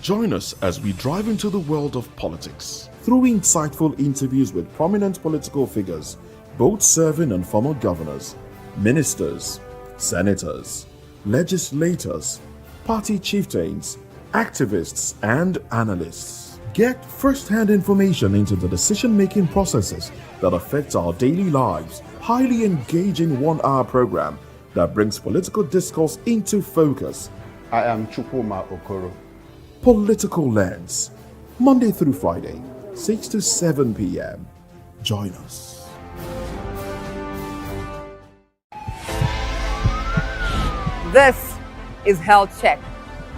Join us as we drive into the world of politics through insightful interviews with prominent political figures, both serving and former governors, ministers, senators, legislators, party chieftains, activists, and analysts. Get first-hand information into the decision-making processes that affect our daily lives. Highly engaging 1-hour program that brings political discourse into focus. I am Chukwuma Okoro. Political Lens, Monday through Friday, 6 to 7 p.m. Join us. This is Health Check,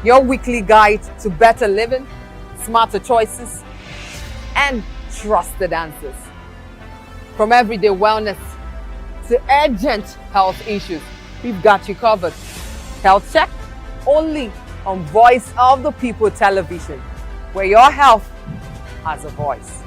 your weekly guide to better living, smarter choices, and trusted answers. From everyday wellness to urgent health issues, we've got you covered. Health Check, only on Voice of the People Television, where your health has a voice.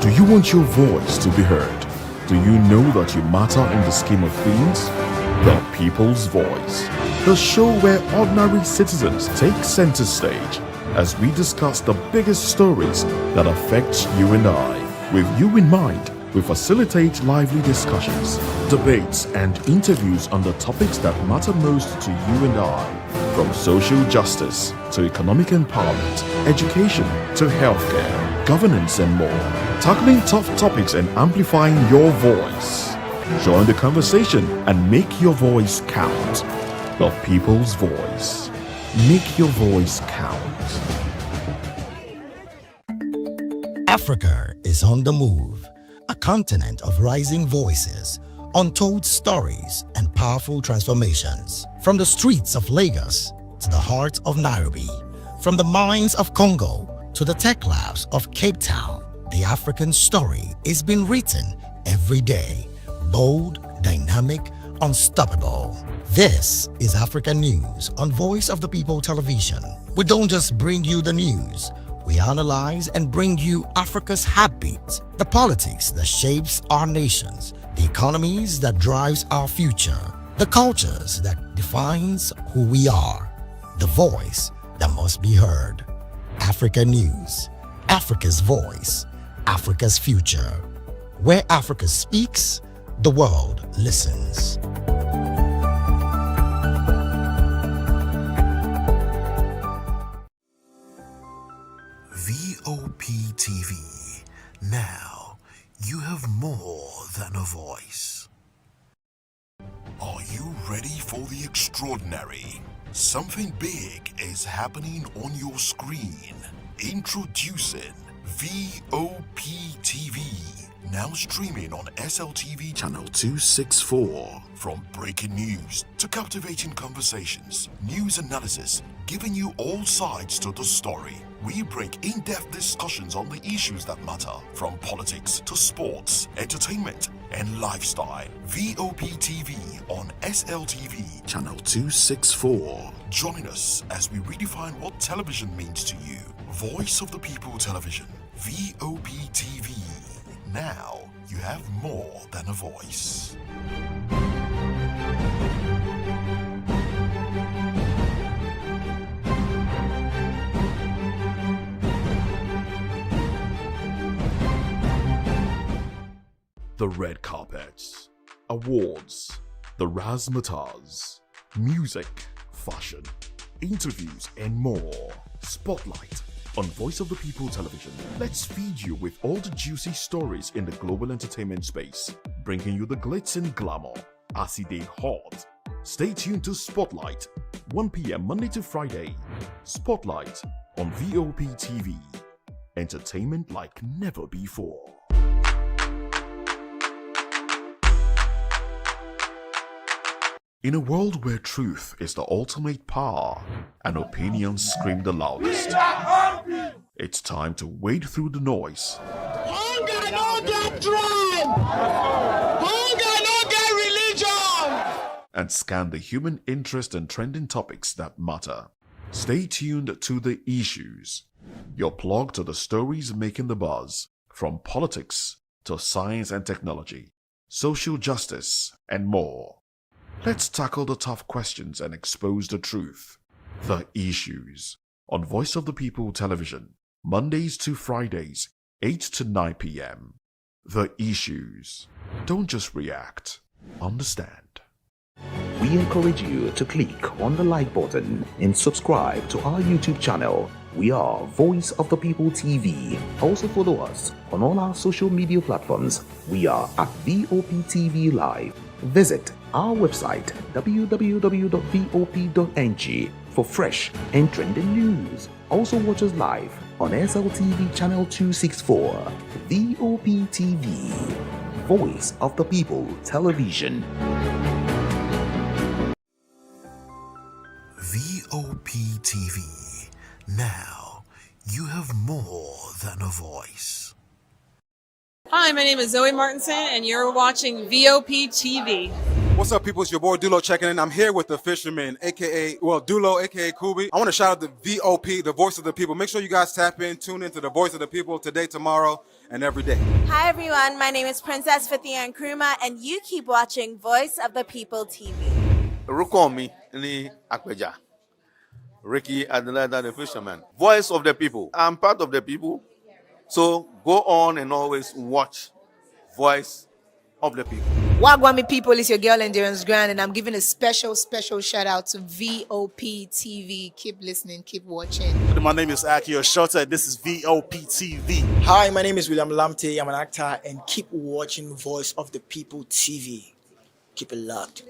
Do you want your voice to be heard? Do you know that you matter in the scheme of things? The People's Voice, the show where ordinary citizens take center stage as we discuss the biggest stories that affect you and I. With you in mind, we facilitate lively discussions, debates, and interviews on the topics that matter most to you and I, from social justice to economic empowerment, education to healthcare, governance, and more, tackling tough topics and amplifying your voice. Join the conversation and make your voice count. The People's Voice. Make your voice count. Africa is on the move, a continent of rising voices, untold stories, and powerful transformations. From the streets of Lagos to the heart of Nairobi, from the mines of Congo to the tech labs of Cape Town, the African story is being written every day. Bold, dynamic, unstoppable. This is Africa News on Voice of the People Television. We don't just bring you the news. We analyze and bring you Africa's heartbeat, the politics that shapes our nations, the economies that drives our future, the cultures that defines who we are, the voice that must be heard. Africa News, Africa's voice, Africa's future. Where Africa speaks, the world listens. Vop TV. Now you have more than a voice. Are you ready for the extraordinary? Something big is happening on your screen. Introducing Vop TV. Now streaming on SLTV channel 264. From breaking news to captivating conversations, news analysis, giving you all sides to the story. We break in-depth discussions on the issues that matter, from politics to sports, entertainment, and lifestyle. Vop TV on SLTV channel 264. Join us as we redefine what television means to you. Voice of the People Television. Vop TV. Now you have more than a voice. The red carpets, awards, the razzmatazz, music, fashion, interviews, and more. Spotlight on Voice of the People Television. Let's feed you with all the juicy stories in the global entertainment space, bringing you the glitz and glamour as it dey hot. Stay tuned to Spotlight, 1 p.m. Monday to Friday. Spotlight on Vop TV. Entertainment like never before. In a world where truth is the ultimate power and opinions scream the loudest, it's time to wade through the noise. Hunger no get tribe! Hunger no get religion! And scan the human interest and trending topics that matter. Stay tuned to The Issues, your plug to the stories making the buzz, from politics to science and technology, social justice, and more. Let's tackle the tough questions and expose the truth. The Issues on Voice of the People Television, Mondays to Fridays, 8 to 9 p.m. The Issues. Don't just react, understand. We encourage you to click on the like button and subscribe to our YouTube channel. We are Voice of the People TV. Also follow us on all our social media platforms. We are at Vop TV Live. Visit our website www.vop.ng for fresh and trending news. Also watch us live on SLTV channel 264. Vop TV, Voice of the People Television. VOP TV. Now you have more than a voice. Hi, my name is Zoe Martinson, and you're watching VOP TV. What's up, people? It's your boy Dulo checking in. I'm here with the fisherman, Dulo, aka Kubi. I want to shout out the VOP, the voice of the people. Make sure you guys tap in, tune into the voice of the people today, tomorrow, and every day. Hi, everyone. My name is Princess Fithian Nkrumah, and you keep watching Voice of the People TV. Rukomi ni Akweja. Ricky Adelada, the fisherman. Voice of the people. I'm part of the people. So go on and always watch Voice of the People. Wagwami people, it's your girl Endurance Grand, and I'm giving a special shout out to VOP TV. Keep listening, keep watching. My name is Akio Shota. This is VOP TV. Hi, my name is William Lamte. I'm an actor, and keep watching Voice of the People TV. Keep it locked.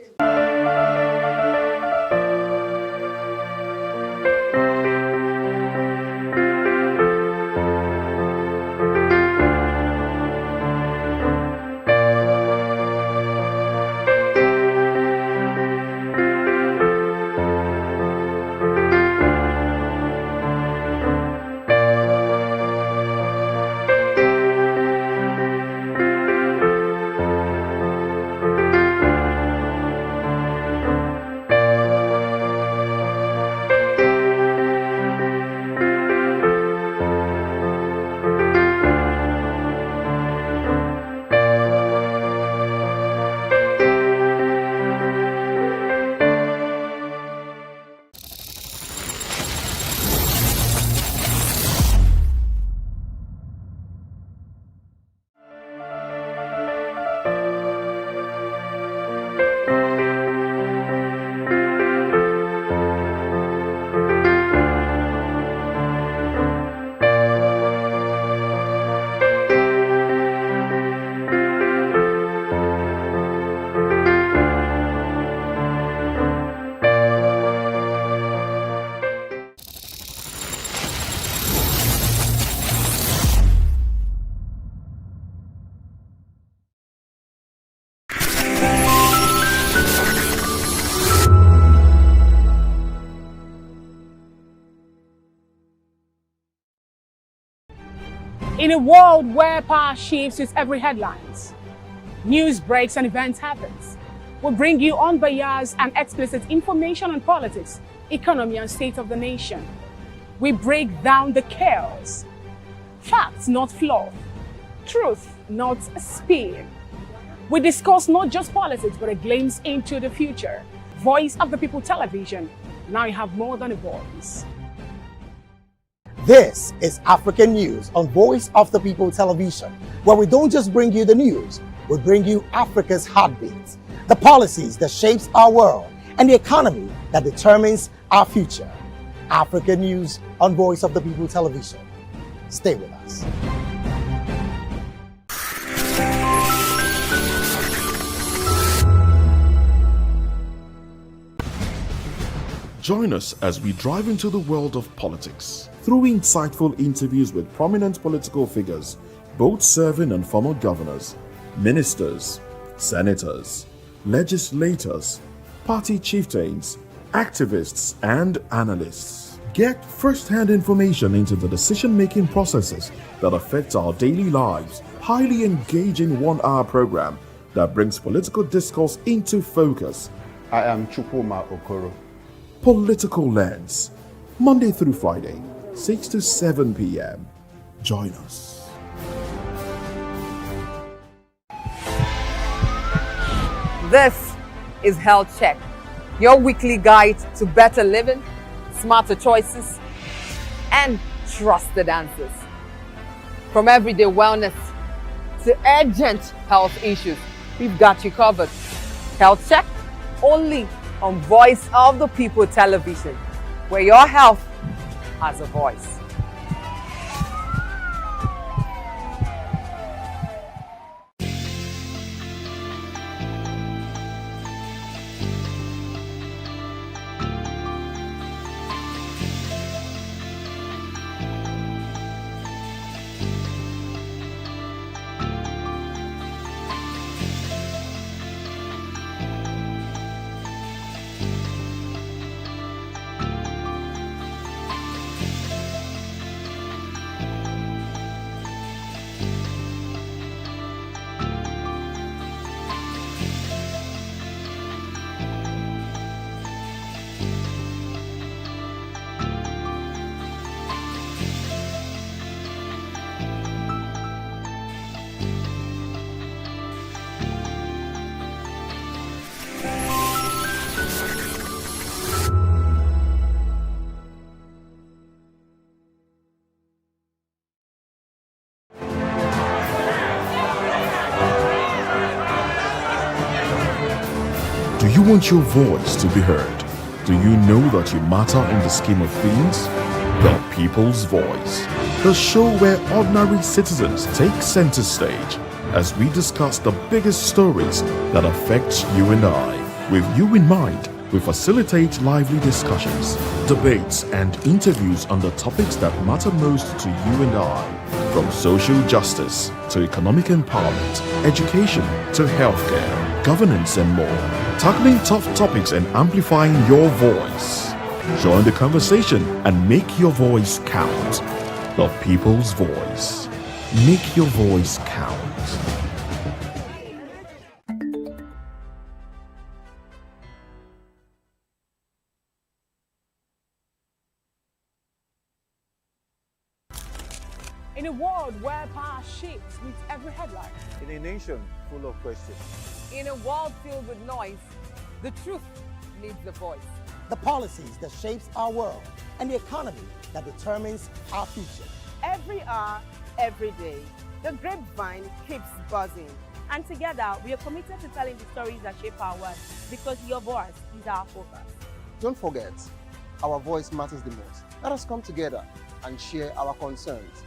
In a world where power shifts with every headlines, news breaks and events happens, we bring you unbiased and explicit information on politics, economy, and state of the nation. We break down the chaos. Facts, not fluff. Truth, not spin. We discuss not just politics, but a glimpse into the future. Voice of the People Television. Now you have more than a voice. This is African News on Voice of the People Television, where we don't just bring you the news, will bring you Africa's heartbeat, the policies that shapes our world, and the economy that determines our future. Africa News on Voice of the People Television. Stay with us. Join us as we drive into the world of politics through insightful interviews with prominent political figures, both serving and former governors, ministers, senators, legislators, party chieftains, activists, and analysts. Get first-hand information into the decision-making processes that affect our daily lives. Highly engaging one-hour program that brings political discourse into focus. I am Chukwuma Okoro. Political Lens, Monday through Friday, 6 to 7 p.m. Join us. This is Health Check, your weekly guide to better living, smarter choices, and trusted answers. From everyday wellness to urgent health issues, we've got you covered. Health Check, only on Voice of the People Television, where your health has a voice. Do you want your voice to be heard? Do you know that you matter in the scheme of things? The People's Voice, the show where ordinary citizens take center stage as we discuss the biggest stories that affect you and I. With you in mind, we facilitate lively discussions, debates, and interviews on the topics that matter most to you and I. From social justice to economic empowerment, education to healthcare, governance, and more. Tackling tough topics and amplifying your voice. Join the conversation and make your voice count. The People's Voice. Make your voice count. In a world where power shifts with every headline. In a nation full of questions. In a world filled with noise, the truth needs a voice. The policies that shapes our world and the economy that determines our future. Every hour, every day, the grapevine keeps buzzing. And together, we are committed to telling the stories that shape our world because your voice is our focus. Don't forget, our voice matters the most. Let us come together and share our concerns.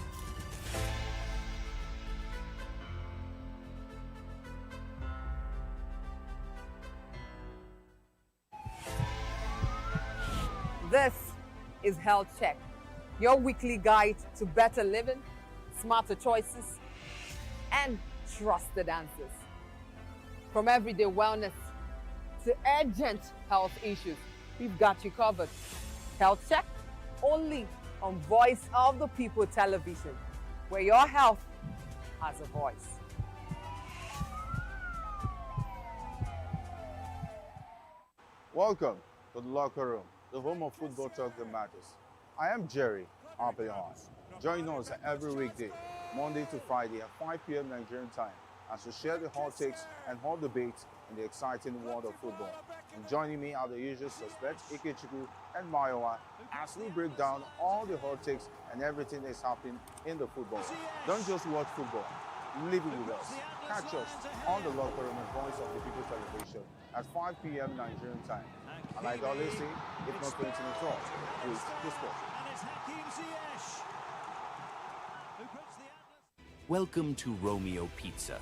This is Health Check, your weekly guide to better living, smarter choices, and trusted answers. From everyday wellness to urgent health issues, we've got you covered. Health Check, only on Voice of the People Television, where your health has a voice. Welcome to the locker room, the home of football talk that matters. I am Jerry Arpeon. Join us every weekday, Monday to Friday at 5 p.m. Nigerian time, as we share the hot takes and hot debates in the exciting world of football. And joining me are the usual suspects, Ikechukwu and Mayowa, as we break down all the hot takes and everything that's happening in the football. Don't just watch football, Leave it with us. Catch us on the locker room at Voice of the People Television at 5 p.m. Nigerian time. And like I always say, if not 20 minutes off, with the sport. Welcome to Romeo Pizza.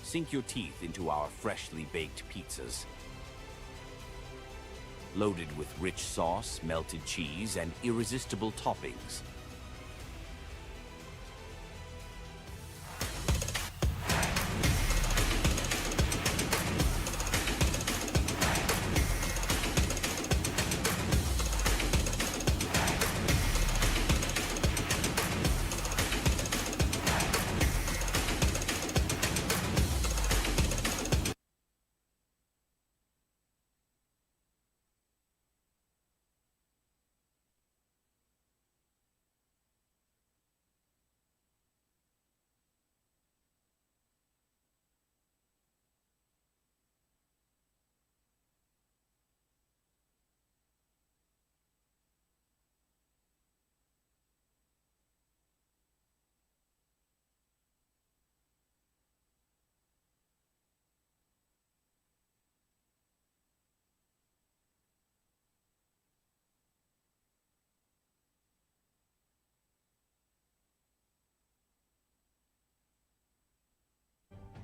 Sink your teeth into our freshly baked pizzas. Loaded with rich sauce, melted cheese, and irresistible toppings.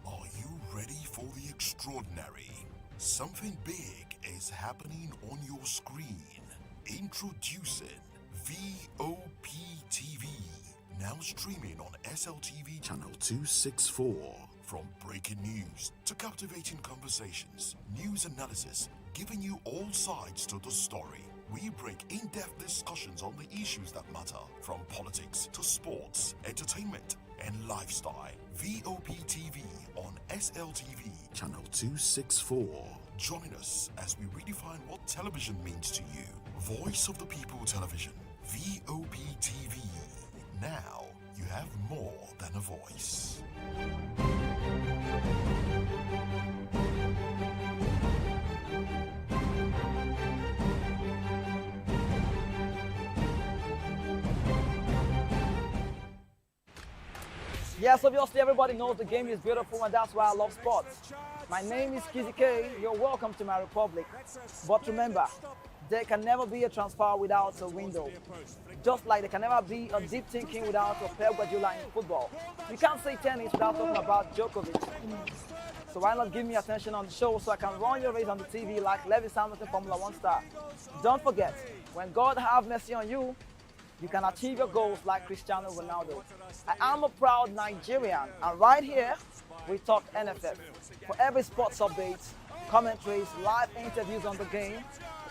Are you ready for the extraordinary? Something big is happening on your screen. Introducing VOP TV, now streaming on SLTV channel 264. From breaking news to captivating conversations, news analysis, giving you all sides to the story. We break in-depth discussions on the issues that matter, from politics to sports, entertainment, and lifestyle. VOP TV on SLTV channel 264. Join us as we redefine what television means to you. Voice of the People Television, VOP TV. Now you have more than a voice. Yes, obviously everybody knows the game is beautiful and that's why I love sports. My name is Kizzy K. You're welcome to my republic. But remember, there can never be a transfer without a window. Just like there can never be a deep thinking without a Pep Guardiola in football. You can't say tennis without talking about Djokovic. So why not give me attention on the show so I can run your race on the TV like Lewis Hamilton Formula 1 star. Don't forget, when God have mercy on you, you can achieve your goals like Cristiano Ronaldo. I am a proud Nigerian, and right here, we talk NFF. For every sports update, commentaries, live interviews on the game,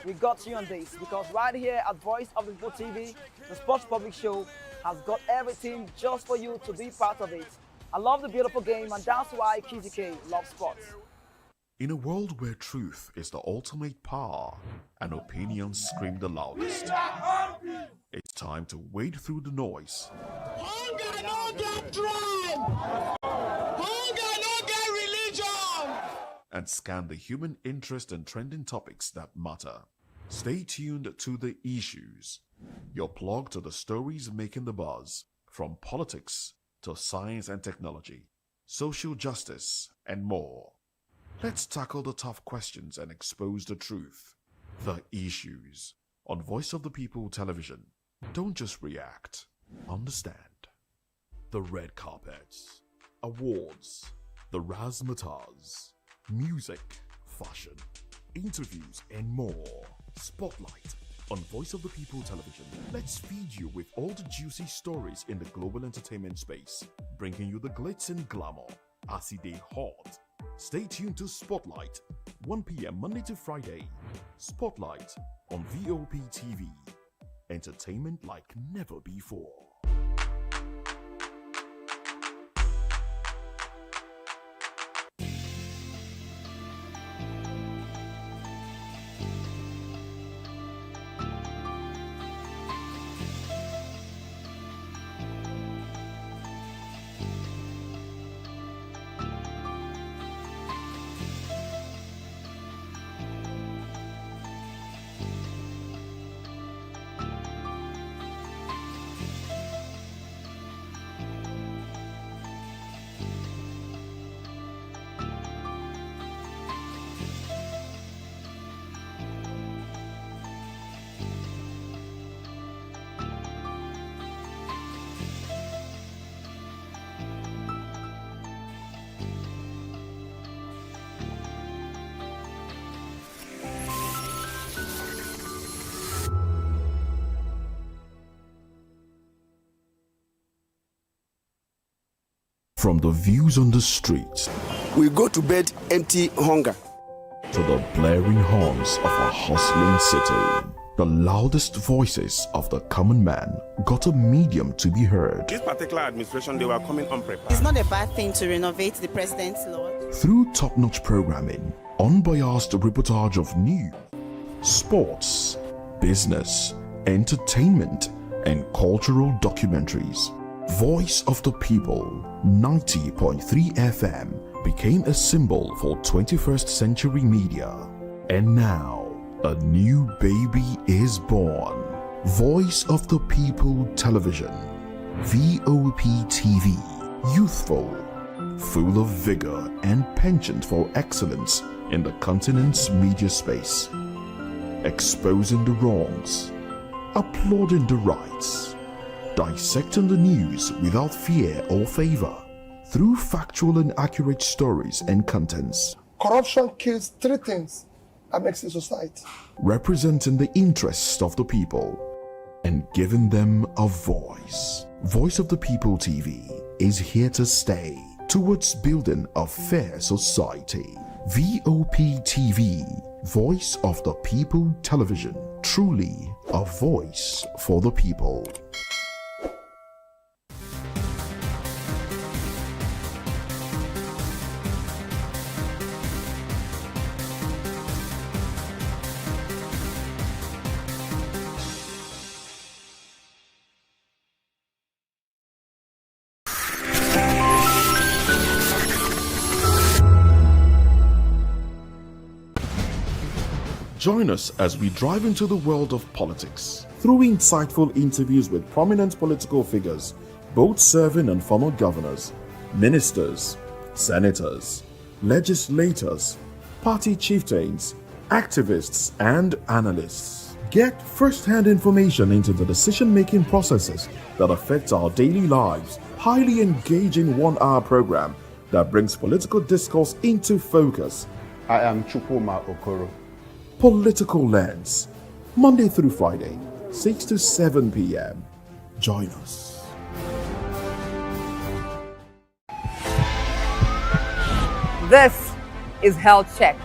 we got you on this, because right here at Voice of the People TV, the Sports Public Show has got everything just for you to be part of it. I love the beautiful game, and that's why Kizzy K loves sports. In a world where truth is the ultimate power and opinions scream the loudest, it's time to wade through the noise Hunger no get tribe. Hunger no get religion. and scan the human interest and trending topics that matter. Stay tuned to The Issues, your plug to the stories making the buzz, from politics to science and technology, social justice, and more. Let's tackle the tough questions and expose the truth. The Issues on Voice of the People Television. Don't just react, understand. The red carpets, awards, the razzmatazz, music, fashion, interviews, and more. Spotlight on Voice of the People Television. Let's feed you with all the juicy stories in the global entertainment space, bringing you the glitz and glamour as it is hot. Stay tuned to Spotlight, 1 p.m. Monday to Friday. Spotlight on VOP TV. Entertainment like never before. From the views on the streets We go to bed empty hunger. to the blaring horns of a hustling city, the loudest voices of the common man got a medium to be heard. This particular administration, they were coming unprepared. It's not a bad thing to renovate the president's lawn. Through top-notch programming, unbiased reportage of news, sports, business, entertainment, and cultural documentaries, Voice of the People 90.3 FM became a symbol for 21st century media. And now, a new baby is born. Voice of the People Television, VOP TV, youthful, full of vigor and penchant for excellence in the continent's media space, exposing the wrongs, applauding the rights, dissecting the news without fear or favor, through factual and accurate stories and contents, Corruption kills three things that makes a society. representing the interests of the people and giving them a voice. Voice of the People TV is here to stay towards building a fair society. VOP TV, Voice of the People Television, truly a voice for the people. Join us as we drive into the world of politics through insightful interviews with prominent political figures, both serving and former governors, ministers, senators, legislators, party chieftains, activists, and analysts. Get first-hand information into the decision-making processes that affect our daily lives. Highly engaging one-hour program that brings political discourse into focus. I am Chukwuma Okoro. Political Lens, Monday through Friday, 6 to 7 p.m. Join us. This is Health Check,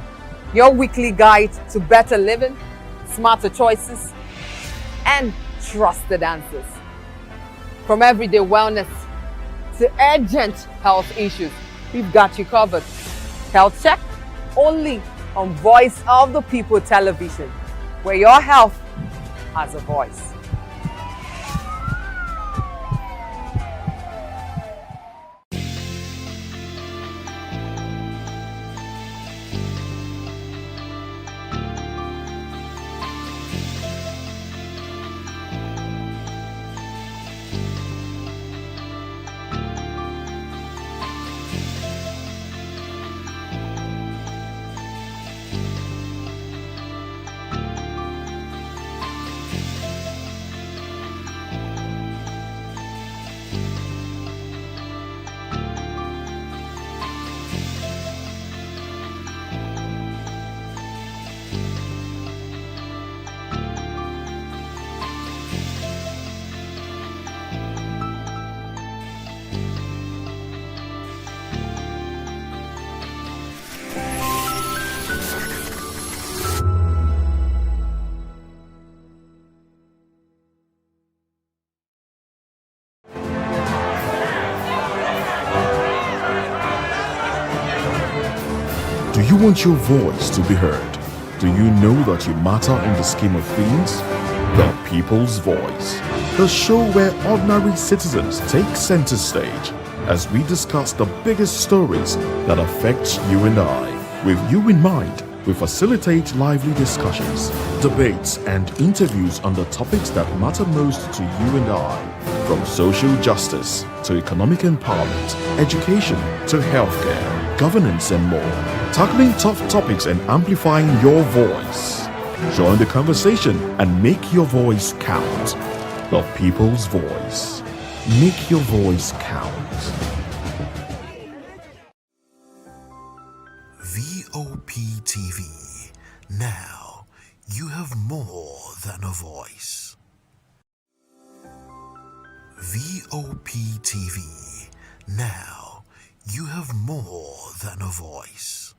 your weekly guide to better living, smarter choices, and trusted answers. From everyday wellness to urgent health issues, we've got you covered. Health Check, only on Voice of the People Television, where your health has a voice. Do you want your voice to be heard? Do you know that you matter in the scheme of things? The People's Voice, the show where ordinary citizens take center stage as we discuss the biggest stories that affect you and I. With you in mind, we facilitate lively discussions, debates, and interviews on the topics that matter most to you and I. From social justice to economic empowerment, education to healthcare, governance, and more. Tackling tough topics and amplifying your voice. Join the conversation and make your voice count. The People's Voice. Make your voice count. VOP TV. Now you have more than a voice. VOP TV. Now You have more than a voice.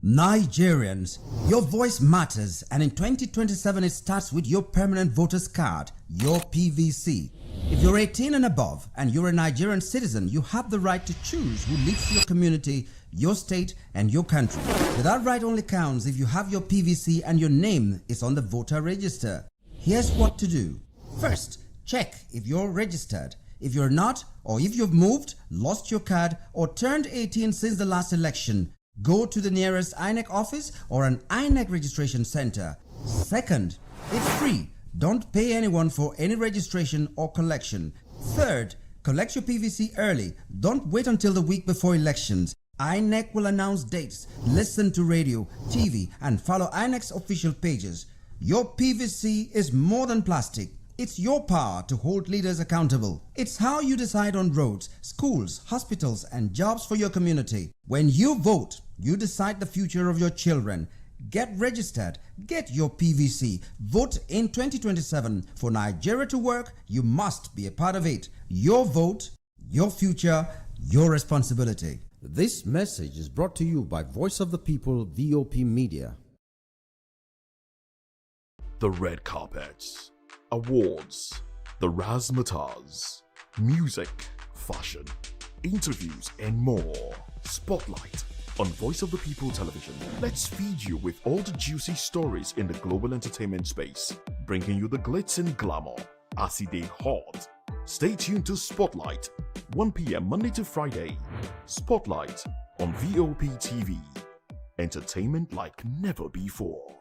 Nigerians, your voice matters, and in 2027 it starts with your permanent voters card, your PVC. If you're 18 and above and you're a Nigerian citizen, you have the right to choose who leads your community, your state, and your country. But that right only counts if you have your PVC and your name is on the voter register. Here's what to do. First, check if you're registered. If you're not, or if you've moved, lost your card, or turned 18 since the last election, go to the nearest INEC office or an INEC registration center. Second, it's free. Don't pay anyone for any registration or collection. Third, collect your PVC early. Don't wait until the week before elections. INEC will announce dates. Listen to radio, TV, and follow INEC's official pages. Your PVC is more than plastic. It's your power to hold leaders accountable. It's how you decide on roads, schools, hospitals, and jobs for your community. When you vote, you decide the future of your children. Get registered. Get your PVC. Vote in 2027. For Nigeria to work, you must be a part of it. Your vote, your future, your responsibility. This message is brought to you by Voice of the People, VOP Media. The red carpets, awards, the razzmatazz, music, fashion, interviews, and more. Spotlight on Voice of the People Television. Let's feed you with all the juicy stories in the global entertainment space, bringing you the glitz and glamour as it is hot. Stay tuned to Spotlight, 1 p.m. Monday to Friday. Spotlight on VOP TV. Entertainment like never before.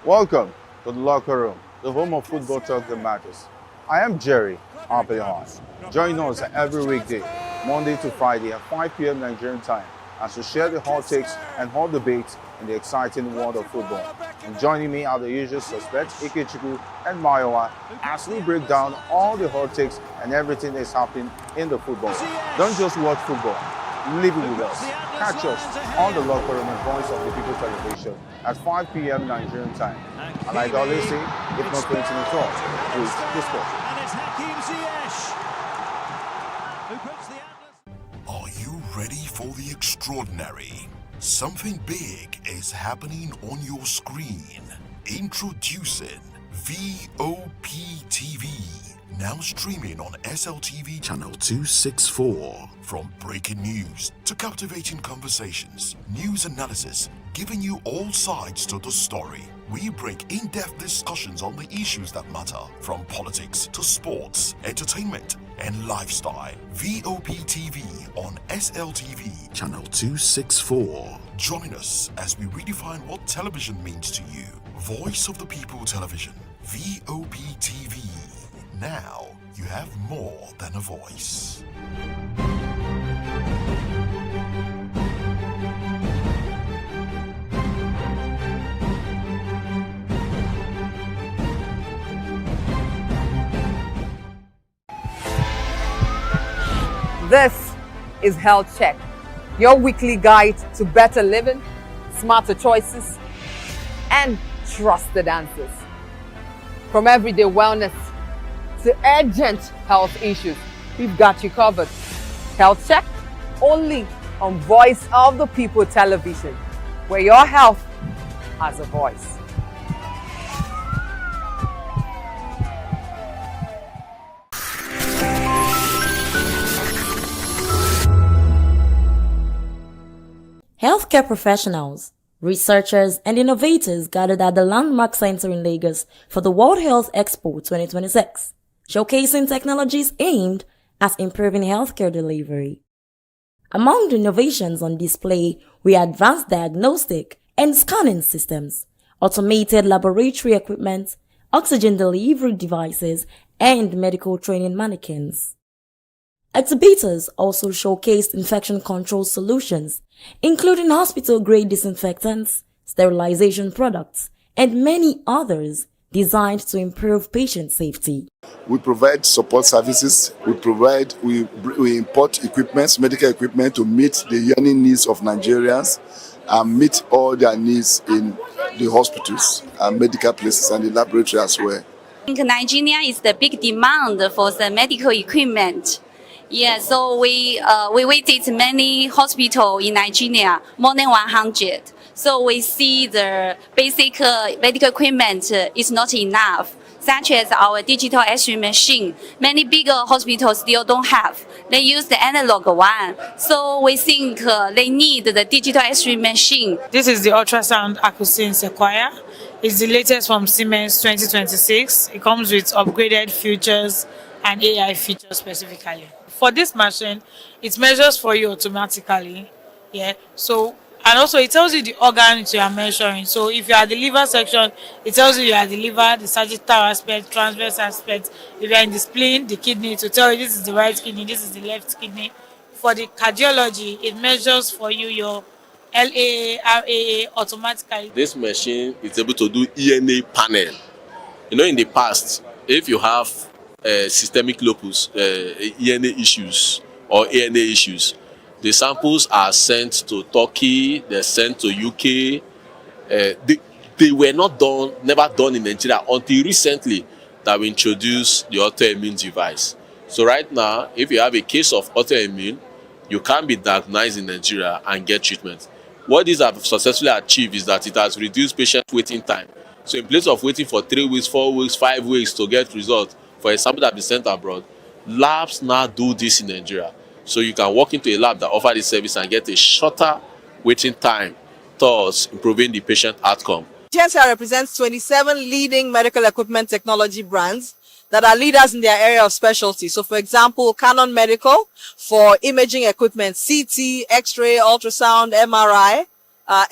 Welcome to the locker room, the home of football talk that matters. I am Jerry Arpillon. Join us every weekday, Monday to Friday at 5 p.m. Nigerian time, as we share the hot takes and hot debates in the exciting world of football. And joining me are the usual suspects, Ikechukwu and Mayowa, as we break down all the hot takes and everything that's happening in the football. Don't just watch football, live it with us. Catch us on the locker room and Voice of the People Television at 5 p.m. Nigerian time. And like I always say, if not 20 minutes off, please discuss. Are you ready for the extraordinary? Something big is happening on your screen. Introducing VOP TV. Now streaming on SLTV channel 264. From breaking news to captivating conversations, news analysis, giving you all sides to the story. We bring in-depth discussions on the issues that matter, from politics to sports, entertainment, and lifestyle. VOP TV on SLTV channel 264. Join us as we redefine what television means to you. Voice of the People Television, VOP TV. Now you have more than a voice. This is Health Check, your weekly guide to better living, smarter choices, and trusted answers. From everyday wellness to urgent health issues, we've got you covered. Health Check, only on Voice of the People Television, where your health has a voice. Healthcare professionals, researchers, and innovators gathered at the Landmark Center in Lagos for the World Health Expo 2026, showcasing technologies aimed at improving healthcare delivery. Among the innovations on display were advanced diagnostic and scanning systems, automated laboratory equipment, oxygen delivery devices, and medical training mannequins. Exhibitors also showcased infection control solutions, including hospital-grade disinfectants, sterilization products, and many others designed to improve patient safety. We provide support services. We import equipment, medical equipment, to meet the yearning needs of Nigerians and meet all their needs in the hospitals and medical places and the laboratory as well. I think Nigeria is the big demand for the medical equipment. Yeah, so we visit many hospitals in Nigeria, more than 100. So we see the basic medical equipment is not enough, such as our digital X-ray machine. Many bigger hospitals still don't have. They use the analog one. So we think they need the digital X-ray machine. This is the ultrasound acoustic Sequoia. It's the latest from Siemens 2026. It comes with upgraded features and AI features specifically. For this machine, it measures for you automatically. Yeah. So, and also it tells you the organs you are measuring. So if you are the liver section, it tells you are the liver, the sagittal aspect, transverse aspect. If you are in the spleen, the kidney, to tell you this is the right kidney, this is the left kidney. For the cardiology, it measures for you your LAA, RAA automatically. This machine is able to do ENA panel. You know, in the past, if you have systemic lupus, ENA issues or ANA issues, the samples are sent to Turkey, they're sent to UK. They were never done in Nigeria until recently that we introduced the autoimmune device. So right now, if you have a case of autoimmune, you can be diagnosed in Nigeria and get treatment. What these have successfully achieved is that it has reduced patient waiting time. So in place of waiting for 3 weeks, 4 weeks, 5 weeks to get results for a sample that be sent abroad, labs now do this in Nigeria. So you can walk into a lab that offers this service and get a shorter waiting time, thus improving the patient outcome. GSR represents 27 leading medical equipment technology brands that are leaders in their area of specialty. So for example, Canon Medical for imaging equipment, CT, X-ray, ultrasound, MRI,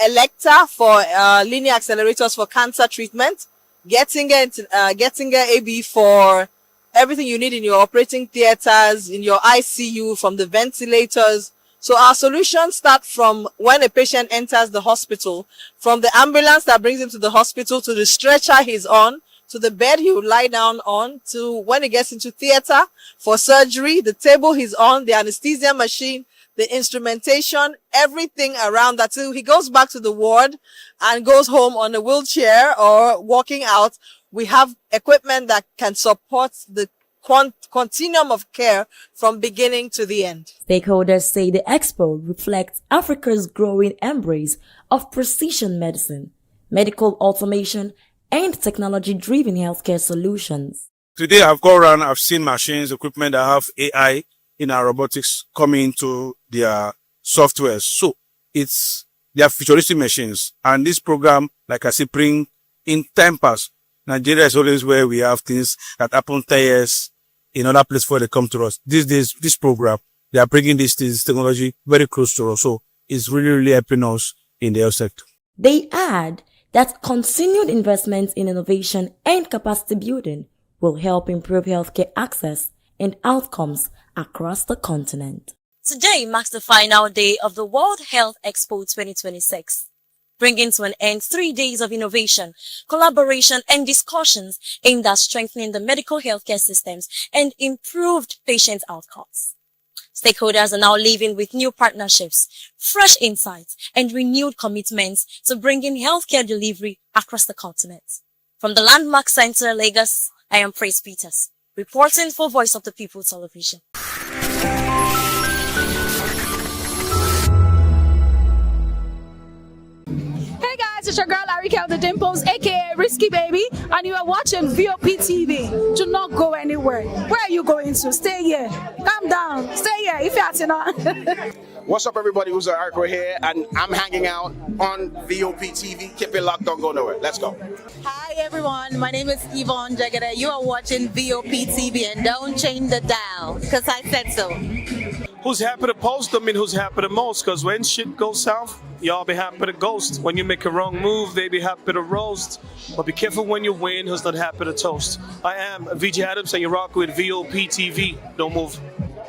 Electa for linear accelerators for cancer treatment, Gettinger AB for everything you need in your operating theaters, in your ICU, from the ventilators. So our solutions start from when a patient enters the hospital, from the ambulance that brings him to the hospital, to the stretcher he's on, to the bed he would lie down on, to when he gets into theater for surgery, the table he's on, the anesthesia machine, the instrumentation, everything around that. So he goes back to the ward and goes home on a wheelchair or walking out. We have equipment that can support the continuum of care from beginning to the end. Stakeholders say the expo reflects Africa's growing embrace of precision medicine, medical automation, and technology-driven healthcare solutions. Today I've gone around, I've seen machines, equipment that have AI in our robotics coming into their software. So they are futuristic machines. And this program, like I said, bring in time pass. Nigeria is always where we have things that happen 10 years in other places before they come to us. These days, this program, they are bringing this technology very close to us. So it's really, really helping us in the health sector. They add that continued investments in innovation and capacity building will help improve healthcare access and outcomes across the continent. Today marks the final day of the World Health Expo 2026, bringing to an end 3 days of innovation, collaboration, and discussions aimed at strengthening the medical healthcare systems and improved patient outcomes. Stakeholders are now living with new partnerships, fresh insights, and renewed commitments to bringing healthcare delivery across the continent. From the Landmark Center, Lagos, I am Praise Peters, reporting for Voice of the People Television. Hey guys, it's your girl Arika the Dimples, aka Risky Baby, and you are watching Vop TV. Do not go anywhere. Where are you going to? Stay here. Calm down. Stay here if you're not. What's up, everybody? Uzo Arco here, and I'm hanging out on Vop TV. Keep it locked, don't go nowhere. Let's go. Hi everyone, my name is Yvonne Jagade. You are watching Vop TV, and don't change the dial, because I said so. Who's happy to post them and who's happy the most? Because when shit goes south, y'all be happy to ghost. When you make a wrong move, they be happy to roast. But be careful when you win, who's not happy to toast. I am VJ Adams, and you rock with Vop TV. Don't move.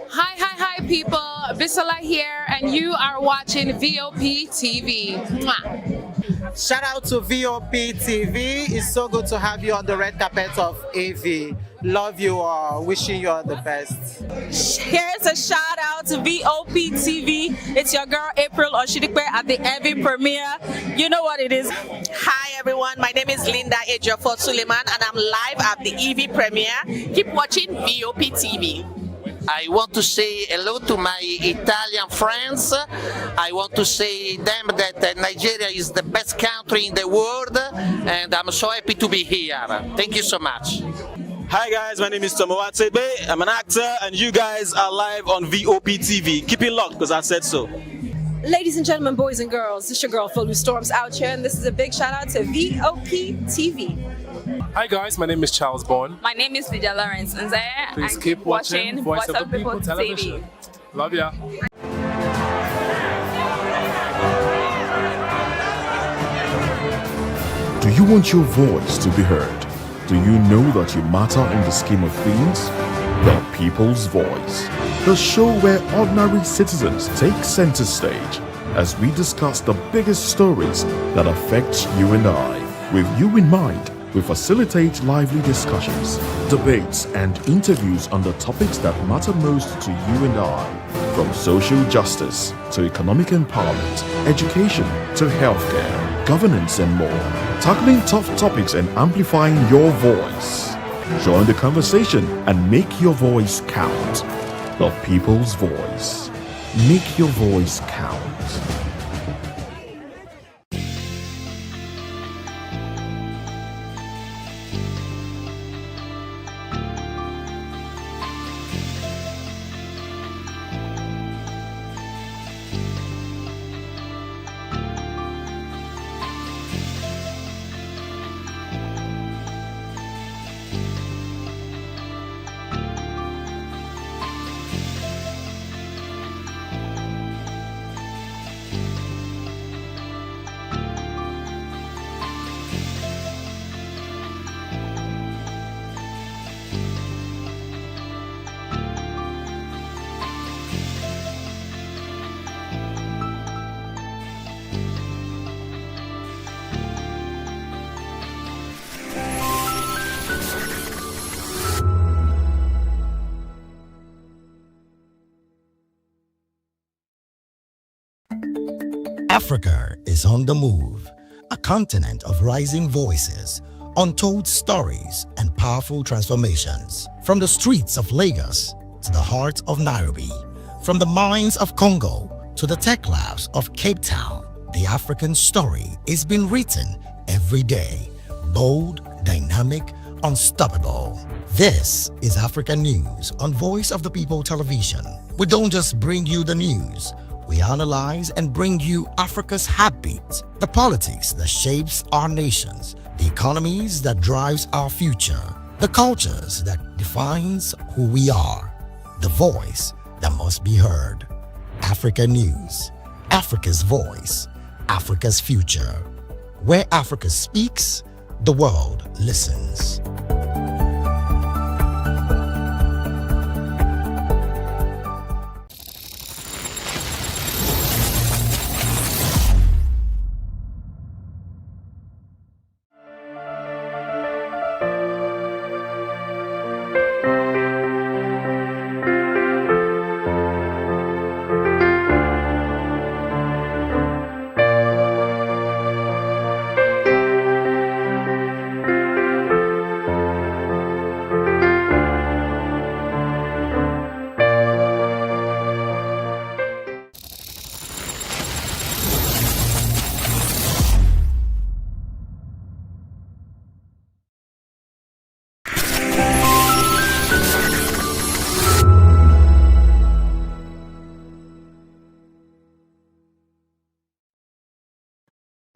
Hi people, Bisola here, and you are watching Vop TV. Mwah. Shout out to Vop TV. It's so good to have you on the red carpet of AV. Love you all. Wishing you all the best. Here's a shout out to Vop TV. It's your girl April Oshidikwe at the EV premiere. You know what it is. Hi everyone, my name is Linda Ejiofor Suleiman and I'm live at the EV premiere. Keep watching Vop TV. I want to say hello to my Italian friends. I want to say them that Nigeria is the best country in the world and I'm so happy to be here. Thank you so much. Hi guys, my name is Tomowatebe. I'm an actor and you guys are live on Vop TV. Keep it locked because I said so. Ladies and gentlemen, boys and girls, this is your girl Philou Storms out here and this is a big shout out to Vop TV. Hi guys, my name is Charles Bourne. My name is Lydia Lawrence Nze. Please keep watching Voice of the People television. Love ya. Do you want your voice to be heard? Do you know that you matter in the scheme of things? The People's Voice, the show where ordinary citizens take center stage as we discuss the biggest stories that affect you and I. With you in mind, we facilitate lively discussions, debates, and interviews on the topics that matter most to you and I, from social justice to economic empowerment, education to healthcare, governance, and more, tackling tough topics and amplifying your voice. Join the conversation and make your voice count. The People's Voice. Make your voice count. Africa is on the move, a continent of rising voices, untold stories, and powerful transformations. From the streets of Lagos to the heart of Nairobi, from the mines of Congo to the tech labs of Cape Town, the African story is being written every day. Bold, dynamic, unstoppable. This is Africa News on Voice of the People television. We don't just bring you the news. We analyze and bring you Africa's heartbeat, the politics that shapes our nations, the economies that drives our future, the cultures that defines who we are, the voice that must be heard. Africa News, Africa's voice, Africa's future. Where Africa speaks, the world listens.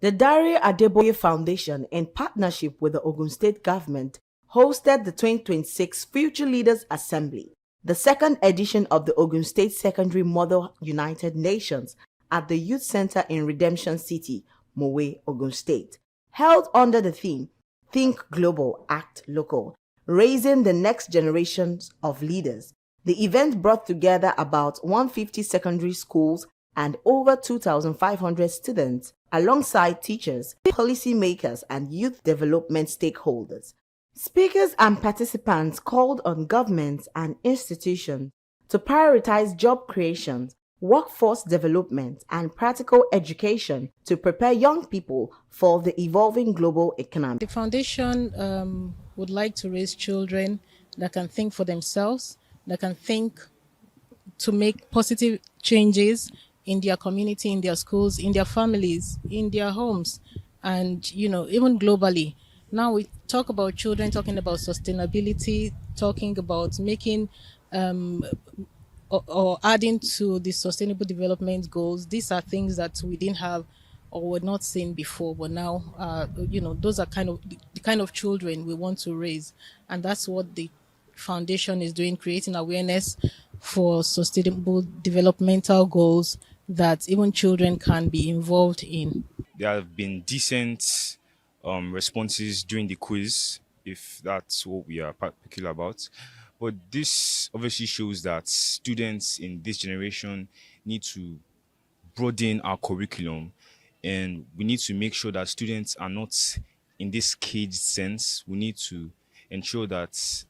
The Dare Adeboye Foundation, in partnership with the Ogun State government, hosted the 2026 Future Leaders Assembly, the second edition of the Ogun State Secondary Mother United Nations at the Youth Center in Redemption City, Mowe, Ogun State, held under the theme, Think Global, Act Local, raising the next generations of leaders. The event brought together about 150 secondary schools and over 2,500 students alongside teachers, policymakers, and youth development stakeholders. Speakers and participants called on governments and institutions to prioritize job creation, workforce development, and practical education to prepare young people for the evolving global economy. The foundation would like to raise children that can think for themselves, that can think to make positive changes in their community, in their schools, in their families, in their homes, and even globally. Now we talk about children, talking about sustainability, talking about making or adding to the sustainable development goals. These are things that we didn't have or were not seen before, but now those are the kind of children we want to raise, and that's what the foundation is doing, creating awareness for sustainable developmental goals that even children can be involved in. There have been decent responses during the quiz, if that's what we are particular about. But this obviously shows that students in this generation need to broaden our curriculum, and we need to make sure that students are not in this caged sense. We need to ensure that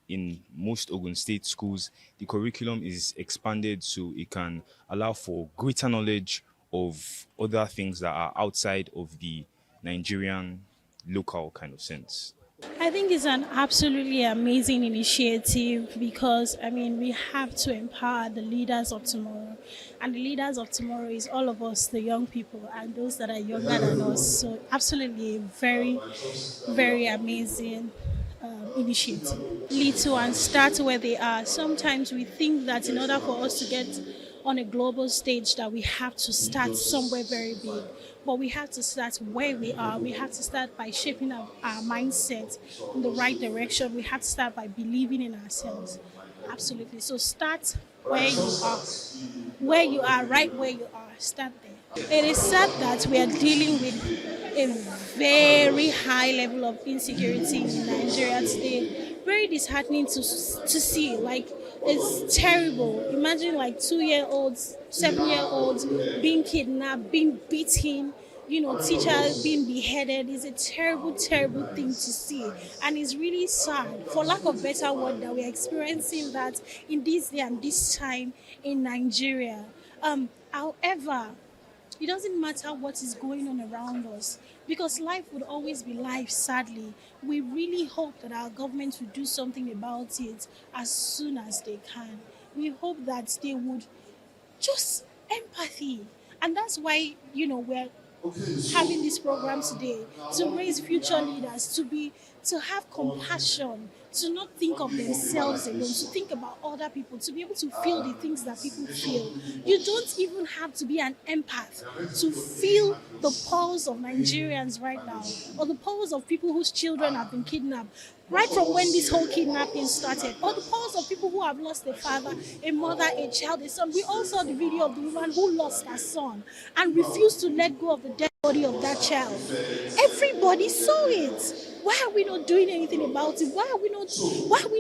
in most Ogun State schools, the curriculum is expanded so it can allow for greater knowledge of other things that are outside of the Nigerian local kind of sense. I think it's an absolutely amazing initiative because, we have to empower the leaders of tomorrow. And the leaders of tomorrow is all of us, the young people, and those that are younger than us. So absolutely very, very amazing initiative. Little and start where they are. Sometimes we think that in order for us to get on a global stage that we have to start somewhere very big. But we have to start where we are. We have to start by shaping our mindset in the right direction. We have to start by believing in ourselves. Absolutely. So start where you are. Where you are, right where you are. Start there. It is sad that we are dealing with a very high level of insecurity in Nigeria today. Very disheartening to see. It's terrible. Imagine 2-year-olds, 7-year-olds being kidnapped, being beaten, teachers being beheaded. Is a terrible, terrible thing to see. And it's really sad, for lack of better word, that we're experiencing that in this day and this time in Nigeria. However, it doesn't matter what is going on around us because life would always be life, sadly. We really hope that our government will do something about it as soon as they can. We hope that they would just empathy. And that's why, we're having this program today to raise future leaders, to have compassion, to not think of themselves alone, to think about other people, to be able to feel the things that people feel. You don't even have to be an empath to feel the pulse of Nigerians right now, or the pulse of people whose children have been kidnapped, right from when this whole kidnapping started, or the pulse of people who have lost a father, a mother, a child, a son. We all saw the video of the woman who lost her son and refused to let go of the dead body of that child. Everybody saw it. Why are we not doing anything about it? Why are we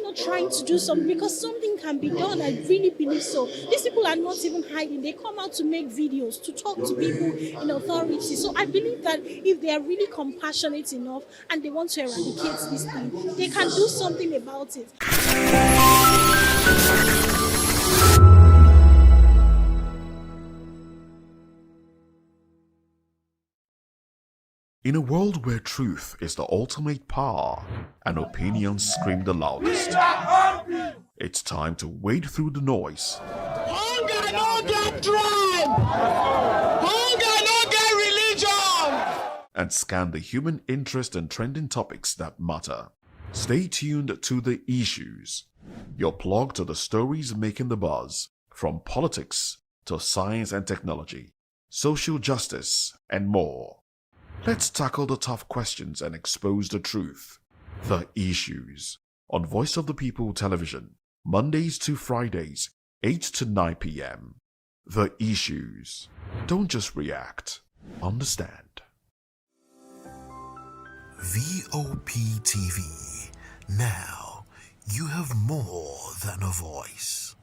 not trying to do something? Because something can be done. I really believe so. These people are not even hiding. They come out to make videos, to talk to people in authority. So I believe that if they are really compassionate enough and they want to eradicate this thing, they can do something about it. In a world where truth is the ultimate power and opinions scream the loudest, it's time to wade through the noise. Hunger no get tribe! Hunger no get religion! And scan the human interest and trending topics that matter. Stay tuned to The Issues, your plug to the stories making the buzz, from politics to science and technology, social justice, and more. Let's tackle the tough questions and expose the truth. The Issues on Voice of the People Television, Mondays to Fridays, 8 to 9 p.m. The Issues. Don't just react. Understand. VOP TV. Now you have more than a voice.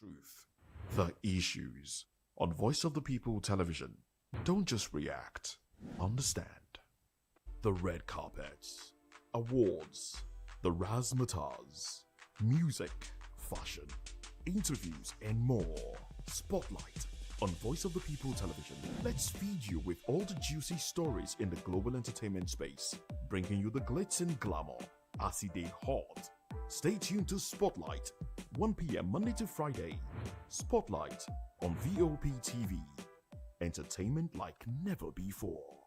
Truth, the issues on Voice of the People television. Don't just react, understand. The red carpets, awards, the razzmatazz, music, fashion, interviews, and more. Spotlight on Voice of the People television. Let's feed you with all the juicy stories in the global entertainment space, bringing you the glitz and glamour as it is hot. Stay tuned to Spotlight, 1 p.m. Monday to Friday. Spotlight on Vop TV. Entertainment like never before.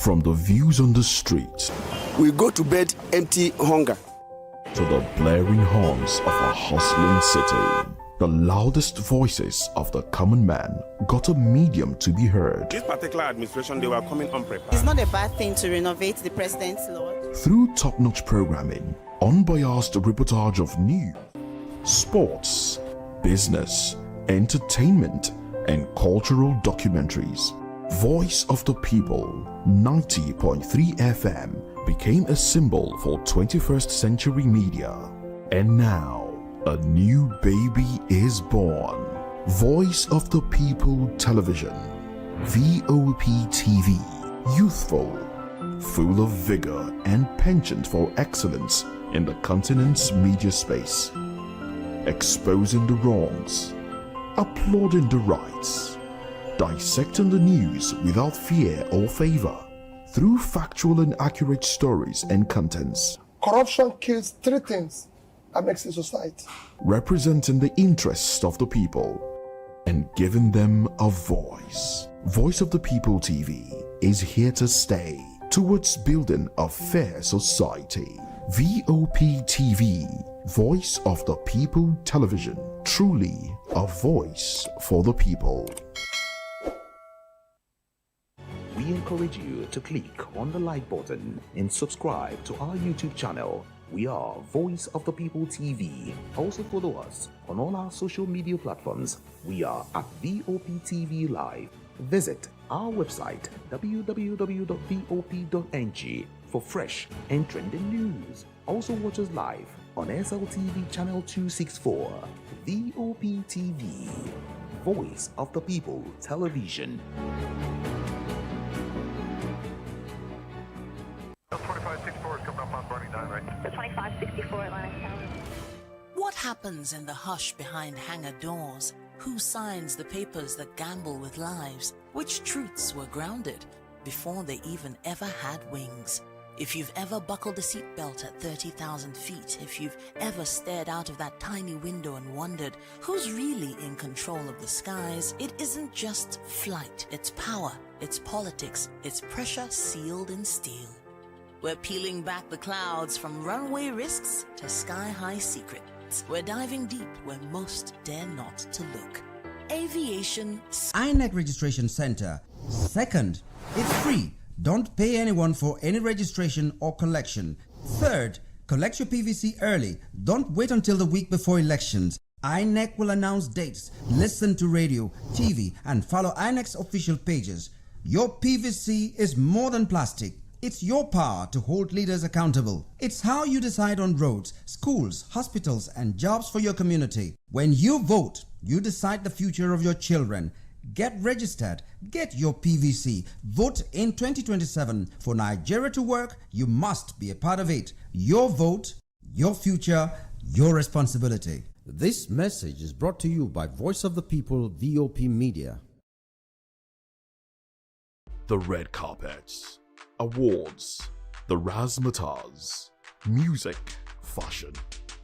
From the views on the streets, we go to bed empty hunger, to the blaring horns of a hustling city, the loudest voices of the common man got a medium to be heard. This particular administration, they were coming unprepared. It's not a bad thing to renovate the president's lawn. Through top-notch programming, unbiased reportage of news, sports, business, entertainment, and cultural documentaries, Voice of the People 90.3 FM became a symbol for 21st century media. And now, a new baby is born. Voice of the People Television, VOP TV, youthful, full of vigor and penchant for excellence in the continent's media space, exposing the wrongs, applauding the rights, dissecting the news without fear or favor, through factual and accurate stories and contents. Corruption kills three things that makes a society. Representing the interests of the people and giving them a voice. Voice of the People TV is here to stay towards building a fair society. VOP TV, Voice of the People Television, truly a voice for the people. We encourage you to click on the like button and subscribe to our YouTube channel. We are Voice of the People TV. Also follow us on all our social media platforms. We are at VOP TV Live. Visit our website www.vop.ng for fresh and trending news. Also watch us live on SLTV channel 264. VOP TV, Voice of the People Television. 2564 is coming up on Burning 9, right? 2564 Atlantic Tower. What happens in the hush behind hangar doors? Who signs the papers that gamble with lives? Which truths were grounded before they even ever had wings? If you've ever buckled a seatbelt at 30,000 feet, if you've ever stared out of that tiny window and wondered who's really in control of the skies, it isn't just flight, it's power, it's politics, it's pressure sealed in steel. We're peeling back the clouds from runway risks to sky-high secrets. We're diving deep where most dare not to look. Aviation. INEC Registration Center. Second, it's free. Don't pay anyone for any registration or collection. Third, collect your PVC early. Don't wait until the week before elections. INEC will announce dates. Listen to radio, TV, and follow INEC's official pages. Your PVC is more than plastic. It's your power to hold leaders accountable. It's how you decide on roads, schools, hospitals, and jobs for your community. When you vote, you decide the future of your children. Get registered. Get your PVC. Vote in 2027. For Nigeria to work, you must be a part of it. Your vote, your future, your responsibility. This message is brought to you by Voice of the People, VOP Media. The red carpets, awards, the razzmatazz, music, fashion,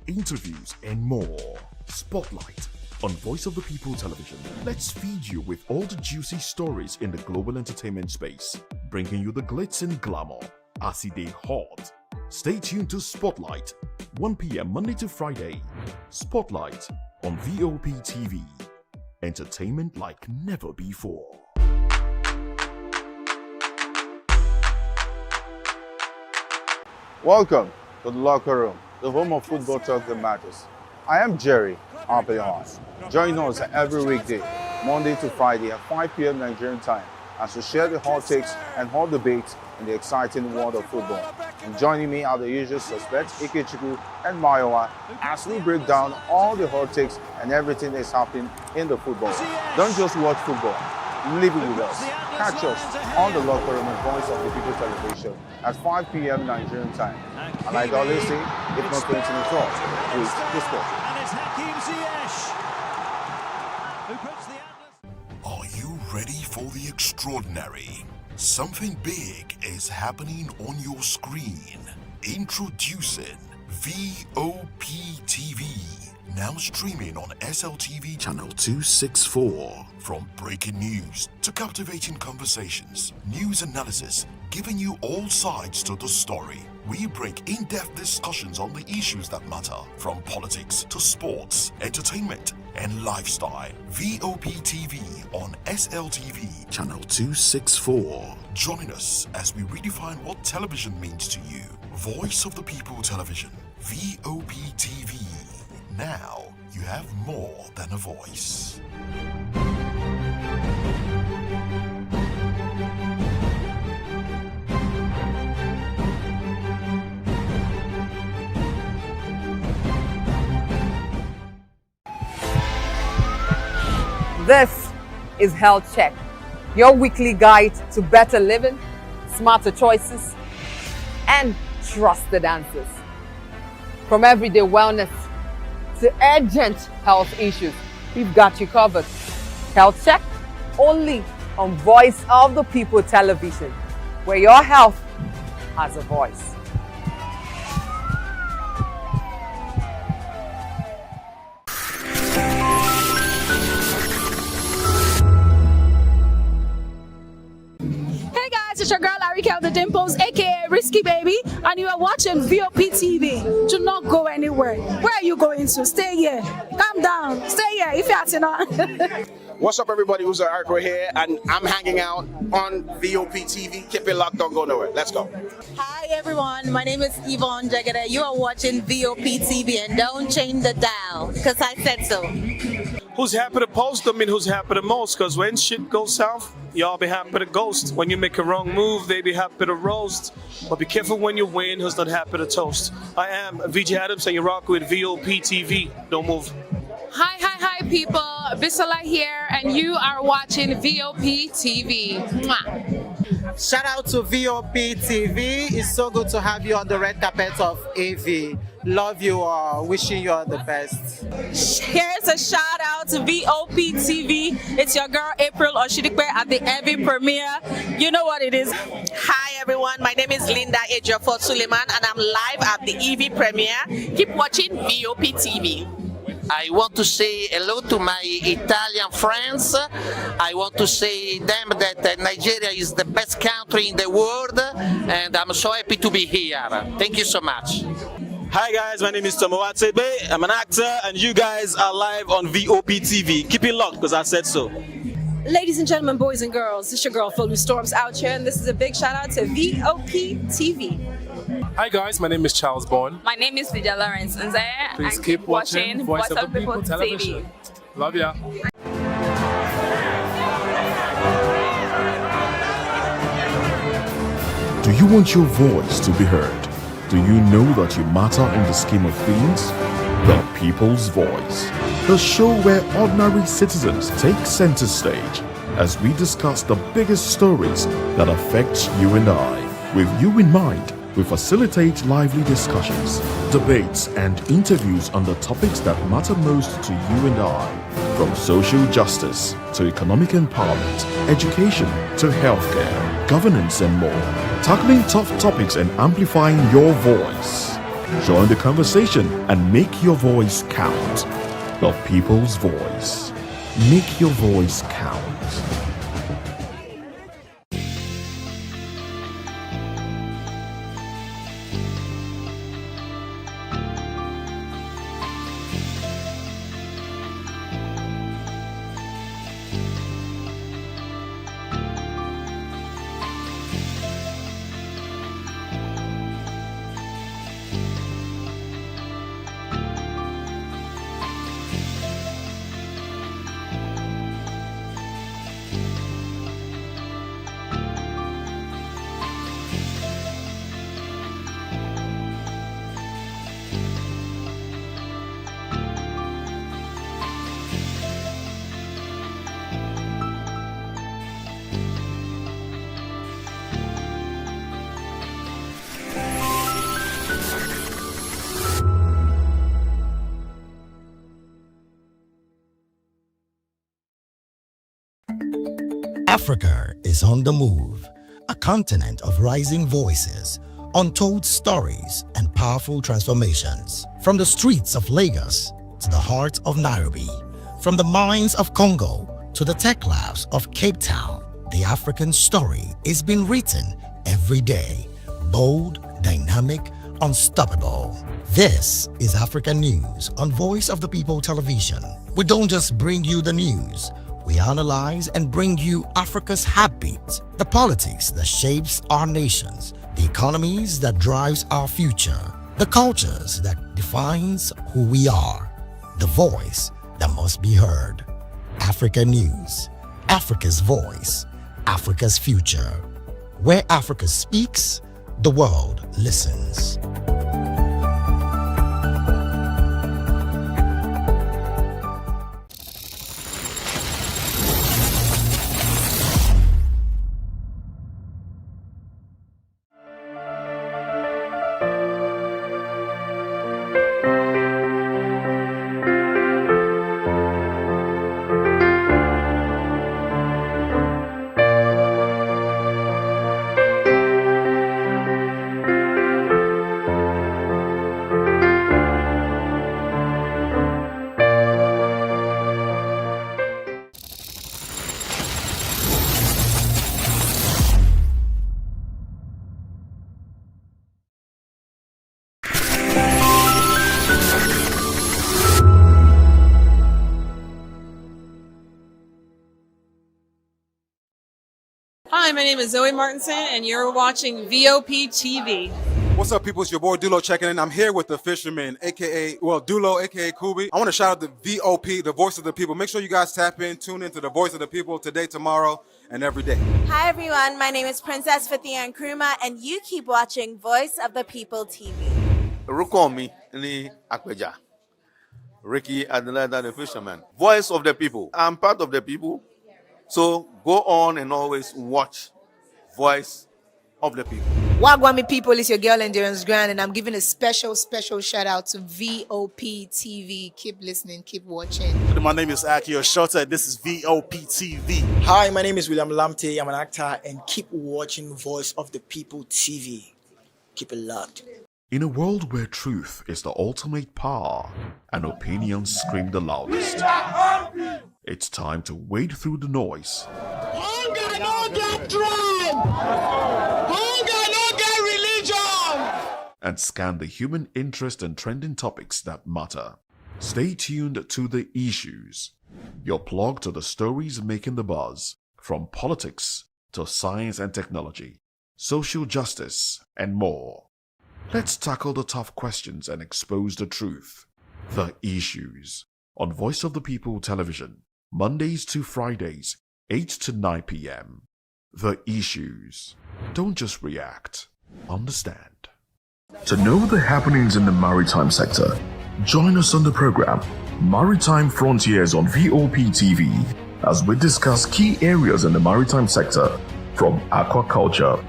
interviews, and more. Spotlight on Voice of the People Television. Let's feed you with all the juicy stories in the global entertainment space, bringing you the glitz and glamour as it is hot. Stay tuned to Spotlight, 1 p.m. Monday to Friday. Spotlight on VOP TV. Entertainment like never before. Welcome to the locker room, the home of football talk that matters. I am Jerry Ampelon. Join us every weekday, Monday to Friday at 5 p.m. Nigerian time, as we share the hot takes and hot debates in the exciting world of football. And joining me are the usual suspects, Ikechukwu and Mayowa, as we break down all the hot takes and everything that's happening in the football. Don't just watch football, live it with us. Catch us on the locker room and Voice of the People Television at 5 p.m. Nigerian time. And like I always say, if not 20 minutes off, please discuss. Are you ready for the extraordinary? Something big is happening on your screen. Introducing VOP TV. Now streaming on SLTV channel 264. From breaking news to captivating conversations, news analysis, giving you all sides to the story. We bring in-depth discussions on the issues that matter, from politics to sports, entertainment, and lifestyle. VOP TV on SLTV, channel 264. Join us as we redefine what television means to you. Voice of the People Television, VOP TV. Now you have more than a voice. This is Health Check, your weekly guide to better living, smarter choices, and trusted answers. From everyday wellness to urgent health issues, we've got you covered. Health Check, only on Voice of the People Television, where your health has a voice. It's your girl Arika the Dimples, aka Risky Baby, and you are watching VOP TV. Do not go anywhere. Where are you going to? Stay here. Calm down. Stay here if you're asking on. What's up, everybody? Who's Ariko here, and I'm hanging out on VOP TV. Keep it locked, don't go nowhere. Let's go. Hi everyone, my name is Yvonne Jagada. You are watching VOP TV, and don't change the dial, because I said so. Who's happy to post? I mean, who's happy the most? Because when shit goes south, y'all be happy to ghost. When you make a wrong move, they be happy to roast. But be careful when you win, who's not happy to toast. I am VJ Adams, and you rock with VOP TV. Don't move. Hi, people. Bisola here, and you are watching VOP TV. Mwah. Shout out to VOP TV. It's so good to have you on the red carpet of AV. Love you all. Wishing you all the best. Here's a shout out to VOP TV. It's your girl April Oshidikwe at the AV premiere. You know what it is. Hi everyone, my name is Linda Ejiofor Suleiman, and I'm live at the EV premiere. Keep watching VOP TV. I want to say hello to my Italian friends. I want to say them that Nigeria is the best country in the world, and I'm so happy to be here. Thank you so much. Hi guys, my name is Tomo Atebe. I'm an actor, and you guys are live on VOP TV. Keep it locked, because I said so. Ladies and gentlemen, boys and girls, this is your girl Philly Storms out here, and this is a big shout out to VOP TV. Hi guys, my name is Charles Bourne. My name is Lydia Lawrence Nzeye, Please and keep watching Voice of the People Television. Love ya. Do you want your voice to be heard? Do you know that you matter in the scheme of things? The People's Voice, the show where ordinary citizens take center stage as we discuss the biggest stories that affect you and I. With you in mind, we facilitate lively discussions, debates, and interviews on the topics that matter most to you and I. From social justice to economic empowerment, education to healthcare, governance, and more. Tackling tough topics and amplifying your voice. Join the conversation and make your voice count. The People's Voice. Make your voice count. Africa is on the move, a continent of rising voices, untold stories, and powerful transformations. From the streets of Lagos to the heart of Nairobi, from the mines of Congo to the tech labs of Cape Town, the African story is being written every day. Bold, dynamic, unstoppable. This is Africa News on Voice of the People Television. We don't just bring you the news. We analyze and bring you Africa's heartbeat, the politics that shapes our nations, the economies that drives our future, the cultures that defines who we are, the voice that must be heard. Africa News, Africa's voice, Africa's future. Where Africa speaks, the world listens. Hi, my name is Zoe Martinson, and you're watching VOP TV. What's up, people? It's your boy Dulo checking in. I'm here with the fisherman, Dulo, aka Kubi. I want to shout out the VOP, the voice of the people. Make sure you guys tap in, tune into the voice of the people today, tomorrow, and every day. Hi, everyone. My name is Princess Fathiya Nkrumah, and you keep watching Voice of the People TV. Rukomi ni Akweja. Ricky Adelada, the fisherman. Voice of the people. I'm part of the people. So go on and always watch Voice of the People. Wagwami people, it's your girl Endurance Grand, and I'm giving a special shout out to VOP TV. Keep listening, keep watching. My name is Akio Shota. This is VOP TV. Hi, my name is William Lamte. I'm an actor, and keep watching Voice of the People TV. Keep it locked. In a world where truth is the ultimate power and opinions scream the loudest, it's time to wade through the noise. Hunger no get tribe! Hunger no get religion! And scan the human interest and trending topics that matter. Stay tuned to The Issues, your plug to the stories making the buzz, from politics to science and technology, social justice, and more. Let's tackle the tough questions and expose the truth. The Issues on Voice of the People Television, Mondays to Fridays, 8 to 9 p.m. The Issues. Don't just react, understand. To know the happenings in the maritime sector, join us on the program Maritime Frontiers on VOP TV as we discuss key areas in the maritime sector, from aquaculture,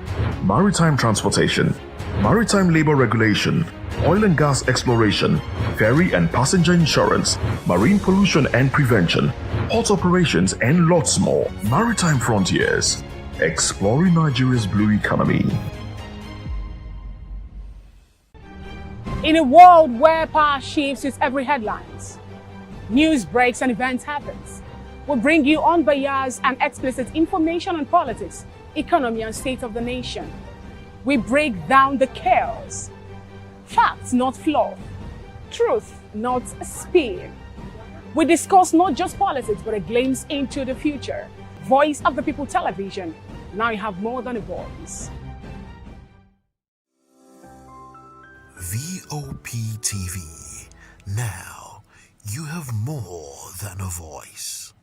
maritime transportation, maritime labor regulation, oil and gas exploration, ferry and passenger insurance, marine pollution and prevention, port operations, and lots more. Maritime Frontiers, exploring Nigeria's blue economy. In a world where power shifts with every headlines, news breaks and events happens, we bring you unbiased and explicit information on politics, economy, and state of the nation. We break down the chaos. Facts, not fluff. Truth, not spin. We discuss not just politics, but a glimpse into the future. Voice of the People Television. Now you have more than a voice. VOP TV. Now you have more than a voice.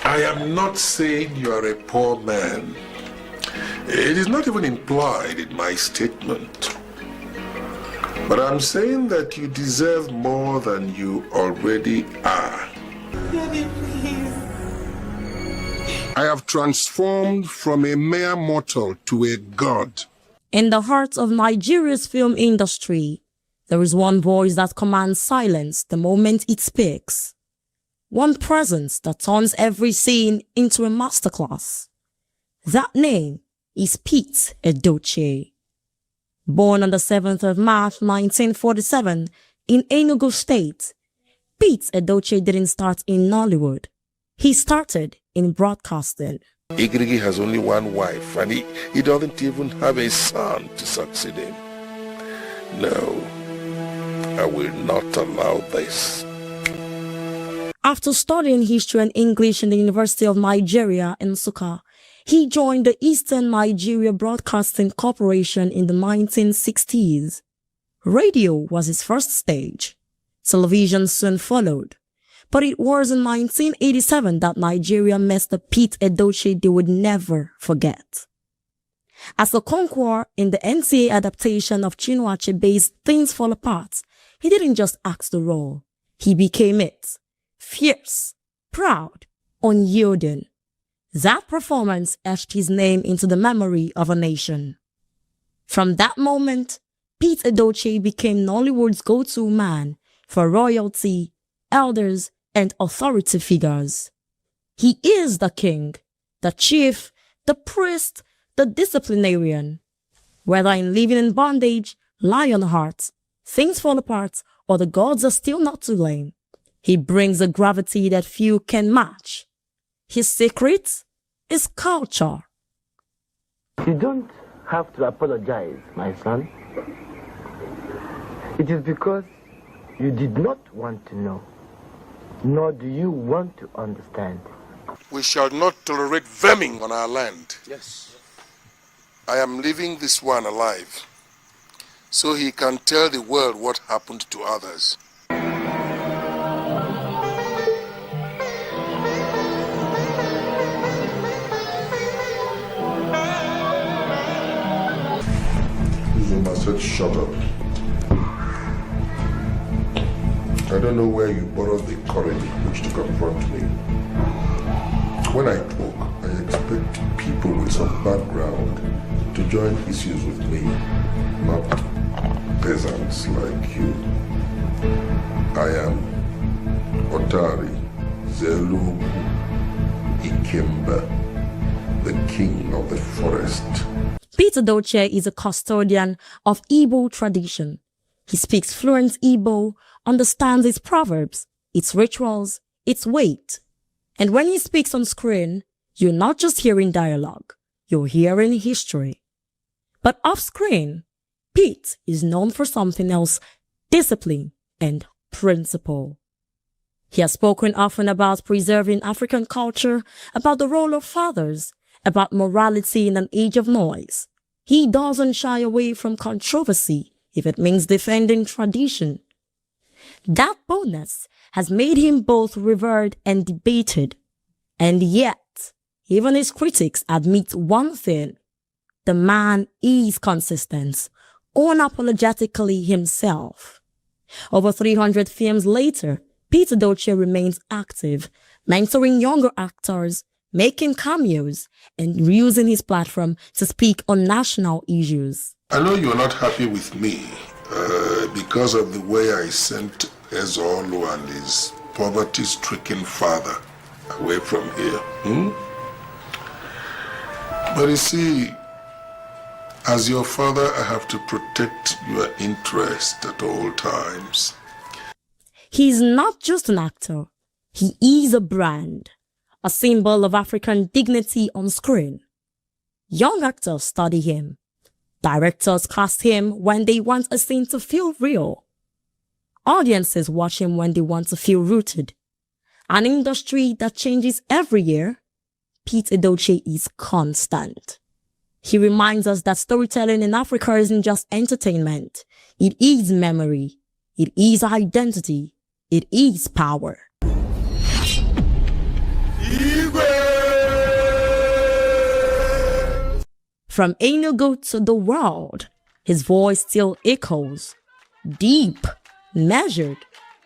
I am not saying you are a poor man. It is not even implied in my statement. But I'm saying that you deserve more than you already are. Daddy, please. I have transformed from a mere mortal to a god. In the heart of Nigeria's film industry, there is one voice that commands silence the moment it speaks. one presence that turns every scene into a masterclass. That name is Pete Edochie. Born on the 7th of March 1947 in Enugu State, Pete Edochie didn't start in Nollywood. He started in broadcasting. Igirigi has only one wife and he doesn't even have a son to succeed him. No, I will not allow this. After studying history and English in the University of Nigeria in Nsukka, he joined the Eastern Nigeria Broadcasting Corporation in the 1960s. Radio was his first stage. Television soon followed. But it was in 1987 that Nigeria met the Pete Edochie they would never forget. As a conqueror in the NTA adaptation of Chinua Achebe's Things Fall Apart, he didn't just act the role. He became it. Fierce, proud, unyielding. That performance etched his name into the memory of a nation. From that moment, Pete Edochie became Nollywood's go-to man for royalty, elders, and authority figures. He is the king, the chief, the priest, the disciplinarian. Whether in Living in Bondage, Lionheart, Things Fall Apart, or The Gods Are Still Not to Blame, he brings a gravity that few can match. His secret is culture. You don't have to apologize, my son. It is because you did not want to know, nor do you want to understand. We shall not tolerate vermin on our land. Yes. I am leaving this one alive, so he can tell the world what happened to others. Zuma said, shut up. I don't know where you borrowed the courage which to confront me. When I talk, I expect people with some background to join issues with me, not peasants like you. I am Otari Zelugu Ikemba, the king of the forest. Pete Edochie is a custodian of Igbo tradition. He speaks fluent Igbo, understands its proverbs, its rituals, its weight. And when he speaks on screen, you're not just hearing dialogue, you're hearing history. But off screen, Pete is known for something else, discipline and principle. He has spoken often about preserving African culture, about the role of fathers, about morality in an age of noise. He doesn't shy away from controversy if it means defending tradition. That boldness has made him both revered and debated. And yet, even his critics admit one thing: the man is consistent, unapologetically himself. Over 300 films later, Pete Edochie remains active, mentoring younger actors, making cameos, and using his platform to speak on national issues. I know you're not happy with me because of the way I sent Ezolu and his poverty-stricken father away from here. But you see, as your father, I have to protect your interest at all times. He's not just an actor. He is a brand, a symbol of African dignity on screen. Young actors study him. Directors cast him when they want a scene to feel real. Audiences watch him when they want to feel rooted. An industry that changes every year, Pete Edochie is constant. He reminds us that storytelling in Africa isn't just entertainment. It is memory. It is identity. It is power. From Enugu to the world, his voice still echoes. Deep, measured,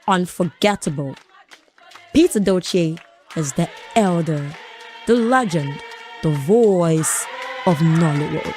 unforgettable. Pete Edochie is the elder, the legend, the voice of Nollywood.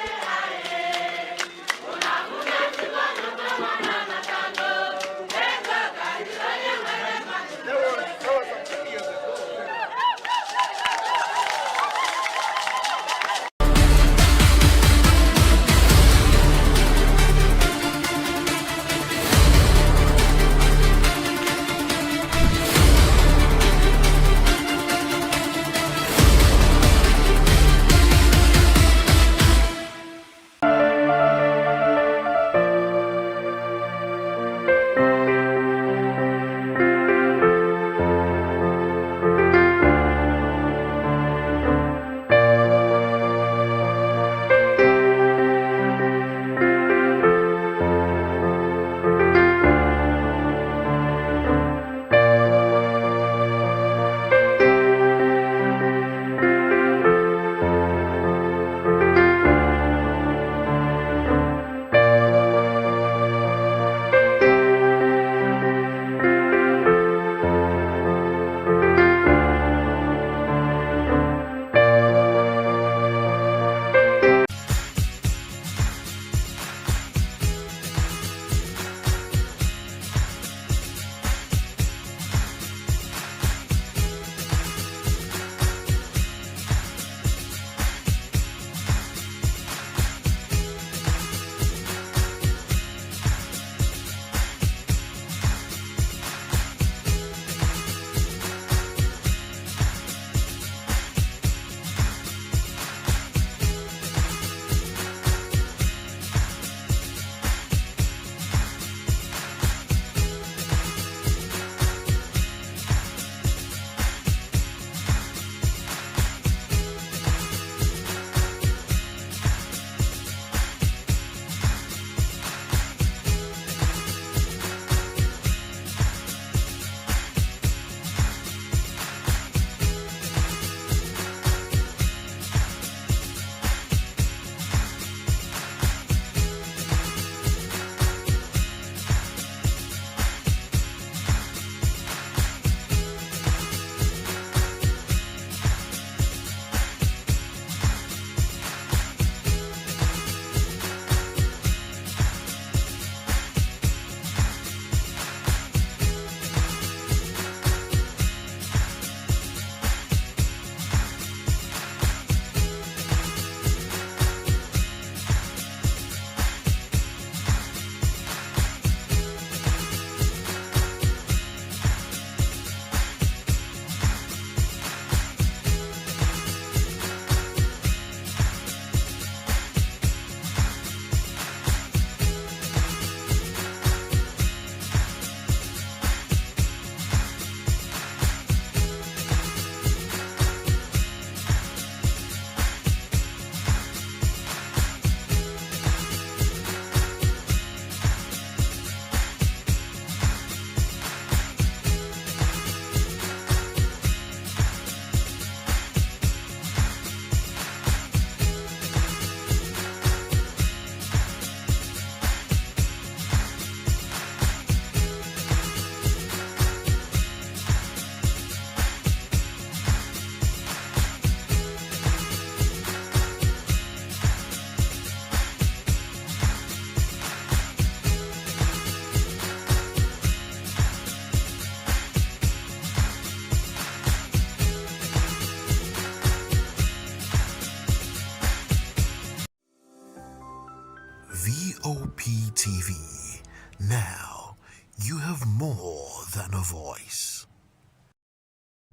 VOP TV. Now, you have more than a voice.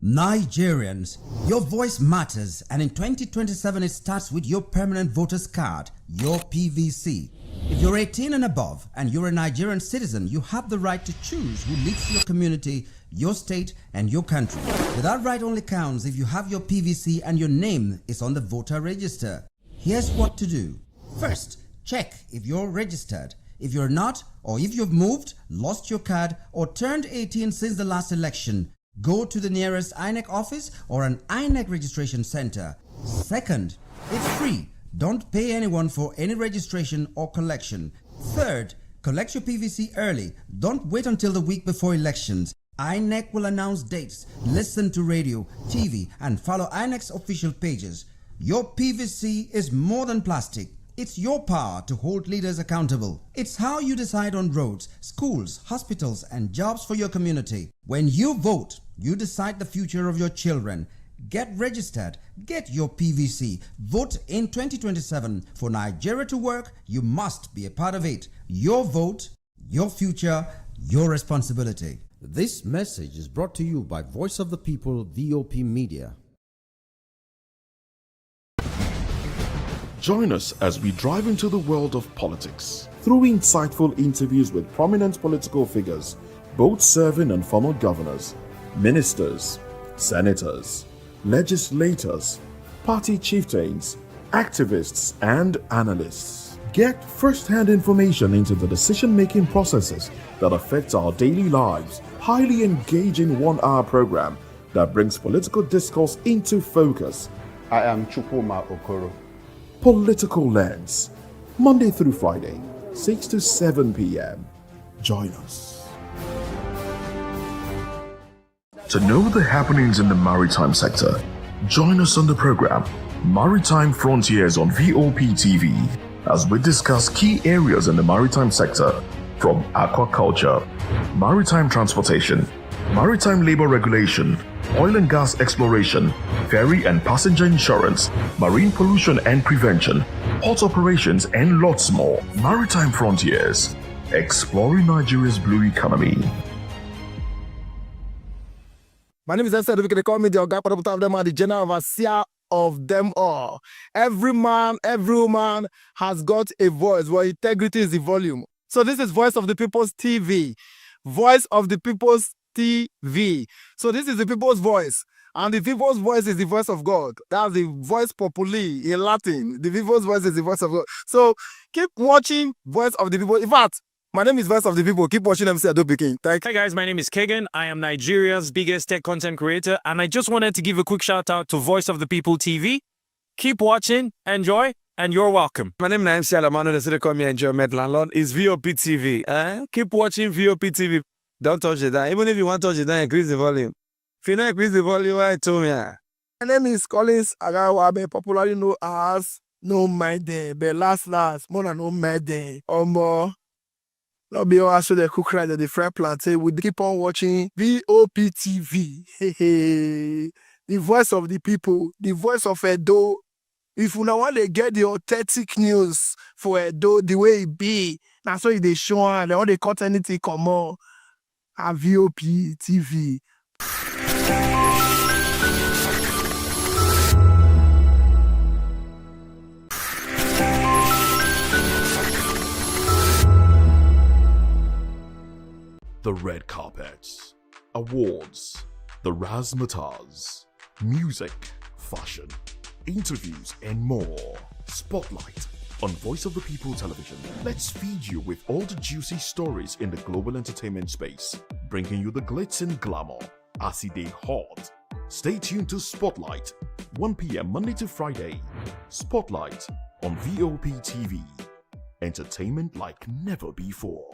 Nigerians, your voice matters, and in 2027 it starts with your permanent voters card, your PVC. If you're 18 and above and you're a Nigerian citizen, you have the right to choose who leads your community, your state, and your country. But that right only counts if you have your PVC and your name is on the voter register. Here's what to do. First, check if you're registered. If you're not, or if you've moved, lost your card, or turned 18 since the last election, go to the nearest INEC office or an INEC registration center. Second, it's free. Don't pay anyone for any registration or collection. Third, collect your PVC early. Don't wait until the week before elections. INEC will announce dates. Listen to radio, TV, and follow INEC's official pages. Your PVC is more than plastic. It's your power to hold leaders accountable. It's how you decide on roads, schools, hospitals, and jobs for your community. When you vote, you decide the future of your children. Get registered. Get your PVC. Vote in 2027. For Nigeria to work, you must be a part of it. Your vote, your future, your responsibility. This message is brought to you by Voice of the People, VOP Media. Join us as we drive into the world of politics through insightful interviews with prominent political figures, both serving and former governors, ministers, senators, legislators, party chieftains, activists, and analysts. Get first-hand information into the decision-making processes that affect our daily lives. Highly engaging one-hour program that brings political discourse into focus. I am Chukwuma Okoro. Political Lens, Monday through Friday, 6 to 7 p.m. Join us. To know the happenings in the maritime sector, join us on the program Maritime Frontiers on VOP TV as we discuss key areas in the maritime sector from aquaculture, maritime transportation, maritime labor regulation, oil and gas exploration, ferry and passenger insurance, marine pollution and prevention, port operations, and lots more. Maritime Frontiers, exploring Nigeria's blue economy. My name is Esther. They call me the Oga Parabuta of them are the general overseer of them all. Every man, every woman has got a voice where integrity is the volume. So this is Voice of the People's TV. Voice of the People's TV. So this is the people's voice. And the people's voice is the voice of God. That's the voice populi in Latin. The people's voice is the voice of God. So keep watching Voice of the People. In fact, my name is Voice of the People. Keep watching MC Ado Pikin. Hi guys, my name is Kagan. I am Nigeria's biggest tech content creator, and I just wanted to give a quick shout out to Voice of the People TV. Keep watching, enjoy, and you're welcome. My name is MC Alamano. They call me Enjoy Medlandlord. It's VOP TV. Keep watching VOP TV. Don't touch it down. Even if you want to touch it down, increase the volume. If you don't increase the volume, why told me? My name is Collins Agawabe, popularly known as No My Day, but last, more than No My Day. Or more. Not be all the cook right at the fry plantain. We keep on watching VOP TV. Hey. The voice of the people, the voice of Edo. If you don't want to get the authentic news for Edo, the way it be, that's why they show and they want to cut anything come on. A VOP TV. The red carpets, awards, the razzmatazz, music, fashion, interviews, and more. Spotlight on Voice of the People television. Let's feed you with all the juicy stories in the global entertainment space, bringing you the glitz and glamour as it is hot. Stay tuned to Spotlight, 1 p.m. Monday to Friday. Spotlight on VOP TV. Entertainment like never before.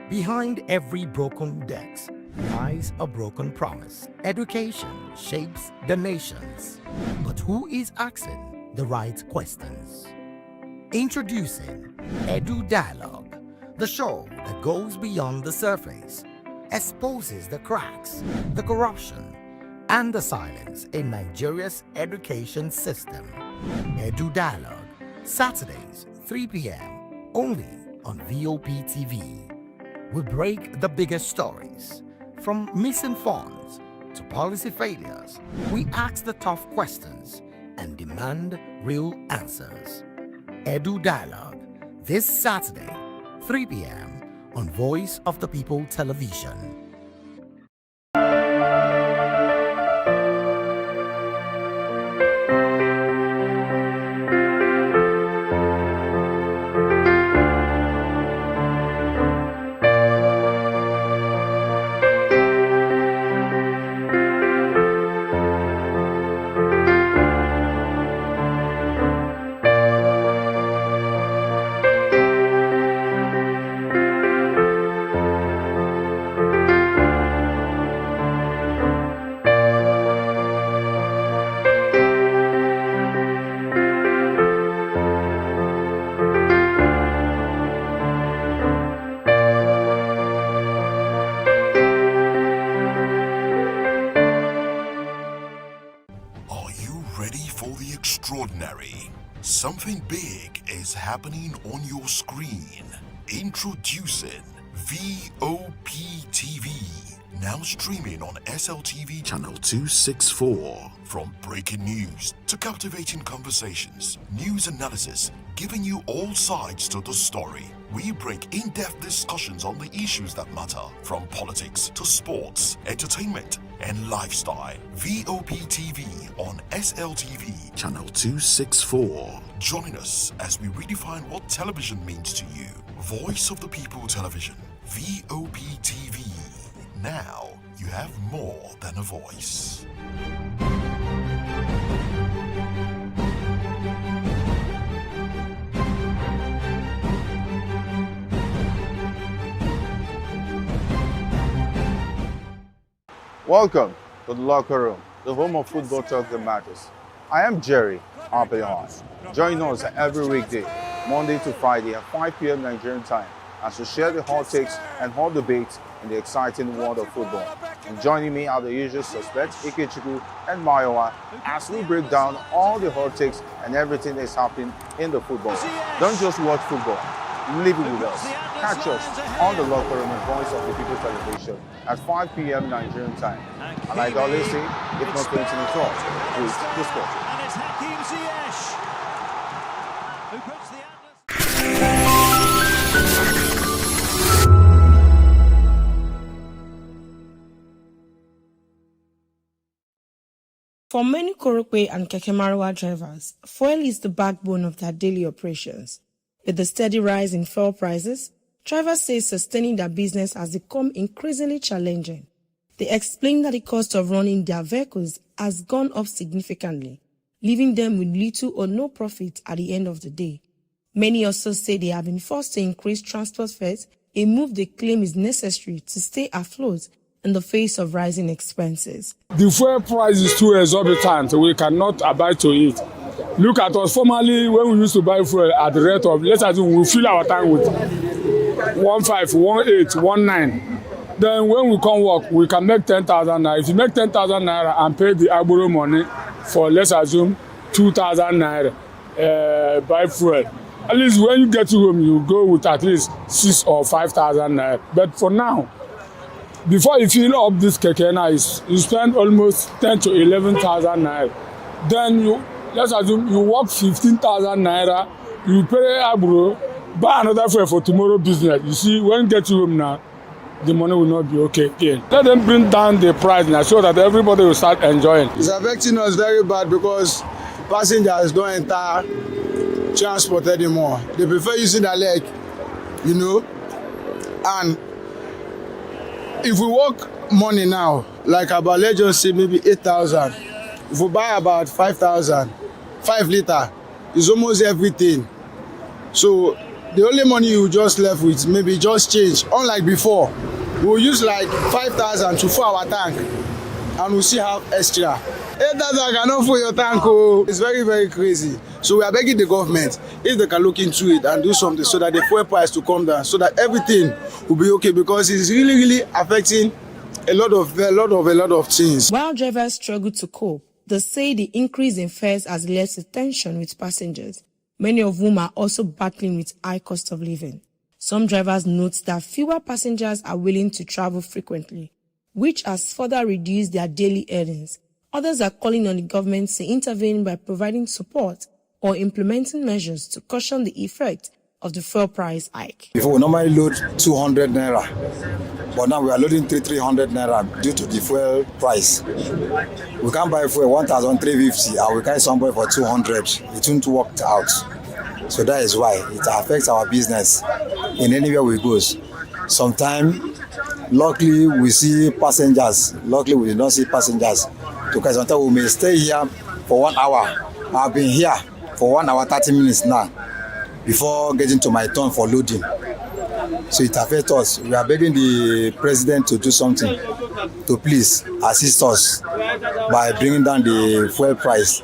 Behind every broken desk lies a broken promise. Education shapes the nations. But who is asking the right questions? Introducing Edu Dialogue, the show that goes beyond the surface, exposes the cracks, the corruption, and the silence in Nigeria's education system. Edu Dialogue, Saturdays, 3 p.m., only on Vop TV. We break the biggest stories, from missing funds to policy failures. We ask the tough questions and demand real answers. Edu Dialogue, this Saturday, 3 p.m. on Voice of the People Television. Extraordinary. Something big is happening on your screen. Introducing VOP TV. Now streaming on SLTV channel 264. From breaking news to captivating conversations, news analysis, giving you all sides to the story. We break in-depth discussions on the issues that matter, from politics to sports, entertainment, and lifestyle. VOP TV on SLTV channel 264. Join us as we redefine what television means to you. Voice of the People Television, VOP TV. Now you have more than a voice. Welcome to the locker room, the home of football talk that matters. I am Jerry Ampelon. Join us every weekday, Monday to Friday at 5 p.m. Nigerian time, as we share the hot takes and hot debates in the exciting world of football. And joining me are the usual suspects, Ikechukwu and Mayowa, as we break down all the hot takes and everything that's happening in the football. Don't just watch football, live it with us. Catch us on the locker room and Voice of the People Television at 5 p.m. Nigerian time. And like I always say, if not continuing talk, please the sport. And it's Hakim Ziyech who puts the For many Korope and Keke Marwa drivers, fuel is the backbone of their daily operations. With the steady rise in fuel prices, drivers say sustaining their business has become increasingly challenging. They explain that the cost of running their vehicles has gone up significantly, leaving them with little or no profit at the end of the day. Many also say they have been forced to increase transport fares, a move they claim is necessary to stay afloat in the face of rising expenses. The fuel price is too exorbitant. We cannot abide to it. Look at us. Formerly, when we used to buy fuel at the rate of, let's assume we fill our tank with 15, 18, 19. Then when we come work, we can make 10,000 naira. If you make 10,000 naira and pay the agboro money for, let's assume, 2,000 naira buy fuel, at least when you get to home, you go with at least 6,000 or 5,000 naira. But for now, before you fill up this keke now, you spend almost 10 to 11,000 naira. Then you, let's assume you work 15,000 naira, you pay agboro, buy another fuel for tomorrow business. You see, when you get to home now, the money will not be okay again. Let them bring down the price now so that everybody will start enjoying. It's affecting us very bad because passengers don't enter transport anymore. They prefer using their leg, you know. And if we work money now, like about, let's just say maybe 8,000, if we buy about 5,000, 5 litre, it's almost everything. So the only money you just left with maybe just change. Unlike before, we'll use like 5,000 to fill our tank and we'll still have extra. 8,000 cannot fill your tank. Oh. It's very, very crazy. So we are begging the government if they can look into it and do something so that the fuel price to come down, so that everything will be okay, because it's really, really affecting a lot of things. While drivers struggle to cope, they say the increase in fares has led to tension with passengers, many of whom are also battling with high cost of living. Some drivers note that fewer passengers are willing to travel frequently, which has further reduced their daily earnings. Others are calling on the government to intervene by providing support or implementing measures to cushion the effect of the fuel price hike. Before we normally load 200 naira, but now we are loading 300 naira due to the fuel price. We can't buy fuel 1,350 and we carry somebody for 200. It won't work out. So that is why it affects our business in anywhere we go. Sometimes, luckily we see passengers. Luckily we do not see passengers because sometimes we may stay here for 1 hour. I've been here for 1 hour 30 minutes now before getting to my turn for loading. So it affects us. We are begging the president to do something to please assist us by bringing down the fuel price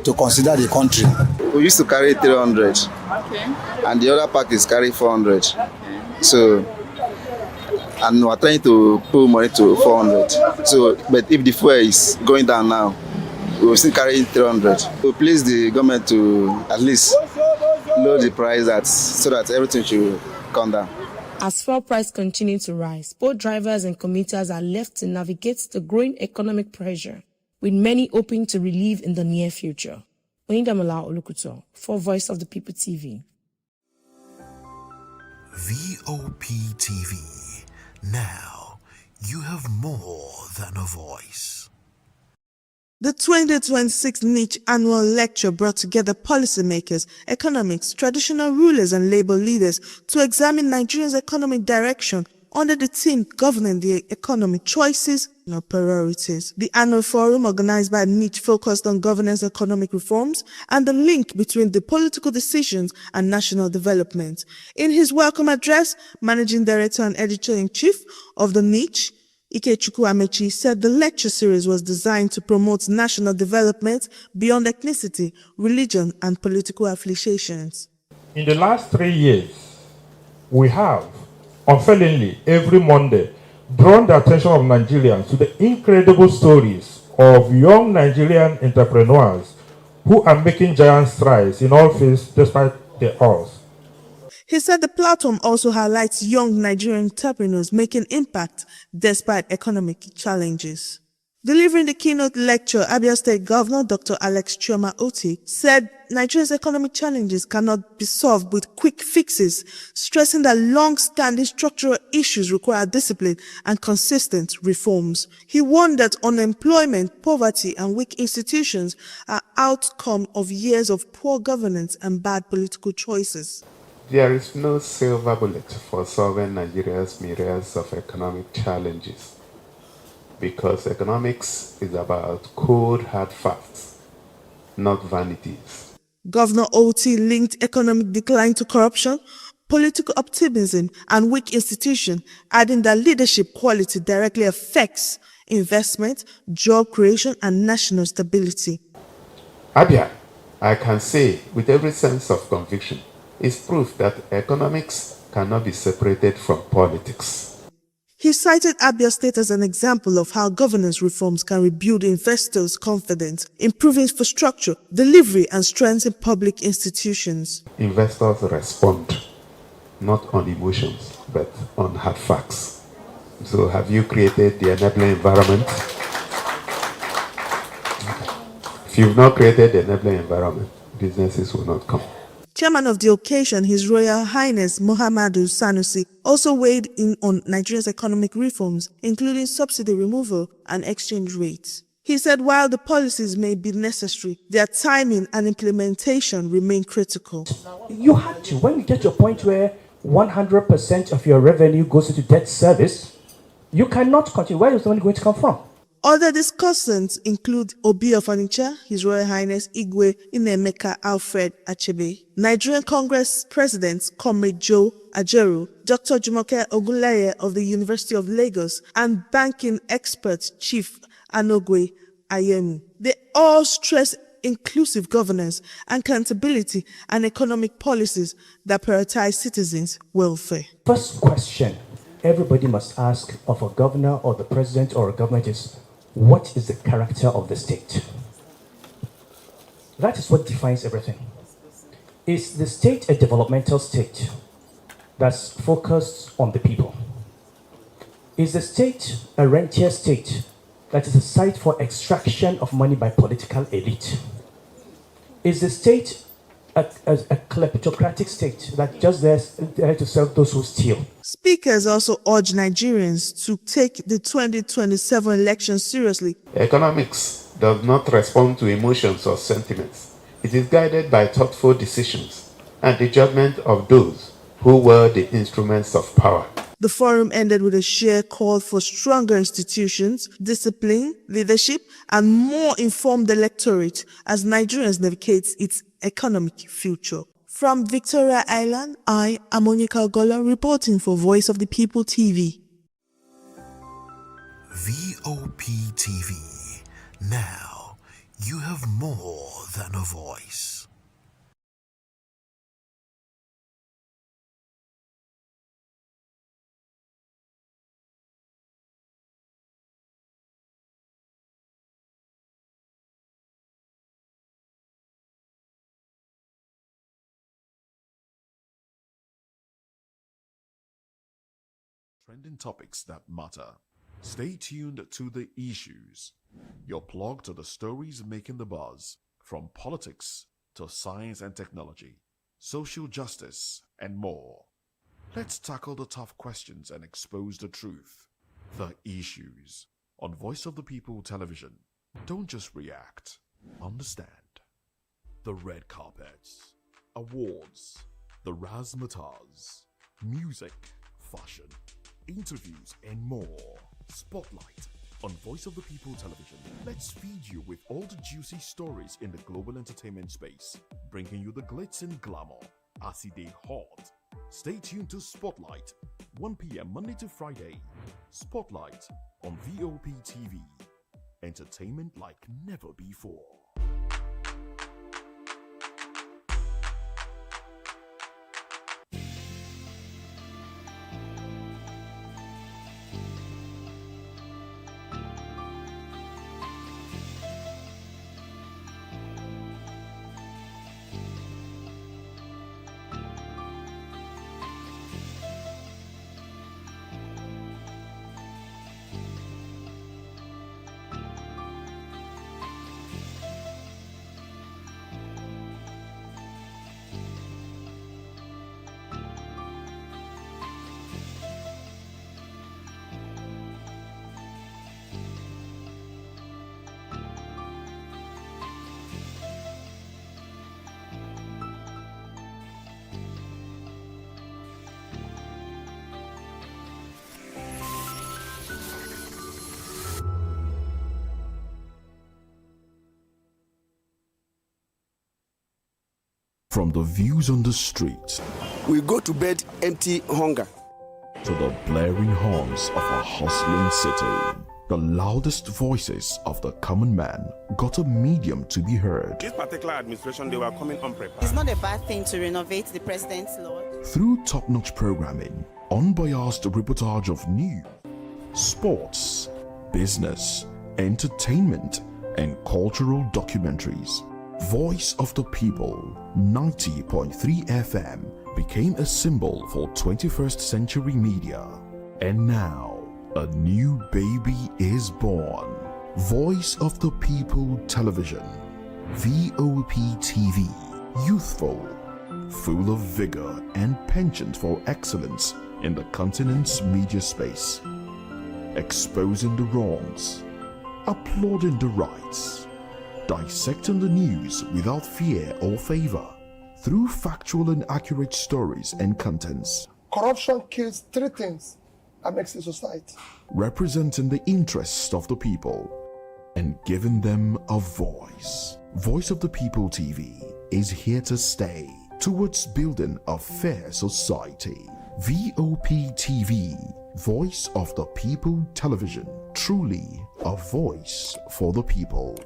to consider the country. We used to carry 300, and the other pack is carry 400. So, and we're trying to pull money to 400. So, but if the fuel is going down now, we will still carry 300. So please the government to at least lower the price so that everything should come down. As fuel prices continue to rise, both drivers and commuters are left to navigate the growing economic pressure, with many hoping to relieve in the near future. Oyindamola Olukuto for Voice of the People TV. VOP TV. Now, you have more than a voice. The 2026 Niche Annual Lecture brought together policymakers, economics, traditional rulers and labor leaders to examine Nigeria's economic direction under the theme Governing the Economy, Choices and Priorities. The annual forum organized by Niche focused on governance, economic reforms, and the link between the political decisions and national development. In his welcome address, Managing Director and Editor-in-Chief of the Niche, Ikechukwu Amechi, said the lecture series was designed to promote national development beyond ethnicity, religion, and political affiliations. In the last 3 years, we have, unfailingly, every Monday, drawn the attention of Nigerians to the incredible stories of young Nigerian entrepreneurs who are making giant strides in all fields despite the odds. He said the platform also highlights young Nigerian entrepreneurs making impact despite economic challenges. Delivering the keynote lecture, Abia State Governor Dr. Alex Chioma Oti said Nigeria's economic challenges cannot be solved with quick fixes, stressing that long-standing structural issues require discipline and consistent reforms. He warned that unemployment, poverty, and weak institutions are outcome of years of poor governance and bad political choices. There is no silver bullet for solving Nigeria's myriads of economic challenges, because economics is about cold, hard facts, not vanities. Governor Oti linked economic decline to corruption, political optimism, and weak institutions, adding that leadership quality directly affects investment, job creation, and national stability. Abia, I can say with every sense of conviction, is proof that economics cannot be separated from politics. He cited Abia State as an example of how governance reforms can rebuild investors' confidence, improve infrastructure, delivery, and strengthen public institutions. Investors respond not on emotions, but on hard facts. So have you created the enabling environment? If you've not created the enabling environment, businesses will not come. Chairman of the occasion, His Royal Highness Muhammadu Sanusi, also weighed in on Nigeria's economic reforms, including subsidy removal and exchange rates. He said while the policies may be necessary, their timing and implementation remain critical. You have to, when you get to a point where 100% of your revenue goes into debt service, you cannot continue. Where is the money going to come from? Other discussants include Obi of Onitsha, His Royal Highness Igwe Inemeka Alfred Achebe, Nigerian Congress President Comrade Joe Ajeru, Dr. Jumoke Ogunleye of the University of Lagos, and banking expert Chief Anogwe Ayemu. They all stress inclusive governance, accountability, and economic policies that prioritize citizens' welfare. First question, everybody must ask of a governor or the president or a government is, what is the character of the state? That is what defines everything. Is the state a developmental state that's focused on the people? Is the state a rentier state that is a site for extraction of money by political elite? Is the state a kleptocratic state that just there to serve those who steal? Speakers also urge Nigerians to take the 2027 election seriously. Economics does not respond to emotions or sentiments. It is guided by thoughtful decisions and the judgment of those who were the instruments of power. The forum ended with a shared call for stronger institutions, discipline, leadership, and more informed electorate as Nigerians navigate its economic future. From Victoria Island, I am Monica Gola reporting for Voice of the People TV. VOP TV. Now, you have more than a voice. Trending topics that matter. Stay tuned to the issues. You're plugged to the stories making the buzz, from politics to science and technology, social justice, and more. Let's tackle the tough questions and expose the truth. The issues on Voice of the People television. Don't just react, understand. The red carpets, awards, the razzmatazz, music, fashion, interviews, and more. Spotlight on Voice of the People television. Let's feed you with all the juicy stories in the global entertainment space, bringing you the glitz and glamour as it is hot. Stay tuned to Spotlight, 1 p.m. Monday to Friday. Spotlight on VOP TV. Entertainment like never before. From the views on the street, we go to bed empty hunger, to the blaring horns of a hustling city, the loudest voices of the common man got a medium to be heard. This particular administration, they were coming unprepared. It's not a bad thing to renovate the president's law. Through top-notch programming, unbiased reportage of news, sports, business, entertainment, and cultural documentaries, Voice of the People 90.3 FM became a symbol for 21st century media. And now, a new baby is born. Voice of the People Television, VOP TV, youthful, full of vigor and penchant for excellence in the continent's media space, exposing the wrongs, applauding the rights, dissecting the news without fear or favor, through factual and accurate stories and contents. Corruption kills three things that makes a society. Representing the interests of the people and giving them a voice. Voice of the People TV is here to stay towards building a fair society. VOP TV, Voice of the People Television, truly a voice for the people.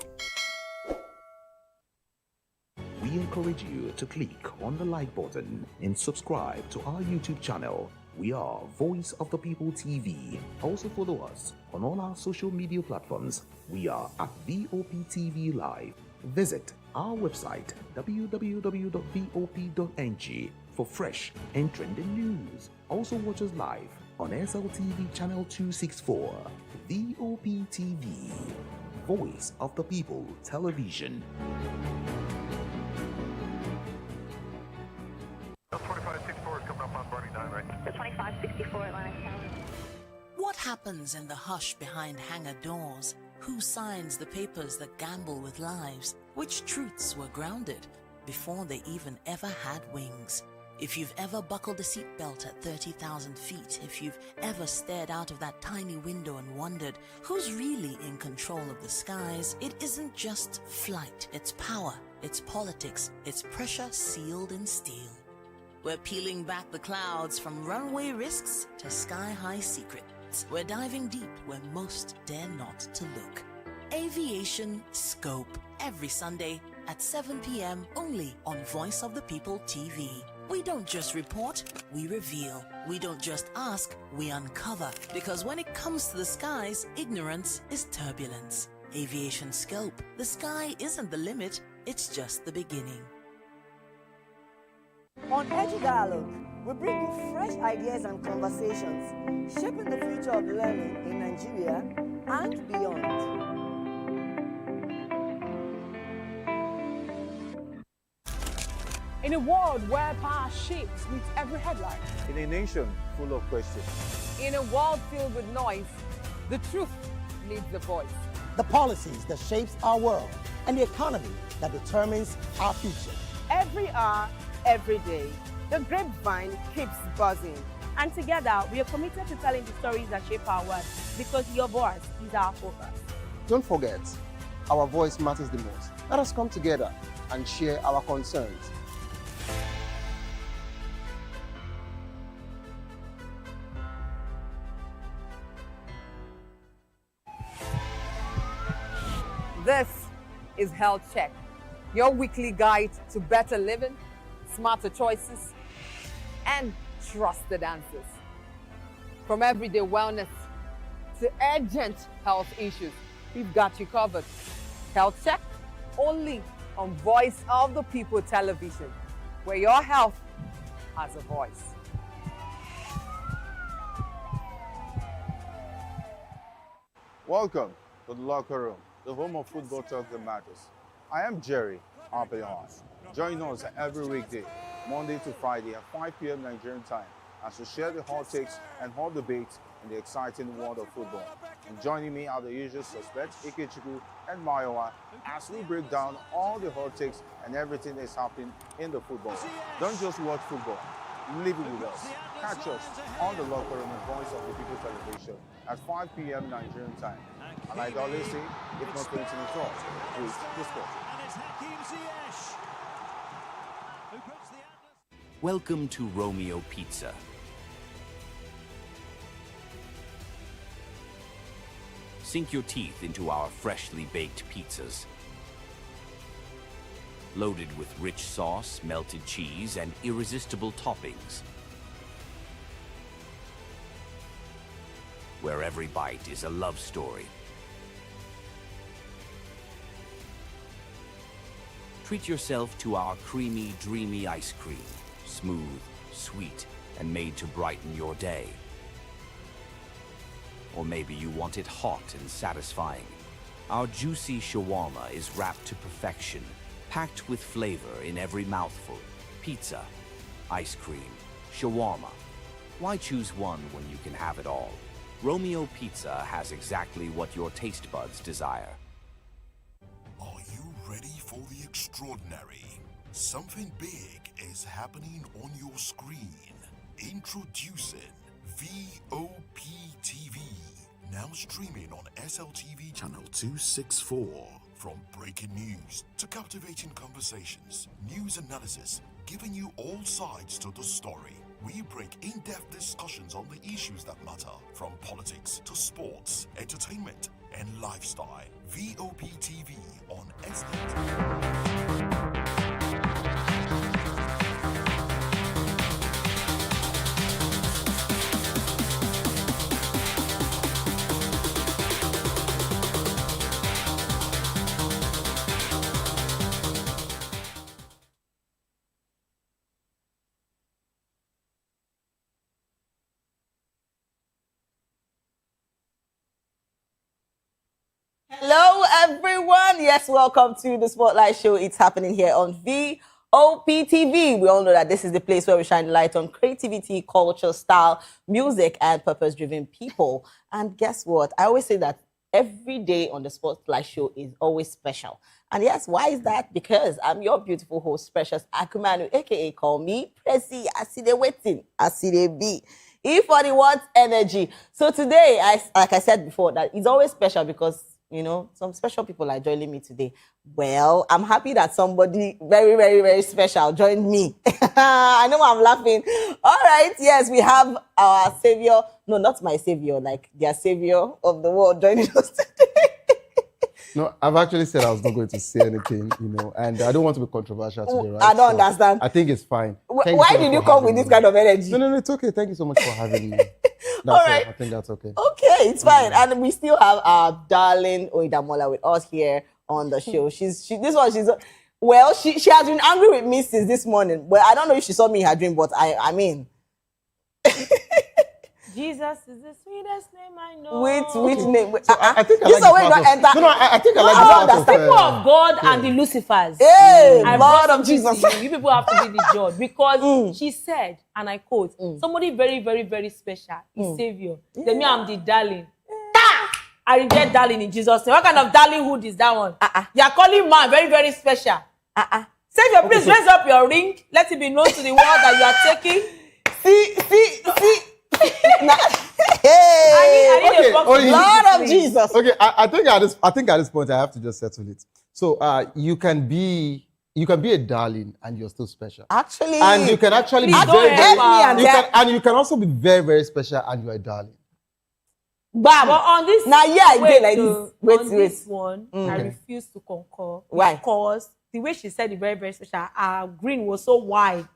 We encourage you to click on the like button and subscribe to our YouTube channel We are Voice of the People TV. Also follow us on all our social media platforms. We are at Vop TV Live. Visit our website www.vop.ng for fresh and trending news. Also watch us live on SLTV channel 264. Vop TV, Voice of the People Television. The 2564 is coming up on Barney 9, right? The 2564 Atlantic Tower. What happens in the hush behind hangar doors? Who signs the papers that gamble with lives? Which truths were grounded before they even ever had wings? If you've ever buckled a seatbelt at 30,000 feet, if you've ever stared out of that tiny window and wondered who's really in control of the skies, it isn't just flight, it's power, it's politics, it's pressure sealed in steel. We're peeling back the clouds from runway risks to sky-high secrets. We're diving deep where most dare not to look. Aviation Scope, every Sunday at 7 p.m. only on Voice of the People TV. We don't just report, we reveal. We don't just ask, we uncover. Because when it comes to the skies, ignorance is turbulence. Aviation Scope, the sky isn't the limit, it's just the beginning. On Edu Dialogue, we bring you fresh ideas and conversations, shaping the future of learning in Nigeria and beyond. In a world where power shapes with every headline. In a nation full of questions. In a world filled with noise, the truth needs the voice. The policies that shapes our world and the economy that determines our future. Every hour, every day, the grapevine keeps buzzing. And together, we are committed to telling the stories that shape our world because your voice is our focus. Don't forget, our voice matters the most. Let us come together and share our concerns. This is Health Check, your weekly guide to better living, smarter choices, and trusted answers. From everyday wellness to urgent health issues, we've got you covered. Health Check, only on Voice of the People television, where your health has a voice. Welcome to the locker room, the home of football talk that matters. I am Jerry Arpillon. Join us every weekday, Monday to Friday at 5 p.m. Nigerian time, as we share the hot takes and hot debates in the exciting world of football. And joining me are the usual suspects, Ikechukwu and Mayowa, as we break down all the hot takes and everything that's happening in the football. Don't just watch football, live it with us. Catch us on the locker room and Voice of the People television at 5 p.m. Nigerian time. And like I always say, if not going to the talk, please discuss. Welcome to Romeo Pizza. Sink your teeth into our freshly baked pizzas. Loaded with rich sauce, melted cheese, and irresistible toppings. Where every bite is a love story. Treat yourself to our creamy, dreamy ice cream. Smooth, sweet, and made to brighten your day. Or maybe you want it hot and satisfying. Our juicy shawarma is wrapped to perfection, packed with flavor in every mouthful. Pizza, ice cream, shawarma. Why choose one when you can have it all? Romeo Pizza has exactly what your taste buds desire. Are you ready for the extraordinary? Something big is happening on your screen. Introducing Vop TV. Now streaming on SLTV channel 264. From breaking news to captivating conversations, news analysis, giving you all sides to the story. We break in-depth discussions on the issues that matter, from politics to sports, entertainment, and lifestyle. Vop TV on SLTV. Hello, everyone. Yes, welcome to the Spotlight Show. It's happening here on Vop Tv. We all know that this is the place where we shine the light on creativity, culture, style, music, and purpose-driven people. And guess what? I always say that every day on the Spotlight Show is always special. And yes, why is that? Because I'm your beautiful host, Precious Akumanu, aka call me Pressy. I see the waiting. I see the be. E41 energy. So today, like I said before, that it's always special because some special people are joining me today. Well, I'm happy that somebody very, very, very special joined me. I know I'm laughing. All right, yes, we have our savior. No, not my savior, like their savior of the world joining us today. No, I've actually said I was not going to say anything, and I don't want to be controversial today, right? I don't understand. I think it's fine. Why did you come with this kind of energy? No, it's okay. Thank you so much for having me. All right. I think that's okay. Okay, it's fine. And we still have our darling Oidamola with us here on the show. She has been angry with me since this morning. Well, I don't know if she saw me in her dream, but I mean. Jesus is the sweetest name I know. Which name? So I think I like I think I like the people of God and the Lucifers. Hey, Lord of Jesus. You people have to be the judge because she said, and I quote, somebody very, very, very special is Savior. Then me, I'm the darling. I reject darling in Jesus' name. What kind of darlinghood is that one? You are calling man very, very special. Savior, please raise up your ring. Let it be known to the world that you are taking. See. I need a Lord of Jesus. Okay, I think at this point I have to just settle it. So you can be a darling and you're still special. Actually, and you can actually be very, you can also be very, very special and you're a darling. Bam. But on this this one, I refuse to concur. Why? Because the way she said it very, very special, our green was so wide.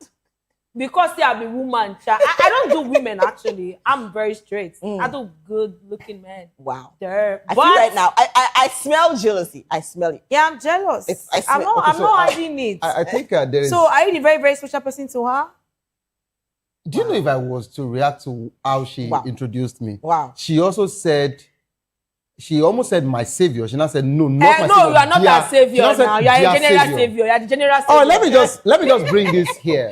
Because I'm a woman, I don't do women actually. I'm very straight. I do good-looking men. Wow. I feel right now. I smell jealousy. I smell it. Yeah, I'm jealous. I'm not hiding it. I think there is. So are you the very, very special person to her? Do you know if I was to react to how she introduced me? Wow. She also said. She almost said my savior. She now said no, not my savior. No, you are not that savior now. You are a general savior. You are the general savior. Oh, let me just bring this here.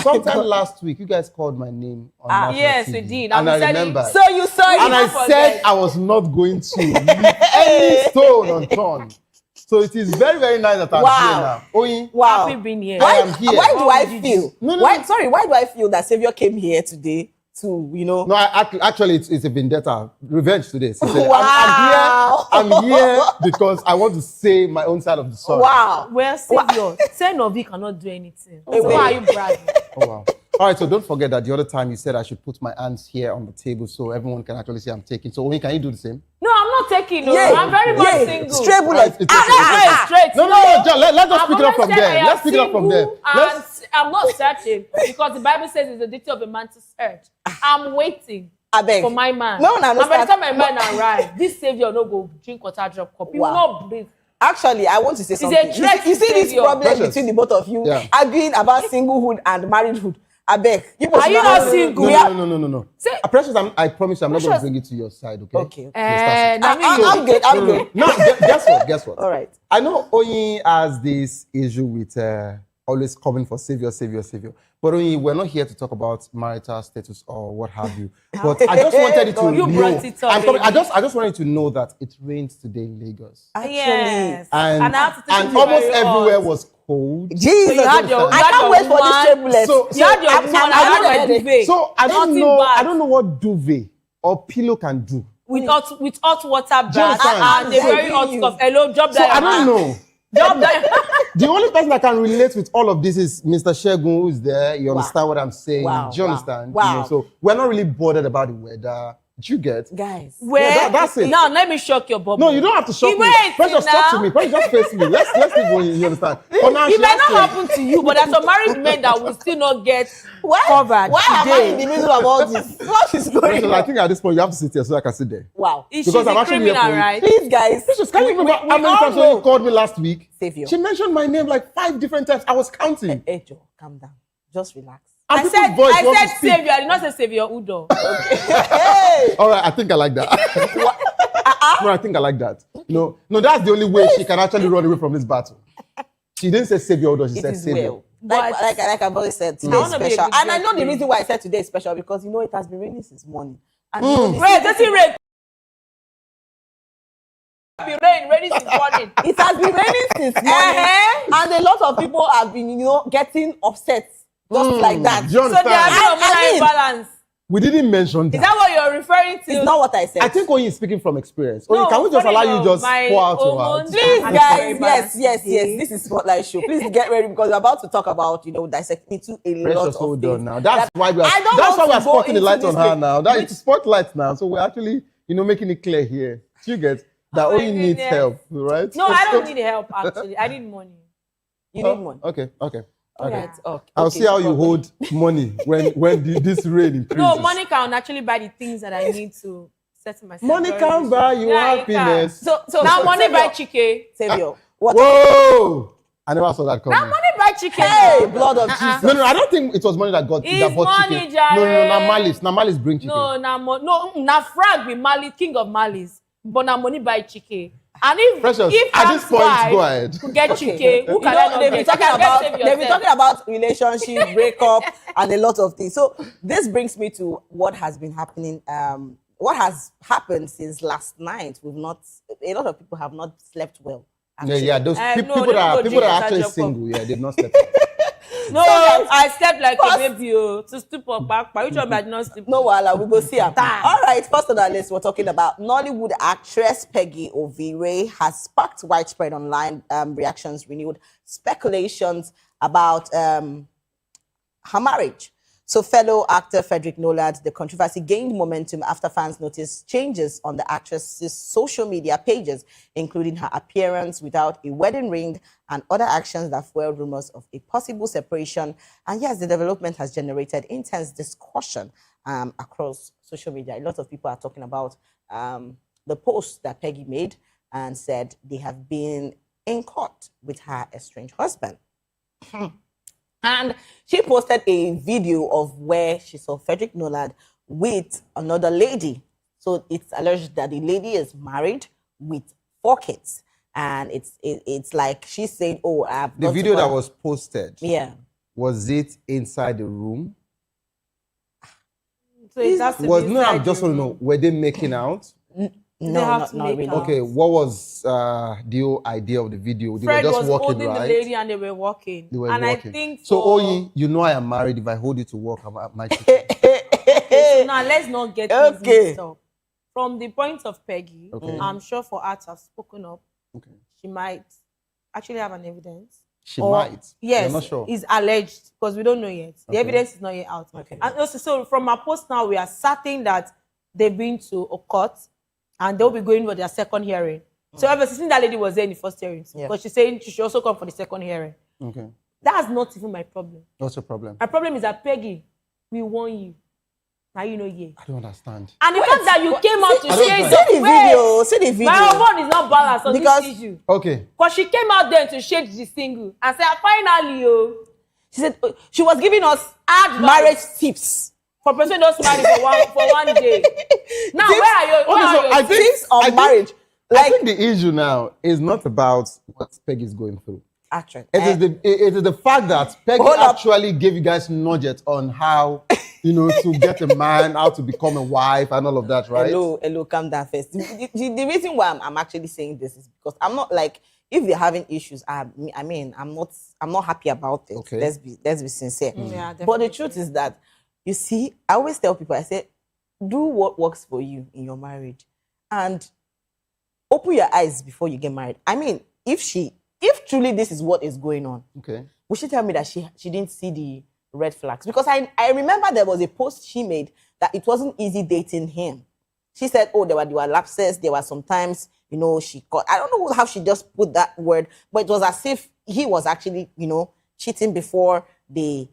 Sometime last week, you guys called my name on national yes, TV, we did. And I remember. So you saw it. And I said I was not going to leave any stone unturned. So it is very, very nice that I'm here now. Oyin, wow. Happy being here. Why do I feel? No. Why do I feel that Savior came here today? No, actually, it's a vendetta, revenge today. Wow. I'm here because I want to say my own side of the story. Wow. Well, Savior, Ten of you cannot do anything. So why are you bragging? Oh, wow. All right, so don't forget that the other time you said I should put my hands here on the table so everyone can actually see I'm taking. So, can you do the same? No, I'm not taking. No, I'm very much single. Straight bullet. Straight. No. Let's just pick it up from there. Let's pick it up from there. I'm not searching because the Bible says it's the duty of a man to search. I'm waiting for my man. No, and by the time my man arrives, this Savior no go drink water, drop cup. He will not breathe. Actually, I want to say something. You see this problem between the both of you arguing about singlehood and marriedhood. I beg. Are you not single? No. Precious, I promise you, I'm not going to bring it to your side, okay? I'm good. No, guess what? All right. I know Oyin has this issue with always coming for savior. But Oyin, we're not here to talk about marital status or what have you. But I just wanted you to know. I just wanted to know that it rains today in Lagos. Actually, yes. And almost everywhere was cold. Jesus, so I can't wait for this tablet. So I don't know what duvet or pillow can do. With hot water bath and a very hot cup. Hello, job. So I don't know. The only person that can relate with all of this is Mr. Shegun, who is there. You understand what I'm saying? Do you understand? Wow. So we're not really bothered about the weather. Did you get? Guys. That's it. Now, let me shock your bubble. No, you don't have to shock me. Precious, talk to me. Precious, just face me. Let's leave when you understand. It might not happen to you, but there's some married men that will still not get covered. Why am I in the middle of all this? What is going on? I think at this point, you have to sit here so I can sit there. Wow. Because I'm actually here for you. Right? Please, guys. Precious, can you remember how many times you called me last week? Savior. She mentioned my name like 5 different times. I was counting. Hey, Joe, calm down. Just relax. I said Savior. I did not say Savior Udo. Okay. All right, I think I like that. No, I think I like that. No, that's the only way she can actually run away from this battle. She didn't say savior, although she said savior. Well. Like I've always said, today is special. And I know the reason why I said today is special because, it has been raining since morning. And Rain, does it rain? Raining since morning. It has been raining since morning. And a lot of people have been, getting upset. Just like that. Do you understand? So they have no balance. We didn't mention that. Is that what you're referring to? It's not what I said. I think Oyin is speaking from experience. No, Oyin, can we just allow you just pour out your heart? Please, guys. Yes. This is Spotlight Show. Please get ready because we're about to talk about, dissecting into a lot of hold things. on now. That's why we are spotting the light on her now. It's a spotlight now. So we're actually, making it clear here. You get that Oyin needs help, right? No, I don't need help, actually. I need money. You need money? Okay. Right. Okay. I'll see how you hold money when this rain increases. No, money can actually buy the things that I need to set myself. Money can buy you happiness. So now money buy chicken. Savior. Whoa! I never saw that coming. Now money buy chicken. Hey, blood of Jesus. No, I don't think it was money that bought chicken. Jare. No, Malice bring chicken. No, Frag be Mali, king of Malice. But now money buy chicken. And if at this point, go ahead. To get chicken, who can they've been talking about relationship, breakup, and a lot of things. So this brings me to what has been happening. What has happened since last night? A lot of people have not slept well. Actually. Yeah. Those people that are actually single. Yeah, they've not slept. No, I slept like a baby to stoop up back. Which one did not sleep? No, we go see her. All right, first on our list, we're talking about Nollywood actress Peggy Ovire has sparked widespread online reactions, renewed speculations about her marriage. So fellow actor Frederick Nolan, the controversy gained momentum after fans noticed changes on the actress's social media pages, including her appearance without a wedding ring and other actions that fueled rumors of a possible separation. And yes, the development has generated intense discussion across social media. A lot of people are talking about the post that Peggy made and said they have been in court with her estranged husband. And she posted a video of where she saw Frederick Nolan with another lady. So it's alleged that the lady is married with 4 kids. And it's like she's saying, oh, I've the video that was posted. Yeah. Was it inside the room? So it has to was no, I just want to know, were they making out? No, not really. Okay, what was the whole idea of the video? They Fred were just was walking, holding right? the lady and they were walking. I think so. Oyi, I am married. If I hold you to walk, I might. Okay, so now let's not get things mixed up. From the point of Peggy, I'm sure for her to have spoken up, she might actually have an evidence. She might. Yes, you're not sure. It's alleged because we don't know yet. The evidence is not yet out. And also, so from our post now, we are certain that they've been to a court. And they'll be going for their second hearing. So ever since that lady was there in the first hearing, because she's saying she should also come for the second hearing. Okay. That's not even my problem. What's your problem? My problem is that Peggy, we want you. Now you know ye. I don't understand. And the fact that you came out to shade see the video. My husband is not balanced on this issue. Okay. Because she came out there to shade the single and said, finally, she said she was giving us marriage tips. For person just married for one day. Now, where are you? Tips on marriage. I think the issue now is not about what Peggy is going through. Actually, it is the fact that Peggy actually gave you guys nuggets on how, to get a man, how to become a wife, and all of that, right? Hello, calm down first. The reason why I'm actually saying this is because I'm not like, if they're having issues, I'm not happy about it. Okay. Let's be sincere. Yeah, but the truth is that, you see, I always tell people, I say, do what works for you in your marriage and open your eyes before you get married. I mean, if truly this is what is going on, will she tell me that she didn't see the red flags? Because I remember there was a post she made that it wasn't easy dating him. She said, oh, there were lapses, there were sometimes, she got, I don't know how she just put that word, but it was as if he was actually, cheating before they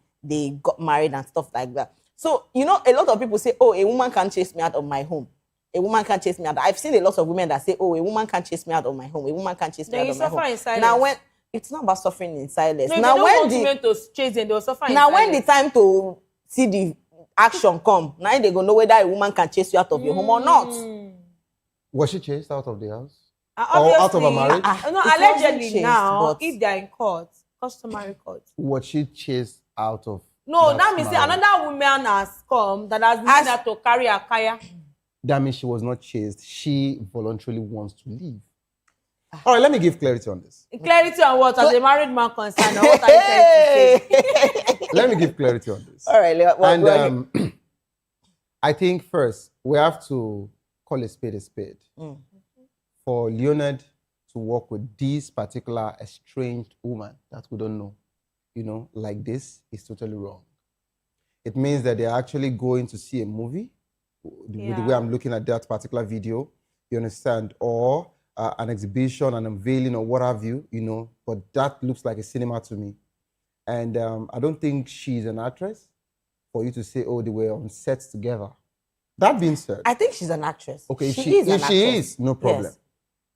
got married and stuff like that. So, a lot of people say, oh, a woman can't chase me out of my home. A woman can't chase me out. I've seen a lot of women that say, oh, a woman can't chase me out of my home. A woman can't chase me out of my home. In silence. Now, it's not about suffering in silence. No, now, they don't want men to chase them, they'll suffer in silence. Now, when the time to see the action come, now they go know whether a woman can chase you out of your home or not. Was she chased out of the house? Or Obviously, out of a marriage? No, It wasn't allegedly chased, now, but- if they're in court, customary court. Was she chased out of No, that means marriage? another woman has come that has made her to carry a kaya. That means she was not chased. She voluntarily wants to leave. All right, let me give clarity on this. Clarity on what? As a married man concerned, or what are you trying to say? Let me give clarity on this. All right, And I think first we have to call a spade a spade. For Leonard to work with this particular estranged woman that we don't know, like this, is totally wrong. It means that they're actually going to see a movie with the way I'm looking at that particular video, you understand, or an exhibition, an unveiling, or what have you, but that looks like a cinema to me. And I don't think she's an actress for you to say, oh, they were on sets together. That being said, I think she's an actress. Okay, if she is, no problem. Yes.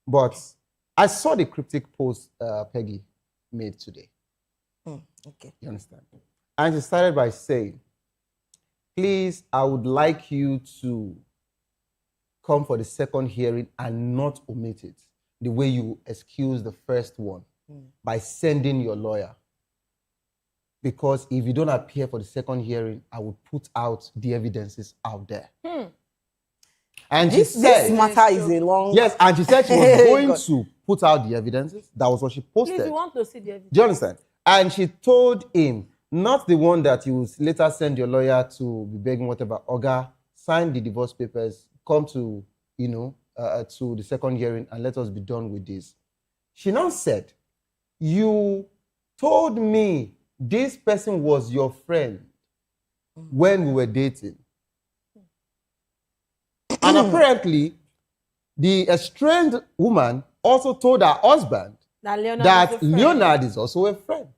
But I saw the cryptic post Peggy made today. Okay. You understand? And she started by saying, please, I would like you to come for the second hearing and not omit it the way you excuse the first one by sending your lawyer. Because if you don't appear for the second hearing, I would put out the evidences out there. And this matter is a long... Yes, and she said she was going to put out the evidences. That was what she posted. Please, you want to see the evidence. Do you understand? And she told him, not the one that you later send your lawyer to be begging whatever, Oga, sign the divorce papers, come to, to the second hearing and let us be done with this. She now said, you told me this person was your friend when we were dating. And apparently, the estranged woman also told her husband that Leonard is also a friend.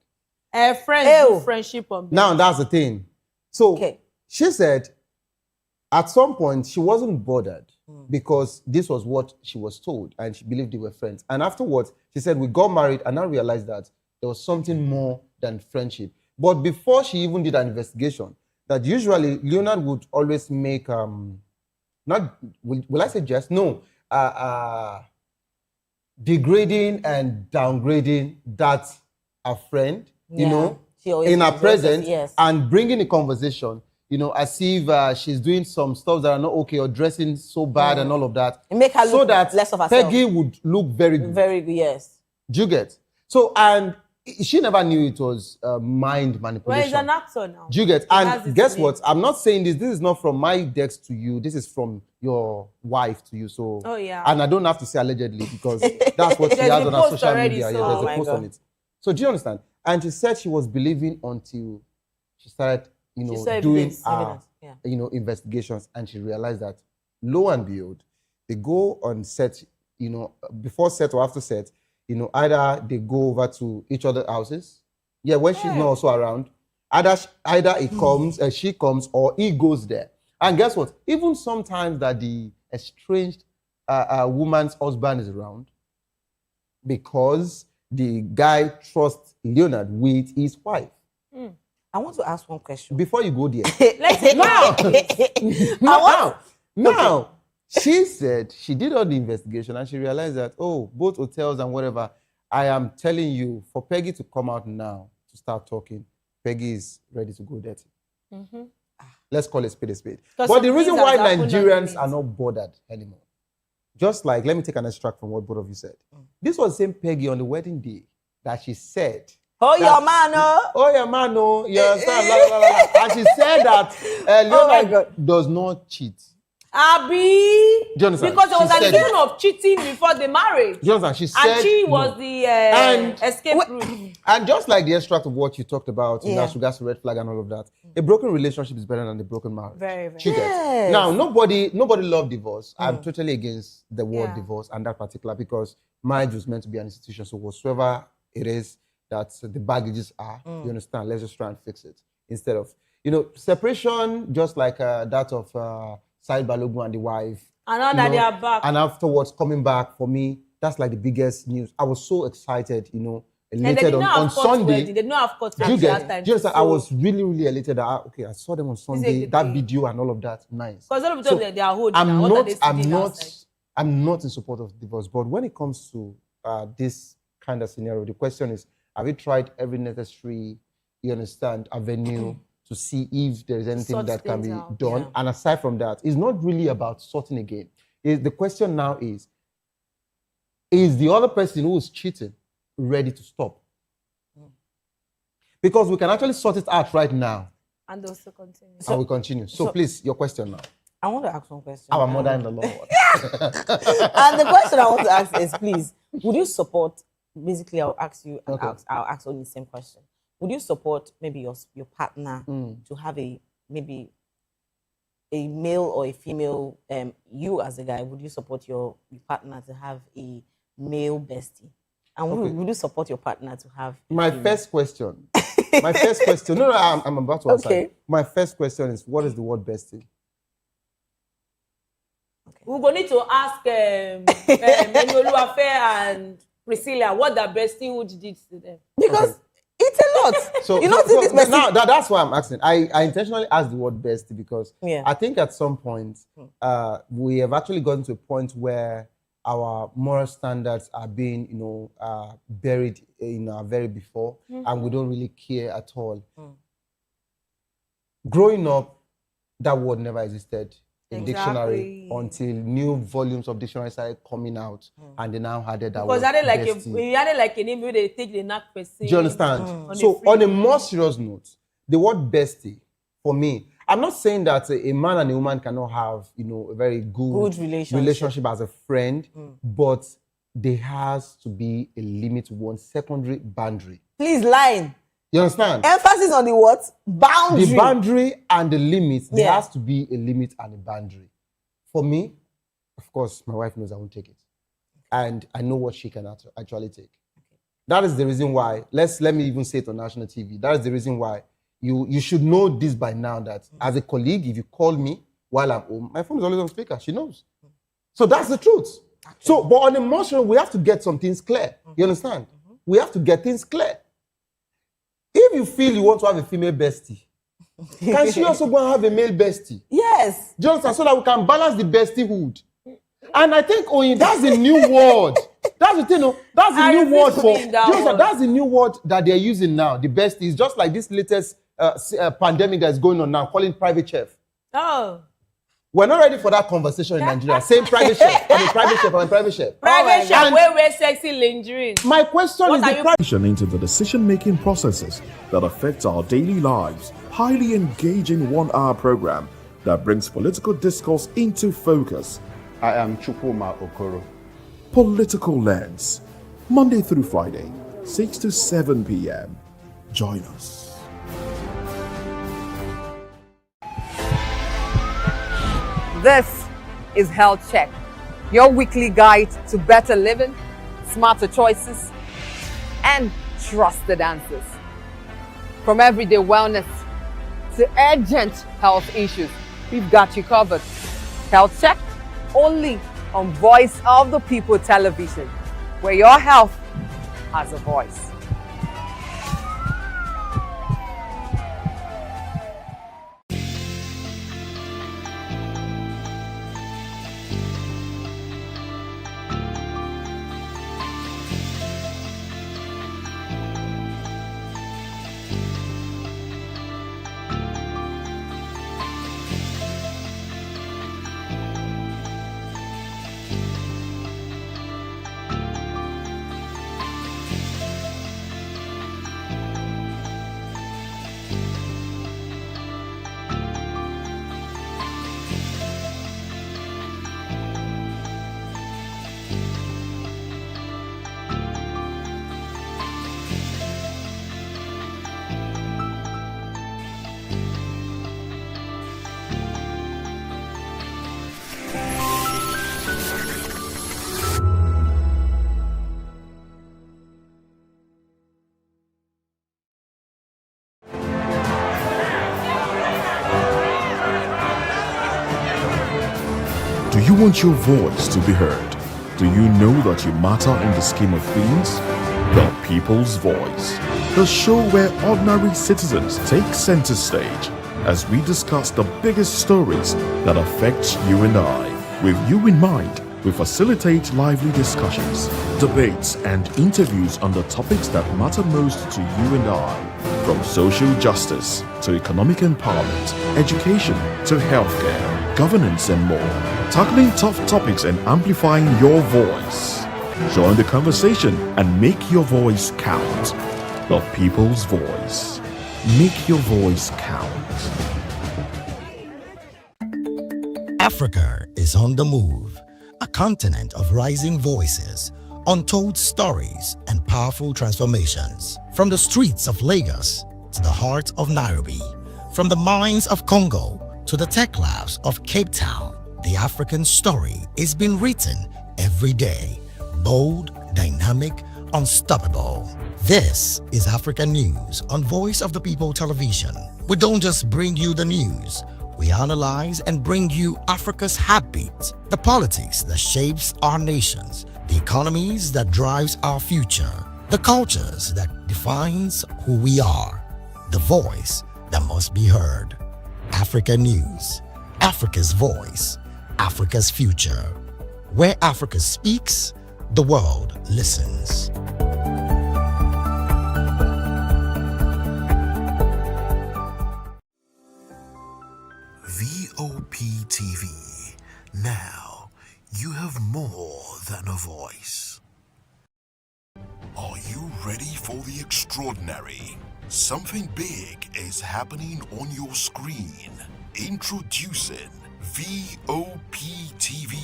A friend do friendship on Now, that's the thing. So, she said, at some point, she wasn't bothered because this was what she was told and she believed they were friends. And afterwards, she said, we got married and I realized that there was something more than friendship. But before she even did an investigation, that usually Leonard would always make, not, will I say just? No, degrading and downgrading that a friend, in her presence, and bringing a conversation, as if she's doing some stuff that are not okay or dressing so bad and all of that. It make her so look that less of herself. Peggy would look very good. Very good, yes. Do you get? So, and she never knew it was mind manipulation. Well, he's an actor now. Do you get? And guess what? I'm not saying this. This is not from my desk to you. This is from your wife to you. So, and I don't have to say allegedly because that's what she has on her social media. So. Yeah, there's a post on it. So, do you understand? And she said she was believing until she started, doing investigations, and she realized that, lo and behold, they go on set, before set or after set. Either they go over to each other's houses. Yeah, when she's not also around. Either it comes, she comes, or he goes there. And guess what? Even sometimes that the estranged woman's husband is around, because the guy trusts Leonard with his wife. I want to ask one question. Before you go there. Let's Now, she said she did all the investigation and she realized that, both hotels and whatever, I am telling you, for Peggy to come out now to start talking, Peggy is ready to go dirty. Let's call it spade a spade. But the reason why Nigerians are not bothered anymore, just like, let me take an extract from what both of you said. This was the same Peggy on the wedding day that she said, your man, you understand? La, la, la, la. And she said that Leonard does not cheat. Abi, do you understand? Because there was an allegation of cheating before the marriage. Do you understand? She said, and she was the escape route. And just like the extract of what you talked about, as regards to red flag and all of that, a broken relationship is better than a broken marriage. Very, very. Yes. Now, nobody loves divorce. I'm totally against the word divorce and that particular, because marriage was meant to be an institution. So whatsoever it is that the baggages are, you understand? Let's just try and fix it instead of, separation, just like that of Said Balogun and the wife. And now that they are back. And afterwards, coming back, for me, that's like the biggest news. I was so excited, elated on Sunday. They did not have court do you get? Do you understand? I was really, really elated. I saw them on Sunday, that video and all of that. Nice. Because all of them, they are holding. I'm not in support of divorce. But when it comes to this kind of scenario, the question is, have you tried every necessary, you understand, avenue to see if there is anything that can be done? Yeah. And aside from that, it's not really about sorting again. The question now is the other person who is cheating ready to stop? Because we can actually sort it out right now. And also continue. And we continue. So please, your question now. I want to ask one question. Our mother in the Lord. And the question I want to ask is, please, would you support, basically I'll ask you, and I'll ask only the same question. Would you support maybe your partner to have maybe a male or a female, you as a guy, would you support your partner to have a male bestie? And would you support your partner to have My first question. No, I'm about to answer. Okay. My first question is, what is the word bestie? Okay. We're going to need to ask Oluwafe and Priscilla what the bestiehood did to them. Because it's a lot. So, now that's why I'm asking. I intentionally asked the word bestie because I think at some point we have actually gotten to a point where our moral standards are being, buried in our very before, and we don't really care at all. Growing up, that word never existed in dictionary until new volumes of dictionary started coming out, and they now added that word. Because you added like a name where they take the knack person. Do you understand? So on a more serious note, the word bestie, for me, I'm not saying that a man and a woman cannot have, a very good relationship as a friend, but there has to be a limit, one secondary boundary. Please, line. You understand? Emphasis on the what? Boundary. The boundary and the limit. There has to be a limit and a boundary. For me, of course, my wife knows I won't take it. And I know what she can actually take. That is the reason why, let me even say it on national TV, that is the reason why you should know this by now, that as a colleague, if you call me while I'm home, my phone is always on speaker. She knows. So that's the truth. So, but on emotion, we have to get some things clear. You understand? We have to get things clear. If you feel you want to have a female bestie, can she also go and have a male bestie? Yes. Do you understand? So that we can balance the bestiehood. And I think, that's the new word. That's the thing, that's the new word for. That's the new word that they're using now. The bestie is just like this latest pandemic that's going on now, calling private chef. Oh. We're not ready for that conversation in Nigeria. Same private chef. I'm a private chef. I'm a private chef. Private chef, where wear sexy lingerie. My question is into the decision-making processes that affect our daily lives. Highly engaging one-hour program that brings political discourse into focus. I am Chukwuma Okoro. Political Lens. Monday through Friday, 6 to 7 p.m. Join us. This is Health Check, your weekly guide to better living, smarter choices, and trusted answers. From everyday wellness to urgent health issues, we've got you covered. Health Check, only on Voice of the People Television, where your health has a voice. Do you want your voice to be heard? Do you know that you matter in the scheme of things? The People's Voice, the show where ordinary citizens take center stage as we discuss the biggest stories that affect you and I. With you in mind, We facilitate lively discussions, debates, and interviews on the topics that matter most to you and I, from social justice to economic empowerment, education to healthcare, governance, and more. Tackling tough topics and amplifying your voice. Join the conversation and make your voice count. The people's voice. Make your voice count. Africa is on the move, a continent of rising voices, untold stories, and powerful transformations. From the streets of Lagos to the heart of Nairobi, from the mines of Congo to the tech labs of Cape Town, the African story is being written every day. Bold, dynamic, unstoppable. This is African News on Voice of the People Television. We don't just bring you the news. We analyze and bring you Africa's heartbeat, the politics that shapes our nations, the economies that drives our future, the cultures that defines who we are, the voice that must be heard. Africa News, Africa's voice, Africa's future. Where Africa speaks, the world listens. Vop TV. Now you have more than a voice. Are you ready for the extraordinary? Something big is happening on your screen. Introducing Vop TV.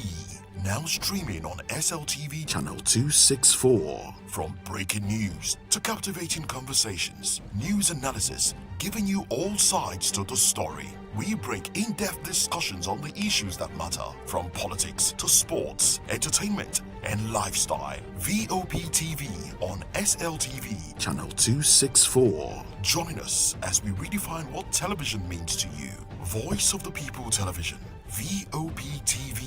Now streaming on SLTV channel 264. From breaking news to captivating conversations, news analysis, giving you all sides to the story. We break in-depth discussions on the issues that matter, from politics to sports, entertainment, and lifestyle. Vop TV on SLTV channel 264. Join us as we redefine what television means to you. Voice of the People Television. Vop TV.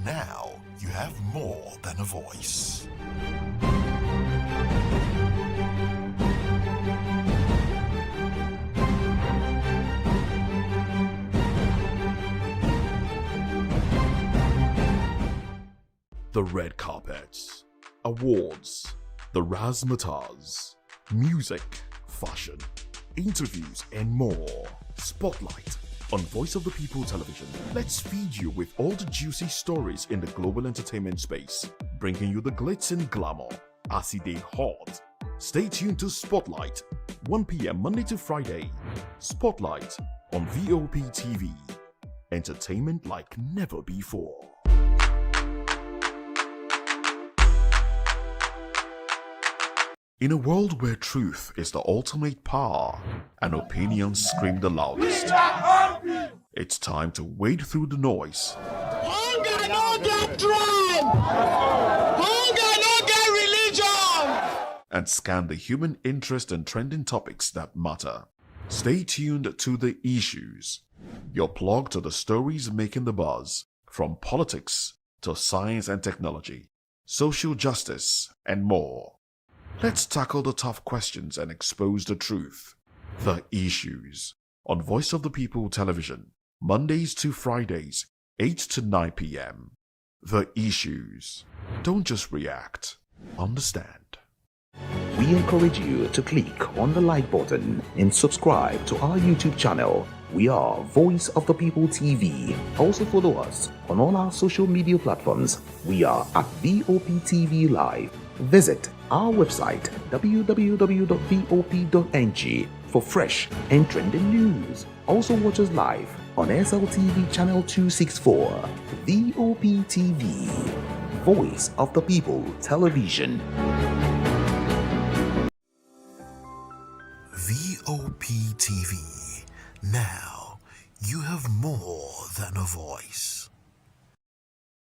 Now you have more than a voice. The red carpets, awards, the razzmatazz, music, fashion, interviews, and more. Spotlight on Voice of the People Television. Let's feed you with all the juicy stories in the global entertainment space, bringing you the glitz and glamour as it is hot. Stay tuned to Spotlight, 1 p.m. Monday to Friday. Spotlight on Vop TV. Entertainment like never before. In a world where truth is the ultimate power and opinions scream the loudest, it's time to wade through the noise. Hunger no get tribe! Hunger no get religion! And scan the human interest and trending topics that matter. Stay tuned to The Issues, your plug to the stories making the buzz, from politics to science and technology, social justice, and more. Let's tackle the tough questions and expose the truth. The Issues on Voice of the People Television, Mondays to Fridays, 8 to 9 p.m. The Issues. Don't just react, understand. We encourage you to click on the like button and subscribe to our YouTube channel. We are Voice of the People TV. Also follow us on all our social media platforms. We are at VOP TV Live. Visit our website www.vop.ng for fresh and trending news. Also watch us live on SLTV channel 264. VOP TV, Voice of the People Television. VOP TV. Now you have more than a voice.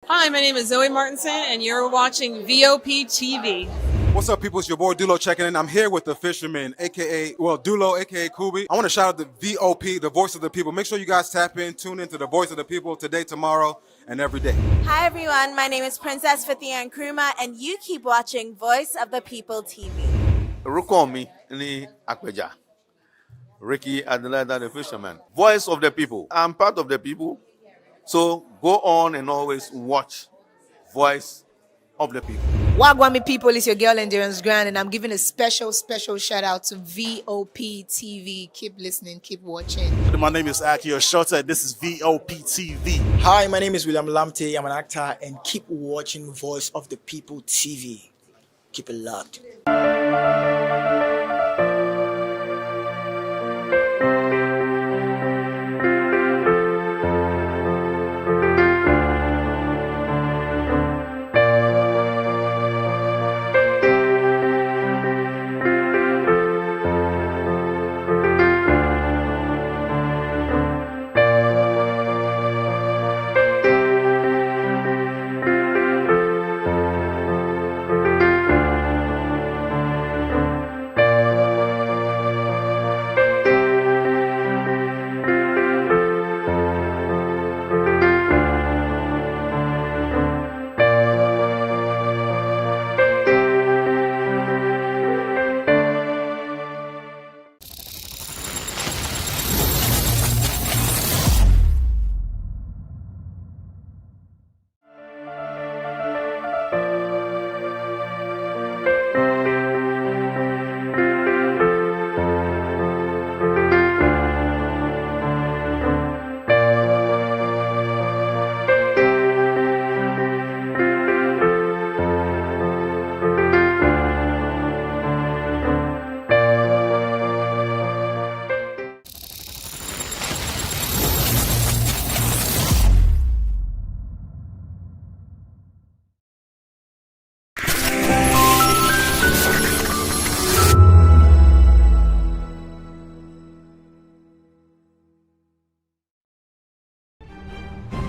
Hi, my name is Zoe Martinson, and you're watching VOP TV. What's up, people? It's your boy Dulo checking in. I'm here with the fisherman, Dulo, aka Kubi. I want to shout out the VOP, the Voice of the People. Make sure you guys tap in, tune into the Voice of the People today, tomorrow, and every day. Hi, everyone. My name is Princess Fathia Nkrumah, and you keep watching Voice of the People TV. Rukomi ni Akpeja. Ricky Adelaida, the fisherman. Voice of the People. I'm part of the people. So go on and always watch voice of the people. Wagwami people, it's your girl Endurance Grand, and I'm giving a special shout out to Vop TV. Keep listening, keep watching. My name is Akio Shota. This is Vop TV. Hi, my name is William Lamte. I'm an actor, and keep watching Voice of the People TV. Keep it locked.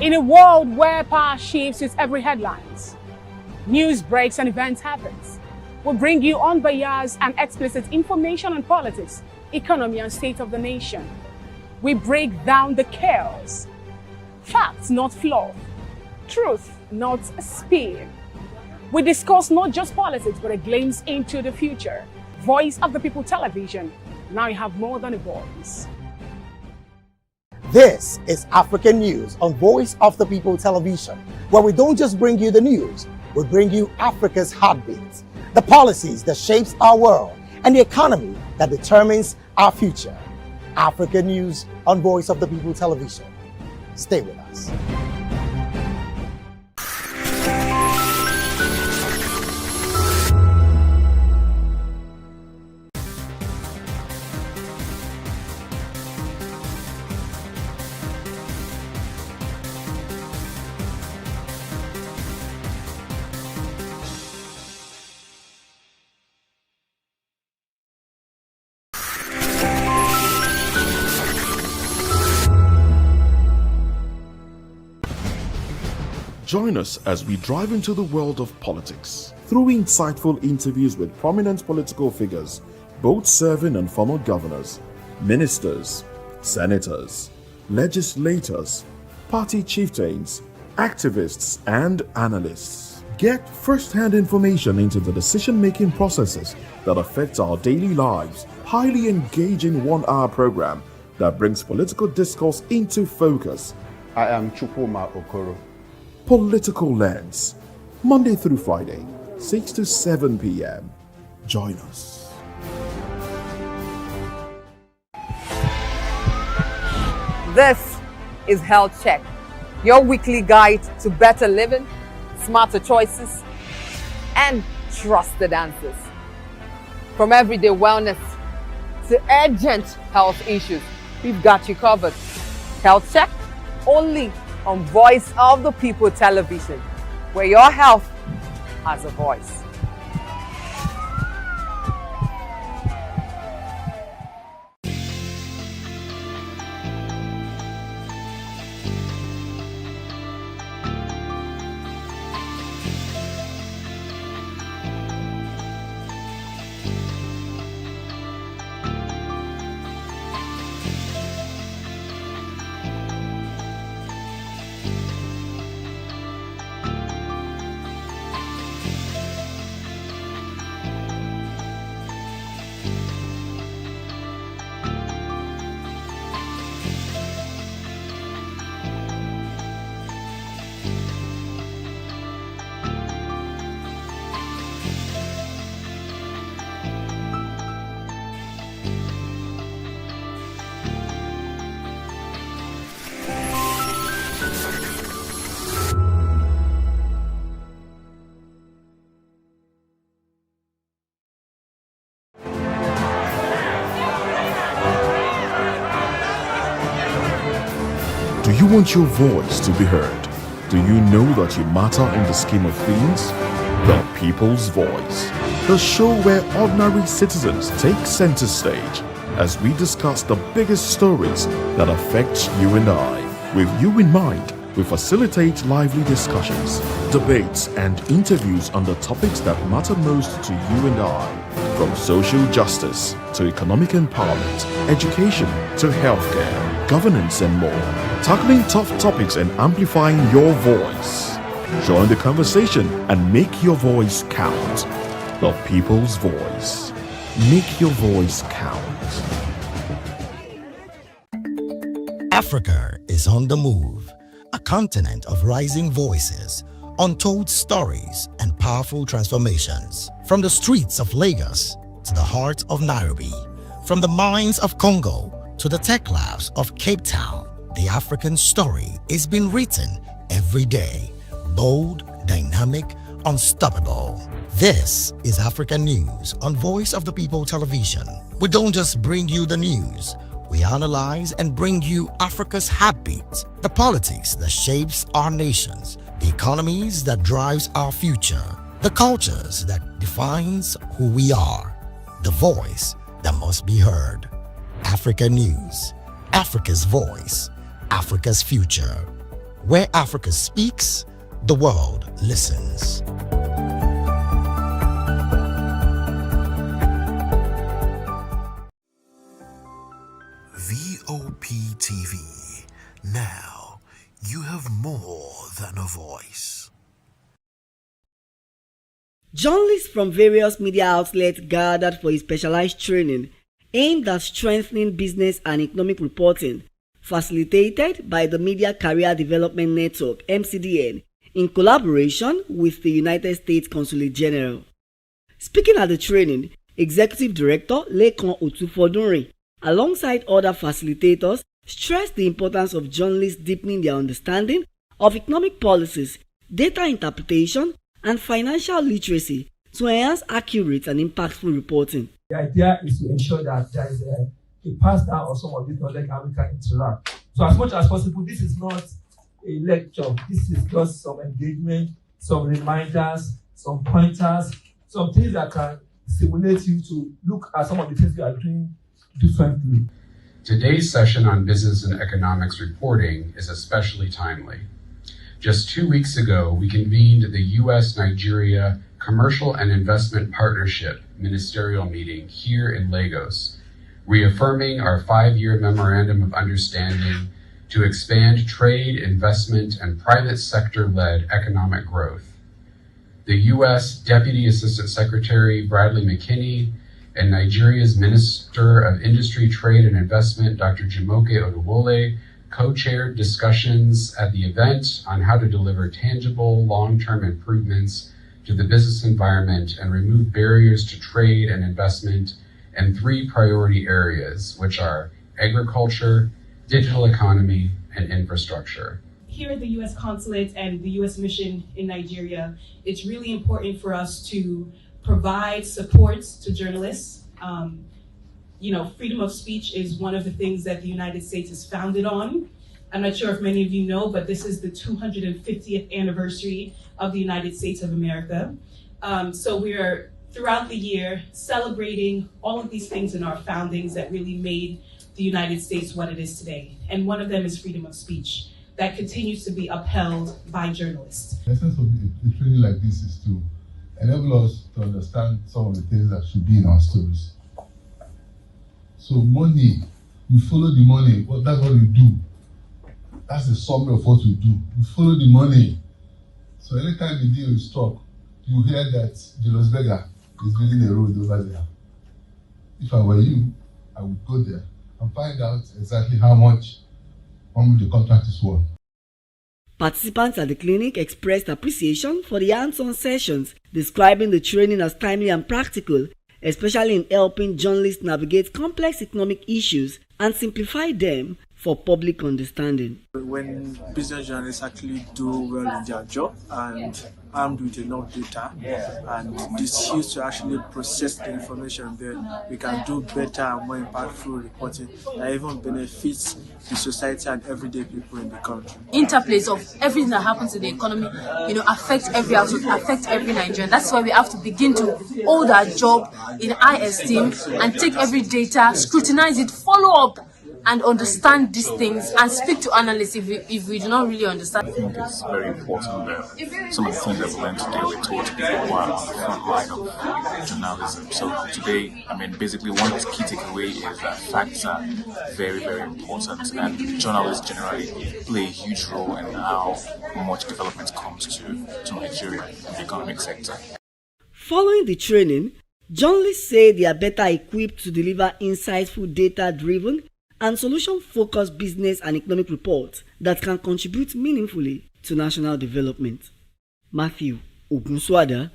In a world where power shifts with every headlines, news breaks and events happens, we bring you unbiased and explicit information on politics, economy and state of the nation. We break down the chaos. Facts, not fluff. Truth, not a spin. We discuss not just politics, but a glimpse into the future. Voice of the People Television. Now you have more than a voice. This is African News on Voice of the People Television, where we don't just bring you the news, we bring you Africa's heartbeat, the policies that shapes our world, and the economy that determines our future. African News on Voice of the People Television. Stay with us. Join us as we drive into the world of politics through insightful interviews with prominent political figures, both serving and former governors, ministers, senators, legislators, party chieftains, activists, and analysts. Get first-hand information into the decision-making processes that affect our daily lives. Highly engaging one-hour program that brings political discourse into focus. I am Chukwuma Okoro. Political Lens, Monday through Friday, 6 to 7 p.m. Join us. This is Health Check, your weekly guide to better living, smarter choices, and trusted answers. From everyday wellness to urgent health issues, we've got you covered. Health Check, only on Voice of the People Television, where your health has a voice. Do you want your voice to be heard? Do you know that you matter in the scheme of things? The People's Voice, the show where ordinary citizens take center stage as we discuss the biggest stories that affect you and I. With you in mind, we facilitate lively discussions, debates, and interviews on the topics that matter most to you and I, from social justice to economic empowerment, education to healthcare, governance, and more, tackling tough topics and amplifying your voice. Join the conversation and make your voice count. The People's Voice. Make your voice count. Africa is on the move, a continent of rising voices, untold stories, and powerful transformations. From the streets of Lagos to the heart of Nairobi, from the mines of Congo to the tech labs of Cape Town, the African story is being written every day. Bold, dynamic, unstoppable. This is Africa News on Voice of the People Television. We don't just bring you the news. We analyze and bring you Africa's heartbeat, the politics that shapes our nations, the economies that drives our future, the cultures that defines who we are, the voice that must be heard. Africa News, Africa's voice, Africa's future. Where Africa speaks, the world listens. VOP TV. Now you have more than a voice. Journalists from various media outlets gathered for a specialized training aimed at strengthening business and economic reporting, facilitated by the Media Career Development Network (MCDN) in collaboration with the United States Consulate General. Speaking at the training, Executive Director Lekan Otufodunrin, alongside other facilitators, stressed the importance of journalists deepening their understanding of economic policies, data interpretation, and financial literacy to enhance accurate and impactful reporting. The idea is to ensure that there is a pass down of some of this knowledge and we can interact. So as much as possible, this is not a lecture. This is just some engagement, some reminders, some pointers, some things that can stimulate you to look at some of the things you are doing differently. Today's session on business and economics reporting is especially timely. Just 2 weeks ago, we convened the U.S.-Nigeria Commercial and Investment Partnership Ministerial Meeting here in Lagos, reaffirming our 5-year Memorandum of Understanding to expand trade, investment, and private sector-led economic growth. The U.S. Deputy Assistant Secretary Bradley McKinney and Nigeria's Minister of Industry, Trade, and Investment, Dr. Jumoke Odewole, co-chaired discussions at the event on how to deliver tangible, long-term improvements to the business environment and remove barriers to trade and investment in 3 priority areas, which are agriculture, digital economy, and infrastructure. Here at the U.S. Consulate and the U.S. Mission in Nigeria, it's really important for us to provide support to journalists. Freedom of speech is one of the things that the United States is founded on. I'm not sure if many of you know, but this is the 250th anniversary of the United States of America. So we are, throughout the year, celebrating all of these things in our foundings that really made the United States what it is today. And one of them is freedom of speech that continues to be upheld by journalists. The essence of a training like this is to enable us to understand some of the things that should be in our stories. So money, we follow the money. That's what we do. That's the summary of what we do. We follow the money. So anytime the deal is struck, you hear that Julius Berger is building a road over there. If I were you, I would go there and find out exactly how much the contract is worth. Participants at the clinic expressed appreciation for the hands-on sessions, describing the training as timely and practical, especially in helping journalists navigate complex economic issues and simplify them for public understanding. When business journalists actually do well in their job and armed with enough data and this used to actually process the information, then we can do better and more impactful reporting that even benefits the society and everyday people in the country. Interplays of everything that happens in the economy, affects every household, affects every Nigerian. That's why we have to begin to hold our job in high esteem and take every data, scrutinize it, follow up, and understand these things and speak to analysts if we do not really understand. I think it's very important that some of the things that we learned today were taught to people who are on the front line of journalism. So today, basically one key takeaway is that facts are very, very important, and journalists generally play a huge role in how much development comes to Nigeria in the economic sector. Following the training, journalists say they are better equipped to deliver insightful, data-driven and solution-focused business and economic reports that can contribute meaningfully to national development. Matthew Ogunswada,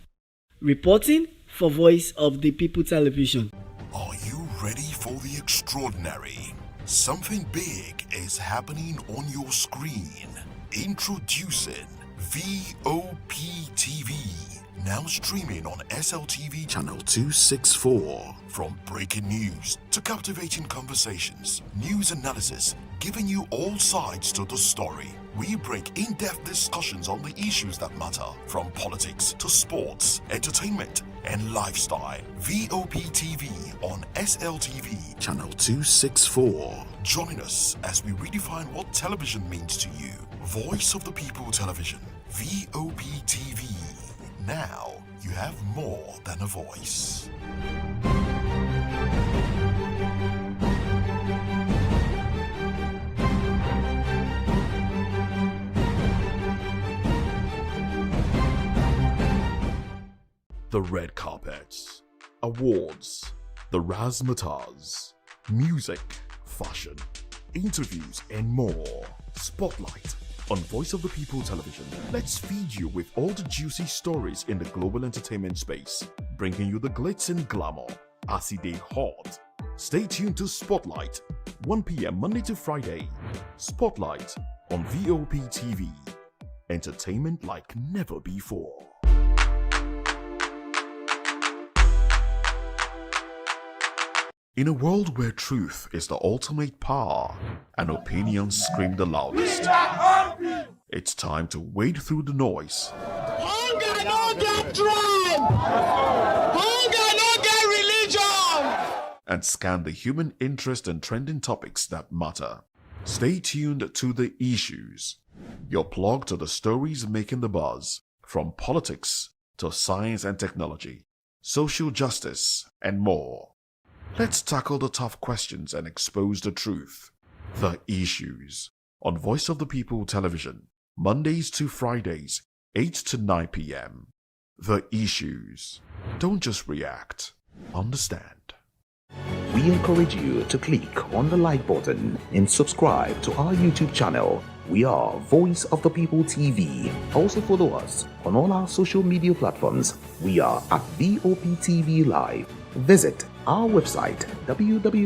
reporting for Voice of the People Television. Are you ready for the extraordinary? Something big is happening on your screen. Introducing VOP TV. Now streaming on SLTV channel 264. From breaking news to captivating conversations, news analysis, giving you all sides to the story. We break in-depth discussions on the issues that matter, from politics to sports, entertainment, and lifestyle. VOP TV on SLTV channel 264. Join us as we redefine what television means to you. Voice of the People Television, VOP TV. Now you have more than a voice. The red carpets, awards, the razzmatazz, music, fashion, interviews, and more. Spotlight on Voice of the People Television. Let's feed you with all the juicy stories in the global entertainment space, bringing you the glitz and glamour as it is hot. Stay tuned to Spotlight, 1 p.m. Monday to Friday. Spotlight on VOP TV. Entertainment like never before. In a world where truth is the ultimate power and opinions scream the loudest, it's time to wade through the noise. Hunger no get tribe! Hunger no get religion! And scan the human interest and trending topics that matter. Stay tuned to The Issues, your plug to the stories making the buzz, from politics to science and technology, social justice, and more. Let's tackle the tough questions and expose the truth. The Issues on Voice of the People Television, Mondays to Fridays, 8 to 9 p.m. The Issues. Don't just react, understand. We encourage you to click on the like button and subscribe to our YouTube channel. We are Voice of the People TV. Also follow us on all our social media platforms. We are at VOP TV Live. Visit our website www.vop.ng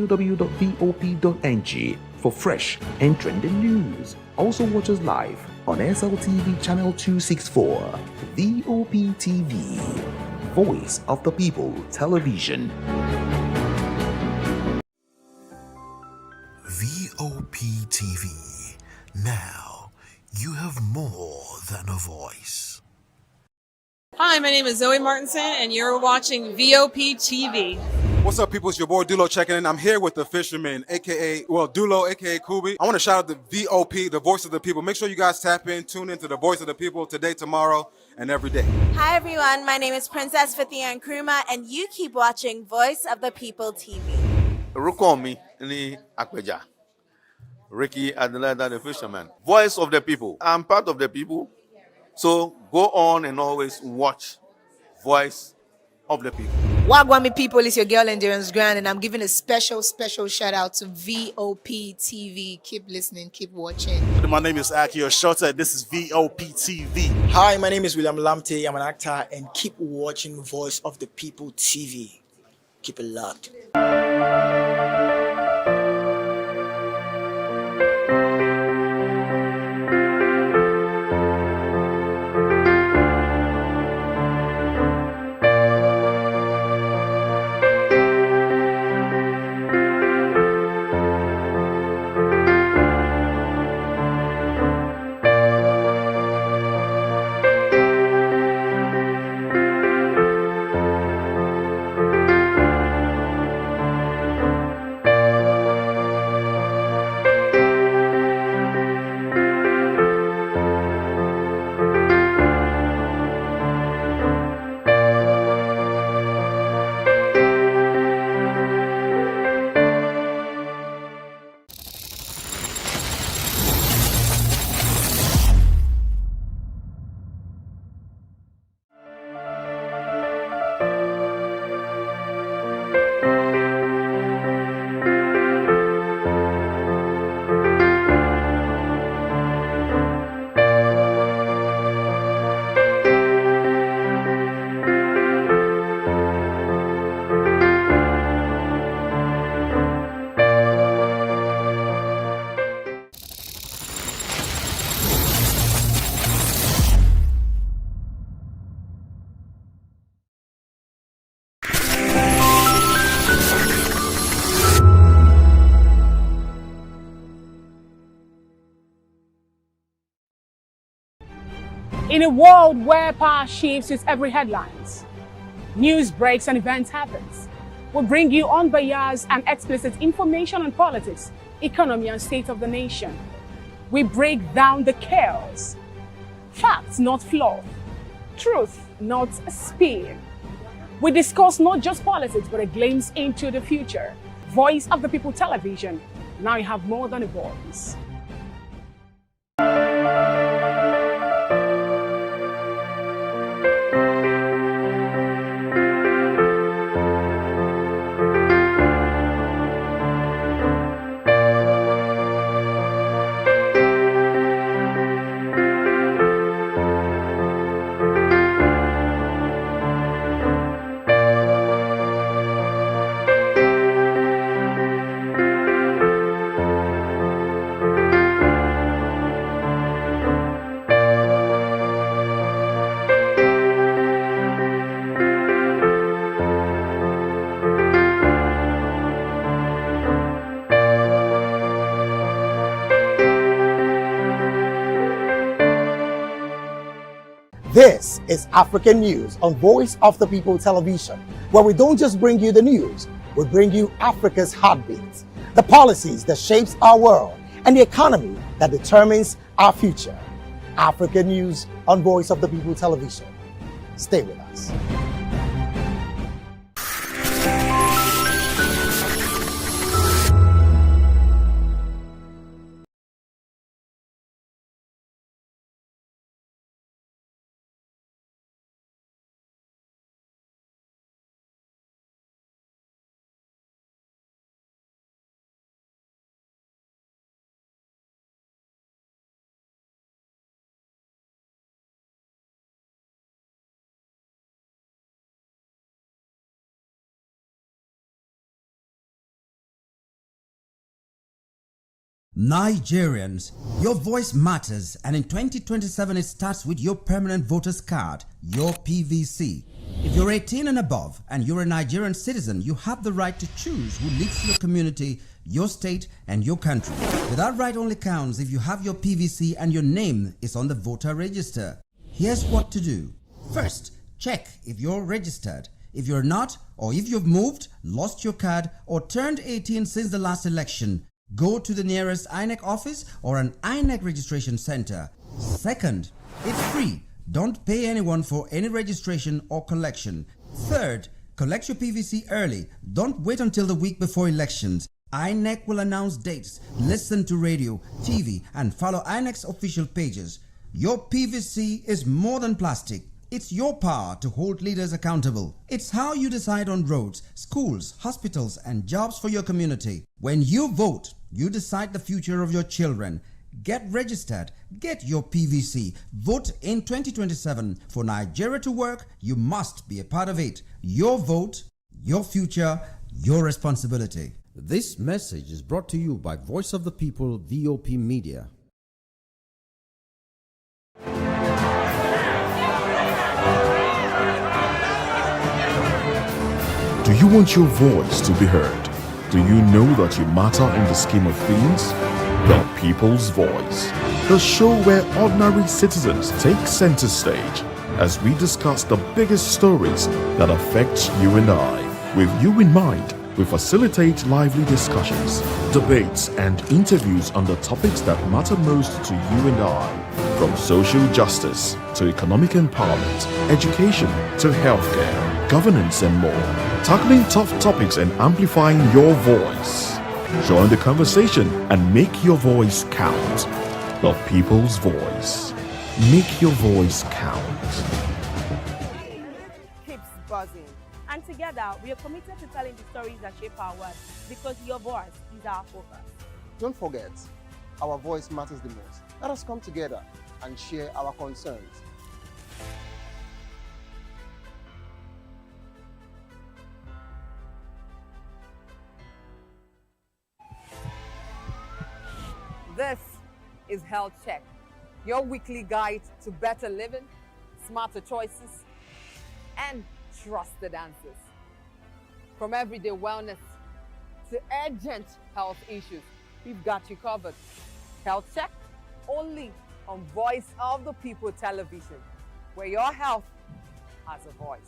for fresh and trending news. Also watch us live on SLTV channel 264. VOP TV, Voice of the People Television. VOP TV. Now you have more than a voice. Hi, my name is Zoe Martinson, and you're watching VOP TV. What's up, people? It's your boy Dulo checking in. I'm here with the fisherman, Dulo, aka Kubi. I want to shout out the VOP, the voice of the people. Make sure you guys tap in, tune into the voice of the people today, tomorrow, and every day. Hi everyone, my name is Princess Fathia Nkrumah, and you keep watching Voice of the People TV. Rukomi ni Akpeja. Ricky Adelaide, the fisherman. Voice of the people. I'm part of the people. So go on and always watch Voice of the People. Wagwami people, it's your girl Endurance Grand, and I'm giving a special shout out to VOP TV. Keep listening, keep watching. My name is Akio Shota. This is VOP TV. Hi, my name is William Lamte. I'm an actor, and keep watching Voice of the People TV. Keep it locked. In a world where power shifts with every headlines, news breaks and events happens, we bring you unbiased and explicit information on politics, economy, and state of the nation. We break down the chaos. Facts, not fluff. Truth, not a spin. We discuss not just politics, but a glimpse into the future. Voice of the People Television. Now you have more than a voice. This is African News on Voice of the People Television, where we don't just bring you the news, we bring you Africa's heartbeats, the policies that shapes our world, and the economy that determines our future. African News on Voice of the People Television. Stay with us. Nigerians, your voice matters, and in 2027 it starts with your permanent voter's card, your PVC. If you're 18 and above and you're a Nigerian citizen, you have the right to choose who leads your community, your state, and your country. But that right only counts if you have your PVC and your name is on the voter register. Here's what to do. First, check if you're registered. If you're not, or if you've moved, lost your card, or turned 18 since the last election, go to the nearest INEC office or an INEC registration center. Second, it's free. Don't pay anyone for any registration or collection. Third, collect your PVC early. Don't wait until the week before elections. INEC will announce dates. Listen to radio, TV, and follow INEC's official pages. Your PVC is more than plastic. It's your power to hold leaders accountable. It's how you decide on roads, schools, hospitals, and jobs for your community. When you vote, you decide the future of your children. Get registered. Get your PVC. Vote in 2027. For Nigeria to work, you must be a part of it. Your vote, your future, your responsibility. This message is brought to you by Voice of the People, VOP Media. Do you want your voice to be heard? Do you know that you matter in the scheme of things? The People's Voice, the show where ordinary citizens take center stage as we discuss the biggest stories that affect you and I. With you in mind, we facilitate lively discussions, debates, and interviews on the topics that matter most to you and I, from social justice to economic empowerment, education to healthcare, governance, and more, tackling tough topics and amplifying your voice. Join the conversation and make your voice count. The People's Voice. Make your voice count. Keeps buzzing. And together, we are committed to telling the stories that shape our world, because your voice is our focus. Don't forget, our voice matters the most. Let us come together and share our concerns. This is Health Check, your weekly guide to better living, smarter choices, and trusted answers. From everyday wellness to urgent health issues, we've got you covered. Health Check, only on Voice of the People Television, where your health has a voice.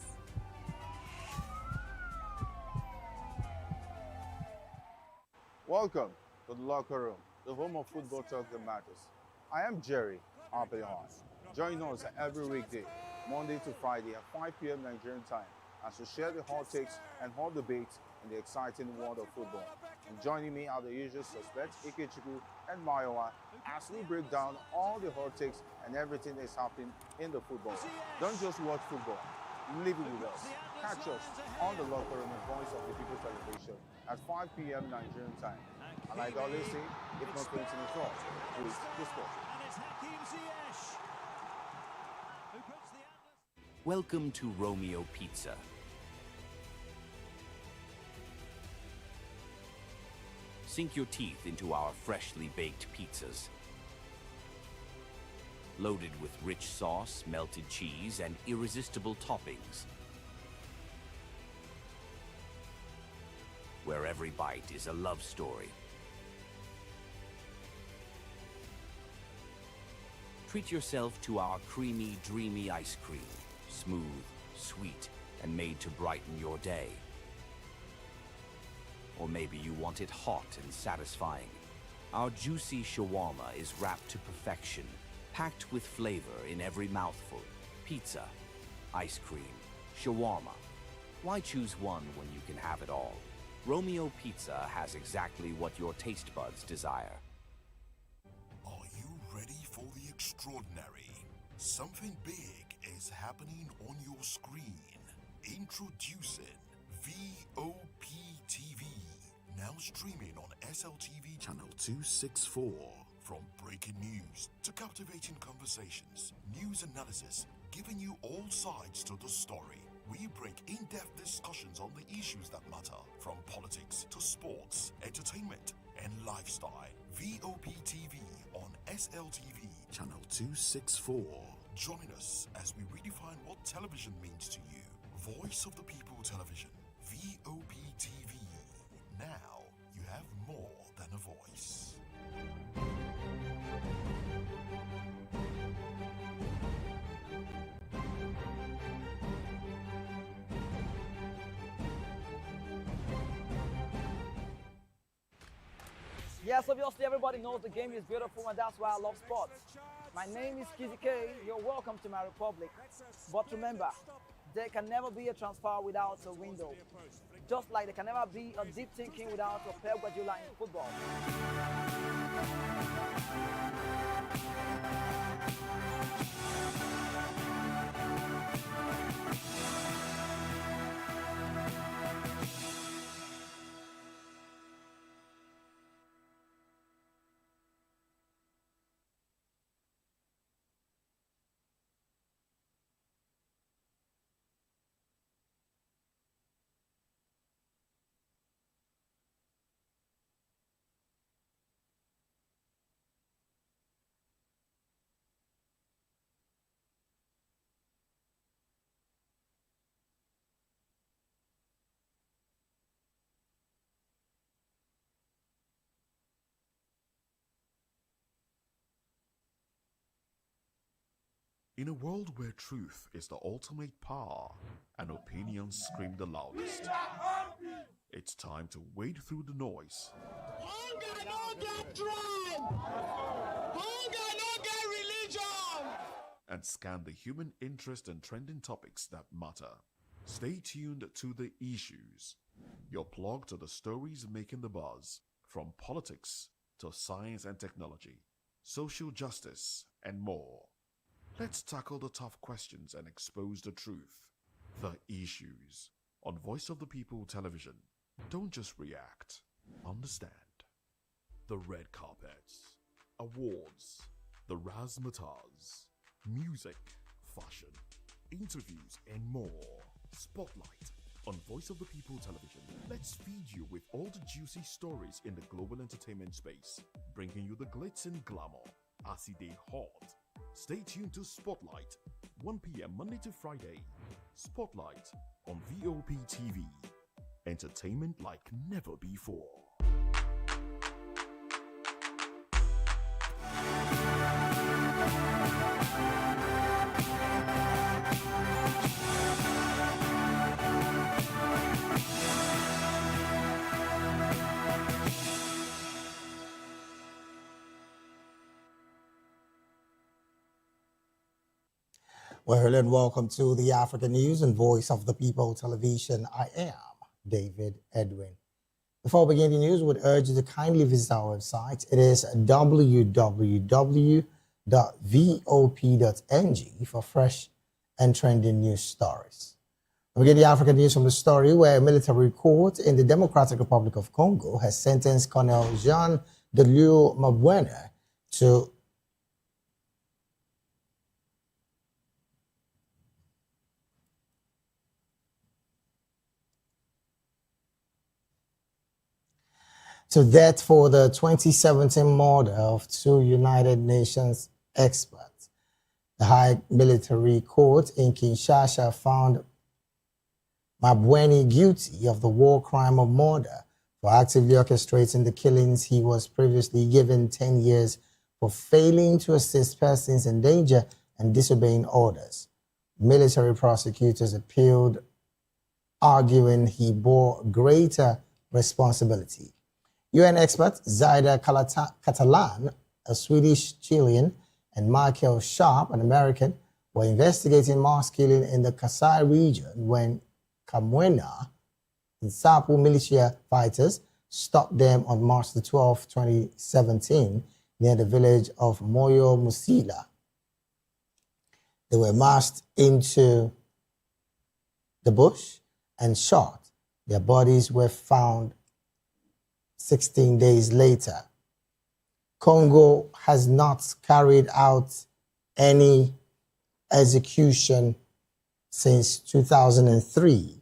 Welcome to the locker room, the home of football talk that matters. I am Jerry Arpelon. Join us every weekday, Monday to Friday at 5 p.m. Nigerian time, as we share the hot takes and hot debates in the exciting world of football. And joining me are the usual suspects, Ikechukwu and Mayowa, as we break down all the hot takes and everything that's happening in the football. Don't just watch football, live it with us. Catch us on the locker room and Voice of the People Television at 5 p.m. Nigerian time. And like I always say, if not playing in the front, please the sport. Welcome to Romeo Pizza. Sink your teeth into our freshly baked pizzas. Loaded with rich sauce, melted cheese, and irresistible toppings. Where every bite is a love story. Treat yourself to our creamy, dreamy ice cream. Smooth, sweet, and made to brighten your day. Or maybe you want it hot and satisfying. Our juicy shawarma is wrapped to perfection, packed with flavor in every mouthful. Pizza, ice cream, shawarma. Why choose one when you can have it all? Romeo Pizza has exactly what your taste buds desire. Are you ready for the extraordinary? Something big is happening on your screen. Introducing VOP TV. Now streaming on SLTV channel 264. From breaking news to captivating conversations, news analysis, giving you all sides to the story. We break in-depth discussions on the issues that matter, from politics to sports, entertainment, and lifestyle. VOP TV on SLTV channel 264. Join us as we redefine what television means to you. Voice of the People Television, VOP TV. Now you have more than a voice. Yes, obviously everybody knows the game is beautiful and that's why I love sports. My name is Kizzy K, you're welcome to my republic. But remember, there can never be a transfer without a window. Just like there can never be a deep thinking without a Pep Guardiola in football. In a world where truth is the ultimate power and opinions scream the loudest, it's time to wade through the noise. Hunger no get tribe. Hunger no get religion. And scan the human interest and trending topics that matter. Stay tuned to The Issues, your plug to the stories making the buzz, from politics to science and technology, social justice, and more. Let's tackle the tough questions and expose the truth. The Issues on Voice of the People Television. Don't just react, understand. The red carpets, awards, the razzmatazz, music, fashion, interviews, and more. Spotlight on Voice of the People Television. Let's feed you with all the juicy stories in the global entertainment space, bringing you the glitz and glamour as it dey hot. Stay tuned to Spotlight, 1 p.m. Monday to Friday. Spotlight on VOP TV. Entertainment like never before. Well, hello and welcome to the African News and Voice of the People Television. I am David Edwin. Before we begin the news, we would urge you to kindly visit our website. It is www.vop.ng for fresh and trending news stories. We get the African news from the story where a military court in the Democratic Republic of Congo has sentenced Colonel Jean de Lieu Mabwene to death for the 2017 murder of two United Nations experts. The High Military Court in Kinshasa found Mabwene guilty of the war crime of murder for actively orchestrating the killings. He was previously given 10 years for failing to assist persons in danger and disobeying orders. Military prosecutors appealed, arguing he bore greater responsibility. UN experts Zaida Catalan, a Swedish Chilean, and Michael Sharp, an American, were investigating mass killing in the Kasai region when Kamwena and Sapu militia fighters stopped them on March the 12th, 2017, near the village of Moyo Musila. They were marched into the bush and shot. Their bodies were found 16 days later. Congo has not carried out any execution since 2003,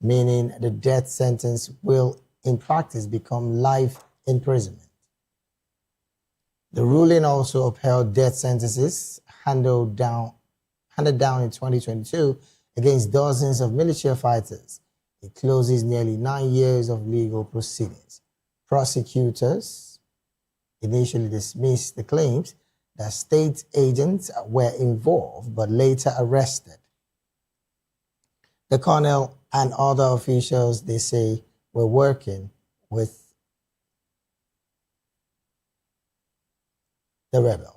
meaning the death sentence will in practice become life imprisonment. The ruling also upheld death sentences handed down in 2022 against dozens of militia fighters. It closes nearly 9 years of legal proceedings. Prosecutors initially dismissed the claims that state agents were involved but later arrested. The colonel and other officials, they say, were working with the rebels.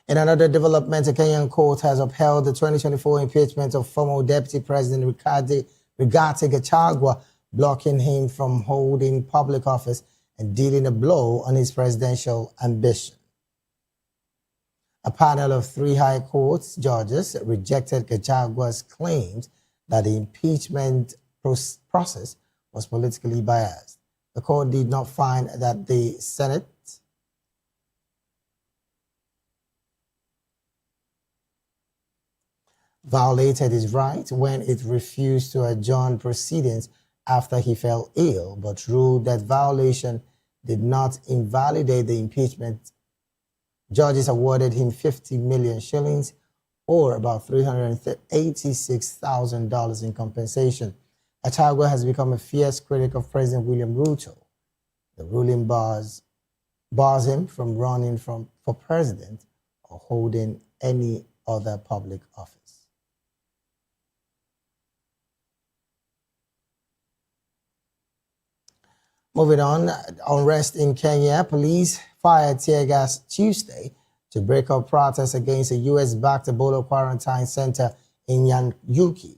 In another development, a Kenyan court has upheld the 2024 impeachment of former Deputy President Rigathi Gachagua, blocking him from holding public office and dealing a blow on his presidential ambition. A panel of 3 High Court judges rejected Gachagua's claims that the impeachment process was politically biased. The court did not find that the Senate violated his right when it refused to adjourn proceedings after he fell ill, but ruled that violation did not invalidate the impeachment. Judges awarded him 50 million shillings, or about $386,000 in compensation. Gachagua has become a fierce critic of President William Ruto. The ruling bars him from running for president or holding any other public office. Moving on, unrest in Kenya. Police fired tear gas Tuesday to break up protests against a U.S.-backed Ebola quarantine center in Nanyuki.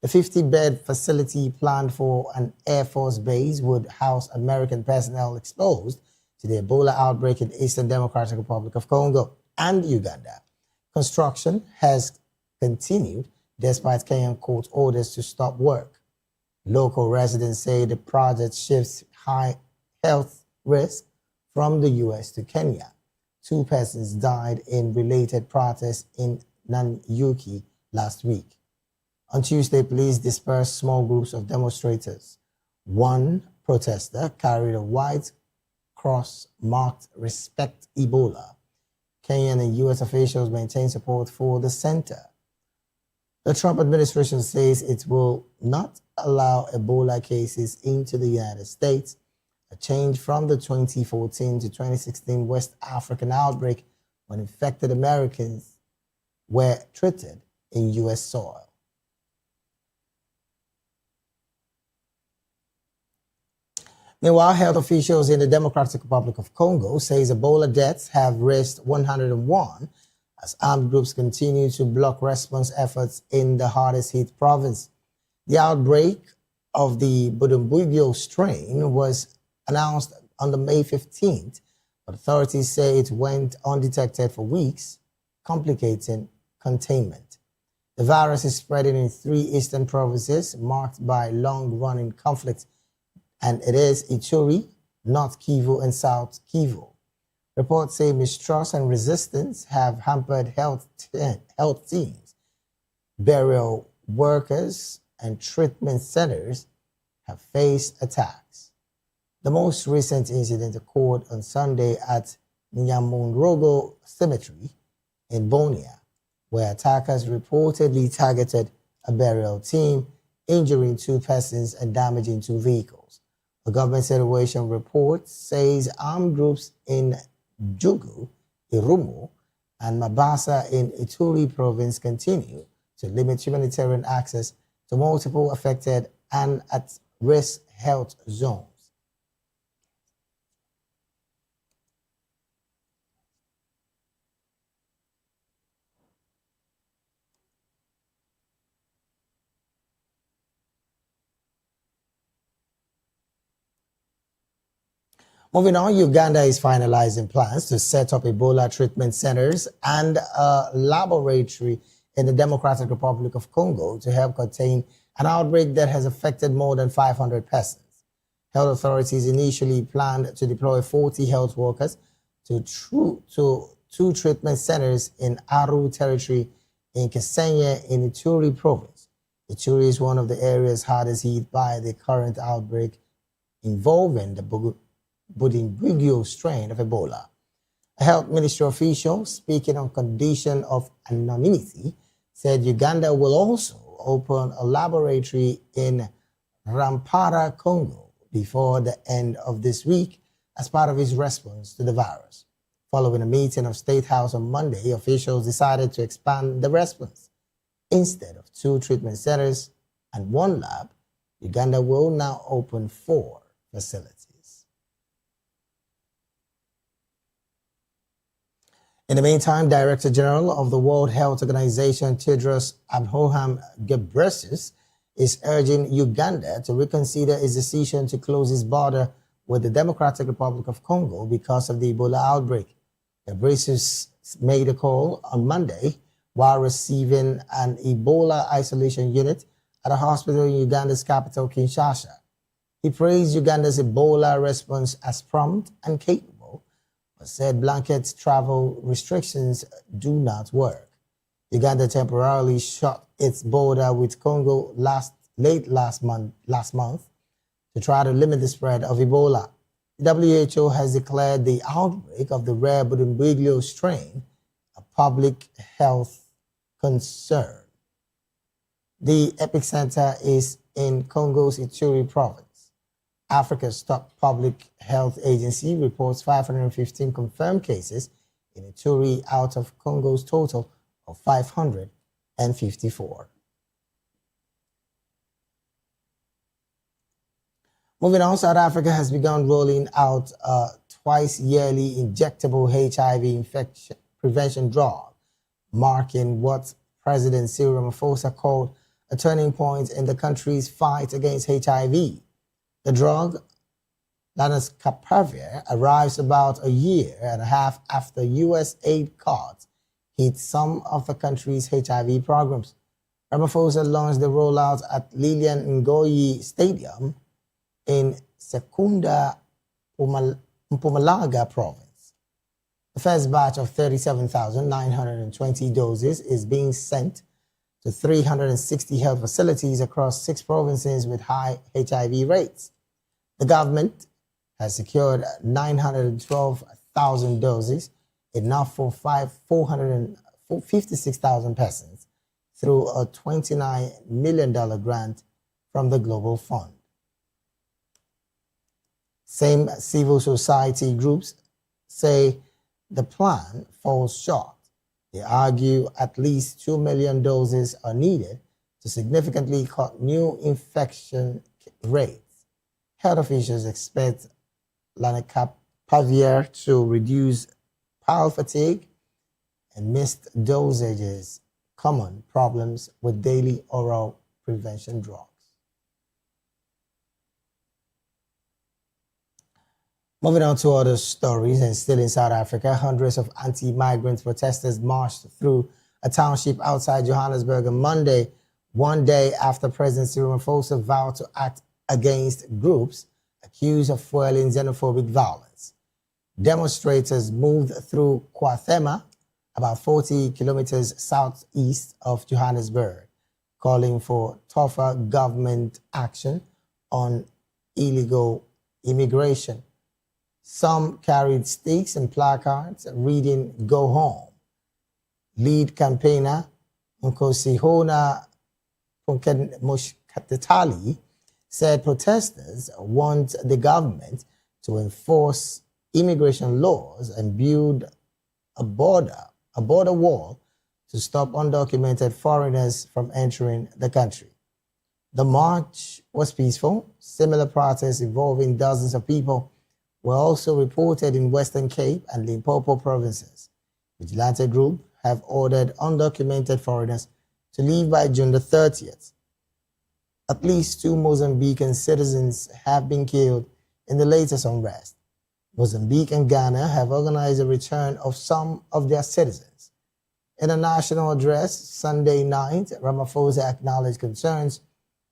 The 50-bed facility planned for an Air Force base would house American personnel exposed to the Ebola outbreak in the Eastern Democratic Republic of Congo and Uganda. Construction has continued despite Kenyan court orders to stop work. Local residents say the project shifts high health risk from the U.S. to Kenya. 2 persons died in related protests in Nanyuki last week. On Tuesday, police dispersed small groups of demonstrators. One protester carried a white cross marked Respect Ebola. Kenyan and U.S. officials maintain support for the center. The Trump administration says it will not allow Ebola cases into the United States, a change from the 2014 to 2016 West African outbreak when infected Americans were treated in U.S. soil. Meanwhile, health officials in the Democratic Republic of Congo says Ebola deaths have reached 101 as armed groups continue to block response efforts in the hardest hit province. The outbreak of the Budumbugyo strain was announced on the May 15th, but authorities say it went undetected for weeks, complicating containment. The virus is spreading in 3 eastern provinces marked by long-running conflicts, and it is Ituri, North Kivu, and South Kivu. Reports say mistrust and resistance have hampered health teams. Burial workers and treatment centers have faced attacks. The most recent incident occurred on Sunday at Nyamunrogo Cemetery in Bonia, where attackers reportedly targeted a burial team, injuring 2 persons and damaging 2 vehicles. A government situation report says armed groups in Jugu, Irumu, and Mabasa in Ituri province continue to limit humanitarian access to multiple affected and at-risk health zones. Moving on, Uganda is finalizing plans to set up Ebola treatment centers and a laboratory in the Democratic Republic of Congo to help contain an outbreak that has affected more than 500 persons. Health authorities initially planned to deploy 40 health workers to 2 treatment centers in Aru territory in Kasenye in Ituri province. Ituri is one of the areas hardest hit by the current outbreak involving the Budumbugyo strain of Ebola. A health ministry official, speaking on condition of anonymity, said Uganda will also open a laboratory in Rampara, Congo, before the end of this week as part of its response to the virus. Following a meeting of State House on Monday, officials decided to expand the response. Instead of 2 treatment centers and 1 lab, Uganda will now open 4 facilities. In the meantime, Director General of the World Health Organization, Tedros Adhanom Ghebreyesus, is urging Uganda to reconsider its decision to close its border with the Democratic Republic of Congo because of the Ebola outbreak. Ghebreyesus made a call on Monday while receiving an Ebola isolation unit at a hospital in Uganda's capital, Kinshasa. He praised Uganda's Ebola response as prompt and capable, but said blanket travel restrictions do not work. Uganda temporarily shut its border with Congo last month to try to limit the spread of Ebola. The WHO has declared the outbreak of the rare Budumbugyo strain a public health concern. The epicenter is in Congo's Ituri province. Africa's top public health agency reports 515 confirmed cases in Ituri out of Congo's total of 554. Moving on, South Africa has begun rolling out a twice-yearly injectable HIV infection prevention drug, marking what President Cyril Ramaphosa called a turning point in the country's fight against HIV. The drug, lenacapavir, arrives about a year and a half after U.S. aid cuts hit some of the country's HIV programs. Ramaphosa launched the rollout at Lilian Ngoyi Stadium in Secunda, Mpumalanga province. The first batch of 37,920 doses is being sent to 360 health facilities across 6 provinces with high HIV rates. The government has secured 912,000 doses, enough for 456,000 persons, through a $29 million grant from the Global Fund. Same civil society groups say the plan falls short. They argue at least 2 million doses are needed to significantly cut new infection rates. Health officials expect lenacapavir to reduce pill fatigue and missed dosages, common problems with daily oral prevention drugs. Moving on to other stories, and still in South Africa, hundreds of anti-migrant protesters marched through a township outside Johannesburg on Monday, one day after President Cyril Ramaphosa vowed to act against groups accused of fueling xenophobic violence. Demonstrators moved through Kwathema, about 40 kilometers southeast of Johannesburg, calling for tougher government action on illegal immigration. Some carried sticks and placards reading "Go Home." Lead campaigner Nkosihona Punkemushkatali said protesters want the government to enforce immigration laws and build a border wall to stop undocumented foreigners from entering the country. The march was peaceful. Similar protests involving dozens of people were also reported in Western Cape and Limpopo provinces. Vigilante group have ordered undocumented foreigners to leave by June the 30th. At least 2 Mozambican citizens have been killed in the latest unrest. Mozambique and Ghana have organized a return of some of their citizens. In a national address Sunday night, Ramaphosa acknowledged concerns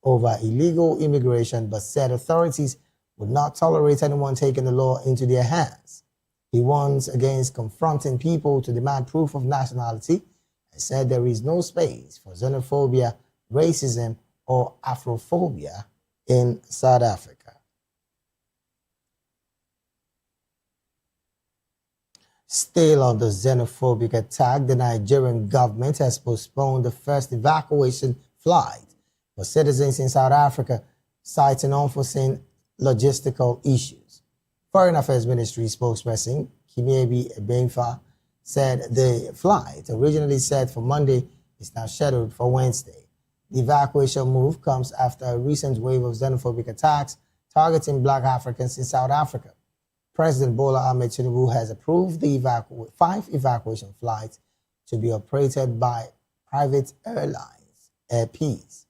over illegal immigration but said authorities would not tolerate anyone taking the law into their hands. He warns against confronting people to demand proof of nationality and said there is no space for xenophobia, racism, or Afrophobia in South Africa. Still on the xenophobic attack, the Nigerian government has postponed the first evacuation flight for citizens in South Africa, citing unforeseen logistical issues. Foreign Affairs Ministry spokesperson Kimiebi Ebenfa said the flight, originally set for Monday, is now scheduled for Wednesday. The evacuation move comes after a recent wave of xenophobic attacks targeting Black Africans in South Africa. President Bola Ahmed Tinubu has approved the 5 evacuation flights to be operated by private airlines, Air Peace.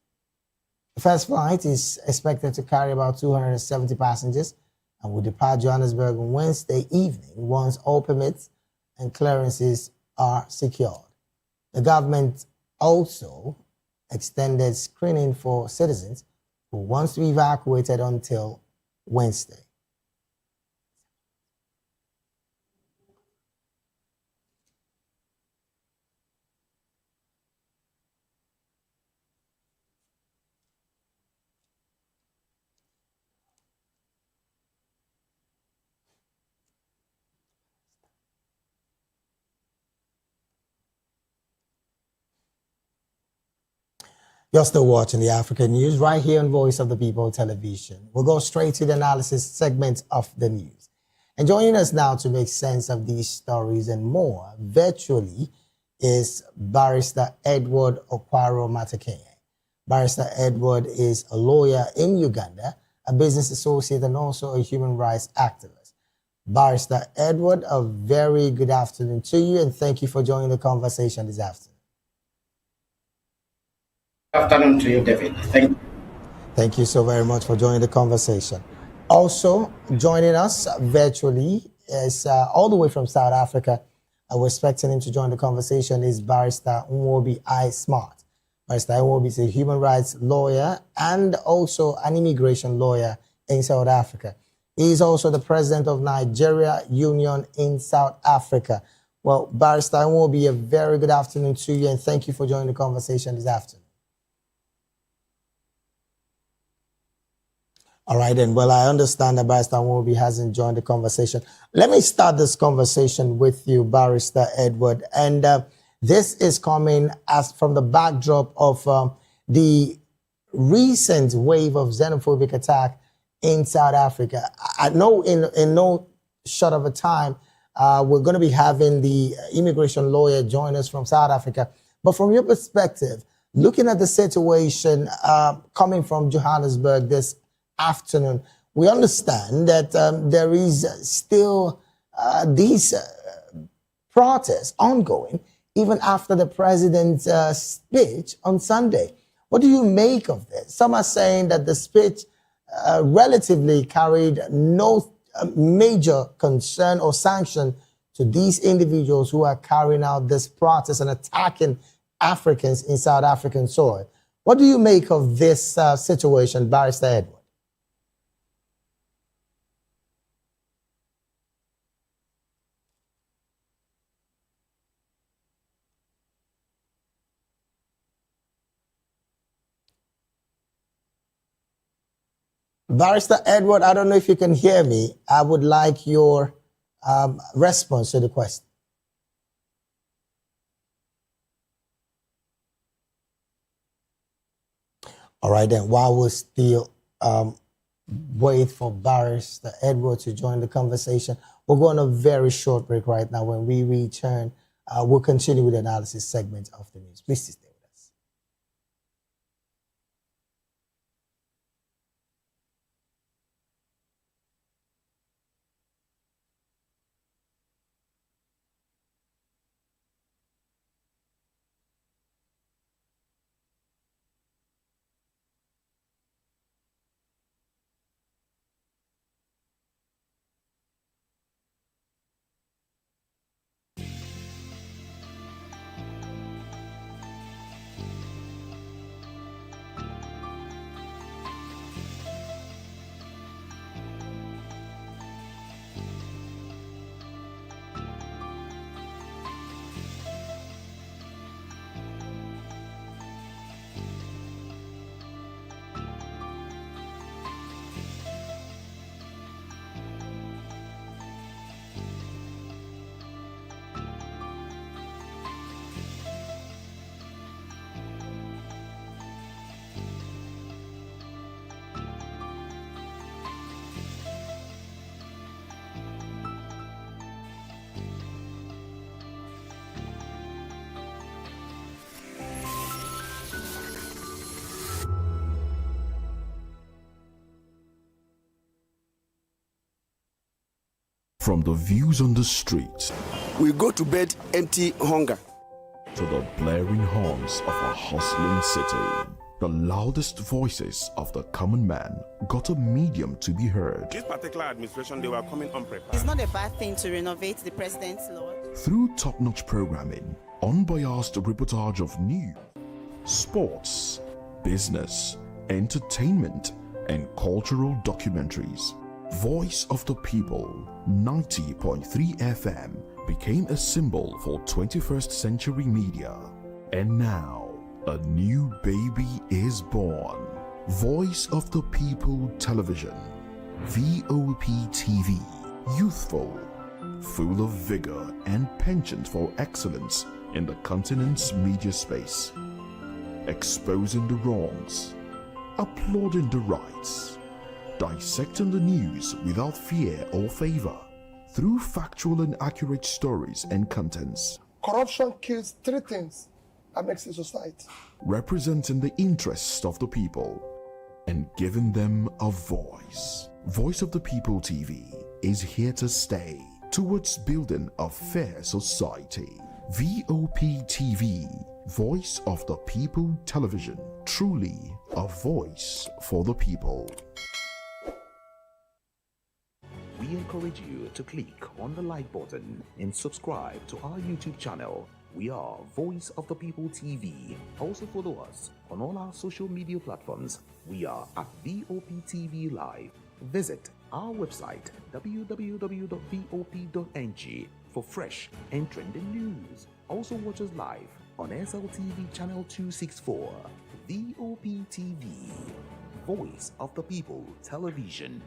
The first flight is expected to carry about 270 passengers and will depart Johannesburg on Wednesday evening once all permits and clearances are secured. The government also extended screening for citizens who want to be evacuated until Wednesday. You're still watching the African News right here on Voice of the People Television. We'll go straight to the analysis segment of the news. And joining us now to make sense of these stories and more virtually is Barrister Edward Okwaro Matakeye. Barrister Edward is a lawyer in Uganda, a business associate, and also a human rights activist. Barrister Edward, a very good afternoon to you, and thank you for joining the conversation this afternoon. Good afternoon to you, David. Thank you. Thank you so very much for joining the conversation. Also joining us virtually is all the way from South Africa. We're expecting him to join the conversation is Barrister Nwobi I. Smart. Barrister Nwobi is a human rights lawyer and also an immigration lawyer in South Africa. He is also the president of Nigeria Union in South Africa. Well, Barrister Nwobi, a very good afternoon to you, and thank you for joining the conversation this afternoon. All right, then. Well, I understand that Barrister Nwobi hasn't joined the conversation. Let me start this conversation with you, Barrister Edward. And this is coming as from the backdrop of the recent wave of xenophobic attack in South Africa. I know in no short of a time, We're going to be having the immigration lawyer join us from South Africa. But from your perspective, looking at the situation coming from Johannesburg this afternoon, we understand that there is still these protests ongoing even after the president's speech on Sunday. What do you make of this? Some are saying that the speech relatively carried no major concern or sanction to these individuals who are carrying out this protest and attacking Africans in South African soil. What do you make of this situation, Barrister Edward? Barrister Edward, I don't know if you can hear me. I would like your response to the question. All right, then, while we still wait for Barrister Edward to join the conversation, we'll go on a very short break right now. When we return, we'll continue with the analysis segment of the news. Please stay with us. From the views on the street, we go to bed empty hunger, to the blaring horns of a hustling city, the loudest voices of the common man got a medium to be heard. This particular administration, they were coming unprepared. It's not a bad thing to renovate the president's law. Through top-notch programming, unbiased reportage of news, sports, business, entertainment, and cultural documentaries, Voice of the People 90.3 FM became a symbol for 21st century media. And now, a new baby is born. Voice of the People Television, VOP TV, youthful, full of vigor and penchant for excellence in the continent's media space, exposing the wrongs, applauding the rights, dissecting the news without fear or favor, through factual and accurate stories and contents. Corruption kills three things that makes a society. Representing the interests of the people and giving them a voice. Voice of the People TV is here to stay towards building a fair society. VOP TV, Voice of the People Television, truly a voice for the people. We encourage you to click on the like button and subscribe to our YouTube channel. We are Voice of the People TV. Also follow us on all our social media platforms. We are at VOP TV Live. Visit our website www.vop.ng for fresh and trending news. Also watch us live on SLTV channel 264. VOP TV, Voice of the People Television.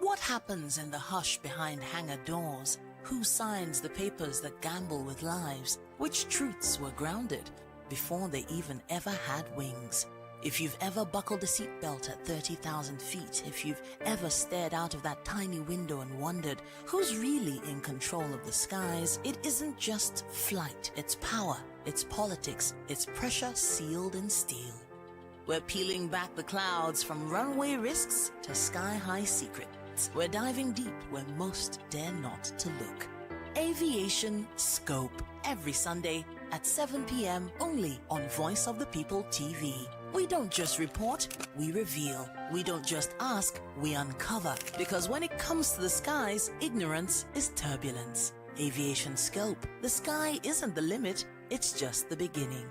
What happens in the hush behind hangar doors? Who signs the papers that gamble with lives? Which truths were grounded? before they even ever had wings. If you've ever buckled a seatbelt at 30,000 feet, if you've ever stared out of that tiny window and wondered who's really in control of the skies, it isn't just flight, it's power, it's politics, it's pressure sealed in steel. We're peeling back the clouds from runway risks to sky-high secrets. We're diving deep where most dare not to look. Aviation Scope, every Sunday at 7 p.m. only on Voice of the People TV. We don't just report, we reveal. We don't just ask, we uncover. Because when it comes to the skies, ignorance is turbulence. Aviation Scope, the sky isn't the limit, it's just the beginning.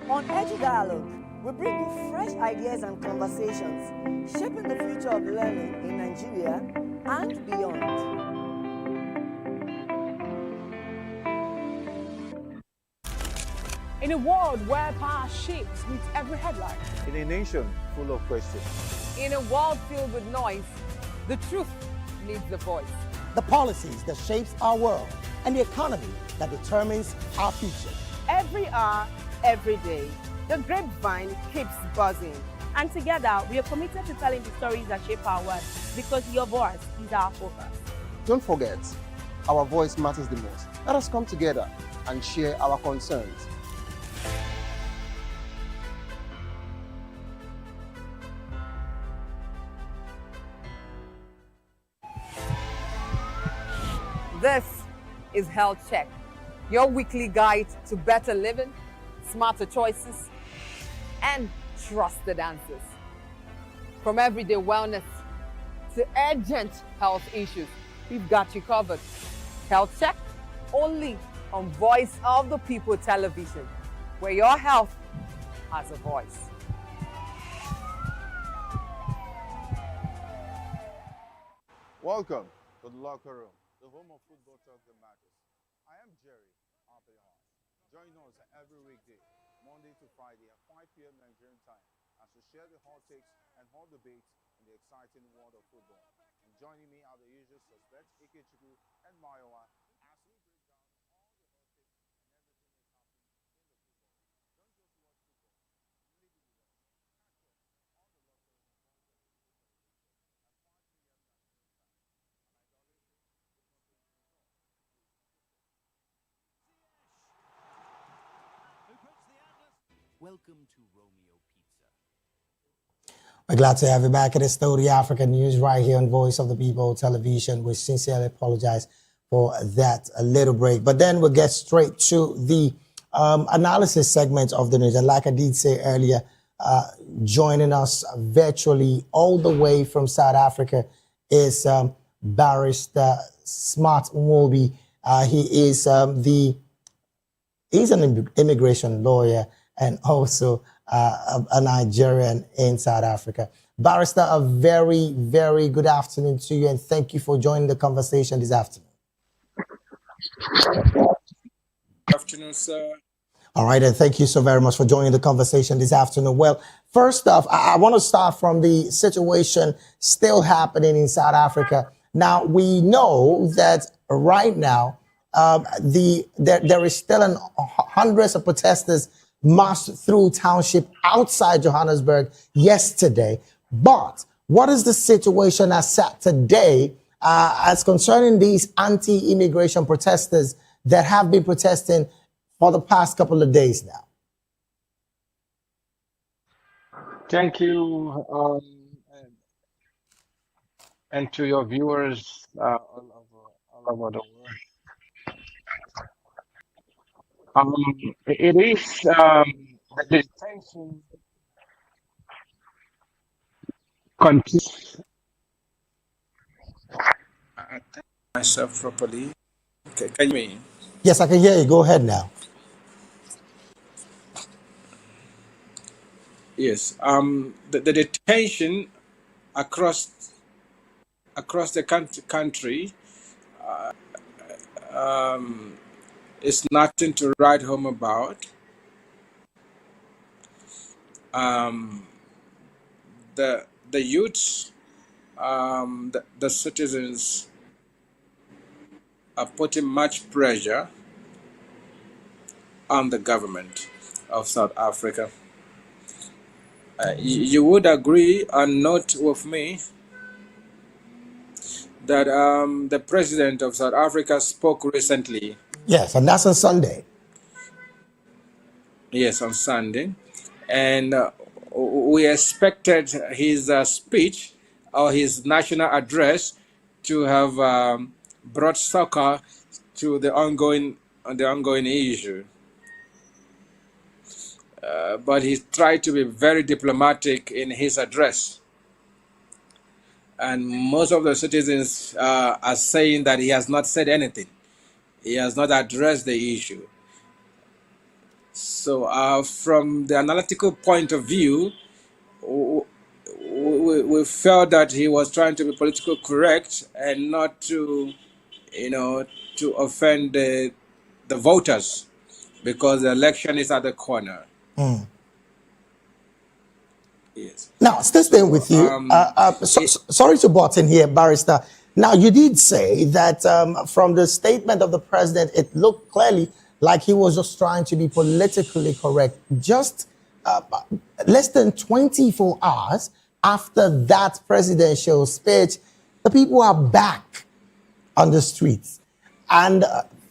On Edu Dialogue, we bring you fresh ideas and conversations shaping the future of learning in Nigeria and beyond. In a world where power shifts with every headline. In a nation full of questions. In a world filled with noise, the truth needs a voice. The policies that shapes our world and the economy that determines our future. Every hour, every day, the grapevine keeps buzzing. And together, we are committed to telling the stories that shape our world because your voice is our focus. Don't forget, our voice matters the most. Let us come together and share our concerns. This is Health Check, your weekly guide to better living, smarter choices, and trusted answers. From everyday wellness to urgent health issues, we've got you covered. Health Check, only on Voice of the People Television, where your health has a voice. Welcome to the locker room, the home of football talk that matters. I am Jerry Arpillon. Join us every weekday, Monday to Friday at 5 p.m. Nigerian time, as we share the hot takes and hot debates in the exciting world of football. And joining me are the usual suspects, Ikechukwu and Mayowa, as we break down all the hot takes and everything that's happening in the football. Don't just watch football, live it with us. Catch us on the locker room of Voice of the People television at 5 p.m. Nigerian time. And like I always say, if not taking it all, Welcome to Romeo Pizza. We're glad to have you back at the Studio African News right here on Voice of the People Television. We sincerely apologize for that a little break. But then we'll get straight to the analysis segment of the news. And like I did say earlier, joining us virtually all the way from South Africa is Barrister Smart Nwobi. He's an immigration lawyer and also a Nigerian in South Africa. Barrister, a very, very good afternoon to you, and thank you for joining the conversation this afternoon. Good afternoon, sir. All right, and thank you so very much for joining the conversation this afternoon. Well, first off, I want to start from the situation still happening in South Africa. Now, we know that right now, there is still hundreds of protesters marched through township outside Johannesburg yesterday. But what is the situation as at today as concerning these anti-immigration protesters that have been protesting for the past couple of days now? Thank you, and to your viewers all over the world. It is the tension continues. I thank myself properly. Okay, can you hear me? Yes, I can hear you. Go ahead now. Yes. The tension across the country is nothing to write home about. The youths, the citizens are putting much pressure on the government of South Africa. You would agree and note with me that the president of South Africa spoke recently. Yes, and that's on Sunday. Yes, on Sunday. And we expected his speech or his national address to have brought soccer to the ongoing issue. But he tried to be very diplomatic in his address. And most of the citizens are saying that he has not said anything. He has not addressed the issue. So from the analytical point of view, we felt that he was trying to be politically correct and not to, to offend the voters, because the election is at the corner. Mm. Yes. Now, still staying with you. Sorry to butt in here, Barrister. Now, you did say that from the statement of the president, it looked clearly like he was just trying to be politically correct. Just less than 24 hours after that presidential speech, the people are back on the streets, and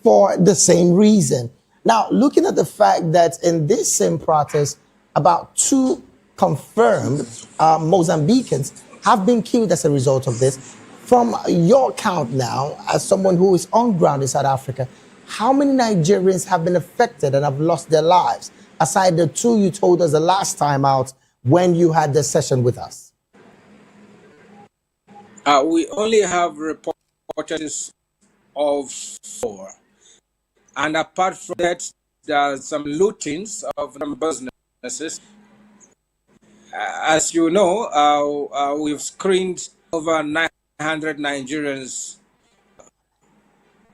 for the same reason. Now, looking at the fact that in this same protest, about 2 confirmed Mozambicans have been killed as a result of this. From your count now, as someone who is on ground in South Africa, how many Nigerians have been affected and have lost their lives, aside the 2 you told us the last time out when you had the session with us? We only have reports of 4. And apart from that, there are some lootings of businesses. As you know, we've screened over 900 Nigerians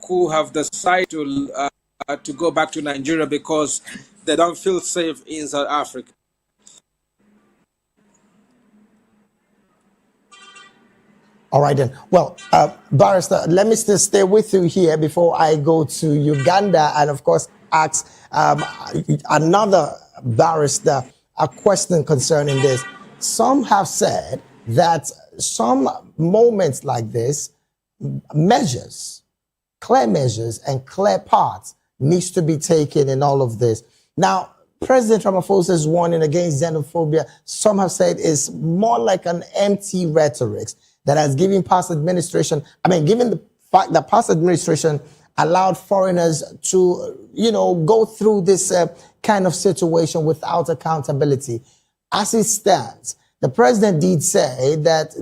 who have decided to go back to Nigeria because they don't feel safe in South Africa. All right then. Well, Barrister, let me still stay with you here before I go to Uganda and, of course, ask another barrister a question concerning this. Some have said that some moments like this, clear measures and clear parts needs to be taken in all of this. Now, President Ramaphosa's warning against xenophobia, some have said, is more like an empty rhetoric that has given past administration, given the fact that past administration allowed foreigners to, go through this kind of situation without accountability. As it stands, the president did say that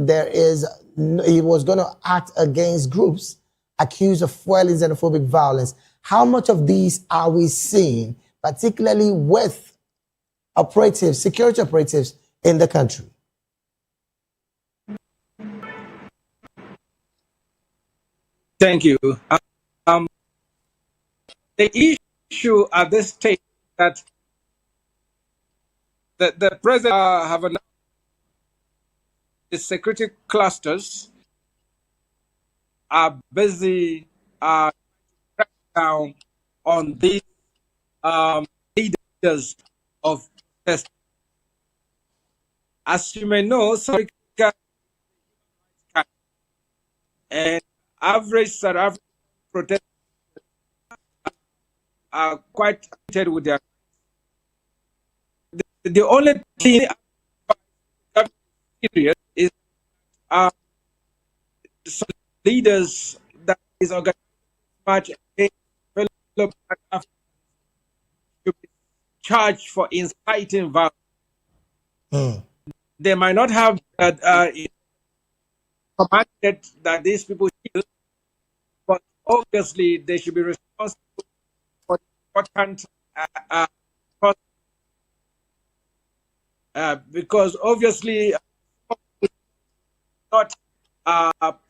he was going to act against groups accused of fueling xenophobic violence. How much of these are we seeing, particularly with security operatives in the country? Thank you. The issue at this stage that the president have announced the security clusters are busy cracking down on these leaders of protest. As you may know, South Africa and average South African protesters are quite acquainted with their. The only thing serious is some leaders that is organizing much against fellow Black Africans should be charged for inciting violence. They might not have commanded that these people kill, but obviously they should be responsible for important because obviously not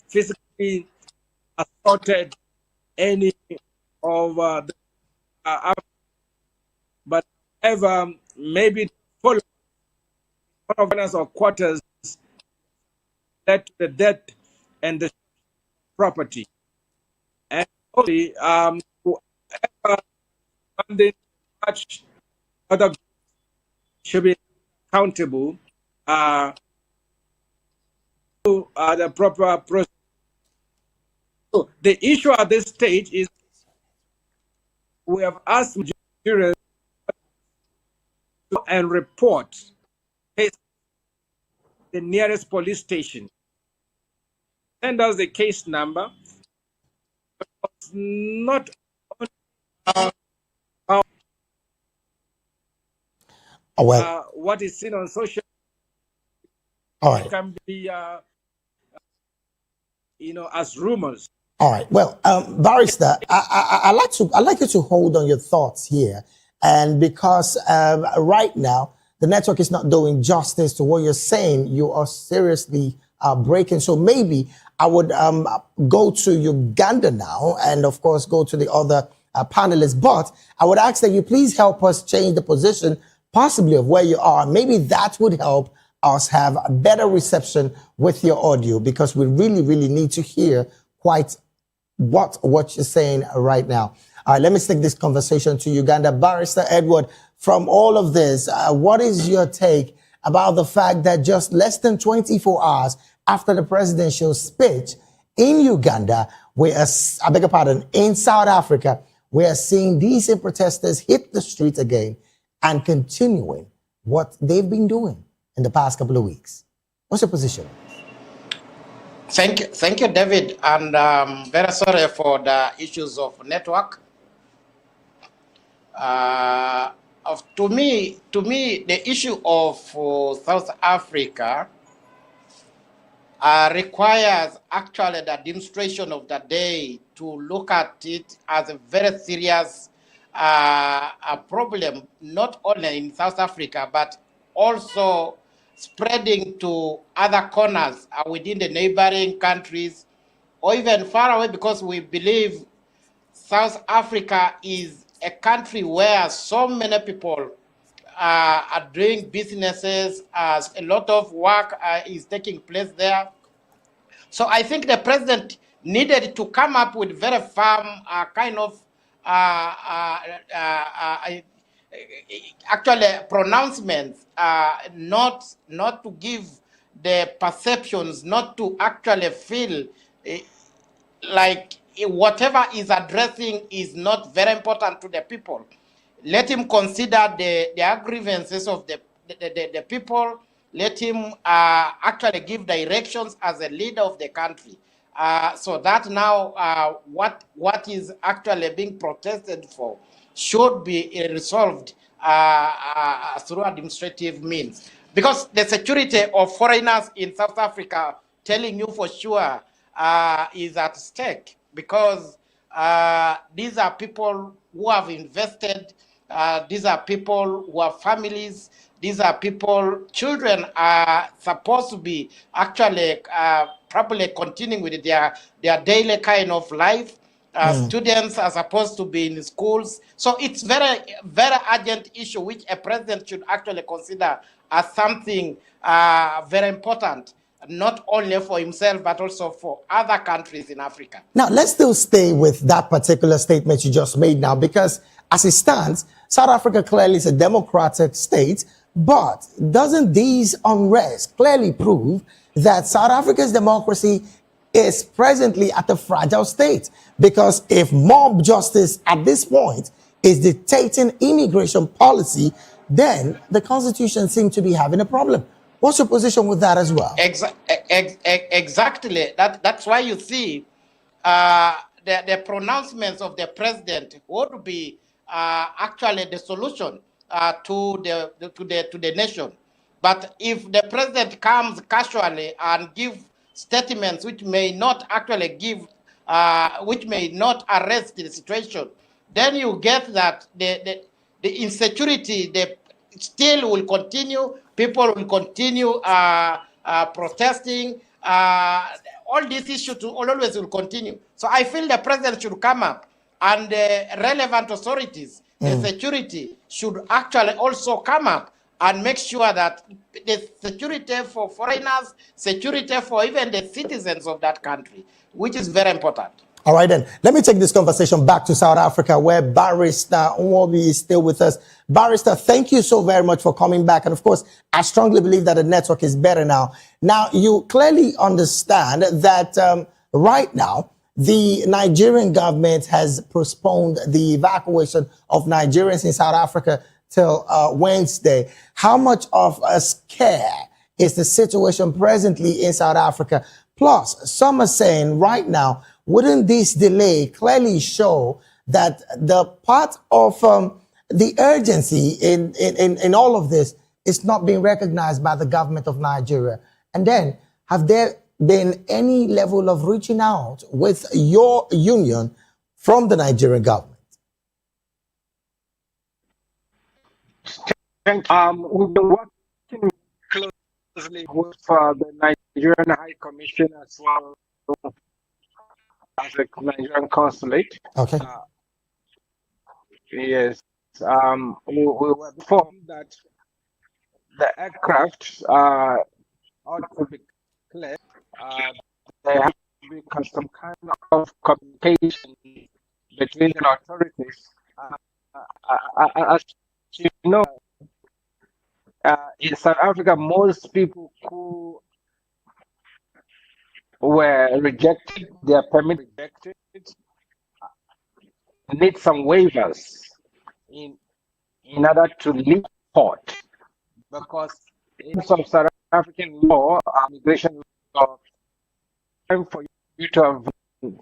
physically assaulted any of the but ever maybe follow one of our quarters led to the death and the property. And only whoever funding much other should be accountable to the proper process. So the issue at this stage is we have asked Nigerians to and report case the nearest police station. Send us the case number. It's not only how what is seen on social. All right. It can be as rumors. All right. Well, barrister, I'd like you to hold on your thoughts here, and because right now the network is not doing justice to what you're saying, you are seriously breaking. So maybe I would go to Uganda now, and of course go to the other panelists. But I would ask that you please help us change the position, possibly of where you are. Maybe that would help us have a better reception with your audio, because we really, really need to hear quite what you're saying right now. All right, let me take this conversation to Uganda. Barrister Edward, from all of this, what is your take about the fact that just less than 24 hours after the presidential speech in Uganda, in South Africa, we are seeing these protesters hit the streets again and continuing what they've been doing in the past couple of weeks? What's your position? Thank you, David, and very sorry for the issues of network. To me, the issue of South Africa requires actually the administration of the day to look at it as a very serious problem, not only in South Africa, but also spreading to other corners within the neighboring countries or even far away, because we believe South Africa is a country where so many people are doing businesses, a lot of work is taking place there. So I think the president needed to come up with very firm actually pronouncements, not to give the perceptions, not to actually feel like whatever is addressing is not very important to the people. Let him consider the grievances of the people. Let him actually give directions as a leader of the country. So that now what is actually being protested for should be resolved through administrative means. Because the security of foreigners in South Africa, telling you for sure, is at stake, because these are people who have invested, these are people who have families, these are people, children are supposed to be actually probably continuing with their daily kind of life. Students are supposed to be in schools. So it's very, very urgent issue which a president should actually consider as something very important, not only for himself, but also for other countries in Africa. Now, let's still stay with that particular statement you just made now, because as it stands, South Africa clearly is a democratic state, but doesn't these unrest clearly prove that South Africa's democracy is presently at a fragile state? Because if mob justice at this point is dictating immigration policy, then the Constitution seems to be having a problem. What's your position with that as well? Exactly. That's why you see the pronouncements of the president would be actually the solution to the nation. But if the president comes casually and give statements which may not actually which may not arrest the situation, then you get that the insecurity still will continue. People will continue protesting. All these issues always will continue. So I feel the president should come up, and the relevant authorities, the security, should actually also come up and make sure that the security for foreigners, security for even the citizens of that country, which is very important. All right, then. Let me take this conversation back to South Africa, where Barrister Nwobi is still with us. Barrister, thank you so very much for coming back. And of course, I strongly believe that the network is better now. Now, you clearly understand that right now, the Nigerian government has postponed the evacuation of Nigerians in South Africa till Wednesday. How much of a scare is the situation presently in South Africa? Plus, some are saying right now, wouldn't this delay clearly show that the part of the urgency in all of this is not being recognized by the government of Nigeria? And then, have there been any level of reaching out with your union from the Nigerian government? Thank you. We've been working closely with the Nigerian High Commission as well as the Nigerian Consulate. Okay. Yes. We were informed that the aircraft ought to be cleared. There has to be some kind of communication between the authorities. As you know, in South Africa, most people who were rejected, their permit rejected, need some waivers in order to leave port, because in terms of South African law, immigration law, time for you to have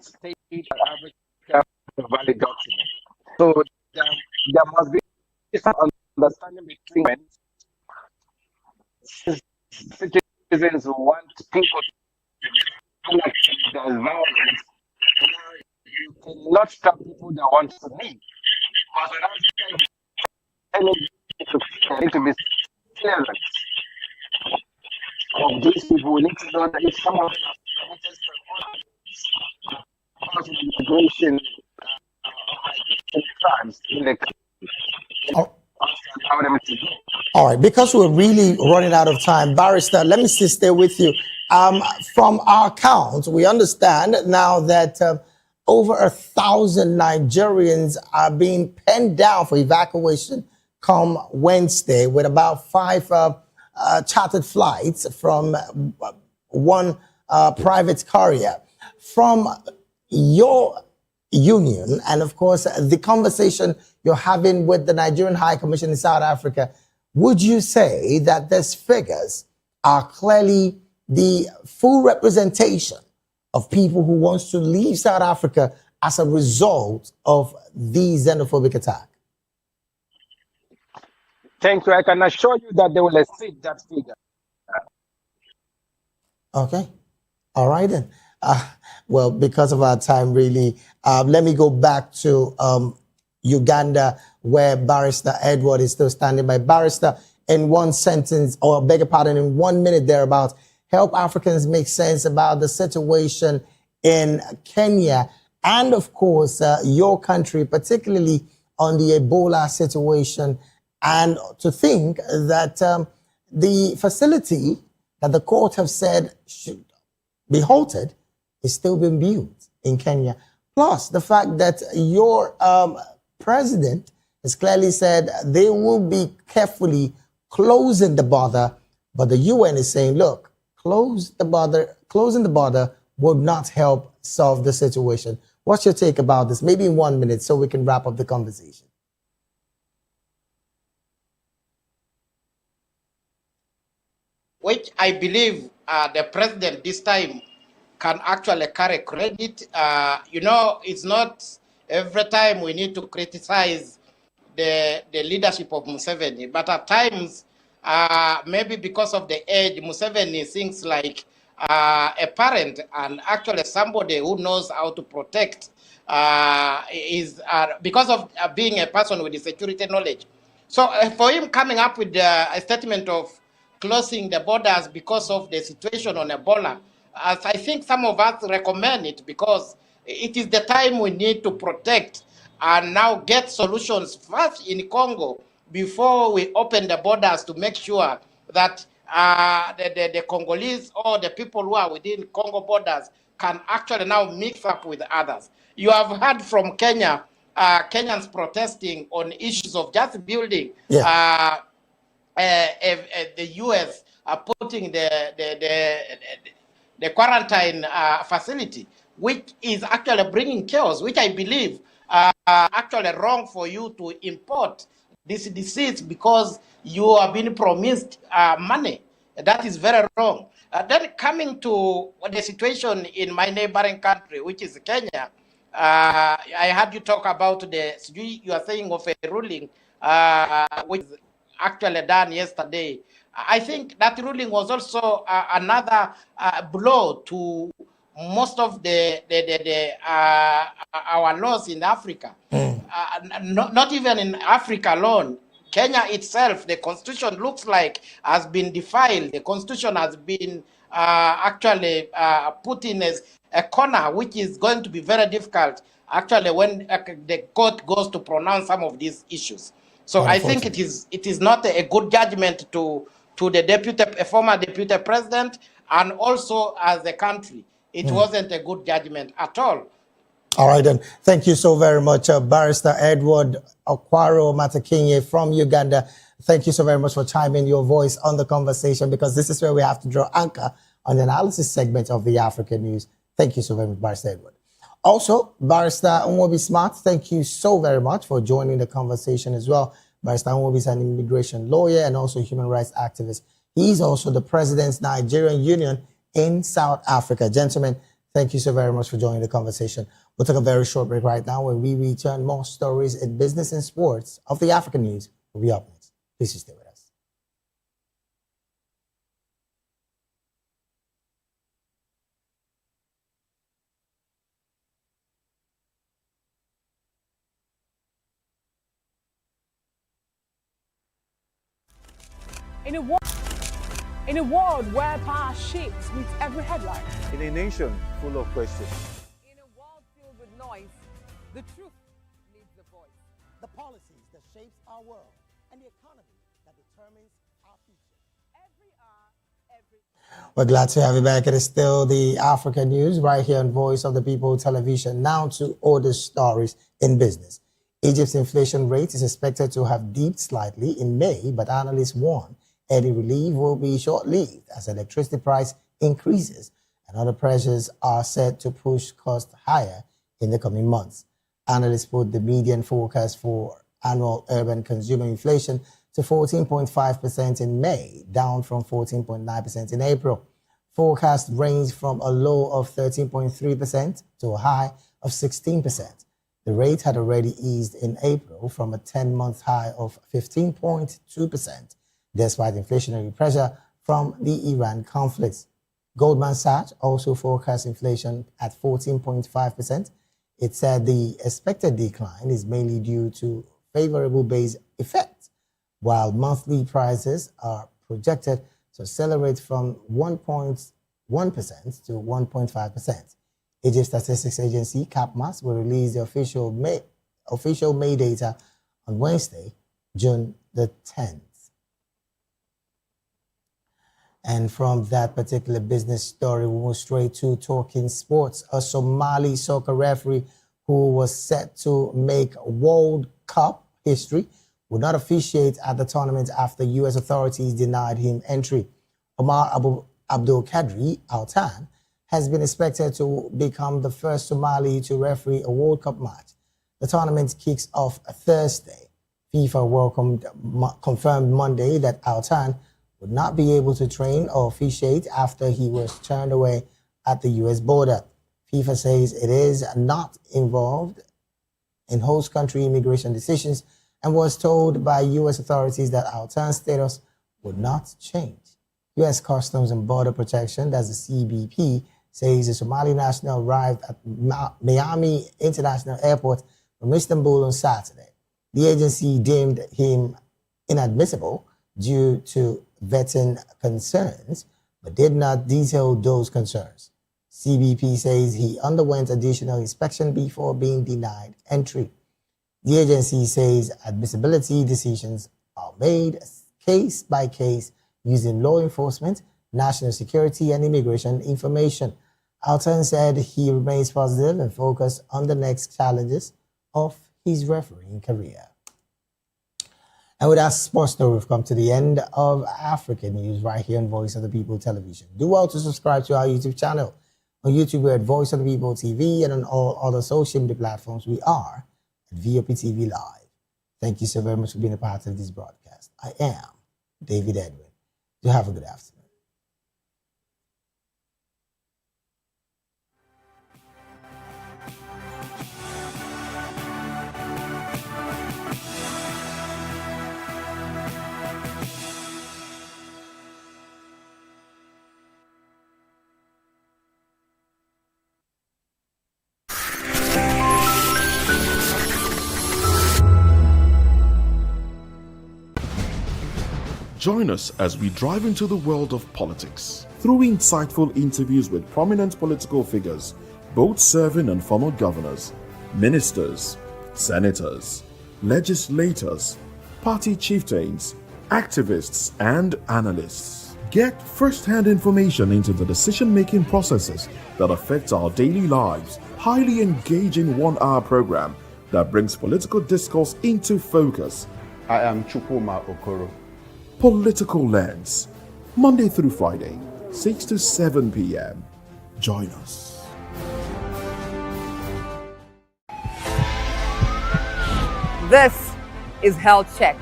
stayed in Africa with a valid document. So there must be some understanding between citizens who want people to feel like there's violence. You cannot stop people that want to leave. But there need to be clearance of these people. We need to know that if someone has immigration crimes in the country, allow them to go. All right, because we're really running out of time, Barrister, let me stay with you. From our count, we understand now that over 1,000 Nigerians are being penned down for evacuation come Wednesday, with about 5 chartered flights from one private carrier. From your union, and of course, the conversation you're having with the Nigerian High Commission in South Africa, would you say that these figures are clearly the full representation of people who want to leave South Africa as a result of the xenophobic attack? Thank you. I can assure you that they will exceed that figure. Okay. All right then. Well, because of our time, really, let me go back to Uganda, where Barrister Edward is still standing by. Barrister, in one sentence, or beg your pardon, in 1 minute thereabouts, help Africans make sense about the situation in Kenya and, of course, your country, particularly on the Ebola situation, and to think that the facility that the court have said should be halted is still being built in Kenya. Plus, the fact that your president has clearly said they will be carefully closing the border, but the UN is saying, look, closing the border would not help solve the situation. What's your take about this? Maybe in 1 minute so we can wrap up the conversation. Which I believe the president this time can actually carry credit. It's not every time we need to criticize the leadership of Museveni, but at times, maybe because of the age, Museveni thinks like a parent and actually somebody who knows how to protect because of being a person with the security knowledge. So for him coming up with a statement of closing the borders because of the situation on Ebola, as I think some of us recommend it, because it is the time we need to protect and now get solutions first in Congo before we open the borders, to make sure that the Congolese or the people who are within Congo borders can actually now mix up with others. You have heard from Kenya, Kenyans protesting on issues of just building the U.S. Putting the quarantine facility, which is actually bringing chaos, which I believe actually wrong for you to import this disease because you are being promised money. That is very wrong. Then coming to the situation in my neighboring country, which is Kenya, I heard you talk about you are saying of a ruling which is actually done yesterday. I think that ruling was also another blow to most of our laws in Africa. Not even in Africa alone. Kenya itself, the constitution looks like has been defiled. The constitution has been actually put in as a corner, which is going to be very difficult actually when the court goes to pronounce some of these issues. So I think it is not a good judgment to the former deputy president, and also as a country, it wasn't a good judgment at all. All right, then. Thank you so very much, Barrister Edward Okwaro Matakinye from Uganda. Thank you so very much for chiming your voice on the conversation, because this is where we have to draw anchor on the analysis segment of the African news. Thank you so very much, Barrister Edward. Also, Barrister Nwobi Smart, thank you so very much for joining the conversation as well. Barrister Nwobi is an immigration lawyer and also human rights activist. He's also the president's Nigerian Union in South Africa. Gentlemen, thank you so very much for joining the conversation. We'll take a very short break right now. When we return, more stories in business and sports of the African news will be up next. Please stay with us. In a world where power shifts with every headline. In a nation full of questions. In a world filled with noise, the truth needs a voice. The policies that shapes our world and the economy that determines our future. Every hour, every... We're glad to have you back. It is still the Africa News right here on Voice of the People Television. Now to other stories in business. Egypt's inflation rate is expected to have dipped slightly in May, but analysts warn any relief will be short-lived as electricity price increases and other pressures are set to push costs higher in the coming months. Analysts put the median forecast for annual urban consumer inflation to 14.5% in May, down from 14.9% in April. Forecasts range from a low of 13.3% to a high of 16%. The rate had already eased in April from a 10-month high of 15.2%. Despite inflationary pressure from the Iran conflict. Goldman Sachs also forecast inflation at 14.5%. It said the expected decline is mainly due to favorable base effect, while monthly prices are projected to accelerate from 1.1% to 1.5%. Egypt Statistics Agency, CAPMAS, will release the official May data on Wednesday, June the 10th. And from that particular business story, we move straight to talking sports. A Somali soccer referee who was set to make World Cup history would not officiate at the tournament after U.S. authorities denied him entry. Omar Abdul Kadri Altan has been expected to become the first Somali to referee a World Cup match. The tournament kicks off Thursday. FIFA confirmed Monday that Altan would not be able to train or officiate after he was turned away at the U.S. border. FIFA says it is not involved in host country immigration decisions and was told by U.S. authorities that Altan's status would not change. U.S. Customs and Border Protection, that's the CBP, says the Somali national arrived at Miami International Airport from Istanbul on Saturday. The agency deemed him inadmissible due to vetting concerns, but did not detail those concerns. CBP says he underwent additional inspection before being denied entry. The agency says admissibility decisions are made case by case using law enforcement, national security, and immigration information. Alton said he remains positive and focused on the next challenges of his refereeing career. And with that sports note, we've come to the end of African news right here on Voice of the People Television. Do well to subscribe to our YouTube channel. On YouTube, we're at Voice of the People TV, and on all other social media platforms, we are at Vop Tv Live. Thank you so very much for being a part of this broadcast. I am David Edwin. Do have a good afternoon. Join us as we drive into the world of politics through insightful interviews with prominent political figures, both serving and former governors, ministers, senators, legislators, party chieftains, activists, and analysts. Get first-hand information into the decision-making processes that affect our daily lives. Highly engaging one-hour program that brings political discourse into focus. I am Chukwuma Okoro. Political Lens, Monday through Friday, 6 to 7 p.m. Join us. This is Health Check,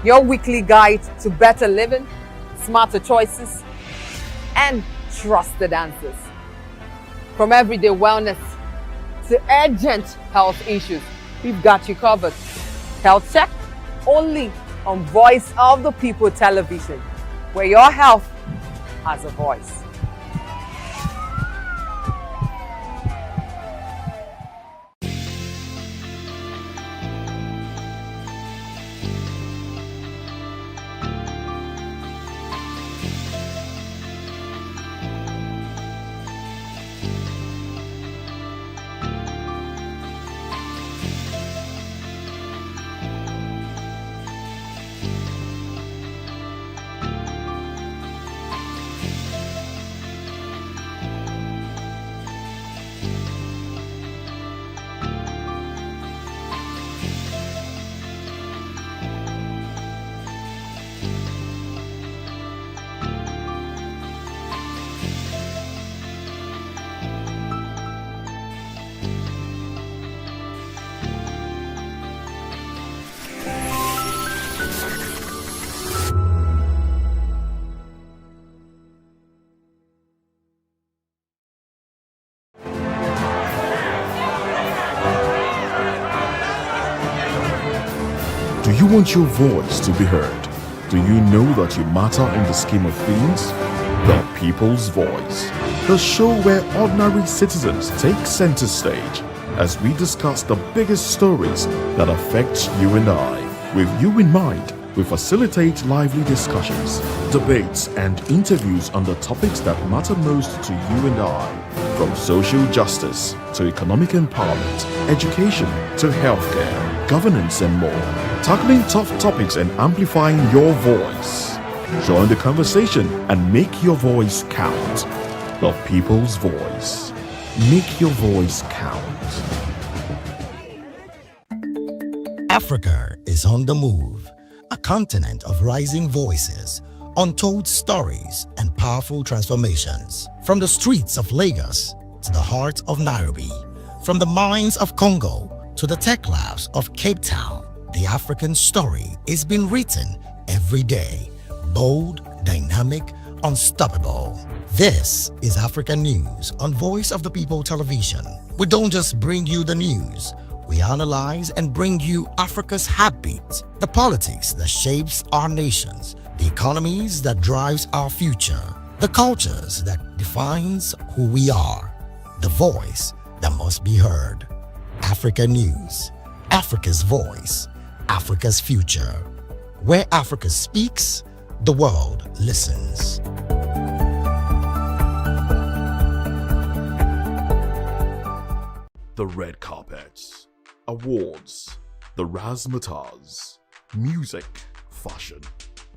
your weekly guide to better living, smarter choices, and trusted answers. From everyday wellness to urgent health issues, we've got you covered. Health Check, only on Voice of the People Television, where your health has a voice. Do you want your voice to be heard? Do you know that you matter in the scheme of things? The People's Voice, the show where ordinary citizens take center stage as we discuss the biggest stories that affect you and I. With you in mind, we facilitate lively discussions, debates, and interviews on the topics that matter most to you and I, from social justice to economic empowerment, education to healthcare, governance, and more. Tackling tough topics and amplifying your voice. Join the conversation and make your voice count. The People's Voice. Make your voice count. Africa is on the move, a continent of rising voices, untold stories, and powerful transformations. From the streets of Lagos to the heart of Nairobi, from the mines of Congo to the tech labs of Cape Town, the African story is being written every day. Bold, dynamic, unstoppable. This is African News on Voice of the People Television. We don't just bring you the news. We analyze and bring you Africa's heartbeat, the politics that shapes our nations, the economies that drives our future, the cultures that defines who we are, the voice that must be heard. Africa News, Africa's voice, Africa's future. Where Africa speaks, the world listens. The red carpets, awards, the razzmatazz, music, fashion,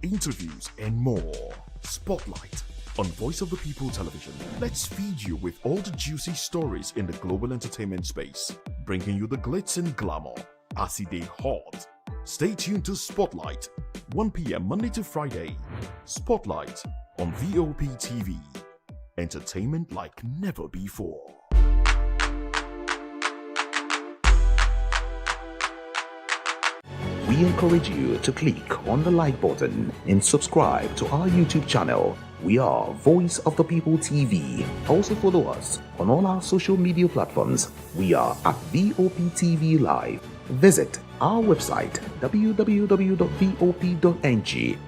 interviews, and more. Spotlight, On Voice of the People Television, let's feed you with all the juicy stories in the global entertainment space, bringing you the glitz and glamour as they hot. Stay tuned to Spotlight, 1 p.m. Monday to Friday. Spotlight on Vop TV. Entertainment like never before. We encourage you to click on the like button and subscribe to our YouTube channel. We are Voice of the People TV. Also follow us on all our social media platforms. We are at VOP TV Live. Visit our website www.vop.ng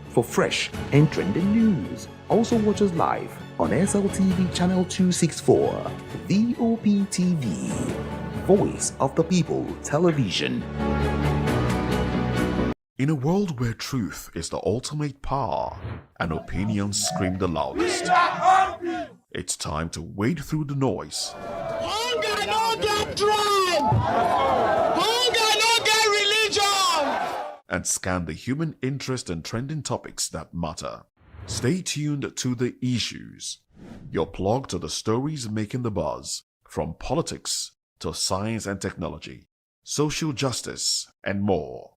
for fresh and trending news. Also watch us live on SLTV channel 264. VOP TV, Voice of the People Television. In a world where truth is the ultimate power and opinions scream the loudest, it's time to wade through the noise. Hunger no get tribe. Hunger no get religion. And scan the human interest and trending topics that matter. Stay tuned to The Issues, your plug to the stories making the buzz, from politics to science and technology, social justice, and more.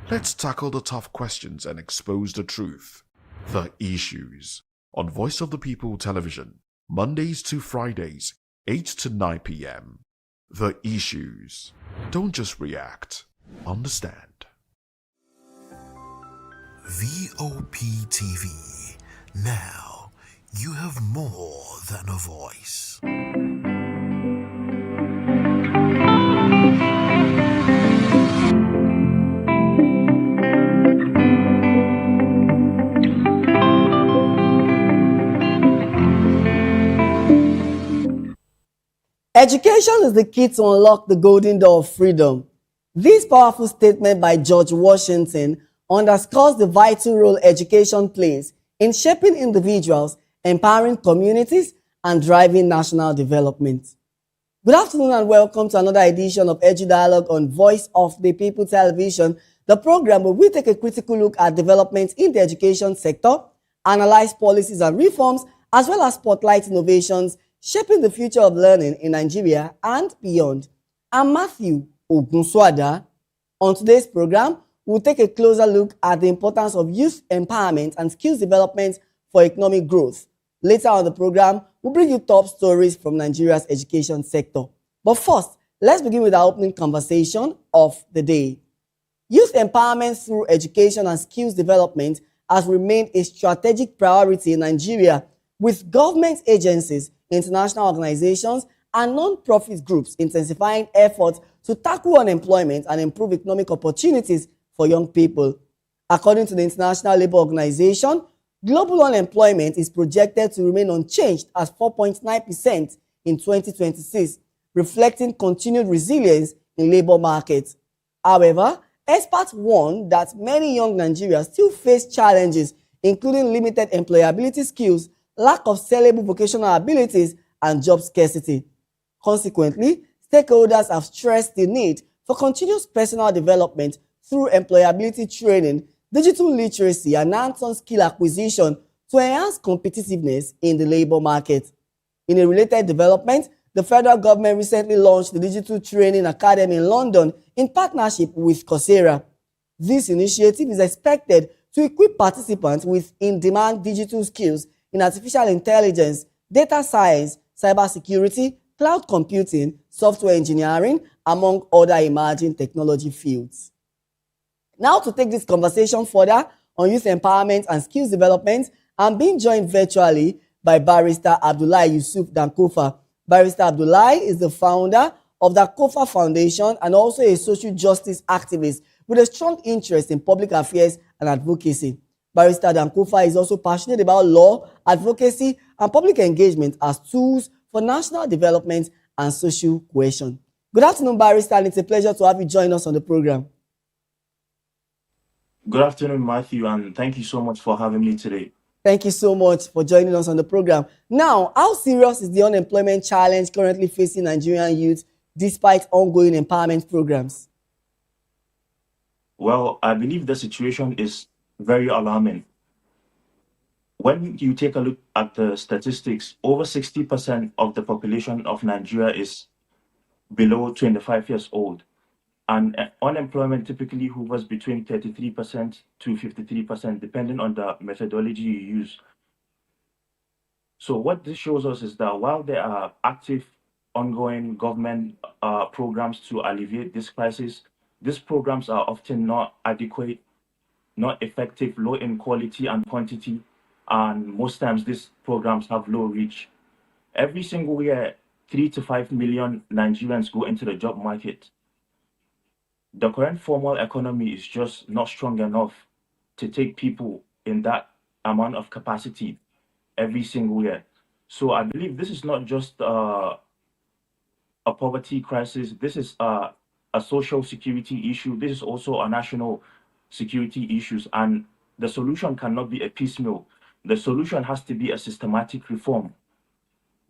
Let's tackle the tough questions and expose the truth. The Issues on Voice of the People Television, Mondays to Fridays, 8 to 9 p.m. The Issues. Don't just react, understand. VOP TV. Now, you have more than a voice. Education is the key to unlock the golden door of freedom. This powerful statement by George Washington underscores the vital role education plays in shaping individuals, empowering communities, and driving national development. Good afternoon and welcome to another edition of Edu Dialogue on Voice of the People Television, the program where we take a critical look at developments in the education sector, analyze policies and reforms, as well as spotlight innovations shaping the future of learning in Nigeria and beyond. I'm Matthew Ogunswada. On today's program, we'll take a closer look at the importance of youth empowerment and skills development for economic growth. Later on the program, we'll bring you top stories from Nigeria's education sector. But first, let's begin with our opening conversation of the day. Youth empowerment through education and skills development has remained a strategic priority in Nigeria, with government agencies, international organizations, and non-profit groups intensifying efforts to tackle unemployment and improve economic opportunities for young people. According to the International Labour Organization, global unemployment is projected to remain unchanged at 4.9% in 2026, reflecting continued resilience in labour markets. However, experts warn that many young Nigerians still face challenges, including limited employability skills, lack of sellable vocational abilities, and job scarcity. Consequently, stakeholders have stressed the need for continuous personal development through employability training, digital literacy, and hands-on skill acquisition to enhance competitiveness in the labor market. In a related development, the federal government recently launched the Digital Training Academy in London in partnership with Coursera. This initiative is expected to equip participants with in-demand digital skills in artificial intelligence, data science, cybersecurity, cloud computing, software engineering, among other emerging technology fields. Now, to take this conversation further on youth empowerment and skills development, I'm being joined virtually by Barrister Abdullahi Yusuf Dankofa. Barrister Abdullahi is the founder of the Kofa Foundation and also a social justice activist with a strong interest in public affairs and advocacy. Barrister Dankofa is also passionate about law, advocacy, and public engagement as tools for national development and social cohesion. Good afternoon, Barrister, and it's a pleasure to have you join us on the program. Good afternoon, Matthew, and thank you so much for having me today. Thank you so much for joining us on the program. Now, how serious is the unemployment challenge currently facing Nigerian youth despite ongoing empowerment programs? Well, I believe the situation is very alarming. when you take a look at the statistics, over 60% of the population of Nigeria is below 25 years old. And unemployment typically hovers between 33% to 53%, depending on the methodology you use. So what this shows us is that while there are active, ongoing government programs to alleviate this crisis, these programs are often not adequate, not effective, low in quality and quantity, and most times these programs have low reach. Every single year, 3 to 5 million Nigerians go into the job market. The current formal economy is just not strong enough to take people in that amount of capacity every single year. So I believe this is not just a poverty crisis. This is a social security issue. This is also a national security issues. And the solution cannot be a piecemeal. The solution has to be a systematic reform.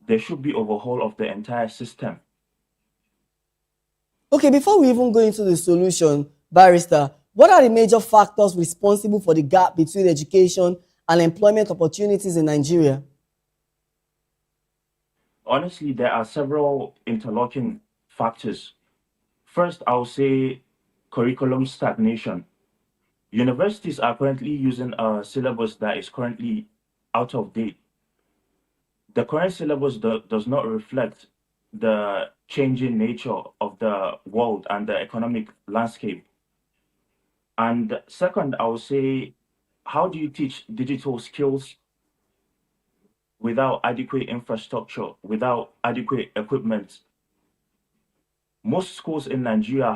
There should be overhaul of the entire system. Okay, before we even go into the solution, Barrister, what are the major factors responsible for the gap between education and employment opportunities in Nigeria? Honestly, there are several interlocking factors. First, I'll say curriculum stagnation. Universities are currently using a syllabus that is currently out of date. The current syllabus does not reflect the changing nature of the world and the economic landscape. And second, I would say, how do you teach digital skills without adequate infrastructure, without adequate equipment? Most schools in Nigeria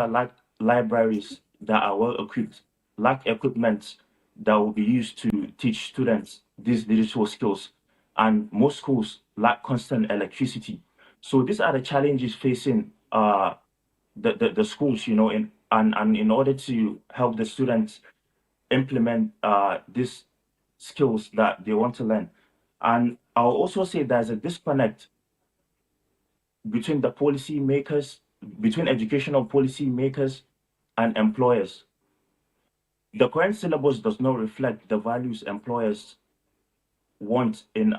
lack libraries that are well equipped, lack equipment that will be used to teach students these digital skills. And most schools lack constant electricity. So these are the challenges facing the schools, and in order to help the students implement these skills that they want to learn. And I'll also say there's a disconnect between the policy makers, between educational policy makers and employers. The current syllabus does not reflect the values employers want in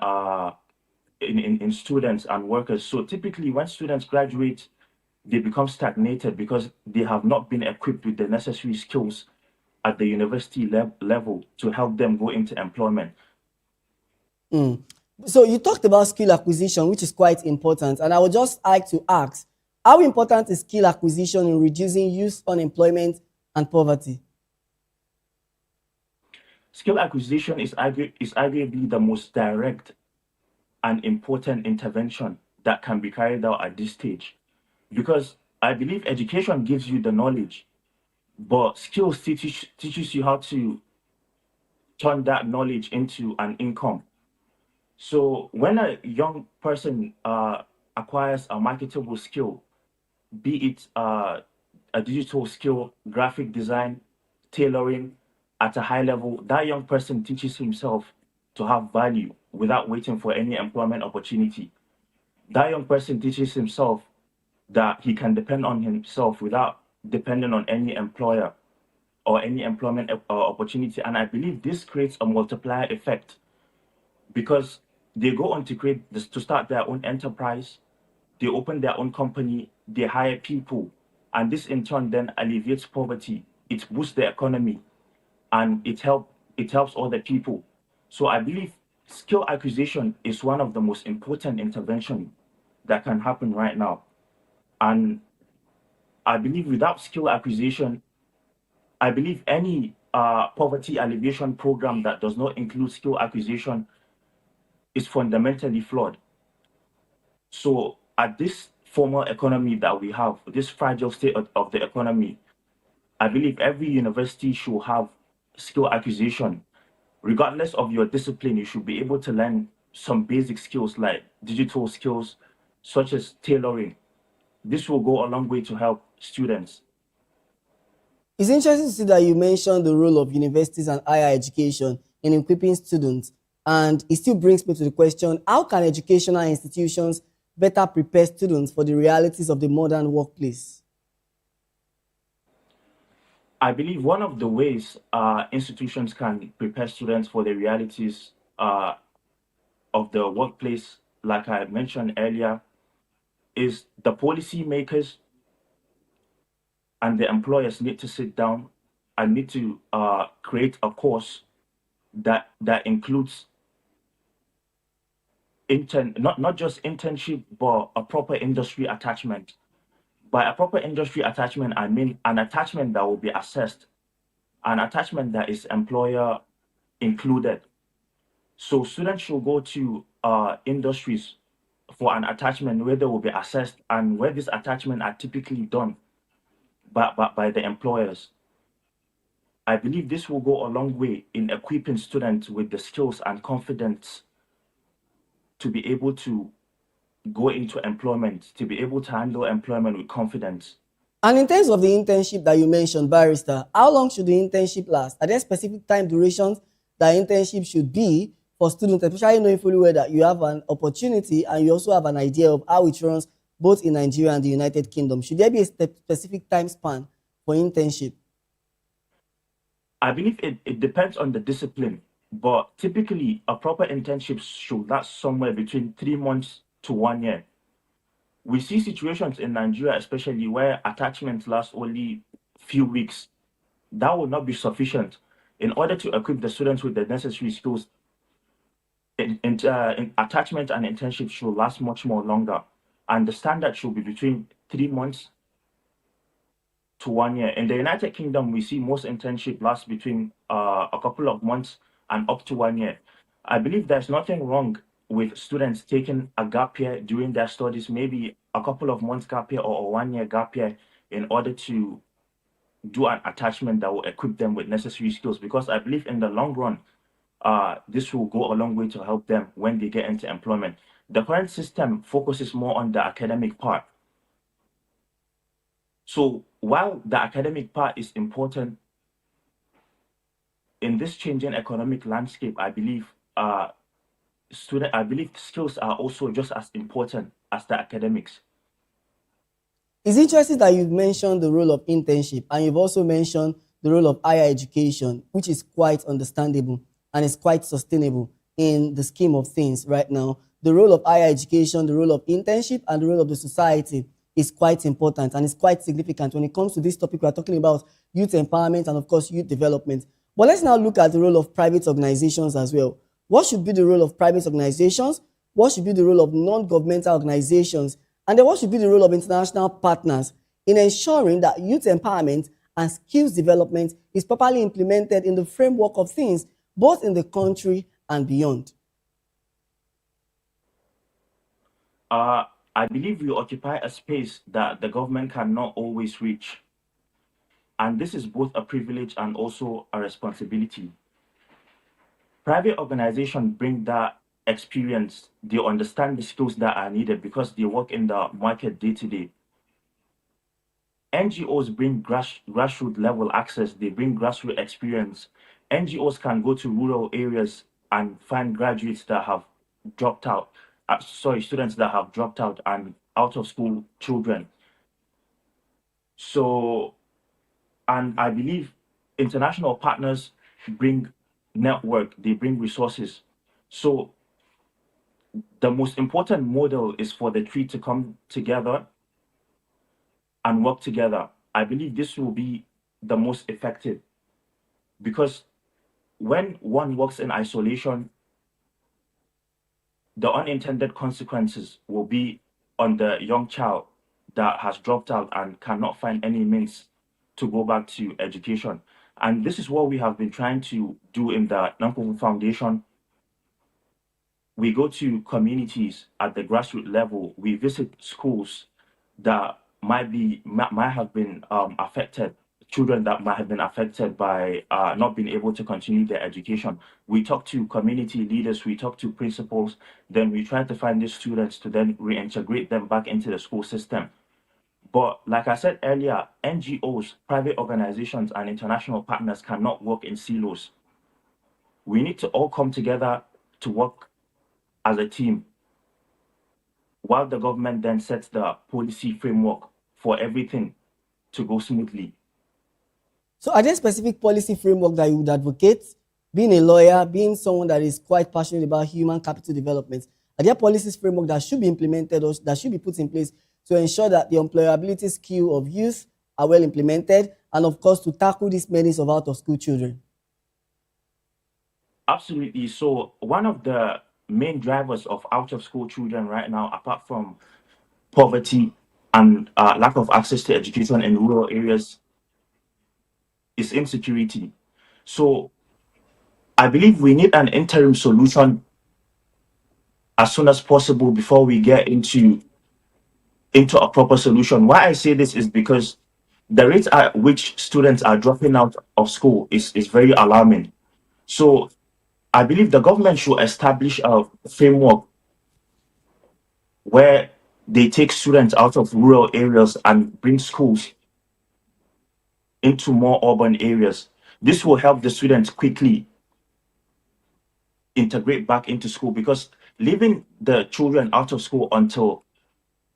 students and workers. So typically when students graduate, they become stagnated because they have not been equipped with the necessary skills at the university level to help them go into employment. So you talked about skill acquisition, which is quite important. And I would just like to ask, how important is skill acquisition in reducing youth unemployment and poverty? Skill acquisition is arguably the most direct and important intervention that can be carried out at this stage. Because I believe education gives you the knowledge, but skills teaches you how to turn that knowledge into an income. So when a young person acquires a marketable skill, be it a digital skill, graphic design, tailoring at a high level, that young person teaches himself to have value without waiting for any employment opportunity. That young person teaches himself that he can depend on himself without depending on any employer or any employment opportunity. And I believe this creates a multiplier effect because they go on to to start their own enterprise, they open their own company, they hire people, and this in turn then alleviates poverty. It boosts the economy, and it helps other people. So I believe skill acquisition is one of the most important intervention that can happen right now. And I believe without skill acquisition, I believe any poverty alleviation program that does not include skill acquisition is fundamentally flawed. So at this formal economy that we have, this fragile state of the economy, I believe every university should have skill acquisition. Regardless of your discipline, you should be able to learn some basic skills like digital skills, such as tailoring. This will go a long way to help students. It's interesting to see that you mentioned the role of universities and higher education in equipping students. And it still brings me to the question, how can educational institutions better prepare students for the realities of the modern workplace? I believe one of the ways institutions can prepare students for the realities of the workplace, like I mentioned earlier, is the policymakers and the employers need to sit down and need to create a course that includes not just internship, but a proper industry attachment. By a proper industry attachment, I mean an attachment that will be assessed, an attachment that is employer included. So students should go to industries for an attachment where they will be assessed and where these attachments are typically done by the employers. I believe this will go a long way in equipping students with the skills and confidence to be able to go into employment, to be able to handle employment with confidence. And in terms of the internship that you mentioned, barrister, how long should the internship last? Are there specific time durations that internship should be for students, especially knowing fully well that you have an opportunity and you also have an idea of how it runs both in Nigeria and the United Kingdom? Should there be a specific time span for internship? I believe it depends on the discipline, but typically a proper internship should last somewhere between 3 months to 1 year. We see situations in Nigeria, especially where attachments last only few weeks. That will not be sufficient. In order to equip the students with the necessary skills, attachment and internship should last much more longer. And the standard should be between 3 months to 1 year. In the United Kingdom, we see most internship last between a couple of months and up to 1 year. I believe there's nothing wrong with students taking a gap year during their studies, maybe a couple of months gap year or a 1 year gap year in order to do an attachment that will equip them with necessary skills. Because I believe in the long run, this will go a long way to help them when they get into employment. The current system focuses more on the academic part. So while the academic part is important, in this changing economic landscape, I believe skills are also just as important as the academics. It's interesting that you've mentioned the role of internship and you've also mentioned the role of higher education, which is quite understandable and is quite sustainable in the scheme of things right now. The role of higher education, the role of internship, and the role of the society is quite important and it's quite significant when it comes to this topic. We're talking about youth empowerment and, of course, youth development. But let's now look at the role of private organizations as well. What should be the role of private organizations? What should be the role of non-governmental organizations? And then what should be the role of international partners in ensuring that youth empowerment and skills development is properly implemented in the framework of things, both in the country and beyond? I believe we occupy a space that the government cannot always reach. And this is both a privilege and also a responsibility. Private organizations bring that experience, they understand the skills that are needed because they work in the market day to day. NGOs bring grassroots level access, they bring grassroots experience. NGOs can go to rural areas and find graduates that have dropped out, students that have dropped out and out of school children. So, and I believe international partners bring network, they bring resources. So the most important model is for the three to come together and work together. I believe this will be the most effective because when one works in isolation, the unintended consequences will be on the young child that has dropped out and cannot find any means to go back to education. And this is what we have been trying to do in the Nampofu Foundation. We go to communities at the grassroots level. We visit schools that might have been affected, children that might have been affected by not being able to continue their education. We talk to community leaders, we talk to principals, then we try to find these students to then reintegrate them back into the school system. But like I said earlier, NGOs, private organizations, and international partners cannot work in silos. We need to all come together to work as a team, while the government then sets the policy framework for everything to go smoothly. So are there specific policy framework that you would advocate? Being a lawyer, being someone that is quite passionate about human capital development, are there policies framework that should be implemented or that should be put in place to ensure that the employability skill of youth are well implemented, and of course to tackle this menace of out of school children? Absolutely. So one of the main drivers of out of school children right now, apart from poverty and lack of access to education in rural areas, is insecurity. So I believe we need an interim solution as soon as possible before we get into a proper solution. Why I say this is because the rate at which students are dropping out of school is very alarming. So I believe the government should establish a framework where they take students out of rural areas and bring schools into more urban areas. This will help the students quickly integrate back into school, because leaving the children out of school until,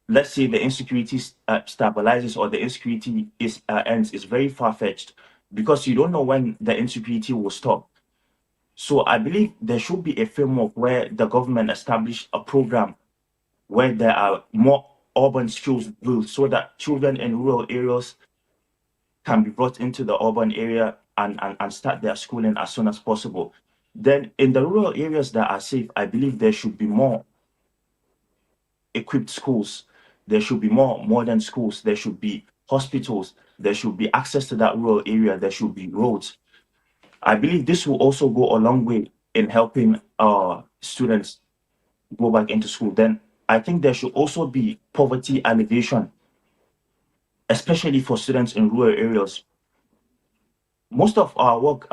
let's say, the insecurity stabilizes or the insecurity ends is very far-fetched, because you don't know when the insecurity will stop. So I believe there should be a framework where the government establish a program where there are more urban schools built so that children in rural areas can be brought into the urban area and start their schooling as soon as possible. Then in the rural areas that are safe, I believe there should be more equipped schools. There should be more modern schools. There should be hospitals. There should be access to that rural area. There should be roads. I believe this will also go a long way in helping students go back into school. Then I think there should also be poverty alleviation, especially for students in rural areas. Most of our work,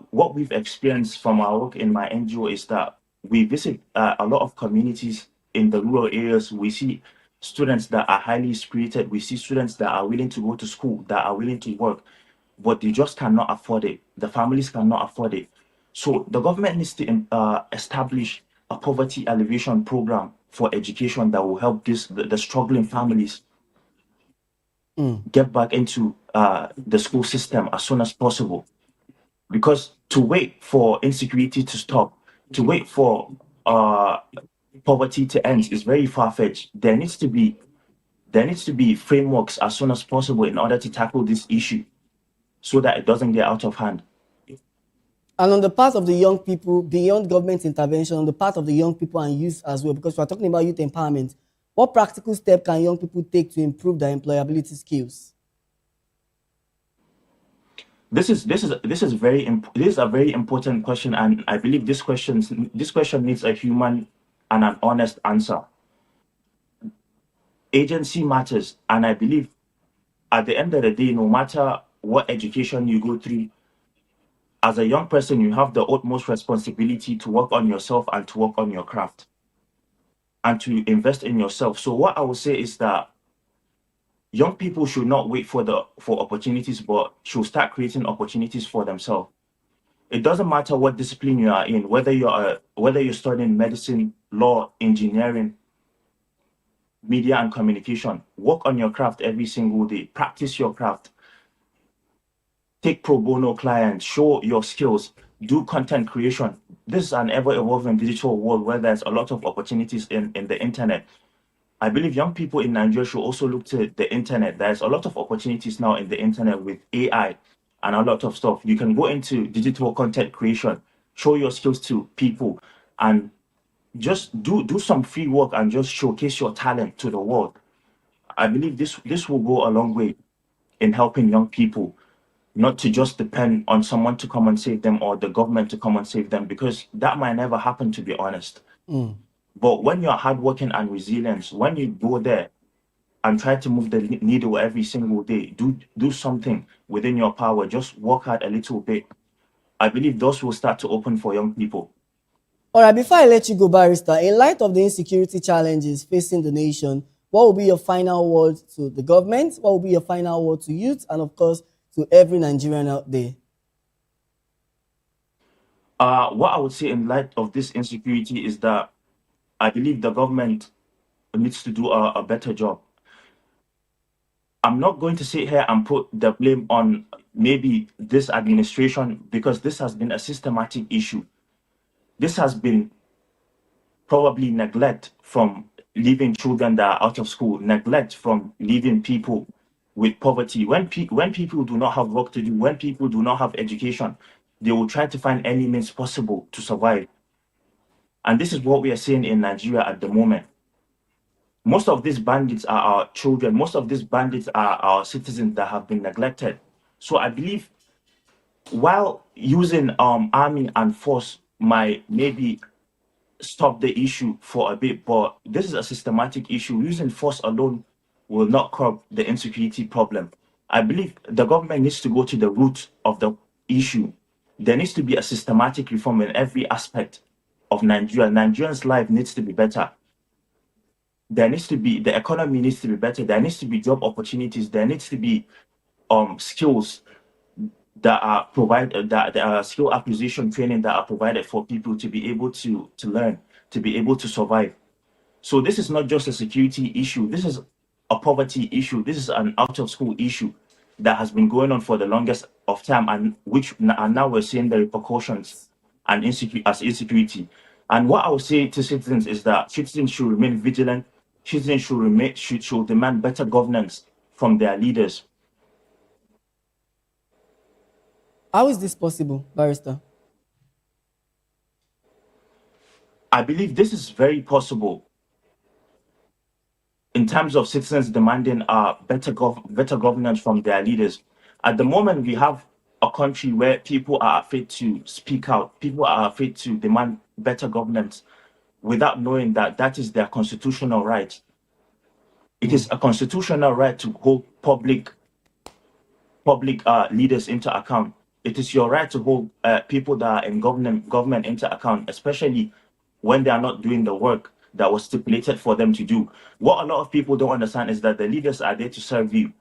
what we've experienced from our work in my NGO is that we visit a lot of communities in the rural areas. We see students that are highly spirited. We see students that are willing to go to school, that are willing to work, but they just cannot afford it. The families cannot afford it. So the government needs to establish a poverty alleviation program for education that will help the struggling families get back into the school system as soon as possible. Because to wait for insecurity to stop, to wait for poverty to end is very far-fetched. There needs to be frameworks as soon as possible in order to tackle this issue so that it doesn't get out of hand. And on the part of the young people, beyond government intervention, on the part of the young people and youth as well, because we're talking about youth empowerment, what practical step can young people take to improve their employability skills? This is a very important question, and I believe this question needs a human and an honest answer. Agency matters, and I believe at the end of the day, no matter what education you go through, as a young person, you have the utmost responsibility to work on yourself and to work on your craft and to invest in yourself. So what I would say is that young people should not wait for opportunities, but should start creating opportunities for themselves. It doesn't matter what discipline you are in, whether you're studying medicine, law, engineering, media and communication. Work on your craft every single day. Practice your craft. Take pro bono clients. Show your skills. Do content creation. This is an ever-evolving digital world where there's a lot of opportunities in the internet. I believe young people in Nigeria should also look to the internet. There's a lot of opportunities now in the internet with AI and a lot of stuff. You can go into digital content creation, show your skills to people, and just do some free work and just showcase your talent to the world. I believe this will go a long way in helping young people not to just depend on someone to come and save them or the government to come and save them, because that might never happen, to be honest. But when you're hardworking and resilient, when you go there and try to move the needle every single day, do something within your power, just work hard a little bit. I believe those will start to open for young people. All right, before I let you go, Barrister, in light of the insecurity challenges facing the nation, what will be your final word to the government? What will be your final word to youth? And of course, to every Nigerian out there? What I would say in light of this insecurity is that I believe the government needs to do a better job. I'm not going to sit here and put the blame on maybe this administration, because this has been a systematic issue. This has been probably neglect from leaving children that are out of school, neglect from leaving people with poverty. When people do not have work to do, when people do not have education, they will try to find any means possible to survive. And this is what we are seeing in Nigeria at the moment. Most of these bandits are our children. Most of these bandits are our citizens that have been neglected. So I believe while using army and force might maybe stop the issue for a bit, but this is a systematic issue. Using force alone will not curb the insecurity problem. I believe the government needs to go to the root of the issue. There needs to be a systematic reform in every aspect of Nigeria. Nigerians' life needs to be better. There needs to be, the economy needs to be better. There needs to be job opportunities. There needs to be skills that are provided, that there are skill acquisition training that are provided for people to be able to learn, to be able to survive. So this is not just a security issue. This is a poverty issue. This is an out of school issue that has been going on for the longest of time, and now we're seeing the repercussions and insecurity. And what I would say to citizens is that citizens should remain vigilant. Citizens should demand better governance from their leaders. How is this possible, Barrister? I believe this is very possible in terms of citizens demanding better governance from their leaders. At the moment, we have a country where people are afraid to speak out. People are afraid to demand better governance without knowing that that is their constitutional right. It is a constitutional right to hold public leaders into account. It is your right to hold people that are in government into account, especially when they are not doing the work that was stipulated for them to do. What a lot of people don't understand is that the leaders are there to serve you,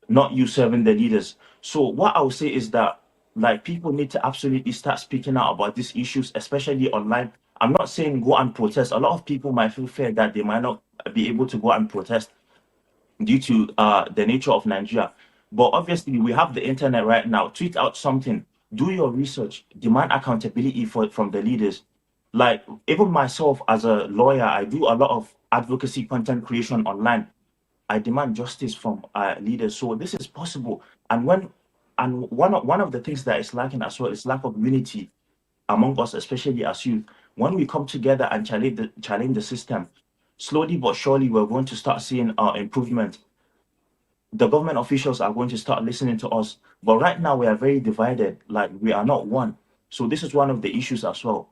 not you serving the leaders. So what I would say is that, like, people need to absolutely start speaking out about these issues, especially online. I'm not saying go and protest. A lot of people might feel fear that they might not be able to go and protest due to the nature of Nigeria. But obviously, we have the internet right now. Tweet out something, do your research, demand accountability from the leaders. Like, even myself as a lawyer, I do a lot of advocacy content creation online. I demand justice from leaders. So this is possible. And one of the things that is lacking as well is lack of unity among us, especially as youth. When we come together and challenge the system, slowly but surely we're going to start seeing improvement. The government officials are going to start listening to us. But right now we are very divided, like we are not one. So this is one of the issues as well.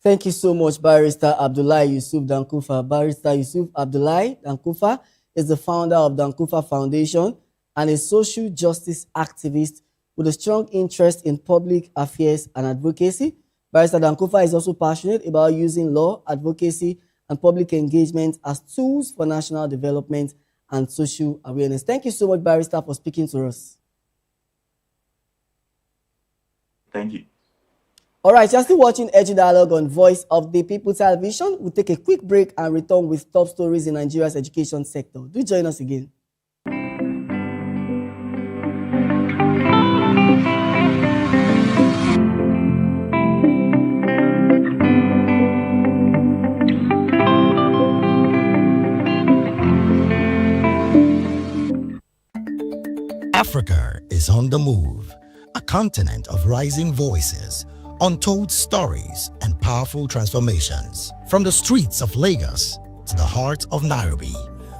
Thank you so much, Barrister Abdullahi Yusuf Dankufa. Barrister Yusuf Abdullahi Dankufa is the founder of Dankufa Foundation and a social justice activist with a strong interest in public affairs and advocacy. Barrister Dankufa is also passionate about using law, advocacy, and public engagement as tools for national development and social awareness. Thank you so much, Barrister, for speaking to us. Thank you. All right, you're still watching Edu Dialogue on Voice of the People Television. We'll take a quick break and return with top stories in Nigeria's education sector. Do join us again. Africa is on the move, a continent of rising voices, untold stories, and powerful transformations. From the streets of Lagos to the heart of Nairobi,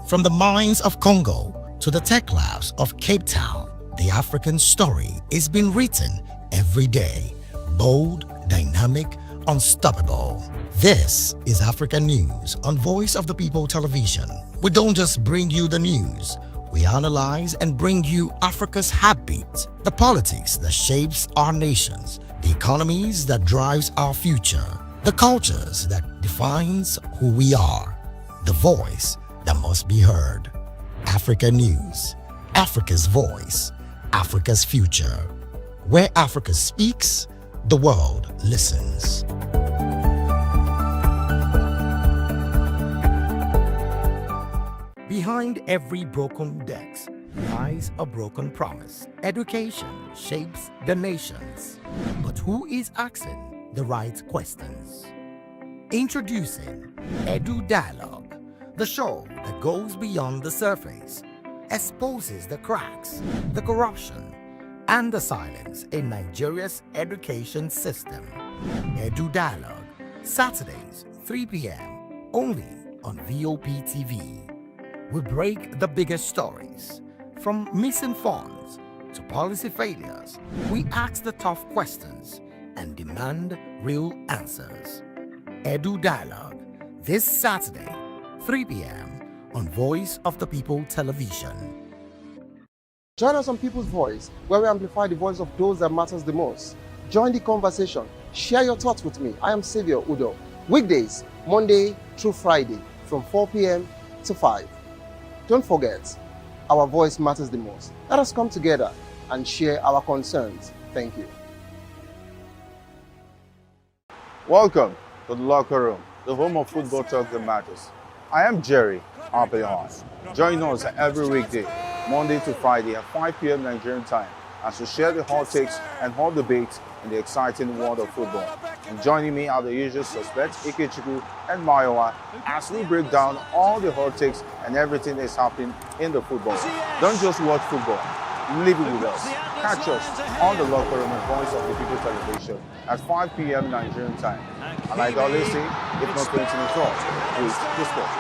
from the mines of Congo to the tech labs of Cape Town, the African story is being written every day. Bold, dynamic, unstoppable. This is Africa News on Voice of the People Television. We don't just bring you the news. We analyze and bring you Africa's heartbeat, the politics that shapes our nations, the economies that drives our future, the cultures that defines who we are, the voice that must be heard. Africa News, Africa's voice, Africa's future. Where Africa speaks, the world listens. Behind every broken desk, lies a broken promise. Education shapes the nations. But who is asking the right questions? Introducing Edu Dialogue, the show that goes beyond the surface, exposes the cracks, the corruption, and the silence in Nigeria's education system. Edu Dialogue, Saturdays, 3 p.m., only on Vop TV. We break the biggest stories, from missing funds to policy failures. We ask the tough questions and demand real answers. Edu Dialogue, this Saturday, 3 p.m. on Voice of the People Television. Join us on People's Voice, where we amplify the voice of those that matters the most. Join the conversation. Share your thoughts with me. I am Xavier Udo. Weekdays, Monday through Friday, from 4 p.m. to 5. Don't forget, our voice matters the most. Let us come together and share our concerns. Thank you. Welcome to the locker room, the home of football talk that matters. I am Jerry Arpillon. Join us every weekday, Monday to Friday at 5 p.m. Nigerian time, as we share the hot takes and hot debates in the exciting world of football. And joining me are the usual suspects, Ikechukwu and Mayowa, as we break down all the hot takes and everything that's happening in the football. Don't just watch football, live it with us. Catch us on the locker room and Voice of the People Television at 5 p.m. Nigerian time. And like I always say, if not 20 minutes off, please discuss.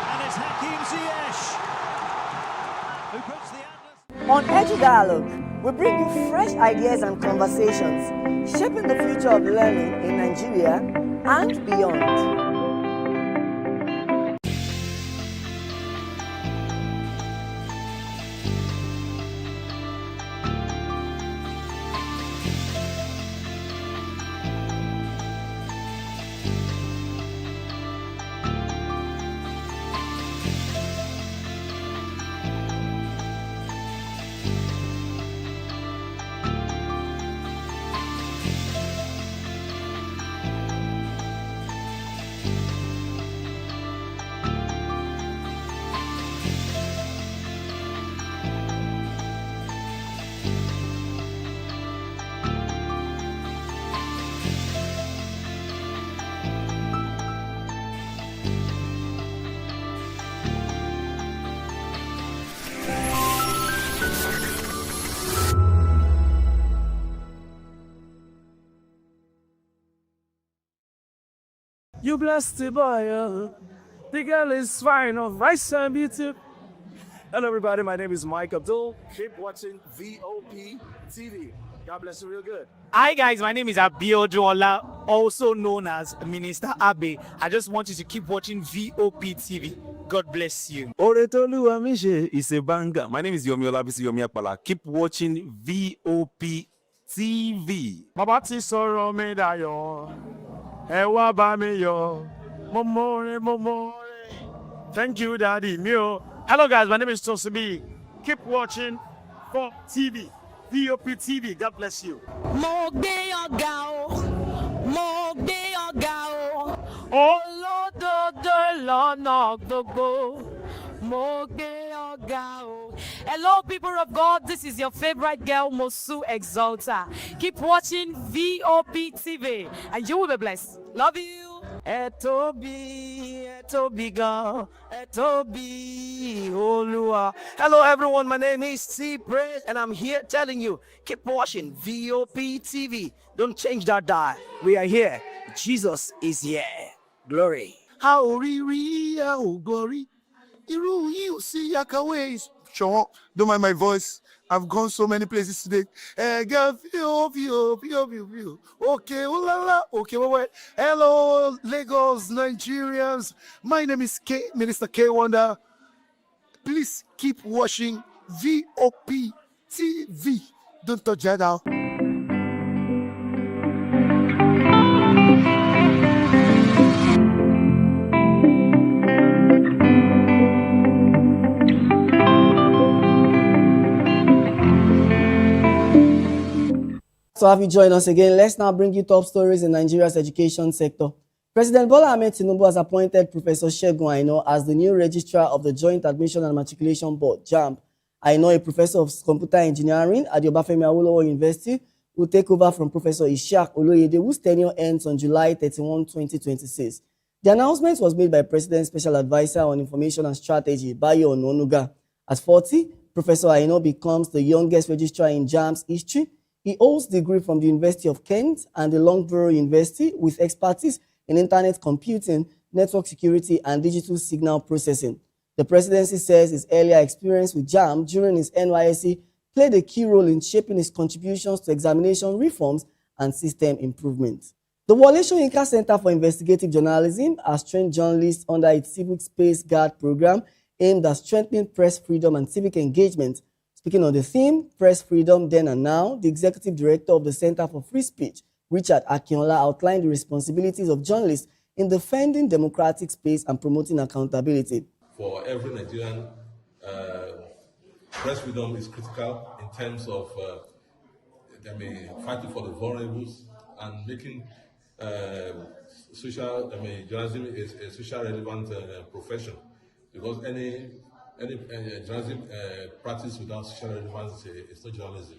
On Edu Dialogue, we bring you fresh ideas and conversations shaping the future of learning in Nigeria and beyond. You blessed the boy, the girl is fine, of rice and beauty. Hello everybody, my name is Mike Abdul. Keep watching VOP TV. God bless you real good. Hi guys, my name is Abiodun, also known as Minister Abe. I just want you to keep watching VOP TV. God bless you. Oretolu Amishe is a banger. My name is Yomi Olabisi Yomi Akpala. Keep watching VOP TV. Baba ti sọ̀rọ̀ mi dayọ̀, ẹ wá bá mi yọ̀, mo more. Thank you, Daddy. Mio. Hello guys, my name is Tosibi. Keep watching Vop TV. VOP TV. God bless you. Mo gbé ọ̀gá o, mo gbé ọ̀gá o, Olódodo lọ́nà gbogbo, mo gbé ọ̀gá o. Hello, people of God. This is your favorite girl, Mosu Exalta. Keep watching VOP TV, and you will be blessed. Love you. Etobi gan, Etobi Olua. Hello everyone, my name is C Praise and I'm here telling you, keep watching VOP TV. Don't change that dial. We are here. Jesus is here. Glory. How glory. Iru you see Yakaways. Sure, don't mind my voice. I've gone so many places today. Girl, view. Okay, oh la la. Okay, wait. Hello, Lagos, Nigerians. My name is Minister K Wonder. Please keep watching VOP TV. Don't touch that out. So have you joined us again? Let's now bring you top stories in Nigeria's education sector. President Bola Ahmed Tinubu has appointed Professor Segun Aino as the new registrar of the Joint Admission and Matriculation Board, JAMB, I know a professor of computer engineering at the Obafemi Awolowo University, will take over from Professor Ishaq Oloyede, whose tenure ends on July 31, 2026. The announcement was made by President's Special Advisor on Information and Strategy, Bayo Ononuga. At 40, Professor Aino becomes the youngest registrar in JAMB's history. He holds a degree from the University of Kent and the Loughborough University with expertise in internet computing, network security, and digital signal processing. The presidency says his earlier experience with JAMB during his NYSC played a key role in shaping his contributions to examination reforms and system improvements. The Wole Soyinka Center for Investigative Journalism has trained journalists under its Civic Space Guard program aimed at strengthening press freedom and civic engagement. Speaking on the theme, Press Freedom Then and Now, the Executive Director of the Center for Free Speech, Richard Akinola, outlined the responsibilities of journalists in defending democratic space and promoting accountability. For every Nigerian, press freedom is critical in terms of fighting for the vulnerables and making journalism is a social relevant profession, because any journalism practice without social relevance is not journalism.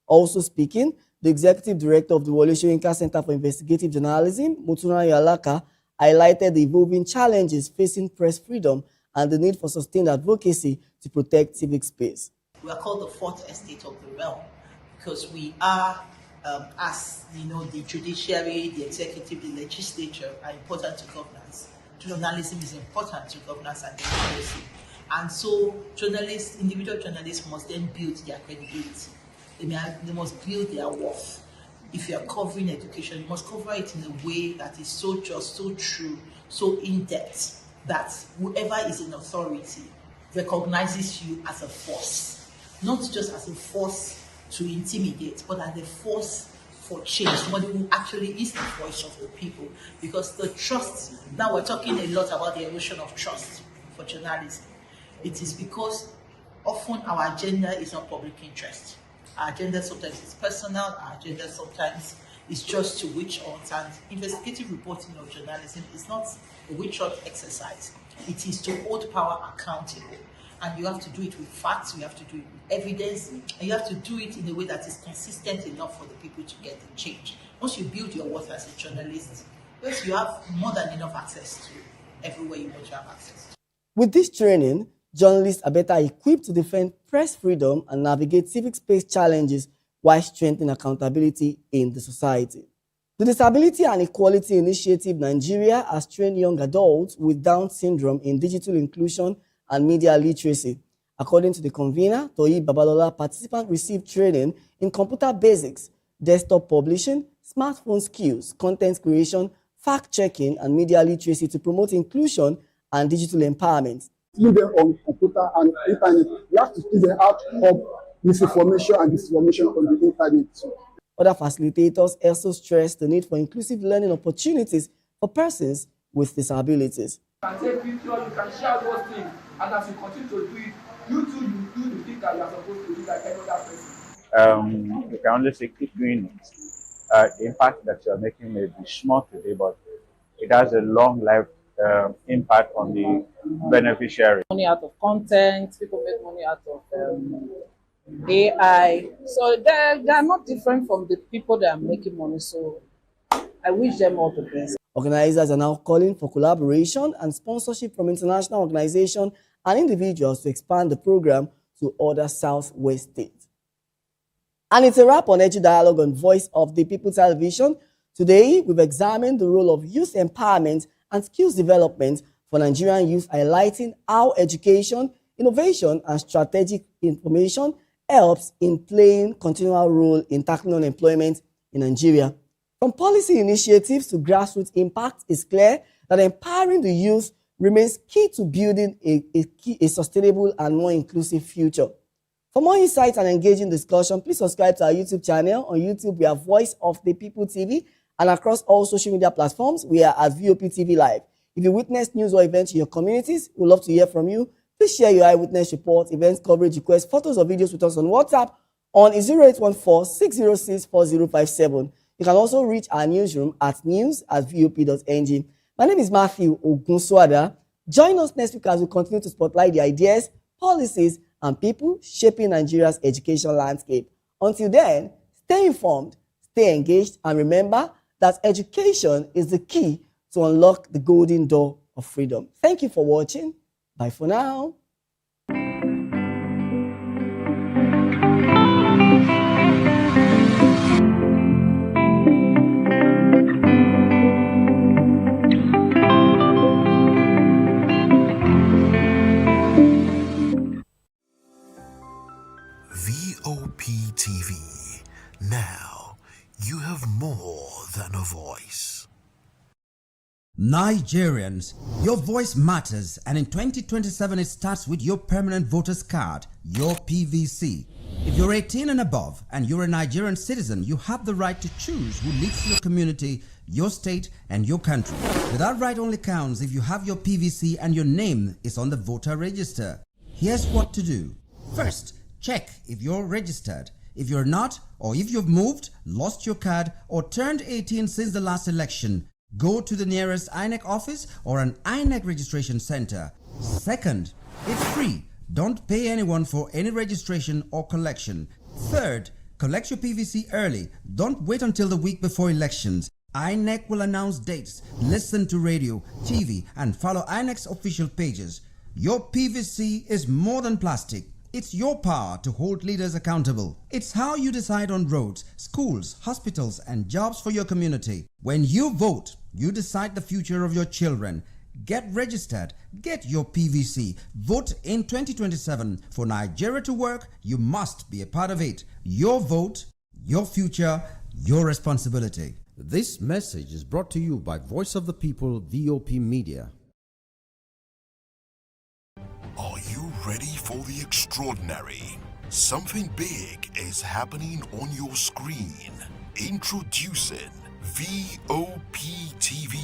Also speaking, the Executive Director of the Wole Soyinka Center for Investigative Journalism, Mutunrayo Alaka, highlighted the evolving challenges facing press freedom and the need for sustained advocacy to protect civic space. We are called the fourth estate of the realm because we are, as you know, the judiciary, the executive, the legislature are important to governance. Journalism is important to governance and democracy. And so journalists, individual journalists must then build their credibility. They must build their worth. If you are covering education, you must cover it in a way that is so just, so true, so in-depth, that whoever is in authority recognizes you as a force, not just as a force to intimidate, but as a force for change, somebody who actually is the voice of the people. Because the trust, now we're talking a lot about the erosion of trust for journalism. It is because often our agenda is not public interest. Our agenda sometimes is personal, our agenda sometimes is just to witch hunt, and investigative reporting of journalism is not a witch hunt exercise. It is to hold power accountable, and you have to do it with facts, you have to do it with evidence, and you have to do it in a way that is consistent enough for the people to get the change. Once you build your worth as a journalist, yes, you have more than enough access to everywhere you want to have access to. With this training, journalists are better equipped to defend press freedom and navigate civic space challenges while strengthening accountability in the society. The Disability and Equality Initiative Nigeria has trained young adults with Down syndrome in digital inclusion and media literacy. According to the convener, Toyi Babalola, participants received training in computer basics, desktop publishing, smartphone skills, content creation, fact-checking, and media literacy to promote inclusion and digital empowerment. Teach them on computer and internet. You have to teach them how to help misinformation and disinformation on the internet too. Other facilitators also stress the need for inclusive learning opportunities for persons with disabilities. You can take pictures, you can share those things, and as you continue to do it, you too, you do the thing that you are supposed to do like any other person. You can only say keep doing it. The impact that you are making may be small today, but it has a long life impact on the beneficiary. Money out of content, people make money out of AI. So they are not different from the people that are making money. So I wish them all the best. Organizers are now calling for collaboration and sponsorship from international organizations and individuals to expand the program to other Southwest states. And it's a wrap on Edu Dialogue on Voice of the People Television. Today, we've examined the role of youth empowerment and skills development for Nigerian youth, highlighting how education, innovation, and strategic information helps in playing continual role in tackling unemployment in Nigeria. From policy initiatives to grassroots impact, it's clear that empowering the youth remains key to building a sustainable and more inclusive future. For more insights and engaging discussion, please subscribe to our YouTube channel. On YouTube, we are Voice of the People TV, and across all social media platforms, we are at VOP TV Live. If you witness news or events in your communities, we'd love to hear from you. Please share your eyewitness reports, events coverage requests, photos or videos with us on WhatsApp on 0814-606-4057. You can also reach our newsroom at news@vop.ng. My name is Matthew Ogunswada. Join us next week as we continue to spotlight the ideas, policies, and people shaping Nigeria's education landscape. Until then, stay informed, stay engaged, and remember that education is the key to unlock the golden door of freedom. Thank you for watching. Bye for now. Vop TV. Now you have more than a voice. Nigerians, your voice matters, and in 2027 it starts with your permanent voters card, your PVC. If you're 18 and above and you're a Nigerian citizen, you have the right to choose who leads your community, your state, and your country. But that right only counts if you have your PVC and your name is on the voter register. Here's what to do. First, check if you're registered. If you're not, or if you've moved, lost your card, or turned 18 since the last election, go to the nearest INEC office or an INEC registration center. Second, it's free. Don't pay anyone for any registration or collection. Third, collect your PVC early. Don't wait until the week before elections. INEC will announce dates. Listen to radio, TV, and follow INEC's official pages. Your PVC is more than plastic. It's your power to hold leaders accountable. It's how you decide on roads, schools, hospitals, and jobs for your community. When you vote, you decide the future of your children. Get registered. Get your PVC. Vote in 2027. For Nigeria to work, you must be a part of it. Your vote, your future, your responsibility. This message is brought to you by Voice of the People, VOP Media. Are you ready for the extraordinary? Something big is happening on your screen. Introducing VOP TV.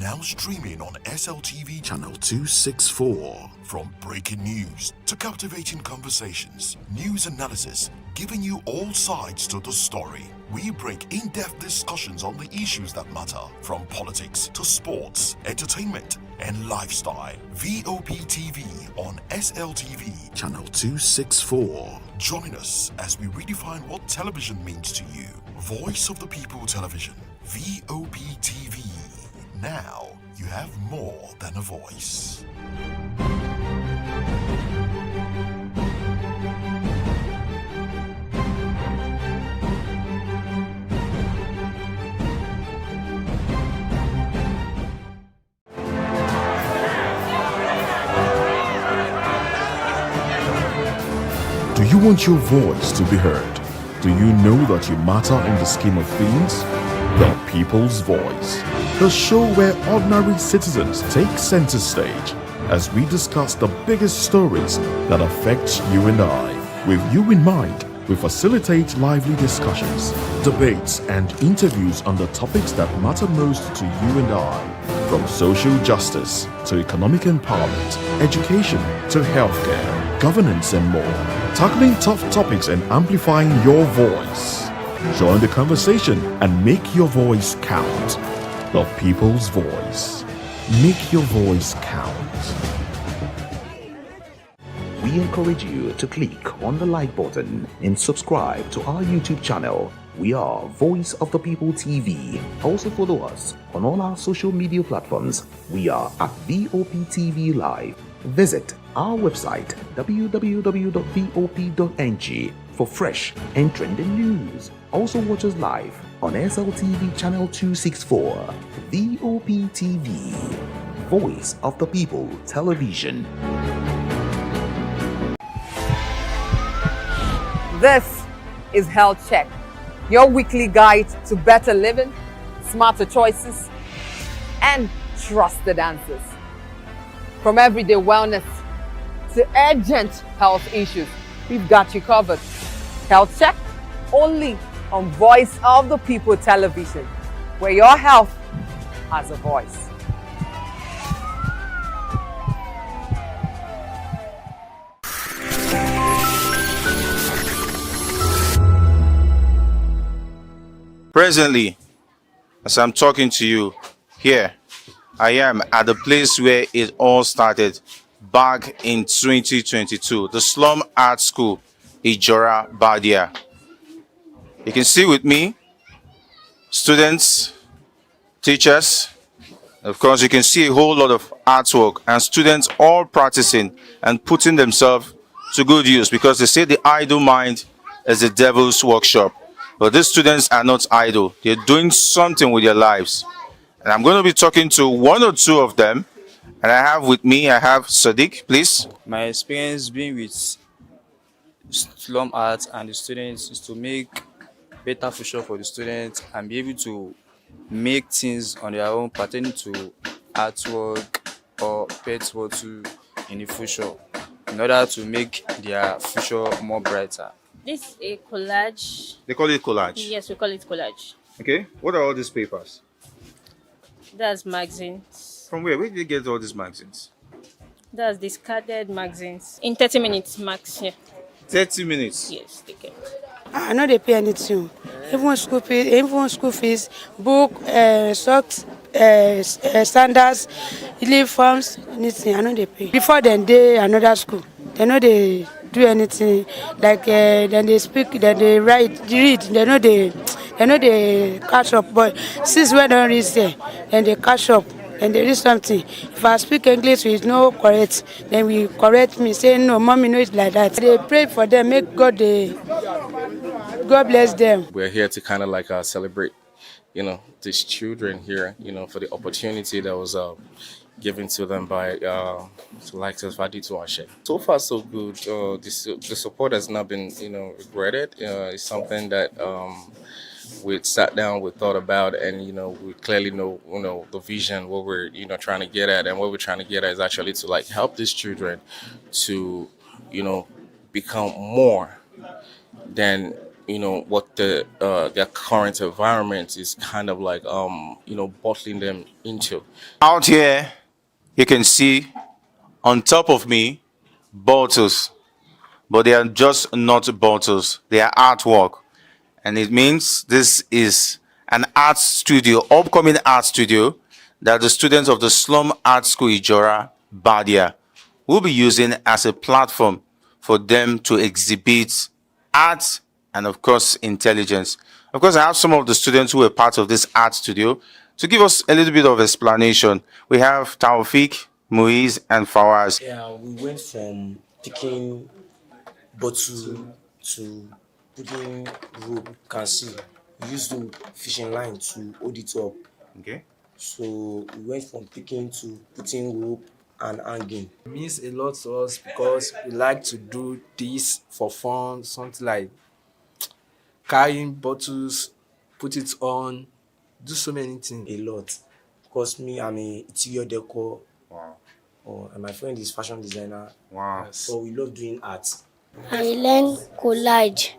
Now streaming on SLTV channel 264. From breaking news to captivating conversations, news analysis, giving you all sides to the story. We bring in-depth discussions on the issues that matter, from politics to sports, entertainment, and lifestyle. VOP TV on SLTV channel 264. Join us as we redefine what television means to you. Voice of the People Television, VOP TV. Now you have more than a voice. Do you want your voice to be heard? Do you know that you matter in the scheme of things? The People's Voice, the show where ordinary citizens take center stage as we discuss the biggest stories that affect you and I. With you in mind, we facilitate lively discussions, debates, and interviews on the topics that matter most to you and I, from social justice to economic empowerment, education to healthcare, governance, and more, tackling tough topics and amplifying your voice. Join the conversation and make your voice count. The People's Voice. Make your voice count. We encourage you to click on the like button and subscribe to our YouTube channel. We are Voice of the People TV. Also follow us on all our social media platforms. We are at VOP TV Live. Visit our website www.vop.ng for fresh and trending news. Also watch us live on SLTV channel 264. VOP TV, Voice of the People Television. This is Health Check, your weekly guide to better living, smarter choices, and trusted answers. From everyday wellness to urgent health issues, we've got you covered. Health Check, only on Voice of the People Television, where your health has a voice. Presently, as I'm talking to you here, I am at the place where it all started back in 2022, the Slum Art School, Ijora Badia. You can see with me, students, teachers. Of course, you can see a whole lot of artwork and students all practicing and putting themselves to good use, because they say the idle mind is the devil's workshop. But these students are not idle. They're doing something with their lives. And I'm going to be talking to one or two of them. And I have with me, I have Sadiq, please. My experience being with slum art and the students is to make better future for the students and be able to make things on their own pertaining to artwork or pet photo in the future in order to make their future more brighter. This is a collage. They call it collage? Yes, we call it collage. Okay, what are all these papers? That's magazines. From where? Where did you get all these magazines? That's discarded magazines. In 30 minutes max, yeah. 30 minutes? Yes, take it. I know they pay anything. Even school fees, book, socks, sandals, uniforms, anything. I know they pay. Before then, they another school. They know they do anything. Like then they speak, then they write, read. They know they catch up. But since we don't read there, then they catch up. And there is something. If I speak English with no correct, then we correct me, say no, mommy, no, it's like that. They pray for them, make God bless them. We're here to kind of like celebrate, these children here, for the opportunity that was given to them by Selectors Vadito Ashe. So far, so good. The support has not been, regretted. It's something that we sat down, we thought about, and we clearly know the vision, what we're trying to get at, and what we're trying to get at is actually to like help these children to become more than what their current environment is kind of like bottling them into. Out here, you can see on top of me bottles, but they are just not bottles, they are artwork. And it means this is an art studio, upcoming art studio, that the students of the Slum Art School Ijora Badia will be using as a platform for them to exhibit art and, of course, intelligence. Of course, I have some of the students who were part of this art studio to give us a little bit of explanation. We have Taufik, Muiz, and Fawaz. Yeah, we went from picking bottle to putting rope, can see. We used the fishing line to hold it up. Okay. So we went from picking to putting rope and hanging. It means a lot to us because we like to do this for fun, something like carrying bottles, put it on, do so many things. A lot. Because me, I'm an interior decor. Wow. And my friend is fashion designer. Wow. So we love doing art. I learned collage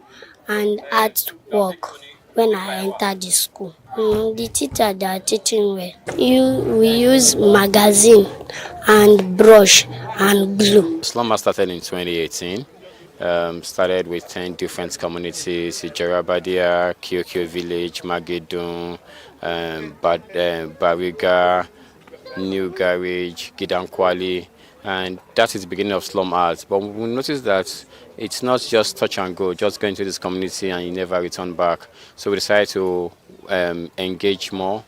and artwork when I entered the school. The teacher they are teaching well. We use magazine and brush and glue. Slum started in 2018. Started with 10 different communities: Ijarabadia, Kyokyo Village, Magedon, Bariga, New Garage, Gidankwali, and that is the beginning of slum art. But we noticed that it's not just touch and go, just go into this community and you never return back. So we decided to engage more,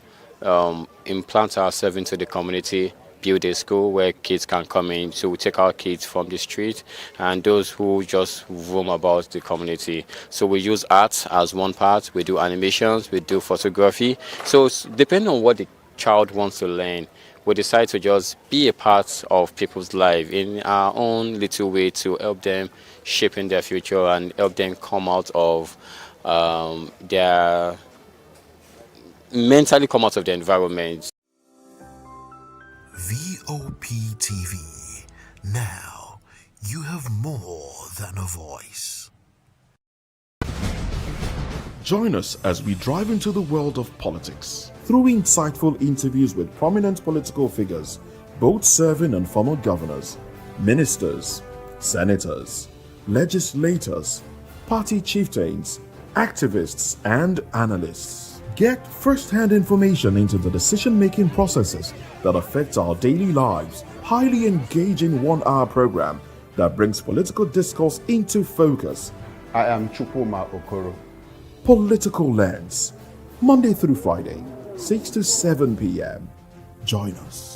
implant ourselves into the community, build a school where kids can come in. So we take our kids from the street and those who just roam about the community. So we use art as one part. We do animations, we do photography. So depending on what the child wants to learn, we decide to just be a part of people's life in our own little way to help them shaping their future and help them come out of mentally come out of their environment. VOP TV. Now you have more than a voice. Join us as we drive into the world of politics through insightful interviews with prominent political figures, both serving and former governors, ministers, senators, legislators, party chieftains, activists, and analysts. Get first-hand information into the decision-making processes that affect our daily lives. Highly engaging one-hour program that brings political discourse into focus. I am Chukuma Okoro. Political Lens, Monday through Friday, 6 to 7 p.m. Join us.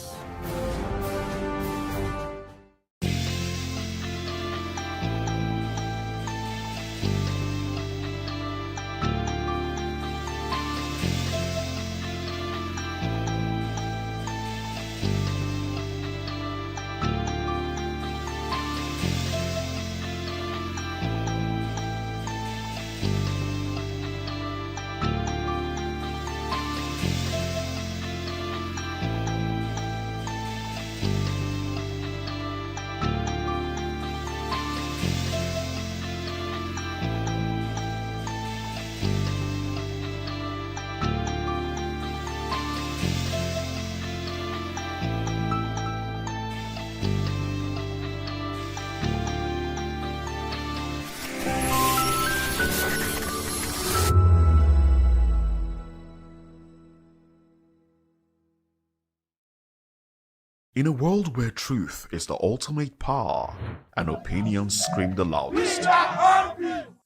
In a world where truth is the ultimate power and opinions scream the loudest,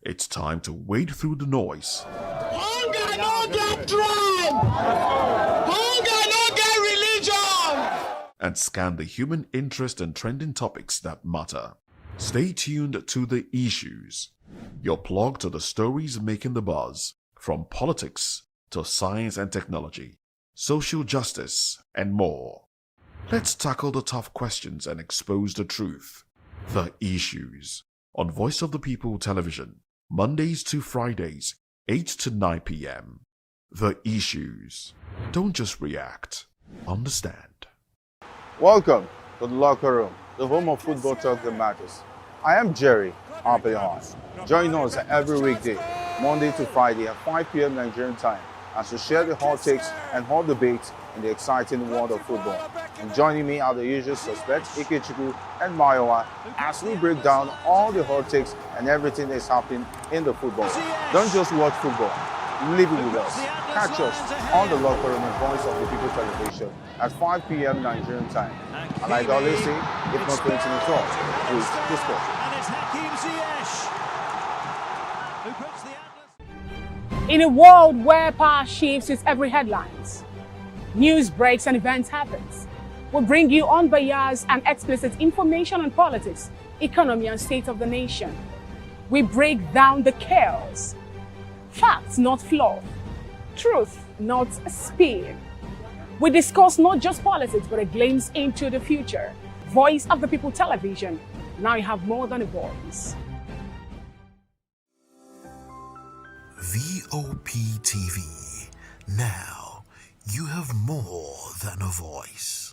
it's time to wade through the noise. Hunger no get drum! Hunger no get religion! And scan the human interest and trending topics that matter. Stay tuned to The Issues, your plug to the stories making the buzz, from politics to science and technology, social justice, and more. Let's tackle the tough questions and expose the truth. The Issues on Voice of the People Television, Mondays to Fridays, 8 to 9 p.m. The Issues. Don't just react, understand. Welcome to the Locker Room, the home of football talk that matters. I am Jerry Arpehon. Join us every weekday, Monday to Friday at 5 p.m. Nigerian time, as we share the hot takes and hot debates in the exciting world of football. And joining me are the usual suspects, Ikechukwu and Mayowa, as we break down all the hot takes and everything that's happening in the football. Don't just watch football, live it with us. Catch us on the Locker Room and Voice of the People Television at 5 p.m. Nigerian time. And like I always say, if not 20 minutes off, please discuss. And it's Hakim Ziyech who puts the Atlas. In a world where power shifts its every headlines, news breaks and events happens, we bring you unbiased and explicit information on politics, economy, and state of the nation. We break down the chaos. Facts, not fluff. Truth, not spin. We discuss not just politics, but a glimpse into the future. Voice of the People Television. Now you have more than a voice. VOP TV. Now you have more than a voice.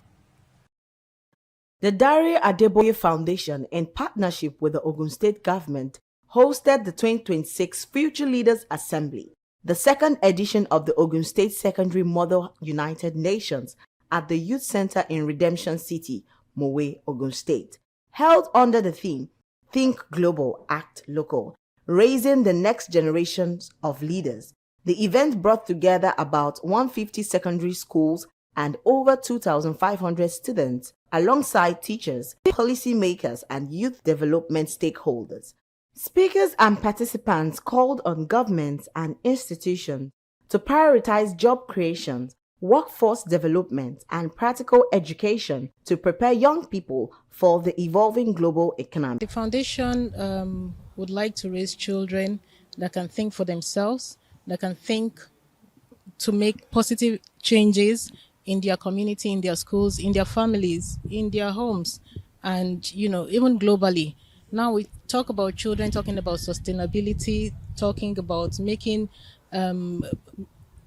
The Dare Adeboye Foundation, in partnership with the Ogun State government, hosted the 2026 Future Leaders Assembly, the second edition of the Ogun State Secondary Mother United Nations at the Youth Center in Redemption City, Mowe, Ogun State, held under the theme, Think Global, Act Local, raising the next generations of leaders. The event brought together about 150 secondary schools and over 2,500 students, alongside teachers, policymakers, and youth development stakeholders. Speakers and participants called on governments and institutions to prioritize job creation, workforce development, and practical education to prepare young people for the evolving global economy. The foundation would like to raise children that can think for themselves, that can think to make positive changes in their community, in their schools, in their families, in their homes, and, even globally. Now we talk about children, talking about sustainability, talking about making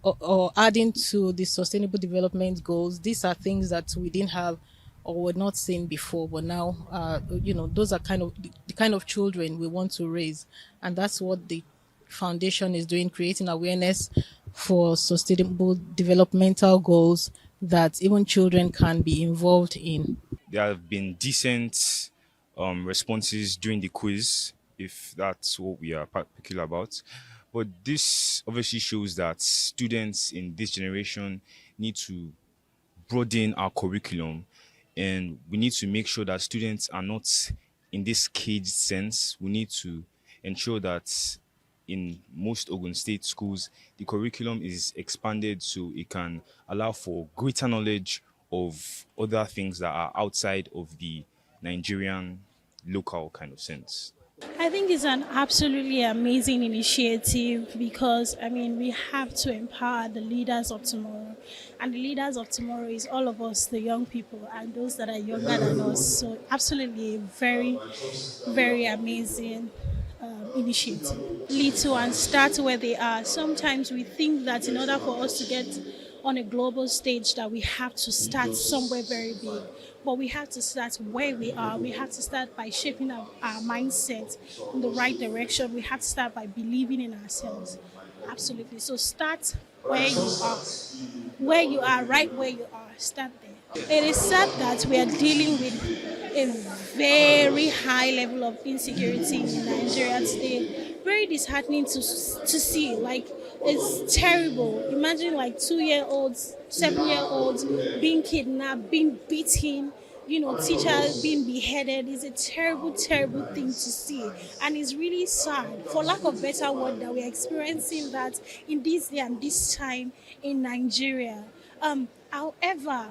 or adding to the sustainable development goals. These are things that we didn't have or were not seen before, but now, those are the kind of children we want to raise. And that's what the foundation is doing, creating awareness for sustainable developmental goals that even children can be involved in. There have been decent responses during the quiz, if that's what we are particular about. But this obviously shows that students in this generation need to broaden our curriculum, and we need to make sure that students are not in this caged sense. We need to ensure that in most Ogun State schools, the curriculum is expanded so it can allow for greater knowledge of other things that are outside of the Nigerian local kind of sense. I think it's an absolutely amazing initiative because, I mean, we have to empower the leaders of tomorrow. And the leaders of tomorrow is all of us, the young people, and those that are younger than us. So, absolutely, very, very amazing initiative. Little and start where they are. Sometimes we think that in order for us to get on a global stage that we have to start somewhere very big. But we have to start where we are. We have to start by shaping our mindset in the right direction. We have to start by believing in ourselves. Absolutely. So start where you are. Where you are, right where you are. Start there. It is sad that we are dealing with a very high level of insecurity in Nigeria today. Very disheartening to see. Like, it's terrible. Imagine like 2-year-olds, 7-year-olds being kidnapped, being beaten, teachers being beheaded. Is a terrible, terrible thing to see. And it's really sad, for lack of better word, that we're experiencing that in this day and this time in Nigeria. However,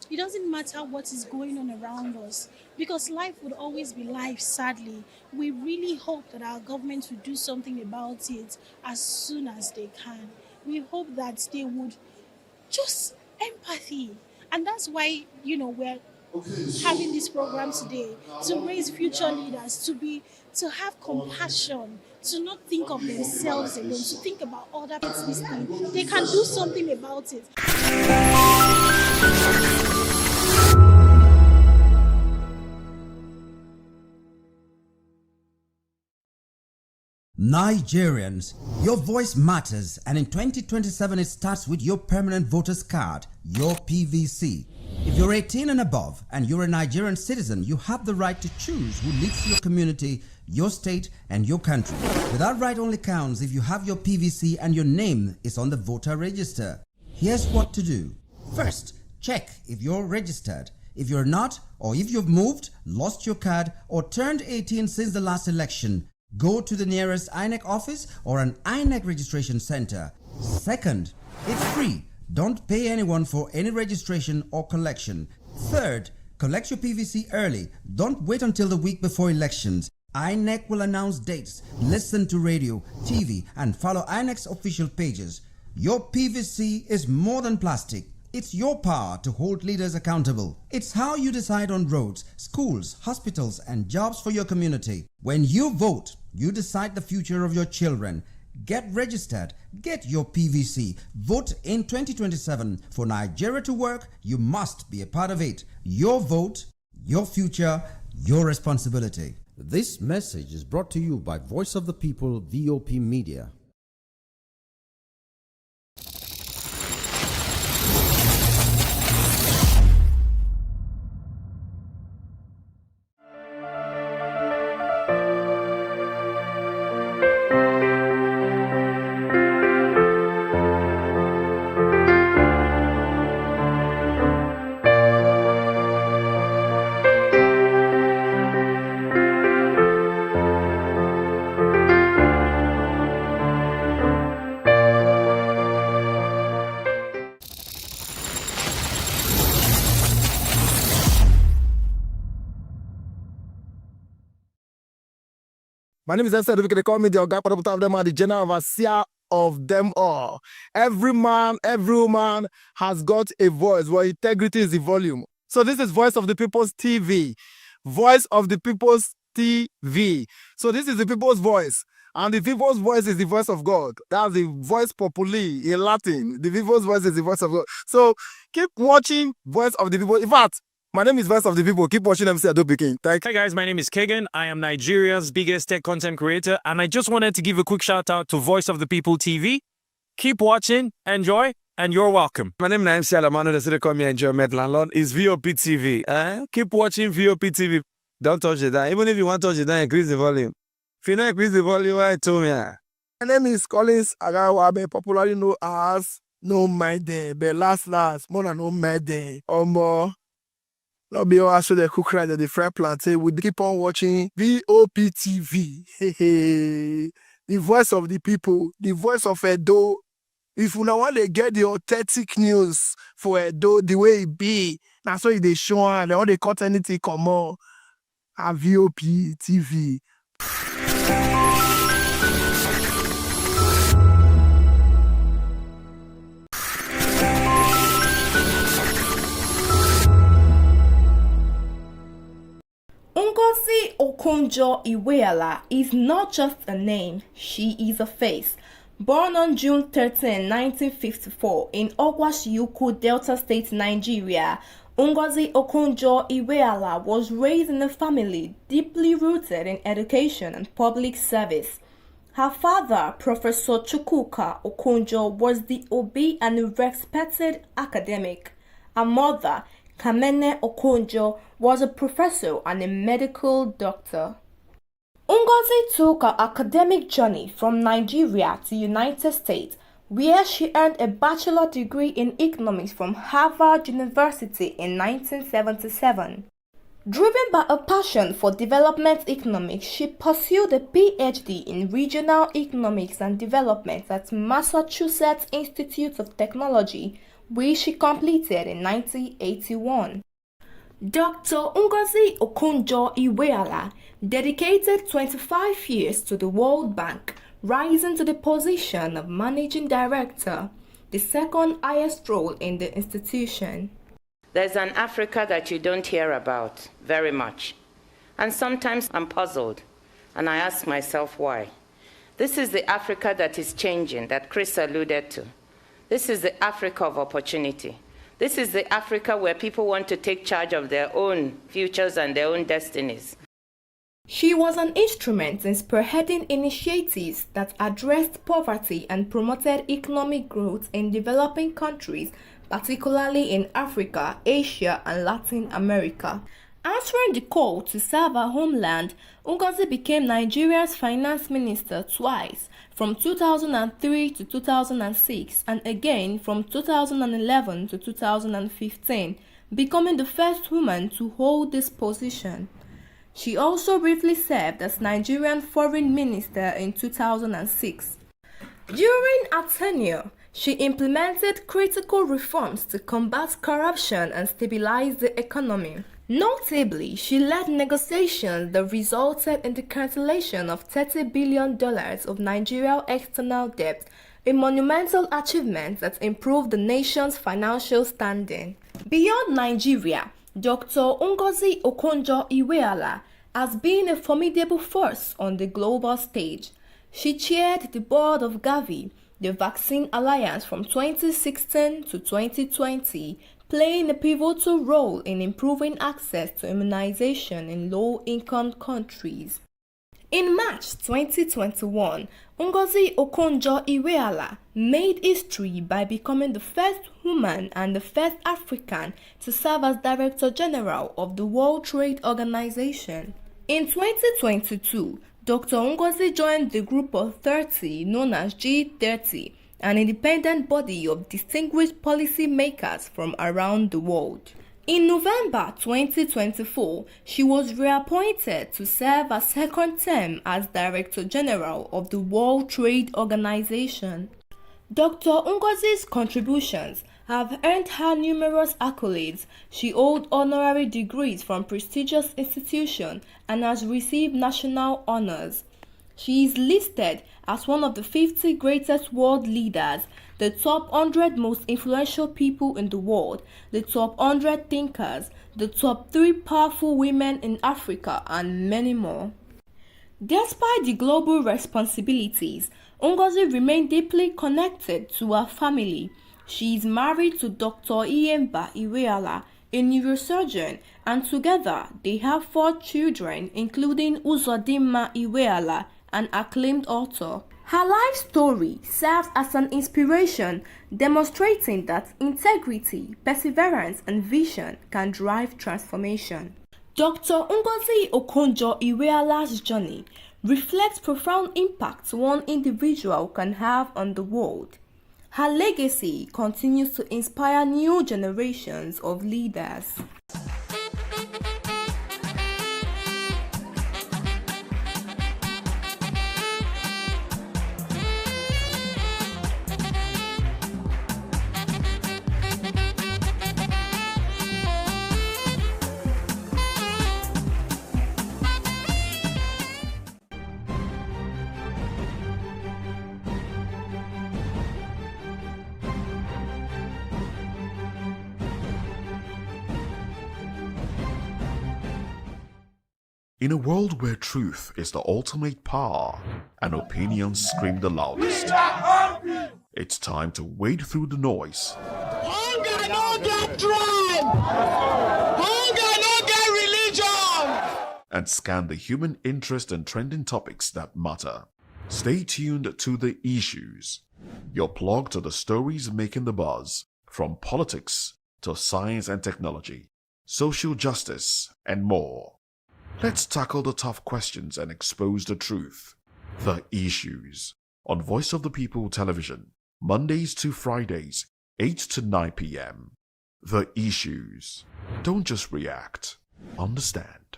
it doesn't matter what is going on around us because life would always be life, sadly. We really hope that our government will do something about it as soon as they can. We hope that they would just empathy. And that's why, we're having this program today to raise future leaders, to have compassion, to not think of themselves alone, to think about other people listening. They can do something about it. Nigerians, your voice matters, and in 2027 it starts with your permanent voters card, your PVC. If you're 18 and above and you're a Nigerian citizen, you have the right to choose who leads your community, your state, and your country. But that right only counts if you have your PVC and your name is on the voter register. Here's what to do. First, check if you're registered. If you're not, or if you've moved, lost your card, or turned 18 since the last election, go to the nearest INEC office or an INEC registration center. Second, it's free. Don't pay anyone for any registration or collection. Third, collect your PVC early. Don't wait until the week before elections. INEC will announce dates. Listen to radio, TV, and follow INEC's official pages. Your PVC is more than plastic. It's your power to hold leaders accountable. It's how you decide on roads, schools, hospitals, and jobs for your community. When you vote, you decide the future of your children. Get registered. Get your PVC. Vote in 2027. For Nigeria to work, you must be a part of it. Your vote, your future, your responsibility. This message is brought to you by Voice of the People, VOP Media. My name is Esther. They call me the Oga Patapata of them are the general overseer of them all. Every man, every woman has got a voice where integrity is the volume. So this is Voice of the People's TV. Voice of the People's TV. So this is the people's voice. And the people's voice is the voice of God. That's the voice populi in Latin. The people's voice is the voice of God. So keep watching Voice of the People. In fact, my name is Voice of the People. Keep watching MC Ado Pikin. Hi guys, my name is Kagan. I am Nigeria's biggest tech content creator, and I just wanted to give a quick shout out to Voice of the People TV. Keep watching, enjoy, and you're welcome. My name is MC Alamano. They say call me Enjoyment Landlord. It's VOP TV. Keep watching VOP TV. Don't touch it down. Even if you want to touch it down, increase the volume. If you don't increase the volume, why told me? My name is Collins Agawabe, popularly known as No Maiden, but last, more than No Maiden. More. Not be all the cook right at the fry plantain. We keep on watching Vop TV. Hey, the voice of the people, the voice of Edo. If you now want to get the authentic news for Edo, the way it be, that's why they show and they want to cut anything come on. A Vop TV. Ngozi Okonjo-Iweala is not just a name, she is a face. Born on June 13, 1954 in Ogwashiuku, Delta State, Nigeria, Ngozi Okonjo-Iweala was raised in a family deeply rooted in education and public service. Her father, Professor Chukwuka Okonjo, was the obi and a respected academic. Her mother, Kamene Okonjo, was a professor and a medical doctor. Ngozi took her academic journey from Nigeria to United States, where she earned a bachelor degree in economics from Harvard University in 1977. Driven by a passion for development economics, she pursued a PhD in regional economics and development at Massachusetts Institute of Technology, which she completed in 1981. Dr. Ngozi Okonjo-Iweala dedicated 25 years to the World Bank, rising to the position of Managing Director, the second highest role in the institution. There's an Africa that you don't hear about very much. And sometimes I'm puzzled, and I ask myself why. This is the Africa that is changing, that Chris alluded to. This is the Africa of opportunity. This is the Africa where people want to take charge of their own futures and their own destinies. She was an instrument in spearheading initiatives that addressed poverty and promoted economic growth in developing countries, particularly in Africa, Asia, and Latin America. Answering the call to serve her homeland, Ngozi became Nigeria's finance minister twice, from 2003 to 2006, and again from 2011 to 2015, becoming the first woman to hold this position. She also briefly served as Nigerian foreign minister in 2006. During her tenure, she implemented critical reforms to combat corruption and stabilize the economy. Notably, she led negotiations that resulted in the cancellation of $30 billion of Nigeria's external debt, a monumental achievement that improved the nation's financial standing. Beyond Nigeria, Dr. Ngozi Okonjo-Iweala has been a formidable force on the global stage. She chaired the board of Gavi, the Vaccine Alliance, from 2016 to 2020, playing a pivotal role in improving access to immunization in low-income countries. In March 2021, Ngozi Okonjo-Iweala made history by becoming the first woman and the first African to serve as Director General of the World Trade Organization. In 2022, Dr. Ngozi joined the Group of 30 known as G30, an independent body of distinguished policymakers from around the world. In November 2024, she was reappointed to serve a second term as Director General of the World Trade Organization. Dr. Ngozi's contributions have earned her numerous accolades. She holds honorary degrees from prestigious institutions and has received national honors. She is listed as one of the 50 greatest world leaders, the top 100 most influential people in the world, the top 100 thinkers, the top 3 powerful women in Africa, and many more. Despite the global responsibilities, Ngozi remained deeply connected to her family. She is married to Dr. Iyemba Iweala, a neurosurgeon, and together they have 4 children, including Uzodimma Iweala, an acclaimed author. Her life story serves as an inspiration, demonstrating that integrity, perseverance, and vision can drive transformation. Dr. Ngozi Okonjo-Iweala's journey reflects profound impacts one individual can have on the world. Her legacy continues to inspire new generations of leaders. In a world where truth is the ultimate power and opinions scream the loudest, it's time to wade through the noise. Hunger no get tribe! Hunger no get religion! And scan the human interest and trending topics that matter. Stay tuned to The Issues, your plug to the stories making the buzz, from politics to science and technology, social justice, and more. Let's tackle the tough questions and expose the truth. The Issues on Voice of the People Television, Mondays to Fridays, 8 to 9 p.m. The Issues. Don't just react. Understand.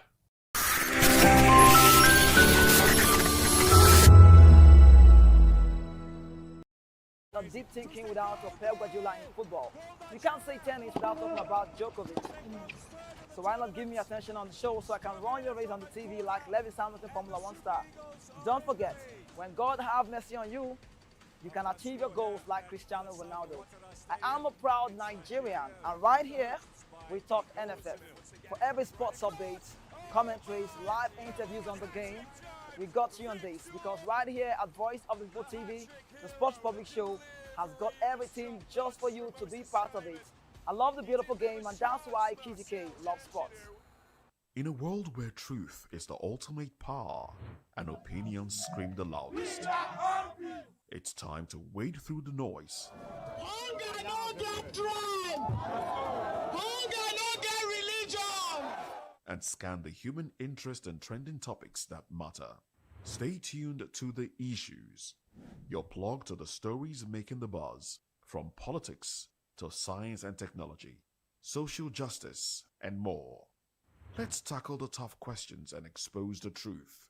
Not deep thinking without a Pep Guardiola in football. You can't say tennis without talking about Djokovic. So why not give me attention on the show so I can run your race on the TV like Lewis Hamilton Formula 1 star? Don't forget, when God have mercy on you, you can achieve your goals like Cristiano Ronaldo. I am a proud Nigerian, and right here, we talk NFF. For every sports update, commentaries, live interviews on the game, we got you on this, because right here at Voice of the People TV, the Sports Public Show has got everything just for you to be part of it. I love the beautiful game, and that's why KGK loves sports. In a world where truth is the ultimate power and opinions scream the loudest, it's time to wade through the noise. Hunger no get tribe! Hunger no get religion! And scan the human interest and trending topics that matter. Stay tuned to The Issues, your plug to the stories making the buzz, from politics to science and technology, social justice, and more. Let's tackle the tough questions and expose the truth.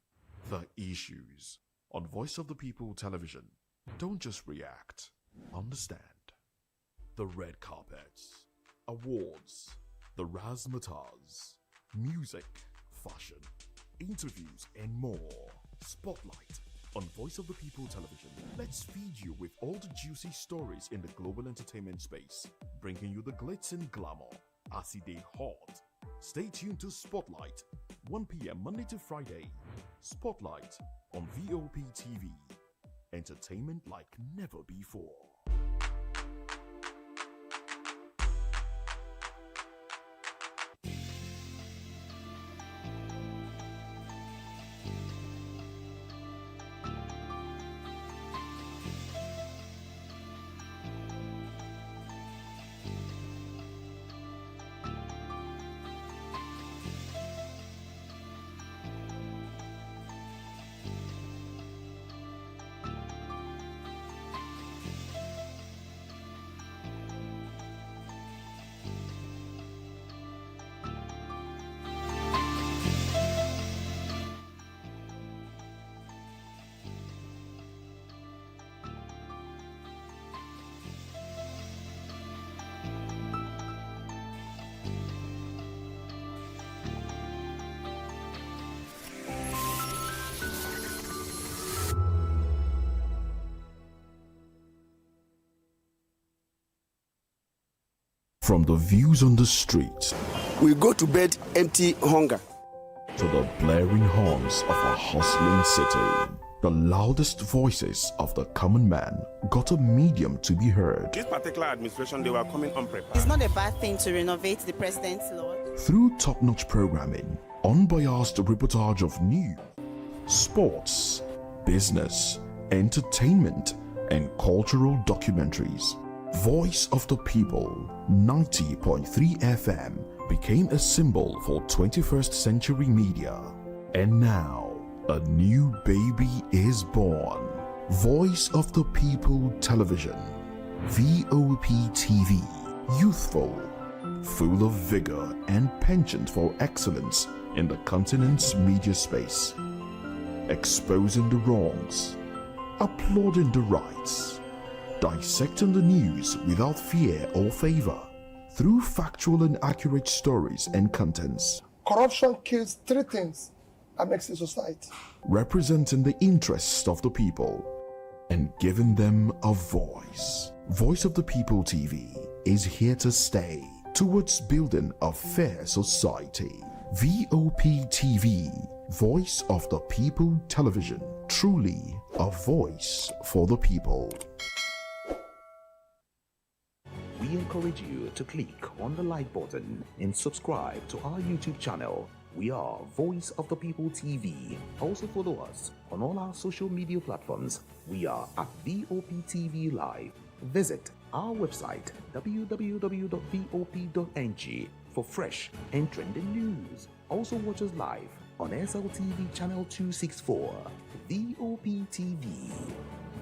The Issues on Voice of the People Television. Don't just react. Understand. The red carpets, awards, the razzmatazz, music, fashion, interviews, and more. Spotlight on Voice of the People Television. Let's feed you with all the juicy stories in the global entertainment space, bringing you the glitz and glamour as it is hot. Stay tuned to Spotlight, 1 p.m. Monday to Friday. Spotlight on Vop TV. Entertainment like never before. From the views on the street, we go to bed empty hunger, to the blaring horns of a hustling city, the loudest voices of the common man got a medium to be heard. This particular administration, they were coming unprepared. It's not a bad thing to renovate the president's law. Through top-notch programming, unbiased reportage of news, sports, business, entertainment, and cultural documentaries, Voice of the People 90.3 FM became a symbol for 21st century media. And now, A new baby is born. Voice of the People Television. VOP TV. Youthful, full of vigor and penchant for excellence in the continent's media space. Exposing the wrongs, applauding the rights, dissecting the news without fear or favor, through factual and accurate stories and contents. Corruption kills three things that makes a society. Representing the interests of the people and giving them a voice. Voice of the People TV is here to stay towards building a fair society. VOP TV, Voice of the People Television, truly a voice for the people. We encourage you to click on the like button and subscribe to our YouTube channel. We are Voice of the People TV. Also follow us on all our social media platforms. We are at VOP TV Live. Visit our website www.vop.ng for fresh and trending news. Also watch us live on SLTV channel 264. VOP TV,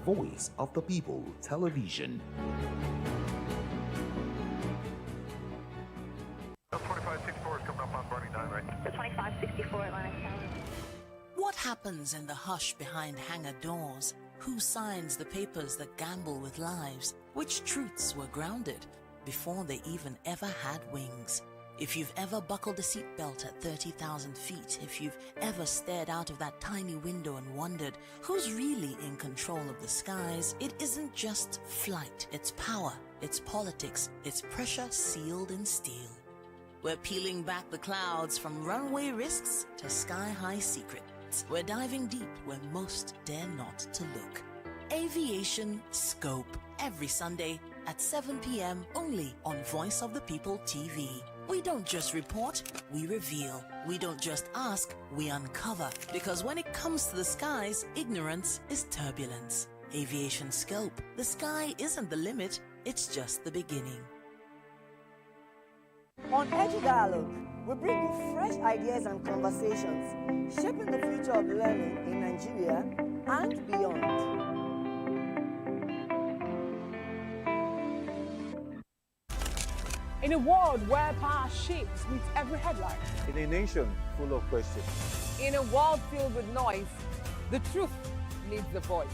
Voice of the People Television. What happens in the hush behind hangar doors? Who signs the papers that gamble with lives? Which truths were grounded before they even ever had wings? If you've ever buckled a seatbelt at 30,000 feet, if you've ever stared out of that tiny window and wondered who's really in control of the skies, it isn't just flight, it's power, it's politics, it's pressure sealed in steel. We're peeling back the clouds from runway risks to sky-high secrets. We're diving deep where most dare not to look. Aviation Scope, every Sunday at 7 p.m. only on Voice of the People TV. We don't just report, we reveal. We don't just ask, we uncover. Because when it comes to the skies, ignorance is turbulence. Aviation Scope, the sky isn't the limit, it's just the beginning. On Edu Dialogue, we bring you fresh ideas and conversations, shaping the future of learning in Nigeria and beyond. In a world where power shapes with every headline. In a nation full of questions. In a world filled with noise, the truth needs a voice.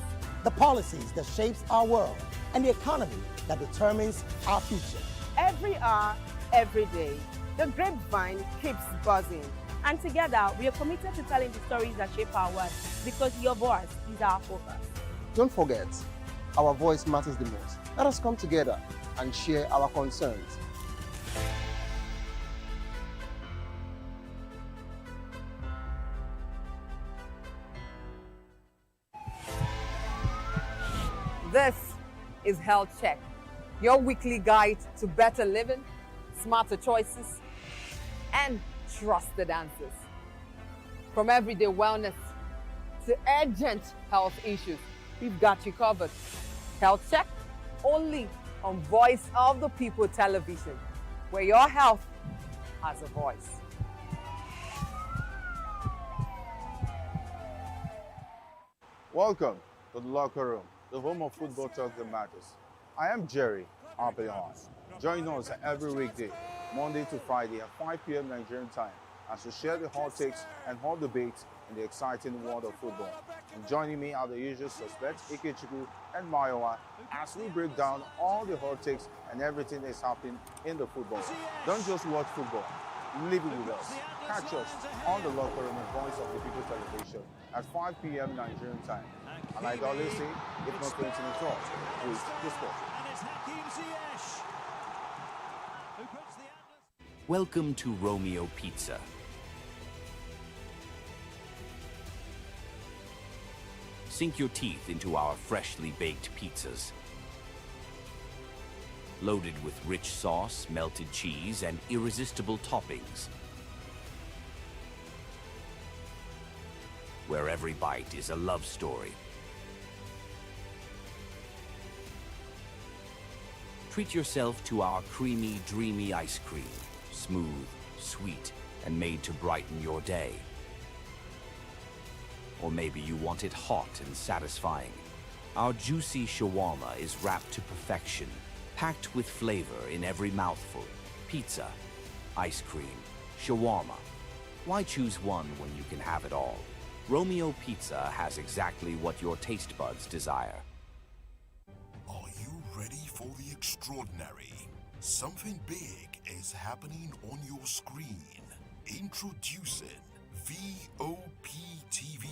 The policies that shapes our world and the economy that determines our future. Every hour, every day, the grapevine keeps buzzing. And together, we are committed to telling the stories that shape our world because your voice is our focus. Don't forget, our voice matters the most. Let us come together and share our concerns. This is Health Check, your weekly guide to better living, smarter choices, and trusted answers. From everyday wellness to urgent health issues, we've got you covered. Health Check, only on Voice of the People Television, where your health has a voice. Welcome to the locker room, the home of football talk that matters. I am Jerry Arpillon. Join us every weekday, Monday to Friday at 5 p.m. Nigerian time, as we share the hot takes and hot debates in the exciting world of football. And joining me are the usual suspects, Ikechukwu and Mayowa, as we break down all the hot takes and everything that's happening in the football. Don't just watch football, live it with us. Catch us on the locker room and Voice of the People Television at 5 p.m. Nigerian time. And like I always say, if not 20 minutes off, please discuss. Welcome to Romeo Pizza. Sink your teeth into our freshly baked pizzas. Loaded with rich sauce, melted cheese, and irresistible toppings. Where every bite is a love story. Treat yourself to our creamy, dreamy ice cream. Smooth, sweet, and made to brighten your day. Or maybe you want it hot and satisfying. Our juicy shawarma is wrapped to perfection, packed with flavor in every mouthful. Pizza, ice cream, shawarma. Why choose one when you can have it all? Romeo Pizza has exactly what your taste buds desire. Are you ready for the extraordinary? Something big is happening on your screen. Introducing Vop TV.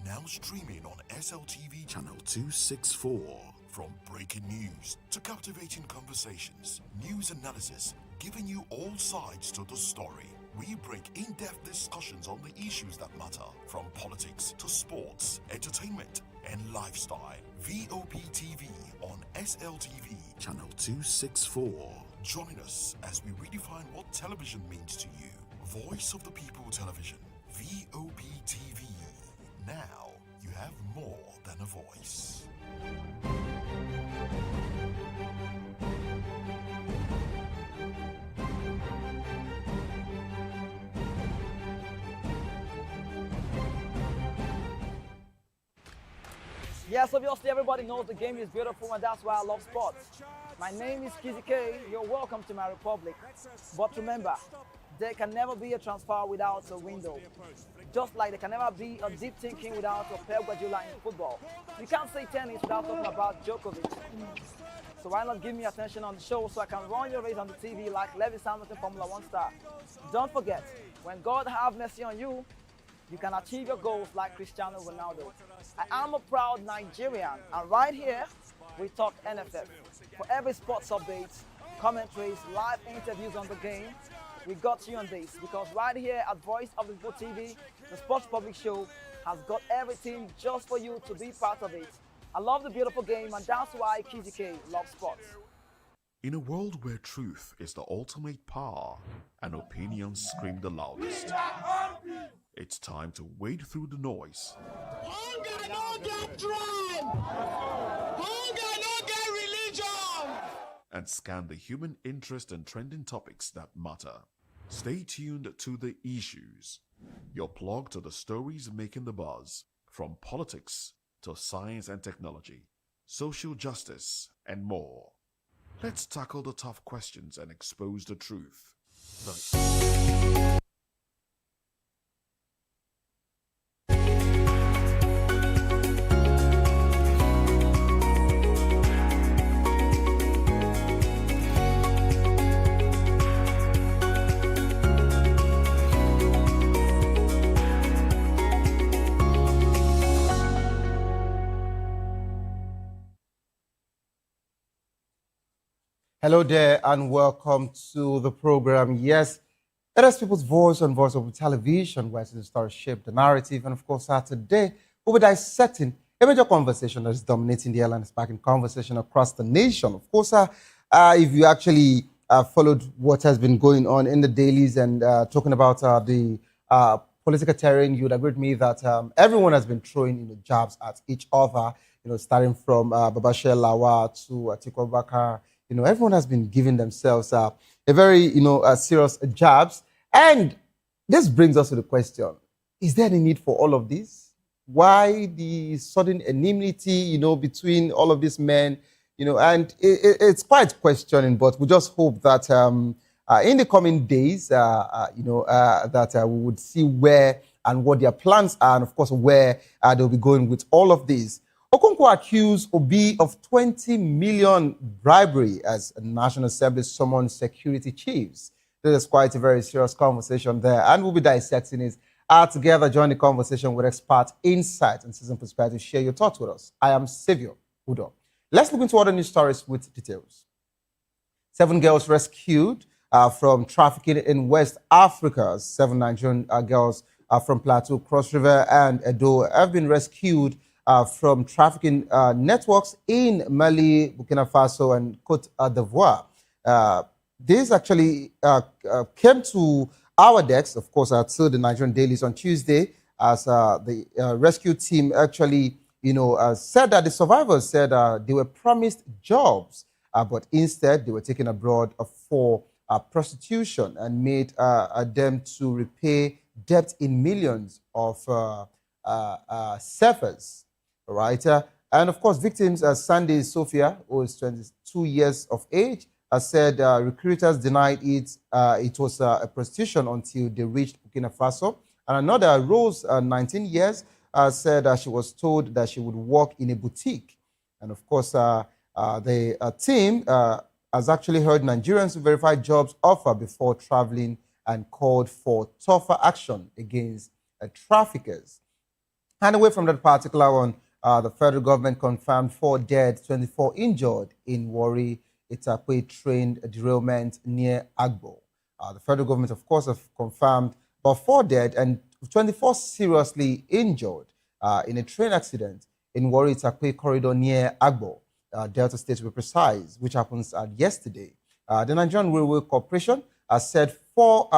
Now streaming on SLTV channel 264. From breaking news to captivating conversations, news analysis, giving you all sides to the story. We bring in-depth discussions on the issues that matter, from politics to sports, entertainment, and lifestyle. Vop TV on SLTV channel 264. Join us as we redefine what television means to you. Voice of the People Television, Vop TV. Now you have more than a voice. Yes, obviously everybody knows the game is beautiful and that's why I love sports. My name is Kizzy K. You're welcome to my republic. But remember, there can never be a transfer without a window. Just like there can never be a deep thinking without a Pep Guardiola in football. You can't say tennis without talking about Djokovic. So why not give me attention on the show so I can run your race on the TV like Lewis Hamilton Formula 1 star. Don't forget, when God have mercy on you, you can achieve your goals like Cristiano Ronaldo. I am a proud Nigerian, and right here, we talk NFF. For every sports update, commentaries, live interviews on the game, we got you on this, because right here at Voice of the People TV, the Sports Public Show has got everything just for you to be part of it. I love the beautiful game, and that's why Kizzy K loves sports. In a world where truth is the ultimate power and opinions scream the loudest, it's time to wade through the noise. Hunger no get tribe. Hunger no get religion. And scan the human interest and trending topics that matter. Stay tuned to The Issues, your plug to the stories making the buzz, from politics to science and technology, social justice, and more. Let's tackle the tough questions and expose the truth. Hello there and welcome to the program. Yes, it is People's Voice on Voice of Television, where the story shape the narrative. And of course, today we'll be dissecting a major conversation that is dominating the airline sparking conversation across the nation. Of course, if you actually followed what has been going on in the dailies and talking about the political terrain, you would agree with me that everyone has been throwing jabs at each other, starting from Babashir Lawa to Atiku Abubakar. Everyone has been giving themselves a very, serious jabs. And this brings us to the question, is there any need for all of this? Why the sudden enmity, between all of these men, and it's quite questioning, but we just hope that in the coming days, that we would see where and what their plans are, and of course, where they'll be going with all of this. Okonkwo accused Obi of 20 million bribery as a National Assembly summoned security chiefs. This is quite a very serious conversation there, and we'll be dissecting it together. Join the conversation with expert insight and citizen perspective. Share your thoughts with us. I am Savio Udo. Let's look into other news stories with details. 7 girls rescued from trafficking in West Africa. 7 Nigerian girls from Plateau, Cross River, and Edo have been rescued from trafficking networks in Mali, Burkina Faso, and Cote d'Ivoire. This actually came to our decks, of course, to the Nigerian dailies on Tuesday, as the rescue team actually, said that the survivors said they were promised jobs, but instead they were taken abroad for prostitution and made them to repay debt in millions of surfers, right? And of course, victims Sandy Sophia, who is 22 years of age, said recruiters denied it was a prostitution until they reached Burkina Faso. And another, Rose, 19 years, said she was told that she would work in a boutique. And of course, the team has actually heard Nigerians to verify jobs offer before traveling and called for tougher action against traffickers. And away from that particular one, the federal government confirmed 4 dead, 24 injured in Warri Itakwe train derailment near Agbo. The federal government, of course, have confirmed about 4 dead and 24 seriously injured in a train accident in Warri Itakwe corridor near Agbo, Delta State to be precise, which happens yesterday. The Nigerian Railway Corporation has said 4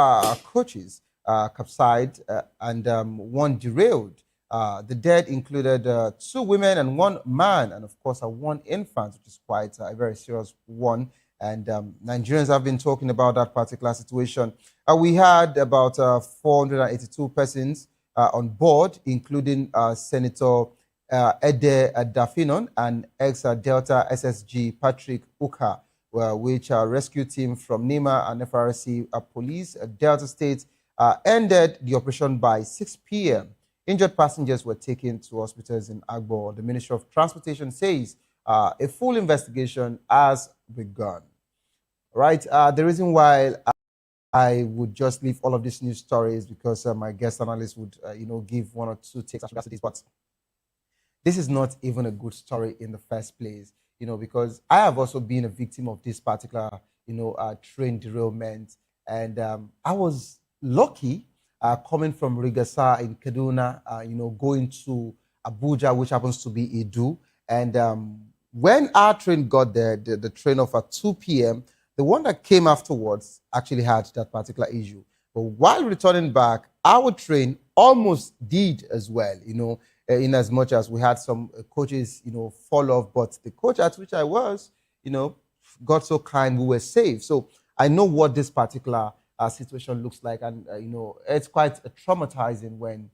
coaches capsized and 1 derailed. The dead included 2 women and 1 man, and of course, 1 infant, which is quite a very serious one. And Nigerians have been talking about that particular situation. We had about 482 persons on board, including Senator Ede Dafinon and ex-Delta SSG Patrick Uka, which rescue team from NEMA and FRC police Delta State ended the operation by 6 p.m. Injured passengers were taken to hospitals in Agbo. The Ministry of Transportation says a full investigation has begun. Right. The reason why I would just leave all of these news stories because my guest analyst would, give 1 or 2 takes after this. But this is not even a good story in the first place, because I have also been a victim of this particular, train derailment, and I was lucky. Coming from Rigasa in Kaduna, going to Abuja, which happens to be Edu. And when our train got there, the train of at 2 p.m., the one that came afterwards actually had that particular issue. But while returning back, our train almost did as well, in as much as we had some coaches, fall off. But the coach at which I was, got so kind, we were safe. So I know what this particular situation looks like, and it's quite traumatizing when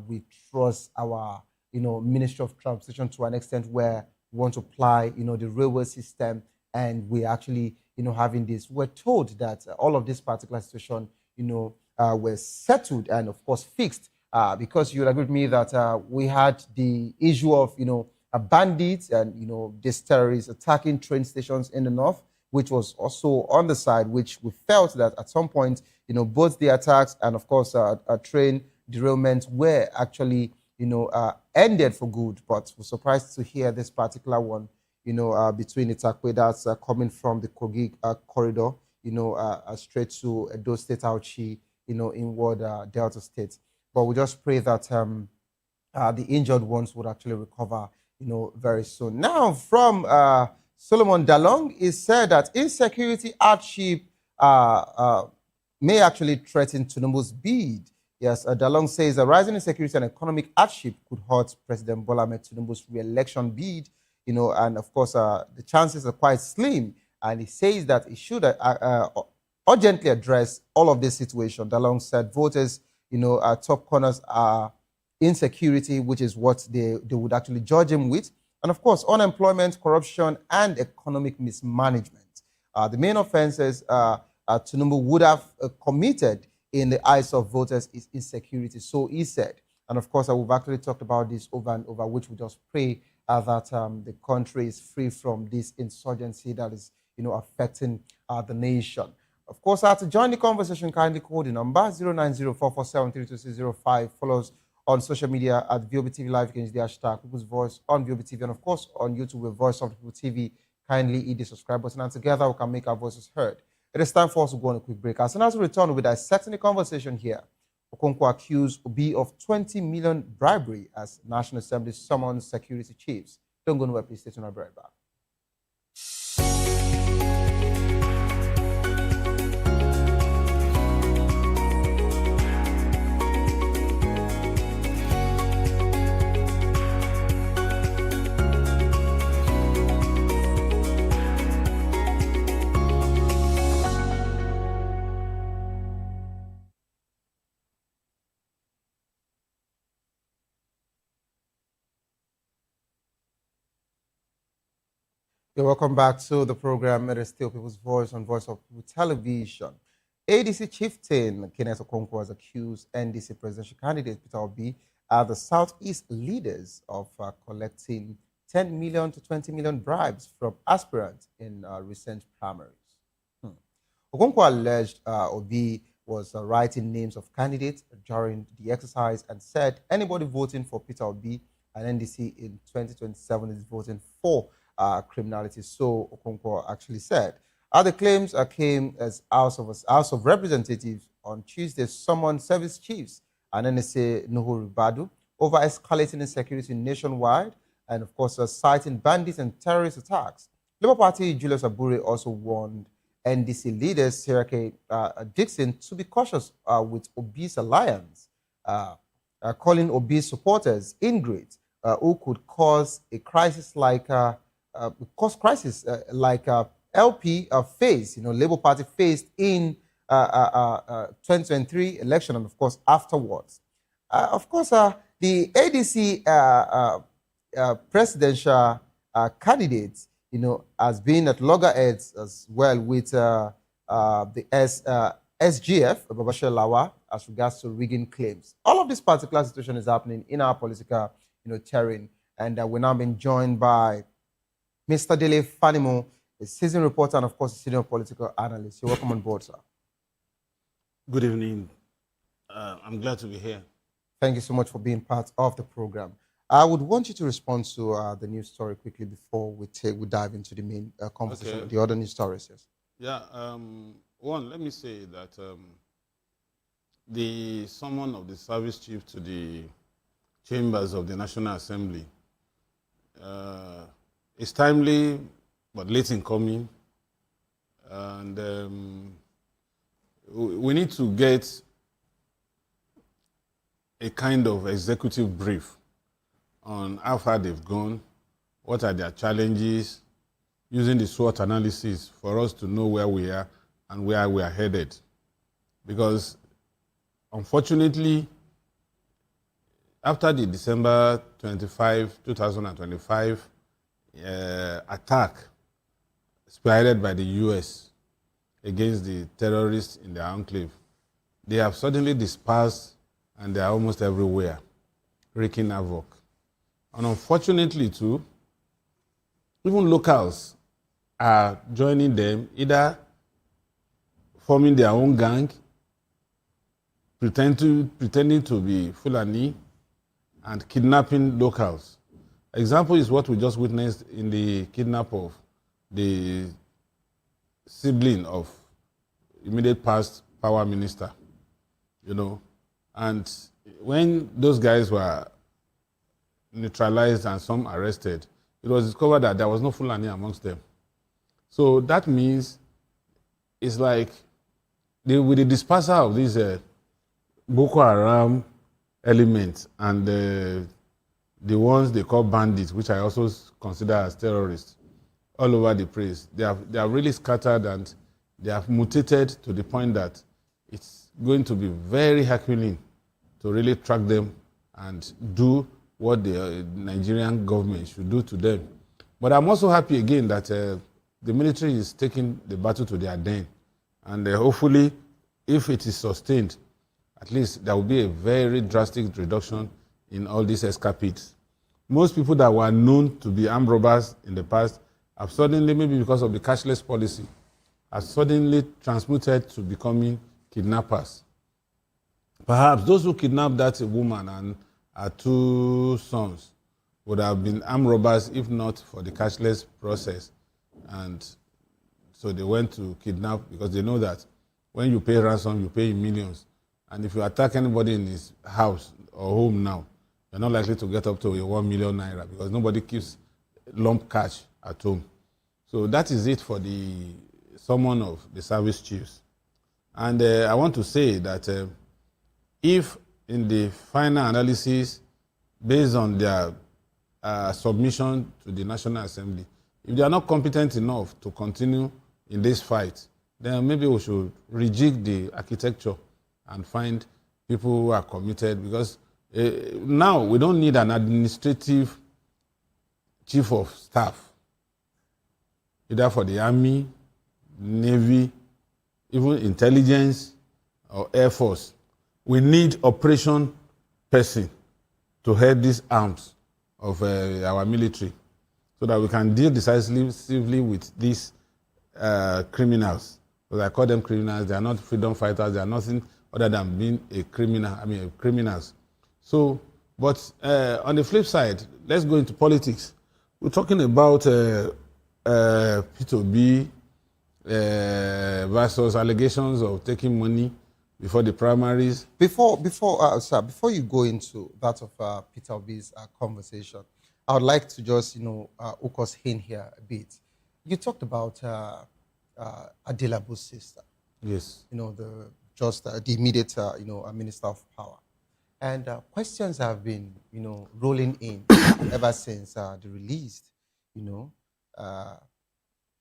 we trust our Ministry of Transportation to an extent where we want to apply the railway system, and we actually having this. We're told that all of this particular situation were settled and of course fixed because you'll agree with me that we had the issue of bandits and these terrorists attacking train stations in the north, which was also on the side, which we felt that at some point, both the attacks and of course a train derailment were actually, ended for good. But we're surprised to hear this particular one, between Itakwe, that's coming from the Kogi corridor, straight to Edo State, Auchi, inward Delta State. But we just pray that the injured ones would actually recover, very soon. Now, from Solomon Dalong, is said that insecurity hardship may actually threaten Tinubu's bid. Yes, Dalong says a rising insecurity and economic hardship could hurt President Bola Ahmed Tinubu's re-election bid, and of course the chances are quite slim. And he says that he should urgently address all of this situation. Dalong said voters, top corners are insecurity, which is what they would actually judge him with. And of course, unemployment, corruption, and economic mismanagement. The main offenses Tinubu would have committed in the eyes of voters is insecurity. So he said. And of course, we've actually talked about this over and over, which we just pray that the country is free from this insurgency that is, affecting the nation. Of course, to join the conversation, kindly call the number 09044732605. Follow us on social media at Vop Tv Live. You can use the hashtag People's Voice on Vop Tv, and of course on YouTube with Voice of People TV. Kindly hit the subscribe button, and together we can make our voices heard. It is time for us to go on a quick break. As soon as we return, we'll be dissecting the conversation here. Okonkwo accused Obi of 20 million bribery as National Assembly summons security chiefs. Don't go nowhere, please stay tuned. I'll be right back. You're welcome back to the program. It is still People's Voice on Voice of People Television. ADC chieftain Kenneth Okonkwo has accused NDC presidential candidate Peter Obi and the Southeast leaders of collecting 10 million to 20 million bribes from aspirants in recent primaries. Okonkwo alleged Obi was writing names of candidates during the exercise and said anybody voting for Peter Obi and NDC in 2027 is voting for criminality. So Okonkwo actually said. The claims came as House of Representatives on Tuesday summoned service chiefs and NSA Nuhu Badu over escalating insecurity nationwide and, of course, citing bandits and terrorist attacks. Labour Party Julius Abure also warned NDC leaders Sirake Dixon to be cautious with Obi's alliance, calling Obi's supporters ingrates who could cause a crisis like LP faced, Labour Party faced in 2023 election and, of course, afterwards. Of course, the ADC presidential candidate, has been at loggerheads as well with the SGF, Babashir Lawa, as regards to rigging claims. All of this particular situation is happening in our political, terrain, and we're now being joined by Mr. Dele Fanimo, a seasoned reporter and, of course, a senior political analyst. You're welcome on board, sir. Good evening. I'm glad to be here. Thank you so much for being part of the program. I would want you to respond to the news story quickly before we dive into the main conversation with the other news stories. Yes. Yeah. One, let me say that the summon of the service chief to the chambers of the National Assembly is timely but late in coming, and we need to get a kind of executive brief on how far they've gone, what are their challenges, using the SWOT analysis for us to know where we are and where we are headed. Because unfortunately, after the December 25, 2025 attack spearheaded by the US against the terrorists in their enclave, they have suddenly dispersed and they are almost everywhere, wreaking havoc. And unfortunately, too, even locals are joining them, either forming their own gang, pretending to be Fulani, and kidnapping locals. Example is what we just witnessed in the kidnap of the sibling of immediate past power minister, And when those guys were neutralized and some arrested, it was discovered that there was no Fulani amongst them. So that means it's like with the dispersal of these Boko Haram elements and the ones they call bandits, which I also consider as terrorists, all over the place, they are really scattered and they have mutated to the point that it's going to be very Herculean to really track them and do what the Nigerian government should do to them. But I'm also happy again that the military is taking the battle to their den. And hopefully, if it is sustained, at least there will be a very drastic reduction in all these escapades. Most people that were known to be armed robbers in the past have suddenly, maybe because of the cashless policy, have suddenly transmuted to becoming kidnappers. Perhaps those who kidnapped that woman and her two sons would have been armed robbers if not for the cashless process. And so they went to kidnap because they know that when you pay ransom, you pay in millions. And if you attack anybody in his house or home now, you're not likely to get up to a 1 million naira because nobody keeps lump cash at home. So that is it for the summon of the service chiefs. And I want to say that if in the final analysis, based on their submission to the National Assembly, if they are not competent enough to continue in this fight, then maybe we should rejig the architecture and find people who are committed, because now we don't need an administrative chief of staff. either for the Army, Navy, even intelligence or Air Force. We need operation person to head these arms of our military so that we can deal decisively with these criminals. Because I call them criminals. They are not freedom fighters. They are nothing other than being a criminal. Criminals. So, but on the flip side, let's go into politics. We're talking about P2B versus allegations of taking money before the primaries. Before you go into that of Peter Obi's conversation, I would like to just, hook us in here a bit. You talked about Adelabu's sister. Yes. The immediate, Minister of Power. And questions have been, rolling in ever since the release,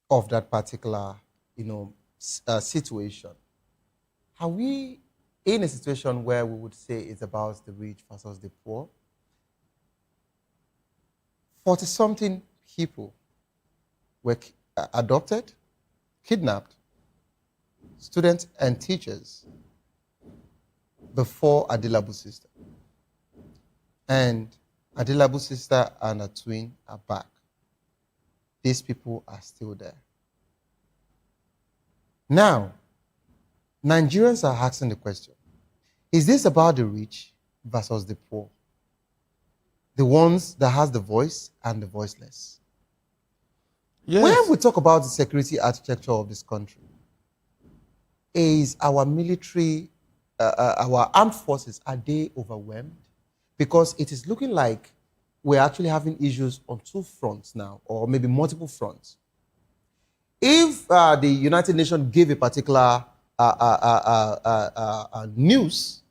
of that particular, situation. Are we in a situation where we would say it's about the rich versus the poor? 40-something people were adopted, kidnapped, students and teachers before Adelabu's sister. And Adelabu's sister and her twin are back. These people are still there. Now, Nigerians are asking the question, is this about the rich versus the poor? The ones that has the voice and the voiceless? Yes. When we talk about the security architecture of this country, is our military, our armed forces, are they overwhelmed? Because it is looking like we're actually having issues on two fronts now, or maybe multiple fronts. If the United Nations gave a particular news,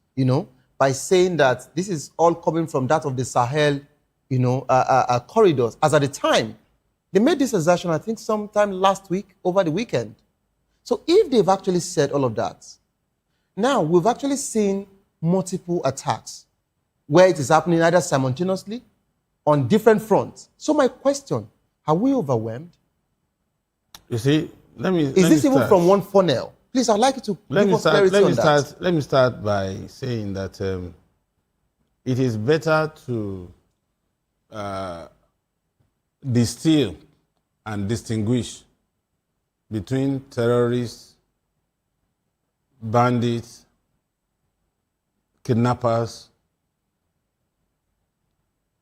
by saying that this is all coming from that of the Sahel, corridors, as at the time, they made this assertion, I think, sometime last week, over the weekend. So if they've actually said all of that, now we've actually seen multiple attacks where it is happening either simultaneously on different fronts. So my question, are we overwhelmed? You see, Is this even from one funnel? Please, I'd like you to give us clarity on that. Let me start by saying that it is better to distill and distinguish between terrorists, bandits, kidnappers,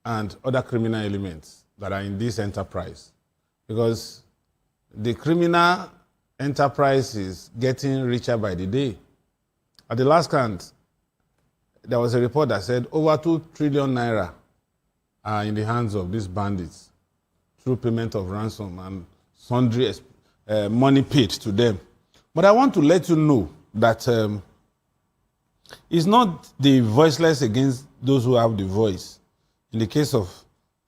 and other criminal elements that are in this enterprise. Because the criminal enterprise is getting richer by the day. At the last count, there was a report that said over 2 trillion naira are in the hands of these bandits through payment of ransom and sundry money paid to them. But I want to let you know that it's not the voiceless against those who have the voice. In the case of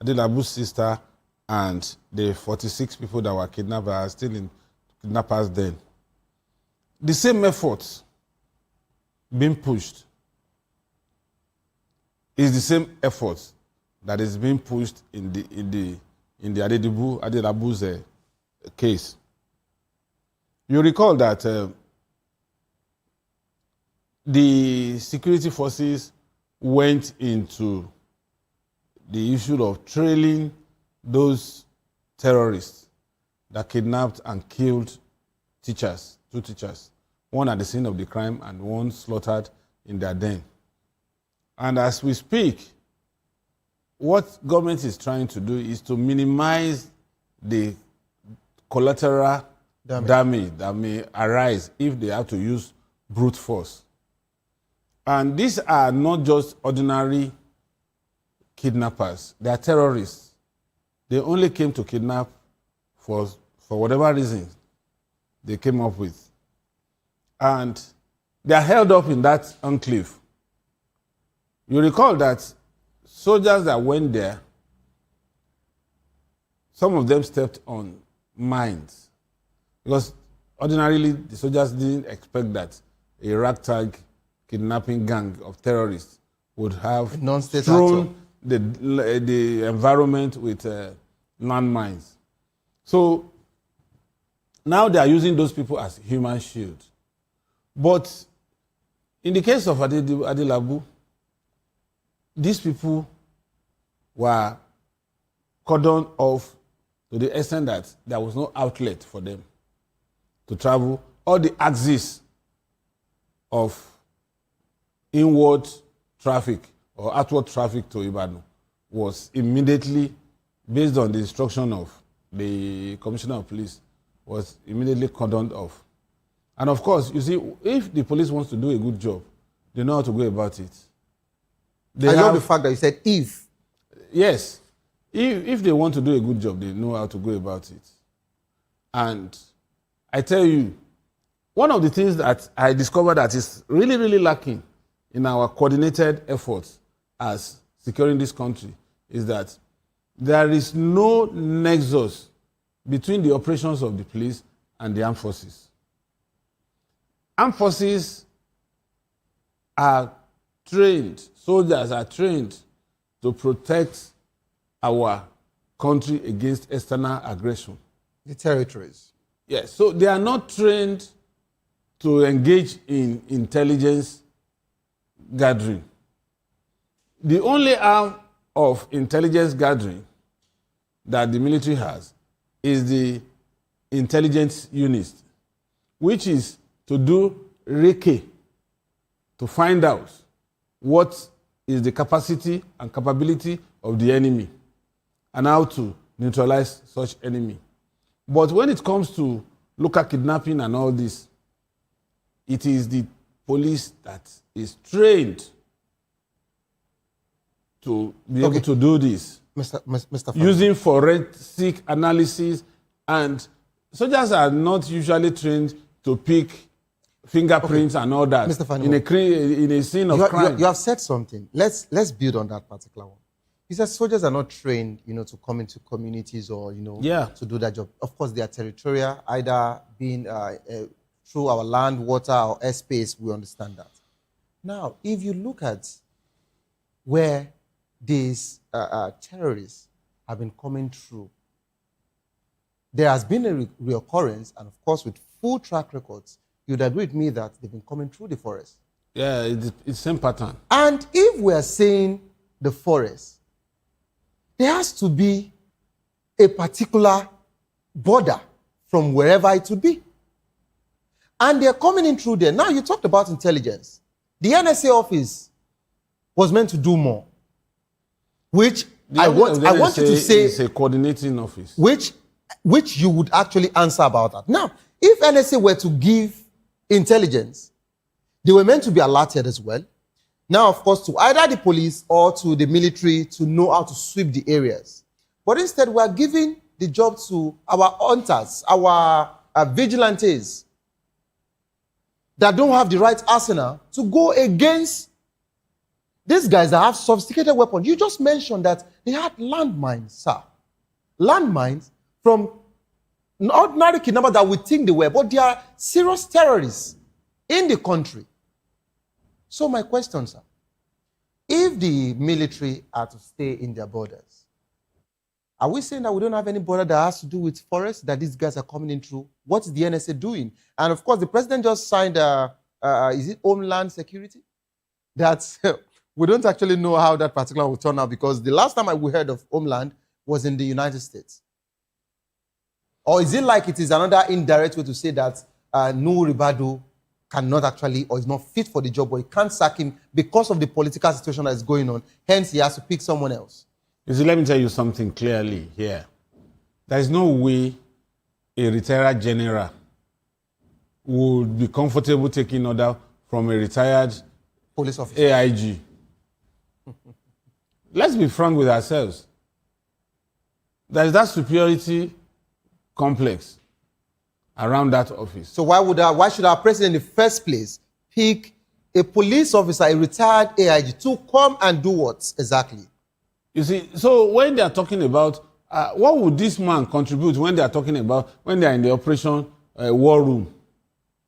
Adelabu's sister and the 46 people that were kidnapped are still in kidnappers then. The same efforts being pushed is the same effort that is being pushed in the Adelabu's case. You recall that the security forces went into the issue of trailing those terrorists that kidnapped and killed teachers, 2 teachers, one at the scene of the crime and one slaughtered in their den. And as we speak, what government is trying to do is to minimize the collateral damage that may arise if they have to use brute force. And these are not just ordinary kidnappers, they are terrorists. They only came to kidnap for whatever reason they came up with. And they are held up in that enclave. You recall that soldiers that went there, some of them stepped on mines. Because ordinarily, the soldiers didn't expect that a ragtag kidnapping gang of terrorists would have strewn the environment with landmines. So Now they are using those people as human shield. But in the case of Adilabu, these people were cordoned off to the extent that there was no outlet for them to travel. All the axis of inward traffic or outward traffic to Ibadan was immediately, based on the instruction of the Commissioner of Police, was immediately cordoned off. And of course, you see, if the police wants to do a good job, they know how to go about it. I love the fact that you said if. Yes. If they want to do a good job, they know how to go about it. And I tell you, one of the things that I discovered that is really, really lacking in our coordinated efforts as securing this country is that there is no nexus between the operations of the police and the armed forces. Armed forces are trained, soldiers are trained to protect our country against external aggression. The territories. Yes, so they are not trained to engage in intelligence gathering. The only arm of intelligence gathering that the military has is the intelligence unit, which is to do recce, to find out what is the capacity and capability of the enemy and how to neutralize such enemy. But when it comes to local kidnapping and all this, it is the police that is trained to be able to do this. Mr. Using forensic analysis, and soldiers are not usually trained to pick fingerprints and all that in a scene of crime. You have said something. Let's build on that particular one. He says soldiers are not trained, to come into communities or, to do that job. Of course, they are territorial, either being through our land, water, or airspace. We understand that. Now, if you look at where these terrorists have been coming through, there has been a reoccurrence, and of course, with full track records, you'd agree with me that they've been coming through the forest. Yeah, it's the same pattern. And if we're saying the forest, there has to be a particular border from wherever it would be. And they're coming in through there. Now, you talked about intelligence. The NSA office was meant to do more, which I want you to say it's a coordinating office. Which you would actually answer about that. Now, if NSA were to give intelligence, they were meant to be alerted as well. Now, of course, to either the police or to the military to know how to sweep the areas. But instead, we are giving the job to our hunters, our vigilantes that don't have the right arsenal to go against these guys that have sophisticated weapons. You just mentioned that they had landmines, sir. Landmines from an ordinary kidnapper that we think they were, but they are serious terrorists in the country. So my question, sir, if the military are to stay in their borders, are we saying that we don't have any border that has to do with forests that these guys are coming in through? What is the NSA doing? And of course, the president just signed, is it Homeland Security? That we don't actually know how that particular will turn out, because the last time we heard of Homeland was in the United States. Or is it like it is another indirect way to say that Nuhu Ribadu cannot actually, or is not fit for the job, or he can't sack him because of the political situation that is going on, hence he has to pick someone else? You see, let me tell you something clearly here. There is no way a retired general would be comfortable taking order from a retired police officer, AIG. Let's be frank with ourselves. There is that superiority complex around that office. So why should our president in the first place pick a police officer, a retired AIG, to come and do what exactly? You see, so when they are talking about what would this man contribute when they are talking about, when they are in the operation war room,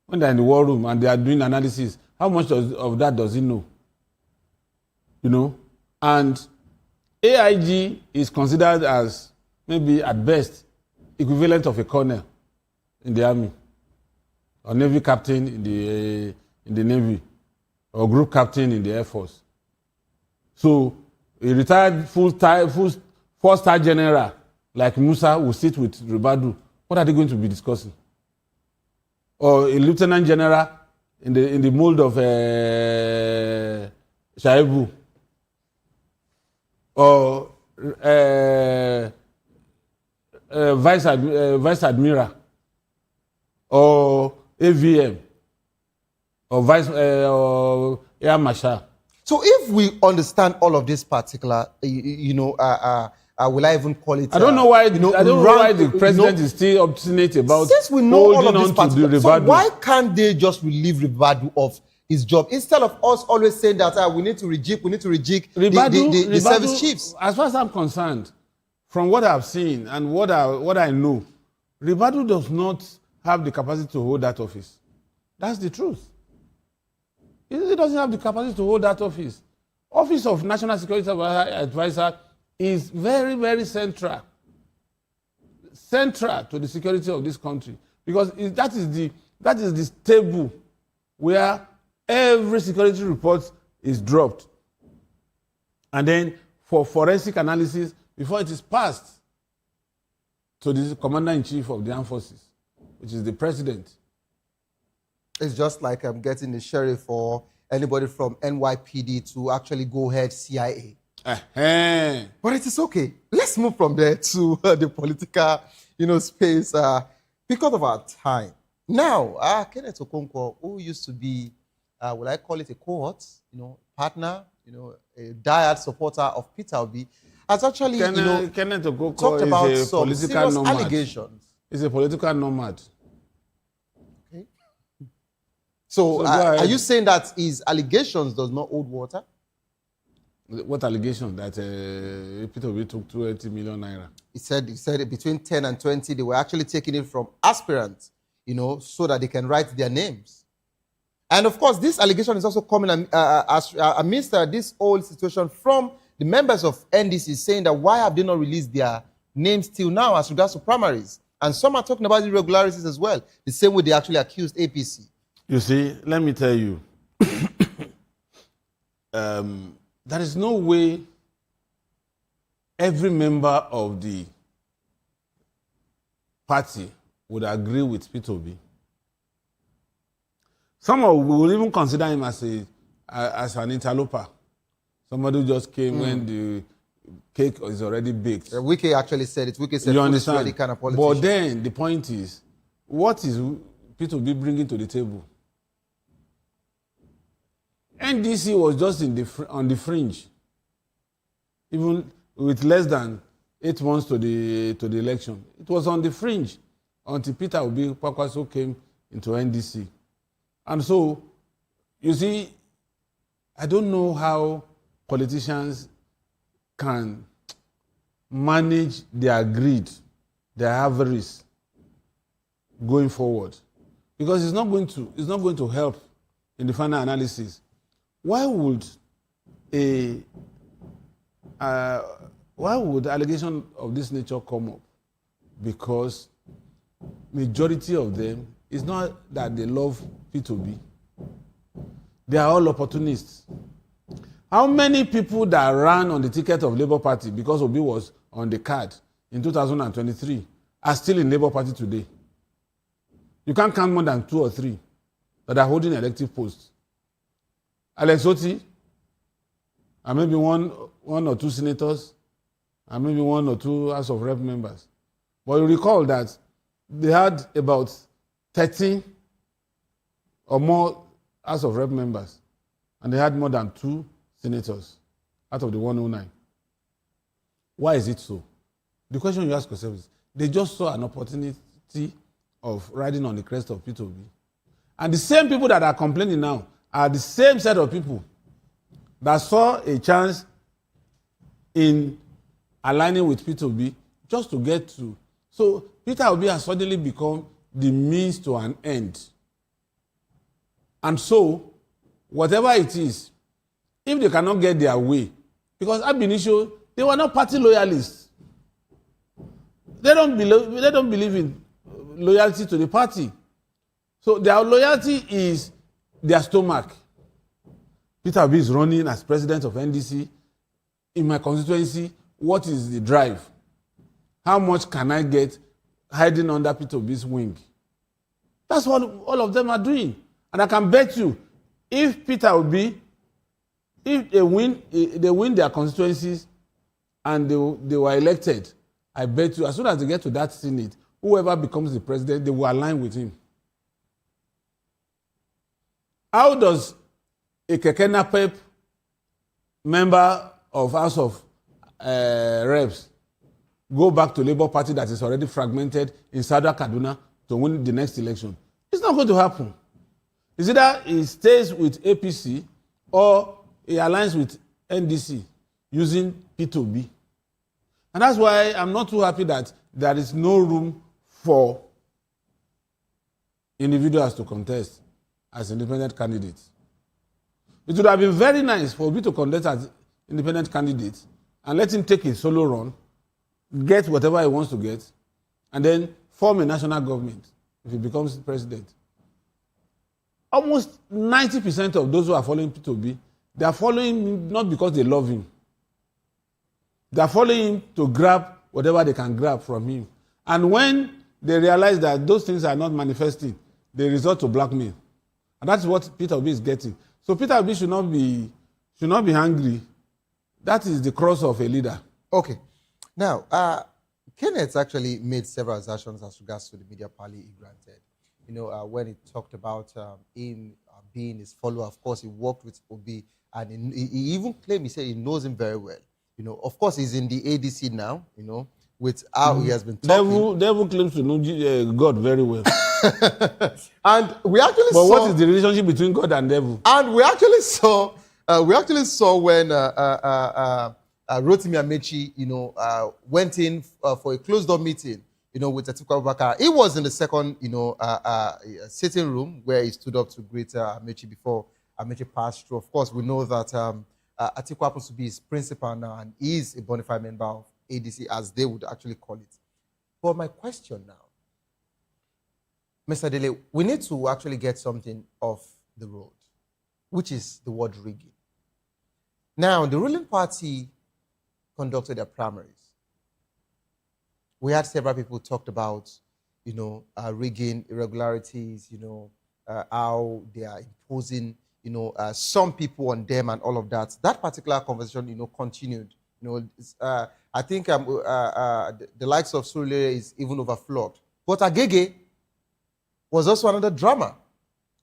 when they are in the war room and they are doing analysis, how much of that does he know? And AIG is considered as maybe at best equivalent of a colonel. in the army, or Navy captain in the Navy, or group captain in the Air Force. So a retired four-star general like Musa will sit with Ribadu. What are they going to be discussing? Or a lieutenant general in the mold of Shaibu, or vice admiral, or AVM, or air marshal. So if we understand all of this particular, will I even call it? I don't know why. I don't know why the president is still obstinate about. Since we know all of this particular, particular, so why can't they just relieve Ribadu of his job instead of us always saying that we need to rejig the service chiefs? As far as I'm concerned, from what I've seen and what I know, Ribadu does not have the capacity to hold that office. That's the truth. He doesn't have the capacity to hold that office. Office of National Security Advisor is very, very central to the security of this country, because that is the stable where every security report is dropped, and then for forensic analysis before it is passed to the commander-in-chief of the armed forces, which is the president. It's just like I'm getting the sheriff or anybody from NYPD to actually go ahead CIA. But it is okay. Let's move from there to the political, space because of our time. Now, Kenneth Okonkwo, who used to be, will I call it a cohort, partner, a diehard supporter of Peter Obi, has actually, Kenneth Okonkwo talked about is a some political serious nomad. allegations. He's a political nomad. So are you saying that his allegations does not hold water? What allegation? That Peter Obi took 20 million naira? He said between 10 and 20, they were actually taking it from aspirants, so that they can write their names. And of course, this allegation is also coming amidst this whole situation from the members of NDC saying that why have they not released their names till now as regards to primaries? And some are talking about irregularities as well, the same way they actually accused APC. You see, let me tell you, there is no way every member of the party would agree with Peter Obi. Some will even consider him as an interloper, somebody who just came when the cake is already baked. Wike actually said it. Wike said you understand? Kind of politician. But then the point is, what is Peter Obi bringing to the table? NDC was just on the fringe, even with less than 8 months to the election. It was on the fringe until Peter Obi Kwakwaso came into NDC. And so, you see, I don't know how politicians can manage their greed, their avarice going forward, because it's not going to help in the final analysis. Why would allegation of this nature come up? Because majority of them, it's not that they love P2B. They are all opportunists. How many people that ran on the ticket of Labour Party because Obi was on the card in 2023 are still in Labour Party today? You can't count more than 2 or 3 that are holding elective posts. Alex Oti, and maybe one or 2 senators, and maybe 1 or 2 House of Rep members. But you recall that they had about 13 or more House of Rep members, and they had more than 2 senators out of the 109. Why is it so? The question you ask yourself is, they just saw an opportunity of riding on the crest of P2B. And the same people that are complaining now are the same set of people that saw a chance in aligning with P2B just to get to. So Peter Obi has suddenly become the means to an end. And so, whatever it is, if they cannot get their way, because ab initio, they were not party loyalists. They don't believe in loyalty to the party. So their loyalty is their stomach. Peter Obi is running as president of NDC. In my constituency, what is the drive? How much can I get hiding under Peter Obi's wing? That's what all of them are doing. And I can bet you, if Peter Obi, if they win their constituencies and they were elected, I bet you, as soon as they get to that Senate, whoever becomes the president, they will align with him. How does a Kekena Pep member of House of Reps go back to Labour Party that is already fragmented in Southern Kaduna to win the next election? It's not going to happen. It's either he stays with APC or he aligns with NDC using P2B. And that's why I'm not too happy that there is no room for individuals to contest as independent candidates. It would have been very nice for Obi to contest as independent candidate and let him take a solo run, get whatever he wants to get, and then form a national government if he becomes president. Almost 90% of those who are following P2B, they are following him not because they love him. They are following him to grab whatever they can grab from him. And when they realize that those things are not manifesting, they resort to blackmail. And that's what Peter Obi is getting. So Peter Obi should not be angry. That is the cross of a leader. Okay. Now, Kenneth actually made several assertions as regards to the media pally he granted. You know, when he talked about him being his follower, of course, he worked with Obi, and he even claimed, he said he knows him very well. You know, of course, he's in the ADC now, you know, with how he has been talking. Devil claims to know God very well. And we actually saw... But what is the relationship between God and devil? And we actually saw when Rotimi Amechi, you know, went in for a closed-door meeting, you know, with Atiku Abubakar. He was in the second, you know, sitting room where he stood up to greet Amechi before Amechi passed through. Of course, we know that Atiku happens to be his principal now and is a bona fide member of ADC, as they would actually call it. But my question now, Mr. Dele, we need to actually get something off the road, which is the word rigging. Now, the ruling party conducted their primaries. We had several people talked about, you know, rigging, irregularities, you know, how they are imposing, you know, some people on them and all of that. That particular conversation, you know, continued. You know, I think the likes of Surulere is even overflowed. But Agege was also another drama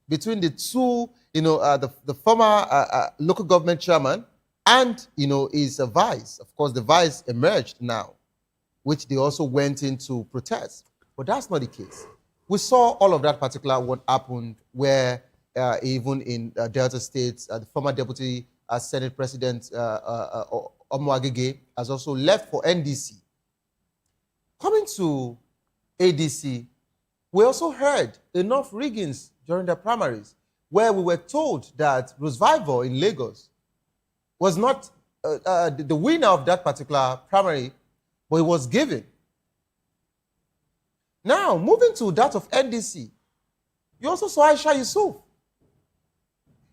between the two, you know, the former local government chairman and, you know, his vice. Of course, the vice emerged now, which they also went into protest. But that's not the case. We saw all of that particular what happened where even in Delta State, the former deputy Senate President Omo Agege has also left for NDC. Coming to ADC, we also heard enough riggings during the primaries where we were told that Rose Vivor in Lagos was not the winner of that particular primary, but it was given. Now, moving to that of NDC, you also saw Aisha Yusuf.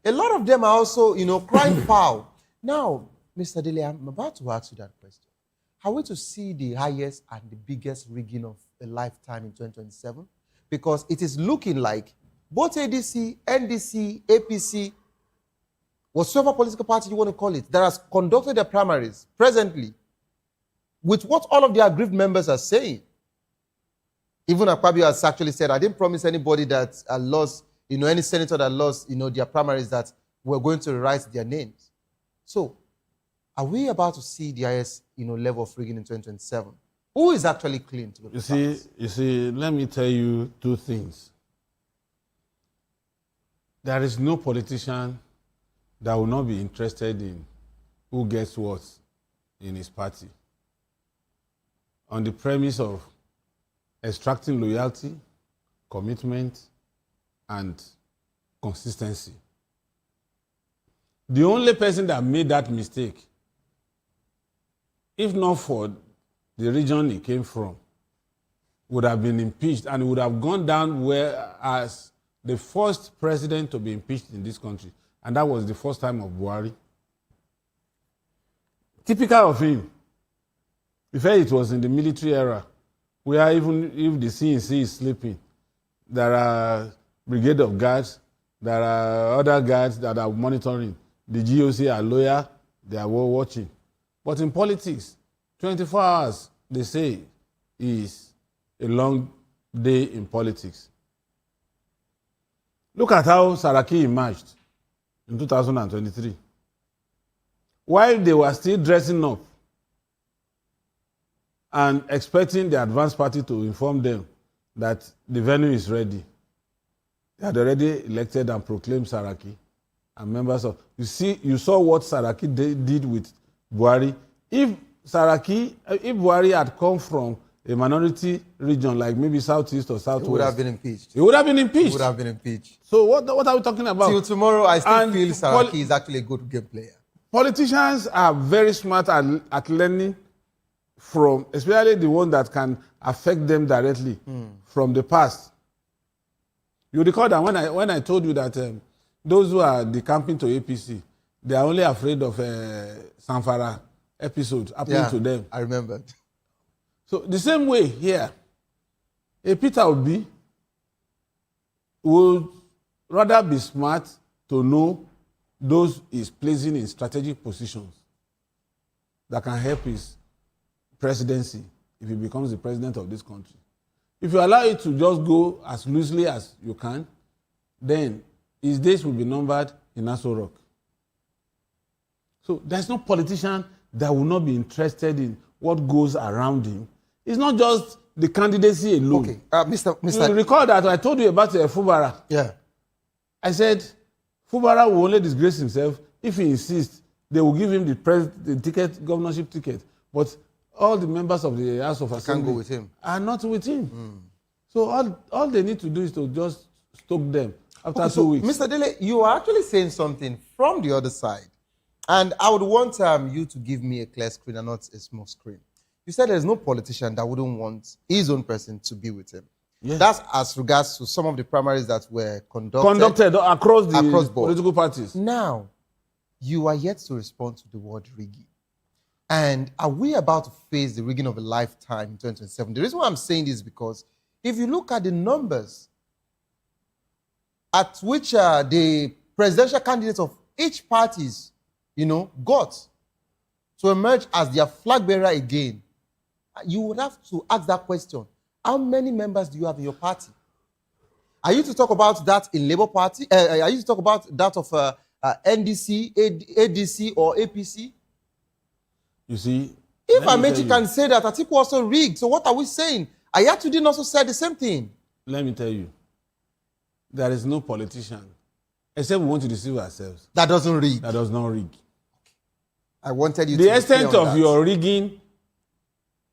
A lot of them are also, you know, crying foul. Now, Mr. Dele, I'm about to ask you that question. Are we to see the highest and the biggest rigging of a lifetime in 2027? Because it is looking like both ADC, NDC, APC, whatsoever political party you want to call it, that has conducted their primaries presently, with what all of the aggrieved members are saying. Even Akpabio has actually said, I didn't promise anybody that lost, you know, any senator that lost, you know, their primaries that we're going to rewrite their names. So, are we about to see the highest, you know, level of rigging in 2027? Who is actually clean to the You see, let me tell you two things. There is no politician that will not be interested in who gets what in his party on the premise of extracting loyalty, commitment, and consistency. The only person that made that mistake, if not for the region he came from, would have been impeached and would have gone down as the first president to be impeached in this country. And that was the first time of Buhari. Typical of him. In fact, it was in the military era, where even if the CNC is sleeping, there are brigade of guards, there are other guards that are monitoring. The GOC are loyal, they are well watching. But in politics, 24 hours, they say, is a long day in politics. Look at how Saraki emerged in 2023. While they were still dressing up and expecting the advanced party to inform them that the venue is ready, they had already elected and proclaimed Saraki and members of... You saw what Saraki did with Buhari. If Buhari had come from a minority region like maybe Southeast or Southwest, he would have been impeached. He would have been impeached. He would have been impeached. So what are we talking about? Till tomorrow, I still feel Saraki is actually a good game player. Politicians are very smart at learning from, especially the one that can affect them directly from the past. You recall that when I told you that those who are decamping to APC, they are only afraid of Sanfara episode happening to them. I remember. So the same way here, a Peter Obi would rather be smart to know those he's placing in strategic positions that can help his presidency if he becomes the president of this country. If you allow it to just go as loosely as you can, then his days will be numbered in Aso Rock. So there's no politician that will not be interested in what goes around him. It's not just the candidacy alone. Okay, Mr. You recall that I told you about Fubara. Yeah. I said, Fubara will only disgrace himself if he insists they will give him the ticket, governorship ticket. But all the members of the House of Assembly can't go with him. Are not with him. So all they need to do is to just stoke them after 2 weeks. Mr. Dele, you are actually saying something from the other side. And I would want you to give me a clear screen and not a small screen. You said there's no politician that wouldn't want his own person to be with him. Yes. That's as regards to some of the primaries that were conducted across the board. Political parties. Now, you are yet to respond to the word rigging. And are we about to face the rigging of a lifetime in 2027? The reason why I'm saying this is because if you look at the numbers at which the presidential candidates of each parties, got to emerge as their flag bearer again, you would have to ask that question. How many members do you have in your party? Are you to talk about that in Labour Party? Are you to talk about that of NDC, ADC, or APC? You see, if Amechi can say that Atiku also rigged, so what are we saying? Ayatudin also said the same thing. Let me tell you, there is no politician, except we want to deceive ourselves, that doesn't rig. That does not rig. I wanted you to... The extent of that. your rigging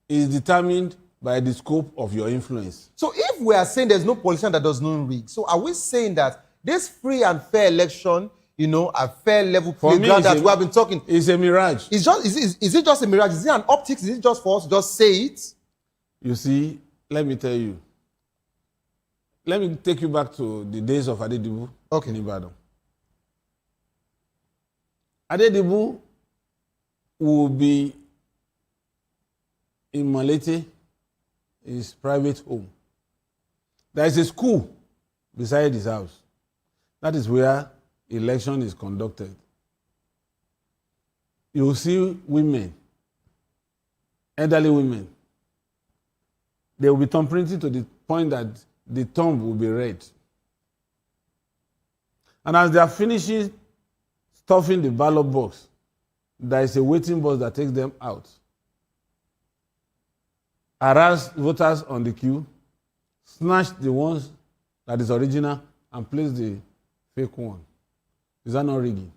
is determined by the scope of your influence. So if we are saying there's no politician that does not rig, so are we saying that this free and fair election, a fair level playground that we have been talking... It's a mirage. Is it just a mirage? Is it an optics? Is it just for us to just say it? You see, let me tell you. Let me take you back to the days of Adedibu in Ibadan. Adedibu will be in Malete, his private home. There is a school beside his house. That is where election is conducted. You will see women, elderly women. They will be thumbprinting to the point that the thumb will be red. And as they are finishing stuffing the ballot box, there is a waiting box that takes them out. Harass voters on the queue, snatch the ones that is original, and place the fake one. Is that not rigging?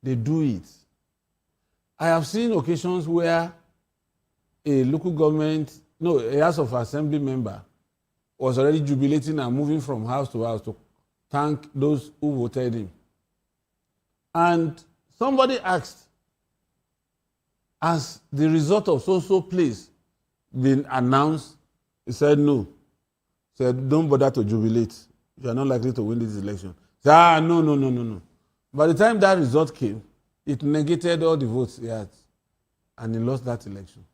They do it. I have seen occasions where a local government, a House of Assembly member was already jubilating and moving from house to house to thank those who voted him. And somebody asked, as the result of so-so place been announced, he said no. He said, don't bother to jubilate. You are not likely to win this election. He said, no. By the time that result came, it negated all the votes he had, and he lost that election.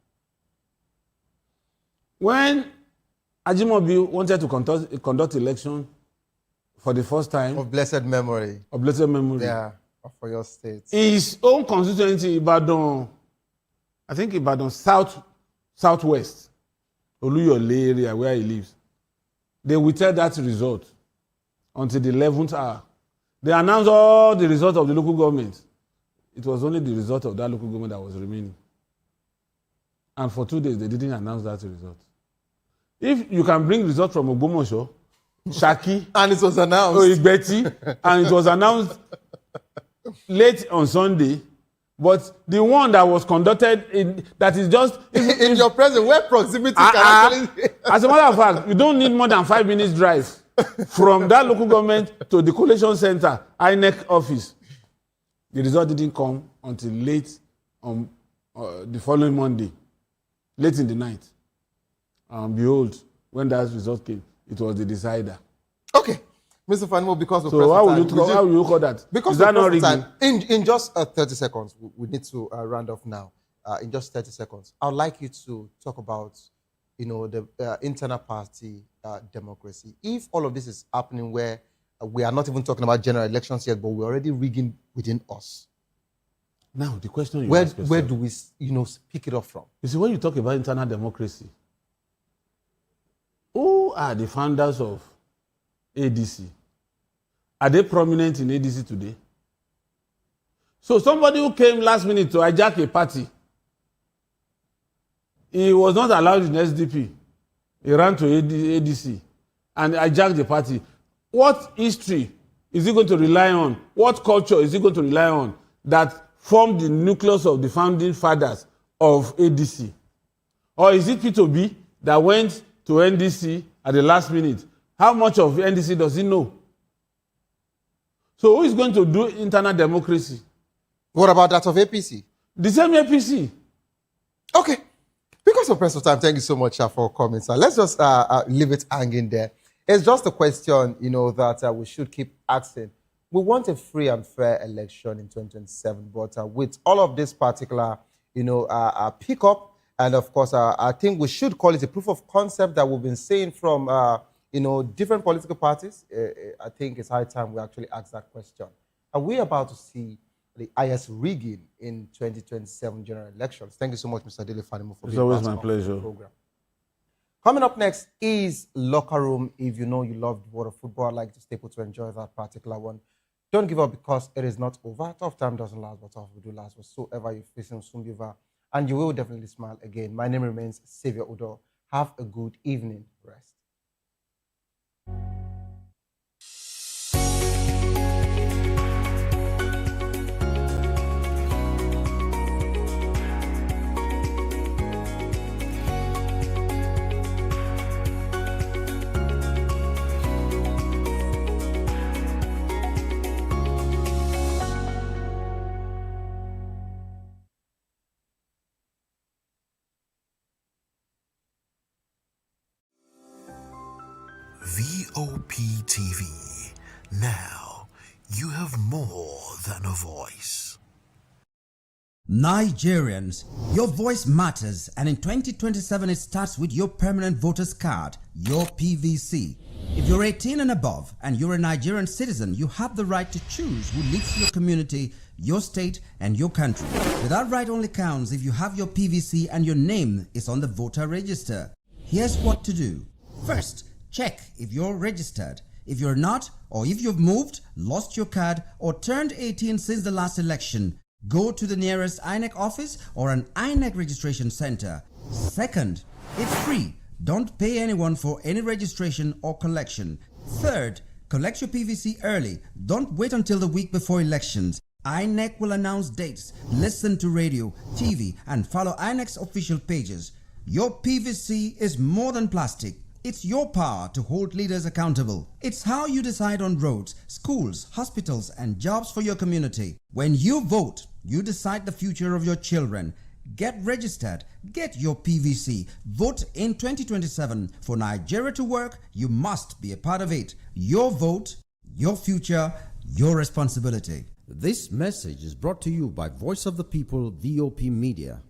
When Ajimobi wanted to conduct election for the first time. Of blessed memory. Yeah, for your state. His own constituency, Ibadan, I think Ibadan Southwest, Oluyole area where he lives, they withheld that result until the 11th hour. They announced all the results of the local government. It was only the result of that local government that was remaining. And for 2 days, they didn't announce that result. If you can bring results from Ogbomoso, Shaki, and it was announced, Igbeti, and it was announced late on Sunday, but the one that was conducted that is just in your presence, where proximity can actually. As a matter of fact, you don't need more than 5 minutes drive from that local government to the collation center, INEC office. The result didn't come until late on the following Monday, late in the night. Behold, when that result came, it was the decider. Okay, Mr. Fanimo, because of so how will you call that? Because is that not rigging? In just 30 seconds, we need to round off now. In just 30 seconds, I would like you to talk about, the internal party democracy. If all of this is happening where we are not even talking about general elections yet, but we're already rigging within us. Now, the question where do we, pick it up from? You see, when you talk about internal democracy, who are the founders of ADC? Are they prominent in ADC today? So somebody who came last minute to hijack a party, he was not allowed in SDP. He ran to ADC and hijacked the party. What history is he going to rely on? What culture is he going to rely on that formed the nucleus of the founding fathers of ADC? Or is it P2B that went to NDC at the last minute? How much of NDC does he know? So who is going to do internal democracy? What about that of APC? The same APC. Okay. Because of press of time, thank you so much for coming, sir. Let's just leave it hanging there. It's just a question, that we should keep asking. We want a free and fair election in 2027, but with all of this particular, pickup, and of course, I think we should call it a proof of concept that we've been seeing from, different political parties. I think it's high time we actually ask that question. Are we about to see the highest rigging in 2027 general elections? Thank you so much, Mr. Dele Fanimo, for being part of the program. Coming up next is Locker Room. If you know you love the world of football, I'd like to stay put to enjoy that particular one. Don't give up because it is not over. Tough time doesn't last, but tough will do last. Whatsoever you're facing will soon be over, and you will definitely smile again. My name remains Xavier Udo. Have a good evening. Rest. Vop TV. Now, you have more than a voice. Nigerians, your voice matters, and in 2027 it starts with your permanent voters card, your PVC. If you're 18 and above and you're a Nigerian citizen, you have the right to choose who leads your community, your state, and your country. But that right only counts if you have your PVC and your name is on the voter register. Here's what to do. First, check if you're registered. If you're not, or if you've moved, lost your card, or turned 18 since the last election, go to the nearest INEC office or an INEC registration center. Second, it's free. Don't pay anyone for any registration or collection. Third, collect your PVC early. Don't wait until the week before elections. INEC will announce dates. Listen to radio, TV, and follow INEC's official pages. Your PVC is more than plastic. It's your power to hold leaders accountable. It's how you decide on roads, schools, hospitals, and jobs for your community. When you vote, you decide the future of your children. Get registered. Get your PVC. Vote in 2027. For Nigeria to work, you must be a part of it. Your vote, your future, your responsibility. This message is brought to you by Voice of the People, VOP Media.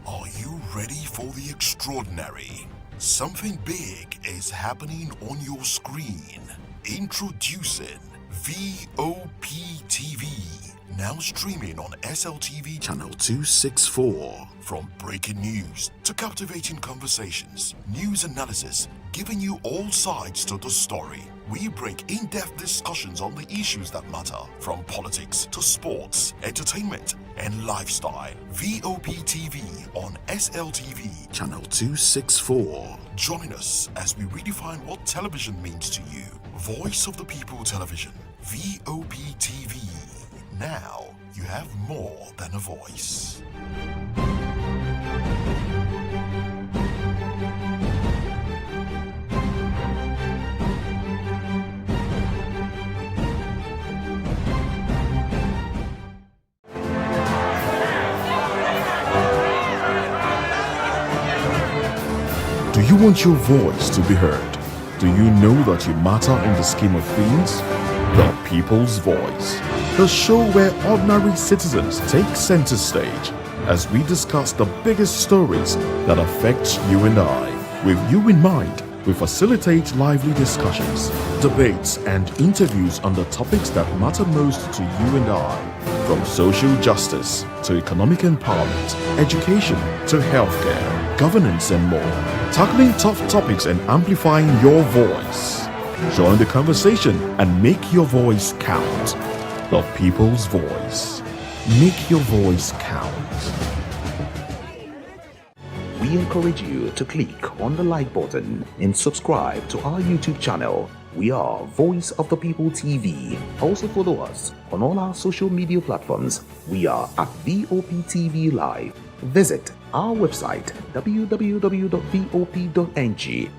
Are you ready for the extraordinary? Something big is happening on your screen. Introducing VOP TV. Now streaming on SLTV channel 264. From breaking news to captivating conversations, news analysis, giving you all sides to the story. We bring in-depth discussions on the issues that matter, from politics to sports, entertainment, and lifestyle. VOP TV on SLTV channel 264. Join us as we redefine what television means to you. Voice of the People Television, VOP TV. Now you have more than a voice. Do you want your voice to be heard? Do you know that you matter in the scheme of things? The People's Voice, the show where ordinary citizens take center stage as we discuss the biggest stories that affect you and I. With you in mind, we facilitate lively discussions, debates, and interviews on the topics that matter most to you and I. From social justice to economic empowerment, education to healthcare, governance, and more. Tackling tough topics and amplifying your voice. Join the conversation and make your voice count. The People's Voice. Make your voice count. We encourage you to click on the like button and subscribe to our YouTube channel. We are Voice of the People TV. Also follow us on all our social media platforms. We are at VOP TV Live. Visit our website www.vop.ng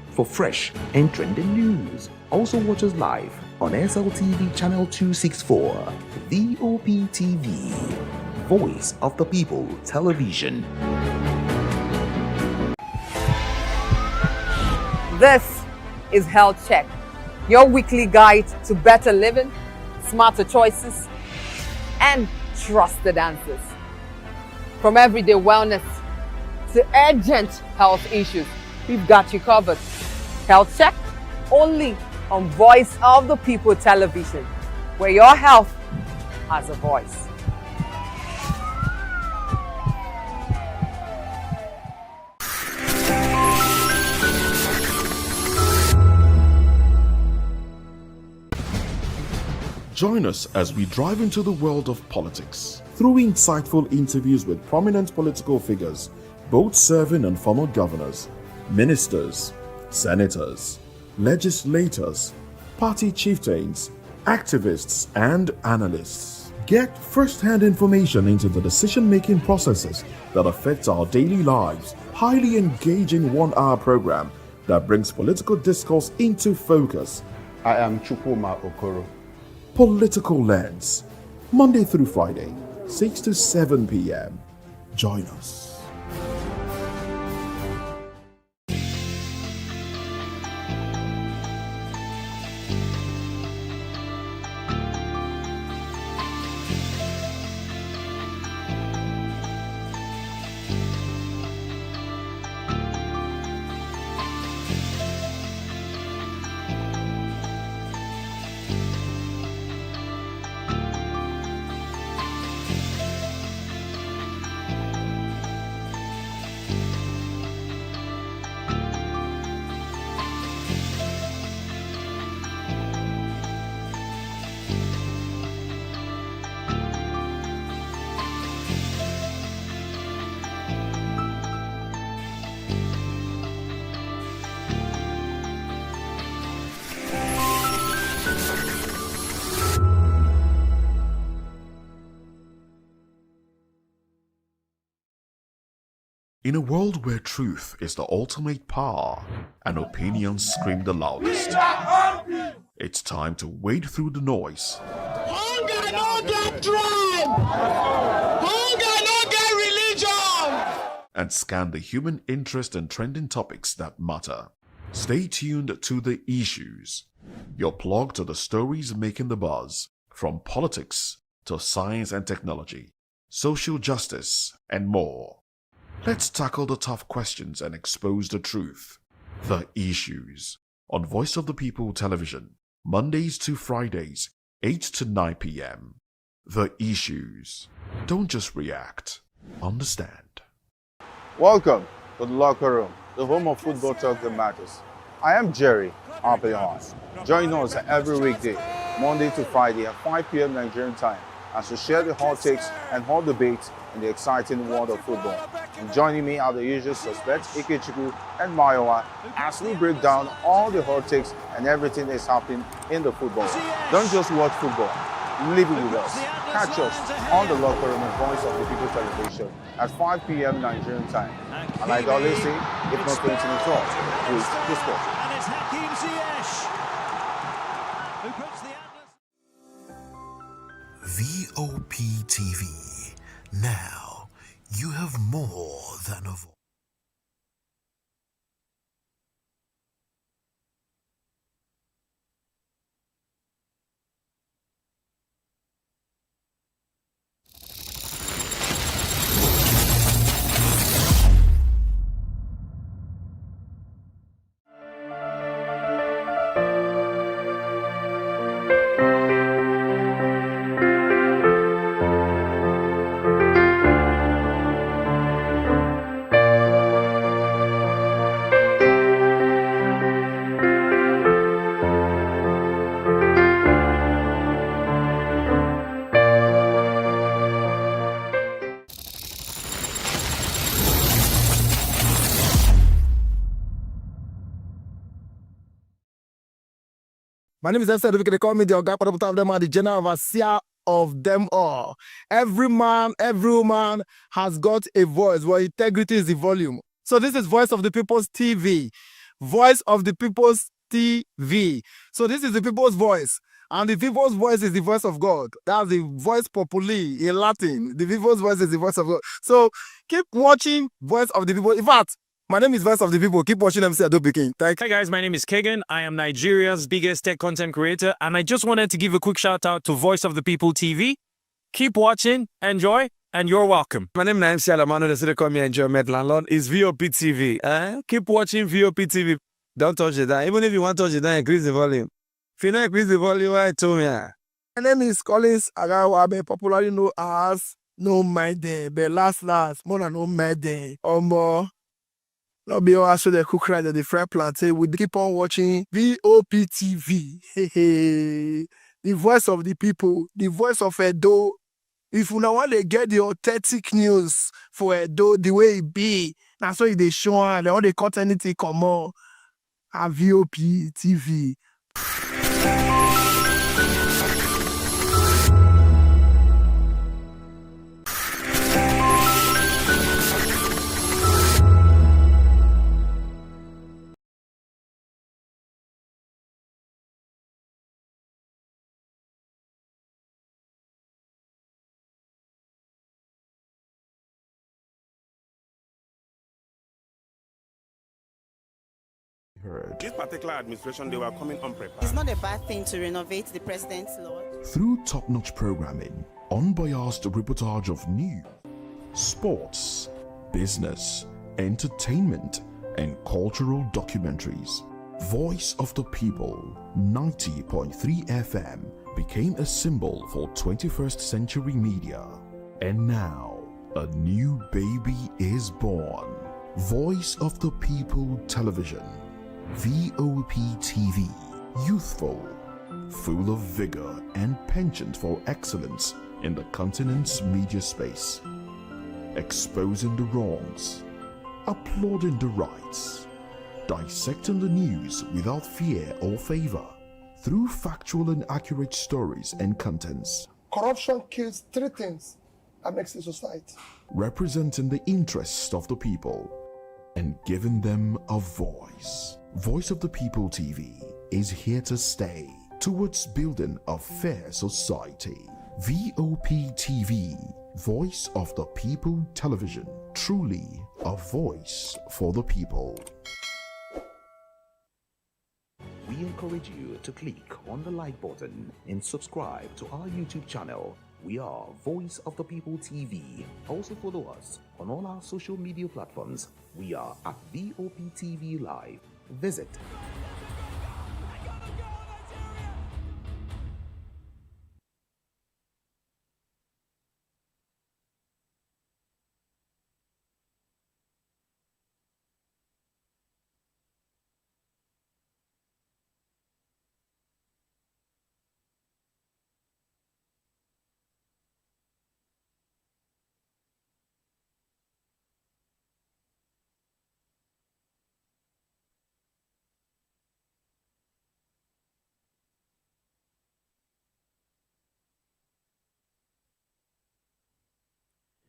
for fresh and trending news. Also watch us live on SLTV channel 264. VOP TV, Voice of the People Television. This is Health Check, your weekly guide to better living, smarter choices, and trusted answers. From everyday wellness to urgent health issues, we've got you covered. Health Check, only on Voice of the People Television, where your health has a voice. Join us as we drive into the world of politics through insightful interviews with prominent political figures, both serving and former governors, ministers, senators, legislators, party chieftains, activists, and analysts. Get first-hand information into the decision-making processes that affect our daily lives. Highly engaging one-hour program that brings political discourse into focus. I am Chukwuma Okoro. Political Lens, Monday through Friday, 6 to 7 p.m. Join us. In a world where truth is the ultimate power and opinions scream the loudest, it's time to wade through the noise. Hunger no get dry. and scan the human interest in trending topics that matter. Stay tuned to The Issues, your plug to the stories making the buzz, from politics to science and technology, social justice, and more. Let's tackle the tough questions and expose the truth. The Issues on Voice of the People Television, Mondays to Fridays, 8 to 9 p.m. The Issues. Don't just react, understand. Welcome to the Locker Room, the home of football talk that matters. I am Jerry Arpehon. Join us every weekday, Monday to Friday at 5 p.m. Nigerian time, as we share the hot takes and hot debates in the exciting world of football. And joining me are the usual suspects, Ikechukwu and Mayowa, as we break down all the hot takes and everything that's happening in the football. Don't just watch football, live it with us. Catch us on the Locker Room and Voice of the People Television at 5 p.m. Nigerian time. And like I always say, if not going to talk, please discuss. And it's Hakim Ziyech who puts the VOP TV. Now, you have more than a voice. My name is Esther. They call me the Oga Padapata of them, and the general overseer of them all. Every man, every woman has got a voice where integrity is the volume. So this is Voice of the People's TV. Voice of the People's TV. So this is the people's voice. And the people's voice is the voice of God. That's the voice populi in Latin. The people's voice is the voice of God. So keep watching Voice of the People. In fact, my name is Voice of the People. Keep watching MC Ado Pikin. Hi guys, my name is Kagan. I am Nigeria's biggest tech content creator, and I just wanted to give a quick shout out to Voice of the People TV. Keep watching, enjoy, and you're welcome. My name is MC Alamano. They say call me Enjoy Med Landlord. It's VOP TV. Keep watching VOP TV. Don't touch it down. Even if you want to touch it down, increase the volume. If you don't increase the volume, I told me. My name is Collins Agawabe, popularly known as No Mind but last, more than No Mind or more. Not be all so the cook right at the fry plantain. We keep on watching VOP TV. Hey, the voice of the people, the voice of Edo. If you now want to get the authentic news for Edo, the way it be, that's why they show and they want to cut anything come on. At VOP TV. This particular administration, they were coming unprepared. It's not a bad thing to renovate the president's lawn. Through top-notch programming, unbiased reportage of news, sports, business, entertainment, and cultural documentaries, Voice of the People 90.3 FM became a symbol for 21st century media. And now, a new baby is born. Voice of the People Television, VOP TV, youthful, full of vigor and penchant for excellence in the continent's media space, exposing the wrongs, applauding the rights, dissecting the news without fear or favor, through factual and accurate stories and contents. Corruption kills three things that makes a society. Representing the interests of the people and giving them a voice. Voice of the People TV is here to stay towards building a fair society. VOP TV, Voice of the People Television. Truly a voice for the people. We encourage you to click on the like button and subscribe to our YouTube channel. We are Voice of the People TV. Also follow us on all our social media platforms. We are at VOP TV Live. Visit.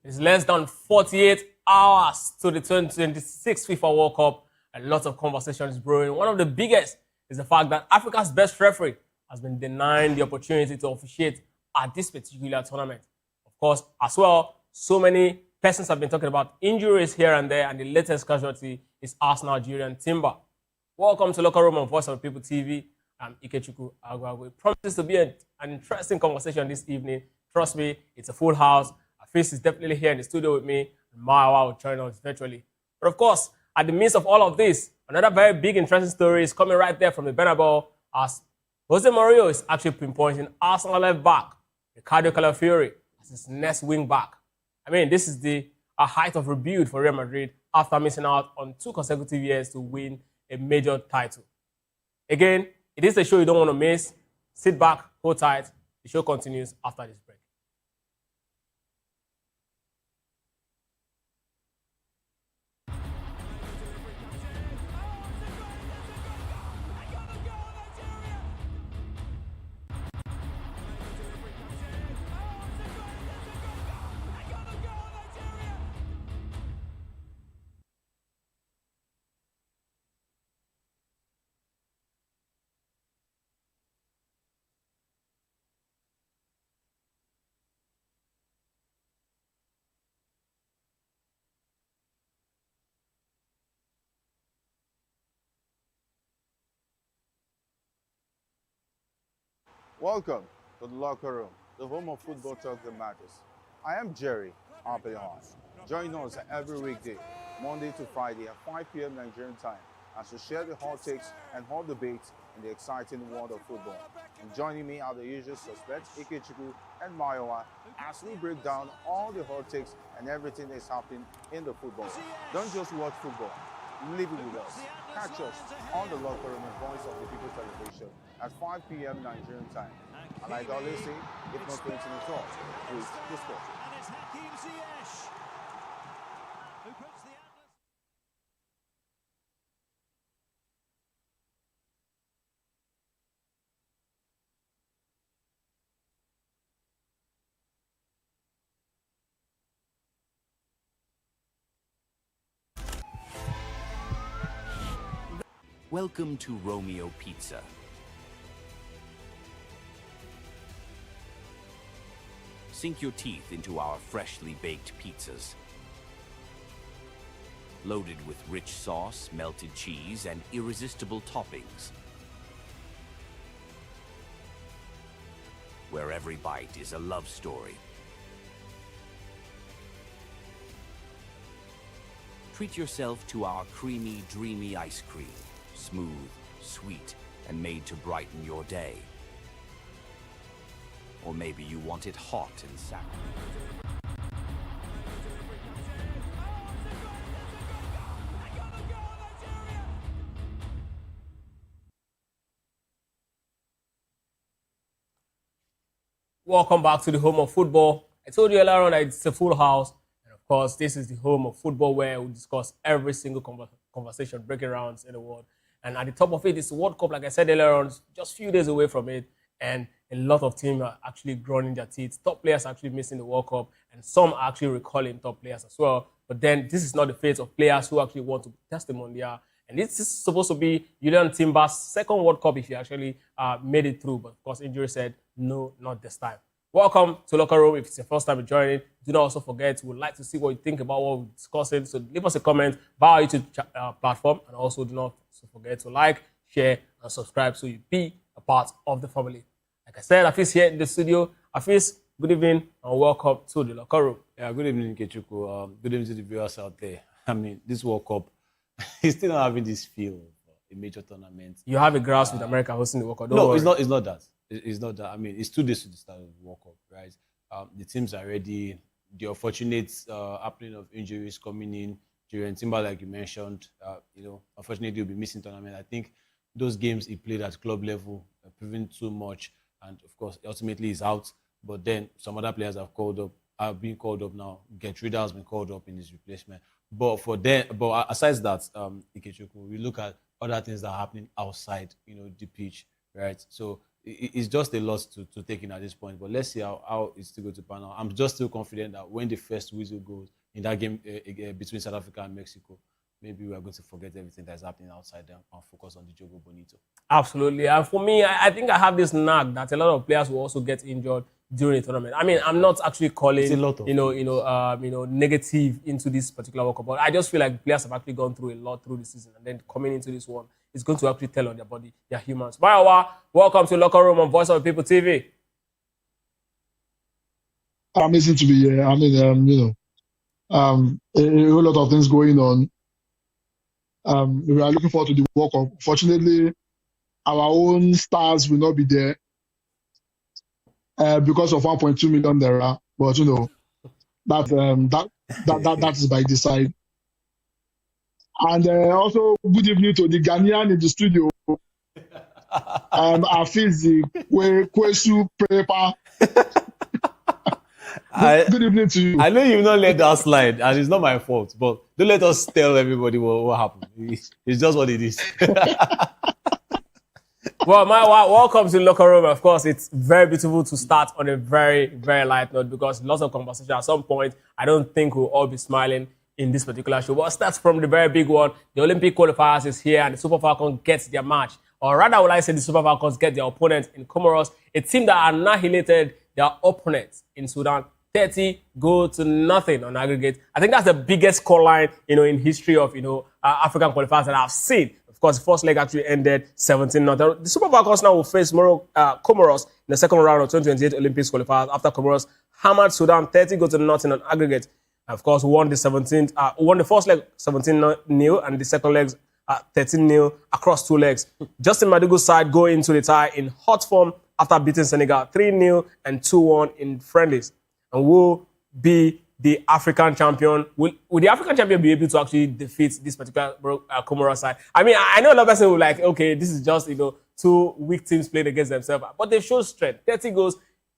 It's less than 48 hours to the 2026 FIFA World Cup. A lot of conversation is brewing. One of the biggest is the fact that Africa's best referee has been denied the opportunity to officiate at this particular tournament. Of course, as well, so many persons have been talking about injuries here and there, and the latest casualty is Arsenal Nigerian Timber. Welcome to Local Room on Voice of the People TV. I'm Ikechukwu Agwagwe. It promises to be an interesting conversation this evening. Trust me, it's a full house. Face is definitely here in the studio with me, and Maya will join us virtually. But of course, at the midst of all of this, another very big, interesting story is coming right there from the Bernabeu as Jose Mourinho is actually pinpointing Arsenal left back, Ricardo Calafiori, as his next wing back. I mean, this is the height of rebuild for Real Madrid after missing out on 2 consecutive years to win a major title. Again, it is a show you don't want to miss. Sit back, hold tight. The show continues after this break. Welcome to the Locker Room, the home of football talk that matters. I am Jerry Arpeleon. Join us every weekday, Monday to Friday at 5 p.m. Nigerian time, as we share the hot takes and hot debates in the exciting world of football. And joining me are the usual suspects, Ikechukwu and Mayowa, as we break down all the hot takes and everything that's happening in the football. Don't just watch football, live it with us. Catch us on the Locker Room and Voice of the People Television at 5 p.m. Nigerian time. And like I always say, if not going to talk, please discuss. And it's Hakim Ziyech, who puts the Welcome to Romeo Pizza. Sink your teeth into our freshly baked pizzas. Loaded with rich sauce, melted cheese, and irresistible toppings. Where every bite is a love story. Treat yourself to our creamy, dreamy ice cream. Smooth, sweet, and made to brighten your day. Or maybe you want it hot and sour. Welcome back to the home of football. I told you earlier on that it's a full house. And of course, this is the home of football where we discuss every single conversation, breaking rounds in the world. And at the top of it is the World Cup, like I said earlier on, just a few days away from it. And a lot of teams are actually grinding their teeth. Top players are actually missing the World Cup. And some are actually recalling top players as well. But then this is not the fate of players who actually want to test the Mondial. And this is supposed to be Julian Timber's second World Cup if he actually made it through. But of course, injury said, no, not this time. Welcome to Locker Room. If it's your first time joining, do not also forget, we'd like to see what you think about what we're discussing. So leave us a comment via our YouTube platform. And also do not forget to like, share, and subscribe so you be a part of the family. Like I said, Afis here in the studio. Afis, good evening and welcome to the Locker Room. Yeah, good evening, Kechuku. Good evening to the viewers out there. I mean, this World Cup is still not having this feel of a major tournament. You have a grasp with America hosting the World Cup. No, it's not that. It's not that. I mean, it's 2 days to the start of the World Cup, right? The teams are ready. The unfortunate happening of injuries coming in. Julian Timber, like you mentioned, unfortunately, will be missing tournament. I think those games he played at club level are proving too much, and of course, ultimately he's out. But then some other players have been called up now. Gertrude has been called up in his replacement. But aside that, Ikechukwu, we look at other things that are happening outside, the pitch, right? So it's just a lot to take in at this point. But let's see how it's still going to pan out. I'm just still confident that when the first whistle goes in that game between South Africa and Mexico, maybe we are going to forget everything that's happening outside them and focus on the Jogo Bonito. Absolutely. And for me, I think I have this knack that a lot of players will also get injured during the tournament. I mean, I'm not actually calling negative into this particular World Cup, but I just feel like players have actually gone through a lot through the season, and then coming into this one, it's going to actually tell on their body. They're humans. Welcome to Locker Room on Voice of the People TV. Amazing to be here. I mean, a whole lot of things going on. We are looking forward to the World Cup. Fortunately, our own stars will not be there because of 1.2 million naira. But that is by design. And also, good evening to the Ghanaian in the studio. Afizi Kwesu Prepa. Good evening to you. I know you've not let that slide, and it's not my fault, but don't let us tell everybody what happened. It's just what it is. Well, welcome to the Locker Room. Of course, it's very beautiful to start on a very, very light note because lots of conversation. At some point, I don't think we'll all be smiling in this particular show. But it starts from the very big one. The Olympic qualifiers is here, and the Super Falcons gets their match. Or rather, would I say the Super Falcons get their opponent in Comoros, a team that annihilated their opponents in Sudan. 30-0 on aggregate. I think that's the biggest scoreline, in history of, African qualifiers that I've seen. Of course, the first leg actually ended 17-0. The Super Falcons now will face Comoros in the second round of 2028 Olympics qualifiers after Comoros hammered Sudan 30-0 on aggregate. And of course, won the first leg 17-0 and the second leg 13-0 across 2 legs. Justin Madugu's side go into the tie in hot form after beating Senegal 3-0 and 2-1 in friendlies. And will be the African champion. Will the African champion be able to actually defeat this particular Comoros side? I mean, I know a lot of people will like, okay, this is just 2 weak teams playing against themselves, but they show strength. 30 goals.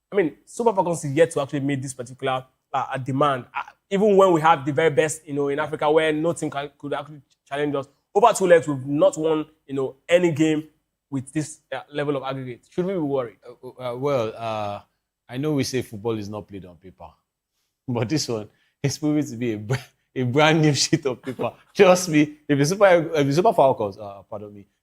I mean, Super Falcons is yet to actually meet this particular demand. Even when we have the very best, in Africa, where no team could actually challenge us. Over 2 legs, we've not won, any game with this level of aggregate. Should we be worried? I know we say football is not played on paper, but this one is proving to be a brand new sheet of paper. Trust me, if the Super Falcons,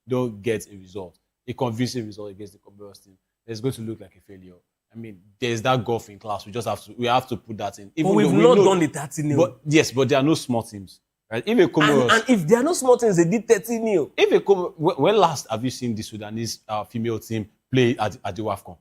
don't get a result, a convincing result against the Comoros team, it's going to look like a failure. I mean, there's that golf in class. We have to put that in. Even but we've not done the 30-0. But yes, but there are no small teams. Right? If a Comoros, and if there are no small teams, they did 30-0. When last have you seen the Sudanese female team play at the WAFCON?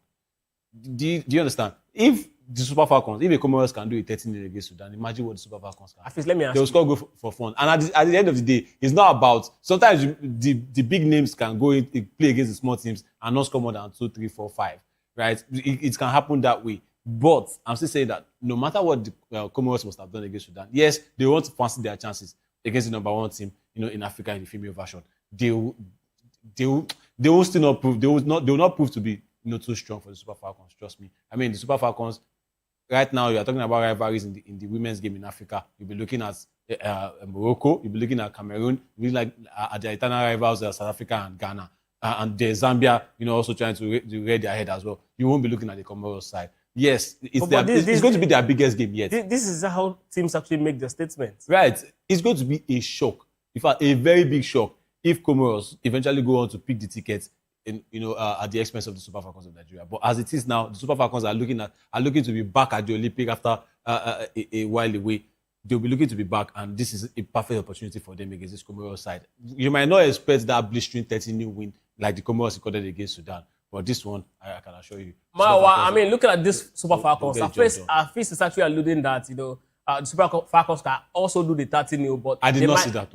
Do you understand? If the Super Falcons, if the Comoros can do a 13-0 against Sudan, imagine what the Super Falcons can. Afis, let me ask They'll score goal for fun. And at the end of the day, it's not about, sometimes the big names can go in, play against the small teams and not score more than 2, 3, 4, 5. Right? It can happen that way. But I'm still saying that no matter what the Comoros must have done against Sudan, yes, they want to fancy their chances against the number 1 team, in Africa in the female version. They will still not prove, they will not prove to be too strong for the Super Falcons, trust me. I mean, the Super Falcons, right now, you are talking about rivalries in the women's game in Africa. You'll be looking at Morocco, you'll be looking at Cameroon, you'll be like at the eternal rivals, South Africa and Ghana. And the Zambia, also trying to rear their head as well. You won't be looking at the Comoros side. Yes, it's going to be their biggest game yet. This is how teams actually make their statements. Right. It's going to be a shock. In fact, a very big shock if Comoros eventually go on to pick the tickets at the expense of the Super Falcons of Nigeria. But as it is now, the Super Falcons are looking to be back at the Olympic after a while away. They'll be looking to be back, and this is a perfect opportunity for them against this Comoros side. You might not expect that blistering 30-0 win like the Comoros recorded against Sudan, but this one, I can assure you. Looking at this Super Falcons, at first it's actually alluding that the Super Falcons can also do the 30-0, but I did not see that.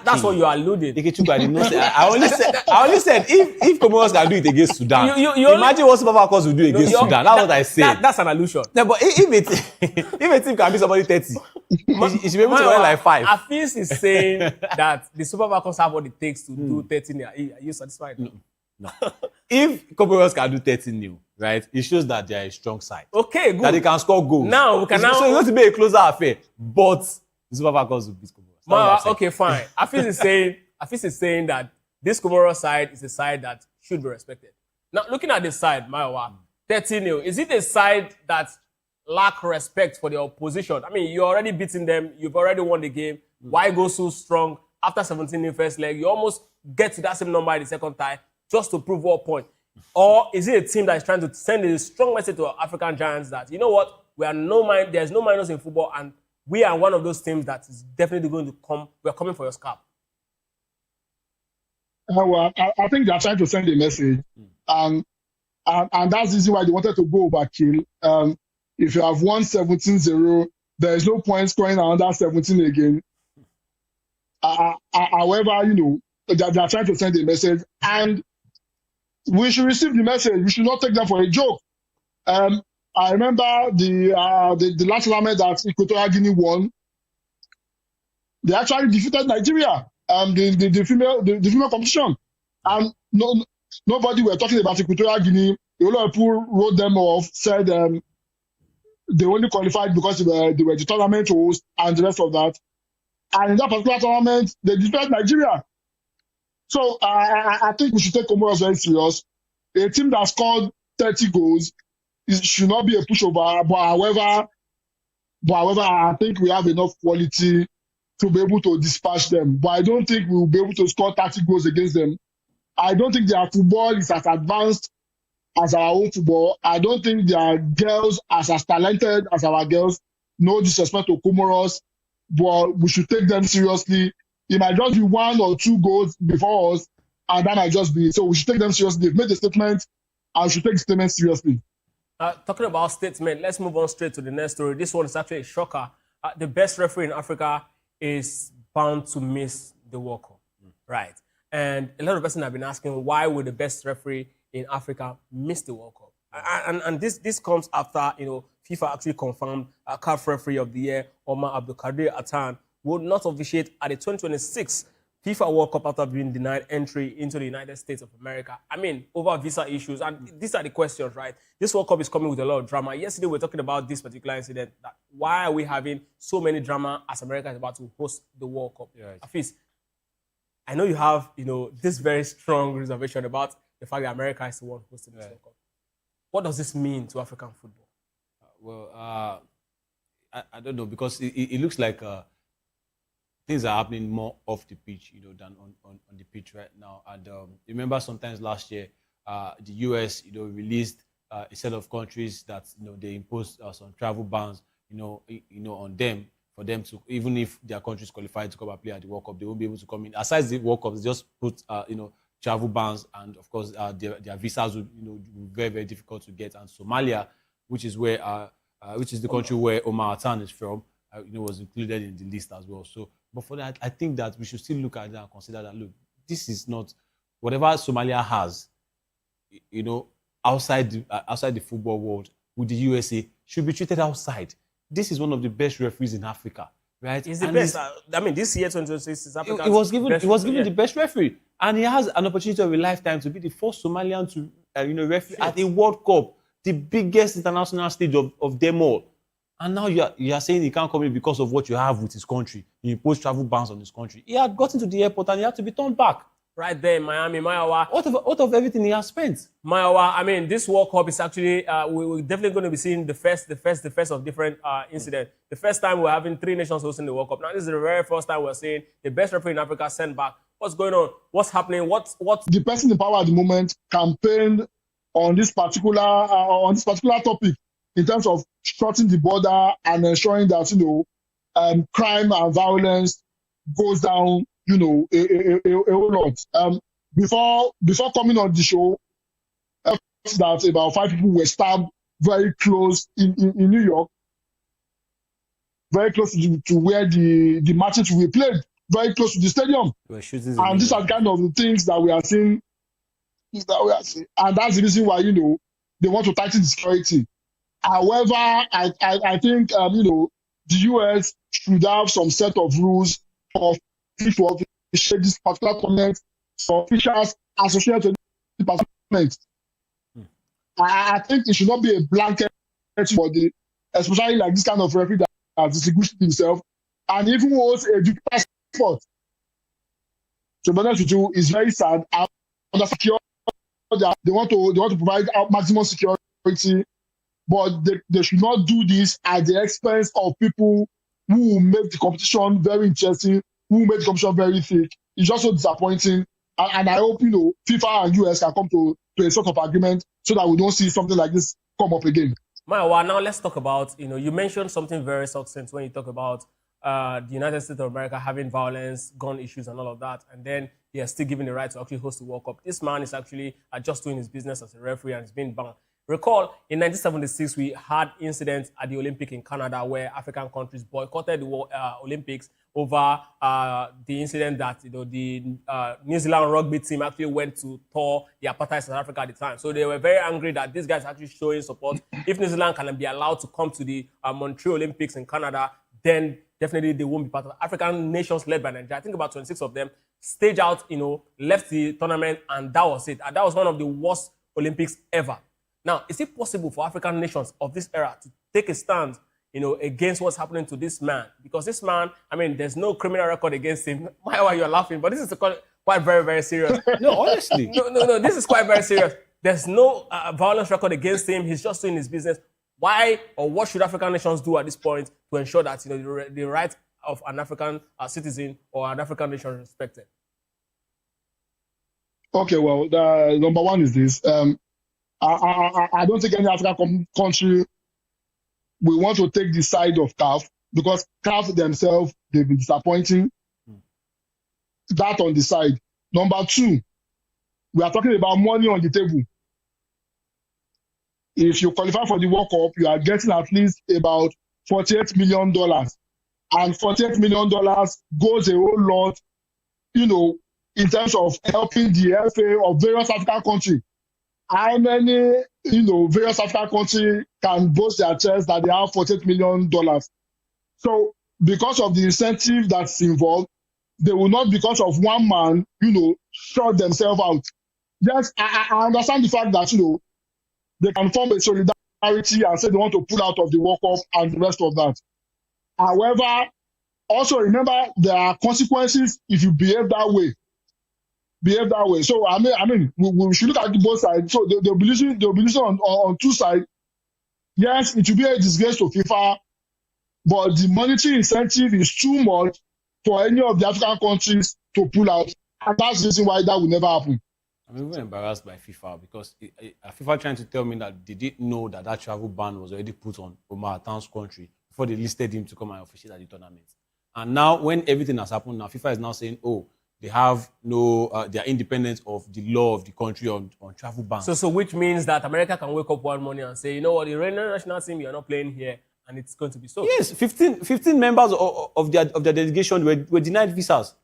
That's what you're alluding. I did not say. I only said if Comoros can do it against Sudan, you imagine what Super Falcons will do against Sudan. That's what I said. That's an allusion. No, but if a team can be somebody 30, it should be able to run like 5. Afis is saying that the Super Falcons have what it takes to do 30-0. Are you satisfied? No. If Comoros can do 30-0, right, it shows that they are a strong side. Okay, good. That they can score goals. Now we can So it's going to be a closer affair, but the Super Falcons will beat Comoros. Okay, fine. Afis is saying that this Comoros side is a side that should be respected. Now, looking at this side, Maiwa, 30-0, is it a side that lack respect for the opposition? I mean, you're already beating them. You've already won the game. Why go so strong after 17 in first leg? You almost get to that same number in the second tie just to prove what point. Or is it a team that is trying to send a strong message to our African giants that, you know what, there's no minus in football, and we are one of those teams that is definitely going to come. We're coming for your scalp. Well, I think they are trying to send a message, and that's the reason why they wanted to go overkill. If you have won 17-0, there is no point scoring another 17 again. However, they are trying to send a message, and we should receive the message. We should not take them for a joke. I remember the last tournament that Equatorial Guinea won. They actually defeated Nigeria. The female competition, and nobody were talking about Equatorial Guinea. A lot of people wrote them off, said they only qualified because they were the tournament host and the rest of that. And in that particular tournament, they defeated Nigeria. So I think we should take Comoros very serious. A team that scored 30 goals should not be a pushover. But however, I think we have enough quality to be able to dispatch them. But I don't think we will be able to score 30 goals against them. I don't think their football is as advanced as our own football. I don't think their girls are as talented as our girls. No disrespect to Comoros, but we should take them seriously. It might just be 1 or 2 goals before us, and that might just be. So we should take them seriously. They've made the statement, and we should take the statement seriously. Talking about statement, let's move on straight to the next story. This one is actually a shocker. The best referee in Africa is bound to miss the World Cup, right? And a lot of persons have been asking, why would the best referee in Africa miss the World Cup? And this comes after FIFA actually confirmed CAF Referee of the Year, Omar Abdulkadir Atan, would not officiate at the 2026 FIFA World Cup after being denied entry into the United States of America. I mean, over visa issues. And these are the questions, right? This World Cup is coming with a lot of drama. Yesterday, we were talking about this particular incident. That why are we having so many drama as America is about to host the World Cup? Right. Afis, I know you have, this very strong reservation about the fact that America is the one hosting this World Cup. What does this mean to African football? I don't know, because it looks like things are happening more off the pitch, than on the pitch right now. And remember, sometimes last year, the US, released a set of countries that they imposed some travel bans, on them, for them to, even if their countries qualified to come and play at the World Cup, they won't be able to come in. Aside the World Cup, they just put travel bans, and of course their visas will be very, very difficult to get. And Somalia, which is the country where Omar Atan is from, was included in the list as well. So, but for that, I think that we should still look at that and consider that, look, this is not whatever Somalia has, outside the football world with the USA should be treated outside. This is one of the best referees in Africa, right? He's the best. I mean, this year 2026 is Africa's He was given the best referee, and he has an opportunity of a lifetime to be the first Somalian to referee at a World Cup, the biggest international stage of them all. And now you are saying he can't come in because of what you have with his country. You impose travel bans on his country. He had gotten to the airport and he had to be turned back. Right there in Miami, Mayawa. What of everything he has spent? Mayawa, I mean, this World Cup is actually, we're definitely going to be seeing the first of different incidents. The first time we're having 3 nations hosting the World Cup. Now, this is the very first time we're seeing the best referee in Africa sent back What's going on? What's happening? What's the person in power at the moment campaigned on this particular topic in terms of shutting the border and ensuring that crime and violence goes down a whole lot. Before coming on the show, that about 5 people were stabbed very close in New York, very close to where the matches will be played, very close to the stadium. And these are kind of the things that we are seeing. And that's the reason why they want to tighten the security. However, I think the US should have some set of rules of people to share this particular comment for officials associated with the parliament. I think it should not be a blanket for especially like this kind of referee that has distinguished himself and even holds a due passport. To be honest with you, it's very sad. Under secure, they want to provide maximum security, but they should not do this at the expense of people who will make the competition very interesting, who will make the competition very thick. It's just so disappointing. And I hope FIFA and US can come to a sort of agreement so that we don't see something like this come up again. Maiwa, now let's talk about, you mentioned something very succinct when you talk about the United States of America having violence, gun issues and all of that, and then they are still given the right to actually host the World Cup. This man is actually just doing his business as a referee and is being banned. Recall, in 1976, we had incidents at the Olympic in Canada where African countries boycotted the Olympics over the incident that the New Zealand rugby team actually went to tour the apartheid South Africa at the time. So they were very angry that these guys are actually showing support. If New Zealand can be allowed to come to the Montreal Olympics in Canada, then definitely they won't be part of African nations led by Nigeria. I think about 26 of them staged out, left the tournament, and that was it. And that was one of the worst Olympics ever. Now, is it possible for African nations of this era to take a stand, against what's happening to this man? Because this man, there's no criminal record against him. Why are you laughing? But this is quite very, very serious. No, honestly. No, this is quite very serious. There's no violence record against him. He's just doing his business. Why or what should African nations do at this point to ensure that the right of an African citizen or an African nation is respected? Okay, well, the number one is this. I don't think any African country will want to take the side of CAF because CAF themselves, they've been disappointing. That on the side. Number two, we are talking about money on the table. If you qualify for the World Cup, you are getting at least about $48 million. And $48 million goes a whole lot, in terms of helping the FA of various African countries. How many, various African countries can boast their chest that they have $48 million? So because of the incentive that's involved, they will not, because of one man, shut themselves out. Yes, I understand the fact that, they can form a solidarity and say they want to pull out of the World Cup and the rest of that. However, also remember there are consequences if you behave that way. So we should look at both sides. So they'll be listening on two sides. Yes, it will be a disgrace to FIFA, but the monetary incentive is too much for any of the African countries to pull out, and that's the reason why that will never happen. I'm even embarrassed by FIFA because FIFA trying to tell me that they didn't know that travel ban was already put on Omar Atan's country before they listed him to come and officiate at the tournament. And now, when everything has happened, now FIFA is now saying, oh, they have they are independent of the law of the country on travel bans. So which means that America can wake up one morning and say, you know what, the Iranian national team, you're not playing here, and it's going to be so. Yes, 15 members of their delegation were denied visas.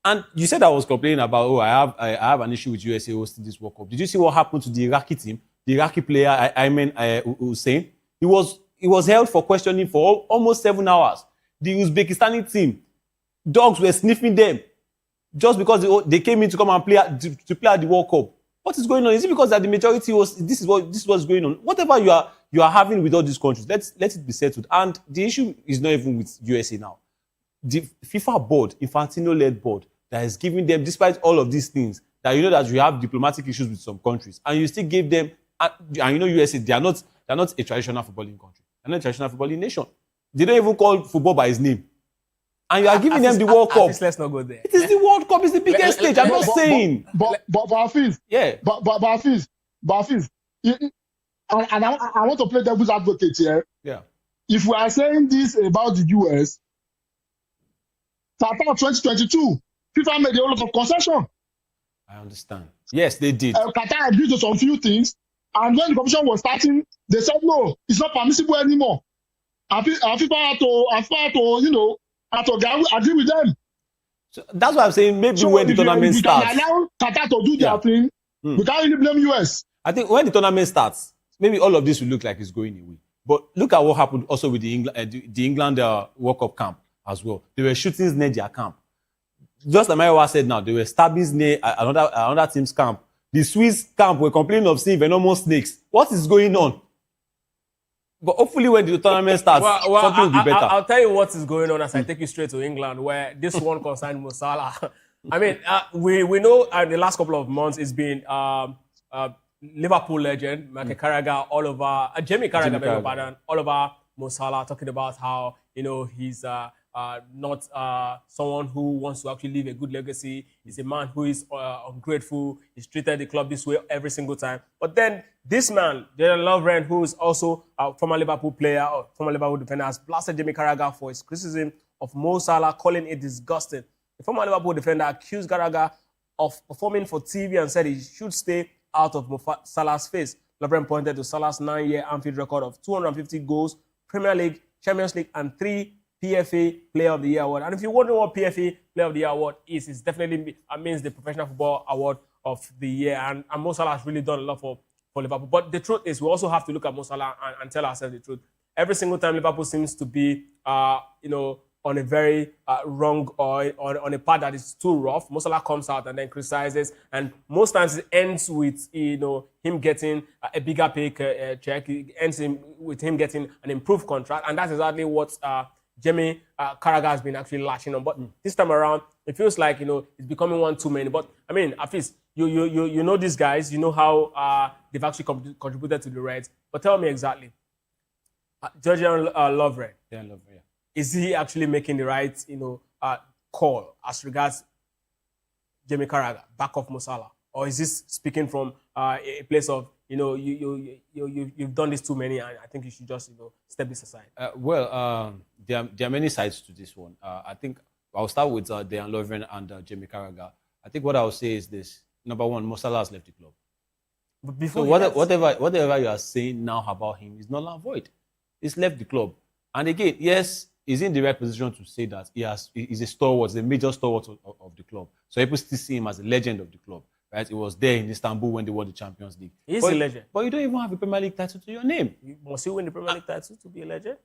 And you said I was complaining about, I have an issue with USA hosting this World Cup. Did you see what happened to the Iraqi team? The Iraqi player, Ayman Hussein, he was held for questioning for almost 7 hours. The Uzbekistani team, dogs were sniffing them just because they came in to come and play at the World Cup. What is going on? Is it because that the majority this is what's going on? Whatever you are having with all these countries, let it be settled. And the issue is not even with USA now. The FIFA board, Infantino-led board, that is giving them, despite all of these things, that that you have diplomatic issues with some countries, and you still give them, and USA, they are not a traditional footballing country. They're not a traditional footballing nation. They don't even call football by its name. And you are giving them the World Cup. Let's not go there. It is the World World Cup is the biggest stage. I'm not saying. But Hafiz, yeah. But Hafiz, and I want to play devil's advocate here. Yeah. If we are saying this about the US, Qatar 2022, FIFA made a lot of concession. I understand. Yes, they did. Qatar agreed to some few things, and when the competition was starting, they said no, it's not permissible anymore. And FIFA had to agree with them. So that's why I'm saying maybe when the tournament starts. We can allow Qatar to do their thing. We can't really blame US. I think when the tournament starts, maybe all of this will look like it's going away. But look at what happened also with the England World Cup camp as well. They were shootings near their camp. Just like Mayowa said now, they were stabbings near another team's camp. The Swiss camp were complaining of seeing venomous snakes. What is going on? But hopefully when the tournament starts, something will be better. I'll tell you what is going on as I take you straight to England, where this one concerned Mo Salah. I mean, we know in the last couple of months it's been Liverpool legend, Michael Carragher, all over, Jamie Carragher, all over Mo Salah, talking about how, he's not someone who wants to actually leave a good legacy. He's a man who is ungrateful. He's treated the club this way every single time. But then this man, Jurgen Lovren, who is also a former Liverpool player, or former Liverpool defender, has blasted Jamie Carragher for his criticism of Mo Salah, calling it disgusting. The former Liverpool defender accused Carragher of performing for TV and said he should stay out of Mo Salah's face. Lovren pointed to Salah's 9-year Anfield record of 250 goals, Premier League, Champions League, and 3 PFA Player of the Year award. And if you wonder what PFA Player of the Year award is, it's definitely means the Professional Football Award of the Year. And Mo Salah has really done a lot for Liverpool. But the truth is, we also have to look at Mo Salah and tell ourselves the truth. Every single time Liverpool seems to be, on a very wrong or on a path that is too rough, Mo Salah comes out and then criticizes. And most times it ends with, him getting a bigger pay check. It ends with him getting an improved contract. And that's exactly what Jamie Carragher has been actually latching on. But this time around, it feels like, it's becoming one too many. But, I mean, at least, you know these guys. You know how they've actually contributed to the Reds. But tell me exactly, Jurgen Lovren. Yeah, Lovren, yeah. Is he actually making the right, call as regards Jamie Carragher, back off Mo Salah? Or is this speaking from a place of, you've done this too many and I think you should just, step this aside? There are many sides to this one. I think I'll start with Jurgen Lovren and Jamie Carragher. I think what I'll say is this. Number one, Mo Salah has left the club. But before whatever you are saying now about him is null and void. He's left the club. And again, yes, he's in the right position to say that he's a stalwart, a major stalwart of the club. So people still see him as a legend of the club. Right? He was there in Istanbul when they won the Champions League. He's a legend. But you don't even have a Premier League title to your name. Must he win the Premier League title to be a legend?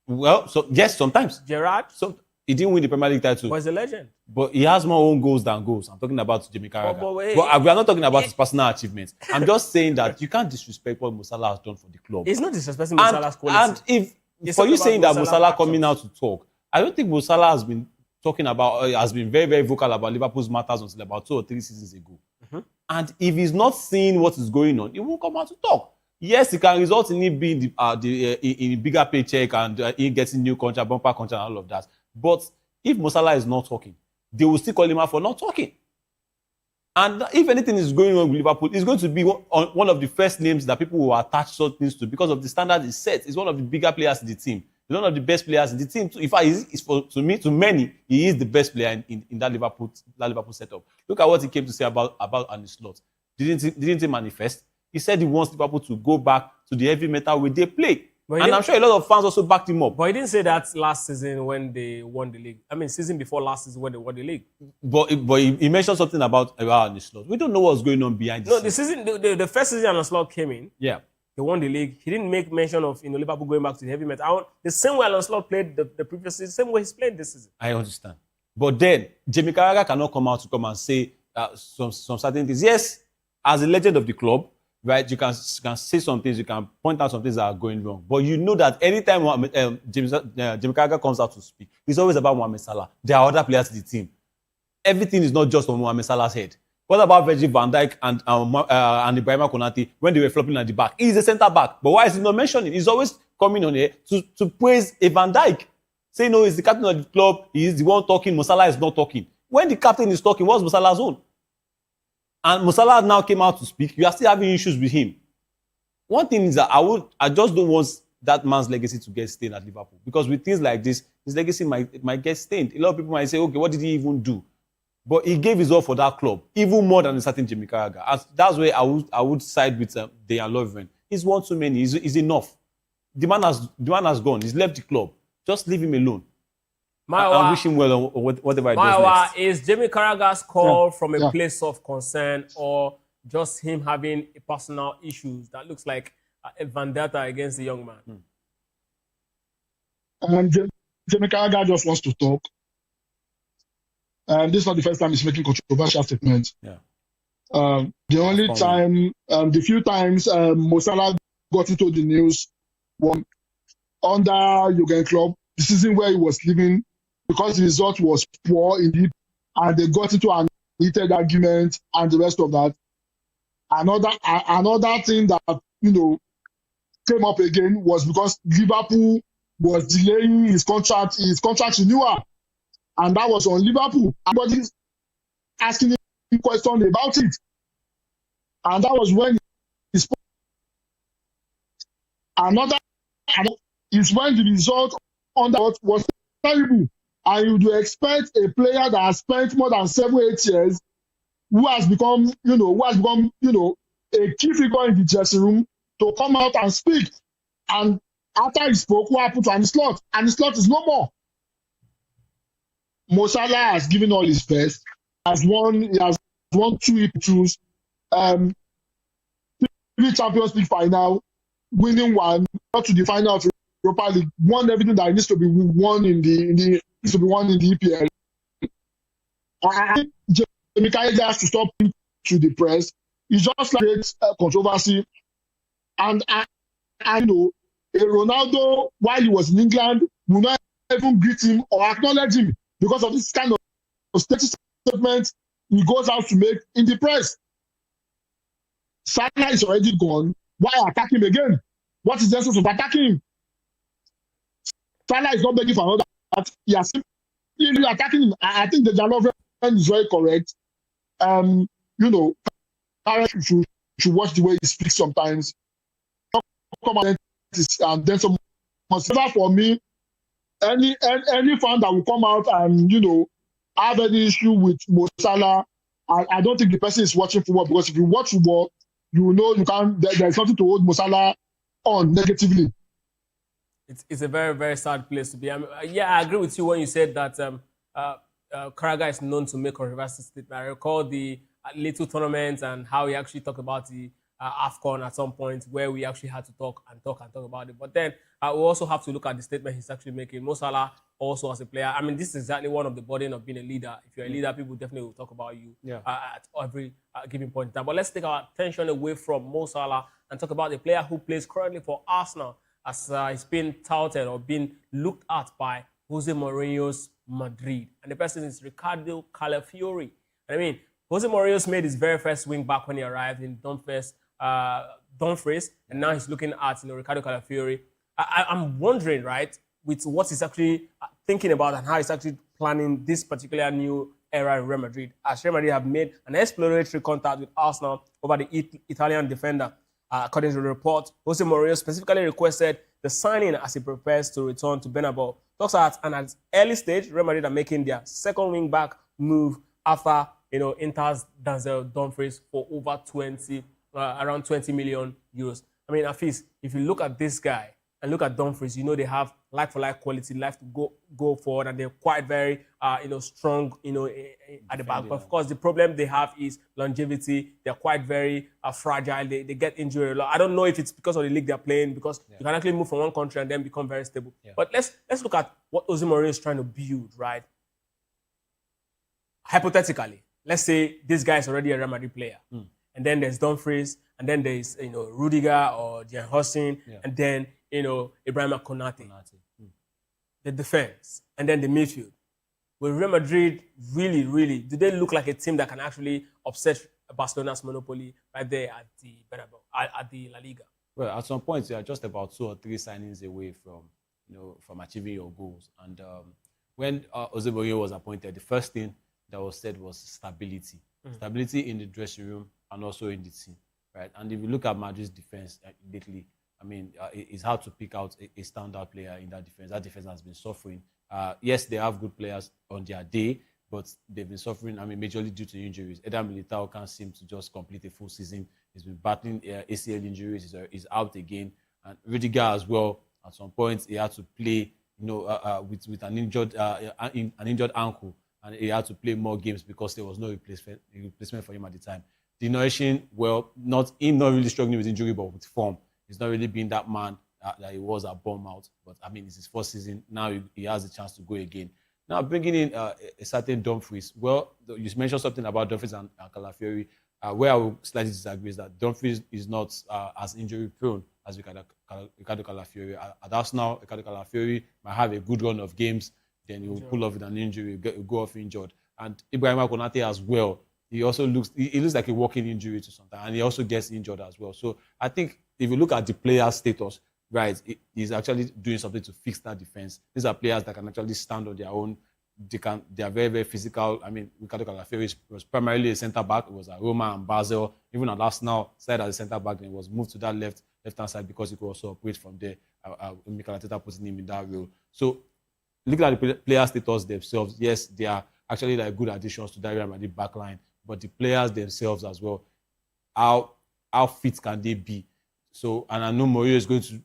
Well, so yes, sometimes. Gerrard? So he didn't win the Premier League title. But he's a legend. But he has more own goals than goals. I'm talking about Jamie Carragher. But we are not talking about his personal achievements. I'm just saying that you can't disrespect what Mo Salah has done for the club. It's not disrespecting Mo Salah's quality. And for you saying that Mo Salah coming out to talk, I don't think Mo Salah has been talking about, has been very, very vocal about Liverpool's matters until about 2 or 3 seasons ago. Mm-hmm. And if he's not seeing what is going on, he won't come out to talk. Yes, it can result in him being in a bigger paycheck and him getting new contract, bumper contract, and all of that. But if Mo Salah is not talking, they will still call him out for not talking. And if anything is going on with Liverpool, it's going to be one of the first names that people will attach such things to because of the standard he set. He's one of the bigger players in the team. He's one of the best players in the team. In fact, to many, he is the best player in that Liverpool setup. Look at what he came to say about Arne Slot. Didn't he manifest? He said he wants Liverpool to go back to the heavy metal way they play. And I'm sure a lot of fans also backed him up. But he didn't say that last season when they won the league. I mean, season before last season when they won the league. But he mentioned something about Arne Slot. We don't know what's going on behind the scenes. The first season Arne Slot came in. Yeah. They won the league. He didn't make mention of Liverpool going back to the heavy metal. The same way Arne Slot played the previous season, the same way he's played this season. I understand. But then, Jamie Carragher cannot come out and say some certain things. Yes, as a legend of the club, right, you can say some things, you can point out some things that are going wrong. But you know that anytime Jamie Carragher comes out to speak, it's always about Mohamed Salah. There are other players in the team. Everything is not just on Mohamed Salah's head. What about Virgil van Dijk and Ibrahima Konate when they were flopping at the back? He's a centre back. But why is he not mentioning? He's always coming on here to praise a Van Dijk. Say, no, he's the captain of the club. He is the one talking. Mo Salah is not talking. when the captain is talking, what's Musala's own? And Musala now came out to speak. You are still having issues with him. One thing is that I just don't want that man's legacy to get stained at Liverpool, because with things like this, his legacy might get stained. A lot of people might say, okay, what did he even do? But he gave his all for that club, even more than a certain Jamie Carragher. That's where I would side with Dejan Lovren. He's won too many. He's enough. The man has gone. He's left the club. Just leave him alone. I wish him well on whatever he does next. Is Jamie Carragher's call from a place of concern, or just him having personal issues that looks like a vendetta against the young man? And Jamie Carragher just wants to talk. This is not the first time he's making controversial statements. Yeah. The only time, the few times Mo Salah got into the news was under Jurgen Klopp, the season where he was leaving, because the result was poor indeed, and they got into an heated argument and the rest of that. Another thing that came up again was because Liverpool was delaying his contract renewal, and that was on Liverpool. Everybody's asking him questions about it, and that was when he spoke. Another is when the result on that was terrible, and you do expect a player that has spent more than 7-8 years, who has become a key figure in the dressing room, to come out and speak. And after he spoke, what happened to Andy Slot? Andy Slot is no more. Mo Salah has given all his best. He has won 2 EPLs, 3 Champions League final, winning 1, got to the final of Europa League, won everything that needs to be won in the EPL. I think Jamie Carragher has to stop to the press. It's just like controversy. And I know a Ronaldo, while he was in England, will not even greet him or acknowledge him because of this kind of statement he goes out to make in the press. Salah is already gone. Why attack him again? What is the essence of attacking him? Salah is not begging for another. He has simply attacking him. I think the Jalova is very correct. Parents should watch the way he speaks sometimes. And then some for me, any fan that will come out and have any issue with Mo Salah, I don't think the person is watching football, because if you watch football, you know there's something to hold Mo Salah on negatively. It's a very, very sad place to be. I agree with you when you said that Carragher is known to make controversial statements. I recall the little tournament and how he actually talked about the AFCON at some point, where we actually had to talk about it. But then we also have to look at the statement he's actually making. Mo Salah also as a player, this is exactly one of the burden of being a leader. If you're a leader, people definitely will talk about you at every given point in time. But let's take our attention away from Mo Salah and talk about the player who plays currently for Arsenal, as he's been touted or been looked at by Jose Mourinho's Madrid. And the person is Ricardo Calafiori. Jose Mourinho's made his very first wing back when he arrived in Dumfries, and now he's looking at Ricardo Calafiori. I'm wondering, right, with what he's actually thinking about and how he's actually planning this particular new era in Real Madrid, as Real Madrid have made an exploratory contact with Arsenal over the Italian defender. According to the report, Jose Mourinho specifically requested the signing as he prepares to return to Bernabeu. Talks at an early stage, Real Madrid are making their second wing back move after Inter's Denzel Dumfries for over around 20 million euros. Afis, if you look at this guy and look at Dumfries, they have like-for-like quality, life to go forward, and they're quite very, strong, at the back. But of course, the problem they have is longevity. They're quite very fragile. They get injured a lot. I don't know if it's because of the league they're playing, because you can actually move from one country and then become very stable. Yeah. But let's look at what Jose Mourinho is trying to build, right? Hypothetically, let's say this guy is already a Real Madrid player. And then there's Dumfries, and then there's Rudiger or Jan Hussein, and then Ibrahima Konate. The defense, and then the midfield. Will Real Madrid really do they look like a team that can actually upset Barcelona's monopoly right there at the Bernabeu, at the La Liga? Well, at some point you are just about 2 or 3 signings away from achieving your goals. And when Jose Mourinho was appointed, the first thing that was said was stability. Stability in the dressing room and also in the team, right? And if you look at Madrid's defense lately, I mean, it's hard to pick out a standout player in that defense. That defense has been suffering. Yes, they have good players on their day, but they've been suffering, I mean, majorly due to injuries. Eder Militao can't seem to just complete a full season. He's been battling ACL injuries. He's out again. And Rudiger as well, at some point, he had to play, with an injured ankle, and he had to play more games because there was no replacement for him at the time. Denotion, well, not really struggling with injury, but with form. He's not really been that man that he was at Bournemouth. But, I mean, it's his first season. Now he has a chance to go again. Now, bringing in a certain Dumfries. Well, you mentioned something about Dumfries and Calafiori. Where I will slightly disagree is that Dumfries is not as injury-prone as Ricardo Calafiori. At Arsenal, Ricardo Calafiori might have a good run of games, then he will pull off with an injury, go off injured. And Ibrahima Konate as well. He also looks like a walking injury to something, and he also gets injured as well. So I think if you look at the player's status, right, he's actually doing something to fix that defense. These are players that can actually stand on their own. They are very, very physical. I mean, Ricardo Calafiori was primarily a centre-back. It was at Roma and Basel. Even at Arsenal, started as a centre-back, then was moved to that left-hand side because he could also operate from there. Mikel Arteta putting him in that role. So, looking at the player status themselves, yes, they are actually like good additions to that Real Madrid backline. But the players themselves as well, how fit can they be? So, and I know Mourinho is going to,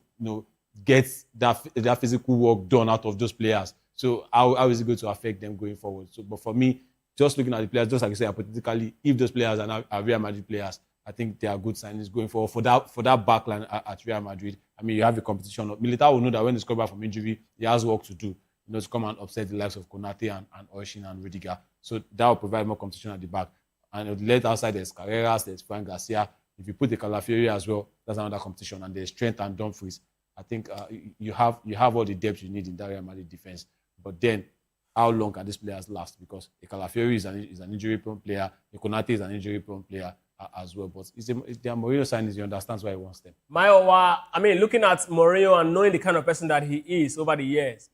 get that physical work done out of those players. So how is it going to affect them going forward? So, but for me, just looking at the players, just like you say, hypothetically, if those players are Real Madrid players, I think they are good signings going forward for that backline at Real Madrid. I mean, you have a competition. Militao will know that when he's coming back from injury, he has work to do. To come and upset the likes of Konate and Oishin and Rudiger. So that will provide more competition at the back. And left outside, there's Carreras, there's Fran Garcia. If you put the Calafiori as well, that's another competition. And there's Trent and Dumfries. I think you have all the depth you need in that Real Madrid defense. But then, how long can these players last? Because a Calafiori is an injury-prone player. A Konate is an injury-prone player as well. But if they are Mourinho signings, you understand why he wants them. Looking at Mourinho and knowing the kind of person that he is over the years,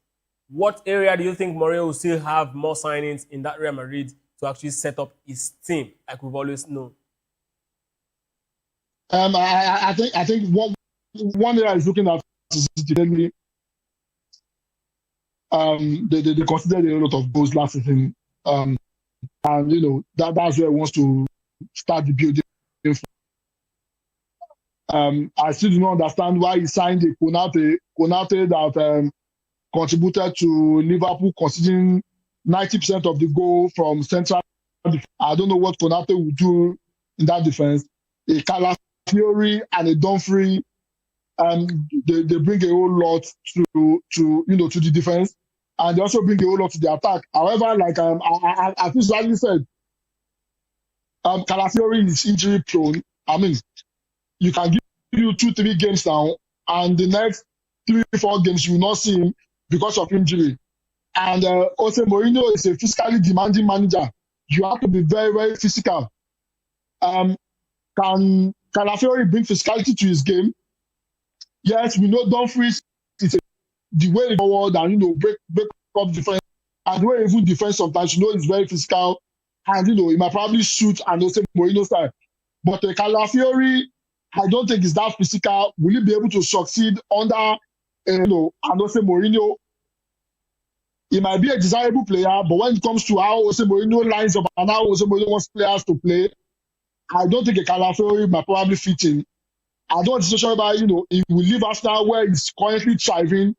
what area do you think Mourinho will still have more signings in that Real Madrid to actually set up his team, like we've always known? I think one area is looking at is generally, they considered a lot of goals last season, and that's where he wants to start the building. I still do not understand why he signed a Konate that contributed to Liverpool conceding 90% of the goal from central. I don't know what Konate will do in that defense. A Calafiori and a Dumfries, they bring a whole lot to the defense, and they also bring a whole lot to the attack. However, like I think like you said, Calafiori is injury prone. I mean, you can give you 2-3 games now, and the next 3-4 games you will not see him because of injury. And Jose Mourinho is a physically demanding manager. You have to be very, very physical. Can Calafiori bring physicality to his game? Yes, we know Dumfries is the way forward and break up defense. And the way even defense sometimes, he's very physical. And he might probably shoot and Jose Mourinho style. But Calafiori, I don't think is that physical. Will he be able to succeed under Jose Mourinho? He might be a desirable player, but when it comes to how Jose Mourinho lines up and how Jose Mourinho wants players to play, I don't think a Calafiori might probably fit in. I don't situation about he will leave Arsenal where he's currently thriving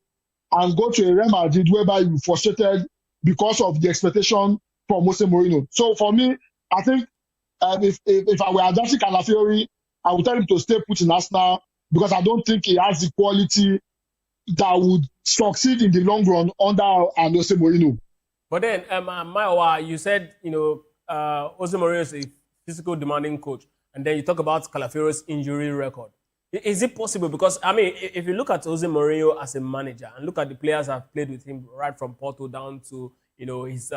and go to a Real Madrid whereby he's frustrated because of the expectation from Jose Mourinho. So for me, I think if I were adapting Calafiori, I would tell him to stay put in Arsenal because I don't think he has the quality that would succeed in the long run under Jose Mourinho. But then, Maiwa, you said, Jose Mourinho is a physical demanding coach, and then you talk about Calafiori's injury record. Is it possible? Because, if you look at Jose Mourinho as a manager and look at the players that have played with him right from Porto down to, his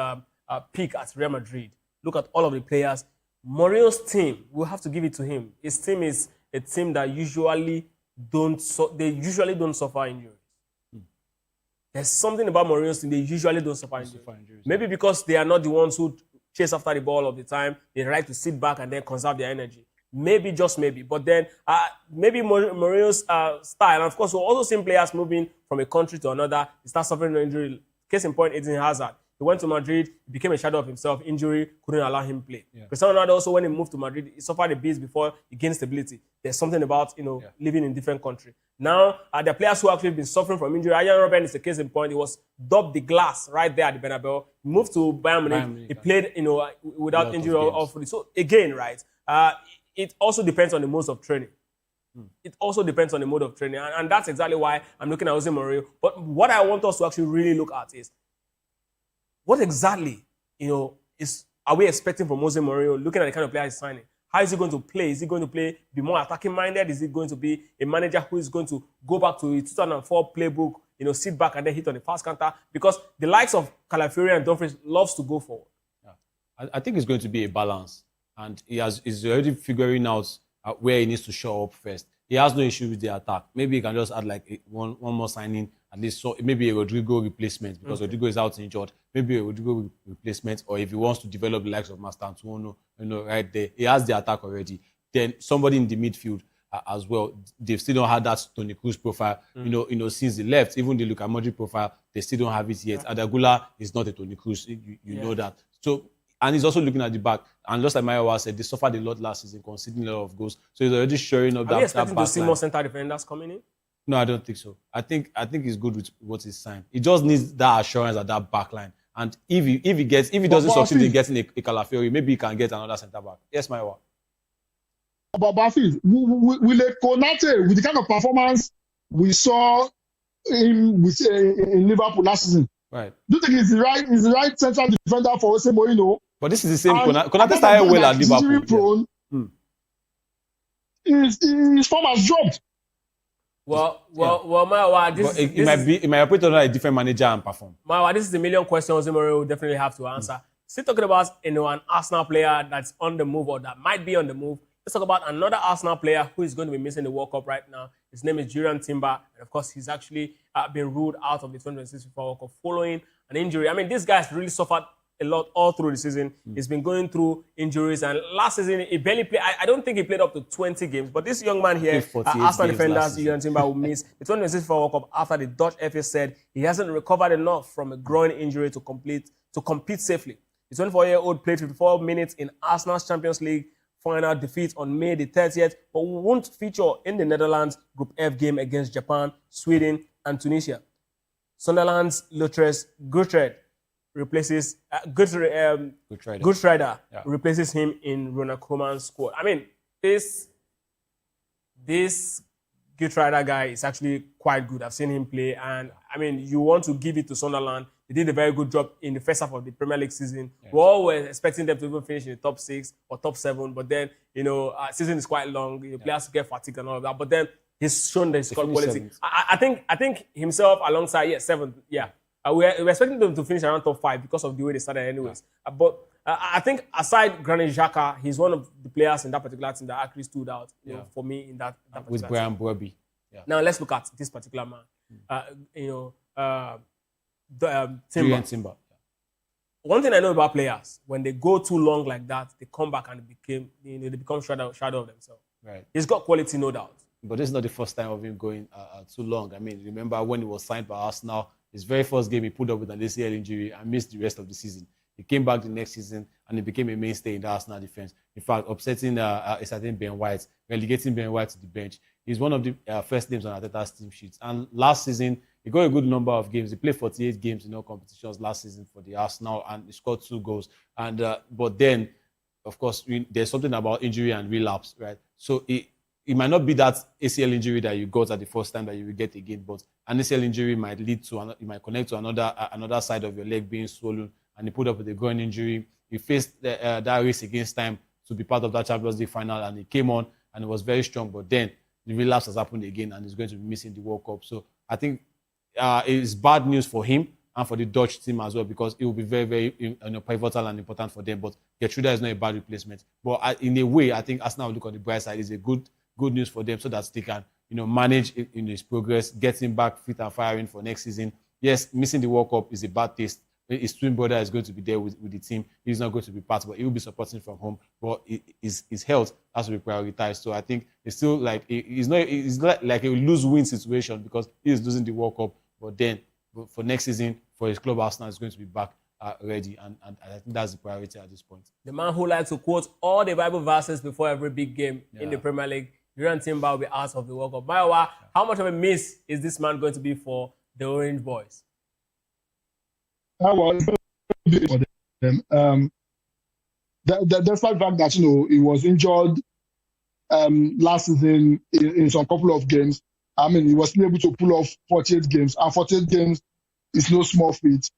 peak at Real Madrid, look at all of the players. Mourinho's team, we'll have to give it to him. His team is a team that usually don't suffer injuries. There's something about Mourinho's team, they usually don't suffer injuries. Maybe because they are not the ones who chase after the ball all the time. They like to sit back and then conserve their energy. Maybe, just maybe. But then maybe Mourinho's style, and of course, we're also seeing players moving from a country to another. He starts suffering an injury. Case in point, Eden Hazard. He went to Madrid, he became a shadow of himself. Injury couldn't allow him play. Yeah. Cristiano Ronaldo also, when he moved to Madrid, he suffered a beat before he gained stability. There's something about living in different country. Now, the players who actually been suffering from injury, Arjen Robben is a case in point. He was dubbed the glass right there at the Bernabeu. He moved to Bayern Munich. He played, without injury or fully. So again, right, it also depends on the modes of training. It also depends on the mode of training, and that's exactly why I'm looking at Jose Mourinho. But what I want us to actually really look at is what exactly, are we expecting from Jose Mourinho, looking at the kind of player he's signing? How is he going to play? Is he going to be more attacking minded? Is he going to be a manager who is going to go back to the 2004 playbook, sit back and then hit on the fast counter? Because the likes of Calafiori and Dumfries loves to go forward. Yeah. I think it's going to be a balance, and he's already figuring out where he needs to show up first. He has no issue with the attack. Maybe he can just add like one more signing, at least maybe a Rodrigo replacement, because Rodrigo is out injured. Maybe a Rodrigo replacement, or if he wants to develop the likes of Master Antuono, right there, he has the attack already. Then somebody in the midfield as well. They've still don't have that Toni Kroos profile, since he left. Even the Luka Modric profile, they still don't have it yet. Adagula is not a Toni Kroos, you know that. So. And he's also looking at the back. And just like Mayowa said, they suffered a lot last season, conceding a lot of goals. So he's already showing up that. Are we expecting to see more center defenders coming in? No, I don't think so. I think he's good with what he's signed. He just needs that assurance at that back line. And if he doesn't succeed in getting a Calafiori, maybe he can get another centre back. Yes, Mayowa. But Bafi, will a Konate, with the kind of performance we saw him with in Liverpool last season, right? Do you think he's the right central defender for Jose Mourinho? But this is the same. Konate started well at Liverpool. Injury prone. His form has dropped. Well, Mayowa, it might operate under a different manager and perform. Mayowa, this is the million question Jose Mourinho will definitely have to answer. Still talking about an Arsenal player that's on the move or that might be on the move. Let's talk about another Arsenal player who is going to be missing the World Cup right now. His name is Jurriën Timber, and of course, he's actually been ruled out of the 2026 FIFA World Cup following an injury. I mean, this guy's really suffered a lot all through the season. He's been going through injuries, and last season he barely played. I don't think he played up to 20 games. But this young man here, Arsenal defenders, Jurriën Timber, will miss the 2026 FIFA World Cup after the Dutch FA said he hasn't recovered enough from a groin injury to compete safely. The 24-year-old played 54 minutes in Arsenal's Champions League final defeat on May the 30th, but won't feature in the Netherlands Group F game against Japan, Sweden, and Tunisia. Sunderland's Lutres Gutred replaces Gutschreider replaces him in Ronald Koeman's squad. I mean, this Gutschreider guy is actually quite good. I've seen him play, and I mean, you want to give it to Sunderland. They did a very good job in the first half of the Premier League season. Yeah. We all were expecting them to even finish in the top 6 or top 7, but then, season is quite long. Players get fatigued and all of that. But then he's shown that he's got quality. I think himself alongside, 7th, we're expecting them to finish around top 5 because of the way they started anyways. Yeah. But I think aside Granit Xhaka, he's one of the players in that particular team that actually stood out for me in that particular with Brian Brobby. Yeah. Now let's look at this particular man. Timber. One thing I know about players, when they go too long like that, they come back and they become shadow of themselves. Right. He's got quality, no doubt. But this is not the first time of him going too long. I mean, remember when he was signed by Arsenal, his very first game he pulled up with an ACL injury and missed the rest of the season. He came back the next season and he became a mainstay in the Arsenal defense. In fact, upsetting a certain Ben White, relegating Ben White to the bench. He's one of the first names on Arteta's team sheets. And last season, he got a good number of games. He played 48 games in all competitions last season for the Arsenal, and he scored 2 goals. And but then, of course, there's something about injury and relapse, right? So it might not be that ACL injury that you got at the first time that you will get again, but an ACL injury might lead to it might connect to another side of your leg being swollen, and he put up with a groin injury. He faced that race against time to be part of that Champions League final, and he came on and it was very strong. But then the relapse has happened again, and he's going to be missing the World Cup. So I think it's bad news for him and for the Dutch team as well, because it will be very, very pivotal and important for them. But Gertruda is not a bad replacement. But in a way, I think Arsenal will look on the bright side. It's a good news for them so that they can manage his progress, get him back fit and firing for next season. Yes, missing the World Cup is a bad taste his twin brother is going to be there with the team. He's not going to be part, but he will be supporting from home. But his health has to be prioritized. So I think it's still like it's not like a lose-win situation because he is losing the World Cup. But then for next season, for his club Arsenal is going to be back ready, and I think that's the priority at this point. The man who likes to quote all the Bible verses before every big game in the Premier League, Jurriën Timber will be out of the World Cup. Mayowa, how much of a miss is this man going to be for the Orange Boys? Well, for them. Despite the fact that he was injured last season in some couple of games, I mean he was still able to pull off 48 games, and 48 games is no small feat.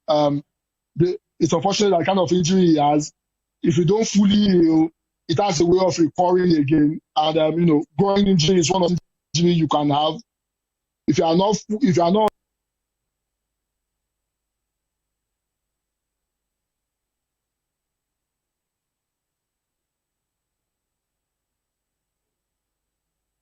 It's unfortunate that kind of injury he has. If you don't fully heal, it has a way of recurring again. And growing injury is one of the injuries you can have. If you are not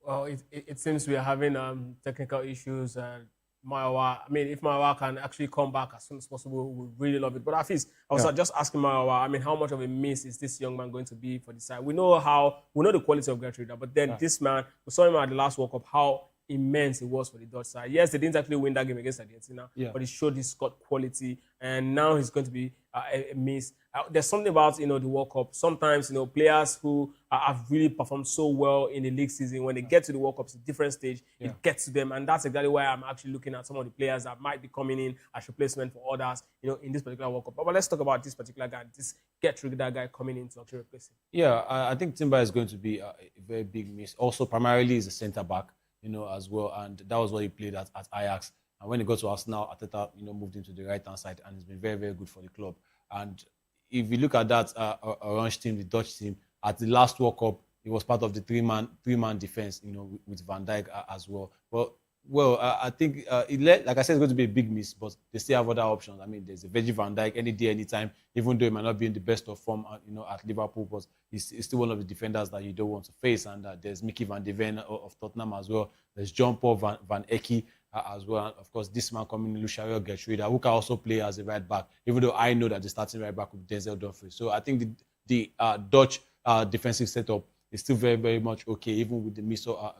Well, it seems we are having technical issues, and Mayowa, I mean, if Mayowa can actually come back as soon as possible, we really love it. But Afis, I was just asking Mayowa, I mean, how much of a miss is this young man going to be for the side? We know the quality of Gertrude, but then this man, we saw him at the last World Cup, how immense it was for the Dutch side. Yes, they didn't actually win that game against Argentina, but he showed his squad quality, and now he's going to be a miss. There's something about the World Cup. Sometimes players who have really performed so well in the league season, when they get to the World Cup, it's a different stage. It gets to them, and that's exactly why I'm actually looking at some of the players that might be coming in as replacement for others, in this particular World Cup. But let's talk about this particular guy, this Gertrude guy coming in to actually replace him. Yeah, I think Timber is going to be a very big miss. Also, primarily is a centre back, as well, and that was what he played at Ajax. And when he got to Arsenal, Arteta, moved him to the right-hand side, and it's been very, very good for the club. And if you look at that Orange team, the Dutch team, at the last World Cup, it was part of the three-man defense, with Van Dijk as well. But I think like I said, it's going to be a big miss, but they still have other options. I mean, there's a Virgil van Dijk any day, anytime, even though he might not be in the best of form, at Liverpool, but he's still one of the defenders that you don't want to face. And there's Mickey van de Ven of Tottenham as well. There's John Paul van Ecke as well. And of course, this man coming in, Luciano Gertrude, who can also play as a right back, even though I know that the starting right back will be Denzel Dumfries. So I think the Dutch defensive setup is still very, very much okay, even with the miss of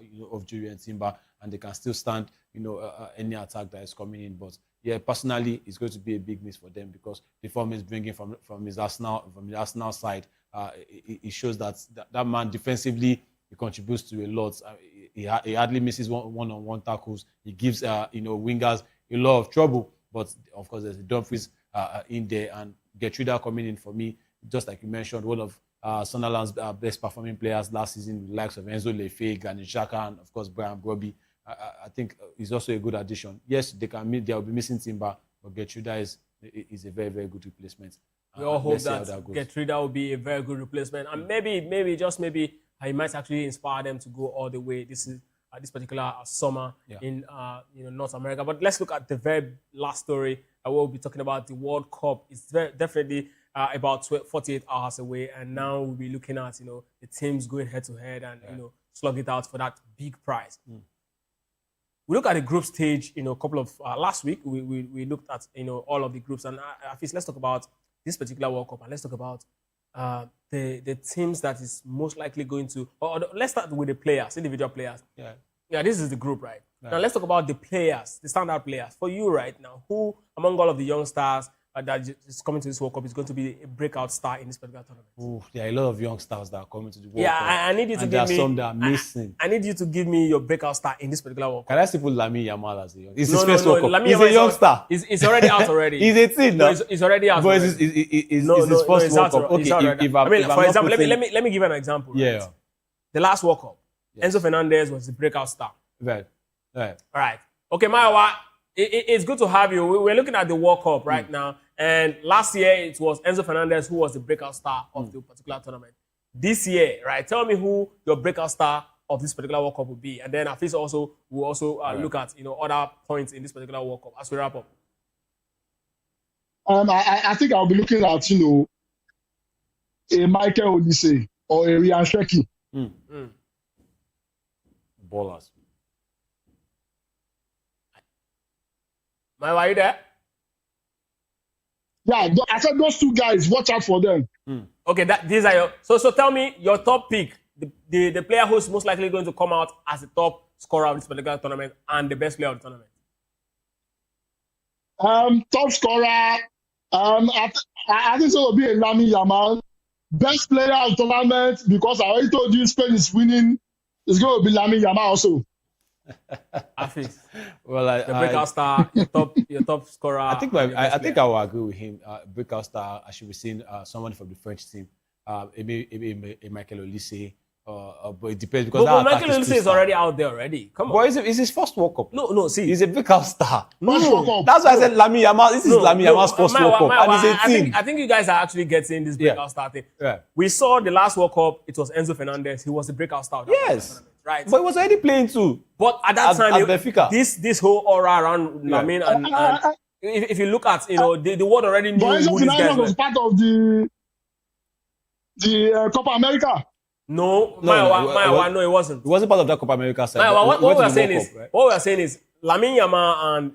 Jurriën Timber, and they can still stand, any attack that is coming in. But yeah, personally, it's going to be a big miss for them because the form is bringing from the Arsenal side. It shows that man defensively, he contributes to a lot. He hardly misses one-on-one tackles. He gives wingers a lot of trouble. But of course, there's a Dumfries in there, and Gertrude coming in for me, just like you mentioned, one of Sunderland's best performing players last season, with the likes of Enzo Lefebvre, Granit Xhaka, and of course Brian Brobby. I think he's also a good addition. Yes, they'll be missing Timber, but Gertrude is a very, very good replacement. We all hope that Gertrude will be a very good replacement, and maybe just maybe he might actually inspire them to go all the way this particular summer in North America. But let's look at the very last story. We'll be talking about the World Cup. It's definitely about 48 hours away, and now we'll be looking at the teams going head to head and slug it out for that big prize. We look at the group stage. Couple of last week we looked at all of the groups, and let's talk about this particular World Cup, and let's talk about the teams that is most likely going to. Or let's start with the players, individual players. Yeah, this is the group, right? Now let's talk about the players, the standout players for you right now. Who among all of the young stars that is coming to this World Cup is going to be a breakout star in this particular tournament? There are a lot of young stars that are coming to the World Cup. I need you to give me. There are some that are missing. I need you to give me your breakout star in this particular World Cup. Can I still put Lamine Yamal as a young? It's his first World Cup. He's a young star. He's already out already. He's 18 now. He's already out. But it's his first World Cup. Okay, for example, let me give an example. Right? Yeah. The last World Cup, Enzo Fernandez was the breakout star. Right. All right. Okay, Mayowa, it's good to have you. We're looking at the World Cup right now. And last year, it was Enzo Fernandez who was the breakout star of the particular tournament. This year, right, tell me who your breakout star of this particular World Cup will be. And then at least we'll also look at other points in this particular World Cup as we wrap up. I think I'll be looking at, a Michael Olise or a Ryan Sheki. Ballers. Mayowa, are you there? Yeah, I said those two guys, watch out for them. Okay, these are your. So tell me your top pick, the player who's most likely going to come out as the top scorer of this particular tournament and the best player of the tournament. Top scorer, I think it will be a Lamine Yamal. Best player of the tournament, because I already told you Spain is winning. It's going to be Lamine Yamal also. Afis. Well, the breakout star, your top scorer. I think I will agree with him. Breakout star, I should be seeing someone from the French team, maybe Michael Olise. But it depends because but Michael Olise is already out there already. Come on. But it's his first World Cup. No, see. He's a breakout star. No. That's why I said Lamine Yamal. This is Lamine Yamal's first World Cup. And he's 18. I think you guys are actually getting this breakout star thing. Yeah. We saw the last World Cup, it was Enzo Fernandez. He was the breakout star. Yes. Right. But he was already playing too. But at that time, Benfica. this whole aura around Lamine and if you look at, the world already knew who these guys were. Was part of the Copa America. No, it wasn't. It wasn't part of that Copa America side. What we are saying is Lamine Yamal and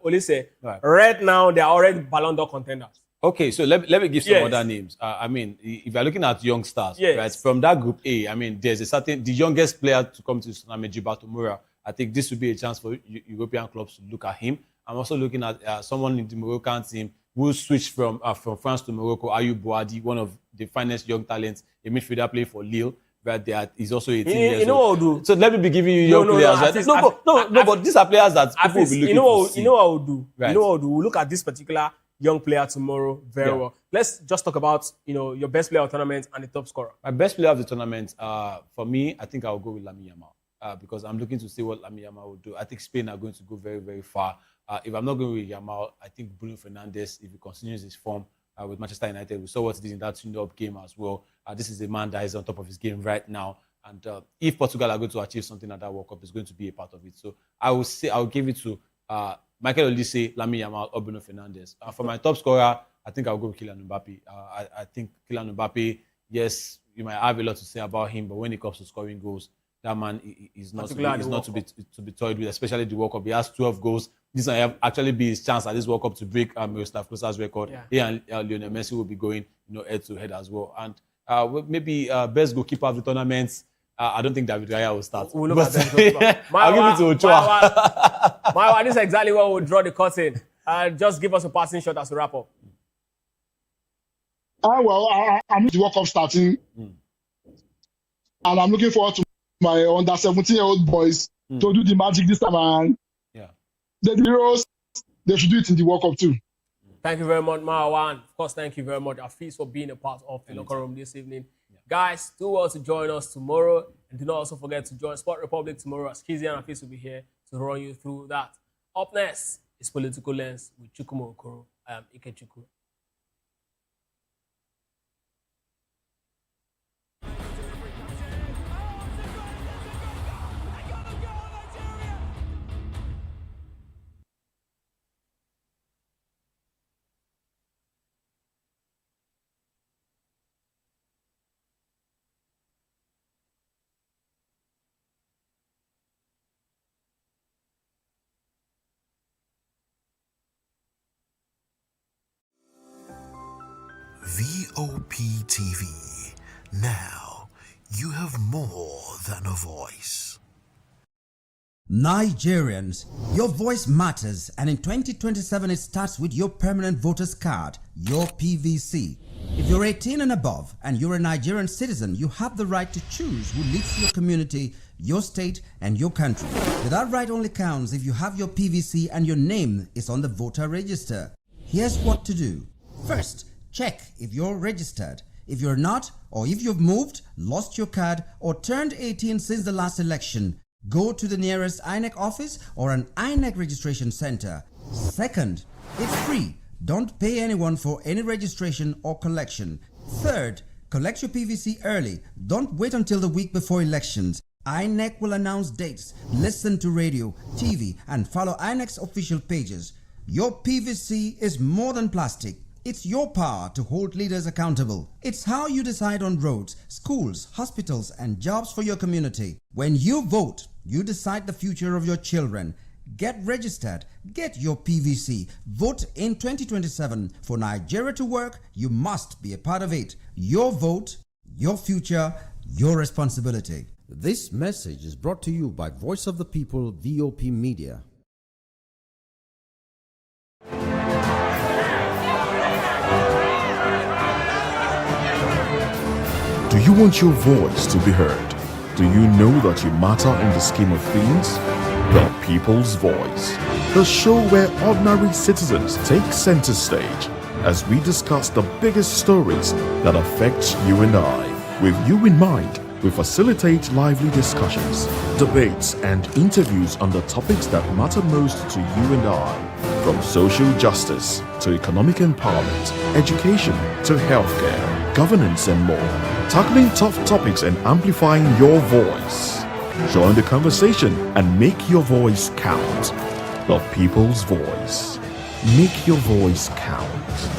Olise, right now they are already Ballon d'Or contenders. Okay, so let me give some other names. I mean, if you're looking at young stars, right, from that group A, I mean, there's the youngest player to come to this tournament, Gilberto Moura. I think this would be a chance for European clubs to look at him. I'm also looking at someone in the Moroccan team who switched from France to Morocco, Ayoub Boadi, one of the finest young talents, a midfielder playing for Lille. But he's also 18 years old. You know what I'll do? So let me be giving you young players. But these are players that people will be looking to see. You know what I'll do? Right. You know what I'll do? We'll look at this particular young player tomorrow very well. Let's just talk about your best player of the tournament and the top scorer. My best player of the tournament, for me, I think I'll go with Lamine Yamal because I'm looking to see what Lamine Yamal will do. I think Spain are going to go very, very far. If I'm not going with Yamal, I think Bruno Fernandes, if he continues his form with Manchester United, we saw what he did in that tune-up game as well. This is a man that is on top of his game right now. And if Portugal are going to achieve something at that World Cup, it's going to be a part of it. So I will give it to Michael Olise, Lamine Yamal, or Bruno Fernandes. For my top scorer, I think I'll go with Kylian Mbappe. I think Kylian Mbappe, yes, you might have a lot to say about him, but when it comes to scoring goals, that man is not to be toyed with, especially the World Cup. He has 12 goals. This might actually be his chance at this World Cup to break Miroslav Klose's record. He and Lionel Messi will be going head to head as well. And maybe best goalkeeper of the tournament. I don't think David Raya will start. We'll look at best goalkeeper. I'll give it to Ochoa. Maiwa, this is exactly where we'll draw the curtain. Just give us a passing shot as we wrap up. I'm the World Cup starting. And I'm looking forward to my under 17-year-old boys to do the magic this time around. The heroes, they should do it in the World Cup too. Thank you very much, Maiwa. And of course, thank you very much, Afis, for being a part of the locker room this evening. Guys, do well to join us tomorrow. And do not also forget to join Sport Republic tomorrow as Kizzy and Afis will be here to run you through that. Up next is Political Lens with Chukwuma Okoro. I am Ikechukwu. Vop TV. Now, you have more than a voice. Nigerians, your voice matters, and in 2027 it starts with your permanent voter's card, your PVC. If you're 18 and above and you're a Nigerian citizen, you have the right to choose who leads your community, your state, and your country. But that right only counts if you have your PVC and your name is on the voter register. Here's what to do. First, check if you're registered. If you're not, or if you've moved, lost your card, or turned 18 since the last election, go to the nearest INEC office or an INEC registration center. Second, it's free. Don't pay anyone for any registration or collection. Third, collect your PVC early. Don't wait until the week before elections. INEC will announce dates. Listen to radio, TV, and follow INEC's official pages. Your PVC is more than plastic. It's your power to hold leaders accountable. It's how you decide on roads, schools, hospitals, and jobs for your community. When you vote, you decide the future of your children. Get registered. Get your PVC. Vote in 2027. For Nigeria to work, you must be a part of it. Your vote, your future, your responsibility. This message is brought to you by Voice of the People, VOP Media. Do you want your voice to be heard? Do you know that you matter in the scheme of things? The People's Voice, the show where ordinary citizens take center stage as we discuss the biggest stories that affect you and I. With you in mind, we facilitate lively discussions, debates, and interviews on the topics that matter most to you and I, from social justice to economic empowerment, education to healthcare, governance, and more, tackling tough topics and amplifying your voice. Join the conversation and make your voice count. The People's Voice. Make your voice count.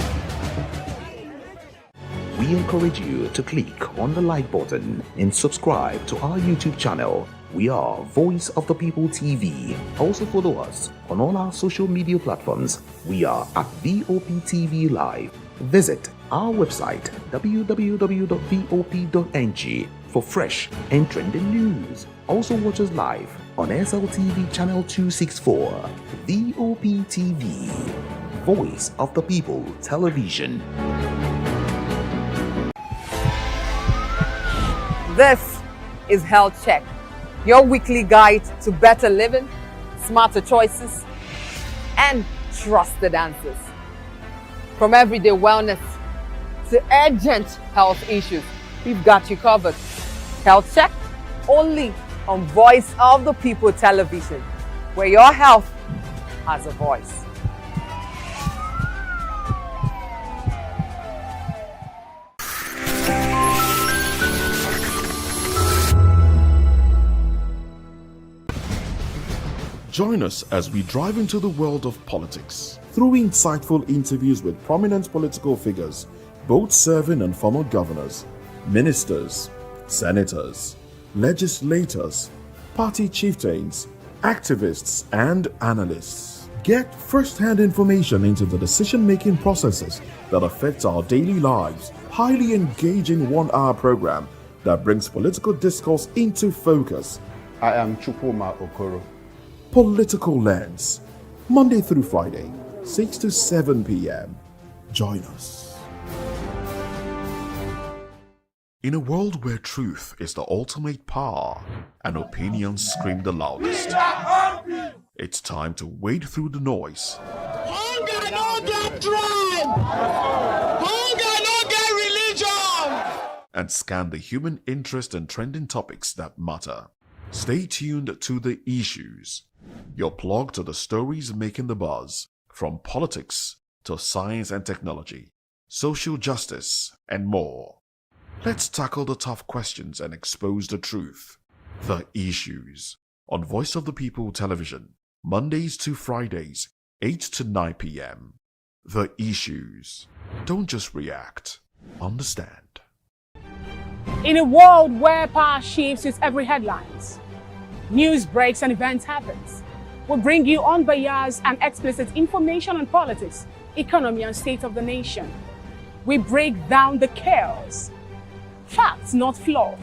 We encourage you to click on the like button and subscribe to our YouTube channel. We are Voice of the People TV. Also follow us on all our social media platforms. We are at VOP TV Live. Visit our website www.vop.ng for fresh and trending news. Also watch us live on SLTV channel 264, VOP TV, Voice of the People Television. This is Health Check, your weekly guide to better living, smarter choices, and trusted answers. From everyday wellness to urgent health issues, we've got you covered. Health Check, only on Voice of the People Television, where your health has a voice. Join us as we drive into the world of politics through insightful interviews with prominent political figures, both serving and former governors, ministers, senators, legislators, party chieftains, activists, and analysts. Get first-hand information into the decision-making processes that affect our daily lives. Highly engaging one-hour program that brings political discourse into focus. I am Chukwuma Okoro. Political Lens, Monday through Friday, 6 to 7 p.m. Join us. In a world where truth is the ultimate power and opinions scream the loudest, it's time to wade through the noise. Hunger no get tribe. Hunger no get religion. And scan the human interest and trending topics that matter. Stay tuned to The Issues, your plug to the stories making the buzz, from politics to science and technology, social justice, and more. Let's tackle the tough questions and expose the truth. The Issues, on Voice of the People Television, Mondays to Fridays, 8 to 9 p.m. The Issues. Don't just react, understand. In a world where power shifts with every headlines, news breaks and events happens, we bring you unbiased and explicit information on politics, economy, and state of the nation. We break down the chaos. Facts, not fluff.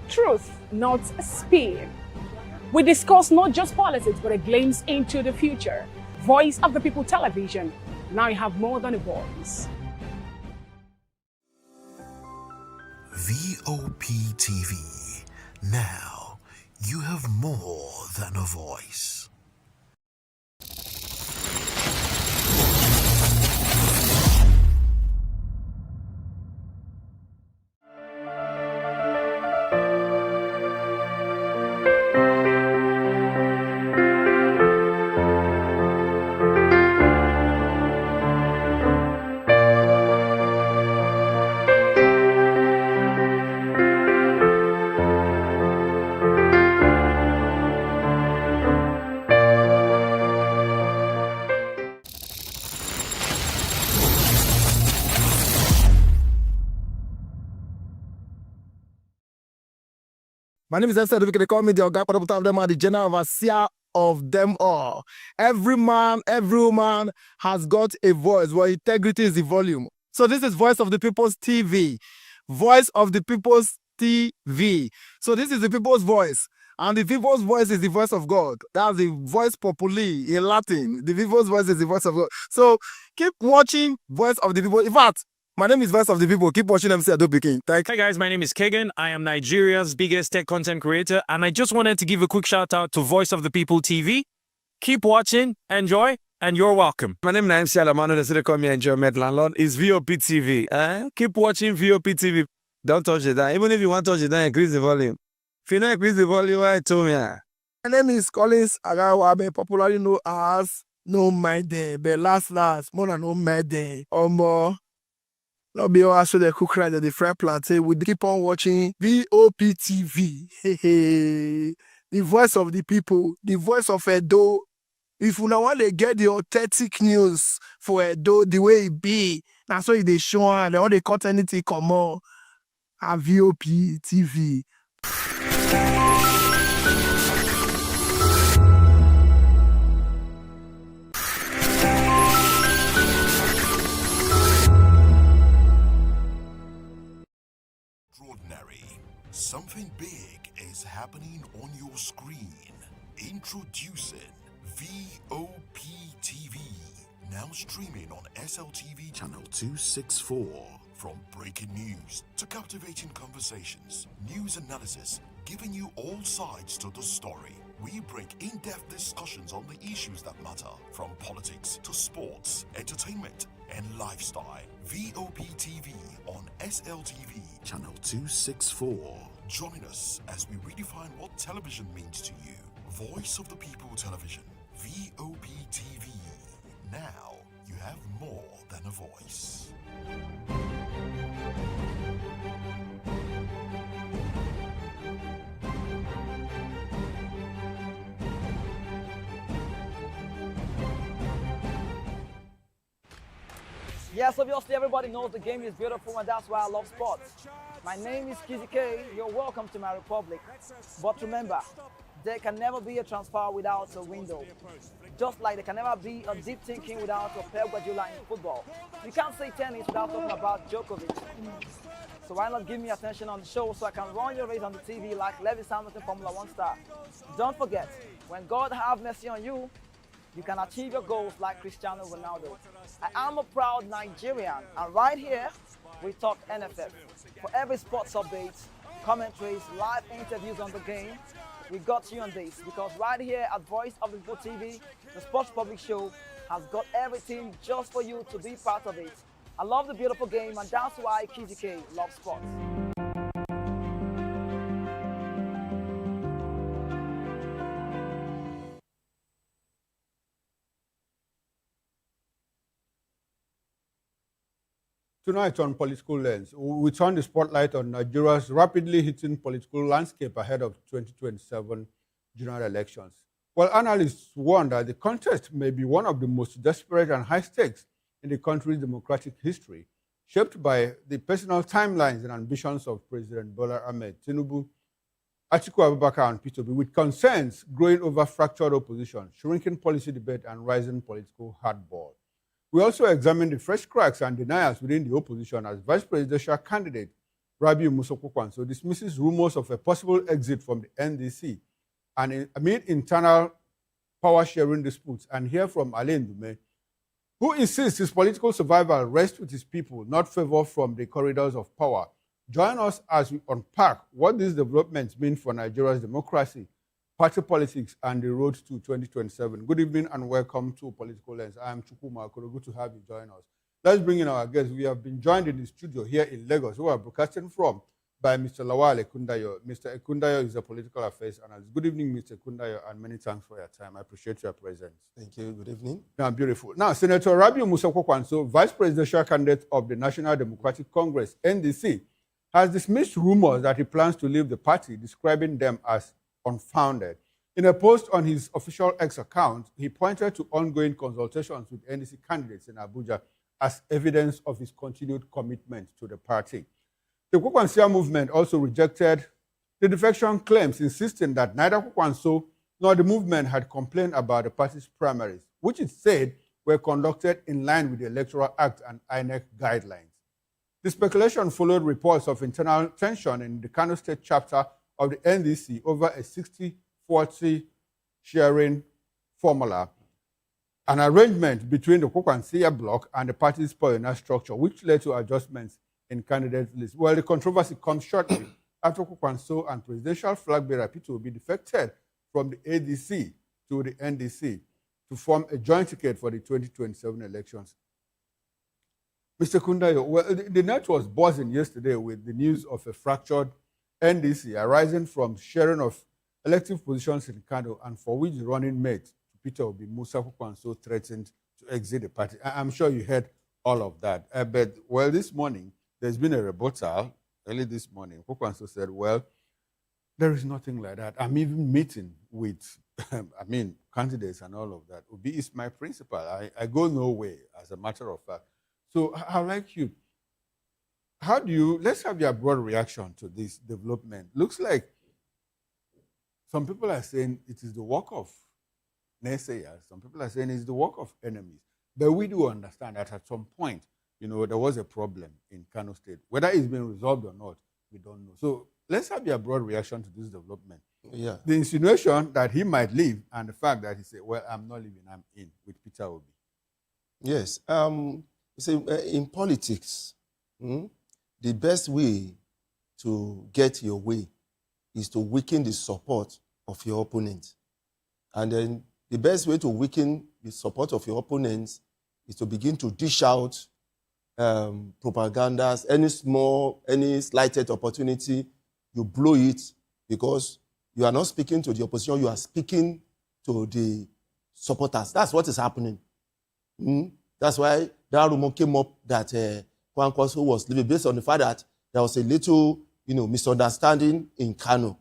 Truth, not spin. We discuss not just politics, but a glimpse into the future. Voice of the People Television. Now you have more than a voice. VOP TV. Now you have more than a voice. My name is Esther. They call me the Oga Parabata of them, the General Overseer of them all. Every man, every woman has got a voice where integrity is the volume. So this is Voice of the People's TV. Voice of the People's TV. So this is the people's voice. And the people's voice is the voice of God. That's the voice populi in Latin. The people's voice is the voice of God. So keep watching Voice of the People. In fact, my name is Voice of the People. Keep watching MC Adobe King. Thank you. Hey guys, my name is Kegan. I am Nigeria's biggest tech content creator, and I just wanted to give a quick shout out to Voice of the People TV. Keep watching, enjoy, and you're welcome. My name is MC Alamano. They call me Enjoy Landlord. It's Vop TV. Keep watching Vop TV. Don't touch it down. Even if you want to touch it down, increase the volume. If you don't increase the volume, I told me. My name is Collins Agawabe, popularly known as No Maiden, but last, more than No Maiden. Or more. Not be also the cook right at the fry plantain. We keep on watching VOP TV. The voice of the people, the voice of Edo. If you want to get the authentic news for Edo the way it be, that's why they show and all the content anything come on at VOP TV. Extraordinary. Something big is happening on your screen. Introducing VOP TV. Now streaming on SLTV channel 264. From breaking news to captivating conversations, news analysis, giving you all sides to the story. We bring in-depth discussions on the issues that matter, from politics to sports, entertainment, and lifestyle. VOP TV on SLTV channel 264. Join us as we redefine what television means to you. Voice of the People Television, VOP TV. Now you have more than a voice. Yes, obviously everybody knows the game is beautiful and that's why I love sports. My name is Kizzy K. You're welcome to my republic. But remember, there can never be a transfer without a window. Just like there can never be a deep thinking without a Pep Guardiola in football. You can't say tennis without talking about Djokovic. So why not give me attention on the show so I can run your race on the TV like Lewis Hamilton Formula 1 star. Don't forget, when God have mercy on you, you can achieve your goals like Cristiano Ronaldo. I am a proud Nigerian, and right here, we talk NFF. For every sports update, commentaries, live interviews on the game, we got you on this, because right here at Voice of the People TV, the Sports Public Show has got everything just for you to be part of it. I love the beautiful game, and that's why Kizzy K loves sports. Tonight on Political Lens, we turn the spotlight on Nigeria's rapidly heating political landscape ahead of 2027 general elections. Well, analysts warn that the contest may be one of the most desperate and high stakes in the country's democratic history, shaped by the personal timelines and ambitions of President Bola Ahmed Tinubu, Atiku Abubakar, and Peter Obi, with concerns growing over fractured opposition, shrinking policy debate, and rising political hardball. We also examine the fresh cracks and denials within the opposition as vice presidential candidate Rabiu Musa Kwankwaso dismisses rumors of a possible exit from the NDC and amid internal power-sharing disputes, and hear from Alain Dume, who insists his political survival rests with his people, not favor from the corridors of power. Join us as we unpack what these developments mean for Nigeria's democracy, party politics, and the road to 2027. Good evening and welcome to Political Lens. I am Chukuma Akoro. Good to have you join us. Let's bring in our guests. We have been joined in the studio here in Lagos, who are broadcasting from by Mr. Lawal Ekundayo. Mr. Ekundayo is a political affairs analyst. Good evening, Mr. Ekundayo, and many thanks for your time. I appreciate your presence. Thank you. Good evening. Now, beautiful. Now, Senator Rabiu Musa Kwankwaso, vice presidential candidate of the National Democratic Congress, NDC, has dismissed rumors that he plans to leave the party, describing them as unfounded. In a post on his official X account, he pointed to ongoing consultations with NDC candidates in Abuja as evidence of his continued commitment to the party. The Kwankwaso movement also rejected the defection claims, insisting that neither Kwankwaso Now, the movement had complained about the party's primaries, which it said were conducted in line with the Electoral Act and INEC guidelines. The speculation followed reports of internal tension in the Kano State chapter of the NDC over a 60-40 sharing formula, an arrangement between the Kokwansiya bloc and the party's pioneer structure, which led to adjustments in candidate lists. Well, the controversy comes shortly after Kokwanso and presidential flag bearer Peter Obi defected from the ADC to the NDC to form a joint ticket for the 2027 elections. Mr. Kundayo, well, the net was buzzing yesterday with the news of a fractured NDC arising from sharing of elective positions in Kano, and for which the running mate, Peter Obi, Musa Kokwanso, threatened to exit the party. I'm sure you heard all of that. But, well, this morning, there's been a rebuttal. Early this morning, Kokwanso said, well, there is nothing like that. I'm even meeting with, candidates and all of that. Obi is my principal. I go nowhere, as a matter of fact. So I like you. How do you, let's have your broad reaction to this development. Looks like some people are saying it is the work of naysayers. Some people are saying it's the work of enemies. But we do understand that at some point, there was a problem in Kano State. Whether it's been resolved or not, we don't know. So let's have your broad reaction to this development. Yeah. The insinuation that he might leave and the fact that he said, well, I'm not leaving, I'm in with Peter Obi. Yes. In politics, the best way to get your way is to weaken the support of your opponent. And then the best way to weaken the support of your opponents is to begin to dish out propagandas. Any slighted opportunity, you blow it, because you are not speaking to the opposition, you are speaking to the supporters. That's what is happening. That's why that rumor came up that Kwankwaso was leaving, based on the fact that there was a little, misunderstanding in Kano.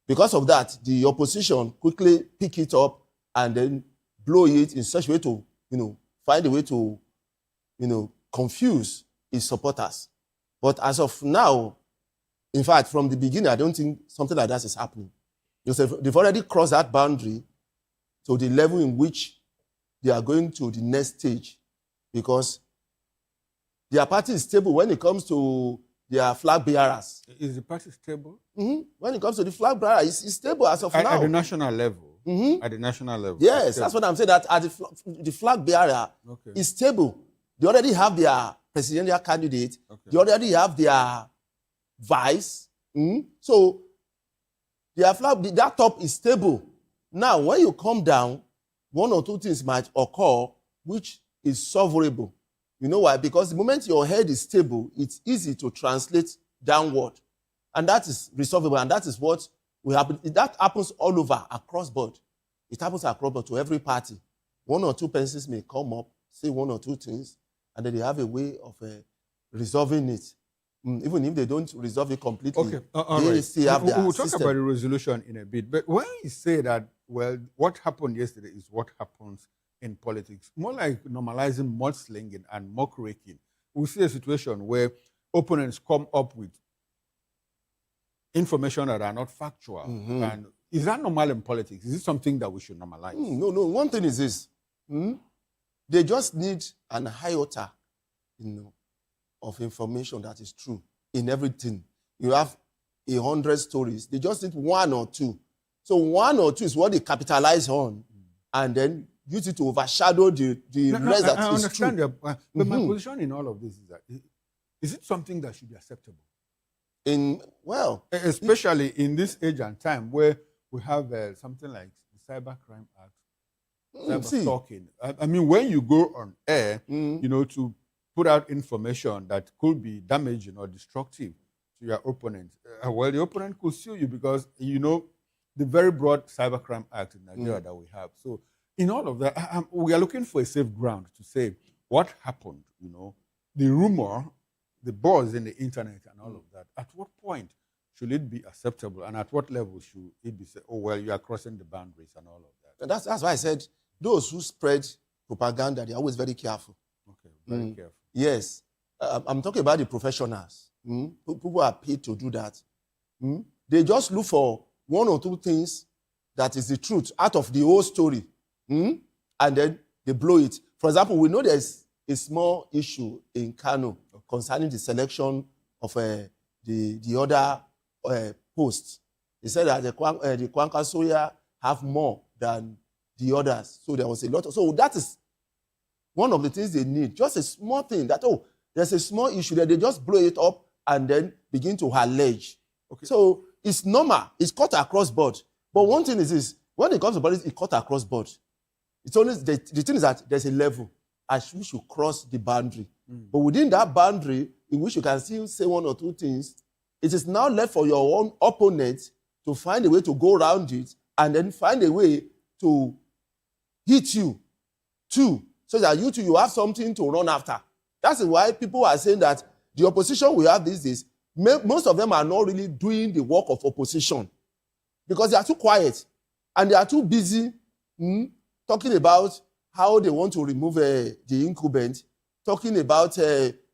Because of that, the opposition quickly pick it up and then blow it in such a way to, find a way to, confuse its supporters. But as of now, in fact, from the beginning, I don't think something like that is happening. They've already crossed that boundary to the level in which they are going to the next stage, because their party is stable when it comes to their flag bearers. Is the party stable? When it comes to the flag bearer, it's stable as of now. At the national level? At the national level? Yes, that's what I'm saying, that at the flag bearer is stable. They already have their presidential candidate. They already have their vice. So their flag, that top is stable. Now, when you come down, one or two things might occur which is solvable. You know why? Because the moment your head is stable, it's easy to translate downward. And that is resolvable. And that is what will happen. That happens all over, across board. It happens across board to every party. One or two persons may come up, say one or two things, and then they have a way of resolving it. Even if they don't resolve it completely, they still have their We'll system. talk about the resolution in a bit. But when you say that, well, what happened yesterday is what happens in politics, more like normalizing mudslinging and muckraking. We see a situation where opponents come up with information that are not factual. And is that normal in politics? Is it something that we should normalize? No. One thing is this. They just need an iota, of information that is true in everything. You have 100 stories. They just need one or two. So one or two is what they capitalize on, and then use it to overshadow the rest that is true. I understand that, but my position in all of this is that, is it something that should be acceptable? Especially in this age and time where we have something like the Cybercrime Act, cyber stalking. I mean, when you go on air, to put out information that could be damaging or destructive to your opponent, the opponent could sue you because, the very broad Cybercrime Act in Nigeria that we have. So in all of that, we are looking for a safe ground to say what happened, the rumor, the buzz in the internet and all of that. At what point should it be acceptable, and at what level should it be said, oh, well, you are crossing the boundaries and all of that? And that's why I said those who spread propaganda, they're always very careful. Okay, very careful. Yes. I'm talking about the professionals. People are paid to do that. They just look for one or two things that is the truth out of the whole story, and then they blow it. For example, we know there's a small issue in Kano concerning the selection of the other posts. They said that the Kwanka Soya have more than the others. So there was a lot. So that is one of the things they need. Just a small thing that, oh, there's a small issue that they just blow it up and then begin to allege. Okay. So it's normal. It's cut across board. But one thing is this, when it comes to politics, it's cut across board. It's only, the thing is that there's a level at which you cross the boundary. But within that boundary, in which you can still say one or two things, it is now left for your own opponent to find a way to go around it and then find a way to hit you too, so that you have something to run after. That's why people are saying that the opposition we have these days, most of them are not really doing the work of opposition because they are too quiet and they are too busy talking about how they want to remove the incumbent, talking about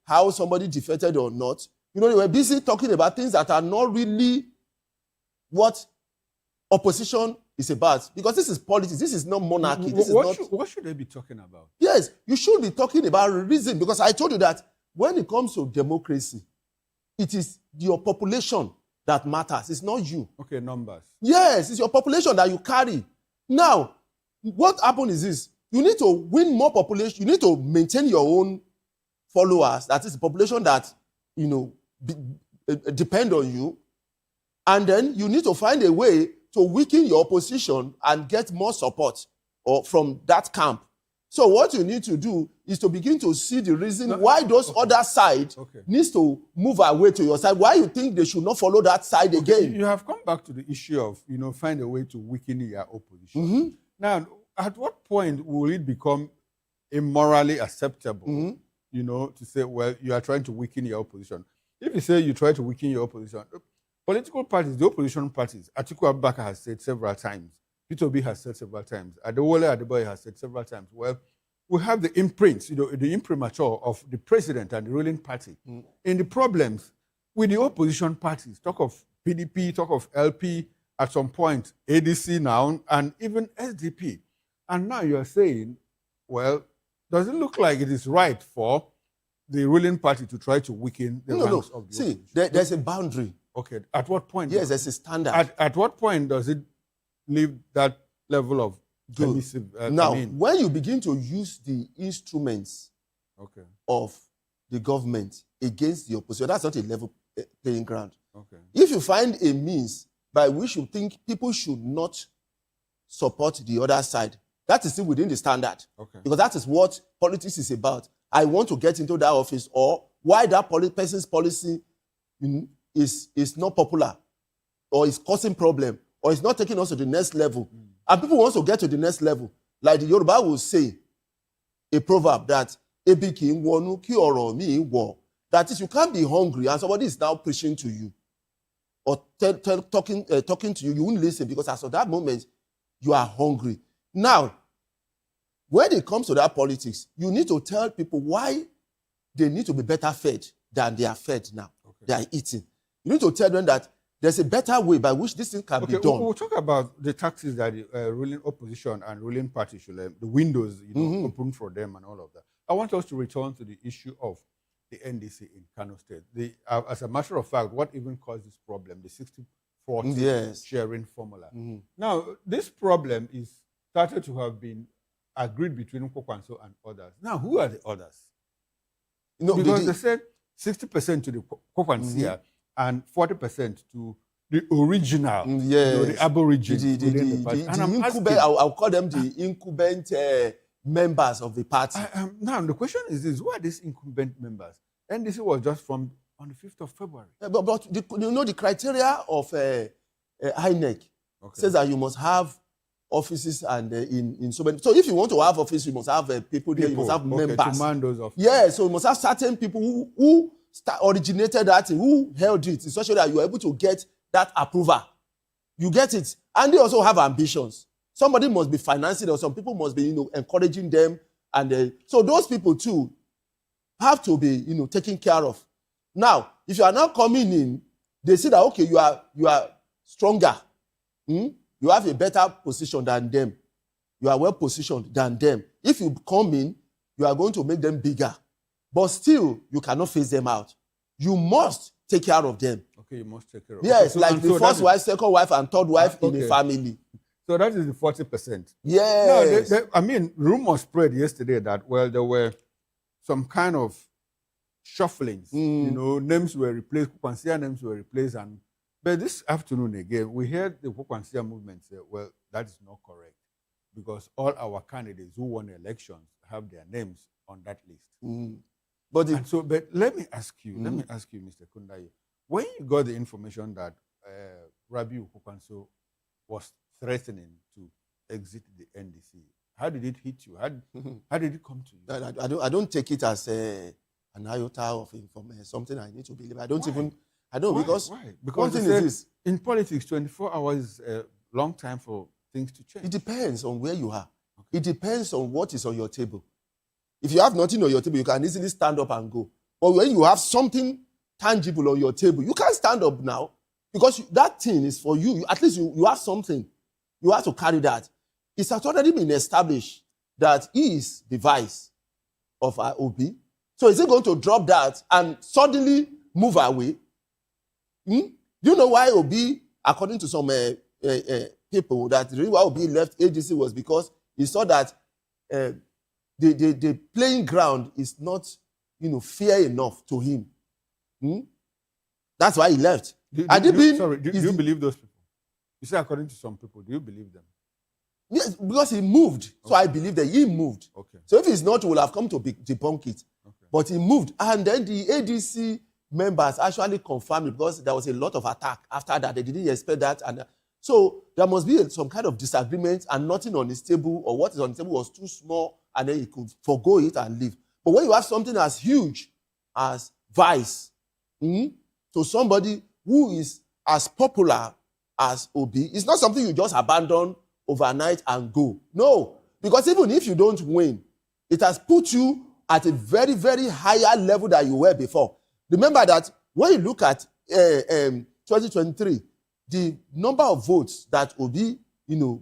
how somebody defeated or not. You know, they were busy talking about things that are not really what opposition is about. Because this is politics. This is not monarchy. What should they be talking about? Yes, you should be talking about reason. Because I told you that when it comes to democracy, it is your population that matters. It's not you. Okay, numbers. Yes, it's your population that you carry. Now, what happened is this. You need to win more population. You need to maintain your own followers. That is the population that, you know, depend on you. And then you need to find a way to weaken your opposition and get more support from that camp. So what you need to do is to begin to see the reason why those other side needs to move away to your side. Why you think they should not follow that side again? You have come back to the issue of, you know, find a way to weaken your opposition. Now, at what point will it become immorally acceptable, you know, to say, well, you are trying to weaken your opposition? If you say you try to weaken your opposition, political parties, the opposition parties, Atiku Abubakar has said several times, Peter Obi has said several times, Adewale Adeboye has said several times, well, we have the imprints, you know, the imprimatur of the president and the ruling party. In the problems with the opposition parties, talk of PDP, talk of LP, at some point, ADC now, and even SDP. And now you're saying, well, does it look like it is right for the ruling party to try to weaken the ranks of the opposition? There's a boundary. Okay, at what point? Yes, there's a standard. At what point does it leave that level of permissive? Now, when you begin to use the instruments of the government against the opposition, that's not a level playing ground. If you find a means by which you think people should not support the other side, that is still within the standard. Because that is what politics is about. I want to get into that office, or why that person's policy is not popular, or is causing problem, or is not taking us to the next level. And people want to get to the next level. Like the Yoruba will say, a proverb that that is, you can't be hungry and somebody is now preaching to you or talking to you. You won't listen because as of that moment, you are hungry. Now, when it comes to that politics, you need to tell people why they need to be better fed than they are fed now. They are eating. You need to tell them that there's a better way by which this thing can be done. We'll talk about the taxes that the ruling opposition and ruling party should, the windows, you know, open for them and all of that. I want us to return to the issue of the NDC in Kano State. As a matter of fact, what even caused this problem, the 60-40 sharing formula. Now, this problem is started to have been agreed between Kokwanso and others. Now, who are the others? Because they said 60% to the Kokwansia and 40% to the original, the Aborigines. I'll call them the incumbent members of the party. Now, the question is this, who are these incumbent members? NDC was just from on the 5th of February. But you know, the criteria of INEC says that you must have offices and in so many. So if you want to have office, you must have people there, you must have members. To man those offices. Yeah, so you must have certain people who originated that, who held it, in such a way that you are able to get that approval. You get it. And they also have ambitions. Somebody must be financing, or some people must be, encouraging them. And so those people too have to be, taken care of. Now, if you are now coming in, they see that, okay, you are stronger. you have a better position than them. You are well positioned than them. If you come in, you are going to make them bigger. But still, you cannot phase them out. You must take care of them. Okay, you must take care of. Yes, okay, like the first wife, second wife, and third wife in a okay. family. So that is the 40%. Yes. No, I mean, rumors spread yesterday that, well, there were some kind of shufflings. You know, names were replaced, Kwansia names were replaced. But this afternoon again, we heard the Kwansia movement say, well, that is not correct, because all our candidates who won elections have their names on that list. But let me ask you, Mr. Kundaye, when you got the information that Rabiu Kukwanso was threatening to exit the NDC, how did it hit you? How did it come to you? I don't take it as an iota of information, something I need to believe. I don't. Why? Because one thing is this: in politics, 24 hours is a long time for things to change. It depends on where you are. Okay. It depends on what is on your table. If you have nothing on your table, you can easily stand up and go. But when you have something tangible on your table, you can't stand up now, because that thing is for you. At least you have something. You have to carry that. It's already been established that he is the vice of OB. So is he going to drop that and suddenly move away? You know why OB, according to some people, that the reason why OB left ADC was because he saw that the playing ground is not, fair enough to him. That's why he left. Do you believe those people? You say according to some people. Do you believe them? Yes, because he moved. Okay. So I believe that he moved. Okay. So if he's not, he will have come to debunk it. Okay. But he moved. And then the ADC members actually confirmed it, because there was a lot of attack after that. They didn't expect that. And so there must be some kind of disagreement, and nothing on his table, or what is on the table was too small, and then he could forgo it and leave. But when you have something as huge as vice, to somebody who is as popular as OB, it's not something you just abandon overnight and go. No, because even if you don't win, it has put you at a very, very higher level than you were before. Remember that when you look at 2023, the number of votes that OB,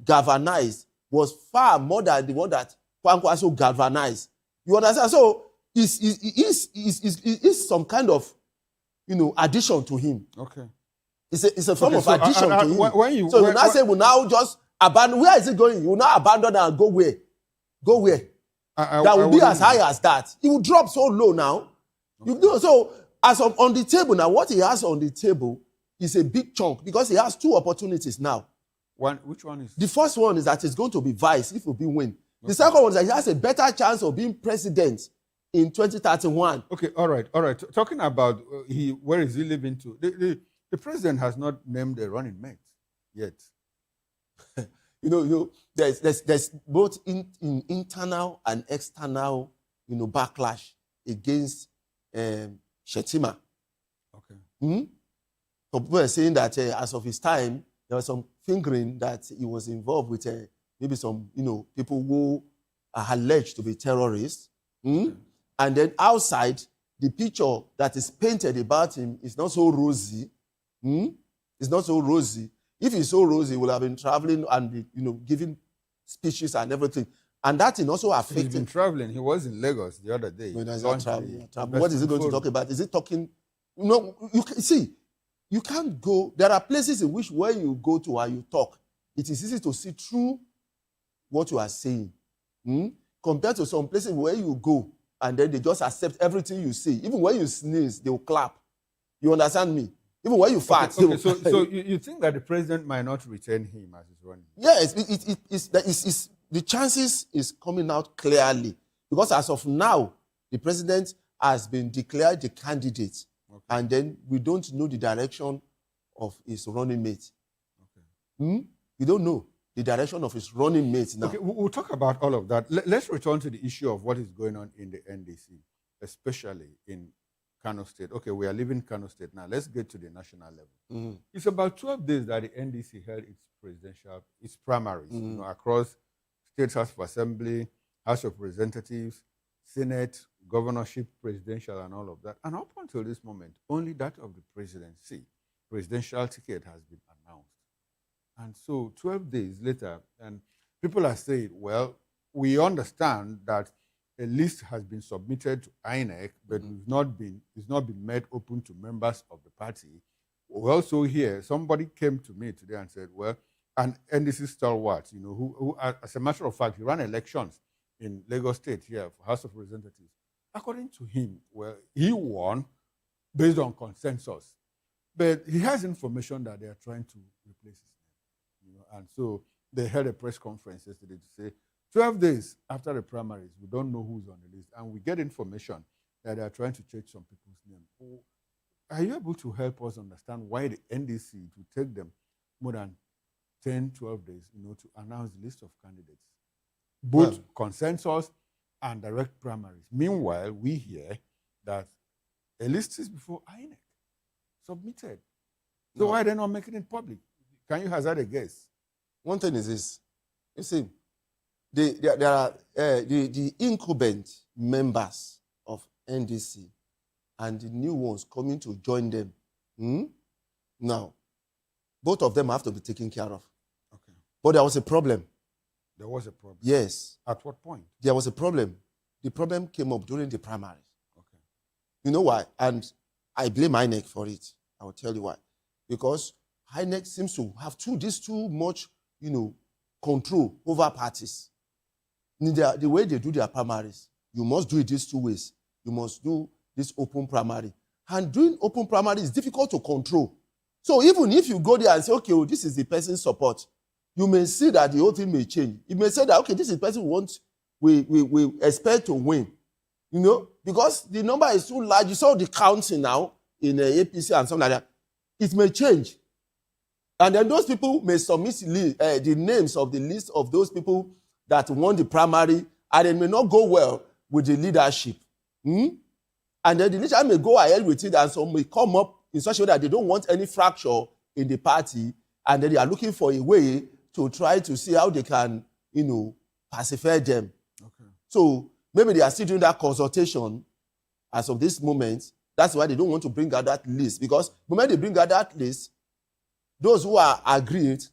galvanized was far more than the one that Kwankwaso galvanized. You understand? So it's some kind of, addition to him. Okay. It's a form of addition to him. When you now say, we now just abandon. Where is it going? You will now abandon and go where? Go where? That will be as high as that. It will drop so low now. Okay. So as of on the table now, what he has on the table is a big chunk, because he has two opportunities now. Which one is? The first one is that it's going to be vice if Obi win. Okay. The second one is that he has a better chance of being president in 2031. Okay, all right. Talking about where is he living to? The president has not named a running mate yet. There's both in internal and external, backlash against Shetima. Okay. So people are saying that as of his time, there was some fingering that he was involved with maybe some, people who are alleged to be terrorists. Okay. And then outside, the picture that is painted about him is not so rosy. It's not so rosy. If he's so rosy, he would have been traveling and giving speeches and everything. And that thing also affected. He's been traveling. He was in Lagos the other day. No, he's not traveling. What is he going to talk about? Is he talking? You can see. You can't go. There are places in which when you go to and you talk, it is easy to see through what you are saying. Compared to some places where you go and then they just accept everything you say. Even when you sneeze, they will clap. You understand me? Even when you fart. Okay, so you think that the president might not retain him as his running? Yes, the chances is coming out clearly. Because as of now, the president has been declared the candidate. Okay. And then we don't know the direction of his running mate. Okay. We don't know the direction of his running mate now. Okay, we'll talk about all of that. Let's return to the issue of what is going on in the NDC, especially in Kano State. Okay, we are leaving Kano State now. Let's get to the national level. It's about 12 days that the NDC held its primaries across State House of Assembly, House of Representatives, Senate, governorship, presidential, and all of that. And up until this moment, only that of the presidency, presidential ticket has been announced. And so 12 days later, and people are saying, well, we understand that a list has been submitted to INEC, but it's not been made open to members of the party. We also hear somebody came to me today and said, well, and NDC stalwart, who as a matter of fact, he ran elections in Lagos State here for House of Representatives. According to him, well, he won based on consensus. But he has information that they are trying to replace his name. And so they held a press conference yesterday to say, 12 days after the primaries, we don't know who's on the list. And we get information that they are trying to change some people's names. Are you able to help us understand why the NDC, it will take them more than 10, 12 days, to announce the list of candidates? Both consensus and direct primaries. Meanwhile, we hear that a list is before INEC submitted. So why are they not making it public? Can you hazard a guess? One thing is this. You see, there are the incumbent members of NDC and the new ones coming to join them. Now, both of them have to be taken care of. Okay. But there was a problem. There was a problem? Yes. At what point? There was a problem. The problem came up during the primaries. Okay. You know why? And I blame INEC for it. I will tell you why. Because INEC seems to have too much, control over parties. The way they do their primaries, you must do it these two ways. You must do this open primary. And doing open primary is difficult to control. So even if you go there and say, okay, well, this is the person's support, you may see that the whole thing may change. You may say that, okay, this is the person we expect to win. Because the number is too large. You saw the counting now in the APC and something like that. It may change. And then those people may submit the names of the list of those people that won the primary, and it may not go well with the leadership. And then the leadership may go ahead with it, and some may come up in such a way that they don't want any fracture in the party, and then they are looking for a way to try to see how they can, pacify them. Okay. So maybe they are still doing that consultation as of this moment. That's why they don't want to bring out that list. Because the moment they bring out that list, those who are aggrieved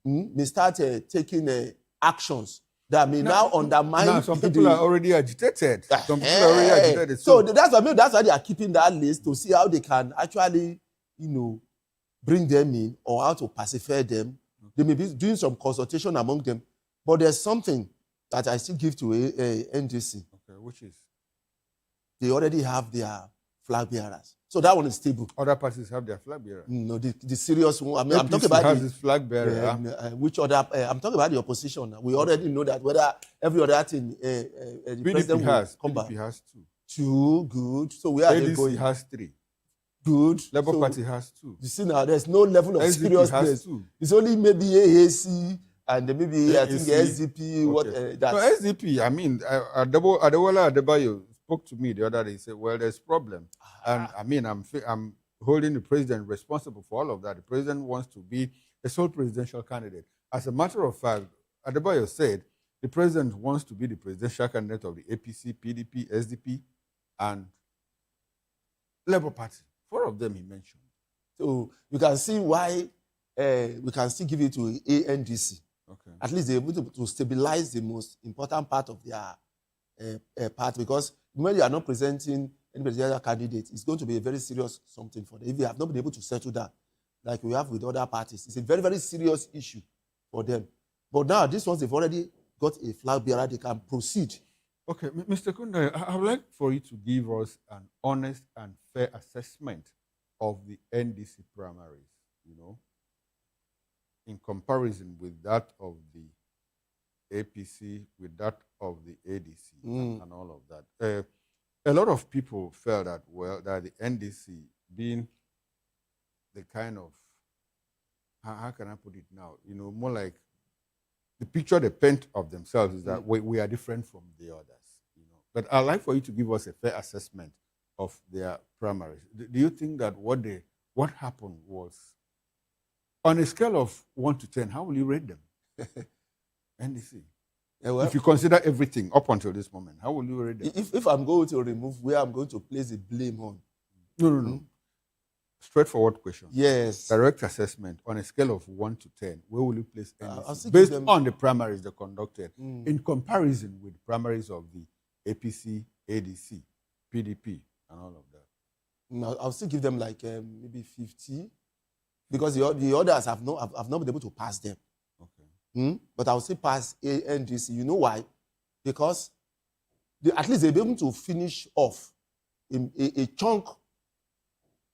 may start taking actions that may now undermine. Now, some people are already agitated. Some people are already agitated. So that's why they are keeping that list, to see how they can actually, bring them in or how to pacify them. They may be doing some consultation among them. But there's something that I still give to NDC. Okay, which is? They already have their flag bearers. So that one is stable. Other parties have their flag bearer. No, the serious one. I mean, I'm APC talking about has its flag bearer. which other? I'm talking about the opposition. We already know that whether every other thing the president PDP has two. Two, good. So where are they going? ADC has three. Good. Labour Party has two. You see now, there's no level of SDP seriousness. has two. It's only maybe AAC and maybe I think SDP. Okay. So SDP, I mean, Adewola Adebayo spoke to me the other day. He said, well, there's problem. And I mean, I'm holding the president responsible for all of that. The president wants to be a sole presidential candidate. As a matter of fact, Adebayo said the president wants to be the presidential candidate of the APC, PDP, SDP, and Labour Party. 4 of them he mentioned. So you can see why we can still give it to ANDC. Okay. At least they're able to stabilize the most important part of their part, because when they are not presenting any presidential candidate, it's going to be a very serious something for them. If they have not been able to settle that, like we have with other parties, it's a very, very serious issue for them. But now, these ones, they've already got a flag bearer, they can proceed. Okay, Mr. Kunda, I would like for you to give us an honest and fair assessment of the NDC primaries, in comparison with that of the APC, with that of the ADC, and all of that. A lot of people felt that, well, that the NDC being the kind of, how can I put it now, more like the picture they paint of themselves is that we are different from the others. But I'd like for you to give us a fair assessment of their primaries. Do you think that what happened was, on a scale of 1 to 10, how will you rate them? NDC. Yeah, well, if you consider everything up until this moment, how will you rate them? If I'm going to remove where I'm going to place the blame on. No. Straightforward question. Yes. Direct assessment on a scale of 1 to 10. Where will you place I'll NDC still based give them- on the primaries they conducted Mm. in comparison with primaries of the APC, ADC, PDP, and all of that? I'll still give them like maybe 50, because the others have not been able to pass them. Okay. But I'll still pass NDC. You know why? Because at least they'll be able to finish off a chunk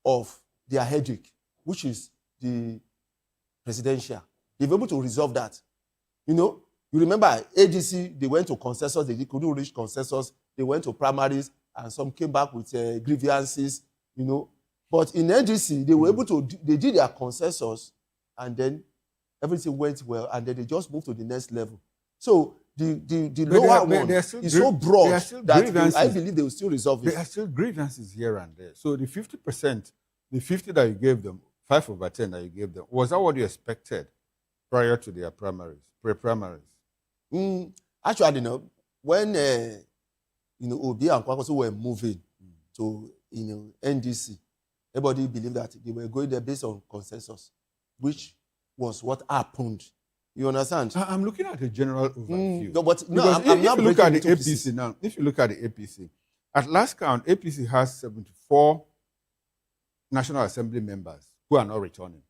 of their headache, which is the presidential. They'll be able to resolve that. You remember ADC, they went to consensus, they couldn't reach consensus, they went to primaries, and some came back with grievances, But in NDC, they were able to, they did their consensus, and then everything went well, and then they just moved to the next level. So the lower one is so broad that I believe they will still resolve it. There are still grievances here and there. So the 50%, the 50 that you gave them, 5 over 10 that you gave them, was that what you expected prior to their primaries, pre-primaries? Actually, when Obi and Kwankwaso were moving to NDC, everybody believed that they were going there based on consensus, which was what happened. You understand? I'm looking at a general overview. I'm not if you look at the breaking into APC pieces. now, if you look at the APC, at last count, APC has 74 National Assembly members who are not returning,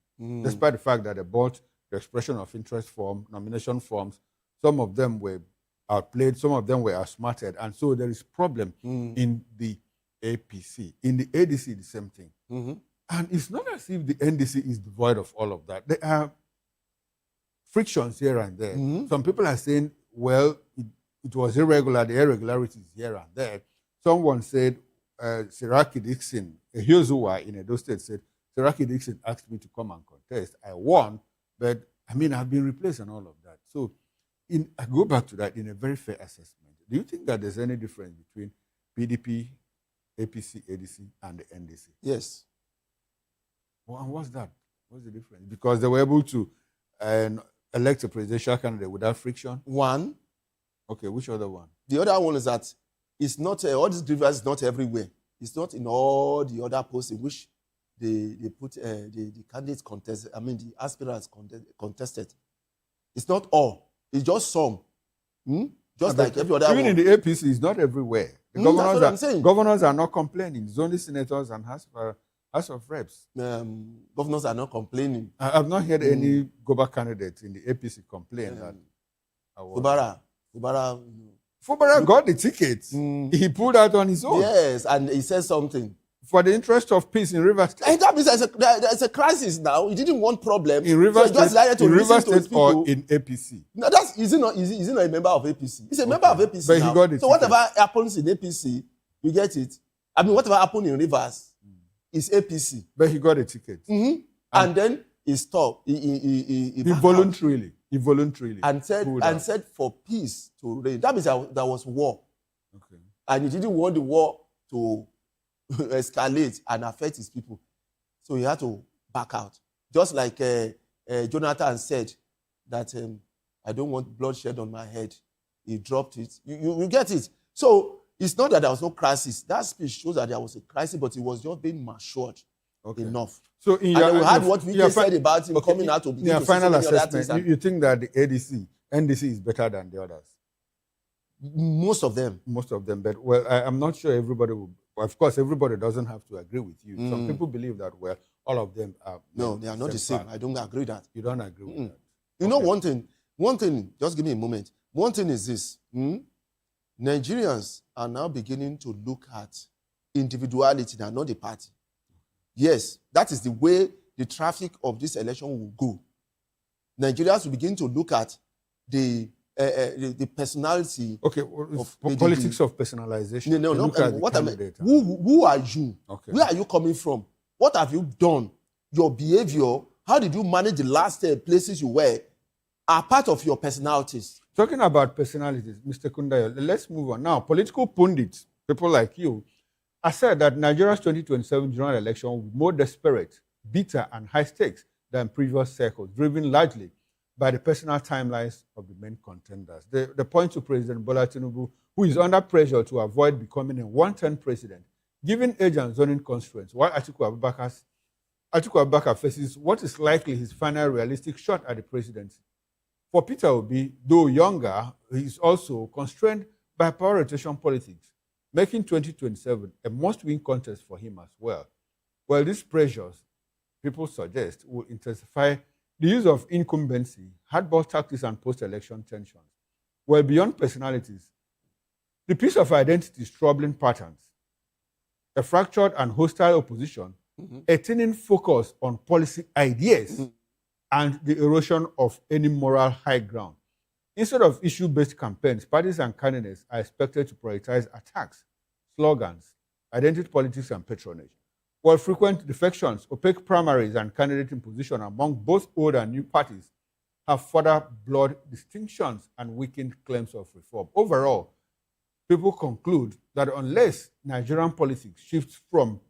despite the fact that they bought the expression of interest form, nomination forms. Some of them were outplayed, some of them were outsmarted, and so there is problem in the APC. In the ADC, the same thing. And it's not as if the NDC is devoid of all of that. There are frictions here and there. Some people are saying, well, it was irregular, the irregularities here and there. Someone said, Siraki Dixon, a Hiozuwa in Edo State said, Siraki Dixon asked me to come and contest. I won, but I've been replaced and all of that. So I go back to that in a very fair assessment. Do you think that there's any difference between PDP, APC, ADC, and the NDC? Yes. Well, and what's that? What's the difference? Because they were able to elect a presidential candidate without friction? One. Okay, which other one? The other one is that it's not, all these grievances is not everywhere. It's not in all the other posts in which they put the candidates contested, the aspirants contested. It's not all. It's just some. Just like every other even one. in the APC, it's not everywhere. The governors are not complaining. It's only senators and House of Reps. Governors are not complaining. I've not heard any Goba candidate in the APC complain that. Fubara got the ticket. He pulled out on his own. Yes, and he said something. For the interest of peace in Rivers State. And that means there's a crisis now. He didn't want problem. In Rivers so State, or in APC? No, is he not a member of APC? He's a member of APC but now. He got it. So whatever happens in APC, you get it? Whatever happened in Rivers is APC. But he got a ticket. And then he stopped. He voluntarily. He voluntarily. And said for peace to reign. That means there was war. Okay. And he didn't want the war to escalate and affect his people. So he had to back out. Just like Jonathan said that I don't want bloodshed on my head. He dropped it. You get it? So it's not that there was no crisis. That speech shows that there was a crisis, but it was just being matured enough. So we had what we said about him coming out to begin to final say so many other things. assessment, you think that the NDC is better than the others? Most of them. Most of them. But, well, I'm not sure everybody will. Of course, everybody doesn't have to agree with you. Some people believe that, well, all of them are. No, they are not the same. I don't agree with that. You don't agree with that? You know one thing, just give me a moment. One thing is this. Nigerians are now beginning to look at individuality and not the party. Yes, that is the way the traffic of this election will go. Nigerians will begin to look at the personality. Okay, politics of personalization. No. What I mean, who are you? Okay. Where are you coming from? What have you done? Your behavior. How did you manage the last places you were? Are part of your personalities. Talking about personalities, Mr. Kundayo, let's move on now. Political pundits, people like you, I said that Nigeria's 2027 general election will be more desperate, bitter, and high stakes than previous cycles, driven largely by the personal timelines of the main contenders. They point to President Bola Tinubu, who is under pressure to avoid becoming a one-term president, given age and zoning constraints, while Atiku Abubakar's Atiku Abubakar faces what is likely his final realistic shot at the presidency. For Peter Obi, though younger, he is also constrained by power rotation politics, making 2027 a must-win contest for him as well. Well, these pressures, people suggest, will intensify the use of incumbency, hardball tactics, and post-election tensions. Well, beyond personalities, the piece of identity is troubling patterns. A fractured and hostile opposition, a thinning focus on policy ideas, and the erosion of any moral high ground. Instead of issue-based campaigns, parties and candidates are expected to prioritize attacks, slogans, identity politics, and patronage. While frequent defections, opaque primaries, and candidate imposition among both old and new parties have further blurred distinctions and weakened claims of reform. Overall, people conclude that unless Nigerian politics shifts from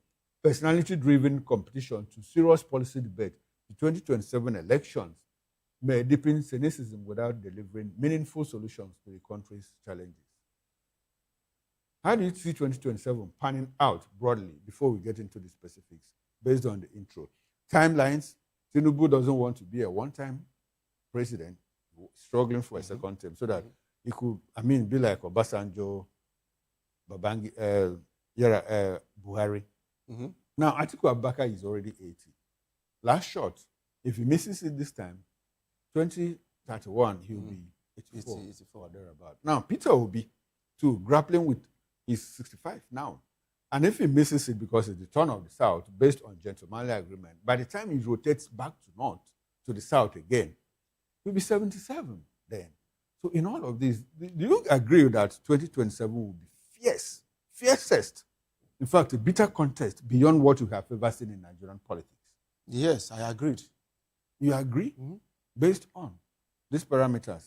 personality-driven competition to serious policy debate, the 2027 elections may deepen cynicism without delivering meaningful solutions to the country's challenges. How do you see 2027 panning out broadly before we get into the specifics based on the intro? Timelines, Tinubu doesn't want to be a one-time president struggling for a second term so that he could, be like Obasanjo, Buhari. Now, Atiku Abubakar is already 80. Last shot, if he misses it this time, 2031, he'll be 84 or thereabout. Now, Peter Obi, too, grappling with, he's 65 now. And if he misses it because it's the turn of the South, based on gentlemanly agreement, by the time he rotates back to North, to the South again, he'll be 77 then. So in all of this, do you agree that 2027 will be fierce, fiercest? In fact, a bitter contest beyond what you have ever seen in Nigerian politics. Yes, I agreed. You agree? Based on these parameters?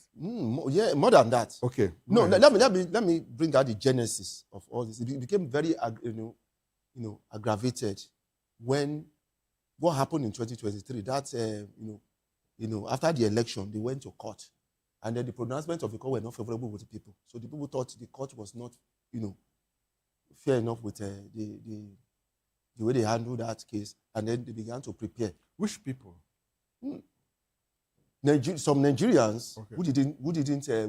Yeah, more than that. Okay. No, let me bring out the genesis of all this. It became very, aggravated when what happened in 2023. That after the election, they went to court, and then the pronouncement of the court were not favorable with the people. So the people thought the court was not, fair enough with the way they handled that case, and then they began to prepare. Which people? Some Nigerians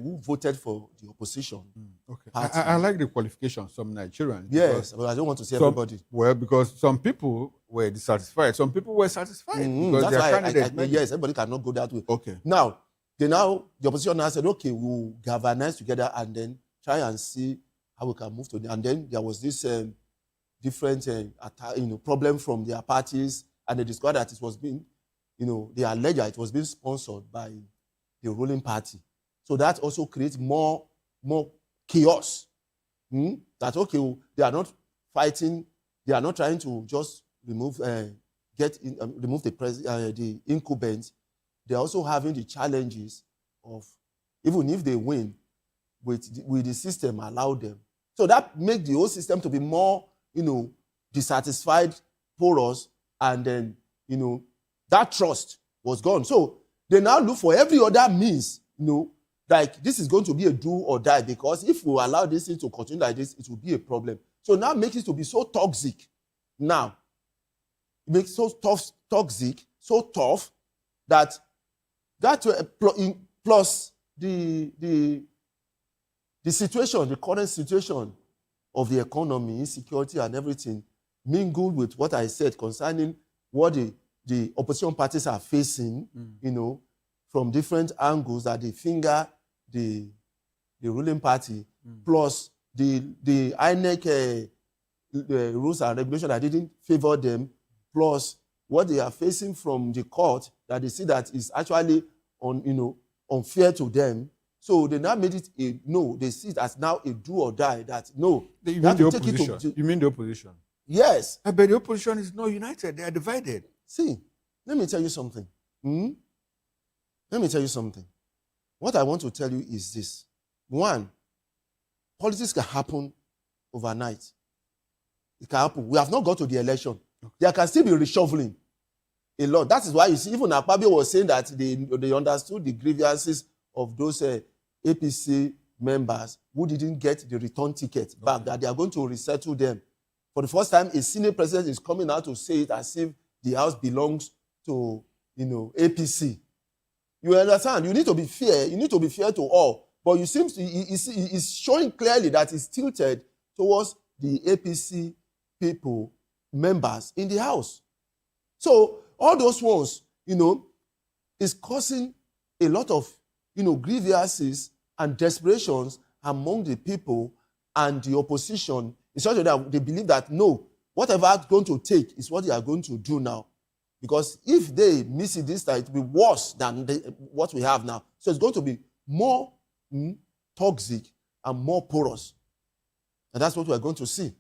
who voted for the opposition. Okay. I like the qualification. Some Nigerians. Yes, but I don't want to say everybody. Well, because some people were dissatisfied. Some people were satisfied. Because that's why yes, everybody cannot go that way. Okay. Now, the opposition now said, okay, we'll galvanize together and then try and see how we can move to. And then there was this different problem from their parties, and they discovered that it was being, they alleged it was being sponsored by the ruling party. So that also creates more chaos. That okay, they are not fighting, they are not trying to just remove the incumbent. They're also having the challenges of, even if they win, with the system allow them. So that makes the whole system to be more, dissatisfied, porous, and then, that trust was gone. So they now look for every other means, like this is going to be a do or die, because if we allow this thing to continue like this, it will be a problem. So now makes it to be so toxic. Now, it makes it so toxic, so tough, that plus the situation, the current situation of the economy, insecurity and everything, mingled with what I said concerning what the opposition parties are facing, from different angles, that they finger the ruling party, plus the INEC rules and regulations that didn't favor them, plus what they are facing from the court that they see that is actually unfair to them. So they now made it they see it as now a do or die, that no. You mean the opposition? You mean the opposition? Yes. But the opposition is not united. They are divided. See, let me tell you something. Let me tell you something. What I want to tell you is this. One, politics can happen overnight. It can happen. We have not got to the election. Okay. There can still be reshuffling a lot. That is why you see, even Akpabio was saying that they understood the grievances of those APC members who didn't get the return ticket back, that they are going to resettle them. For the first time, a senior president is coming out to say it as if the house belongs to, APC. You understand? You need to be fair. You need to be fair to all. But you seem to, it's showing clearly that it's tilted towards the APC people, members in the house. So all those ones, is causing a lot of, grievances and desperations among the people and the opposition, in such a way that they believe that, no, whatever it's going to take is what they are going to do now. Because if they miss it this time, it will be worse than what we have now. So it's going to be more toxic and more porous. And that's what we're going to see.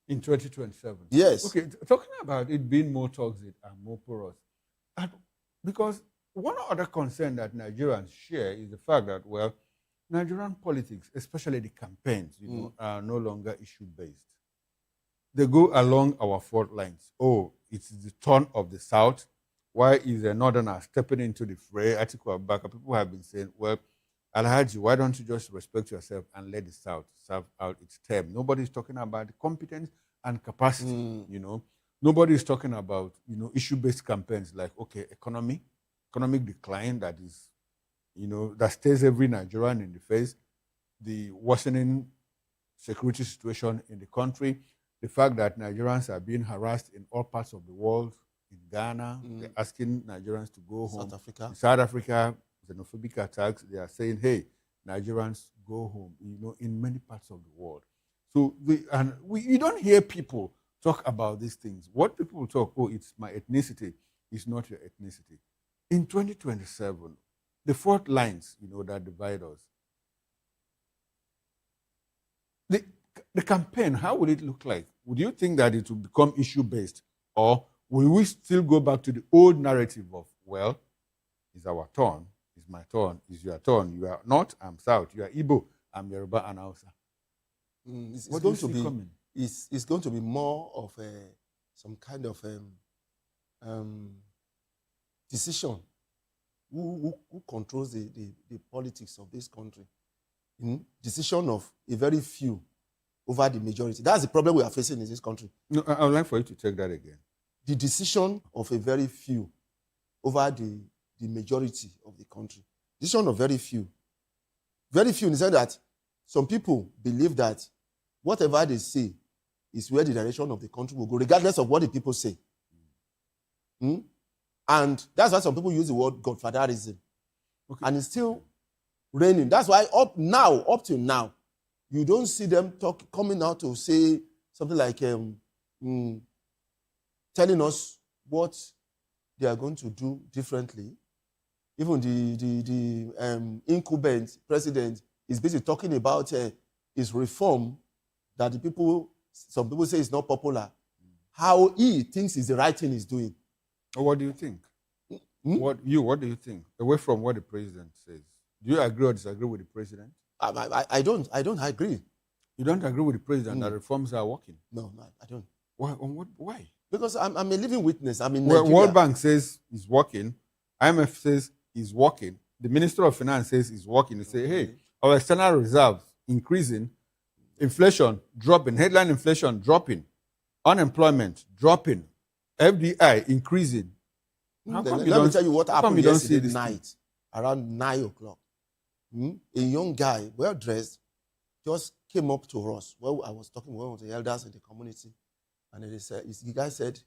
In 2027? Yes. Okay, talking about it being more toxic and more porous, because one other concern that Nigerians share is the fact that, well, Nigerian politics, especially the campaigns, are no longer issue-based. They go along our fault lines. Oh, it's the turn of the South. Why is the Northerner stepping into the fray? Atiku Abubakar, people have been saying, well, Alhaji, why don't you just respect yourself and let the South serve out its term? Nobody's talking about the competence and capacity, Nobody's talking about, issue-based campaigns like, okay, economic decline that is, that stares every Nigerian in the face, the worsening security situation in the country, the fact that Nigerians are being harassed in all parts of the world, in Ghana, they're asking Nigerians to go home. In South Africa, xenophobic attacks, they are saying, hey, Nigerians, go home, in many parts of the world. So, you don't hear people talk about these things. What people talk, oh, it's my ethnicity, it's not your ethnicity. In 2027, the fault lines, that divide us, the campaign, how will it look like? Would you think that it will become issue-based? Or will we still go back to the old narrative of, well, it's our turn, it's my turn, it's your turn. You are North, I'm South. You are Igbo, I'm Yoruba and Hausa. It's going to be more of some kind of decision. Who controls the politics of this country? Decision of a very few over the majority. That's the problem we are facing in this country. No, I would like for you to take that again. The decision of a very few over the majority of the country. Decision of very few. Very few in the sense that some people believe that whatever they say is where the direction of the country will go, regardless of what the people say. And that's why some people use the word godfatherism. Okay. And it's still reigning. That's why up till now, you don't see them coming out to say something like telling us what they are going to do differently. Even the incumbent president is busy talking about his reform that some people say is not popular. How he thinks is the right thing he's doing. What do you think? What do you think? Away from what the president says. Do you agree or disagree with the president? I don't agree. You don't agree with the president that reforms are working? No, I don't. Why? Because I'm a living witness. World Bank says it's working. IMF says it's working. The Minister of Finance says it's working. They say, hey, our external reserves increasing, inflation dropping, headline inflation dropping, unemployment dropping, FDI increasing. Let me tell you what happened yesterday night, around 9 o'clock. A young guy, well-dressed, just came up to us. Well, I was talking with one of the elders in the community, and the guy said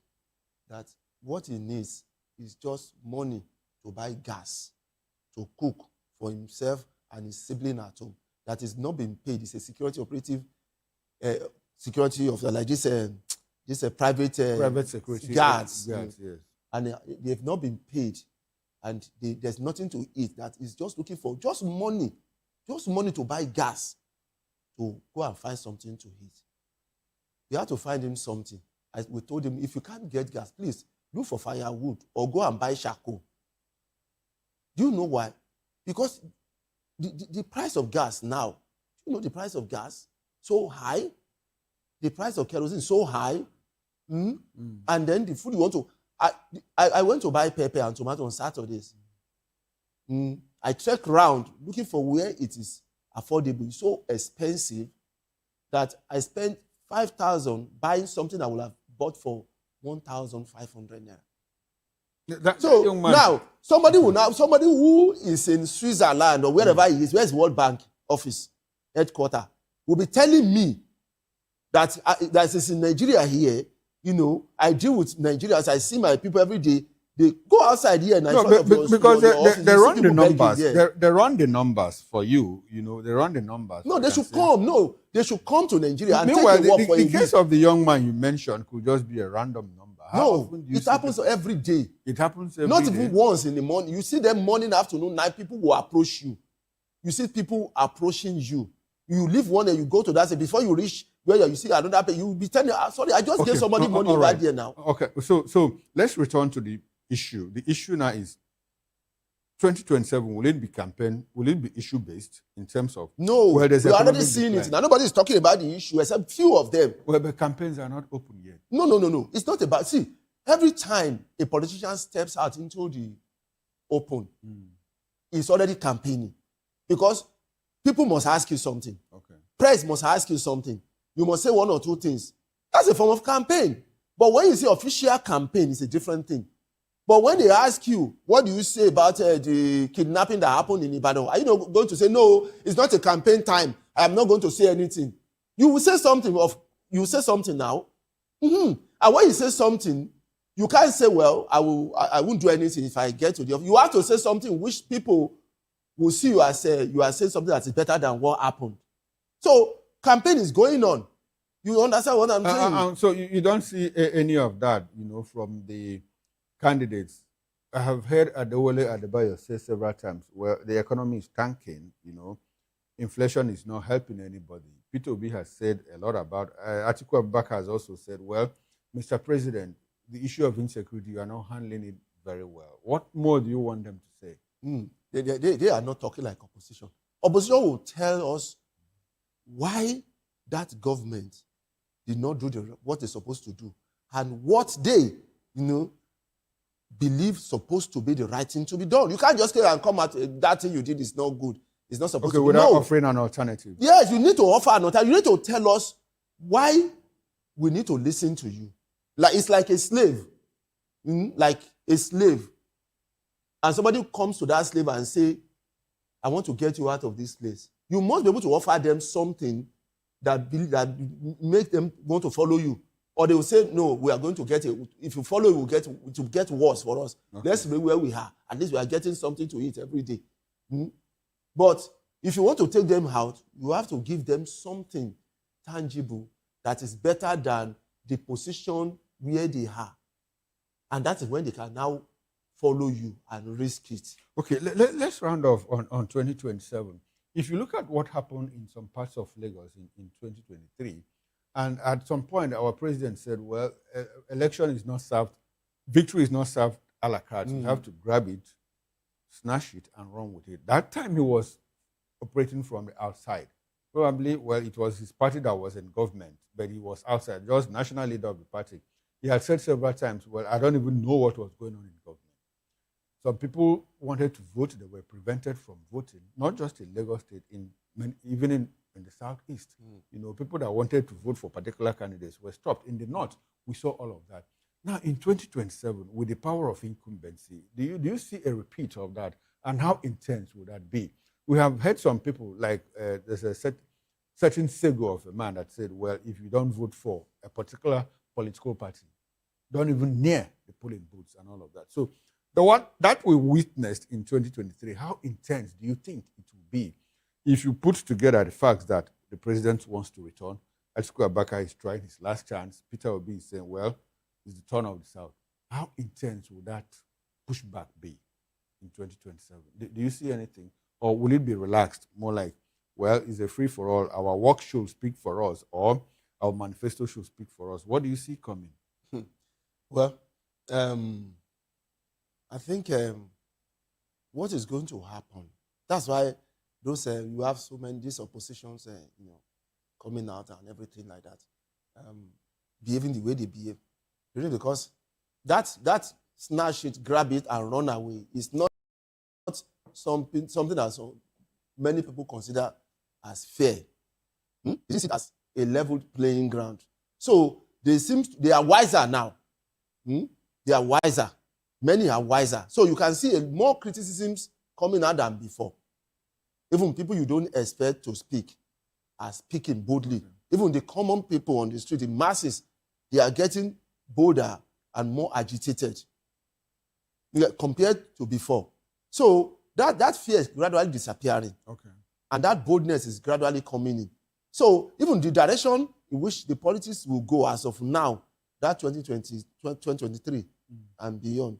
that what he needs is just money to buy gas, to cook for himself and his sibling at home. That is not being paid. It's a security operative, security of like this private security guards. Yes. And they have not been paid, and there's nothing to eat. That is just looking for just money to buy gas, to go and find something to eat. We had to find him something. We told him, if you can't get gas, please look for firewood or go and buy charcoal. Do you know why? Because the price of gas now, the price of gas so high, the price of kerosene so high, and then the food you want to. I went to buy pepper and tomato on Saturdays. I checked around looking for where it is affordable. It's so expensive that I spent 5,000 buying something I would have bought for 1,500 naira. So now somebody who is in Switzerland or wherever he is, where's World Bank office headquarters, will be telling me that that is in Nigeria here. You know, I deal with Nigerians. I see my people every day. They go outside here and because they run the numbers. They run the numbers for you. You know, they run the numbers. No, they should come. No, they should come to Nigeria and meanwhile, take a walk for a week. The case of the young man you mentioned could just be a random number. It happens every day. It happens every Not day. even once in the morning. You see them morning, afternoon, night. People will approach you. You see people approaching you. You leave one and you go to that. Before you reach where you see another person, you will be telling, sorry, I just gave somebody money right there now. Okay, so let's return to the issue. The issue now is 2027. Will it be campaign? Will it be issue based in terms of no? We're already seeing it now. Nobody is talking about the issue except few of them. Well, the campaigns are not open yet. No. It's not about. See, every time a politician steps out into the open, he's already campaigning because people must ask you something. Okay. Press must ask you something. You must say one or two things. That's a form of campaign. But when you say official campaign, it's a different thing. But when they ask you, what do you say about the kidnapping that happened in Ibadan? Are you not going to say, no, it's not a campaign time. I am not going to say anything. You will say something now. And when you say something, you can't say, well, I won't do anything if I get to the office. You have to say something which people will see you as you are saying something that is better than what happened. So campaign is going on. You understand what I'm saying? So you don't see any of that, from the candidates. I have heard Adewale Adebayo say several times, well, the economy is tanking, inflation is not helping anybody. Peter Obi has said a lot about, Atiku Abubakar has also said, well, Mr. President, the issue of insecurity, you are not handling it very well. What more do you want them to say? They are not talking like opposition. Opposition will tell us why that government did not do what they're supposed to do and what they, believe supposed to be the right thing to be done. You can't just come and come out, that thing you did is not good. It's not supposed to be. Without offering an alternative. Yes, you need to offer an alternative. You need to tell us why we need to listen to you. It's like a slave. Like a slave. And somebody comes to that slave and say, I want to get you out of this place. You must be able to offer them something that make them want to follow you. Or they will say, no, we are going to get it. If you follow, it will get worse for us. Okay. Let's be where we are. At least we are getting something to eat every day. But if you want to take them out, you have to give them something tangible that is better than the position where they are. And that is when they can now follow you and risk it. Okay, let's round off on 2027. If you look at what happened in some parts of Lagos in 2023, and at some point, our president said, well, election is not served, victory is not served a la carte. You have to grab it, snatch it, and run with it. That time he was operating from the outside. Probably, well, it was his party that was in government, but he was outside, just national leader of the party. He had said several times, well, I don't even know what was going on in government. Some people wanted to vote, they were prevented from voting, not just in Lagos State, even in the Southeast. People that wanted to vote for particular candidates were stopped. In the North, we saw all of that. Now, in 2027, with the power of incumbency, do you see a repeat of that? And how intense would that be? We have heard some people, like there's a certain Sego of a man that said, well, if you don't vote for a particular political party, don't even near the polling booths and all of that. So the one that we witnessed in 2023, how intense do you think it will be if you put together the fact that the president wants to return, Atiku Abubakar is trying his last chance, Peter Obi is saying, well, it's the turn of the South. How intense will that pushback be in 2027? Do you see anything? Or will it be relaxed, more like, well, it's a free-for-all, our work should speak for us, or our manifesto should speak for us? What do you see coming? Well, I think what is going to happen, that's why you have so many, these oppositions, coming out and everything like that, behaving the way they behave. Really, because that snatch it, grab it, and run away is not something that so many people consider as fair. They see it as a level playing ground. So they are wiser now. They are wiser. Many are wiser. So you can see more criticisms coming out than before. Even people you don't expect to speak are speaking boldly. Even the common people on the street, the masses, they are getting bolder and more agitated compared to before. So that fear is gradually disappearing. Okay. And that boldness is gradually coming in. So even the direction in which the politics will go as of now, that 2023 and beyond,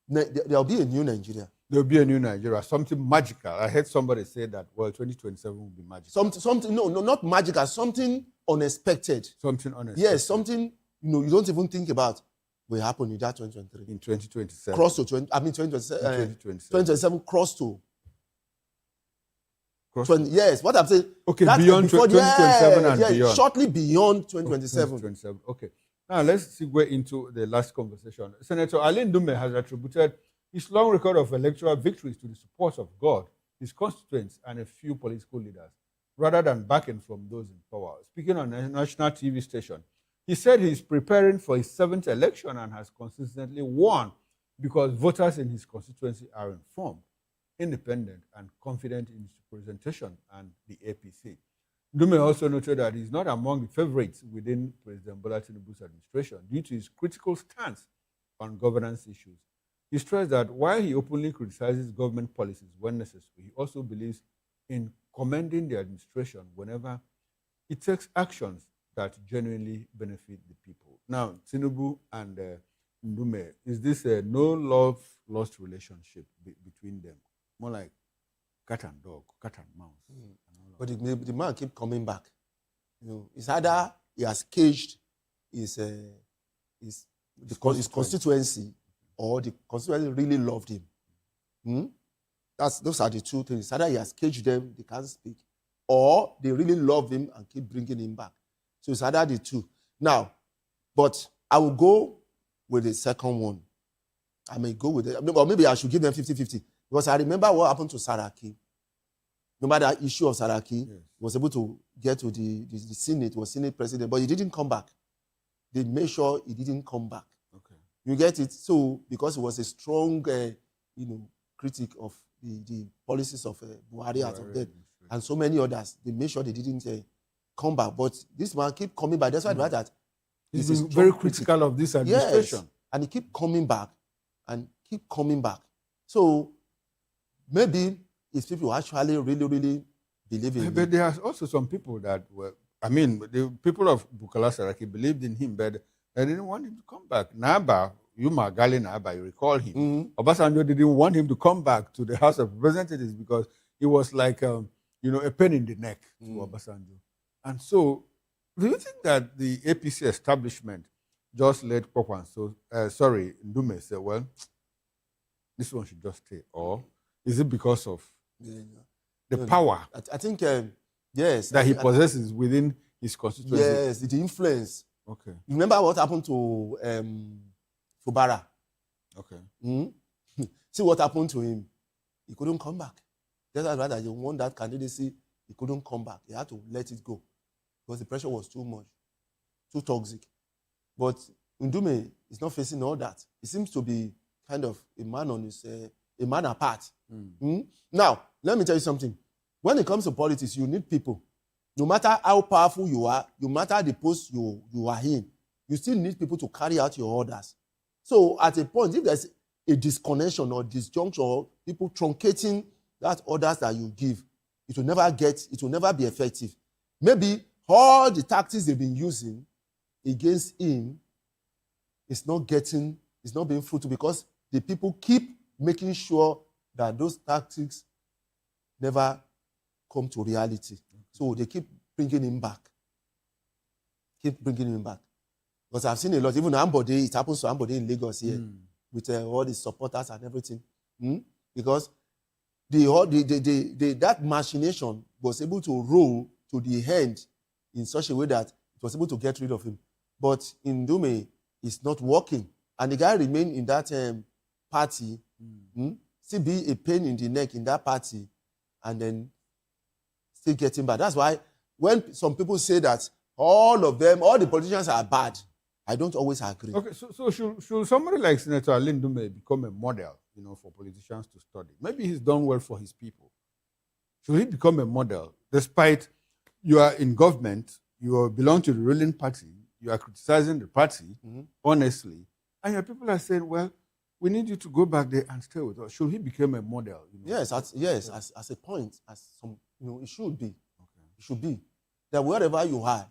there'll be a new Nigeria. There'll be a new Nigeria, something magical. I heard somebody say that, well, 2027 will be magical. Something, no, not magical, something unexpected. Something unexpected. Yes, something, you don't even think about will happen in that 2023. In 2027. Cross to 2027. 2027 cross to. Yes, what I'm saying. Okay, beyond 2027 and beyond. Shortly beyond 2027. 2027. Okay. Now let's segue into the last conversation. Senator Ali Ndume has attributed his long record of electoral victories to the support of God, his constituents, and a few political leaders, rather than backing from those in power. Speaking on a national TV station, he said he is preparing for his 7th election and has consistently won because voters in his constituency are informed, independent, and confident in his representation and the APC. Ndume also noted that he is not among the favorites within President Bola Tinubu's administration due to his critical stance on governance issues. He stressed that while he openly criticizes government policies when necessary, he also believes in commending the administration whenever it takes actions that genuinely benefit the people. Now, Tinubu and Ndume, is this a no-love lost relationship between them? More like cat and dog, cat and mouse. But the man keep coming back. It's either he has caged his constituency, or the constituency really loved him. Those are the two things. It's either he has caged them, they can't speak, or they really love him and keep bringing him back. So it's either the two. Now, but I will go with the second one. I may go with it, or maybe I should give them 50-50. Because I remember what happened to Saraki. Remember that issue of Saraki? Yes. He was able to get to the Senate, was Senate president, but he didn't come back. They made sure he didn't come back. Okay. You get it? So, because he was a strong, critic of the policies of Buhari as of then, and so many others, they made sure they didn't come back. But this man keep coming back. That's why that he's been very critical of this administration. Yes. And he keep coming back and keep coming back. So, maybe it's people who actually really, really believe in him. But there are also some people that were, the people of Bukola Saraki believed in him, but they didn't want him to come back. Naba, Magali Naba, you recall him. Obasanjo didn't want him to come back to the House of Representatives because he was like, a pain in the neck to Obasanjo. And so, do you think that the APC establishment just let Ndume say, well, this one should just stay, or is it because of the power I think, yes. that he possesses within his constituency? Yes, the influence. Okay. You remember what happened to Fubara? Okay. See what happened to him. He couldn't come back. That's why that you won that candidacy, he couldn't come back. He had to let it go because the pressure was too much, too toxic. But Ndume is not facing all that. He seems to be kind of a man on his a man apart. Now, let me tell you something. When it comes to politics, you need people. No matter how powerful you are, no matter the post you are in, you still need people to carry out your orders. So at a point, if there's a disconnection or disjuncture, or people truncating that orders that you give, it will never be effective. Maybe all the tactics they've been using against him is not being fruitful because the people keep making sure that those tactics never come to reality. So they keep bringing him back. Because I've seen a lot, even Ambode, it happens to Ambode in Lagos here, with all the supporters and everything. Because that machination was able to roll to the end in such a way that it was able to get rid of him. But in Ndume, it's not working. And the guy remained in that party, still be a pain in the neck in that party, and then still getting bad. That's why when some people say that all the politicians are bad, I don't always agree. Okay, so should somebody like Senator Alindume become a model, for politicians to study? Maybe he's done well for his people. Should he become a model, despite you are in government, you belong to the ruling party, you are criticizing the party, honestly, and your people are saying, well, we need you to go back there and stay with us. Should he become a model? Yes, as a point, as some, it should be. Okay. It should be that wherever you are,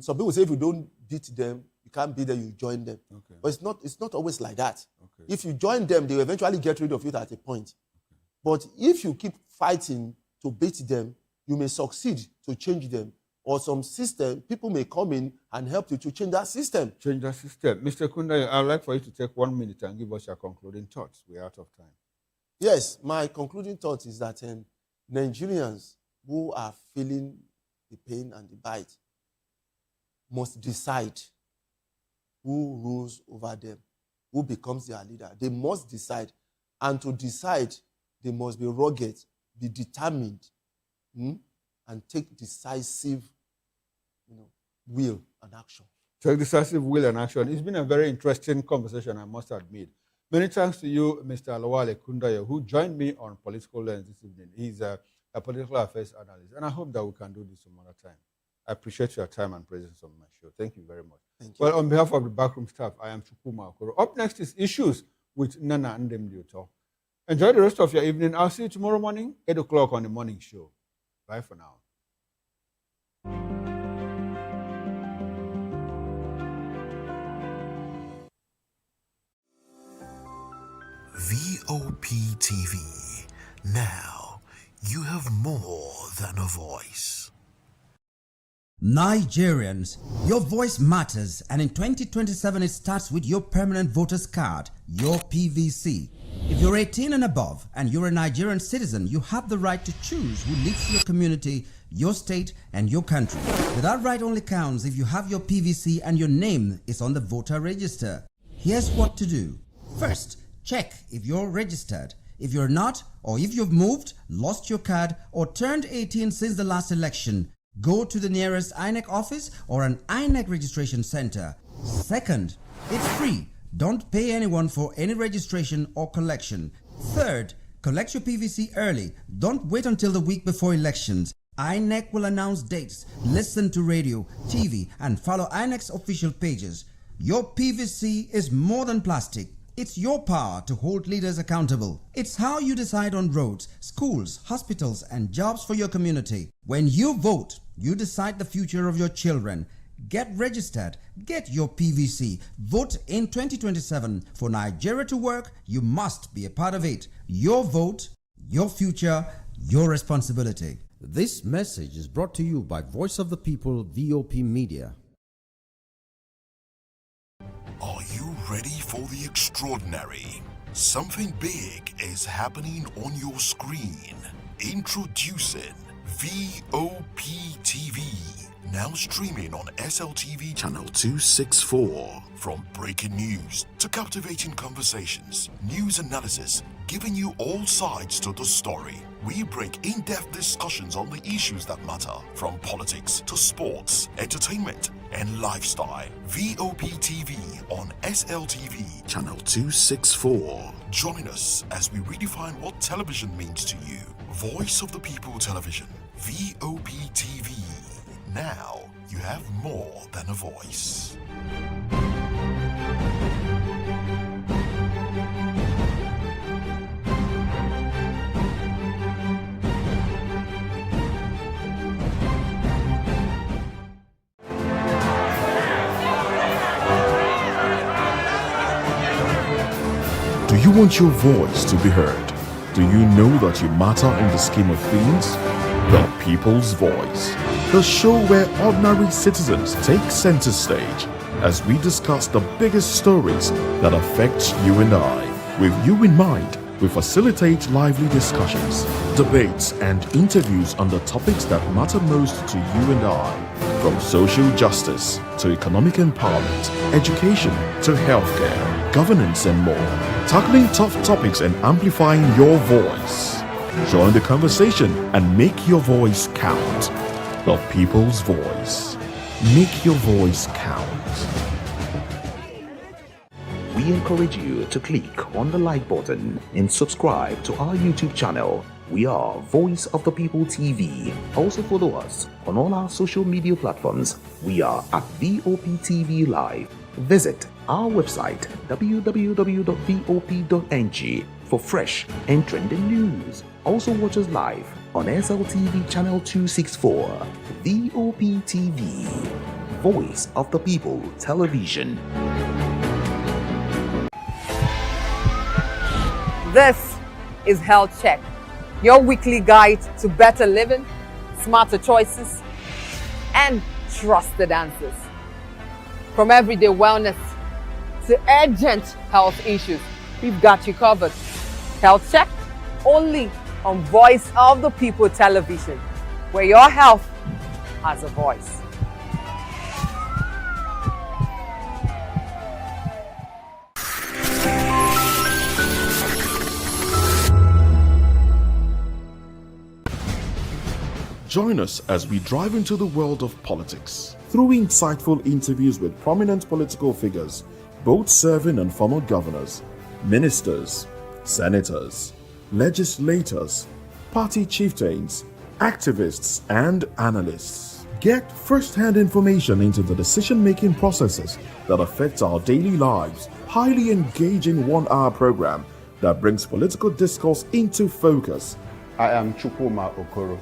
some people say if you don't beat them, you can't be there, you join them. Okay. But it's not always like that. Okay. If you join them, they will eventually get rid of you at a point. Okay. But if you keep fighting to beat them, you may succeed to change them. Or some system, people may come in and help you to change that system. Change that system. Mr. Kunda, I'd like for you to take 1 minute and give us your concluding thoughts. We're out of time. Yes, my concluding thought is that Nigerians who are feeling the pain and the bite must decide who rules over them, who becomes their leader. They must decide. And to decide, they must be rugged, be determined, and take decisive will and action. Take decisive will and action. It's been a very interesting conversation, I must admit. Many thanks to you, Mr. Alawale Kundayo, who joined me on Political Lens this evening. He's a political affairs analyst, and I hope that we can do this some other time. I appreciate your time and presence on my show. Thank you very much. Thank you. Well, on behalf of the backroom staff, I am Chukuma Okoro. Up next is Issues with Nana Ndemliuto. Enjoy the rest of your evening. I'll see you tomorrow morning, 8 o'clock on the morning show. Bye for now. VOP TV. Now, you have more than a voice. Nigerians, your voice matters, and in 2027 it starts with your permanent voters card, your PVC. If you're 18 and above and you're a Nigerian citizen, you have the right to choose who leads your community, your state, and your country. But that right only counts if you have your PVC and your name is on the voter register. Here's what to do. First, check if you're registered. If you're not, or if you've moved, lost your card, or turned 18 since the last election, go to the nearest INEC office or an INEC registration center. Second, it's free. Don't pay anyone for any registration or collection. Third, collect your PVC early. Don't wait until the week before elections. INEC will announce dates. Listen to radio, TV, and follow INEC's official pages. Your PVC is more than plastic. It's your power to hold leaders accountable. It's how you decide on roads, schools, hospitals, and jobs for your community. When you vote, you decide the future of your children. Get registered. Get your PVC. Vote in 2027. For Nigeria to work, you must be a part of it. Your vote, your future, your responsibility. This message is brought to you by Voice of the People, VOP Media. Are you ready for the extraordinary? Something big is happening on your screen. Introducing VOP TV. Now streaming on SLTV channel 264. From breaking news to captivating conversations, news analysis, giving you all sides to the story. We break in-depth discussions on the issues that matter, from politics to sports, entertainment, and lifestyle. VOP TV on SLTV channel 264. Join us as we redefine what television means to you. Voice of the People Television, VOP TV. Now you have more than a voice. Do you want your voice to be heard? Do you know that you matter in the scheme of things? The People's Voice, the show where ordinary citizens take center stage as we discuss the biggest stories that affect you and I. With you in mind, we facilitate lively discussions, debates, and interviews on the topics that matter most to you and I. From social justice to economic empowerment, education to healthcare, governance, and more. Tackling tough topics and amplifying your voice. Join the conversation and make your voice count. The People's Voice. Make your voice count. we encourage you to click on the like button and subscribe to our YouTube channel. We are Voice of the People TV. Also follow us on all our social media platforms. We are at Vop TV Live. Visit our website www.vop.ng for fresh and trending news. Also watch us live on SLTV channel 264. Vop TV, Voice of the People Television. This is Health Check, your weekly guide to better living, smarter choices, and trusted answers. From everyday wellness to urgent health issues, we've got you covered. Health Check, only on Voice of the People Television, where your health has a voice. Join us as we drive into the world of politics through insightful interviews with prominent political figures, both serving and former governors, ministers, senators, legislators, party chieftains, activists, and analysts. Get first-hand information into the decision-making processes that affect our daily lives. Highly engaging one-hour program that brings political discourse into focus. I am Chukwuma Okoro.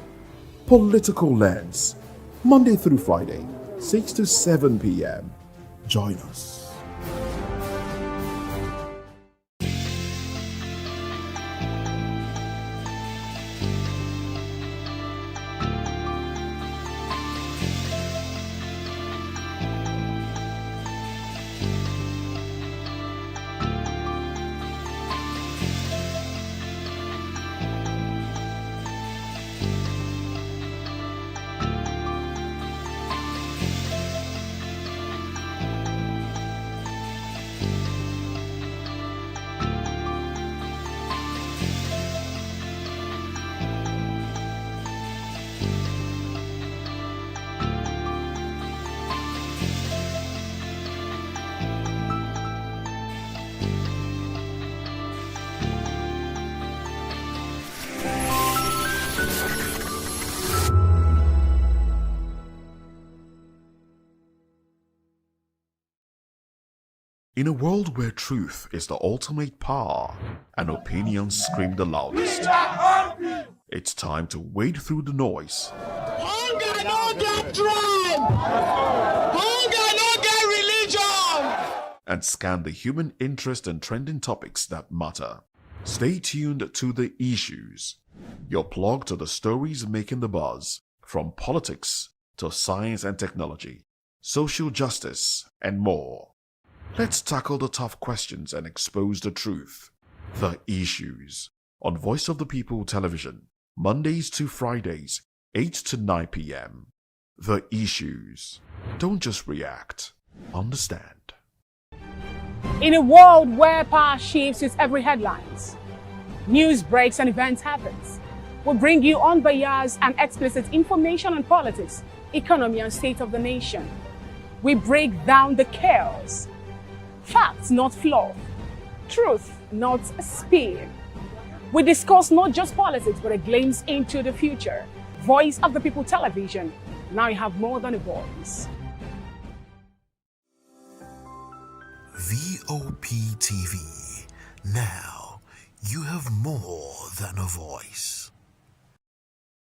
Political Lens, Monday through Friday, 6 to 7 p.m. Join us. In a world where truth is the ultimate power and opinions scream the loudest, it's time to wade through the noise. Hunger no get tribe! Hunger no get religion! And scan the human interest and trending topics that matter. Stay tuned to The Issues, your plug to the stories making the buzz, from politics to science and technology, social justice, and more. Let's tackle the tough questions and expose the truth. The Issues, on Voice of the People Television, Mondays to Fridays, 8 to 9 p.m. The Issues. Don't just react, understand. In a world where power shifts its every headlines, news breaks and events happens, we bring you unbiased and explicit information on politics, economy, and state of the nation. We break down the chaos. Facts, not fluff. Truth, not spin. We discuss not just politics, but a glimpse into the future. Voice of the People Television. Now you have more than a voice. VOP TV. Now you have more than a voice.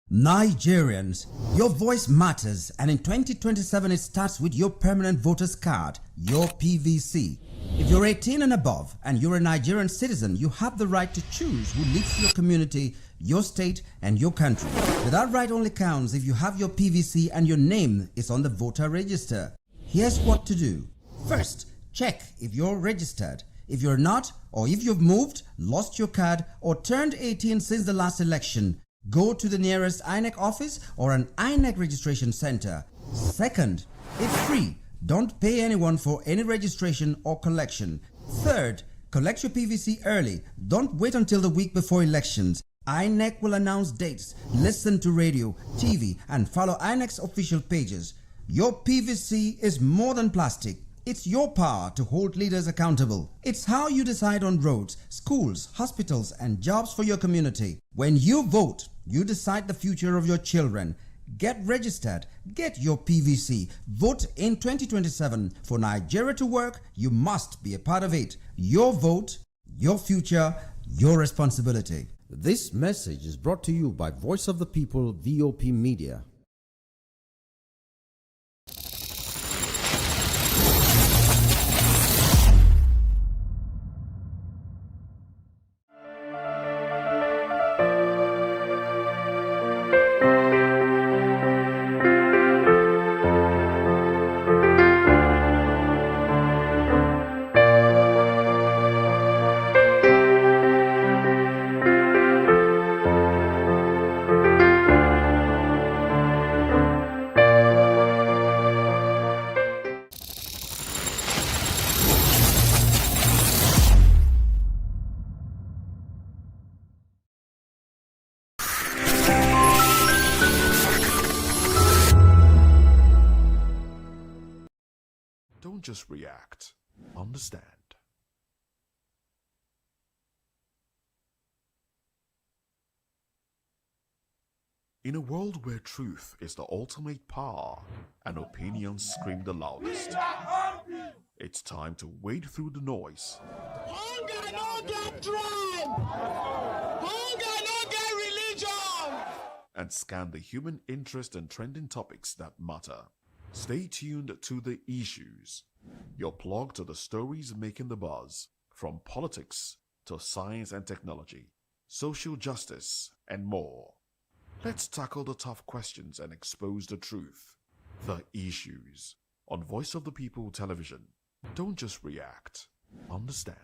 Nigerians, your voice matters, and in 2027 it starts with your permanent voter's card, your PVC. If you're 18 and above and you're a Nigerian citizen, you have the right to choose who leads your community, your state, and your country. But that right only counts if you have your PVC and your name is on the voter register. Here's what to do. First, check if you're registered. If you're not, or if you've moved, lost your card, or turned 18 since the last election, go to the nearest INEC office or an INEC registration center. Second, it's free. Don't pay anyone for any registration or collection. Third, collect your PVC early. Don't wait until the week before elections. INEC will announce dates. Listen to radio, TV, and follow INEC's official pages. Your PVC is more than plastic. It's your power to hold leaders accountable. It's how you decide on roads, schools, hospitals, and jobs for your community. When you vote, you decide the future of your children. Get registered. Get your PVC. Vote in 2027. For Nigeria to work, you must be a part of it. Your vote, your future, your responsibility. This message is brought to you by Voice of the People, VOP Media. Don't just react. Understand. In a world where truth is the ultimate power and opinions scream the loudest, it's time to wade through the noise. Hunger no get tribe. Hunger no get religion. And scan the human interest and trending topics that matter. Stay tuned to The Issues, your plug to the stories making the buzz, from politics to science and technology, social justice, and more. Let's tackle the tough questions and expose the truth. The Issues on Voice of the People Television. Don't just react, understand.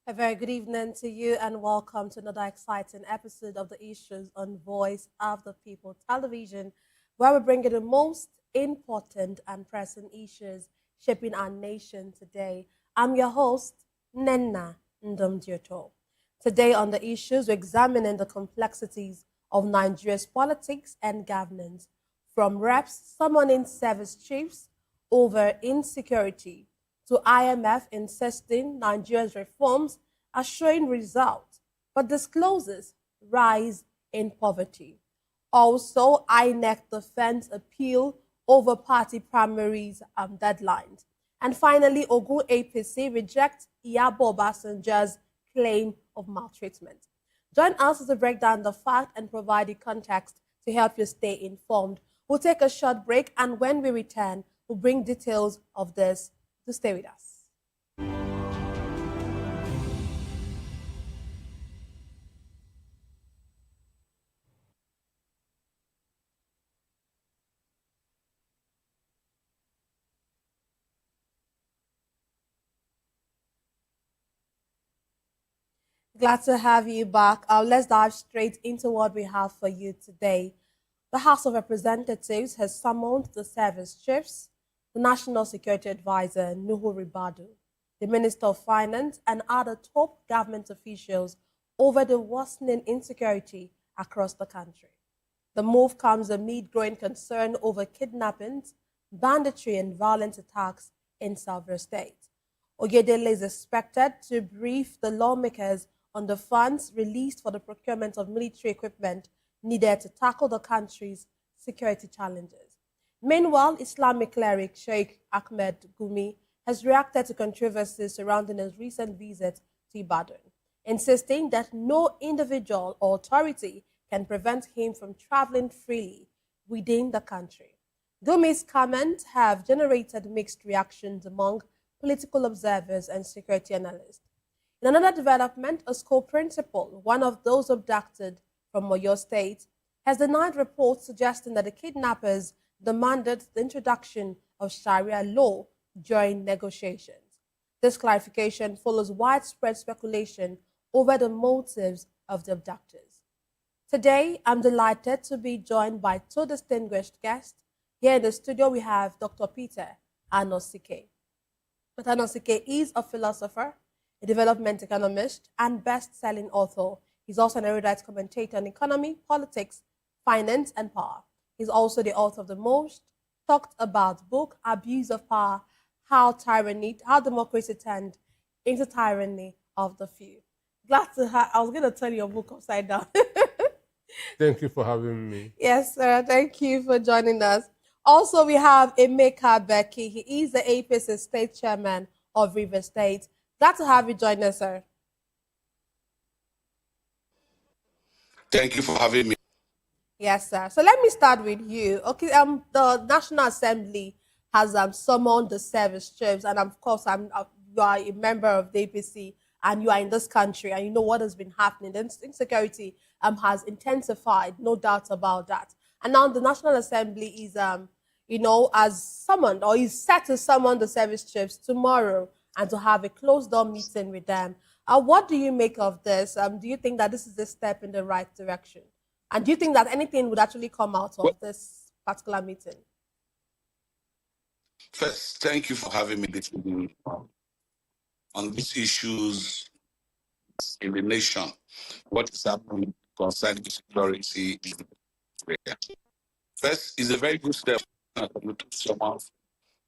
A very good evening to you and welcome to another exciting episode of The Issues on Voice of the People Television, where we bring you the most important and pressing issues shaping our nation today. I'm your host, Nenna Ndomdioto. Today on The Issues, we're examining the complexities of Nigeria's politics and governance, from reps summoning service chiefs over insecurity to IMF insisting Nigeria's reforms are showing results, but discloses rise in poverty. Also, INEC defends appeal over party primaries deadlines. And finally, Ogun APC rejects Iyabo Obasanjo's claim of maltreatment. Join us to break down the fact and provide the context to help you stay informed. We'll take a short break, and when we return, we'll bring details of this. To stay with us. Glad to have you back. Let's dive straight into what we have for you today. The House of Representatives has summoned the service chiefs, the National Security Advisor, Nuhu Ribadu, the Minister of Finance, and other top government officials over the worsening insecurity across the country. The move comes amid growing concern over kidnappings, banditry, and violent attacks in several states. Oyedele is expected to brief the lawmakers on the funds released for the procurement of military equipment needed to tackle the country's security challenges. Meanwhile, Islamic cleric Sheikh Ahmed Gumi has reacted to controversies surrounding his recent visit to Ibadan, insisting that no individual or authority can prevent him from traveling freely within the country. Gumi's comments have generated mixed reactions among political observers, and security analysts. In another development, a school principal, one of those abducted from Oyo State, has denied reports suggesting that the kidnappers demanded the introduction of Sharia law during negotiations. This clarification follows widespread speculation over the motives of the abductors. Today, I'm delighted to be joined by two distinguished guests. Here in the studio, we have Dr. Peter Anosike. Dr. Anosike is a philosopher, a development economist, and best-selling author. He's also an erudite commentator on economy, politics, finance, and power. He's also the author of the most talked about book, Abuse of Power, How Democracy Turned into Tyranny of the Few. Glad to have, I was going to turn your book upside down. Thank you for having me. Yes, sir. Thank you for joining us. Also, we have Emeka Becky. He is the APC State Chairman of Rivers State. Glad to have you join us, sir. Thank you for having me. Yes, sir. So let me start with you. Okay, the National Assembly has summoned the service chiefs, and of course, you are a member of the APC, and you are in this country, and you know what has been happening. The insecurity has intensified, no doubt about that. And now the National Assembly is, has summoned or is set to summon the service chiefs tomorrow and to have a closed-door meeting with them. What do you make of this? Do you think that this is a step in the right direction? And do you think that anything would actually come out of this particular meeting? First, thank you for having me this evening on these issues in the nation. What is happening concerning security in Nigeria. First, is a very good step to summon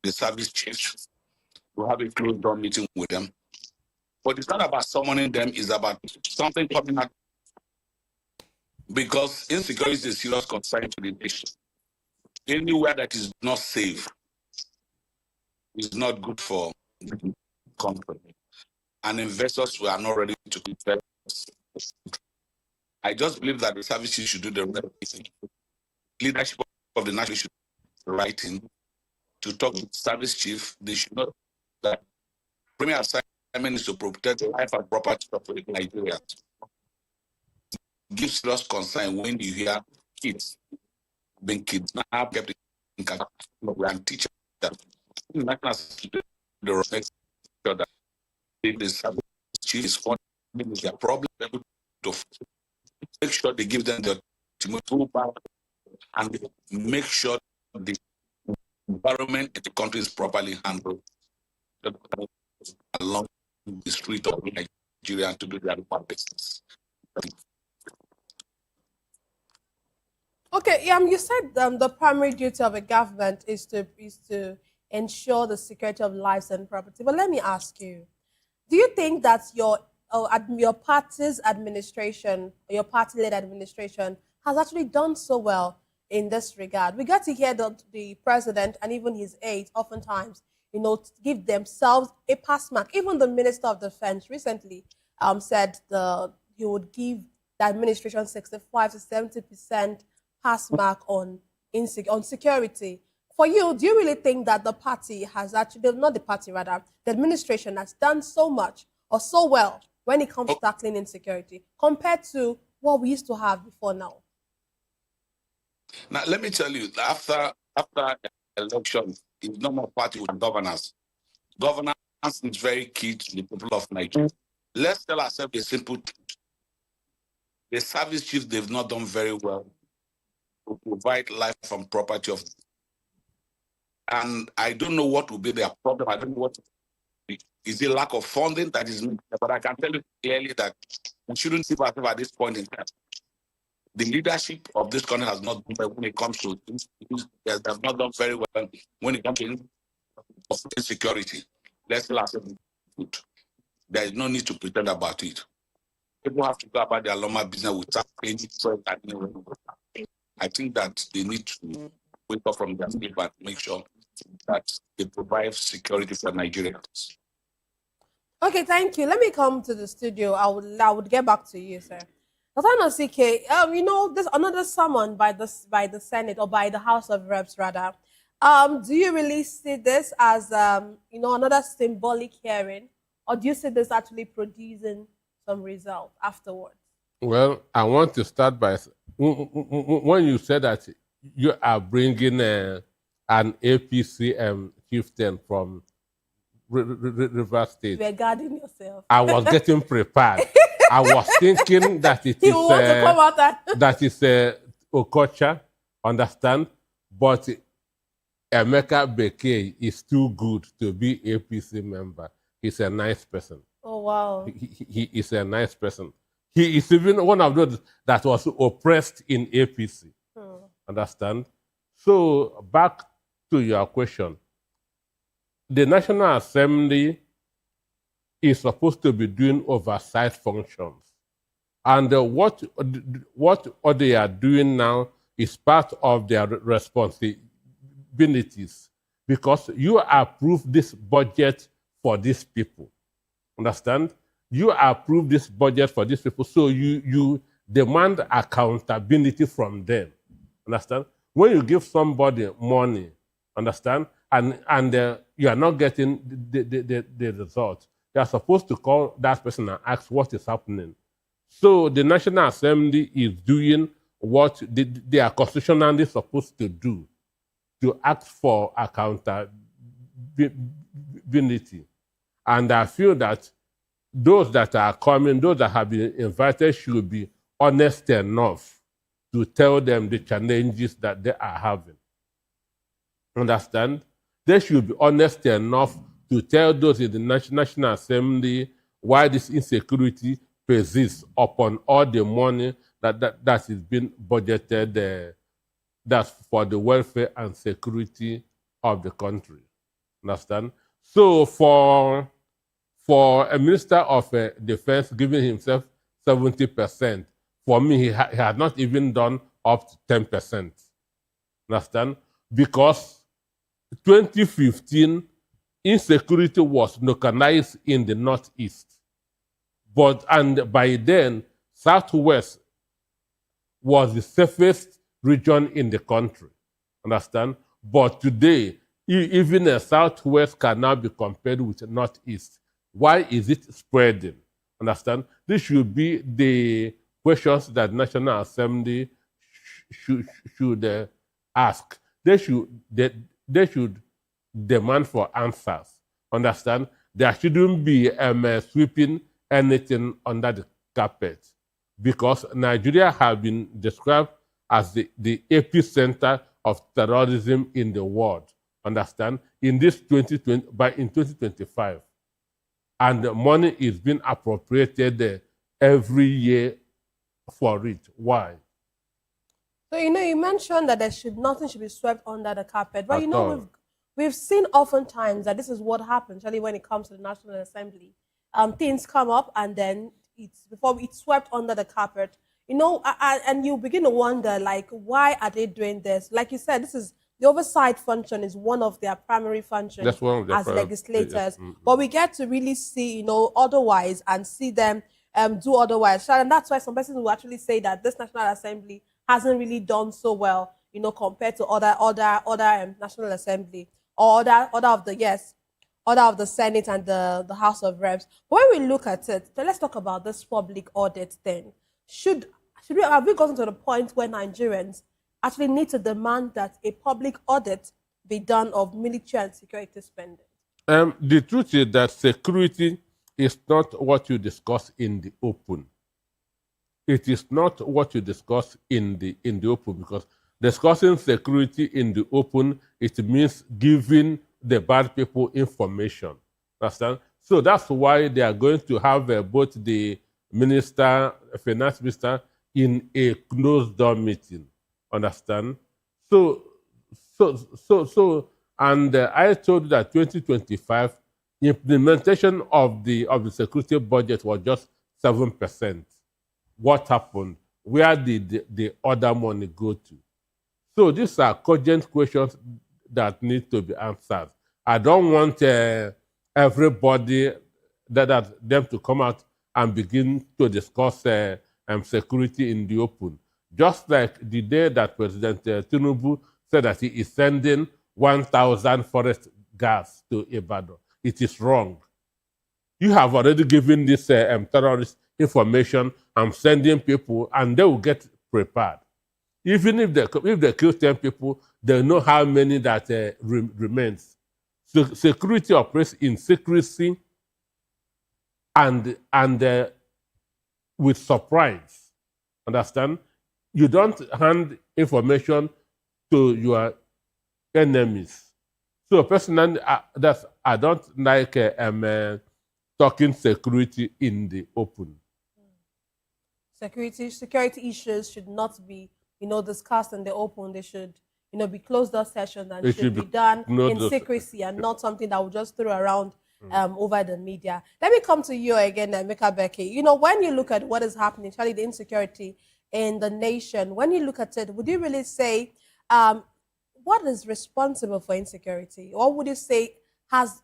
the service chiefs to have a closed-door meeting with them. But it's not about summoning them, it's about something coming out. Because insecurity is a serious concern to the nation. Anywhere that is not safe is not good for the country. And investors who are not ready to invest. I just believe that the services should do the right thing. Leadership of the nation should do the right thing. To talk to the service chief, they should know that premier assignment is to protect the life and property of Nigerians. Gives serious concern when you hear kids being kidnapped, kept in captivity, and teachers that the respect that the service chief is funding their problem to make sure they give them the ultimate power and make sure the environment in the country is properly handled along the street of Nigeria and to do their business. Okay, you said the primary duty of a government is to ensure the security of lives and property. But let me ask you, do you think that your party's administration, your party-led administration, has actually done so well in this regard? We got to hear that the president and even his aides oftentimes, give themselves a pass mark. Even the Minister of Defense recently said he would give the administration 65 to 70% pass mark on security. For you, do you really think that the party has actually, not the party rather, the administration has done so much or so well when it comes to tackling insecurity compared to what we used to have before now? Now, let me tell you, after election, it's no more party with governance. Governance is very key to the people of Nigeria. Let's tell ourselves a simple truth. The service chiefs, they've not done very well to provide life and property of. And I don't know what will be their problem. I don't know what is it, lack of funding that is, but I can tell you clearly that we shouldn't see ourselves at this point in time. The leadership of this country has not done well when it comes to they have not done very well when it comes to insecurity. Let's tell ourselves good. There is no need to pretend about it. People have to go about their normal business without any choice. I think that they need to wake up from their sleep and make sure that they provide security for Nigerians. Okay, thank you. Let me come to the studio. I would get back to you, sir. Dr. Anosike, there's another summon by the Senate or by the House of Reps rather, Do you really see this as another symbolic hearing, or do you see this actually producing some result afterwards? Well, I want to start by when you said that you are bringing an APC chieftain from River State. You are guarding yourself. I was getting prepared. I was thinking that it He is will want to come out that is Okocha, understand? But Emeka Bekay is too good to be APC member. He's a nice person. Oh, wow. He is a nice person. He is even one of those that was oppressed in APC. Understand? So back to your question. The National Assembly is supposed to be doing oversight functions. And what they are doing now is part of their responsibilities, because you approve this budget for these people. Understand? You approve this budget for these people, so you demand accountability from them. Understand? When you give somebody money, understand, and you are not getting the result, you are supposed to call that person and ask what is happening. So the National Assembly is doing what they are constitutionally supposed to do, to ask for accountability. And I feel that those that are coming, those that have been invited, should be honest enough to tell them the challenges that they are having. Understand? They should be honest enough to tell those in the National Assembly why this insecurity persists upon all the money that is being budgeted that's for the welfare and security of the country. Understand? So for a Minister of Defense giving himself 70%, for me, he had not even done up to 10%. Understand? Because 2015, insecurity was localized in the Northeast. And by then, Southwest was the safest region in the country. Understand? But today, even the Southwest cannot be compared with the Northeast. Why is it spreading? Understand? This should be the questions that National Assembly should ask. They should demand for answers. Understand? There shouldn't be sweeping anything under the carpet, because Nigeria has been described as the epicenter of terrorism in the world. Understand? In 2025. And the money is being appropriated every year for it. Why? So, you mentioned that nothing should be swept under the carpet. But, we've seen oftentimes that this is what happens, especially when it comes to the National Assembly. Things come up and then before it's swept under the carpet. And you begin to wonder, why are they doing this? Like you said, the oversight function is one of their primary functions as legislators. Yes. But we get to really see, otherwise and see them do otherwise. And that's why some persons will actually say that this National Assembly hasn't really done so well, compared to other National Assembly or other of the Senate and the House of Reps. But when we look at it, so let's talk about this public audit thing. Have we gotten to the point where Nigerians actually need to demand that a public audit be done of military and security spending? The truth is that security is not what you discuss in the open. It is not what you discuss in the open, because discussing security in the open, it means giving the bad people information. Understand? So that's why they are going to have both the finance minister, in a closed door meeting. Understand? And I told you that 2025 implementation of the security budget was just 7%. What happened? Where did the other money go to? So these are cogent questions that need to be answered. I don't want everybody them to come out and begin to discuss security in the open. Just like the day that President Tinubu said that he is sending 1,000 forest guards to Ibadan. It is wrong. You have already given this terrorist information. I'm sending people, and they will get prepared. Even if they kill 10 people, they know how many that remains. So security operates in secrecy and with surprise. Understand? You don't hand information to your enemies. So personally, I don't like talking security in the open. Security issues should not be, discussed in the open. They should, be closed door sessions and should be done in secrecy and not something that will just throw around over the media. Let me come to you again, Mika Becky. When you look at what is happening, especially the insecurity in the nation, when you look at it, would you really say what is responsible for insecurity? What would you say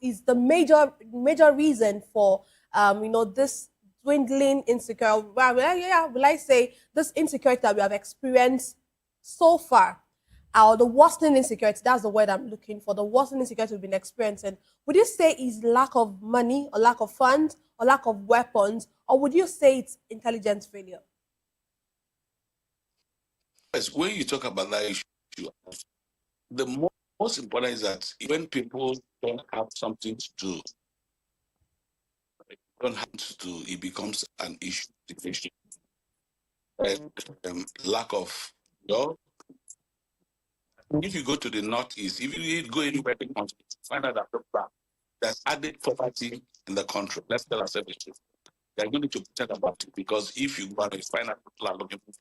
is the major reason for this dwindling insecurity? Will I say this insecurity that we have experienced so far, or the worsening insecurity? That's the word I'm looking for. The worsening insecurity we've been experiencing. Would you say is lack of money, or lack of funds, or lack of weapons, or would you say it's intelligence failure? Yes, when you talk about that issue, the most important is that when people don't have something to do, it becomes an issue. Lack of job. If you go to the northeast, if you go anywhere in the country, find out that there's added poverty in the country. Let's tell ourselves the truth. They're going to pretend about it, because if you go and find out people are looking for,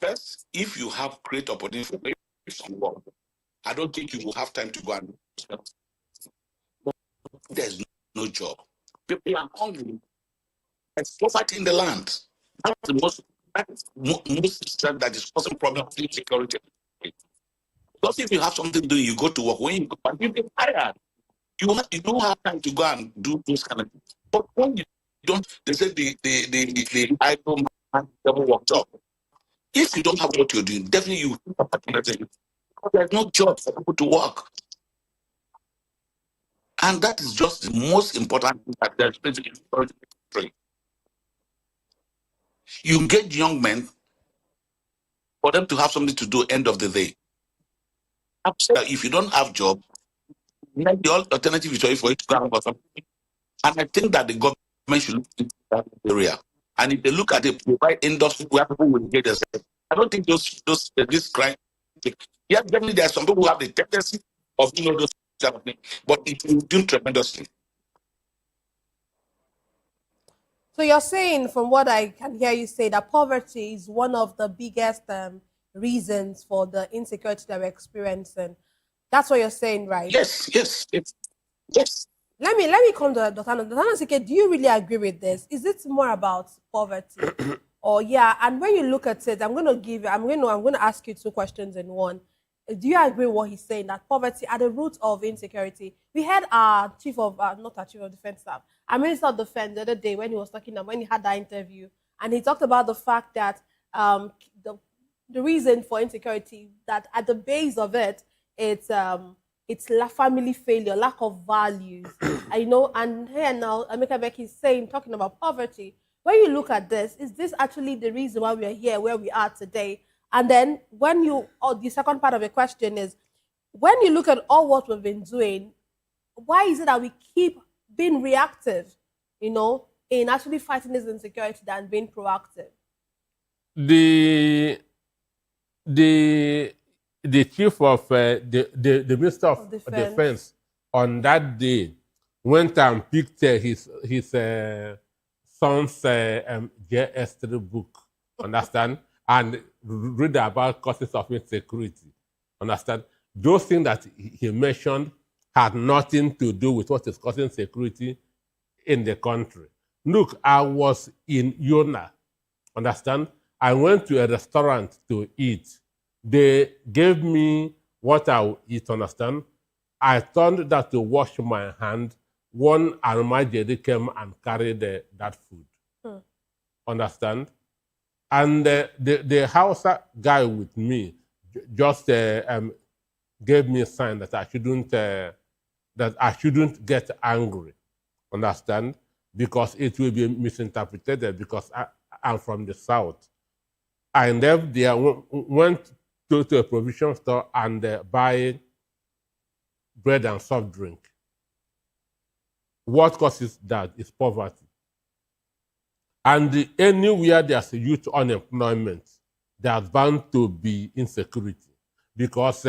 first, if you have great opportunity for some work, I don't think you will have time to go and there's no job. People are hungry. There's poverty in the land. That's the most that is causing problem of insecurity. Because if you have something to do, you go to work. When you go back, you get tired. You don't have time to go and do those kind of things. But when you don't, they say the idle man never work job. If you don't have what you're doing, definitely you think about another thing. There's no job for people to work. And that is just the most important thing that there's basically. You get young men for them to have something to do end of the day. If you don't have job, the alternative is for you to go and something. And I think that the government should look into that area. And if they look at the right industry where people will get this, I don't think this crime. Yeah, definitely there are some people who have the tendency of those kind of things, but it will do tremendously. So you're saying, from what I can hear you say, that poverty is one of the biggest reasons for the insecurity that we're experiencing. That's what you're saying, right? Yes. Let me come to Dr. Nosike. Do you really agree with this? Is it more about poverty? And when you look at it, I'm going to ask you two questions in one. Do you agree with what he's saying, that poverty at the root of insecurity? We had our not our chief of defense staff, our minister of defense the other day when he was talking about, when he had that interview, and he talked about the fact that the reason for insecurity, that at the base of it, it's family failure, lack of values. And here now, Amika Becky is talking about poverty. When you look at this, is this actually the reason why we are here, where we are today? And then the second part of the question is, when you look at all what we've been doing, why is it that we keep being reactive, in actually fighting this insecurity than being proactive? The chief of the minister of defense on that day went and picked his son's JS3 book, understand, and read about causes of insecurity, understand. Those things that he mentioned had nothing to do with what is causing security in the country. Look, I was in Yona, understand. I went to a restaurant to eat. They gave me what I would eat, understand. I turned that to wash my hand. One Almajeri came and carried that food, understand. And the Hausa guy with me just gave me a sign that I shouldn't get angry. Understand? Because it will be misinterpreted because I'm from the South. I left there, went to a provision store and buy bread and soft drink. What causes that is poverty. And anywhere there's youth unemployment, there's bound to be insecurity because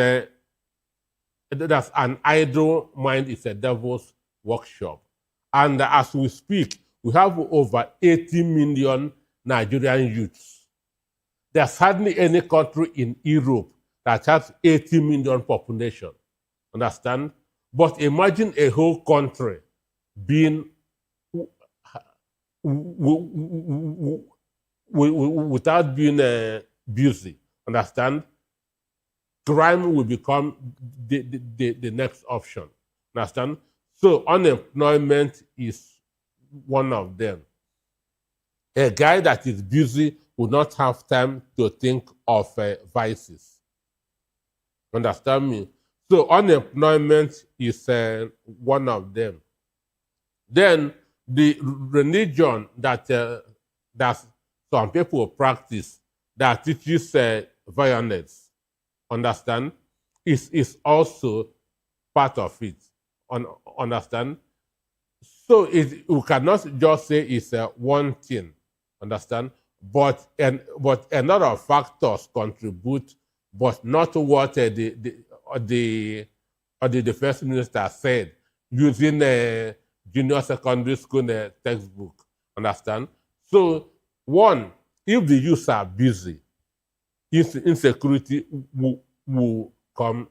that's an idle mind is a devil's workshop. And as we speak, we have over 80 million Nigerian youths. There's hardly any country in Europe that has 80 million population. Understand? But imagine a whole country being without being busy. Understand? Crime will become the next option. Understand? So unemployment is one of them. A guy that is busy will not have time to think of vices. Understand me? So unemployment is one of them. Then the religion that some people practice that teaches violence, understand, is also part of it. Understand? So we cannot just say it's one thing, understand? But a lot of factors contribute, but not what the defense minister said using a junior secondary school textbook, understand? So one, if the youths are busy, insecurity will come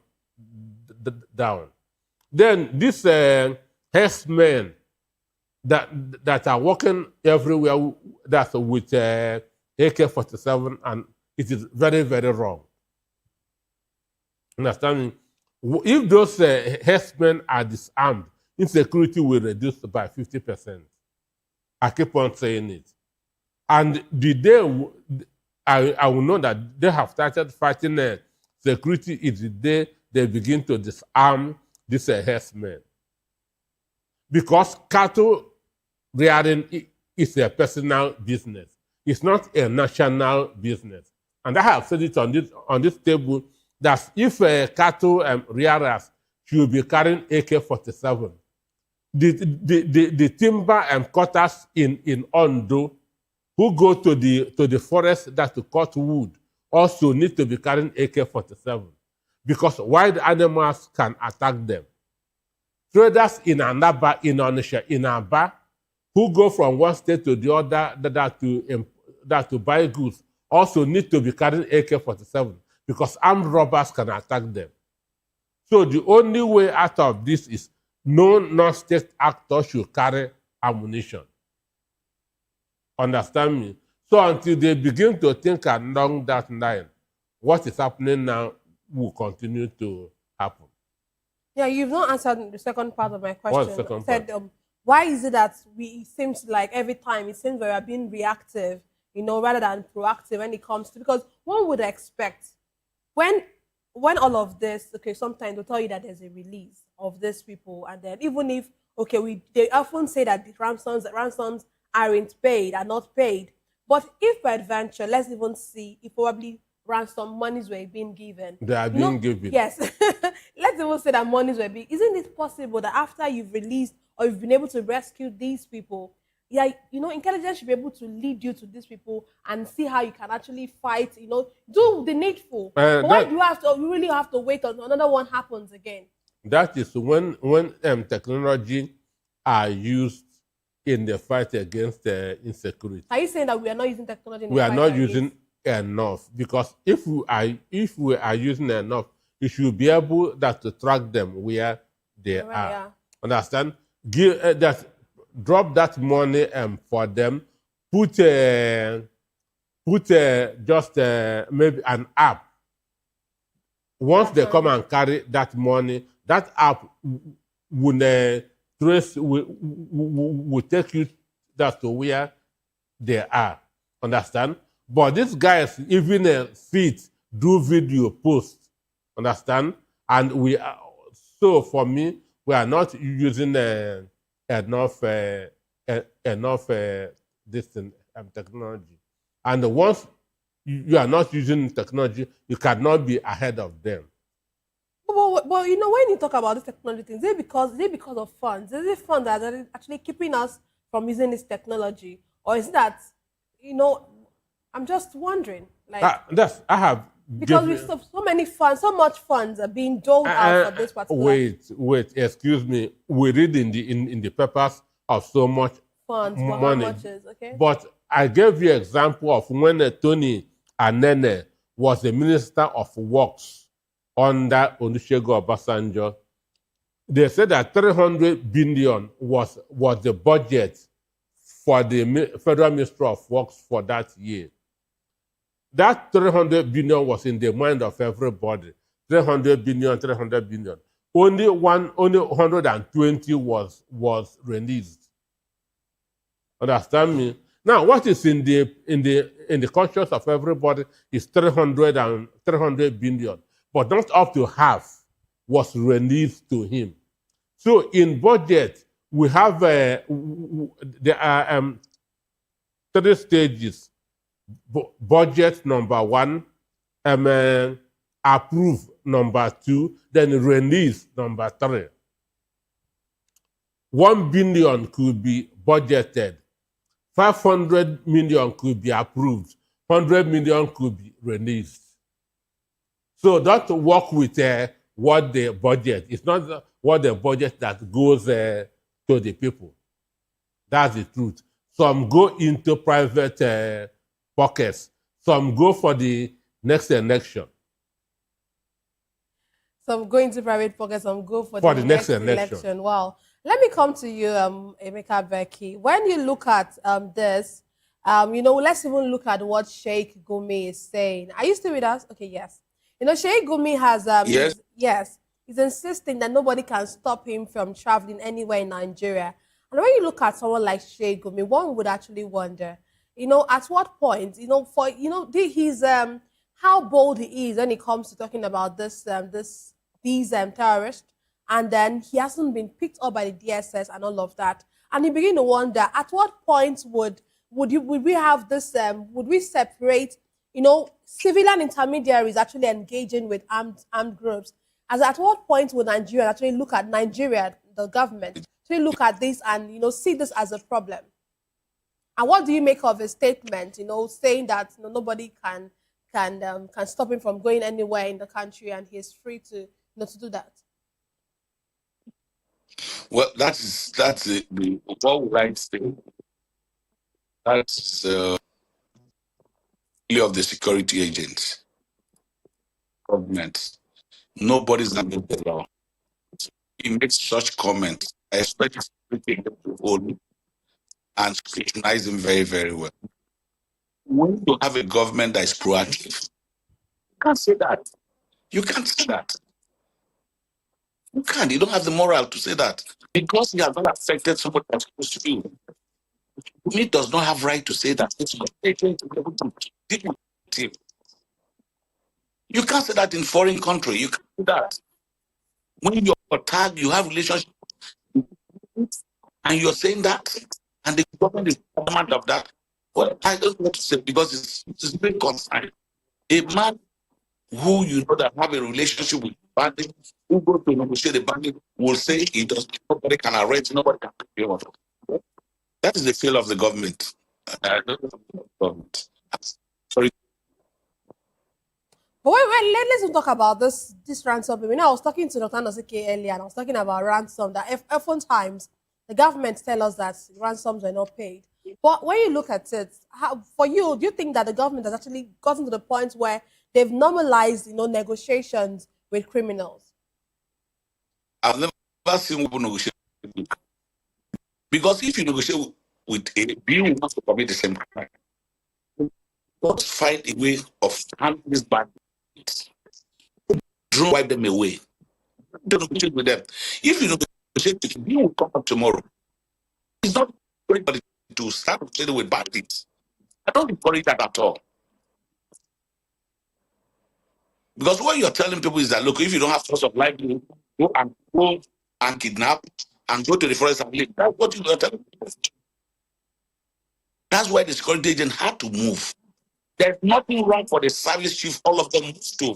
down. Then these herdsmen that are working everywhere that's with AK-47, and it is very, very wrong. Understand me? If those herdsmen are disarmed, insecurity will reduce by 50%. I keep on saying it. And the day I will know that they have started fighting security is the day they begin to disarm these herdsmen. Because cattle rearing is a personal business. It's not a national business. And I have said it on this table that if cattle rearers should be carrying AK-47, the timber cutters in Ondo who go to the forest that to cut wood also need to be carrying AK-47 because wild animals can attack them. Traders in Anaba, in Onisha, in Aba, who go from one state to the other that to buy goods also need to be carrying AK-47 because armed robbers can attack them. So the only way out of this is no non-state actor should carry ammunition. Understand me? So until they begin to think along that line, what is happening now will continue to happen. Yeah, you've not answered the second part of my question. What's the second part? Why is it that it seems like every time it seems we are being reactive, rather than proactive when it comes to, because one would expect when all of this, okay, sometimes they'll tell you that there's a release of these people, and then even if, okay, they often say that the ransoms aren't paid, are not paid. But if by adventure, let's even see if probably ransom monies were being given. They are being given. Yes. Let's even say that monies were being. Isn't it possible that after you've released or you've been able to rescue these people, yeah, intelligence should be able to lead you to these people and see how you can actually fight, do the needful. But why do you really have to wait until another one happens again? That is when technology are used in the fight against insecurity. Are you saying that we are not using technology in the we fight are not against? using enough? Because if we are using enough, you should be able to track them where they are. Yeah. Understand? Drop that money for them. Put just maybe an app. Once they come and carry that money, that app will take you to where they are. Understand? But these guys even do video post. Understand? And we are, so for me, we are not using enough this technology. And once you are not using technology, you cannot be ahead of them. But you know, when you talk about this technology thing, is it because of funds? Is it funds that are actually keeping us from using this technology, or is it that, you know, I'm just wondering, like, I have because we so many funds, so much funds are being doled out for this particular wait, excuse me. We read in the papers of so much funds. But money. how much is okay? But I gave you example of when Tony Anene was the Minister of Works under Olusegun Obasanjo. They said that 300 billion was the budget for the Federal Ministry of Works for that year. That 300 billion was in the mind of everybody. 300 billion, 300 billion. Only 120 was released. Understand me? Now, what is in the conscience of everybody is 300 billion, but not up to half was released to him. So in budget, we have there are 3 stages. Budget number 1, approve number 2, then release number 3. 1 billion could be budgeted, 500 million could be approved, 100 million could be released. So that work with what the budget. It's not what the budget that goes to the people. That's the truth. Some go into private pockets. Some go for the next election. Some go into private pockets, some go for the next election. Wow. Let me come to you, Emeka Becky. When you look at this, you know, let's even look at what Sheikh Gumi is saying. Are you still with us? Okay, yes. You know, Sheikh Gumi has, he's insisting that nobody can stop him from traveling anywhere in Nigeria. And when you look at someone like Sheikh Gumi, one would actually wonder, you know, at what point, you know, for, you know, he's, how bold he is when it comes to talking about these terrorists. And then he hasn't been picked up by the DSS and all of that. And you begin to wonder, at what point would we have this, would we separate, you know, civilian intermediaries actually engaging with armed groups? As at what point would Nigeria actually look at Nigeria, the government, actually look at this and, you know, see this as a problem? And what do you make of his statement, you know, saying that, you know, nobody can stop him from going anywhere in the country and he is free to, you know, to do that? Well, that's what would I say? That's of the security agents, government. Nobody's under the law. He makes such comments. I expect security to hold him and scrutinize him very, very well. When you have a government that is proactive, you can't say that. You can't say that. You can't. You don't have the moral to say that because you have not affected somebody that's close to you. He does not have right to say that. It's you can't say that in foreign country. You can't do that. When you're tagged, you have relationship, and you're saying that, and the government is command of that. Well, I don't want to say because it's very concerned. A man who you know that have a relationship with bandit, who go to negotiate the bandit, will say he does. Nobody can arrest. Nobody can pay him. That is the fail of the government. I don't know the government. Sorry. But let's talk about this ransom. You know, I was talking to Dr. Nosike earlier, and I was talking about ransom. That oftentimes the government tell us that ransoms were not paid. But when you look at it, for you, do you think that the government has actually gotten to the point where they've normalized, you know, negotiations with criminals? I've never seen people negotiate. Because if you negotiate with a being who wants to commit the same crime, let's find a way of handling this bandits. Don't wipe them away. Don't negotiate with them. If you negotiate with him, he will come up tomorrow. It's not anybody to start negotiating with bandits. I don't encourage that at all. Because what you're telling people is that, look, if you don't have source of livelihood, go and kidnap and go to the forest and live. That's what you're telling people. That's why the security agent had to move. There's nothing wrong for the service chief. All of them move to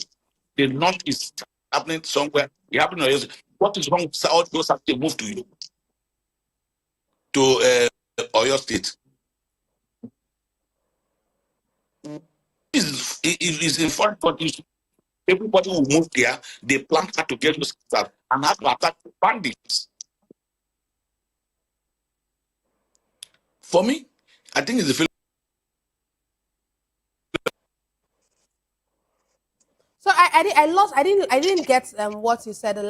the northeast, happening somewhere. It happened. What is wrong with all those that they move to you to Oyo State? It's in foreign countries. Everybody will move there. They plan how to get those stuff and have to attack the bandits. For me, I think it's the feeling. So I didn't get what you said your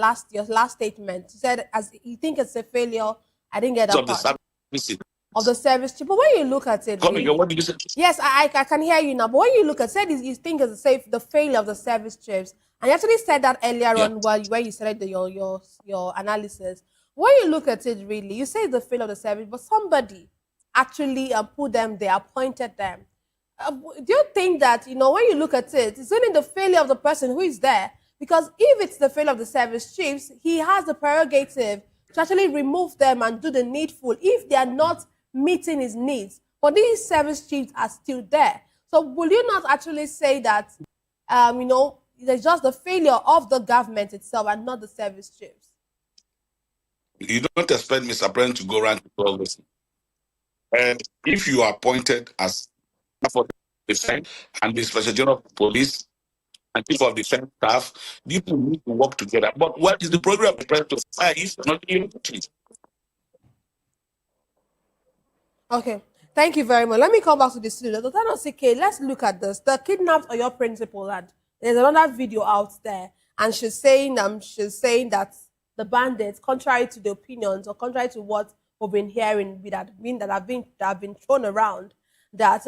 last statement. You said as you think it's a failure. I didn't get that Of the part services. of the service chief. But when you look at it, Come again, what did you say? yes, I can hear you now. But when you look at it, you think it's the failure of the service chiefs. And you actually said that earlier on where you said your analysis. When you look at it, really, you say the failure of the service, but somebody actually put them there, appointed them. Do you think that, when you look at it, it's only the failure of the person who is there? Because if it's the failure of the service chiefs, he has the prerogative to actually remove them and do the needful if they are not meeting his needs. But these service chiefs are still there. So will you not actually say that, it's just the failure of the government itself and not the service chiefs? You don't expect Mr. President to go around to all this. And if you are appointed as for defense and the Special General of Police and Chief of Defense Staff, people need to work together. But what is the program of the president to fire if not even? Okay, thank you very much. Let me come back to the studio. Dr. Nosike, let's look at this. The kidnapped Oyo principal, and there's another video out there, and she's saying that the bandits, contrary to the opinions or contrary to what we've been hearing that have been thrown around, that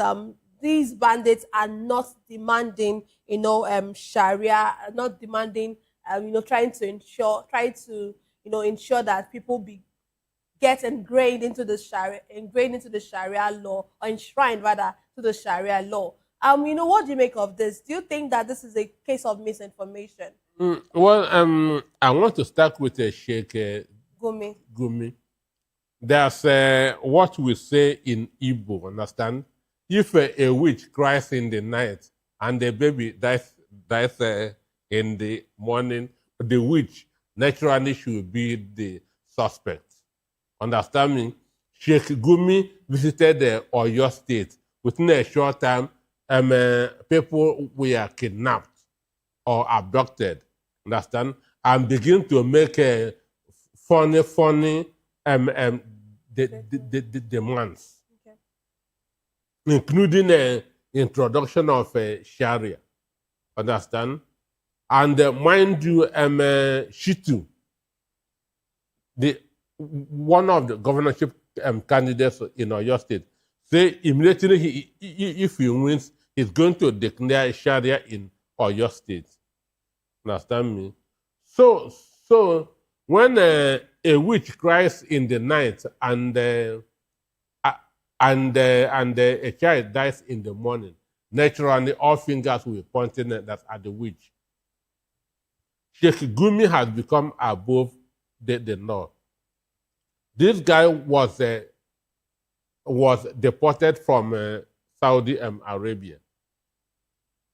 these bandits are not demanding, Sharia, not demanding, trying to ensure that people get ingrained into the Sharia law, or enshrined rather to the Sharia law. What do you make of this? Do you think that this is a case of misinformation? Well, I want to start with Sheikh Gumi. There's what we say in Igbo, understand? If a witch cries in the night and the baby dies in the morning, the witch naturally should be the suspect. Understand me? Sheikh Gumi visited Oyo State. Within a short time, people were kidnapped or abducted. Understand? And begin to make funny demands, including the introduction of Sharia. Understand? And mind you, Shitu, one of the governorship candidates in Oyo State, say immediately if he wins, he's going to declare Sharia in Oyo State. Understand me? So when a witch cries in the night and a child dies in the morning, naturally all fingers will be pointing at the witch. Sheikh Gumi has become above the law. This guy was deported from Saudi Arabia.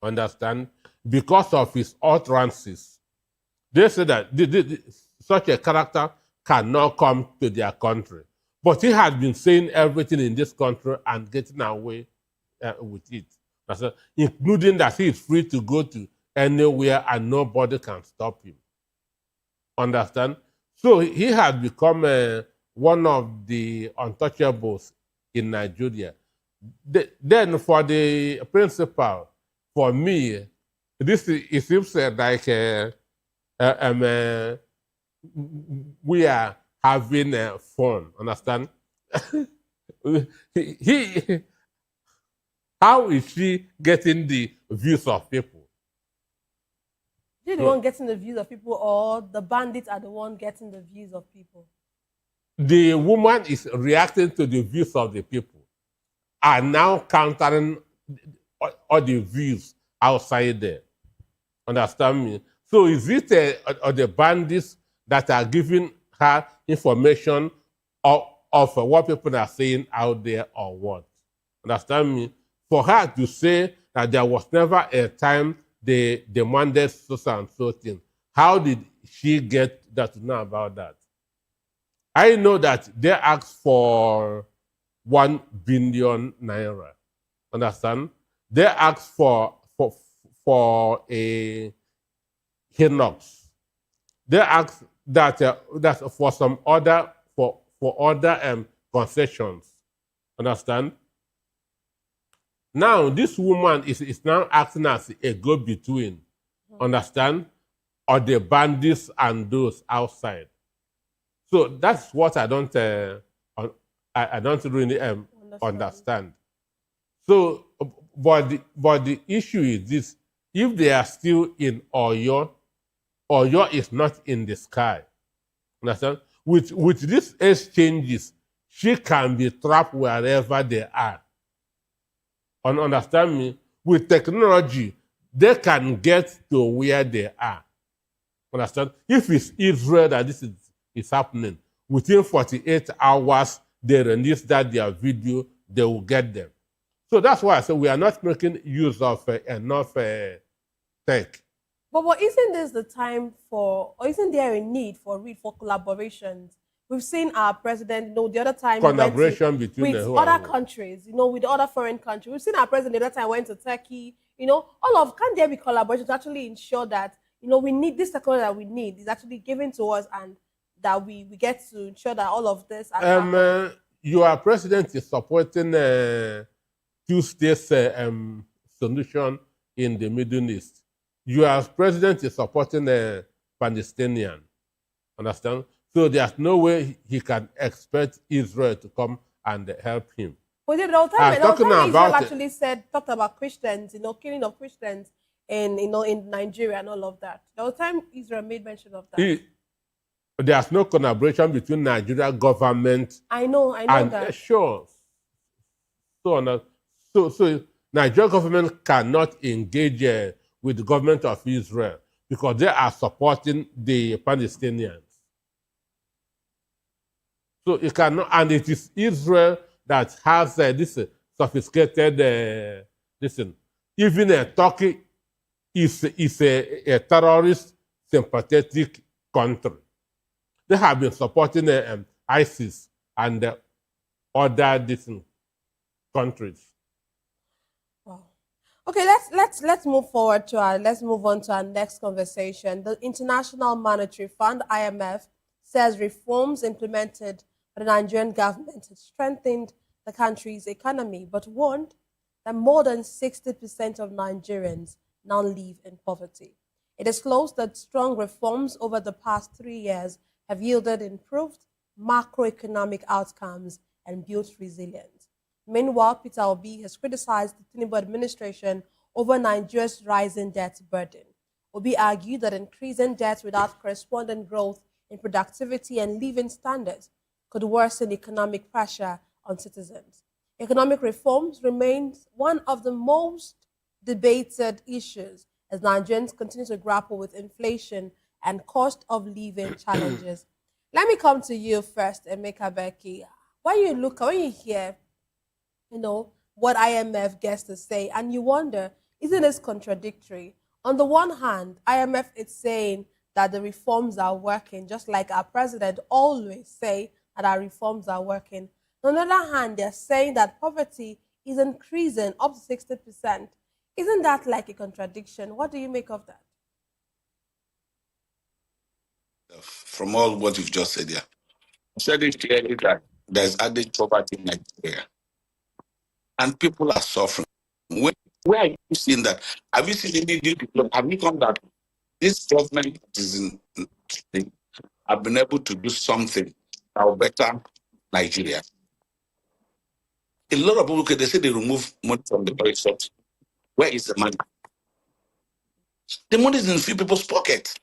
Understand? Because of his utterances. They say that such a character cannot come to their country. But he has been saying everything in this country and getting away with it. Including that he is free to go to anywhere and nobody can stop him. Understand? So he has become one of the untouchables in Nigeria. Then for the principal, for me, it seems like we are having fun. Understand? How is she getting the views of people? Is she the one getting the views of people, or the bandits are the one getting the views of people? The woman is reacting to the views of the people and now countering all the views outside there. Understand me? So is it the bandits that are giving her information of what people are saying out there or what? Understand me? For her to say that there was never a time they demanded so and so thing, how did she get that to know about that? I know that they asked for 1 billion naira. Understand? They asked for a Hinox. They asked that for some other concessions. Understand? Now this woman is now acting as a go-between. Understand? Or the bandits and those outside. So that's what I don't really understand. So, but the issue is this: if they are still in Oyo, Oyo is not in the sky. Understand? With these exchanges, she can be trapped wherever they are. Understand me? With technology, they can get to where they are. Understand? If it's Israel that this is happening, within 48 hours, they release their video, they will get them. So that's why I say we are not making use of enough tech. But isn't this the time for, or isn't there a need for collaborations? We've seen our president, the other time collaboration between with other countries, with other foreign countries. We've seen our president the other time went to Turkey. Can there be collaboration to actually ensure that we need this technology that we need is actually given to us, and that we get to ensure that all of this. Your president is supporting two-state solution in the Middle East. Your president is supporting Palestinian. Understand? So there's no way he can expect Israel to come and help him. But the whole time, Israel actually talked about Christians, killing of Christians in Nigeria and all of that. The whole time Israel made mention of that. There's no collaboration between Nigeria government. I know that. Sure. So Nigeria government cannot engage with the government of Israel because they are supporting the Palestinians. So it cannot, and it is Israel that has this sophisticated. Listen, even Turkey is a terrorist sympathetic country. They have been supporting ISIS and other different countries. Wow. Okay, let's move forward to let's move on to our next conversation. The International Monetary Fund (IMF) says reforms implemented by the Nigerian government have strengthened the country's economy, but warned that more than 60% of Nigerians now live in poverty. It disclosed that strong reforms over the past 3 years have yielded improved macroeconomic outcomes and built resilience. Meanwhile, Peter Obi has criticized the Tinubu administration over Nigeria's rising debt burden. Obi argued that increasing debt without corresponding growth in productivity and living standards could worsen economic pressure on citizens. Economic reforms remains one of the most debated issues as Nigerians continue to grapple with inflation and cost of living challenges. Let me come to you first, Emeka Becky. When you hear, what IMF gets to say, and you wonder, isn't this contradictory? On the one hand, IMF is saying that the reforms are working, just like our president always say that our reforms are working. On the other hand, they're saying that poverty is increasing up to 60%. Isn't that like a contradiction? What do you make of that? From all what you've just said here, you said it clearly that there's added poverty in Nigeria. And people are suffering. Where are you seeing that? Have you seen any people? Have you come that this government have been able to do something that will better Nigeria? A lot of people, they say they remove money from the very source. Where is the money? The money is in few people's pockets.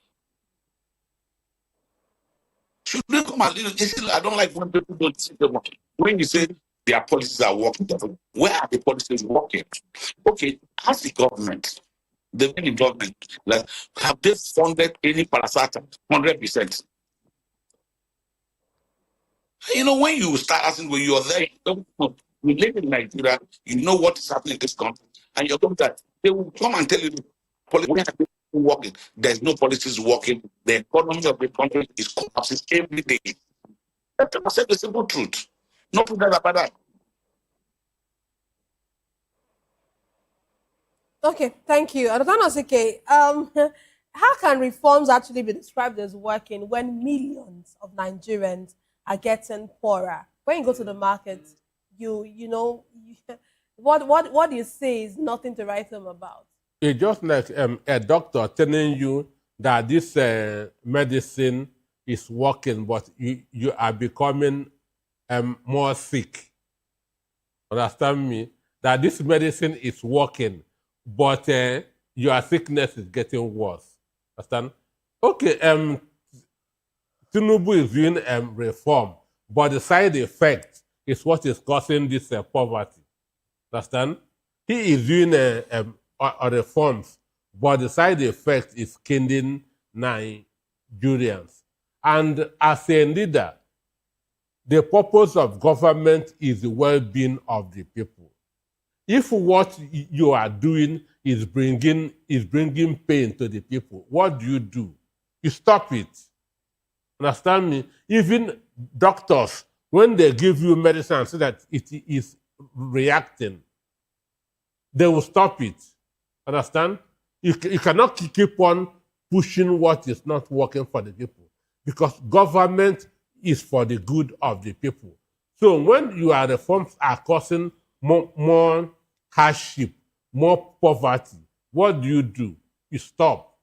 Should they come out? I don't like when people don't see the money. When you say their policies are working, where are the policies working? Okay, as the government, They've been in government. Like, have they funded any parasata? 100%. You know, when you start asking, when you're there, you don't know. You live in Nigeria, you know what is happening in this country, and you're going that they will come and tell you, policies are working. There's no policies working. The economy of the country is collapsing every day. That's the simple truth. No problem about that. Okay, thank you. Adotanosike, how can reforms actually be described as working when millions of Nigerians are getting poorer? When you go to the market, what you say is nothing to write home about. It's just like a doctor telling you that this medicine is working, but you are becoming more sick. Understand me? That this medicine is working, but your sickness is getting worse. Understand? Okay, Tinubu is doing reform, but the side effect is what is causing this poverty. Understand? He is doing reforms, but the side effect is killing Nigerians. And as a leader, the purpose of government is the well-being of the people. If what you are doing is bringing pain to the people, what do? You stop it. Understand me? Even doctors, when they give you medicine so that it is reacting, they will stop it. Understand? You cannot keep on pushing what is not working for the people, because government is for the good of the people. So when your reforms are causing more hardship, more poverty, what do? You stop.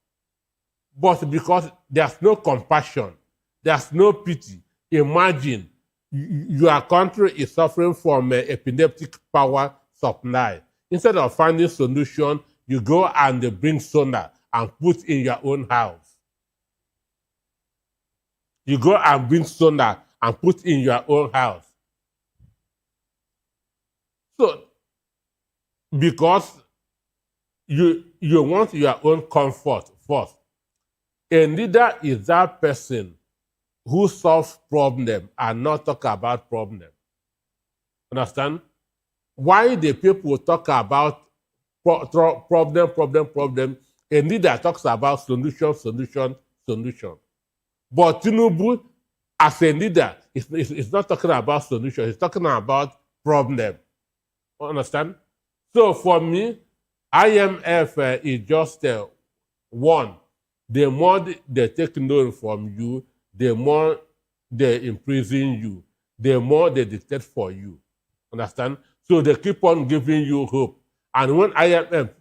But because there's no compassion, there's no pity, imagine your country is suffering from epileptic power supply. Instead of finding solution, you go and bring solar and put in your own house. You go and bring solar and put in your own house. So, because you want your own comfort first. A leader is that person who solves problem and not talk about problem. Understand? Why the people talk about problem, a leader talks about solution. But Tinubu, as a leader, is not talking about solution. He's talking about problem. Understand? So for me, IMF is just one. The more they take loan from you, the more they imprison you, the more they dictate for you. Understand? So they keep on giving you hope. And when IMF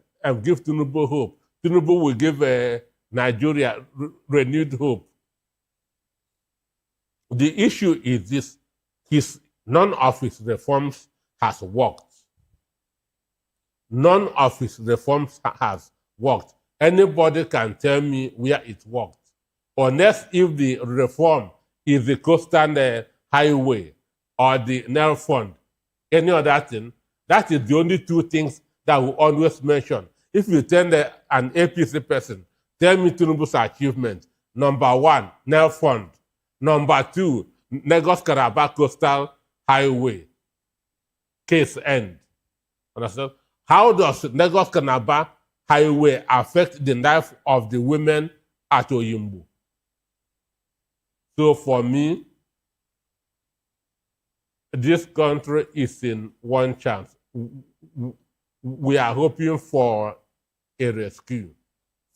give Tinubu hope, Tinubu will give Nigeria renewed hope. The issue is this: none of his reforms has worked. None of his reforms has worked. Anybody can tell me where it worked. Unless if the reform is the coastal highway or the Nile Fund, any other thing, that is the only two things that we always mention. If you tell an APC person, tell me Tinubu's achievement. Number one, Nile Fund. Number two, Lagos Calabar Coastal Highway. Case end. Understand? How does Lagos Calabar Highway affect the life of the women at Oyimbo? So for me, this country is in one chance. We are hoping for a rescue.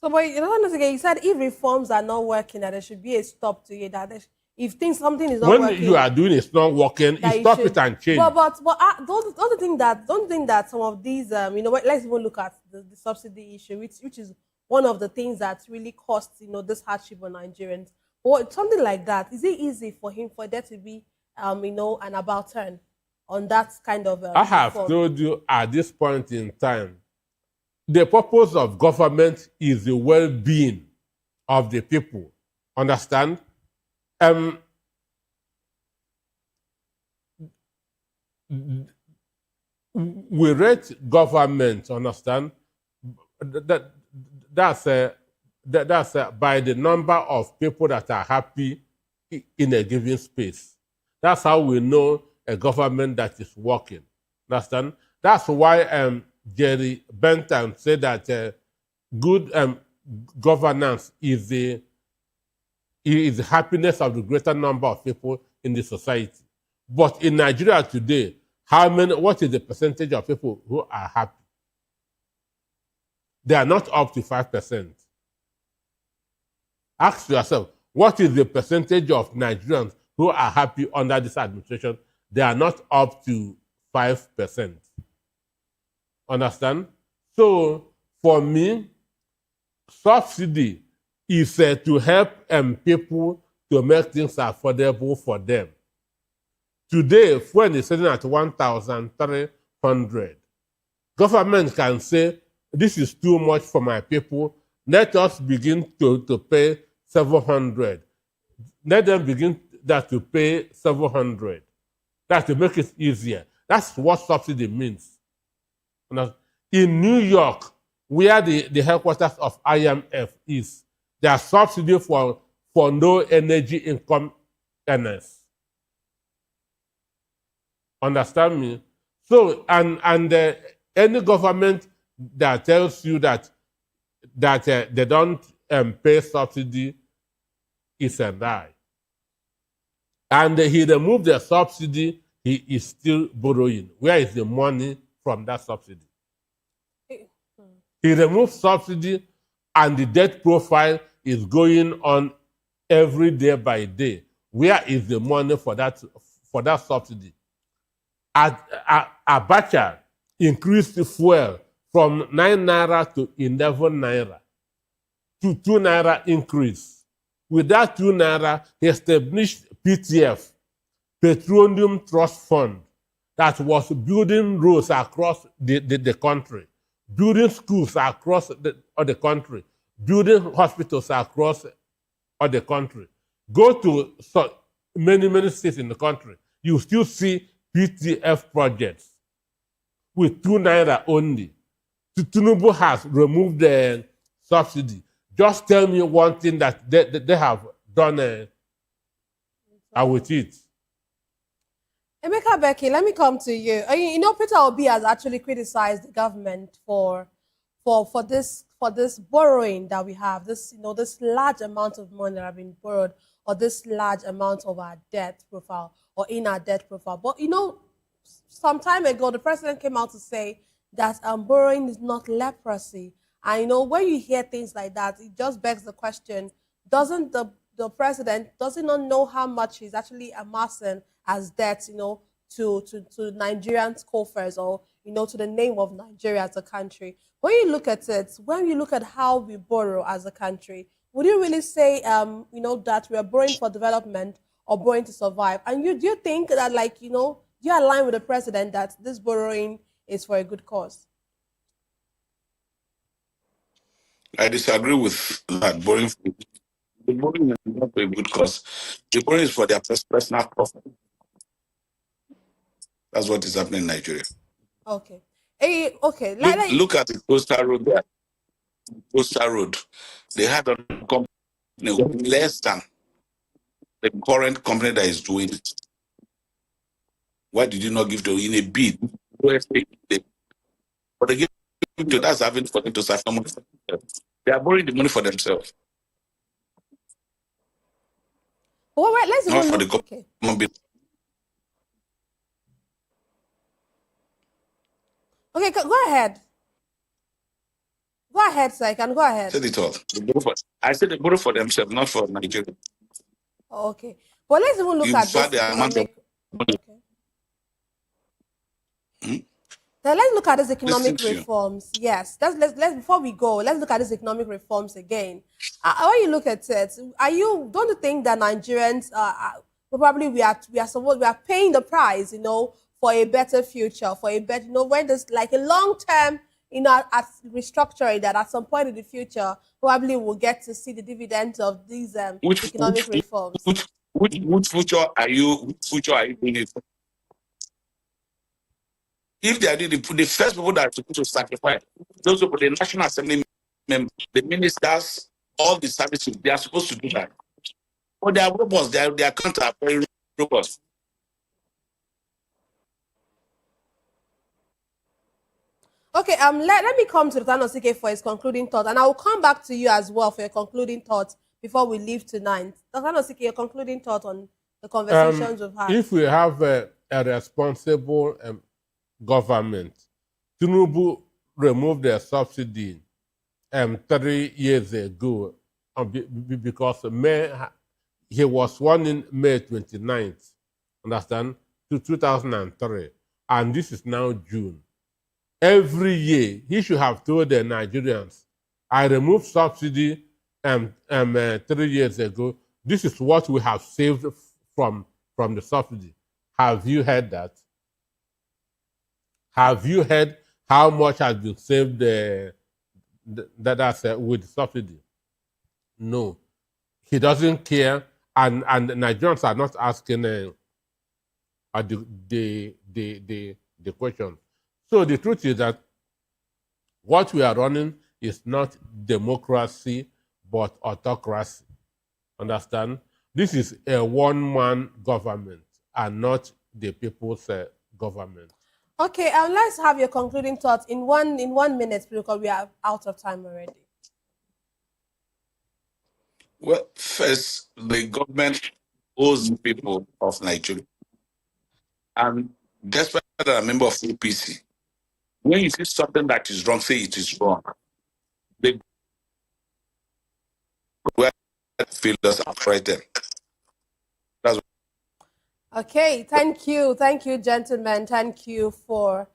So, but you said if reforms are not working, that there should be a stop to it. That if something is not when working, you are doing it's not working, you stop it and change. But don't think that some of these let's even look at the subsidy issue, which is one of the things that really costs this hardship on Nigerians. Or something like that, is it easy for there to be an about turn on that kind of I have told you at this point in time, the purpose of government is the well-being of the people. Understand? We rate government, understand? by the number of people that are happy in a given space. That's how we know a government that is working. Understand? That's why Jerry Bentham said that good governance is the happiness of the greater number of people in the society. But in Nigeria today, what is the percentage of people who are happy? They are not up to 5%. Ask yourself, what is the percentage of Nigerians who are happy under this administration? They are not up to 5%. Understand? So, for me, subsidy is to help people to make things affordable for them. Today, fuel is sitting at 1,300. Government can say, this is too much for my people. Let us begin to pay 700. Let them begin to pay 700. That to make it easier. That's what subsidy means. In New York, where the headquarters of IMF is, there are subsidy for no energy income earners. Understand me? So, and any government that tells you that they don't pay subsidy is a lie. And he removed the subsidy, he is still borrowing. Where is the money from that subsidy? He removed subsidy and the debt profile is going on every day by day. Where is the money for that subsidy? Abacha increased fuel from 9 naira to 11 naira to 2 naira increase. With that 2 naira, he established PTF, Petroleum Trust Fund, that was building roads across the country, building schools across the country, building hospitals across the country. Go to many states in the country, you still see PTF projects with 2 naira only. Tinubu has removed the subsidy. Just tell me one thing that they have done with it. Emeka Becky, let me come to you. You know, Peter Obi has actually criticized the government for this borrowing that we have. This large amount of money that have been borrowed, or this large amount of our debt profile, or in our debt profile. But some time ago, the president came out to say that borrowing is not leprosy. And when you hear things like that, it just begs the question: doesn't the president not know how much he's actually amassing as debt, to Nigerians' coffers, or to the name of Nigeria as a country? When you look at it, when you look at how we borrow as a country, would you really say, that we are borrowing for development or borrowing to survive? And do you think that, you align with the president that this borrowing is for a good cause? I disagree with that. The borrowing is not for a good cause. The borrowing is for their personal profit. That's what is happening in Nigeria. Okay. Okay. Look at the coastal road there. Coastal road. They had a company less than the current company that is doing it. Why did you not give to in a bid? But they give to that's having for them to save money for themselves. They are borrowing the money for themselves. Well, wait, let's not for the government. Okay, go ahead. Go ahead, sir. I can go ahead. Said it all. I said they borrow for themselves, not for Nigeria. Oh, okay. Well, let's even look at this the amount of money. Now let's look at these economic reforms. Yes, let's before we go, let's look at these economic reforms again. When you look at it, don't you think that Nigerians probably we are paying the price, for a better future, for a better, when there's like a long term, at restructuring that at some point in the future, probably we'll get to see the dividends of these economic reforms. Which future are you doing it for? If they are the first people that are supposed to sacrifice, those people, the National Assembly members, the ministers, all the services, they are supposed to do that. But they are robust, their accounts are very robust. Okay, let me come to Tanosike for his concluding thought, and I will come back to you as well for your concluding thoughts before we leave tonight. Tanosike, your concluding thought on the conversations we've had. If we have a responsible government, Tinubu removed the subsidy 3 years ago because he was sworn in May 29th, understand, to 2003, and this is now June. Every year, he should have told the Nigerians, I removed subsidy 3 years ago. This is what we have saved from the subsidy. Have you heard that? Have you heard how much has been saved with subsidy? No. He doesn't care, and Nigerians are not asking the question. So the truth is that what we are running is not democracy, but autocracy. Understand? This is a one-man government and not the people's government. Okay, let's have your concluding thoughts in 1 minute because we are out of time already. Well, first, the government owes the people of Nigeria. And despite that I'm a member of APC, when you see something that is wrong, say it is wrong. They feel us and correct them. That's Okay, thank you, gentlemen. Thank you for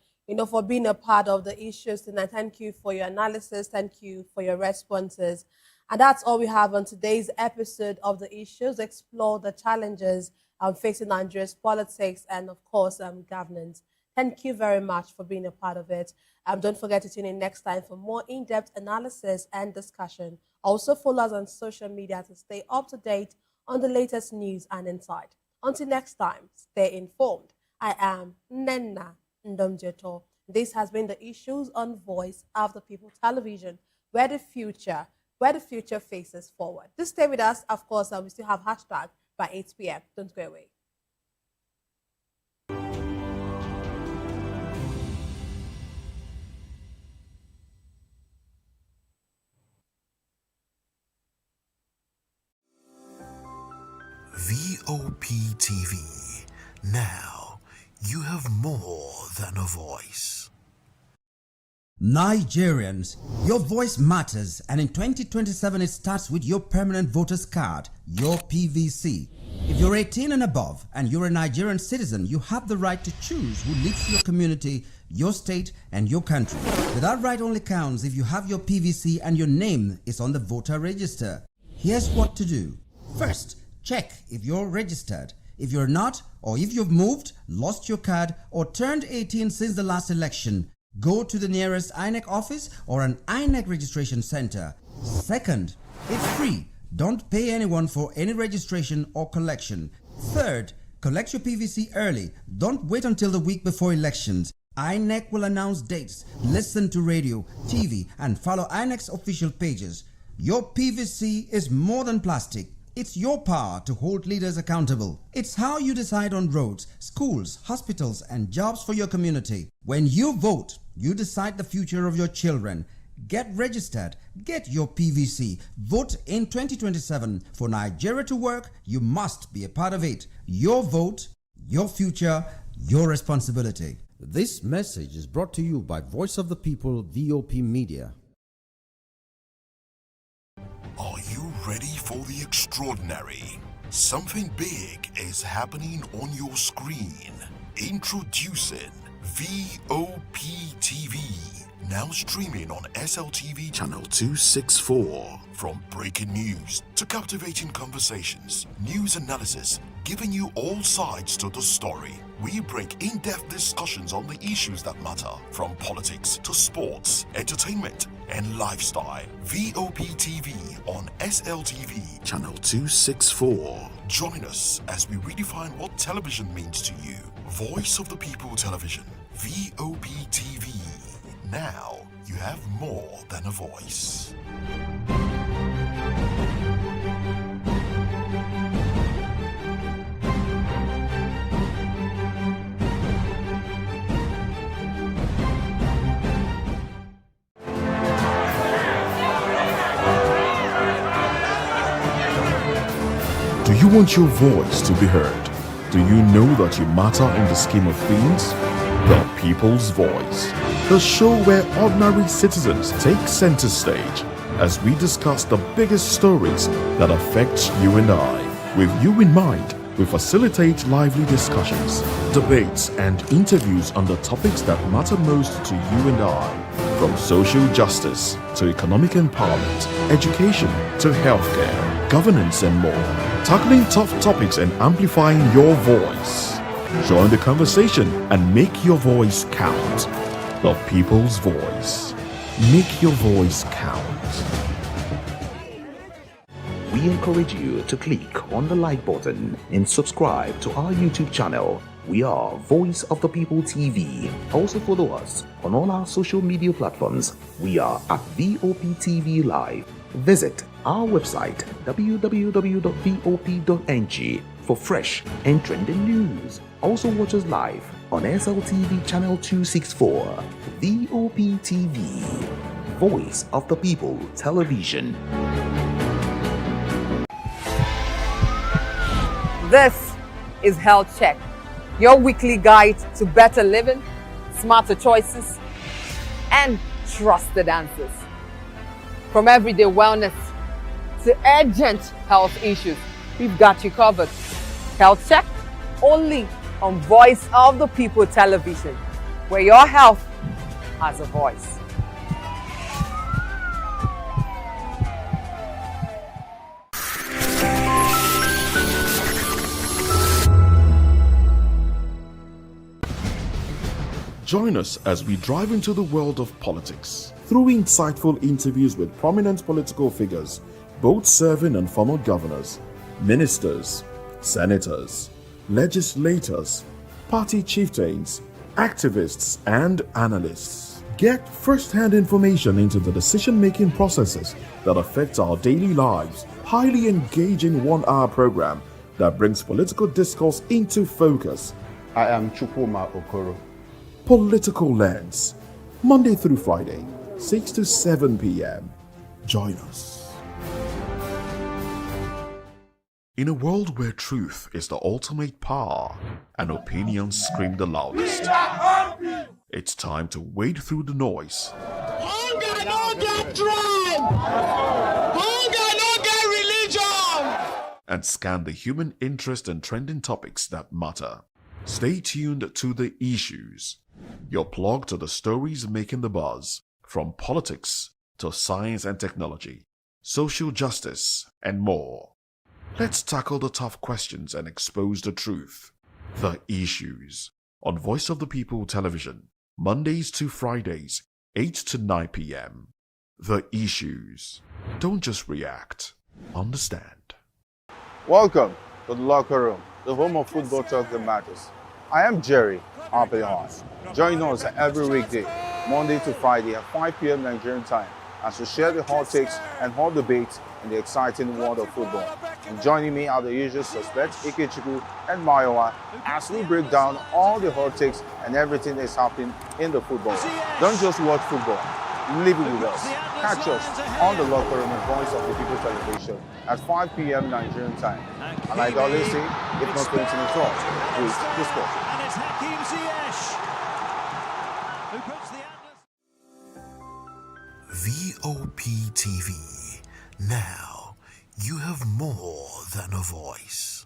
being a part of the issues tonight. Thank you for your analysis. Thank you for your responses. And that's all we have on today's episode of The Issues. Explore the challenges facing Nigeria's politics and, of course, governance. Thank you very much for being a part of it. Don't forget to tune in next time for more in-depth analysis and discussion. Also follow us on social media to stay up to date on the latest news and insight. Until next time, stay informed. I am Nenna Ndomjeto. This has been The Issues on Voice of the People Television, where the future faces forward. Just stay with us. Of course, we still have hashtag by 8 p.m. Don't go away. Vop TV. Now you have more than a voice. Nigerians, your voice matters, and in 2027 it starts with your permanent voter's card, your PVC. If you're 18 and above and you're a Nigerian citizen, you have the right to choose who leads your community, your state, and your country. But that right only counts if you have your PVC and your name is on the voter register. Here's what to do. First, check if you're registered. If you're not, or if you've moved, lost your card, or turned 18 since the last election, go to the nearest INEC office or an INEC registration center. Second, it's free. Don't pay anyone for any registration or collection. Third, collect your PVC early. Don't wait until the week before elections. INEC will announce dates. Listen to radio, TV, and follow INEC's official pages. Your PVC is more than plastic. It's your power to hold leaders accountable. It's how you decide on roads, schools, hospitals, and jobs for your community. When you vote, you decide the future of your children. Get registered. Get your PVC. Vote in 2027. For Nigeria to work, you must be a part of it. Your vote, your future, your responsibility. This message is brought to you by Voice of the People, VOP Media. Are you ready for the extraordinary? Something big is happening on your screen. Introducing VOP TV. Now streaming on SLTV channel 264. From breaking news to captivating conversations, news analysis, giving you all sides to the story. We break in-depth discussions on the issues that matter, from politics to sports, entertainment, and lifestyle. VOP TV on SLTV channel 264. Join us as we redefine what television means to you. Voice of the People Television, VOP TV. Now you have more than a voice. Do you want your voice to be heard? Do you know that you matter in the scheme of things? The People's Voice, the show where ordinary citizens take center stage as we discuss the biggest stories that affect you and I. With you in mind, we facilitate lively discussions, debates, and interviews on the topics that matter most to you and I. From social justice to economic empowerment, education to healthcare, governance, and more. Tackling tough topics and amplifying your voice. Join the conversation and make your voice count. The People's Voice. Make your voice count. We encourage you to click on the like button and subscribe to our YouTube channel. We are Voice of the People TV. Also follow us on all our social media platforms. We are at Vop Tv Live. Visit our website www.vop.ng for fresh and trending news. Also watch us live on SLTV channel 264. Vop TV, Voice of the People Television. This is Health Check, your weekly guide to better living, smarter choices, and trusted answers. From everyday wellness to urgent health issues, we've got you covered. Health Check, only on Voice of the People Television, where your health has a voice. Join us as we drive into the world of politics through insightful interviews with prominent political figures, both serving and former governors, ministers, senators, legislators, party chieftains, activists, and analysts. Get first-hand information into the decision-making processes that affect our daily lives. Highly engaging one-hour program that brings political discourse into focus. I am Chukwuma Okoro. Political Lens, Monday through Friday, 6 to 7 p.m. Join us. In a world where truth is the ultimate power and opinions scream the loudest, it's time to wade through the noise. Hunger no get tribe. Hunger no get religion. And scan the human interest and trending topics that matter. Stay tuned to The Issues, your plug to the stories making the buzz, from politics to science and technology, social justice, and more. Let's tackle the tough questions and expose the truth. The Issues, on Voice of the People Television, Mondays to Fridays, 8 to 9 p.m. The Issues. Don't just react, understand. Welcome to the locker room, the home of football talk that matters. I am Jerry Arpillon. Join us every weekday, Monday to Friday at 5 p.m. Nigerian time, as we share the hot takes and hot debates in the exciting world of football. And joining me are the usual suspects, Ikechukwu and Mayowa, as we break down all the hot takes and everything that's happening in the football. Don't just watch football, live it with us. Catch us on the locker room and Voice of the People Television at 5 p.m. Nigerian time. And like I always say, if not 20 minutes off, please discuss. And it's Hakim Ziyech who puts the VOP TV. Now you have more than a voice.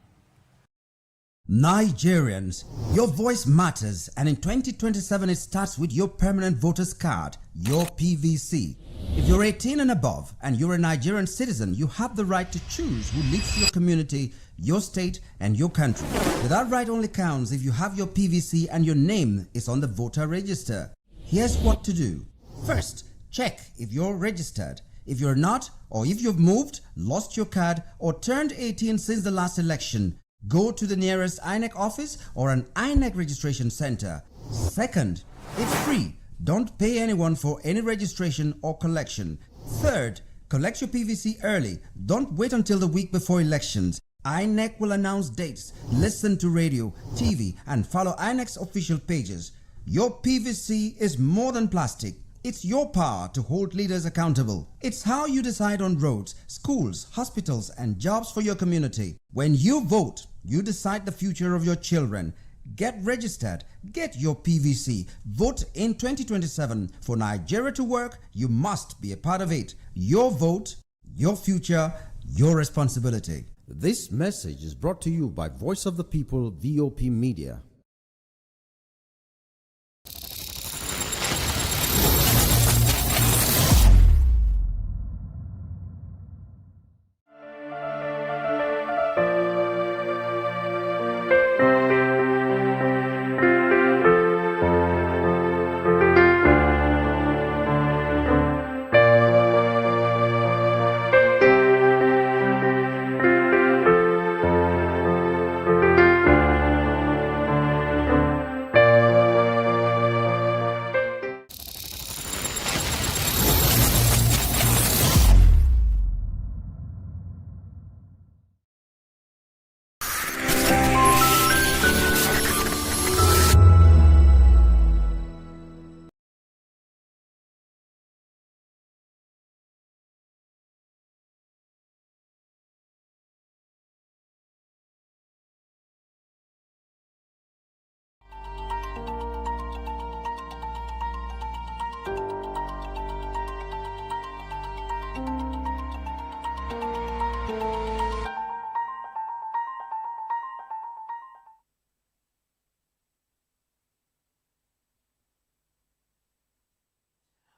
Nigerians, your voice matters, and in 2027 it starts with your permanent voters card, your PVC. If you're 18 and above and you're a Nigerian citizen, you have the right to choose who leads your community, your state, and your country. But that right only counts if you have your PVC and your name is on the voter register. Here's what to do. First, check if you're registered. If you're not, or if you've moved, lost your card, or turned 18 since the last election, go to the nearest INEC office or an INEC registration center. Second, it's free. Don't pay anyone for any registration or collection. Third, collect your PVC early. Don't wait until the week before elections. INEC will announce dates. Listen to radio, TV, and follow INEC's official pages. Your PVC is more than plastic. It's your power to hold leaders accountable. It's how you decide on roads, schools, hospitals, and jobs for your community. When you vote, you decide the future of your children. Get registered. Get your PVC. Vote in 2027. For Nigeria to work, you must be a part of it. Your vote, your future, your responsibility. This message is brought to you by Voice of the People, VOP Media.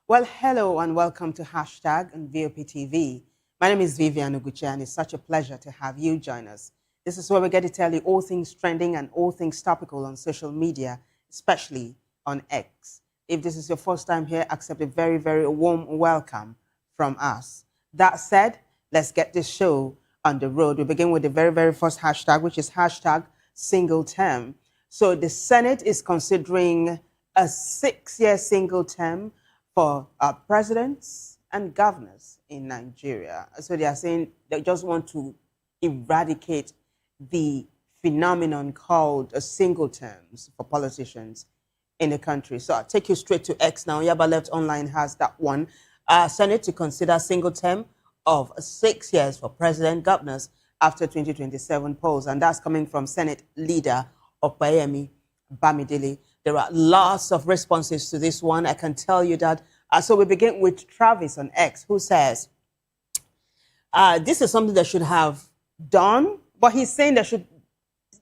Well, hello and welcome to Hashtag on Vop TV. My name is Vivian Uguche and it's such a pleasure to have you join us. This is where we get to tell you all things trending and all things topical on social media, especially on X. If this is your first time here, accept a very, very warm welcome from us. That said, let's get this show on the road. We begin with the very, very first hashtag, which is hashtag single term. So the Senate is considering a 6-year single term for presidents and governors in Nigeria. So they are saying they just want to eradicate the phenomenon called single terms for politicians in the country. So I'll take you straight to X now. Yaba Left Online has that one. Senate to consider single term of 6 years for president, governors after 2027 polls. And that's coming from Senate leader Opayemi Bamidele. There are lots of responses to this one. I can tell you that. So we begin with Travis on X, who says, this is something they should have done, but he's saying they should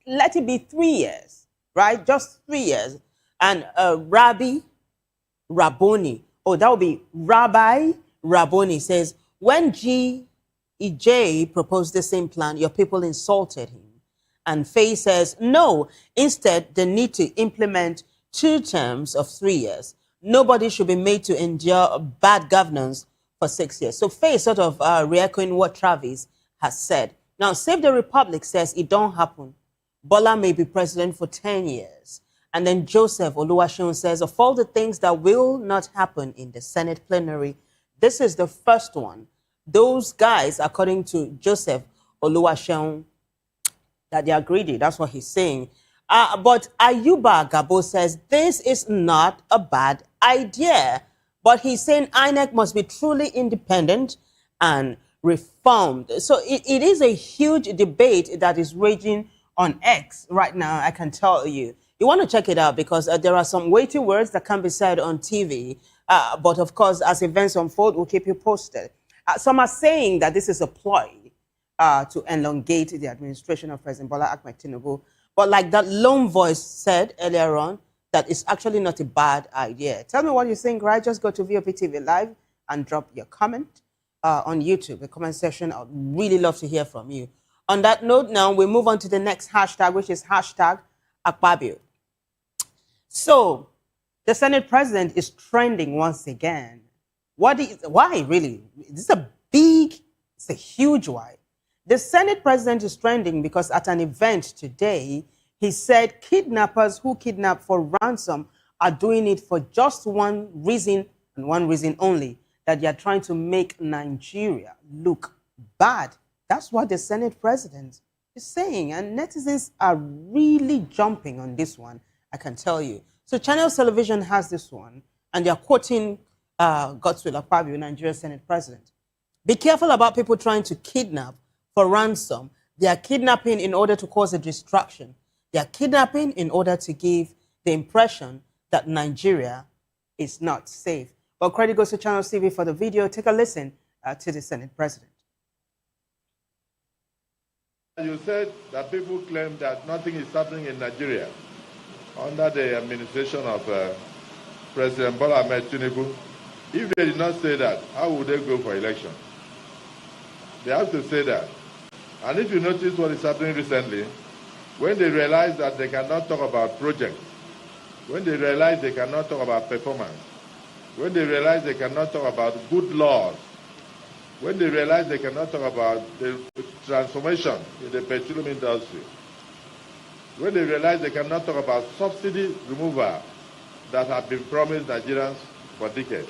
let it be 3 years, right? Just 3 years. And Rabbi Raboni, that would be Rabbi Raboni, says, when GEJ proposed the same plan, your people insulted him. And Faye says, no, instead, they need to implement 2 terms of 3 years. Nobody should be made to endure bad governance for 6 years. So Faye is sort of re-echoing what Travis has said. Now, Save the Republic says it don't happen. Bola may be president for 10 years. And then Joseph Oluwaseun says, of all the things that will not happen in the Senate plenary, this is the first one. Those guys, according to Joseph Oluwaseun, that they are greedy. That's what he's saying. But Ayuba Gabo says this is not a bad idea. But he's saying INEC must be truly independent and reformed. So it is a huge debate that is raging on X right now, I can tell you. You want to check it out because there are some weighty words that can be said on TV. But of course, as events unfold, we'll keep you posted. Some are saying that this is a ploy to elongate the administration of President Bola Ahmed Tinubu. But like that lone voice said earlier on, that is actually not a bad idea. Tell me what you think, right? Just go to VOP TV Live and drop your comment on YouTube, the comment section. I'd really love to hear from you. On that note, now we move on to the next hashtag, which is hashtag Akpabio. So the Senate president is trending once again. Why really? This is a huge why. The Senate president is trending because at an event today, he said kidnappers who kidnap for ransom are doing it for just one reason and one reason only, that they are trying to make Nigeria look bad. That's what the Senate president is saying. And netizens are really jumping on this one, I can tell you. So Channels Television has this one, and they're quoting Godswill Akpabio, Nigeria's Senate president. Be careful about people trying to kidnap for ransom. They are kidnapping in order to cause a distraction. They are kidnapping in order to give the impression that Nigeria is not safe. Well, credit goes to Channels TV for the video. Take a listen to the Senate president. You said that people claim that nothing is happening in Nigeria under the administration of President Bola Ahmed Tinubu. If they did not say that, how would they go for election? They have to say that. And if you notice what is happening recently, when they realize that they cannot talk about projects, when they realize they cannot talk about performance, when they realize they cannot talk about good laws, when they realize they cannot talk about the transformation in the petroleum industry, when they realize they cannot talk about subsidy removal that have been promised Nigerians for decades,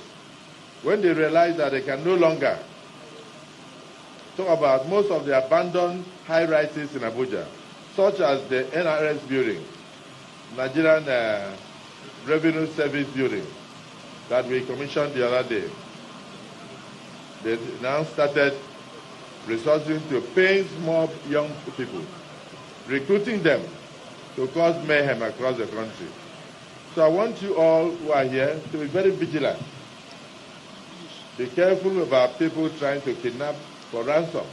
when they realize that they can no longer talk about most of the abandoned high-rises in Abuja, such as the NRS building, Nigerian Revenue Service building that we commissioned the other day. They now started resorting to paying small young people, recruiting them to cause mayhem across the country. So I want you all who are here to be very vigilant. Be careful about people trying to kidnap for ransom.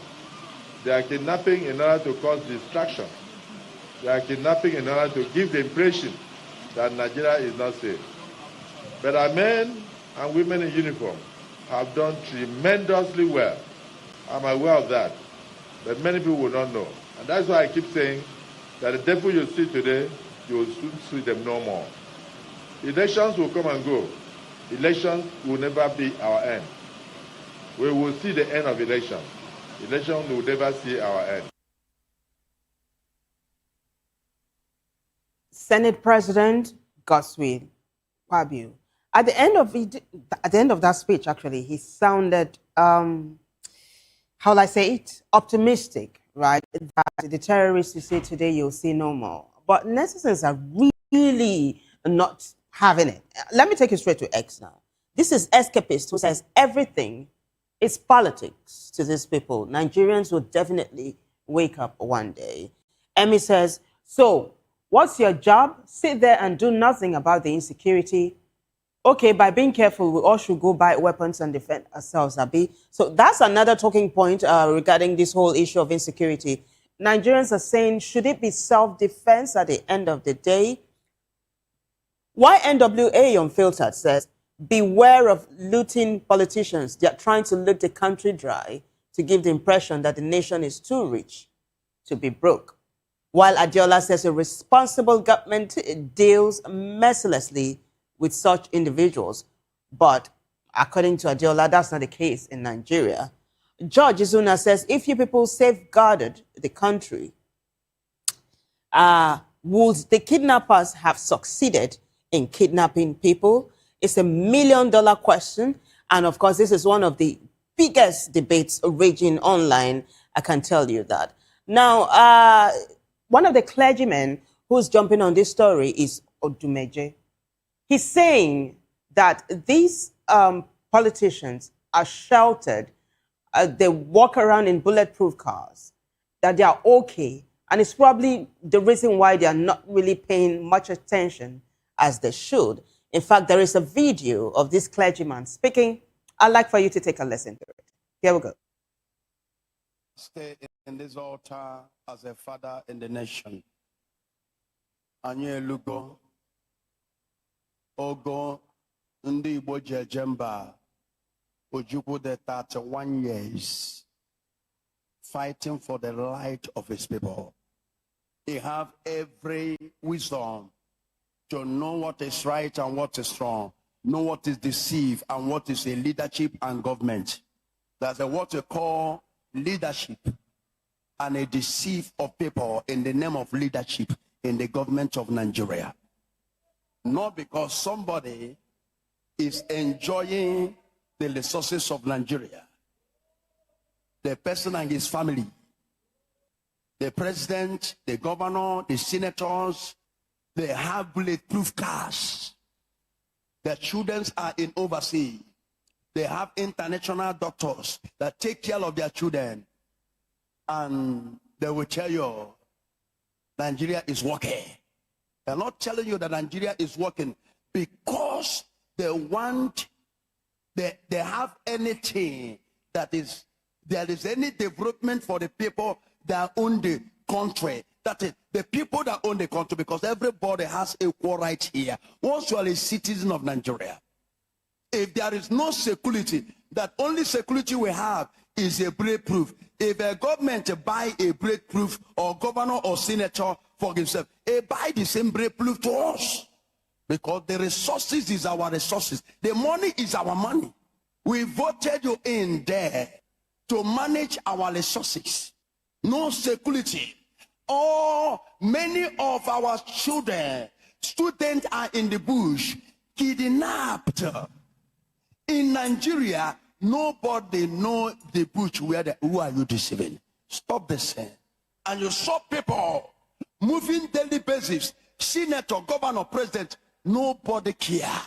They are kidnapping in order to cause distraction. They are kidnapping in order to give the impression that Nigeria is not safe. But our men and women in uniform have done tremendously well. I'm aware of that. But many people will not know. And that's why I keep saying that the devil you see today, you will soon see them no more. Elections will come and go. Elections will never be our end. We will see the end of elections. Elections will never see our end. Senate President Godswill Akpabio. At the end of that speech, actually, he sounded, how will I say it, optimistic, right? That the terrorists you see today, you'll see no more. But netizens are really not having it. Let me take you straight to X now. This is Escapist who says everything is politics to these people. Nigerians will definitely wake up one day. Emmy says, so what's your job? Sit there and do nothing about the insecurity. Okay, by being careful, we all should go buy weapons and defend ourselves, Abi. So that's another talking point regarding this whole issue of insecurity. Nigerians are saying, should it be self-defense at the end of the day? YNWA Unfiltered says, beware of looting politicians. They are trying to loot the country dry to give the impression that the nation is too rich to be broke. While Adiola says a responsible government deals mercilessly with such individuals. But according to Adiola, that's not the case in Nigeria. George Izuna says, if you people safeguarded the country, would the kidnappers have succeeded in kidnapping people? It's $1 million question. And of course, this is one of the biggest debates raging online. I can tell you that. Now, one of the clergymen who's jumping on this story is Odumeje. He's saying that these politicians are sheltered. They walk around in bulletproof cars, that they are okay. And it's probably the reason why they are not really paying much attention as they should. In fact, there is a video of this clergyman speaking. I'd like for you to take a listen to it. Here we go. Stay in this altar as a father in the nation. Anye Lugo. Ogo Ndi Igbo Jemba Ojukwu the 31 years fighting for the right of his people. He have every wisdom to know what is right and what is wrong, know what is deceived and what is a leadership and government. That's what we call leadership and a deceive of people in the name of leadership in the government of Nigeria. not because somebody is enjoying the resources of Nigeria. The person and his family, the president, the governor, the senators, they have bulletproof cars. Their children are in overseas. They have international doctors that take care of their children. And they will tell you, Nigeria is working. They're not telling you that Nigeria is working because they want, they have anything that is, there is any development for the people that own the country. That is, the people that own the country, because everybody has equal rights here. Once you are a citizen of Nigeria, if there is no security, that only security we have is a bulletproof. If a government buy a bulletproof, or governor or senator for himself, he buy the same bulletproof to us. Because the resources is our resources. The money is our money. We voted you in there to manage our resources. No security. Or many of our children, students are in the bush, kidnapped. In Nigeria, nobody know the bush where who are you deceiving? Stop this thing. And you saw people moving daily basis, senator, governor, president, nobody care.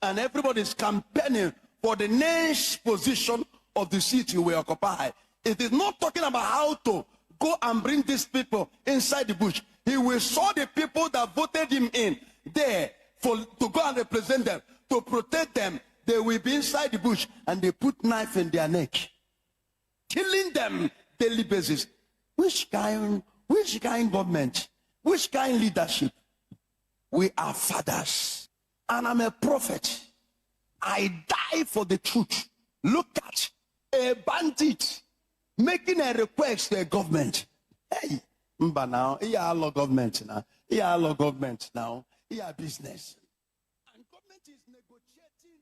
And everybody is campaigning for the next position of the city we occupy. It is not talking about how to go and bring these people inside the bush. He will show the people that voted him in there to go and represent them, to protect them. They will be inside the bush and they put knife in their neck, killing them daily basis. Which kind government? Which kind leadership? We are fathers. And I'm a prophet. I die for the truth. Look at a bandit making a request to a government. Hey, but now, here are our government now. Here are our government now. Here are business. And government is negotiating.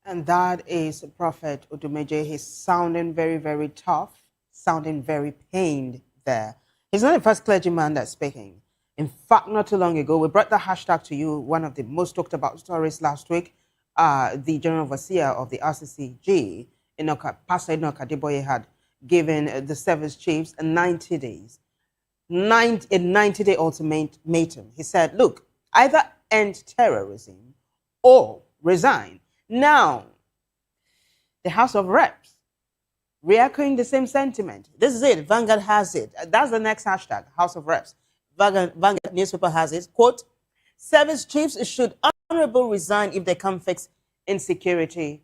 And that is Prophet Odumeje. He's sounding very, very tough, sounding very pained there. He's not the first clergyman that's speaking. In fact, not too long ago, we brought the hashtag to you, one of the most talked about stories last week. The General Overseer of the RCCG, Pastor Enoch Adeboye, had given the service chiefs 90 days, a 90-day ultimatum. He said, look, either end terrorism or resign. Now, the House of Reps, re-echoing the same sentiment. This is it. Vanguard has it. That's the next hashtag, House of Reps. Vanguard newspaper has it. Quote, service chiefs should honorably resign if they can't fix insecurity.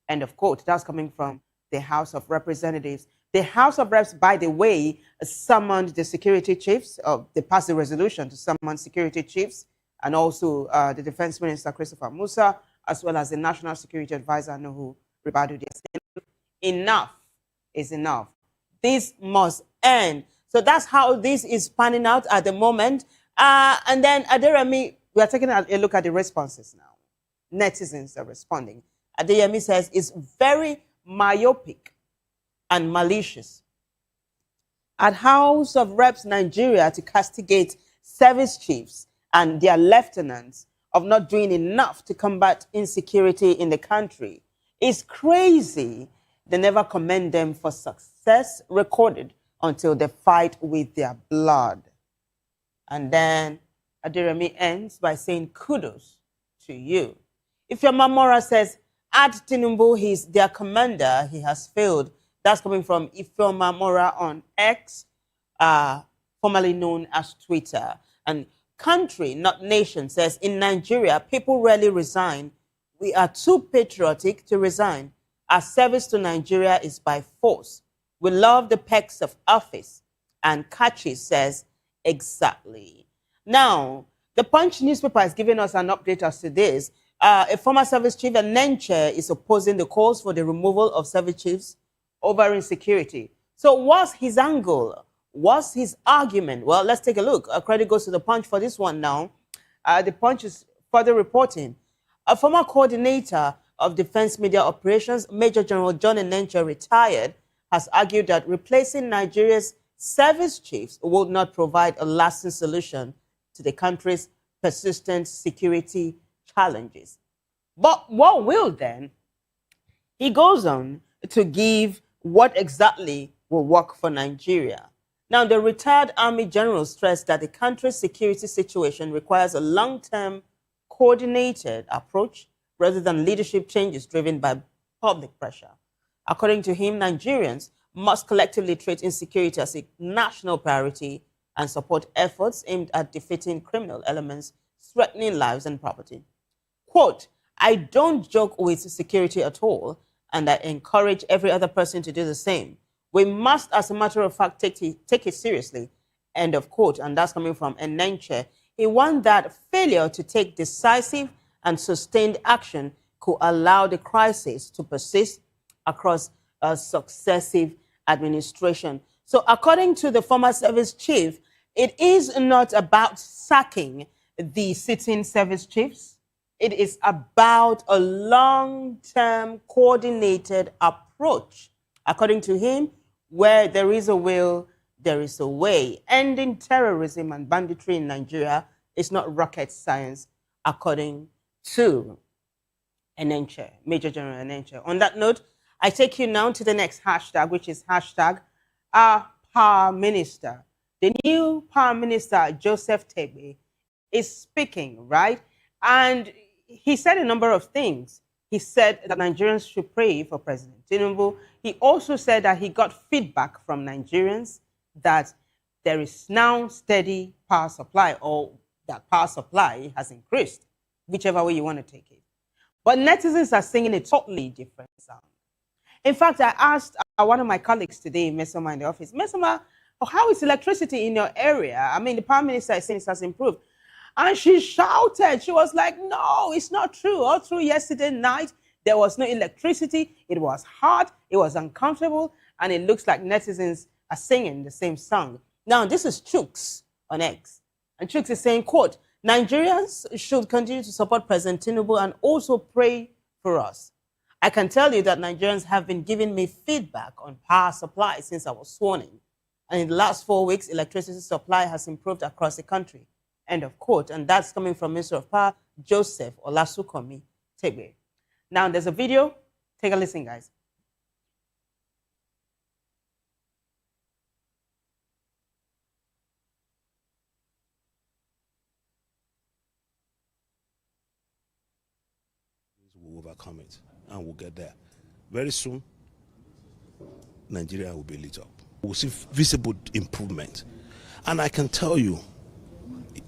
End of quote. That's coming from the House of Representatives. The House of Reps, by the way, summoned the security chiefs. They passed a resolution to summon security chiefs and also the Defense Minister, Christopher Musa, as well as the National Security Advisor, Nuhu Ribadu. Enough is enough. This must end. So that's how this is panning out at the moment. And then, Aderemi, we are taking a look at the responses now. Netizens are responding. Adeyemi says it's very myopic and malicious. At House of Reps Nigeria to castigate service chiefs and their lieutenants of not doing enough to combat insecurity in the country is crazy. They never commend them for success recorded until they fight with their blood. And then Aderemi ends by saying kudos to you. If your Mamora says, at Tinubu, he's their commander, he has failed. That's coming from Ifeoma Mora on X, formerly known as Twitter. And Country, Not Nation, says, in Nigeria, people rarely resign. We are too patriotic to resign. Our service to Nigeria is by force. We love the perks of office. And Kachi says, exactly. Now, the Punch newspaper has given us an update as to this. A former service chief, Nenche, is opposing the calls for the removal of service chiefs over insecurity. So what's his angle? What's his argument? Well, let's take a look. Credit goes to the Punch for this one now. The Punch is further reporting. A former coordinator of Defense Media Operations, Major General John Nenche, retired, has argued that replacing Nigeria's service chiefs will not provide a lasting solution to the country's persistent security challenges. But what will then? He goes on to give what exactly will work for Nigeria. Now, the retired Army general stressed that the country's security situation requires a long-term, coordinated approach rather than leadership changes driven by public pressure. According to him, Nigerians must collectively treat insecurity as a national priority and support efforts aimed at defeating criminal elements threatening lives and property. Quote, I don't joke with security at all, and I encourage every other person to do the same. We must, as a matter of fact, take it seriously. End of quote. And that's coming from Enenche. He warned that failure to take decisive and sustained action could allow the crisis to persist across a successive administration. So according to the former service chief, it is not about sacking the sitting service chiefs. It is about a long-term coordinated approach. According to him, where there is a will, there is a way. Ending terrorism and banditry in Nigeria is not rocket science, according to Enenche, Major General Enenche. On that note, I take you now to the next hashtag, which is hashtag our Power Minister. The new Power Minister, Joseph Tegbe, is speaking, right? And he said a number of things. He said that Nigerians should pray for President Tinubu. He also said that he got feedback from Nigerians that there is now steady power supply, or that power supply has increased, whichever way you want to take it. But netizens are singing a totally different sound. In fact, I asked one of my colleagues today, Mesoma, in the office, Mesoma, how is electricity in your area? I mean, the Prime Minister is saying it has improved. And she shouted. She was like, no, it's not true. All through yesterday night, there was no electricity. It was hot. It was uncomfortable. And it looks like netizens are singing the same song. Now, this is Chooks on X. And Chooks is saying, quote, Nigerians should continue to support President Tinubu and also pray for us. I can tell you that Nigerians have been giving me feedback on power supply since I was sworn in. And in the last 4 weeks, electricity supply has improved across the country. End of quote. And that's coming from Minister of Power, Joseph Olasukomi Tegbe. Now, there's a video. Take a listen, guys. We'll overcome it, and we'll get there. Very soon, Nigeria will be lit up. We'll see visible improvement. And I can tell you,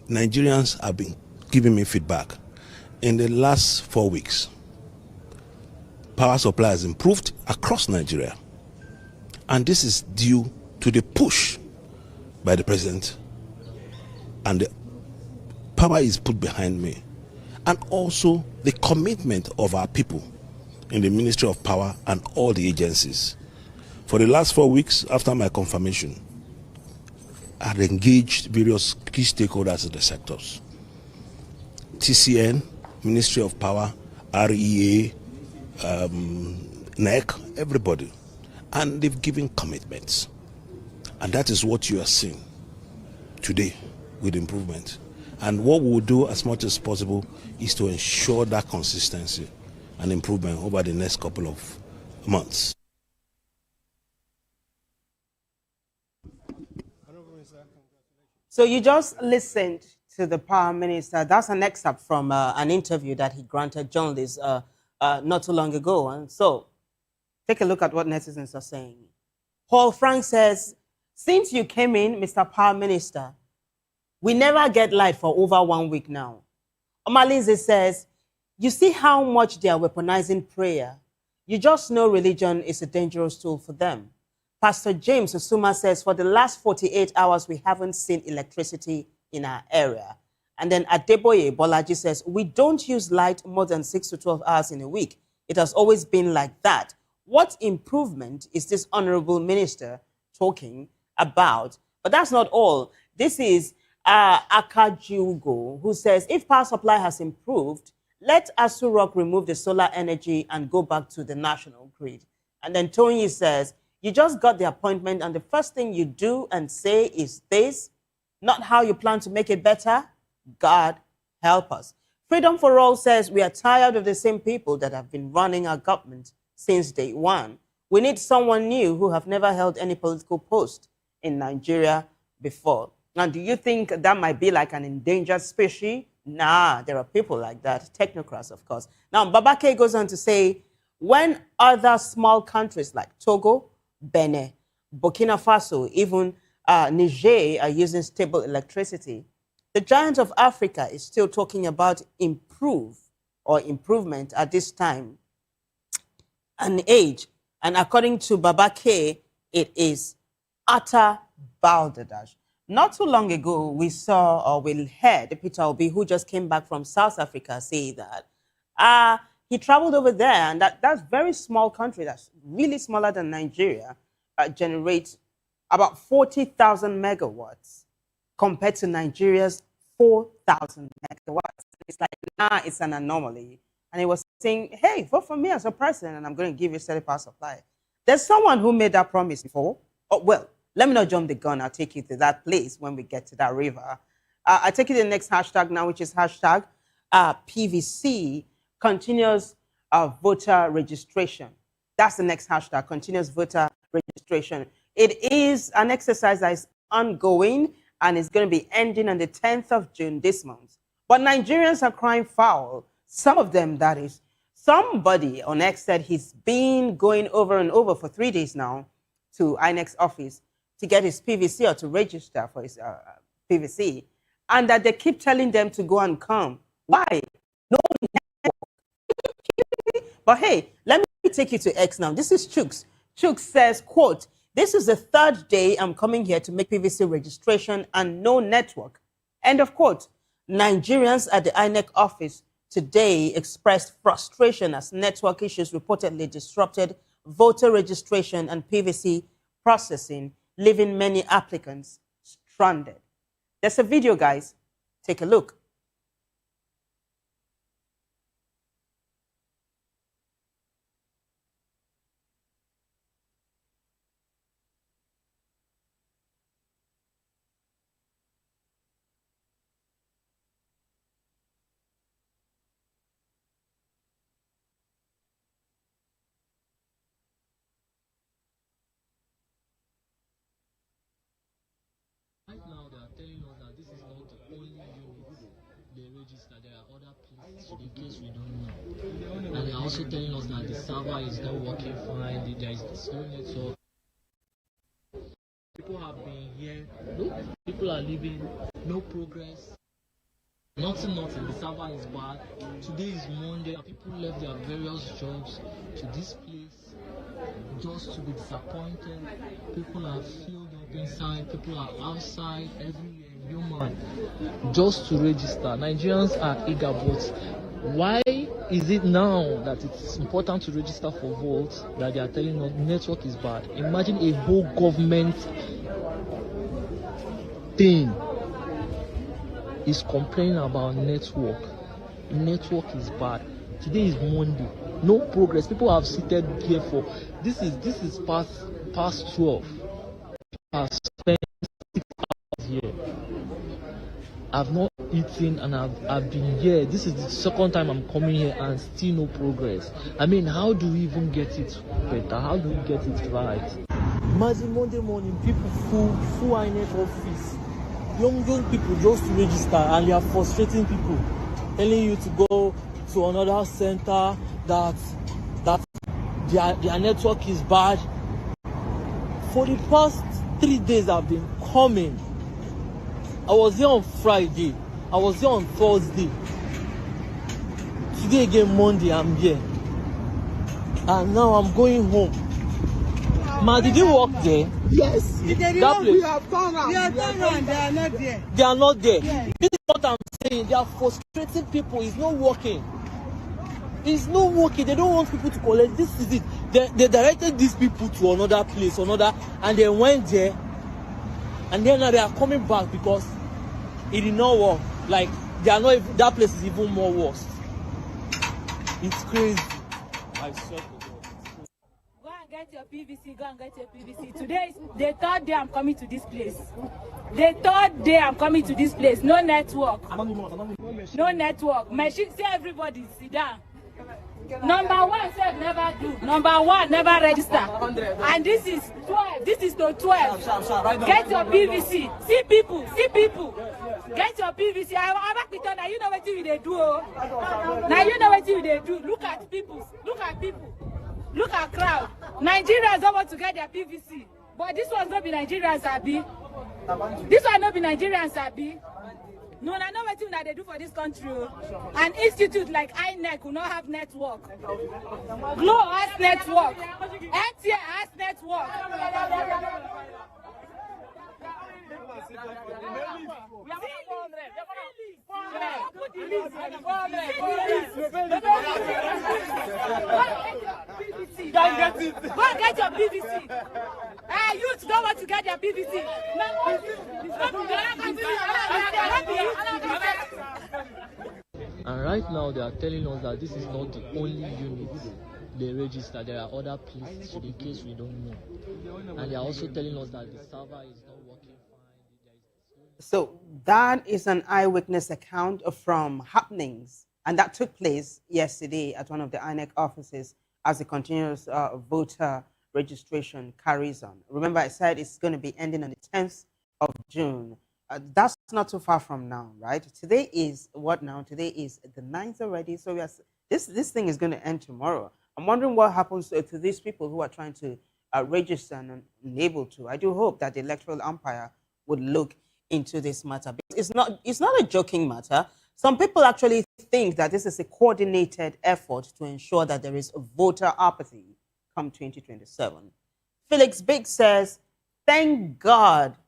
Nigerians have been giving me feedback. In the last 4 weeks, power supply has improved across Nigeria. And this is due to the push by the president. And the power is put behind me. And also the commitment of our people in the Ministry of Power and all the agencies. For the last 4 weeks after my confirmation, I had engaged various key stakeholders in the sectors. TCN, Ministry of Power, REA, NEC, everybody. And they've given commitments. And that is what you are seeing today with improvement. And what we'll do as much as possible is to ensure that consistency and improvement over the next couple of months. So you just listened to the Power Minister. That's an excerpt from an interview that he granted journalists not too long ago. And so take a look at what netizens are saying. Paul Frank says, since you came in, Mr. Power Minister, we never get light for over 1 week now. Omalize says, you see how much they are weaponizing prayer. You just know religion is a dangerous tool for them. Pastor James Osuma says, for the last 48 hours, we haven't seen electricity in our area. And then Adeboye Bolaji says, we don't use light more than 6 to 12 hours in a week. It has always been like that. What improvement is this honorable minister talking about? But that's not all. This is Akajugo, who says, if power supply has improved, let Asu Rock remove the solar energy and go back to the national grid. And then Tony says, You just got the appointment, and the first thing you do and say is this, not how you plan to make it better. God help us. Freedom for All says we are tired of the same people that have been running our government since day one. We need someone new who have never held any political post in Nigeria before. Now, do you think that might be like an endangered species? Nah, there are people like that, technocrats, of course. Now, Babake goes on to say, when other small countries like Togo, Benin, Burkina Faso, even Niger are using stable electricity, the giant of Africa is still talking about improvement at this time and age. And according to Babake, it is utter balderdash. Not too long ago, we saw or we heard Peter Obi, who just came back from South Africa, say that he traveled over there, and that's very small country, that's really smaller than Nigeria, generates about 40,000 megawatts compared to Nigeria's 4,000 megawatts. It's like, it's an anomaly. And he was saying, hey, vote for me as a president, and I'm going to give you steady power supply. There's someone who made that promise before. Oh, well, let me not jump the gun. I'll take you to that place when we get to that river. I take you to the next hashtag now, which is hashtag PVC, continuous voter registration. That's the next hashtag, continuous voter registration. It is an exercise that is ongoing and it's going to be ending on the 10th of June this month. But Nigerians are crying foul. Some of them, that is. Somebody on X said he's been going over and over for 3 days now to INEC's office to get his PVC or to register for his PVC, and that they keep telling them to go and come. Why? No network. But hey, let me take you to X now. This is Chooks. Chooks says, quote, this is the third day I'm coming here to make PVC registration and no network. End of quote. Nigerians at the INEC office today expressed frustration as network issues reportedly disrupted voter registration and PVC processing, leaving many applicants stranded. There's a video, guys. Take a look. Right now, they are telling us that this is not the only unit they register. There are other places in case we don't know. And they are also telling us that the server is not working fine. There is no network. People have been here. No, people are leaving. No progress. Nothing. The server is bad. Today is Monday. People left their various jobs to this place just to be disappointed. People are filled up inside. People are outside everywhere. Human. Just to register. Nigerians are eager, but why is it now that it's important to register for votes that they are telling us network is bad? Imagine a whole government thing is complaining about network. Network is bad. Today is Monday. No progress. People have seated here for this is past 12. I have spent 6 hours here. I've not eaten and I've been here. This is the second time I'm coming here and still no progress. I mean, how do we even get it better? How do we get it right? Imagine Monday morning, people full INEC office. Young people just to register, and they are frustrating people, telling you to go to another center that their network is bad. For the past 3 days I've been coming. I was here on Friday. I was here on Thursday. Today again Monday I'm here. And now I'm going home. Ma, did you work there? Yes. That place. We have turned around. They are not there. They are not there. Yes. This is what I'm saying. They are frustrating people. It's not working. It's not working. They don't want people to collect. This is it. They directed these people to another place, and they went there. And then now they are coming back because it did not work. Like, they are not. That place is even more worse. It's crazy. I swear to God. Go and get get your PVC, go and get your PVC. Today is the third day I'm coming to this place. The third day I'm coming to this place. No network. No network. Machine, see everybody, sit down. Number one said never do. Number one never register. And this is 12. This is to 12. Get your PVC. See people. See people. Get your PVC. I'm back with you. Now you know what they do. Now you know what they do. Look at people. Look at people. Look at crowd. Nigerians don't want to get their PVC. But this one's not be Nigerians, Abi. This one not be Nigerians, Abi. No, I know what they do for this country. An institute like INEC will not have network. Glow has network. NTA has network. Go and get your PVC. Youth don't want to get their PVC. And right now they are telling us that this is not the only unit they register. There are other places in case we don't know. And they are also telling us that the server is not working fine. So that is an eyewitness account from happenings, and that took place yesterday at one of the INEC offices as the continuous voter registration carries on. Remember, I said it's going to be ending on the 10th of June. That's not too far from now, right? Today is what now? Today is the 9th already. So this thing is going to end tomorrow. I'm wondering what happens to these people who are trying to register and unable to. I do hope that the electoral umpire would look into this matter. It's not a joking matter. Some people actually think that this is a coordinated effort to ensure that there is a voter apathy come 2027. Felix Big says, thank God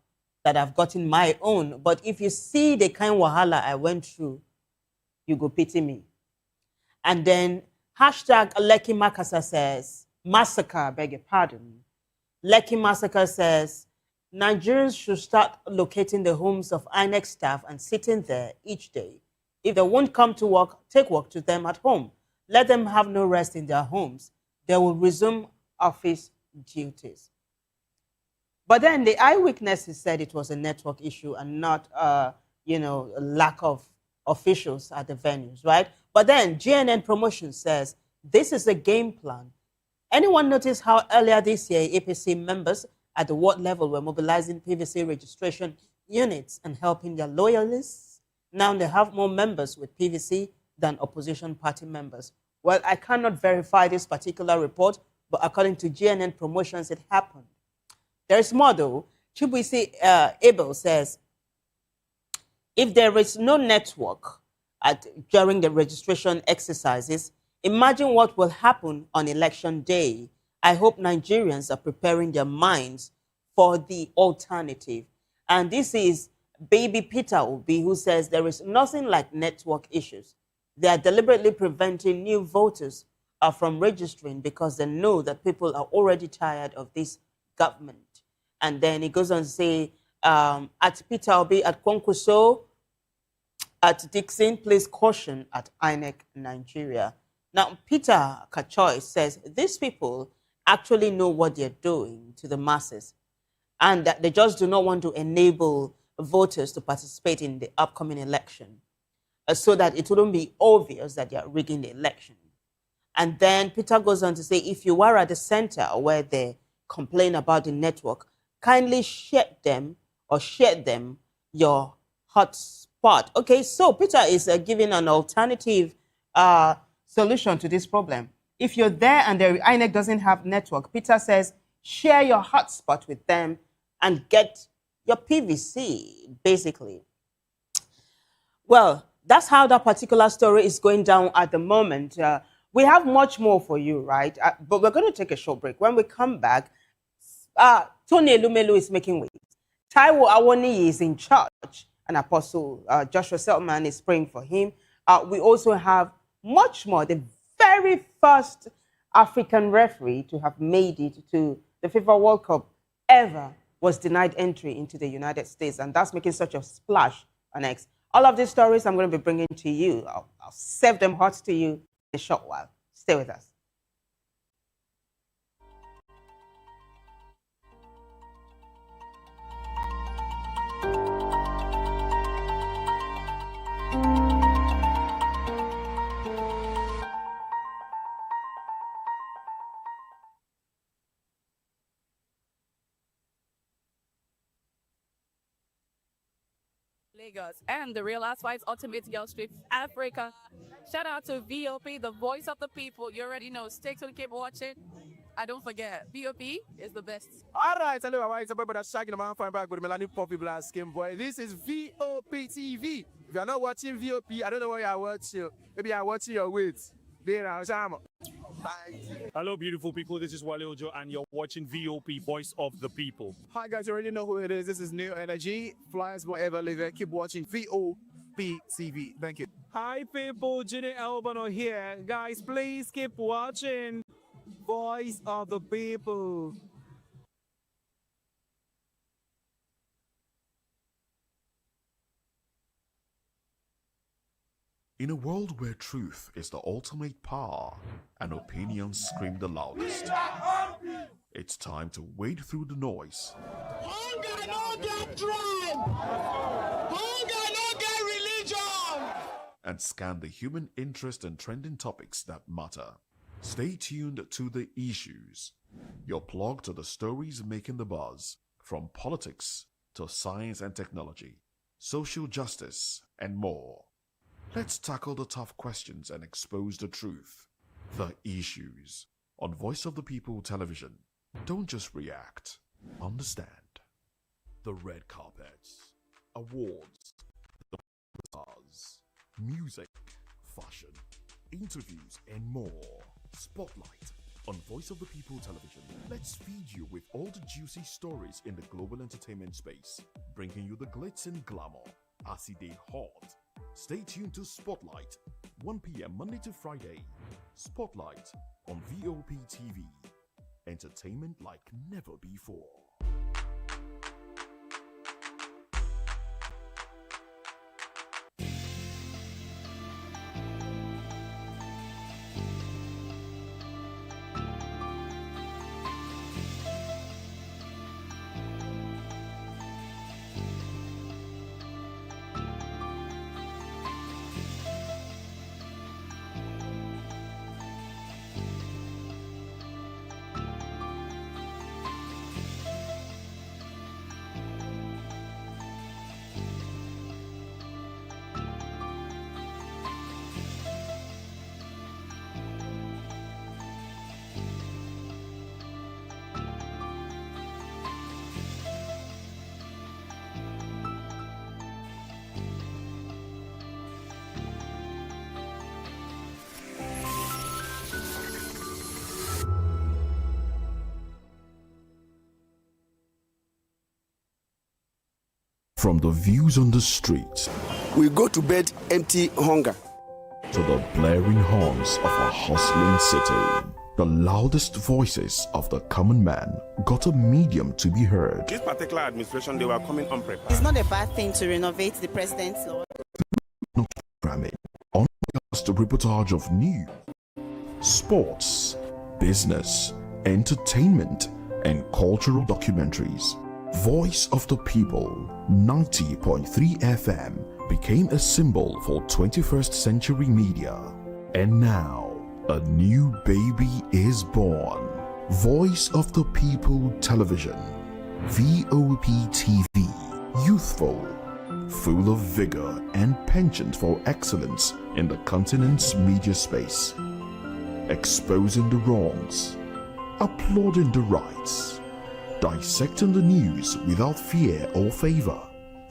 that I've gotten my own. But if you see the kind of wahala I went through, you go pity me. And then hashtag Lekki Makasa says, massacre, beg your pardon. Lekki Massacre says, Nigerians should start locating the homes of INEC staff and sitting there each day. If they won't come to work, take work to them at home. Let them have no rest in their homes. They will resume office duties. But then the eyewitnesses said it was a network issue and not, a lack of officials at the venues, right? But then GNN Promotion says this is a game plan. Anyone notice how earlier this year APC members at the ward level were mobilizing PVC registration units and helping their loyalists? Now they have more members with PVC than opposition party members. Well, I cannot verify this particular report, but according to GNN Promotions, it happened. There is more though. Chibuisi Abel says, if there is no network during the registration exercises, imagine what will happen on election day. I hope Nigerians are preparing their minds for the alternative. And this is Baby Peter Obi, who says there is nothing like network issues. They are deliberately preventing new voters from registering because they know that people are already tired of this government. And then he goes on to say, at Peter Obi, at Konkuso, at Dixon, please caution at INEC Nigeria. Now, Peter Kachoy says these people actually know what they're doing to the masses and that they just do not want to enable voters to participate in the upcoming election so that it wouldn't be obvious that they are rigging the election. And then Peter goes on to say, if you are at the center where they complain about the network, kindly share them your hotspot. Okay, so Peter is giving an alternative solution to this problem. If you're there and the INEC doesn't have network, Peter says, share your hotspot with them and get your PVC, basically. Well, that's how that particular story is going down at the moment. We have much more for you, right? But we're going to take a short break. When we come back, Tony Elumelu is making waves. Taiwo Awoniyi is in charge, and Apostle Joshua Selman is praying for him. We also have much more. The very first African referee to have made it to the FIFA World Cup ever was denied entry into the United States, and that's making such a splash on X. All of these stories I'm going to be bringing to you. I'll serve them hot to you in a short while. Stay with us. Lagos, and the Real Housewives Ultimate Girls Trip Africa. Shout out to VOP, the voice of the people. You already know. Stay tuned, keep watching. And don't forget, VOP is the best. All right, hello, everyone. It's a boy, that's Shaggy, the man fine back with Melanie Poppy Blast Skin Boy. This is VOP TV. If you're not watching VOP, I don't know what you're watching. Maybe you're watching your weight. Hello, beautiful people. This is Wale Ojo, and you're watching VOP, Voice of the People. Hi, guys. You already know who it is. This is New Energy. Flyers whatever, live it. Keep watching VOP TV. Thank you. Hi, people. Ginny Albano here. Guys, please keep watching Voice of the People. In a world where truth is the ultimate power and opinions scream the loudest, it's time to wade through the noise. Hunger no get drum! Hunger no get religion! And scan the human interest and trending topics that matter. Stay tuned to The Issues, your plug to the stories making the buzz, from politics to science and technology, social justice, and more. Let's tackle the tough questions and expose the truth. The Issues on Voice of the People Television. Don't just react, understand. The red carpets, awards, the stars, music, fashion, interviews, and more. Spotlight on Voice of the People Television. Let's feed you with all the juicy stories in the global entertainment space, bringing you the glitz and glamour as it is hot. Stay tuned to Spotlight, 1 p.m. Monday to Friday. Spotlight on VOP TV. Entertainment like never before. From the views on the street, we go to bed empty hunger, to the blaring horns of a hustling city, the loudest voices of the common man got a medium to be heard. This particular administration, they were coming unprepared. It's not a bad thing to renovate the president's law. No programming, unbiased reportage of news, sports, business, entertainment, and cultural documentaries. Voice of the People, 90.3 FM, became a symbol for 21st century media. And now, a new baby is born. Voice of the People Television, VOP TV, youthful, full of vigor and penchant for excellence in the continent's media space, exposing the wrongs, applauding the rights, dissecting the news without fear or favor,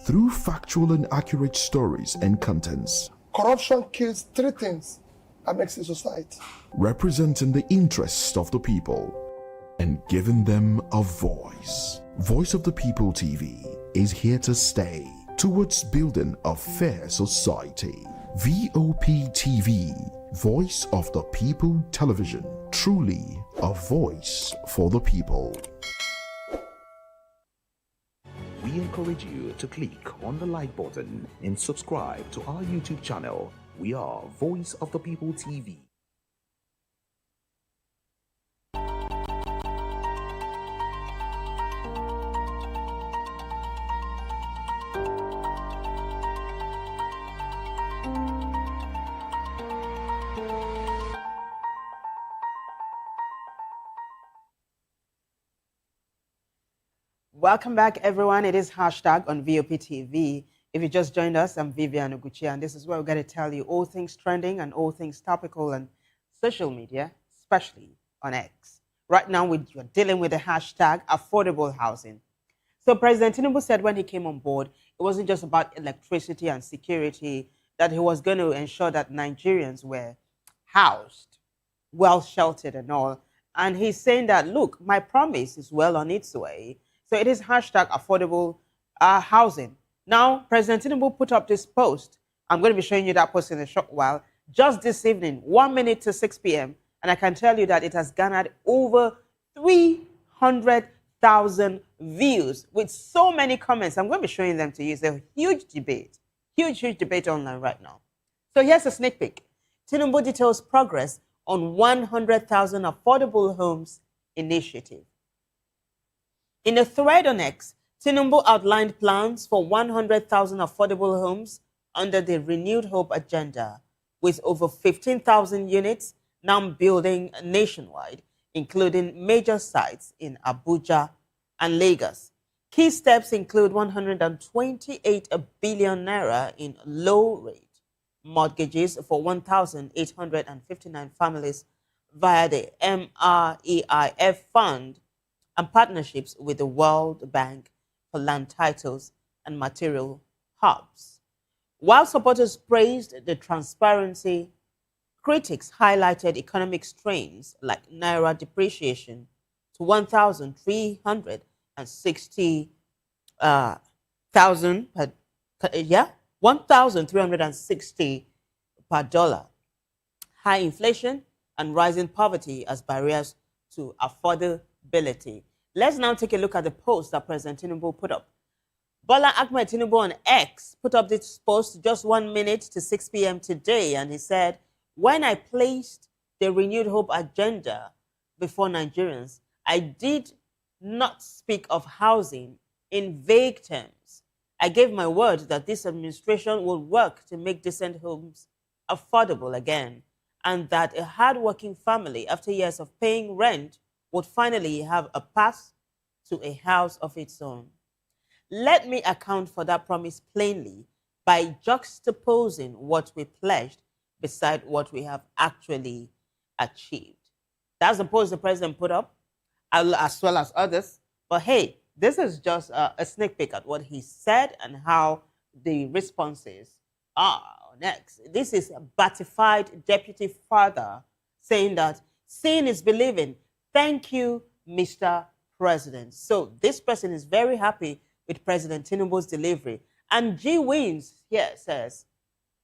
through factual and accurate stories and contents. Corruption kills three things that makes a society. Representing the interests of the people and giving them a voice. Voice of the People TV is here to stay towards building a fair society. VOP TV, Voice of the People Television, truly a voice for the people. We encourage you to click on the like button and subscribe to our YouTube channel. We are Voice of the People TV. Welcome back, everyone. It is hashtag on VOP TV. If you just joined us, I'm Vivian Oguchi, and this is where we're going to tell you all things trending and all things topical on social media, especially on X. Right now, we're dealing with the hashtag affordable housing. So President Tinubu said when he came on board, it wasn't just about electricity and security, that he was going to ensure that Nigerians were housed, well sheltered and all. And he's saying that, look, my promise is well on its way. So it is hashtag affordable housing. Now, President Tinubu put up this post. I'm going to be showing you that post in a short while. Just this evening, 1 minute to 6 p.m. And I can tell you that it has garnered over 300,000 views with so many comments. I'm going to be showing them to you. It's a huge debate, huge debate online right now. So here's a sneak peek. Tinubu details progress on 100,000 affordable homes initiative. In a thread on X, Tinubu outlined plans for 100,000 affordable homes under the Renewed Hope agenda, with over 15,000 units now building nationwide, including major sites in Abuja and Lagos. Key steps include 128 billion naira in low-rate mortgages for 1,859 families via the MREIF fund and partnerships with the World Bank for land titles and material hubs. While supporters praised the transparency, critics highlighted economic strains like naira depreciation to 1,360 1,360 per dollar, high inflation and rising poverty as barriers to affordability. Let's now take a look at the post that President Tinubu put up. Bola Ahmed Tinubu on X put up this post just 1 minute to 6 p.m. today, and he said, when I placed the Renewed Hope agenda before Nigerians, I did not speak of housing in vague terms. I gave my word that this administration will work to make decent homes affordable again, and that a hardworking family, after years of paying rent, would finally have a path to a house of its own. Let me account for that promise plainly by juxtaposing what we pledged beside what we have actually achieved. That's the post the president put up, as well as others. But hey, this is just a sneak peek at what he said and how the responses are next. This is a batified deputy father saying that seeing is believing. Thank you, Mr. President. So this person is very happy with President Tinubu's delivery. And G Wins here says,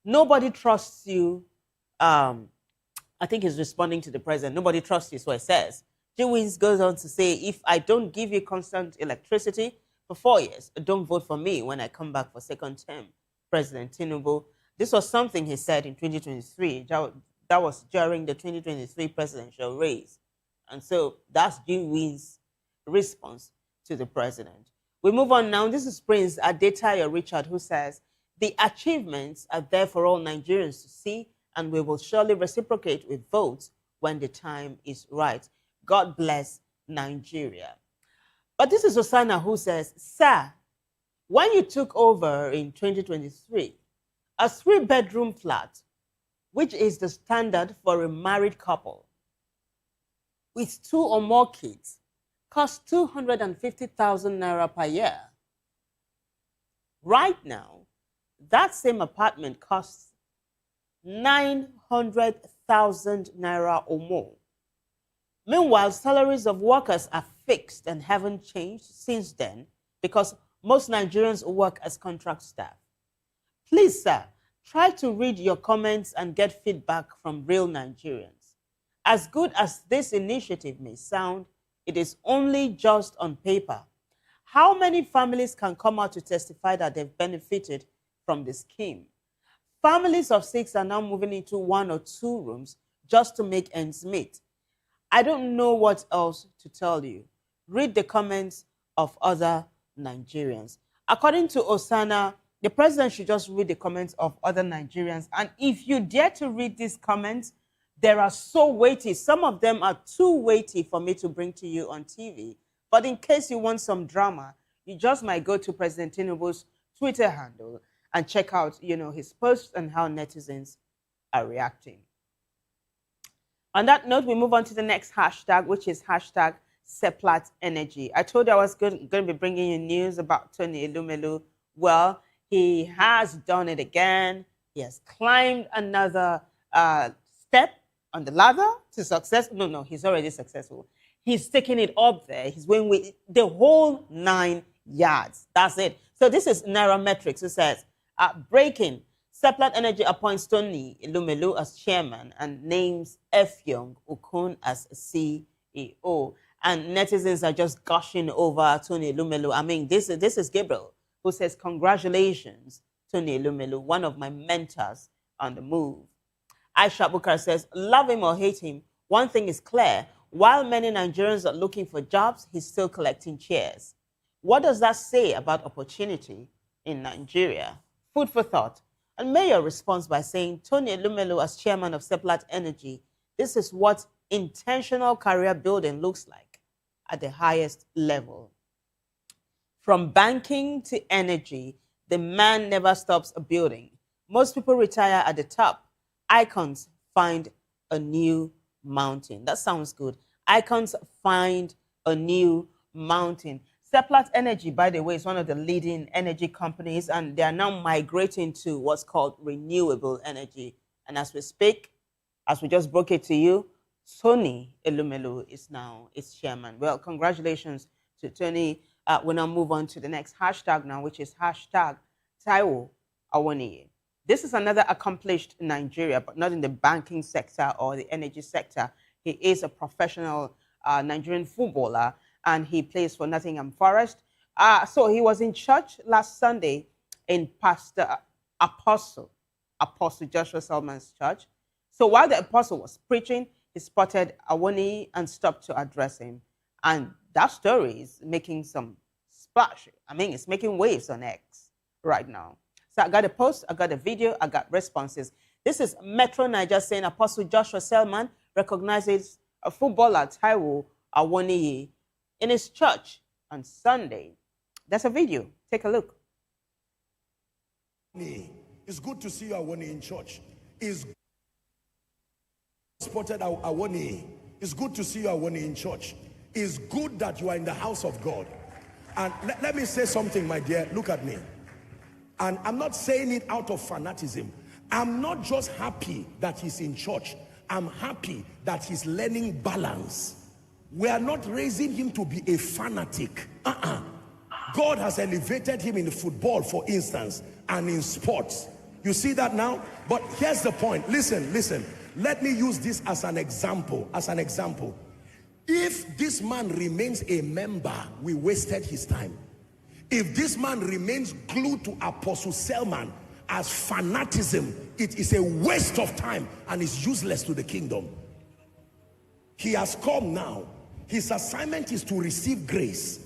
nobody trusts you. I think he's responding to the president. Nobody trusts you, so it says. G Wins goes on to say, if I don't give you constant electricity for 4 years, don't vote for me when I come back for second term. President Tinubu. This was something he said in 2023. That was during the 2023 presidential race. And so that's G Wins' response to the president. We move on now. This is Prince Adetayo Richard, who says, the achievements are there for all Nigerians to see, and we will surely reciprocate with votes when the time is right. God bless Nigeria. But this is Osana, who says, sir, when you took over in 2023, a 3-bedroom flat, which is the standard for a married couple, with 2 or more kids, costs 250,000 naira per year. Right now, that same apartment costs 900,000 naira or more. Meanwhile, salaries of workers are fixed and haven't changed since then because most Nigerians work as contract staff. Please, sir, try to read your comments and get feedback from real Nigerians. As good as this initiative may sound, it is only just on paper. How many families can come out to testify that they've benefited from the scheme? Families of 6 are now moving into 1 or 2 rooms just to make ends meet. I don't know what else to tell you. Read the comments of other Nigerians. According to Osana, the president should just read the comments of other Nigerians. And if you dare to read these comments, they are so weighty. Some of them are too weighty for me to bring to you on TV. But in case you want some drama, you just might go to President Tinubu's Twitter handle and check out, his posts and how netizens are reacting. On that note, we move on to the next hashtag, which is hashtag Seplat Energy. I told you I was going to be bringing you news about Tony Elumelu. Well, he has done it again. He has climbed another step on the ladder to success. No, he's already successful. He's taking it up there. He's going with the whole 9 yards. That's it. So this is Nairametrics, who says, breaking, Seplat Energy appoints Tony Elumelu as chairman and names Effiong Okun as CEO. And netizens are just gushing over Tony Elumelu. I mean, this is Gabriel, who says, congratulations, Tony Elumelu, one of my mentors on the move. Aisha Bukar says, love him or hate him, one thing is clear. While many Nigerians are looking for jobs, he's still collecting chairs. What does that say about opportunity in Nigeria? Food for thought. And Mayor responds by saying, Tony Elumelu as chairman of Seplat Energy, this is what intentional career building looks like at the highest level. From banking to energy, the man never stops building. Most people retire at the top. Icons find a new mountain. That sounds good. Icons find a new mountain. Seplat Energy, by the way, is one of the leading energy companies, and they are now migrating to what's called renewable energy. And as we speak, as we just broke it to you, Tony Elumelu is now its chairman. Well, congratulations to Tony. We'll now move on to the next hashtag now, which is hashtag Taiwo Awoniyi. This is another accomplished Nigeria, but not in the banking sector or the energy sector. He is a professional Nigerian footballer, and he plays for Nottingham Forest. So he was in church last Sunday in Pastor Apostle Joshua Selman's church. So while the apostle was preaching, he spotted Awoniyi and stopped to address him. And that story is making some splash. I mean, it's making waves on X right now. So I got a post, I got a video, I got responses. This is Metro Niger saying Apostle Joshua Selman recognizes a footballer, Taiwo Awoniyi, in his church on Sunday. That's a video. Take a look. It's good to see you, Awoniyi, in church. It's spotted Awoniyi. It's good to see you, Awoniyi, in church. It's good that you are in the house of God. And let me say something, my dear. Look at me. And I'm not saying it out of fanaticism. I'm not just happy that he's in church. I'm happy that he's learning balance. We are not raising him to be a fanatic. God has elevated him in football, for instance, and in sports. You see that now? But here's the point. Listen. Let me use this as an example. If this man remains a member, we wasted his time. If this man remains glued to Apostle Selman as fanaticism, it is a waste of time and is useless to the kingdom. He has come now. His assignment is to receive grace,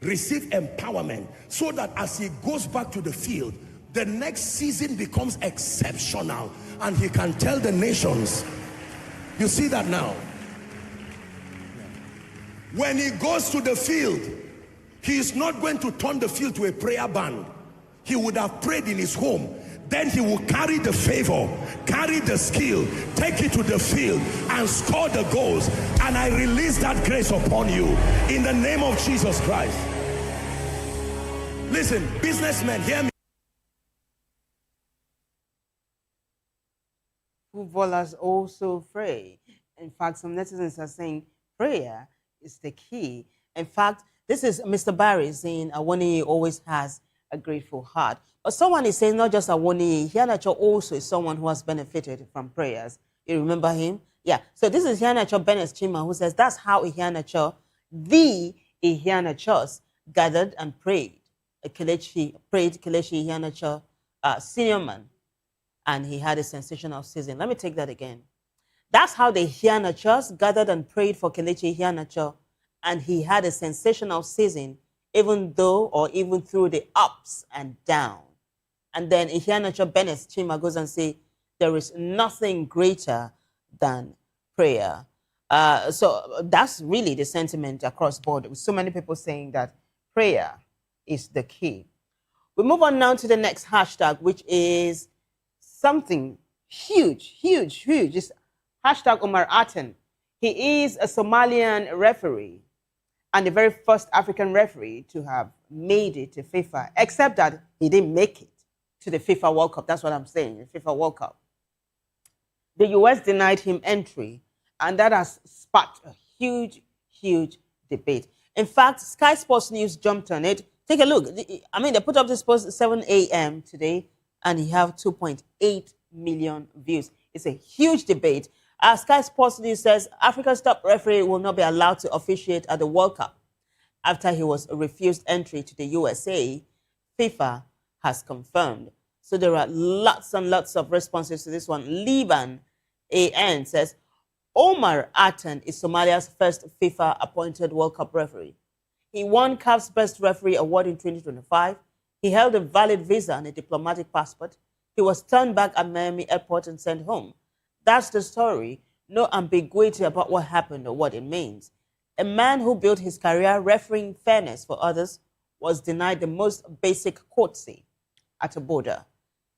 receive empowerment, so that as he goes back to the field, the next season becomes exceptional and he can tell the nations. You see that now? When he goes to the field, he is not going to turn the field to a prayer band. He would have prayed in his home. Then he will carry the favor, carry the skill, take it to the field and score the goals. And I release that grace upon you in the name of Jesus Christ. Listen, businessmen, hear me. Footballers also pray. In fact, some netizens are saying prayer is the key. In fact, this is Mr. Barry saying Awoniyi always has a grateful heart. But someone is saying not just Awoniyi, Iheanacho also is someone who has benefited from prayers. You remember him? Yeah. So this is Iheanacho Bennett Chima, who says that's how Iheanacho, the Iheanachos, gathered and prayed. Kelechi Iheanacho, senior man, and he had a sensational season. Let me take that again. That's how the Iheanachos gathered and prayed for Kelechi Iheanacho, and he had a sensational season, even through the ups and downs. And then Iheanacho Bennett Chima goes and say, there is nothing greater than prayer. So that's really the sentiment across board. With so many people saying that prayer is the key. We move on now to the next hashtag, which is something huge, huge, huge. It's hashtag Omar Aten. He is a Somalian referee and the very first African referee to have made it to FIFA, except that he didn't make it to the FIFA World Cup. That's what I'm saying, the FIFA World Cup. The US denied him entry, and that has sparked a huge, huge debate. In fact, Sky Sports News jumped on it. Take a look. I mean, they put up this post at 7 a.m. today, and he have 2.8 million views. It's a huge debate. Sky Sports News says Africa's top referee will not be allowed to officiate at the World Cup after he was refused entry to the USA. FIFA has confirmed. So there are lots and lots of responses to this one. Liban AN says, Omar Aten is Somalia's first FIFA-appointed World Cup referee. He won CAF's Best Referee Award in 2025. He held a valid visa and a diplomatic passport. He was turned back at Miami Airport and sent home. That's the story. No ambiguity about what happened or what it means. A man who built his career refereeing fairness for others was denied the most basic courtesy at a border.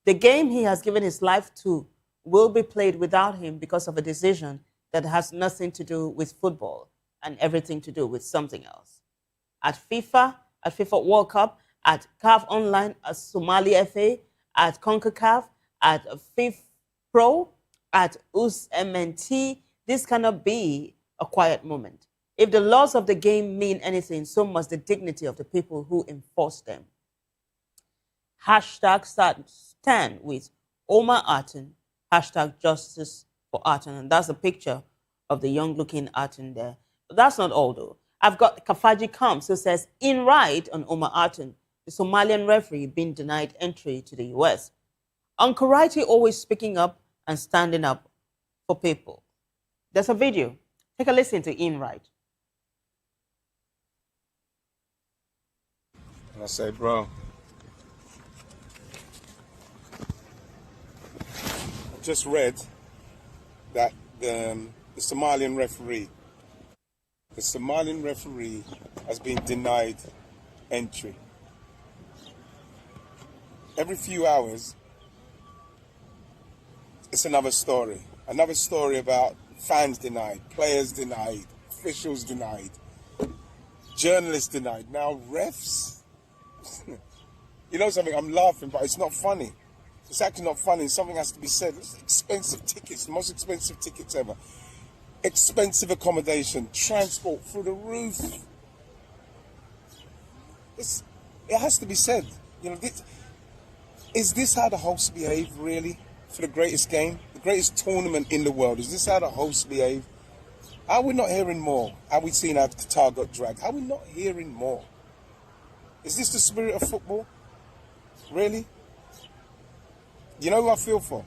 The game he has given his life to will be played without him because of a decision that has nothing to do with football and everything to do with something else. At FIFA World Cup, at CAF Online, at Somali FA, at CONCACAF, at FIFA Pro, at USMNT, this cannot be a quiet moment. If the laws of the game mean anything, so must the dignity of the people who enforce them. Hashtag stand with Omar Aten, hashtag justice for Aten. And that's a picture of the young-looking Aten there. But that's not all, though. I've got Kafaji Kamps who says, in right on Omar Aten, the Somalian referee being denied entry to the US. Uncle Righty always speaking up and standing up for people. There's a video. Take a listen to Ian Wright. And I say, bro, I just read that the Somalian referee has been denied entry. Every few hours, it's another story. Another story about fans denied, players denied, officials denied, journalists denied. Now refs. You know something, I'm laughing, but it's not funny. It's actually not funny. Something has to be said. It's expensive tickets, the most expensive tickets ever. Expensive accommodation, transport through the roof. It has to be said. You know, is this how the hosts behave, really, for the greatest game, the greatest tournament in the world? Is this how the hosts behave? Are we not hearing more? Are we seeing how Qatar got dragged? Are we not hearing more? Is this the spirit of football? Really? You know who I feel for?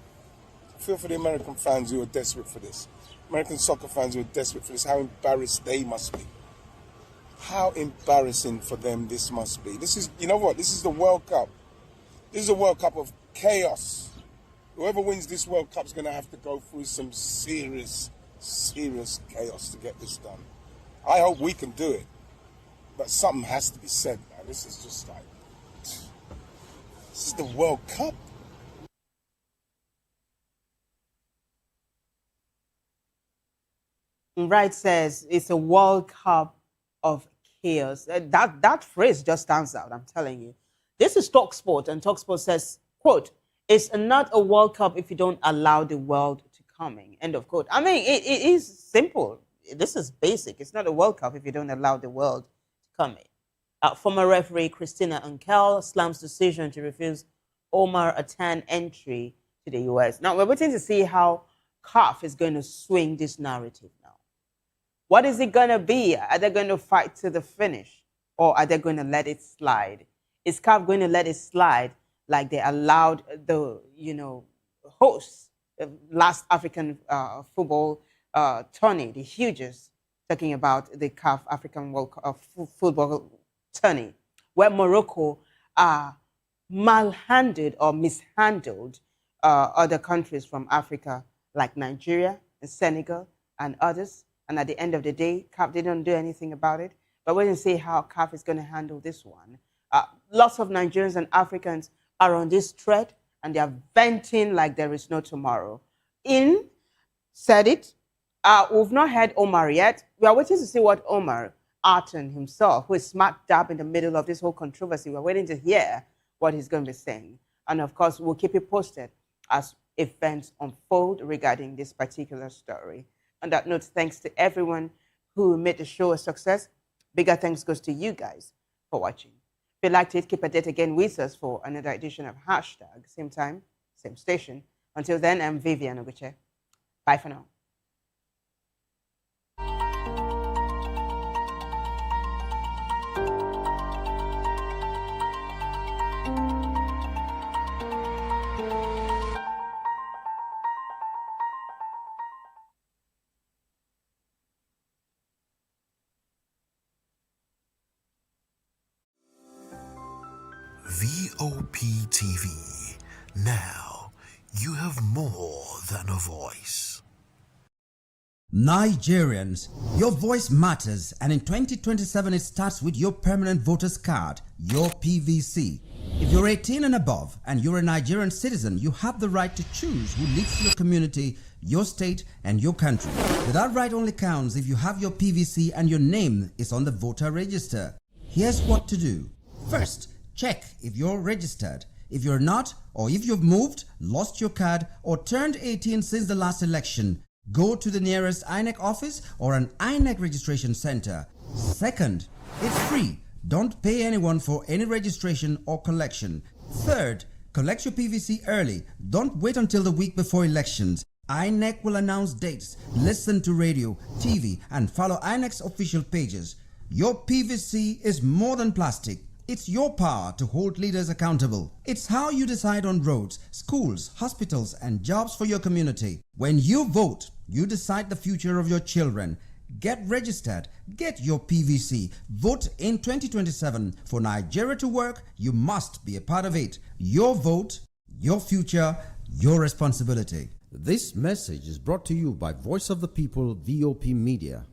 I feel for the American fans who are desperate for this. American soccer fans who are desperate for this. How embarrassed they must be. How embarrassing for them this must be. This is, you know what? This is the World Cup. This is a World Cup of chaos. Whoever wins this World Cup is going to have to go through some serious, serious chaos to get this done. I hope we can do it. But something has to be said now. This is just like, this is the World Cup. Wright says it's a World Cup of chaos. That phrase just stands out, I'm telling you. This is TalkSport, and TalkSport says, quote, it's not a World Cup if you don't allow the world to come in, end of quote. I mean, it is simple. This is basic. It's not a World Cup if you don't allow the world to come in. Former referee Christina Ankel slams decision to refuse Omar Aten entry to the US. Now, we're waiting to see how CAF is going to swing this narrative now. What is it going to be? Are they going to fight to the finish, or are they going to let it slide? Is CAF going to let it slide like they allowed the, hosts, the last African football tourney, the hugest, talking about the CAF African World Cup football tourney, where Morocco malhandled or mishandled other countries from Africa like Nigeria and Senegal and others. And at the end of the day, CAF didn't do anything about it. But we're going to see how CAF is going to handle this one. lots of Nigerians and Africans are on this thread and they are venting like there is no tomorrow. Said it. We've not heard Omar yet. We are waiting to see what Omar Arton himself, who is smack dab in the middle of this whole controversy, we're waiting to hear what he's going to be saying. And of course, we'll keep you posted as events unfold regarding this particular story. On that note, thanks to everyone who made the show a success. Bigger thanks goes to you guys for watching. If you'd like to keep a date again with us for another edition of Hashtag, same time, same station. Until then, I'm Vivian Oguche. Bye for now. Vop TV. Now you have more than a voice. Nigerians, your voice matters, and in 2027 it starts with your permanent voter's card, your PVC. If you're 18 and above and you're a Nigerian citizen, you have the right to choose who leads your community, your state, and your country. But that right only counts if you have your PVC and your name is on the voter register. Here's what to do. First, check if you're registered. If you're not, or if you've moved, lost your card, or turned 18 since the last election, go to the nearest INEC office or an INEC registration center. Second, it's free. Don't pay anyone for any registration or collection. Third, collect your PVC early. Don't wait until the week before elections. INEC will announce dates. Listen to radio, TV, and follow INEC's official pages. Your PVC is more than plastic. It's your power to hold leaders accountable. It's how you decide on roads, schools, hospitals, and jobs for your community. When you vote, you decide the future of your children. Get registered. Get your PVC. Vote in 2027. For Nigeria to work, you must be a part of it. Your vote, your future, your responsibility. This message is brought to you by Voice of the People, VOP Media.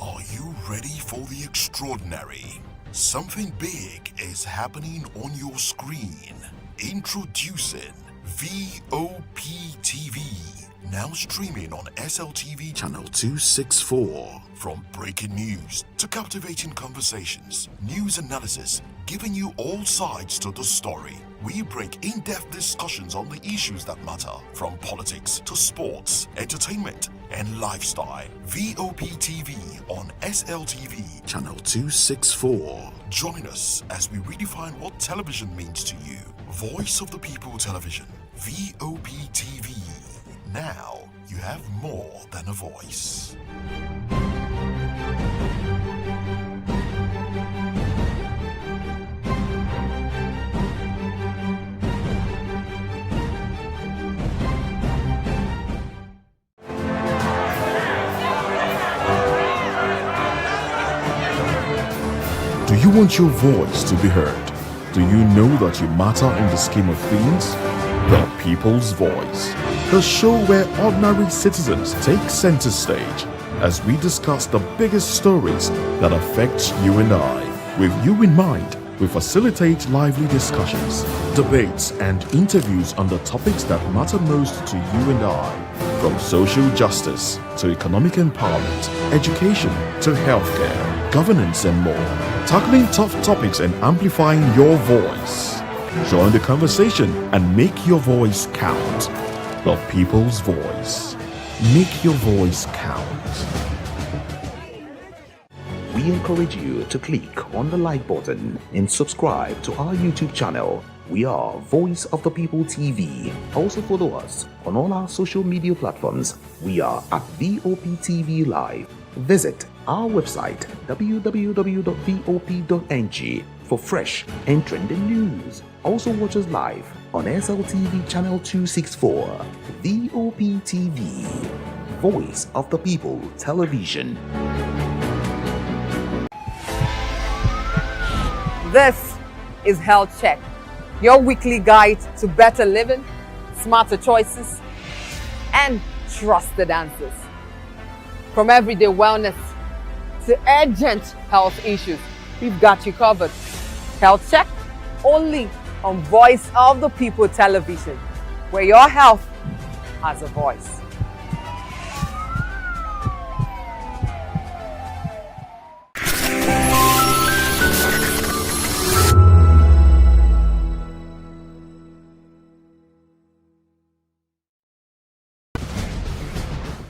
Are you ready for the extraordinary? Something big is happening on your screen. Introducing VOP TV. Now streaming on SLTV channel 264. From breaking news to captivating conversations, news analysis, giving you all sides to the story. We break in-depth discussions on the issues that matter, from politics to sports, entertainment, and lifestyle. VOP TV on SLTV channel 264. Join us as we redefine what television means to you. Voice of the People Television, VOP TV. Now you have more than a voice. Do you want your voice to be heard? Do you know that you matter in the scheme of things? The People's Voice, the show where ordinary citizens take center stage as we discuss the biggest stories that affect you and I. With you in mind, we facilitate lively discussions, debates, and interviews on the topics that matter most to you and I. From social justice to economic empowerment, education to healthcare, governance, and more. Tackling tough topics and amplifying your voice. Join the conversation and make your voice count. The People's Voice. Make your voice count. We encourage you to click on the like button and subscribe to our YouTube channel. We are Voice of the People TV. Also follow us on all our social media platforms. We are at VOP TV Live. Visit our website www.vop.ng for fresh and trending news. Also watch us live on SLTV channel 264. VOP TV, Voice of the People Television. This is Health Check, your weekly guide to better living, smarter choices, and trusted answers. From everyday wellness to urgent health issues, we've got you covered. Health check only on Voice of the People television, where your health has a voice.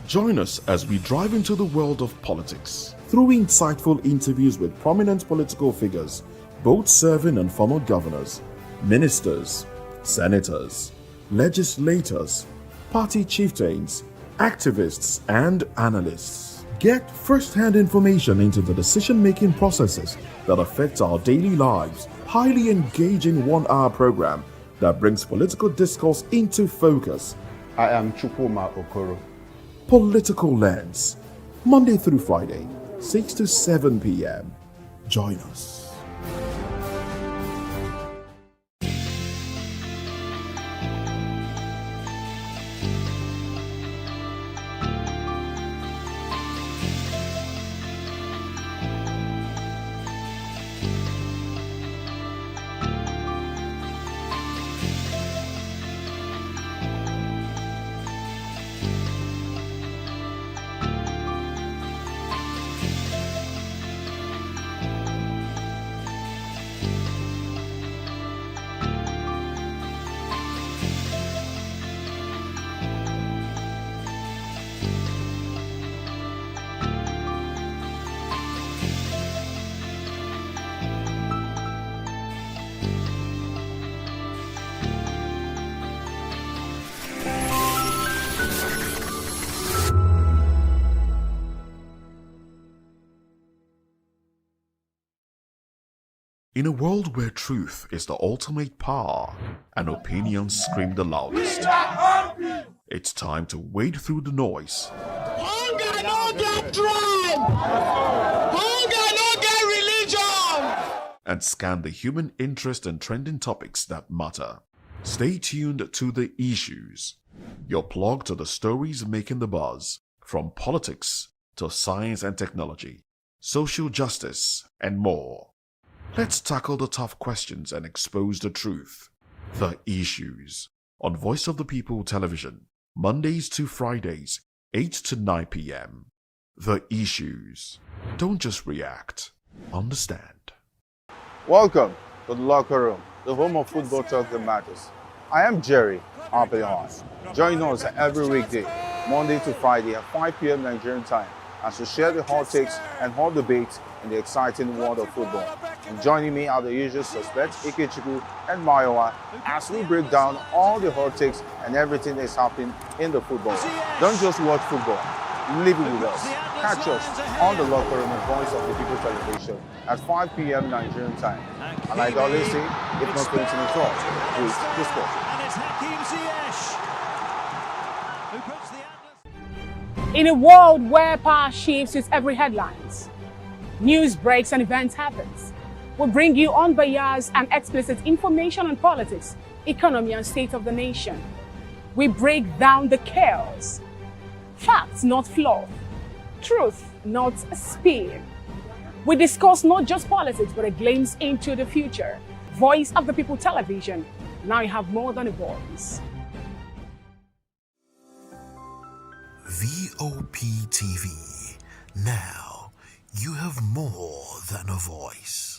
Join us as we drive into the world of politics through insightful interviews with prominent political figures, both serving and former governors, ministers, senators, legislators, party chieftains, activists, and analysts. Get first-hand information into the decision-making processes that affect our daily lives. Highly engaging one-hour program that brings political discourse into focus. I am Chukwuma Okoro. Political Lens, Monday through Friday, 6 to 7 p.m. Join us. In a world where truth is the ultimate power and opinions scream the loudest, it's time to wade through the noise. Hunger no get tribe. Hunger no get religion. And scan the human interest and trending topics that matter. Stay tuned to The Issues, your plug to the stories making the buzz, from politics to science and technology, social justice, and more. Let's tackle the tough questions and expose the truth. The Issues on Voice of the People television, Mondays to Fridays, 8 to 9 p.m. The Issues. Don't just react, understand. Welcome to the Locker Room, the home of football talk that matters. I am Jerry Apelon. Join us every weekday, Monday to Friday at 5 p.m. Nigerian time, as we share the hot takes and hot debates in the exciting world of football. And joining me are the usual suspects, Ikechukwu and Mayowa, as we break down all the hot takes and everything that's happening in the football. Don't just watch football, live it with us. Catch us on the Locker Room and Voice of the People television at 5 p.m. Nigerian time. And like I always say, if not going to the talk, please the sport. In a world where power shifts with every headlines, news breaks and events happens, we bring you unbiased and explicit information on politics, economy, and state of the nation. We break down the chaos. Facts, not fluff. Truth, not spin. We discuss not just politics, but a glimpse into the future. Voice of the People television. Now you have more than a voice. VOP TV. Now you have more than a voice.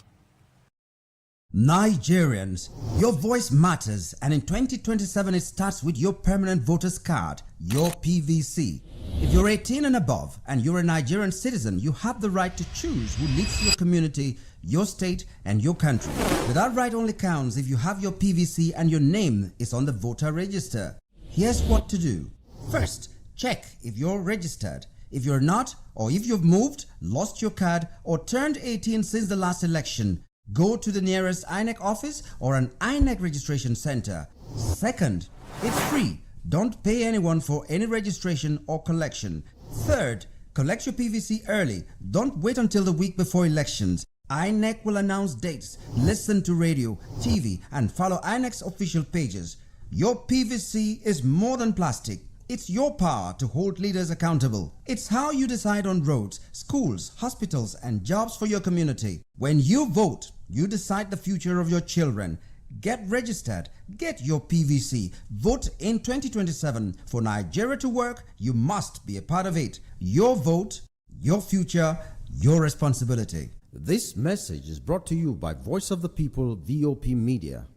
Nigerians, your voice matters, and in 2027 it starts with your permanent voters card, your PVC. If you're 18 and above and you're a Nigerian citizen, you have the right to choose who leads your community, your state, and your country. But that right only counts if you have your PVC and your name is on the voter register. Here's what to do. First, check if you're registered. If you're not, or if you've moved, lost your card, or turned 18 since the last election, go to the nearest INEC office or an INEC registration center. Second, it's free. Don't pay anyone for any registration or collection. Third, collect your PVC early. Don't wait until the week before elections. INEC will announce dates. Listen to radio, TV, and follow INEC's official pages. Your PVC is more than plastic. It's your power to hold leaders accountable. It's how you decide on roads, schools, hospitals, and jobs for your community. When you vote, you decide the future of your children. Get registered. Get your PVC. Vote in 2027. For Nigeria to work, you must be a part of it. Your vote, your future, your responsibility. This message is brought to you by Voice of the People, VOP Media.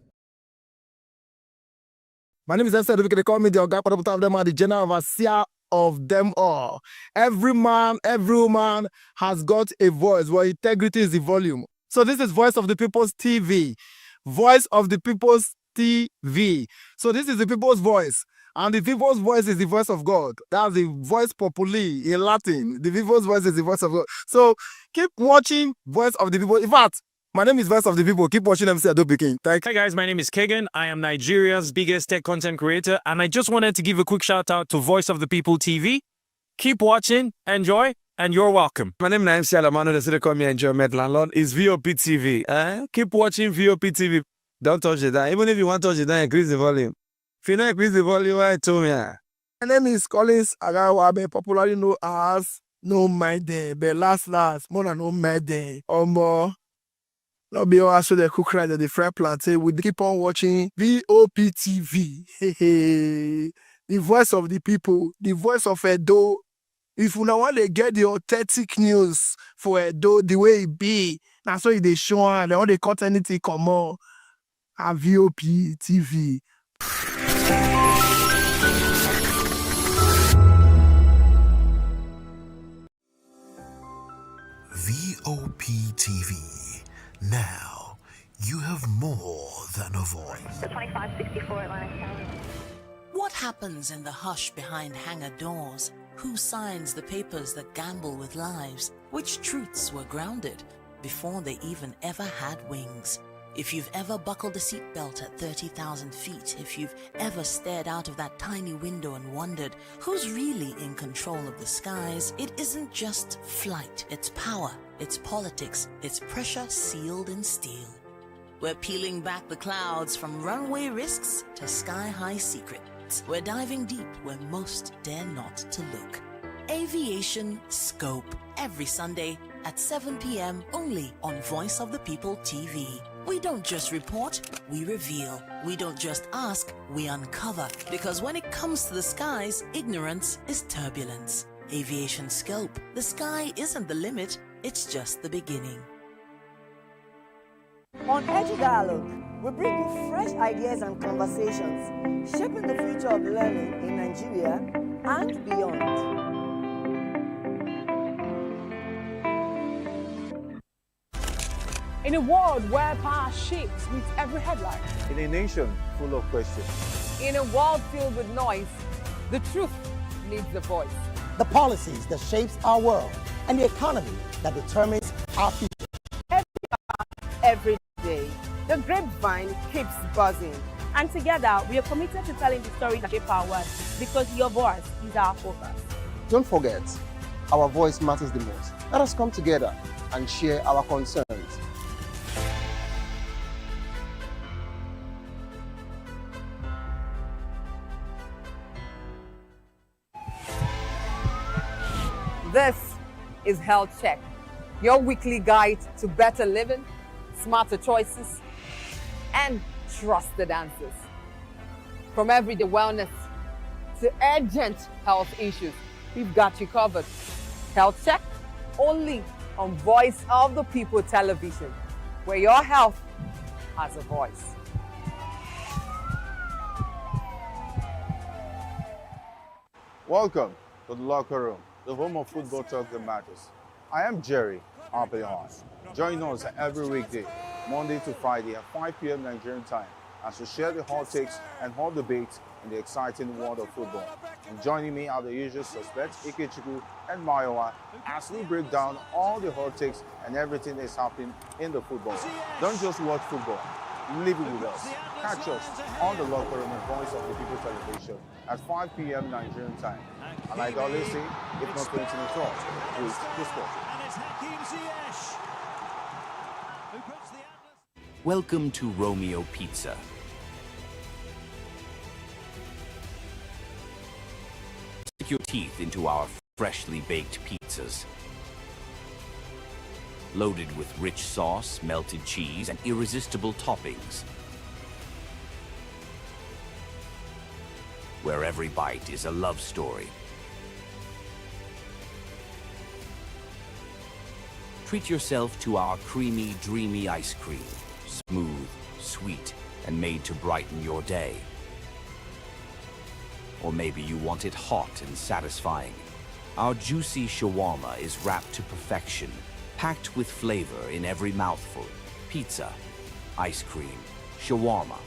My name is Esther. They call me the Oga of them are the general overseer of them all. Every man, every woman has got a voice where integrity is the volume. So this is Voice of the People's TV. Voice of the People's TV. So this is the people's voice. And the people's voice is the voice of God. That's the voice populi in Latin. The people's voice is the voice of God. So keep watching Voice of the People. In fact, my name is Voice of the People. Keep watching MC Ado Pikin. Hi guys, my name is Kagan. I am Nigeria's biggest tech content creator, and I just wanted to give a quick shout out to Voice of the People TV. Keep watching, enjoy, and you're welcome. My name is MC Alamano. They say call me Enjoyment Landlord. It's VOP TV. Keep watching VOP TV. Don't touch it down. Even if you want to touch it down, increase the volume. If you don't increase the volume, why told me? My name is Collins Agawabe, popularly known as No My Day, but last, more than No My Day, or more. Not be also the cook right at the fry plantain. We keep on watching VOP TV. The voice of the people, the voice of Edo. If you don't want to get the authentic news for Edo, the way it be, that's why they show and they want to cut anything come on. At VOP TV. VOP TV. Now, you have more than a voice. The 2564 Atlantic Tower. What happens in the hush behind hangar doors? Who signs the papers that gamble with lives? Which truths were grounded before they even ever had wings? If you've ever buckled a seatbelt at 30,000 feet, if you've ever stared out of that tiny window and wondered who's really in control of the skies, it isn't just flight, it's power, it's politics, it's pressure sealed in steel. We're peeling back the clouds from runway risks to sky-high secrets. We're diving deep where most dare not to look. Aviation Scope, every Sunday at 7 p.m. only on Voice of the People TV. We don't just report, we reveal. We don't just ask, we uncover. Because when it comes to the skies, ignorance is turbulence. Aviation Scope, the sky isn't the limit, it's just the beginning. On Edu Dialogue, we bring you fresh ideas and conversations, shaping the future of learning in Nigeria and beyond. In a world where power shifts with every headline. In a nation full of questions. In a world filled with noise, the truth needs a voice. The policies that shapes our world and the economy that determines our future. Every day, the grapevine keeps buzzing. And together, we are committed to telling the stories that shape our world, because your voice is our focus. Don't forget, our voice matters the most. Let us come together and share our concerns. This is Health Check, your weekly guide to better living, smarter choices, and trusted answers. From everyday wellness to urgent health issues, we've got you covered. Health Check, only on Voice of the People television, where your health has a voice. Welcome to the locker room, the home of football talk that matters. I am Jerry Arpillon. Join us every weekday, Monday to Friday at 5 p.m. Nigerian time, as we share the hot takes and hot debates in the exciting world of football. And joining me are the usual suspects, Ikechukwu and Mayowa, as we break down all the hot takes and everything that's happening in the football. Don't just watch football, live it with us. Catch us on the locker room and Voice of the People television at 5 p.m. Nigerian time. And like I always say, if not 20 minutes off, with the sport. Welcome to Romeo Pizza. Sink your teeth into our freshly baked pizzas. Loaded with rich sauce, melted cheese, and irresistible toppings. Where every bite is a love story. Treat yourself to our creamy, dreamy ice cream. Smooth, sweet, and made to brighten your day. Or maybe you want it hot and satisfying. Our juicy shawarma is wrapped to perfection, packed with flavor in every mouthful. Pizza, ice cream, shawarma.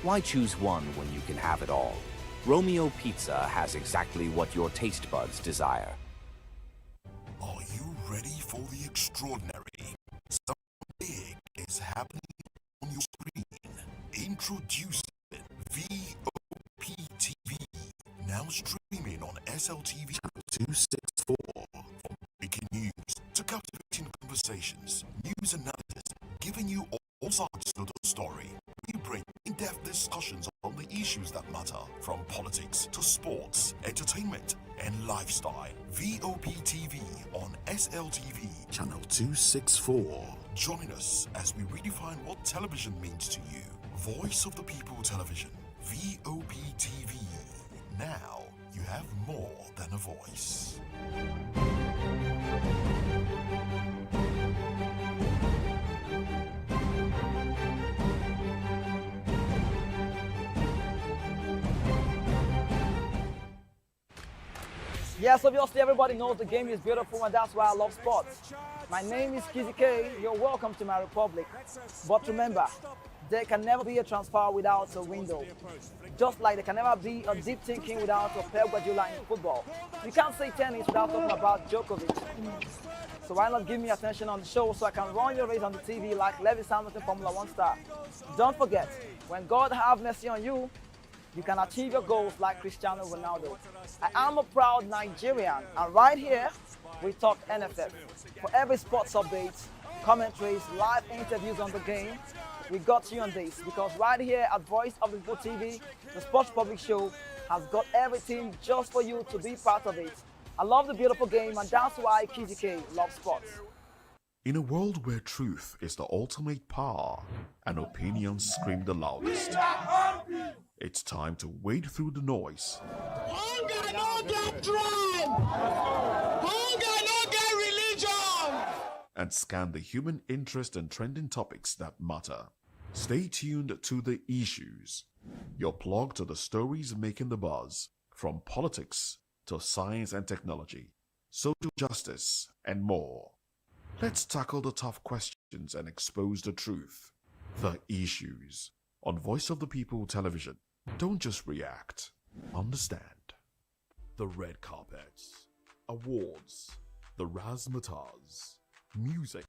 Why choose one when you can have it all? Romeo Pizza has exactly what your taste buds desire. Are you ready for the extraordinary? Something big is happening on your screen. Introducing Vop TV, now streaming on SLTV channel 264. From breaking news to captivating conversations, news analysis, giving you all sides to the story. We bring in-depth discussions on the issues that matter, from politics to sports, entertainment, and lifestyle. Vop TV on SLTV channel 264. Join us as we redefine what television means to you. Voice of the People Television, Vop TV. Now you have more than a voice. Yes, obviously everybody knows the game is beautiful and that's why I love sports. My name is Kizzy K. You're welcome to my republic. But remember, there can never be a transfer without a window. Just like there can never be a deep thinking without a Pep Guardiola in football. You can't say tennis without talking about Djokovic. So why not give me attention on the show so I can run your race on the TV like Lewis Hamilton Formula 1 star. Don't forget, when God have mercy on you, you can achieve your goals like Cristiano Ronaldo. I am a proud Nigerian, and right here, we talk NFF. For every sports update, commentaries, live interviews on the game, we got you on this, because right here at Voice of the People TV, the Sports Public Show has got everything just for you to be part of it. I love the beautiful game, and that's why Kizzy K loves sports. In a world where truth is the ultimate power and opinions scream the loudest, it's time to wade through the noise. Hunger no get tribe. Hunger no get religion. And scan the human interest and trending topics that matter. Stay tuned to The Issues, your plug to the stories making the buzz, from politics to science and technology, social justice, and more. Let's tackle the tough questions and expose the truth. The Issues on Voice of the People Television. Don't just react, understand. The red carpets, awards, the razzmatazz, music,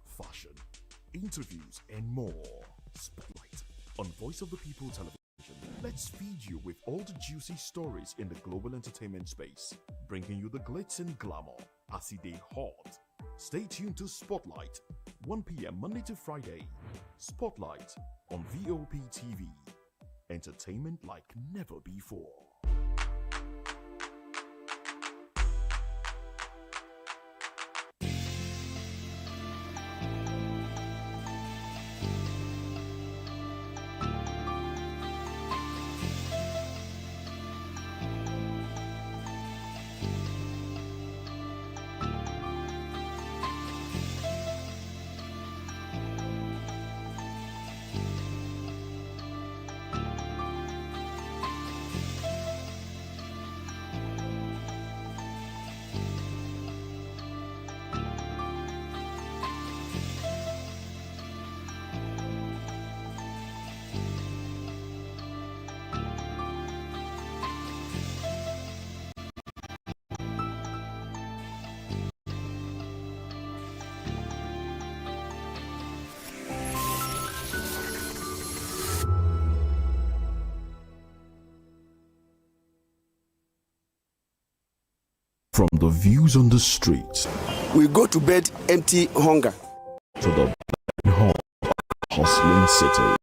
fashion, interviews, and more. Spotlight on Voice of the People Television. Let's feed you with all the juicy stories in the global entertainment space, bringing you the glitz and glamour as they hot. Stay tuned to Spotlight, 1 p.m. Monday to Friday. Spotlight on Vop TV. Entertainment like never before. From the views on the streets, we go to bed empty hunger, to the home hustling city.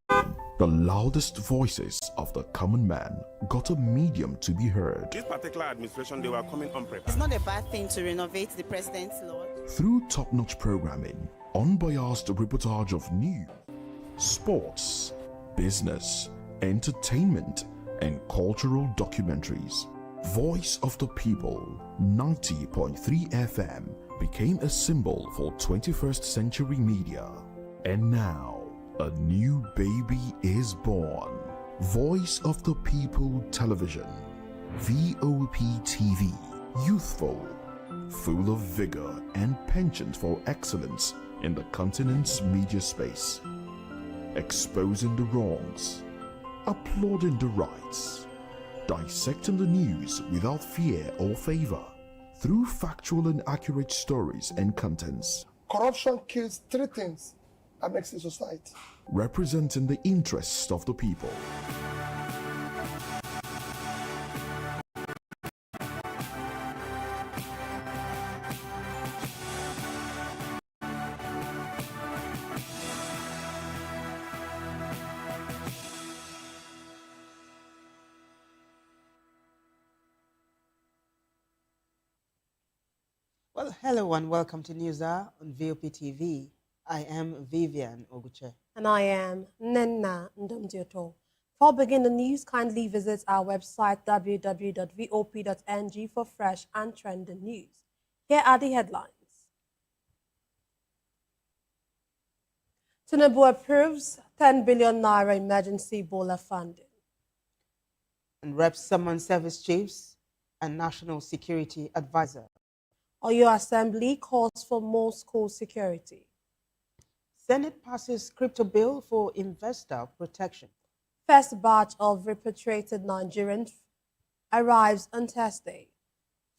The loudest voices of the common man got a medium to be heard. This particular administration, they were coming unprepared. It's not a bad thing to renovate the president's lawn. Through top-notch programming, unbiased reportage of news, sports, business, entertainment, and cultural documentaries, Voice of the People 90.3 FM became a symbol for 21st century media. And now, a new baby is born. Voice of the People Television, VOP TV, youthful, full of vigor and penchant for excellence in the continent's media space, exposing the wrongs, applauding the rights, dissecting the news without fear or favor, through factual and accurate stories and contents. Corruption kills three things that makes a society. Representing the interests of the people. Well, hello and welcome to News Hour on VOP TV. I am Vivian Oguche. And I am Nenna Ndomdioto. Before beginning the news, kindly visit our website www.vop.ng for fresh and trending news. Here are the headlines. Tinubu approves 10 billion naira emergency Ebola funding. And reps summon service chiefs and national security advisor. Oyo Assembly calls for more school security. Senate passes crypto bill for investor protection. First batch of repatriated Nigerians arrives on Thursday.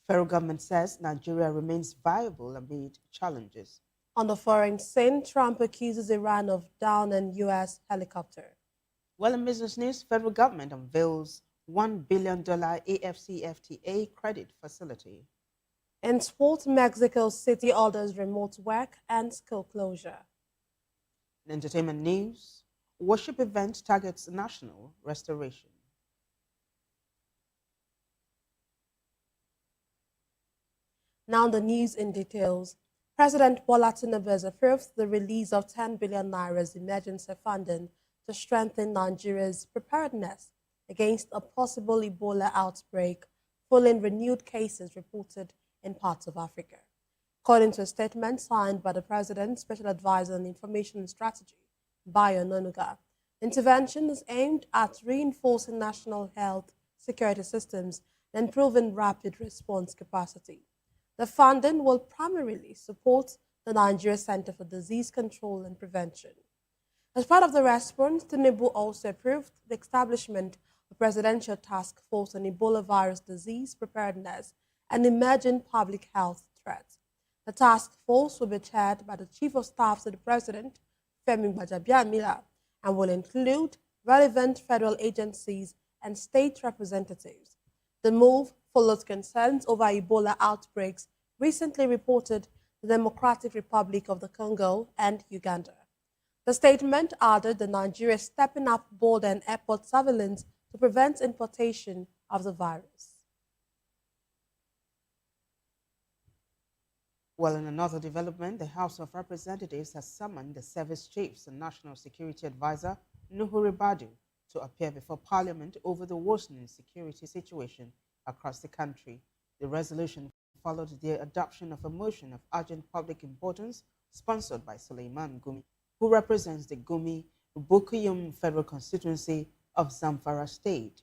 Federal government says Nigeria remains viable amid challenges. On the foreign scene, Trump accuses Iran of downing U.S. helicopter. Well, in business news, federal government unveils $1 billion AFCFTA credit facility. In sport, Mexico City orders remote work and school closure. In entertainment news, worship event targets national restoration. Now the news in details. President Bola Tinubu has approved the release of 10 billion naira emergency funding to strengthen Nigeria's preparedness against a possible Ebola outbreak following renewed cases reported in parts of Africa. According to a statement signed by the President's Special Advisor on Information and Strategy, Bayo Nonuga, intervention is aimed at reinforcing national health security systems and improving rapid response capacity. The funding will primarily support the Nigeria Center for Disease Control and Prevention. As part of the response, Tinubu also approved the establishment of a presidential task force on Ebola virus disease preparedness and emerging public health threats. The task force will be chaired by the Chief of Staff to the President, Femi Gbajabiamila, and will include relevant federal agencies and state representatives. The move follows concerns over Ebola outbreaks recently reported in the Democratic Republic of the Congo and Uganda. The statement added that Nigeria is stepping up border and airport surveillance to prevent importation of the virus. Well, in another development, the House of Representatives has summoned the service chiefs and National Security Advisor, Nuhu Ribadu, to appear before Parliament over the worsening security situation across the country. The resolution followed the adoption of a motion of urgent public importance sponsored by Suleiman Gumi, who represents the Gumi Bukuyum Federal Constituency of Zamfara State.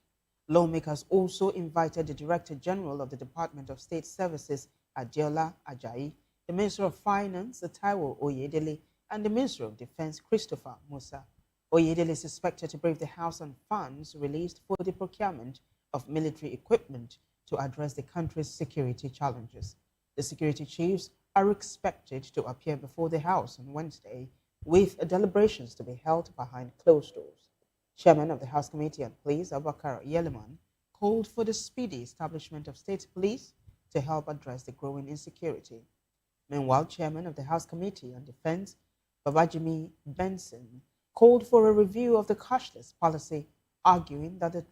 Lawmakers also invited the Director General of the Department of State Services, Adiola Ajayi, the Minister of Finance, Taiwo Oyedele, and the Minister of Defense, Christopher Musa. Oyedele is expected to brief the House on funds released for the procurement of military equipment to address the country's security challenges. The security chiefs are expected to appear before the House on Wednesday, with deliberations to be held behind closed doors. Chairman of the House Committee on Police, Abubakar Yeleman, called for the speedy establishment of state police to help address the growing insecurity. Meanwhile, Chairman of the House Committee on Defense, Babajimi Benson, called for a review of the cashless policy, arguing that the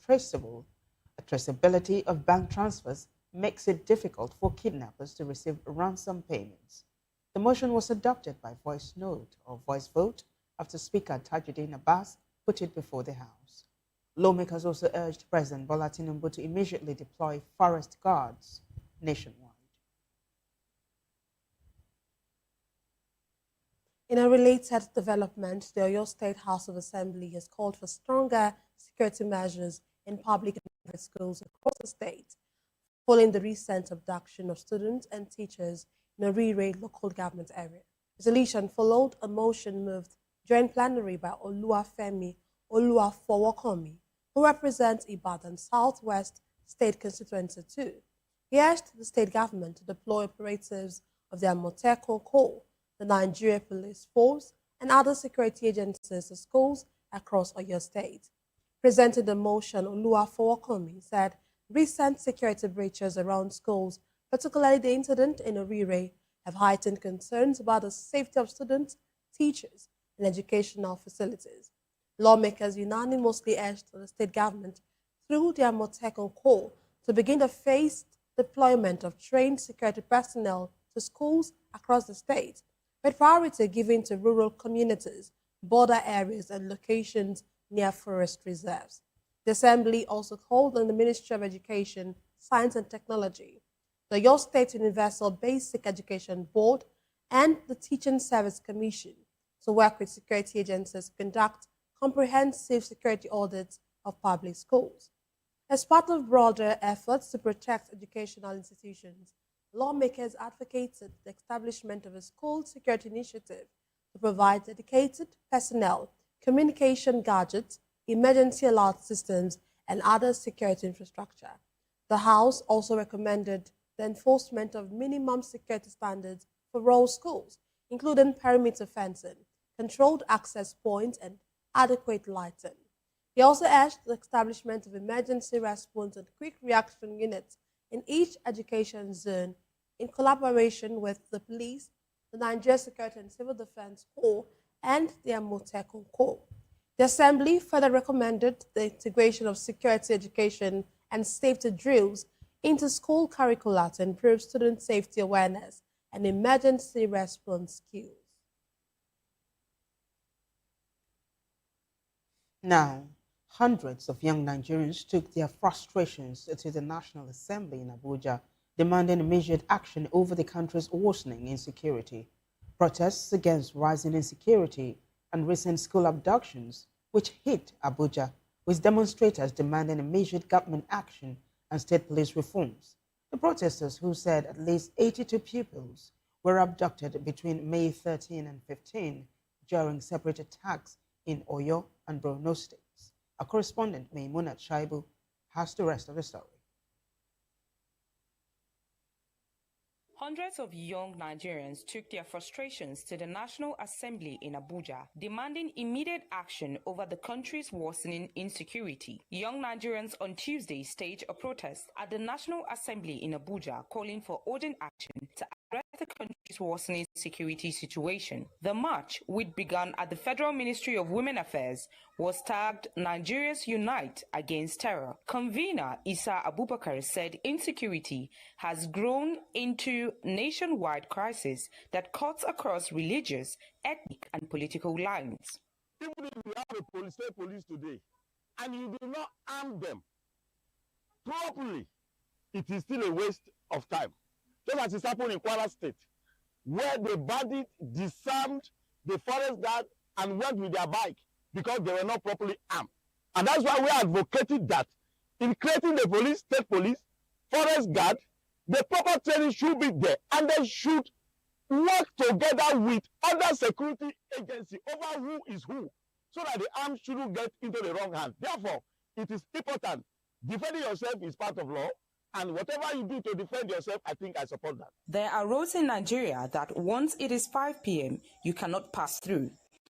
traceability of bank transfers makes it difficult for kidnappers to receive ransom payments. The motion was adopted by voice note or voice vote after Speaker Tajuddin Abbas put it before the House. Lawmakers also urged President Bola Tinubu to immediately deploy forest guards nationwide. In a related development, the Oyo State House of Assembly has called for stronger security measures in public and private schools across the state, following the recent abduction of students and teachers in a Rire local government area. Resolution followed a motion moved during plenary by Oluwafemi Oluwafowokomi, who represents Ibadan Southwest State Constituency 2. He urged the state government to deploy operatives of the Amotekun Corps, the Nigeria Police Force, and other security agencies to schools across Oyo State. Presenting the motion, Oluwafowokomi said recent security breaches around schools, particularly the incident in Orire, have heightened concerns about the safety of students, teachers, and educational facilities. Lawmakers unanimously urged the state government, through the Amotekun Corps, to begin the phased deployment of trained security personnel to schools across the state, with priority given to rural communities, border areas, and locations near forest reserves. The Assembly also called on the Ministry of Education, Science and Technology, the Oyo State Universal Basic Education Board, and the Teaching Service Commission to work with security agencies to conduct comprehensive security audits of public schools. As part of broader efforts to protect educational institutions, lawmakers advocated the establishment of a school security initiative to provide dedicated personnel, communication gadgets, emergency alert systems, and other security infrastructure. The House also recommended the enforcement of minimum security standards for all schools, including perimeter fencing, controlled access points, and adequate lighting. He also urged the establishment of emergency response and quick reaction units in each education zone in collaboration with the police, the Nigeria Security and Civil Defense Corps, and the Amotekun Corps. The Assembly further recommended the integration of security education and safety drills into school curricula to improve student safety awareness and emergency response skills. Now, hundreds of young Nigerians took their frustrations to the National Assembly in Abuja, demanding immediate action over the country's worsening insecurity. Protests against rising insecurity and recent school abductions, which hit Abuja, with demonstrators demanding immediate government action and state police reforms. The protesters, who said at least 82 pupils were abducted between May 13 and 15 during separate attacks in Oyo and Borno states. Our correspondent, Maimunat Shaibu, has the rest of the story. Hundreds of young Nigerians took their frustrations to the National Assembly in Abuja, demanding immediate action over the country's worsening insecurity. Young Nigerians on Tuesday staged a protest at the National Assembly in Abuja, calling for urgent action to address the country's worsening security situation. The march, which began at the Federal Ministry of Women Affairs, was tagged Nigerians Unite Against Terror. Convener Issa Abubakar said insecurity has grown into nationwide crisis that cuts across religious, ethnic, and political lines. Even if you have a state police today and you do not arm them properly, it is still a waste of time. Just as it's happened in Kwara State, where the bandit disarmed the forest guard and went with their bike because they were not properly armed. And that's why we advocated that in creating the police, state police, forest guard, the proper training should be there, and they should work together with other security agencies over who is who, so that the arms shouldn't get into the wrong hands. Therefore, it is important. Defending yourself is part of law, and whatever you do to defend yourself, I think I support that. There are roads in Nigeria that once it is 5 p.m., you cannot pass through.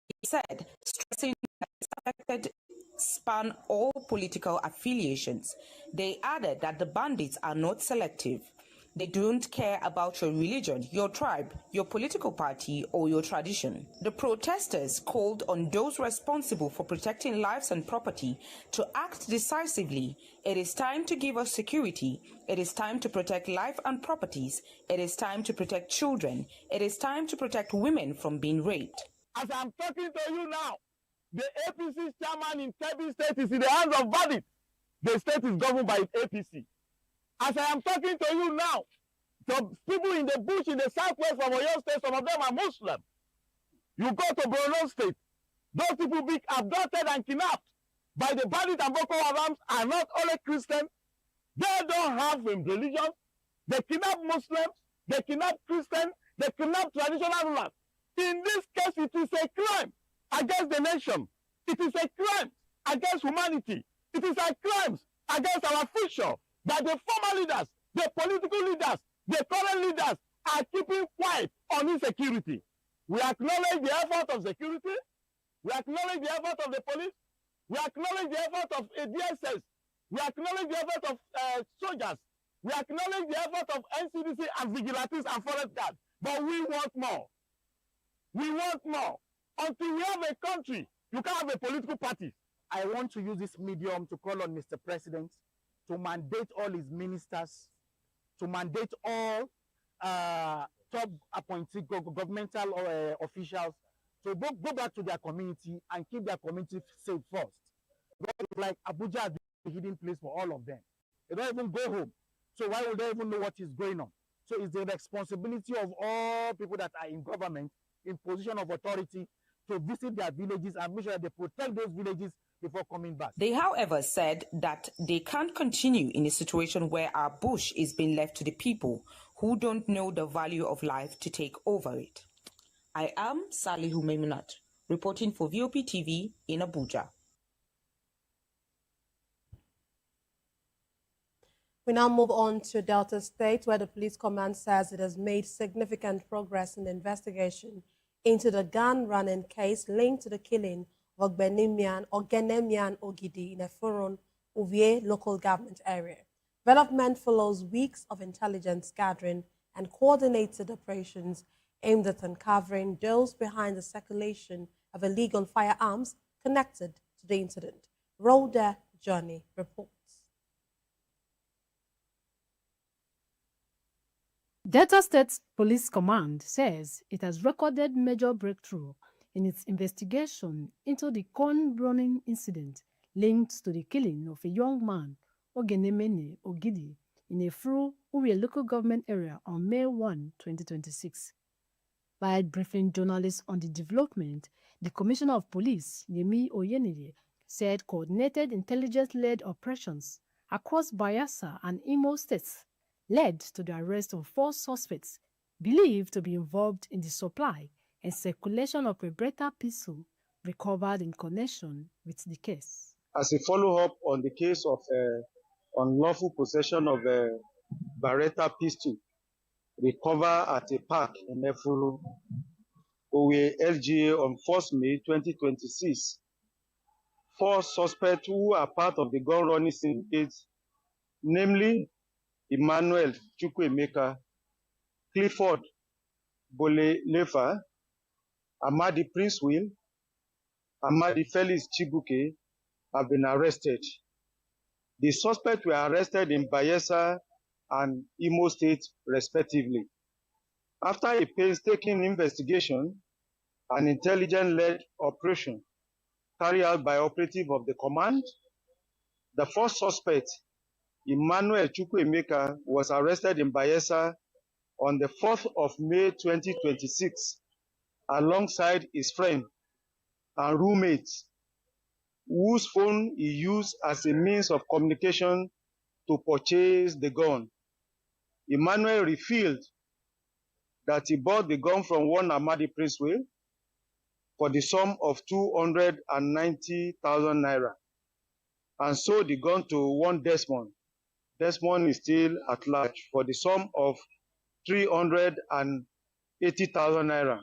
He said, stressing that this affected span all political affiliations. They added that the bandits are not selective. They don't care about your religion, your tribe, your political party, or your tradition. The protesters called on those responsible for protecting lives and property to act decisively. It is time to give us security. It is time to protect life and properties. It is time to protect children. It is time to protect women from being raped. As I'm talking to you now, the APC chairman in Kebbi State is in the hands of bandits. The state is governed by APC. As I am talking to you now, some people in the bush in the southwest of Oyo State, some of them are Muslim. You go to Borno State, those people being abducted and kidnapped by the bandits and Boko Haram are not only Christian, they don't have religion. They kidnap Muslims, they kidnap Christians, they kidnap traditional rulers. In this case, it is a crime against the nation. It is a crime against humanity. It is a crime against our future that the former leaders, the political leaders, the current leaders are keeping quiet on insecurity. We acknowledge the effort of security. We acknowledge the effort of the police. We acknowledge the effort of DSS. We acknowledge the effort of soldiers. We acknowledge the effort of NCDC and vigilantes and forest guards. But we want more. We want more. Until we have a country, you can't have a political party. I want to use this medium to call on Mr. President to mandate all his ministers, to mandate all top appointed governmental officials to go back to their community and keep their community safe first. It's like Abuja is the hidden place for all of them. They don't even go home. So why would they even know what is going on? So it's the responsibility of all people that are in government, in position of authority, to visit their villages and make sure that they protect those villages before coming back. They, however, said that they can't continue in a situation where our bush is being left to the people who don't know the value of life to take over it. I am Salihu Maimunat, reporting for Vop TV in Abuja. We now move on to Delta State, where the police command says it has made significant progress in the investigation into the gun-running case linked to the killing of Ogbenemian Ogidi in Efurun, Uvie local government area. Development follows weeks of intelligence gathering and coordinated operations aimed at uncovering those behind the circulation of illegal firearms connected to the incident. Rhoda Johnny reports. Delta State Police Command says it has recorded major breakthrough in its investigation into the gun-running incident linked to the killing of a young man, Ogbenemian Ogidi, in Efuru, Uri local government area on May 1, 2026. While briefing journalists on the development, the Commissioner of Police, Yemi Oyenide, said coordinated intelligence-led operations across Bayelsa and Imo states led to the arrest of 4 suspects believed to be involved in the supply and circulation of a Beretta pistol recovered in connection with the case. As a follow-up on the case of unlawful possession of a Beretta pistol recovered at a park in Efuru, Owe LGA on 1st May 2026, 4 suspects who are part of the gun-running syndicate, namely Emmanuel Chukwuemeka, Clifford Bolefa, Amadi Prince Will, Amadi Felix Chibuke, have been arrested. The suspects were arrested in Bayelsa and Imo State, respectively. After a painstaking investigation, an intelligence-led operation carried out by operatives of the command, the first suspect, Emmanuel Chukwuemeka, was arrested in Bayelsa on the 4th of May 2026 alongside his friend and roommates, whose phone he used as a means of communication to purchase the gun. Emmanuel revealed that he bought the gun from one Amadi Princeway for the sum of 290,000 naira and sold the gun to one Desmond. Desmond is still at large for the sum of 380,000 naira,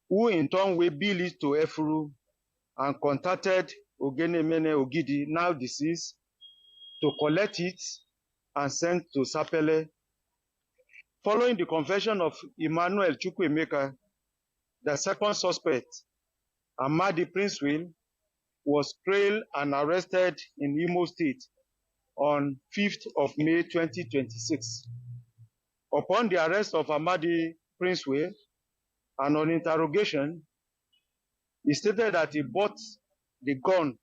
who in turn will bill it to Efuru and contacted Ogbenemian Ogidi, now deceased, to collect it and send to Sapele Following the confession of Emmanuel Chukwuemeka, the second suspect, Amadi Prince-Will, was trailed and arrested in Imo State on 5th of May 2026. Upon the arrest of Amadi Prince-Will and on interrogation, he stated that he bought the gun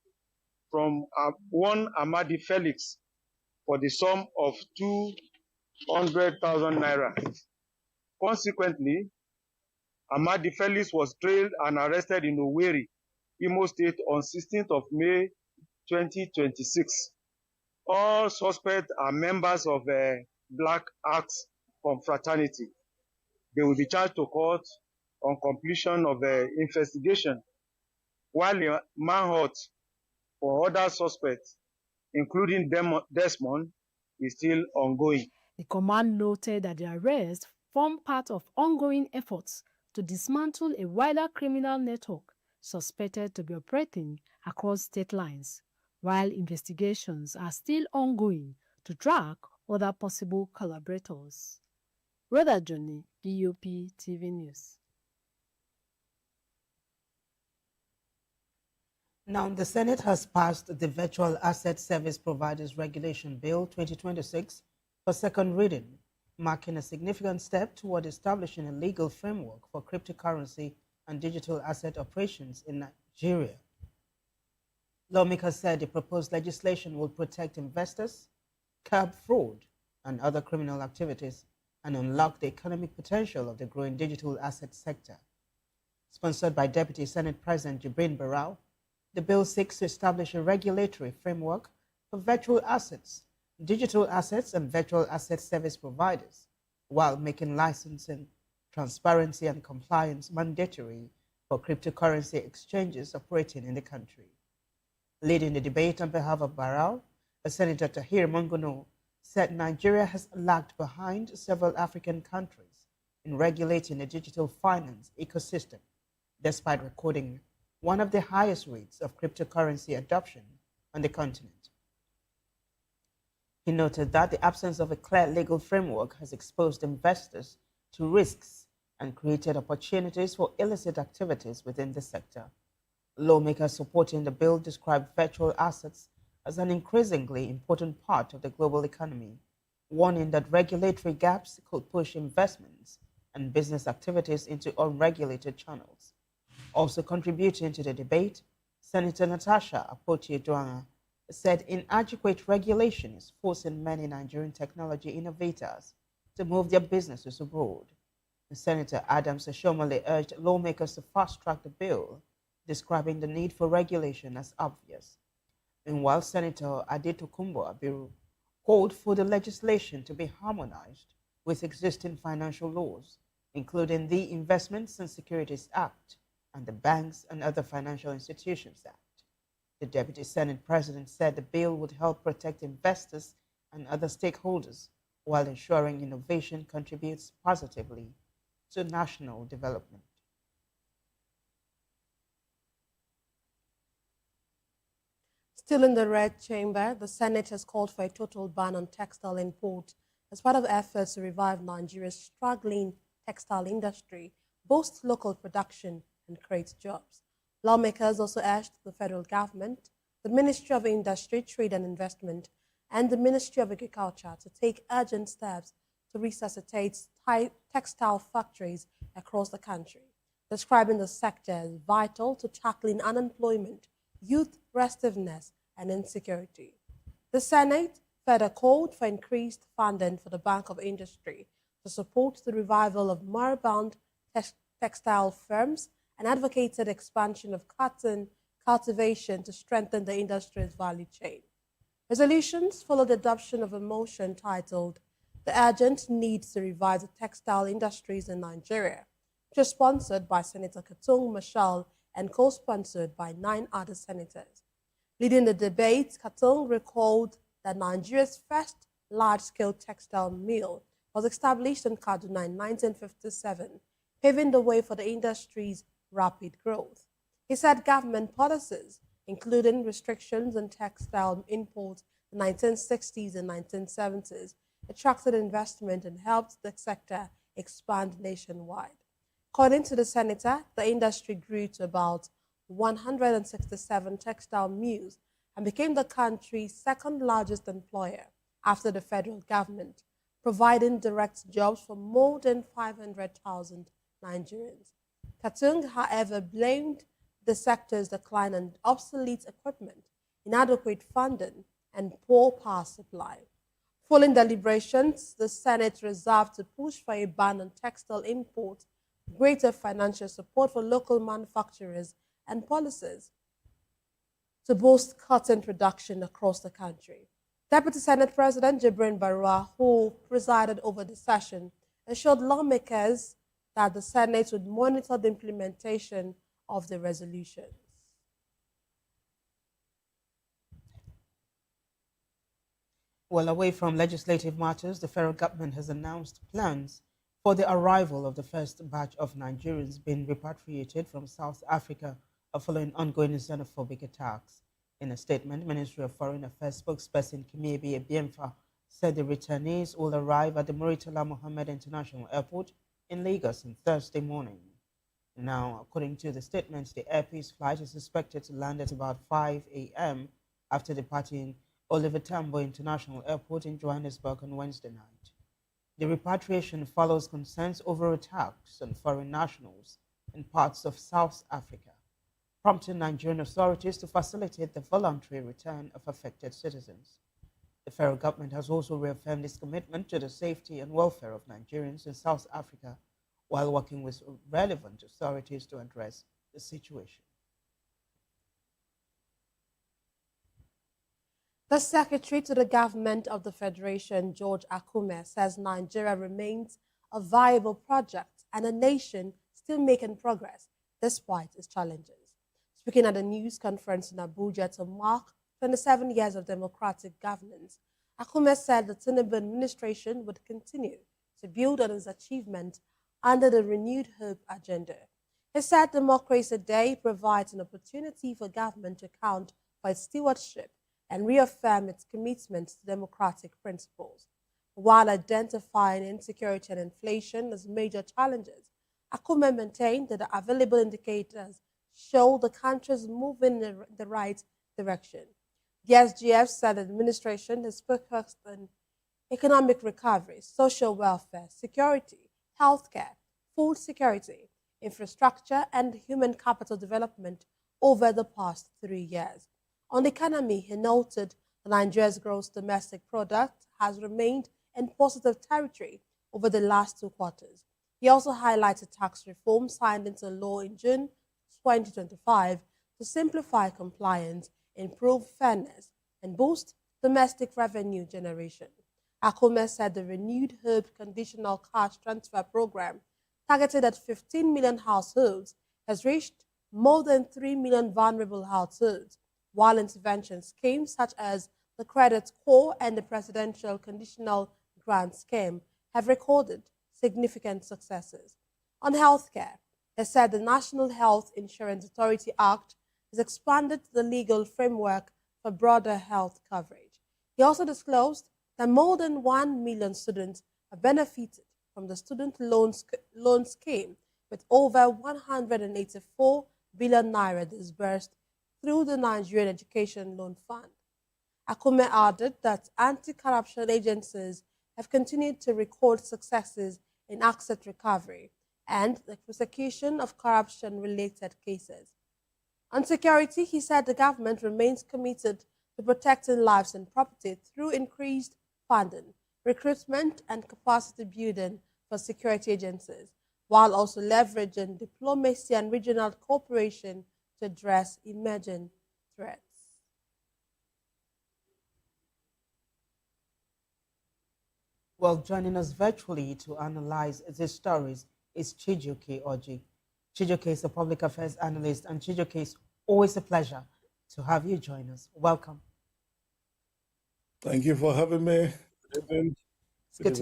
from one Amadi Felix for the sum of 200,000 naira. Consequently, Amadi Felix was trailed and arrested in Owerri, Imo State on 16th of May 2026. All suspects are members of a Black Axe confraternity. They will be charged to court on completion of the investigation, while the manhunt for other suspects, including Desmond, is still ongoing. The command noted that the arrest formed part of ongoing efforts to dismantle a wider criminal network suspected to be operating across state lines, while investigations are still ongoing to track other possible collaborators. Rhoda Johnny, Vop TV News. Now, the Senate has passed the Virtual Asset Service Providers Regulation Bill 2026 for second reading, marking a significant step toward establishing a legal framework for cryptocurrency and digital asset operations in Nigeria. Lawmakers said the proposed legislation will protect investors, curb fraud and other criminal activities, and unlock the economic potential of the growing digital asset sector. Sponsored by Deputy Senate President Jibrin Barau, the bill seeks to establish a regulatory framework for virtual assets, digital assets, and virtual asset service providers, while making licensing, transparency, and compliance mandatory for cryptocurrency exchanges operating in the country. Leading the debate on behalf of Barau, Senator Tahir Mongono said Nigeria has lagged behind several African countries in regulating the digital finance ecosystem, despite recording one of the highest rates of cryptocurrency adoption on the continent. He noted that the absence of a clear legal framework has exposed investors to risks and created opportunities for illicit activities within the sector. Lawmakers supporting the bill described virtual assets as an increasingly important part of the global economy, warning that regulatory gaps could push investments and business activities into unregulated channels. Also contributing to the debate, Senator Natasha Akpoti-Adjei said inadequate regulation is forcing many Nigerian technology innovators to move their businesses abroad. Senator Adams Ashomole urged lawmakers to fast-track the bill, describing the need for regulation as obvious. Meanwhile, Senator Adetokunbo Abiru called for the legislation to be harmonized with existing financial laws, including the Investments and Securities Act and the Banks and Other Financial Institutions Act. The Deputy Senate President said the bill would help protect investors and other stakeholders while ensuring innovation contributes positively to national development. Still in the red chamber, the Senate has called for a total ban on textile import as part of efforts to revive Nigeria's struggling textile industry, boost local production, and create jobs. Lawmakers also urged the federal government, the Ministry of Industry, Trade and Investment, and the Ministry of Agriculture to take urgent steps to resuscitate textile factories across the country, describing the sector as vital to tackling unemployment, youth restiveness, and insecurity. The Senate further called for increased funding for the Bank of Industry to support the revival of moribund textile firms and advocated expansion of cotton cultivation to strengthen the industry's value chain. Resolutions followed the adoption of a motion titled The Urgent Need to Revive the Textile Industries in Nigeria, which was sponsored by Senator Katung Marshall and co-sponsored by 9 other senators. Leading the debate, Katung recalled that Nigeria's first large-scale textile mill was established in Kaduna in 1957, paving the way for the industry's rapid growth. He said government policies, including restrictions on textile imports in the 1960s and 1970s, attracted investment and helped the sector expand nationwide. According to the senator, the industry grew to about 167 textile mills and became the country's second largest employer after the federal government, providing direct jobs for more than 500,000 Nigerians. Katung, however, blamed the sector's decline on obsolete equipment, inadequate funding, and poor power supply. Following deliberations, the Senate resolved to push for a ban on textile imports, greater financial support for local manufacturers, and policies to boost cotton production across the country. Deputy Senate President Jibrin Barua, who presided over the session, assured lawmakers that the Senate would monitor the implementation of the resolutions. Well, away from legislative matters, the federal government has announced plans for the arrival of the first batch of Nigerians being repatriated from South Africa following ongoing xenophobic attacks. In a statement, Ministry of Foreign Affairs spokesperson Kimiebi Ebiemfa said the returnees will arrive at the Muritala Mohammed International Airport in Lagos on Thursday morning. Now, according to the statement, the Air Peace flight is expected to land at about 5 a.m. after departing Oliver Tambo International Airport in Johannesburg on Wednesday night. The repatriation follows concerns over attacks on foreign nationals in parts of South Africa, prompting Nigerian authorities to facilitate the voluntary return of affected citizens. The federal government has also reaffirmed its commitment to the safety and welfare of Nigerians in South Africa while working with relevant authorities to address the situation. The Secretary to the Government of the Federation, George Akume, says Nigeria remains a viable project and a nation still making progress despite its challenges. Speaking at a news conference in Abuja to mark 27 years of democratic governance, Akume said the Tinubu administration would continue to build on its achievement under the renewed hope agenda. He said Democracy Day provides an opportunity for government to account for its stewardship and reaffirm its commitment to democratic principles. While identifying insecurity and inflation as major challenges, Akume maintained that the available indicators show the country is moving in the right direction. The SGF said the administration has focused on economic recovery, social welfare, security, healthcare, food security, infrastructure, and human capital development over the past 3 years. On the economy, he noted that Nigeria's gross domestic product has remained in positive territory over the last 2 quarters. He also highlighted tax reform signed into law in June 2025 to simplify compliance, improve fairness, and boost domestic revenue generation. Akume said the renewed Hope Conditional Cash Transfer Program, targeted at 15 million households, has reached more than 3 million vulnerable households, while intervention schemes such as the Credit Corps and the Presidential Conditional Grant Scheme have recorded significant successes. On healthcare, he said the National Health Insurance Authority Act has expanded the legal framework for broader health coverage. He also disclosed that more than 1 million students have benefited from the student loan scheme, with over 184 billion naira disbursed through the Nigerian Education Loan Fund. Akume added that anti-corruption agencies have continued to record successes in asset recovery and the prosecution of corruption-related cases. On security, he said the government remains committed to protecting lives and property through increased funding, recruitment, and capacity building for security agencies, while also leveraging diplomacy and regional cooperation to address emerging threats. Well, joining us virtually to analyze these stories is Chijuke Oji. Chijuke is a public affairs analyst, and Chijuke, it's always a pleasure to have you join us. Welcome. Thank you for having me. Good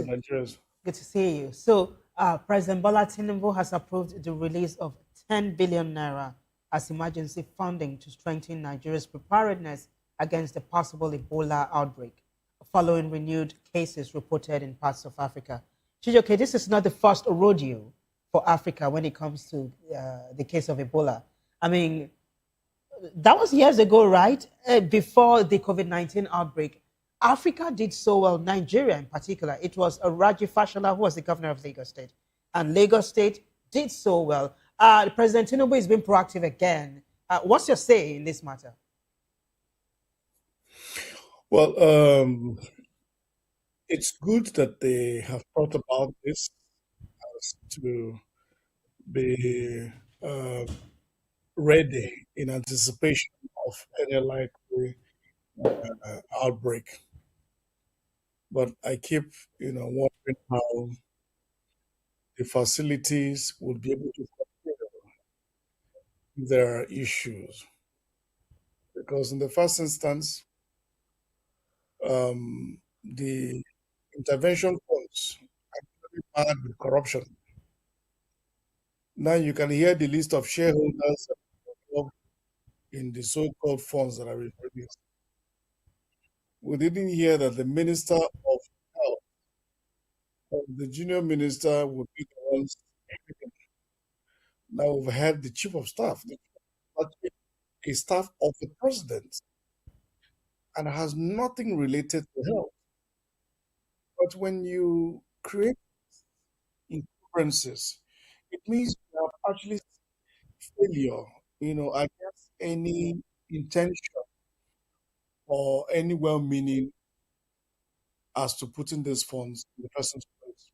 to see you. So, President Bola Tinubu has approved the release of 10 billion naira as emergency funding to strengthen Nigeria's preparedness against a possible Ebola outbreak following renewed cases reported in parts of Africa. Chijoke, this is not the first rodeo for Africa when it comes to the case of Ebola. I mean, that was years ago, right? Before the COVID 19 outbreak. Africa did so well, Nigeria in particular. It was Raji Fashola who was the governor of Lagos State. And Lagos State did so well. President Tinubu has been proactive again. What's your say in this matter? Well, it's good that they have thought about this as to be ready in anticipation of any likely outbreak. But I keep, wondering how the facilities would be able to fulfill their issues. Because in the first instance, the intervention funds actually bad with corruption. Now you can hear the list of shareholders involved in the so-called funds that are released. We didn't hear that the Minister of Health or the junior minister would be the ones. Now we've had the chief of staff, a staff of the president, and has nothing related to health. But when you create incongruences, it means you have actually failure, against any intention or any well-meaning as to putting these funds in the person's place,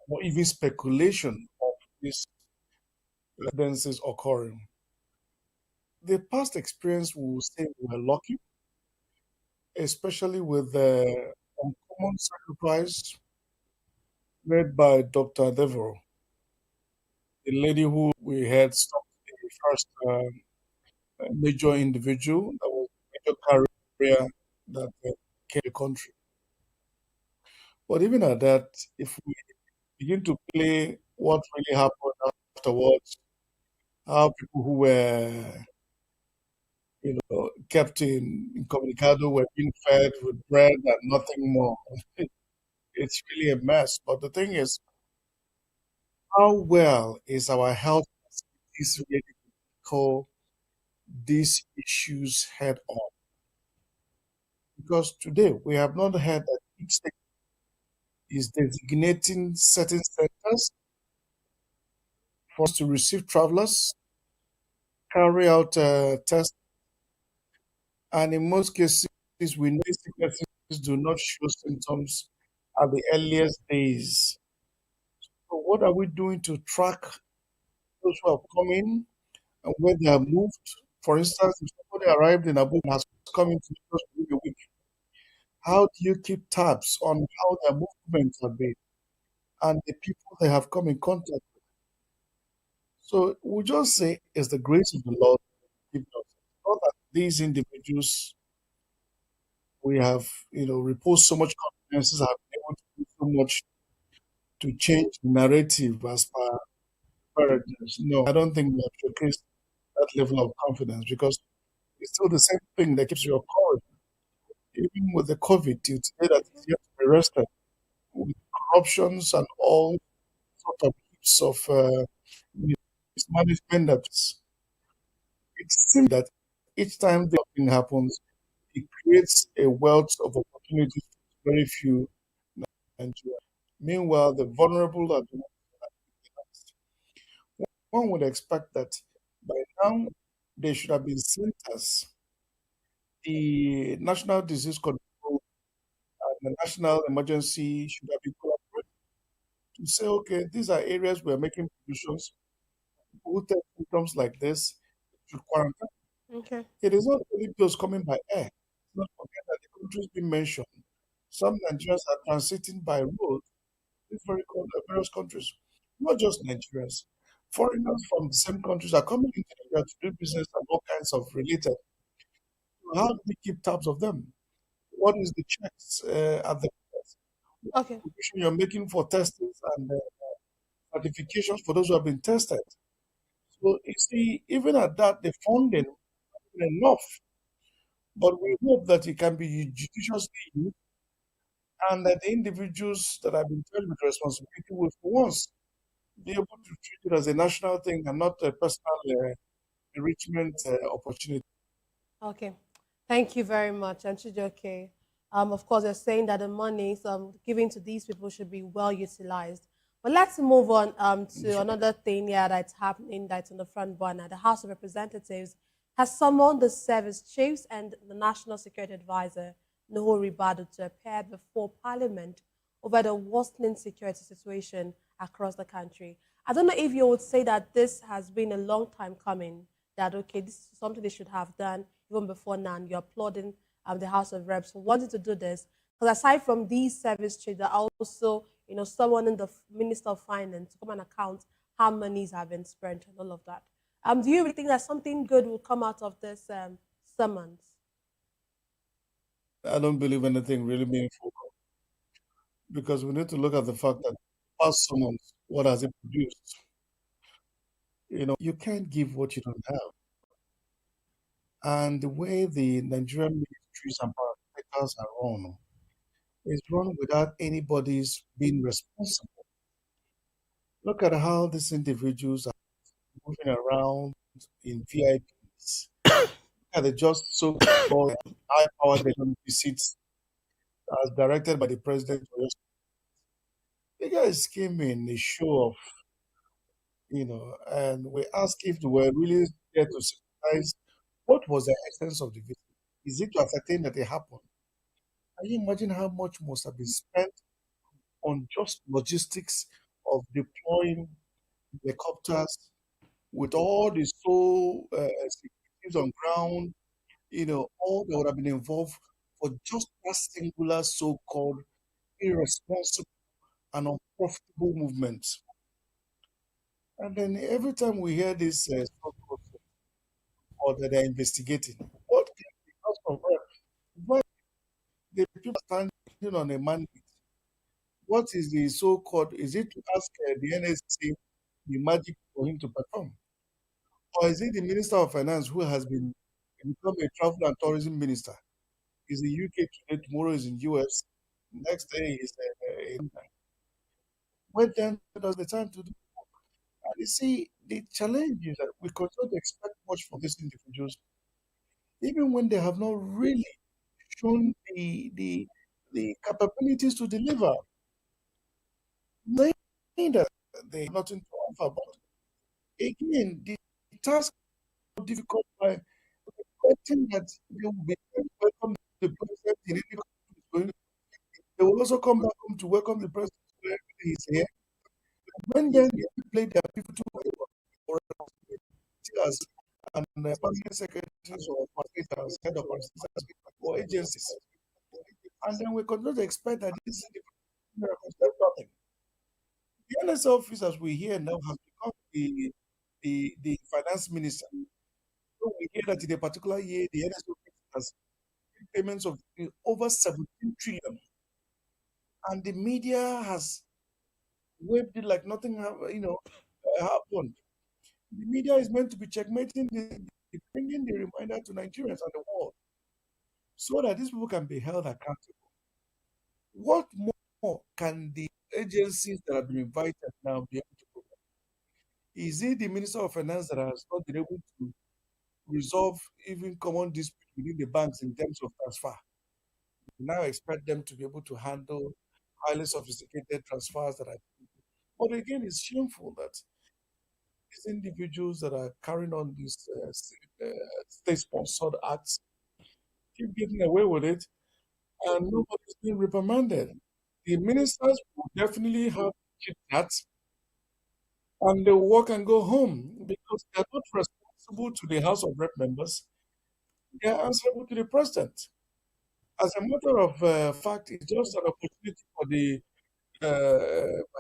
or even speculation of these incidences occurring. The past experience will say we were lucky, especially with the uncommon sacrifice made by Dr. Devereaux, the lady who we had stopped the first major individual that was a major carrier that came to the country. But even at that, if we begin to play what really happened afterwards, how people who were, kept incommunicado were being fed with bread and nothing more. It's really a mess. But the thing is, how well is our health facilities ready to tackle these issues head on? Because today we have not heard that each state is designating certain centers for us to receive travelers, carry out tests, and in most cases, we know sicknesses do not show symptoms at the earliest days. So, what are we doing to track those who have come in and where they have moved? For instance, if somebody arrived in Abu and has come into just within a week, how do you keep tabs on how their movements have been and the people they have come in contact with? So we just say it's the grace of the Lord given us. Not that these individuals we have, reposed so much confidence, have been able to do so much to change the narrative as per preparedness. No, I don't think we have showcased that level of confidence because it's still the same thing that keeps you occurring. Even with the COVID till today that is yet to be arrested, with corruptions and all sort of heaps of mismanagement that it seems that each time the thing happens, it creates a wealth of opportunities for very few Nigerians. Meanwhile, the vulnerable are the ones that are being penalized. One would expect that by now they should have been sent as the National Disease Control and the National Emergency should have been collaborating to say, okay, these are areas we are making provisions. People who take symptoms like this should quarantine. Okay. It is not only those coming by air. Not forget that the countries being mentioned, some Nigerians are transiting by road in various countries, not just Nigerians. Foreigners from the same countries are coming into Nigeria to do business and all kinds of related. How do we keep tabs of them? What is the checks at the ports? What Okay. provision you're making for testing and certifications for those who have been tested? So you see, even at that, the funding is enough, but we hope that it can be judiciously used and that the individuals that have been charged with responsibility will, for once, be able to treat it as a national thing and not a personal enrichment opportunity. Okay. Thank you very much, Anchijoke. Of course, you're saying that the monies given to these people should be well utilized. But let's move on to another thing here that's happening that's on the front burner. The House of Representatives has summoned the service chiefs and the National Security Advisor, Nuhu Ribadu, to appear before Parliament over the worsening security situation across the country. I don't know if you would say that this has been a long time coming, that, okay, this is something they should have done even before now, and you're applauding the House of Reps for wanting to do this. Because aside from these service chiefs, there are also, someone in the Minister of Finance to come and account how monies have been spent and all of that. Do you really think that something good will come out of this summons? I don't believe anything really meaningful because we need to look at the fact that past summons, what has it produced? You can't give what you don't have. And the way the Nigerian ministries and parastatals are run is run without anybody's being responsible. Look at how these individuals are moving around in VIPs. Look at the just so-called high-powered economic seats as directed by the president. The guys came in a show of, and we asked if they were really there to sympathize. What was the essence of the visit? Is it to ascertain that it happened? Can you imagine how much must have been spent on just logistics of deploying helicopters with all the securities on ground, all that would have been involved for just that singular so-called irresponsible and unprofitable movement. And then every time we hear this so-called or that they're investigating, what can the House of Reps? Why the people standing on a mandate? What is the so-called? Is it to ask the NSC the magic for him to perform? Or is it the Minister of Finance who has been become a travel and tourism minister? Is in UK today, tomorrow is in US, next day is in when then does the time to do? And you see, the challenge is that we continue to expect much from these individuals, even when they have not really shown the capabilities to deliver. Knowing that they have nothing to offer, but again, the task is difficult by expecting that they will be there to welcome the president in any country. They will also come back home to welcome the president wherever he is here. When then they play their people to or as and permanent secretaries or as head of or agencies. And then we continue to expect that this is nothing. The NS office, as we hear now, has become the finance minister. So we hear that in a particular year, the NS office has payments of over 17 trillion. And the media has waved it like nothing happened. The media is meant to be checkmating, bringing the reminder to Nigerians and the world so that these people can be held accountable. What more can the agencies that have been invited now be able to provide? Is it the Minister of Finance that has not been able to resolve even common disputes within the banks in terms of transfer? We now expect them to be able to handle highly sophisticated transfers that are. But again, it's shameful that these individuals that are carrying on these state-sponsored acts keep getting away with it, and nobody's being reprimanded. The ministers will definitely have chit chats, and they walk and go home because they are not responsible to the House of Rep members. They are answerable to the president. As a matter of fact, it's just an opportunity for the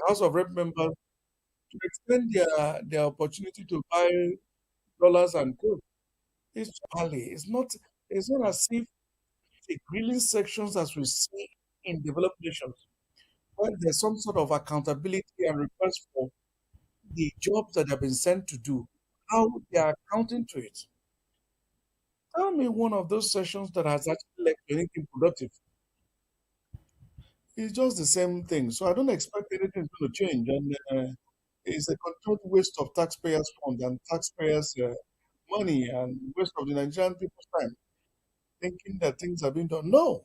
House of Rep members to extend their opportunity to buy dollars and gold. It's early. It's not as if the grilling sections as we see in developed nations, where there's some sort of accountability and request for the jobs that have been sent to do, how they are accounting to it. Tell me one of those sessions that has actually led to anything productive. It's just the same thing. So I don't expect anything's going to change. And it's a controlled waste of taxpayers' funds and taxpayers' money and waste of the Nigerian people's time, thinking that things are being done. No,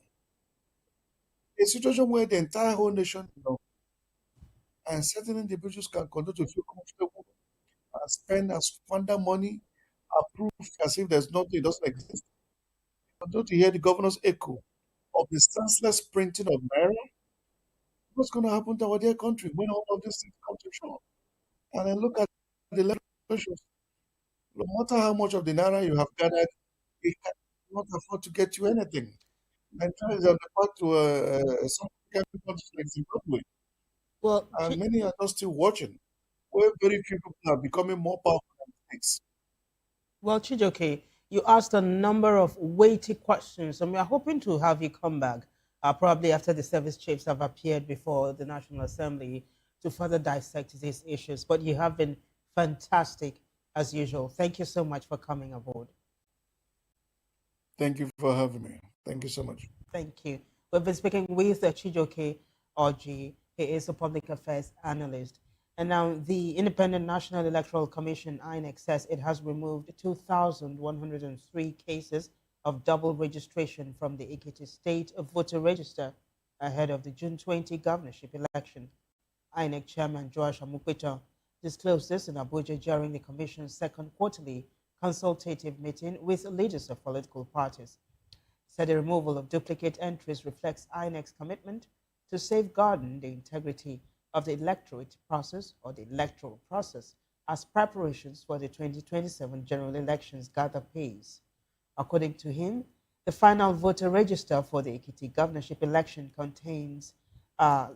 a situation where the entire whole nation, and certain individuals can continue to feel comfortable and spend and squander money, approve as if there's nothing, it doesn't exist. Continue to hear the governor's echo of the senseless printing of naira. What's going to happen to our dear country when all of these things come to show? And then look at the level of pressures. No matter how much of the naira you have gathered, it cannot afford to get you anything. Nigeria is on the path to some countries like Zimbabwe, Well, and many are not still watching, where very few people are becoming more powerful than states. Well, Chijoke, you asked a number of weighty questions, and we are hoping to have you come back, probably after the service chiefs have appeared before the National Assembly to further dissect these issues. But you have been fantastic as usual. Thank you so much for coming aboard. Thank you for having me. Thank you so much. Thank you. We've been speaking with Chijoke Oji. He is a public affairs analyst. And now the Independent National Electoral Commission, INEC, says it has removed 2,103 cases of double registration from the Ekiti State Voter Register ahead of the June 20 governorship election. INEC Chairman Joash Amukwita disclosed this in Abuja during the Commission's second quarterly consultative meeting with leaders of political parties. Said the removal of duplicate entries reflects INEC's commitment to safeguarding the integrity of the electorate process or the electoral process as preparations for the 2027 general elections gather pace. According to him, the final voter register for the Ekiti governorship election contains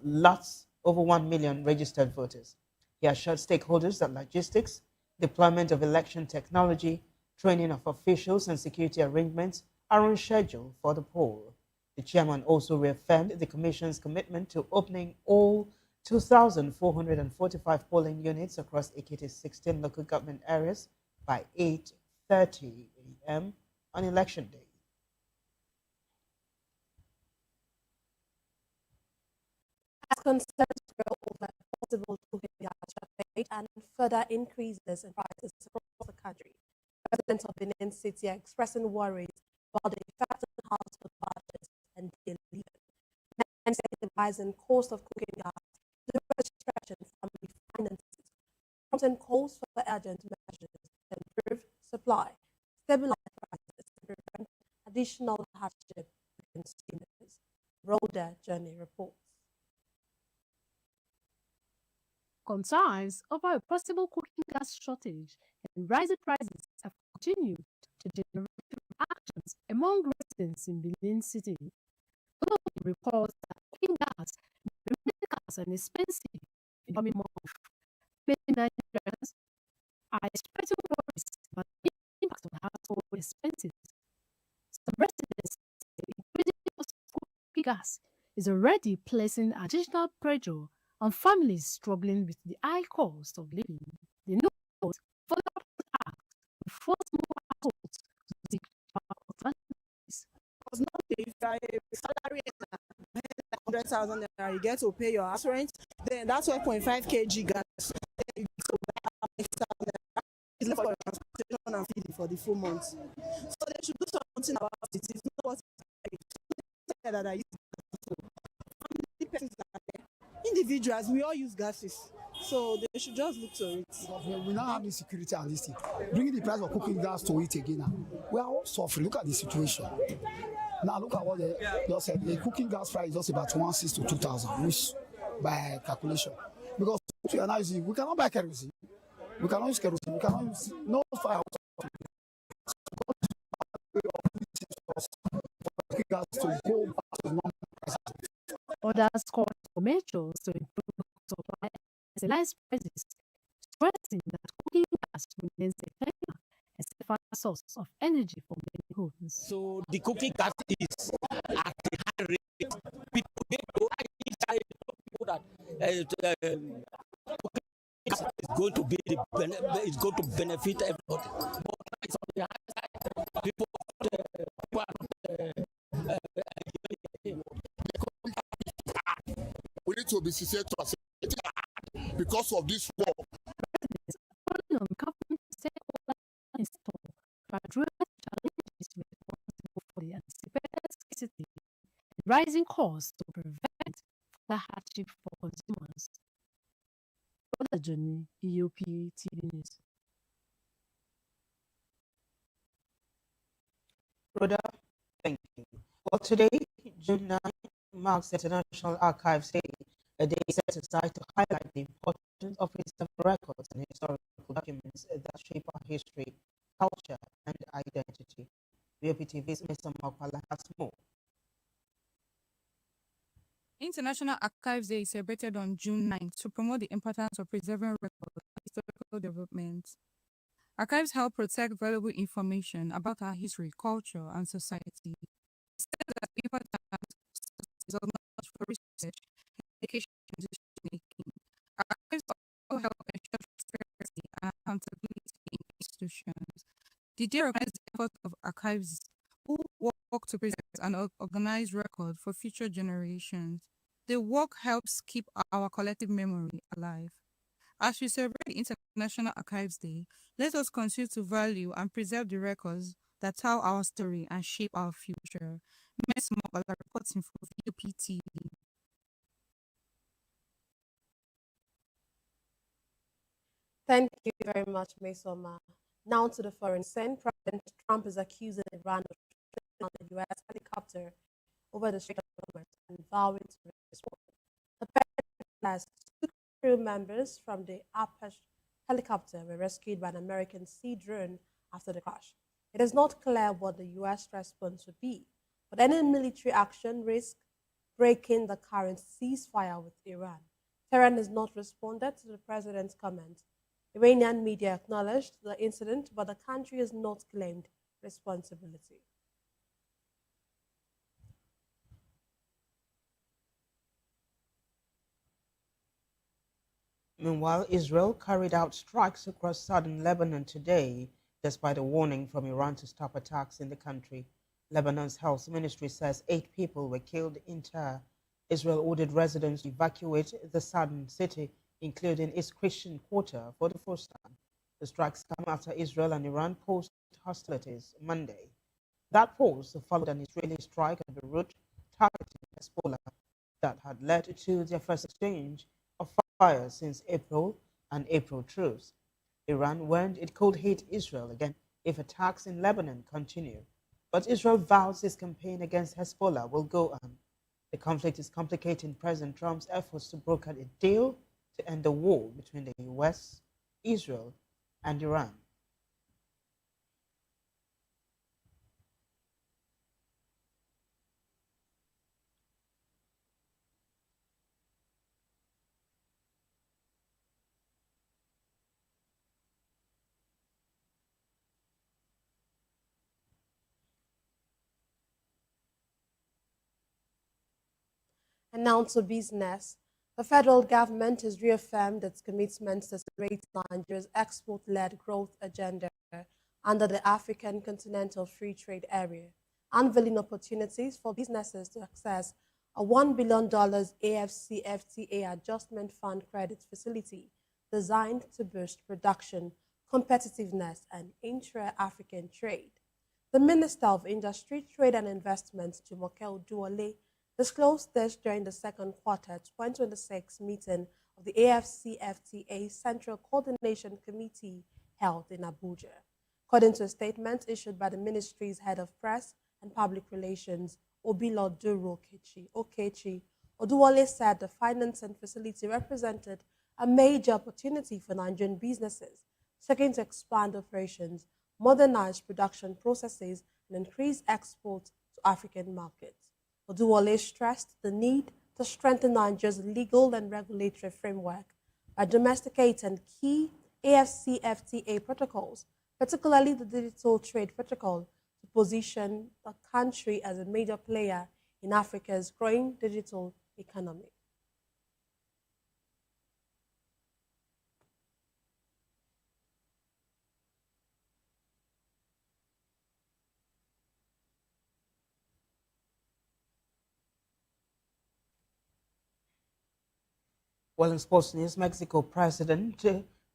lots over 1 million registered voters. He assured stakeholders that logistics, deployment of election technology, training of officials, and security arrangements are on schedule for the poll. The chairman also reaffirmed the Commission's commitment to opening all 2,445 polling units across Ekiti's 16 local government areas by 8:30 a.m. on election day. As concerns grow over possible cooking gas shortage and further increases in prices across the country, residents of Benin City are expressing worries about the effect on household budgets and daily living. Many say the rising cost of cooking gas is a stretch in family finances, prompting calls for urgent measures to improve supply, stabilize prices, and prevent additional hardship for consumers. Rhoda Journey reports. Concerns over a possible cooking gas shortage and rising prices have continued to generate reactions among residents in Benin City. Following reports that cooking gas may remain scarce and expensive in the coming months, many Nigerians are expressing worries about the impact on household expenses. Some residents say increasing cost of cooking gas is already placing additional pressure on families struggling with the high cost of living. The note further act to force more households to seek alternatives. Because now if salary is 100,000 naira, you get to pay your house rent, then that's 12.5 kg gas. Then you get to buy extra naira. It's left for your transportation and feeding for the full month. So they should do something about it. It's not what that I use for. Family persons are there. Individuals, we all use gases, so they should just look to it. We now have the security and this thing. Bringing the price of cooking gas to it again now. We are all suffering. Look at the situation. Now look at what they just said. The cooking gas price is just about 1,600 to 2,000, which by calculation. Because we are now using, we cannot buy kerosene. We cannot use kerosene. We cannot use no fire. Others call for measures to improve supply and stabilize prices, stressing that cooking gas remains a cleaner and safer source of energy for many homes. So the cooking gas is at a high rate. People people that cooking gas is going to be is going to benefit everybody. But it's on the high side. People are We need to be sincere to ourselves because of this war. Calling on government stakeholders install to address challenges responsible for the anticipated scarcity and rising costs to prevent further hardship for consumers. Brother Johnny, EOP TV News. Rhoda, thank you. Well, today, June 9, marks International Archives Day, a day set aside to highlight the importance of preserving records and historical documents that shape our history, culture, and identity. VOPTV's Mr. Mokpala has more. International Archives Day is celebrated on June 9th to promote the importance of preserving records and historical developments. Archives help protect valuable information about our history, culture, and society. It serves as important sources of knowledge for research, education, and decision-making. Archives also help ensure transparency and accountability in institutions. The day recognizes the efforts of archives who work to preserve and organize records for future generations. Their work helps keep our collective memory alive. As we celebrate International Archives Day, let us continue to value and preserve the records that tell our story and shape our future. Ms. Mobala reporting for VOP TV. Thank you very much, Mesoma. Now to the foreign scene. President Trump is accusing Iran of shooting on the U.S. helicopter over the Strait of Hormuz and vowing to respond. The president has two crew members from the Apache helicopter were rescued by an American sea drone after the crash. It is not clear what the U.S. response would be, but any military action risks breaking the current ceasefire with Iran. Tehran has not responded to the president's comment. Iranian media acknowledged the incident, but the country has not claimed responsibility. Meanwhile, Israel carried out strikes across southern Lebanon today, despite a warning from Iran to stop attacks in the country. Lebanon's health ministry says 8 people were killed in Tyre. Israel ordered residents to evacuate the southern city, including its Christian quarter, for the first time. The strikes come after Israel and Iran paused hostilities Monday. That pause followed an Israeli strike at Beirut targeting Hezbollah that had led to their first exchange of fire since April and April truce. Iran warned it could hit Israel again if attacks in Lebanon continue. But Israel vows its campaign against Hezbollah will go on. The conflict is complicating President Trump's efforts to broker a deal to end the war between the US, Israel, and Iran. And now to business. The federal government has reaffirmed its commitment to accelerate Nigeria's export-led growth agenda under the African Continental Free Trade Area, unveiling opportunities for businesses to access a $1 billion AFCFTA Adjustment Fund credit facility designed to boost production, competitiveness, and intra-African trade. The Minister of Industry, Trade and Investment, Jumoke Oduwole, disclosed this during the second quarter 2026 meeting of the AFCFTA Central Coordination Committee held in Abuja. According to a statement issued by the ministry's head of press and public relations, Obiloduro Okechi, Oduwole said the financing facility represented a major opportunity for Nigerian businesses seeking to expand operations, modernize production processes, and increase exports to African markets. Oduwole stressed the need to strengthen Nigeria's legal and regulatory framework by domesticating key AFCFTA protocols, particularly the Digital Trade Protocol, to position the country as a major player in Africa's growing digital economy. Well, in sports news, Mexico President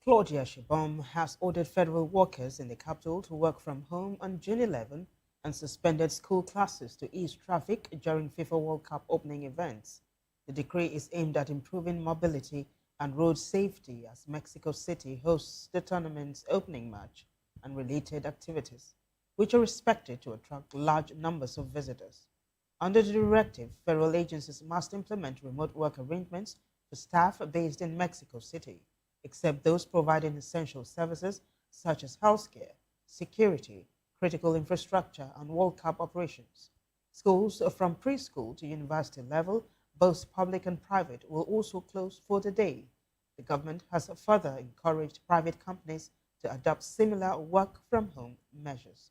Claudia Sheinbaum has ordered federal workers in the capital to work from home on June 11 and suspended school classes to ease traffic during FIFA World Cup opening events. The decree is aimed at improving mobility and road safety as Mexico City hosts the tournament's opening match and related activities, which are expected to attract large numbers of visitors. Under the directive, federal agencies must implement remote work arrangements for staff based in Mexico City, except those providing essential services such as healthcare, security, critical infrastructure, and World Cup operations. Schools from preschool to university level, both public and private, will also close for the day. The government has further encouraged private companies to adopt similar work-from-home measures.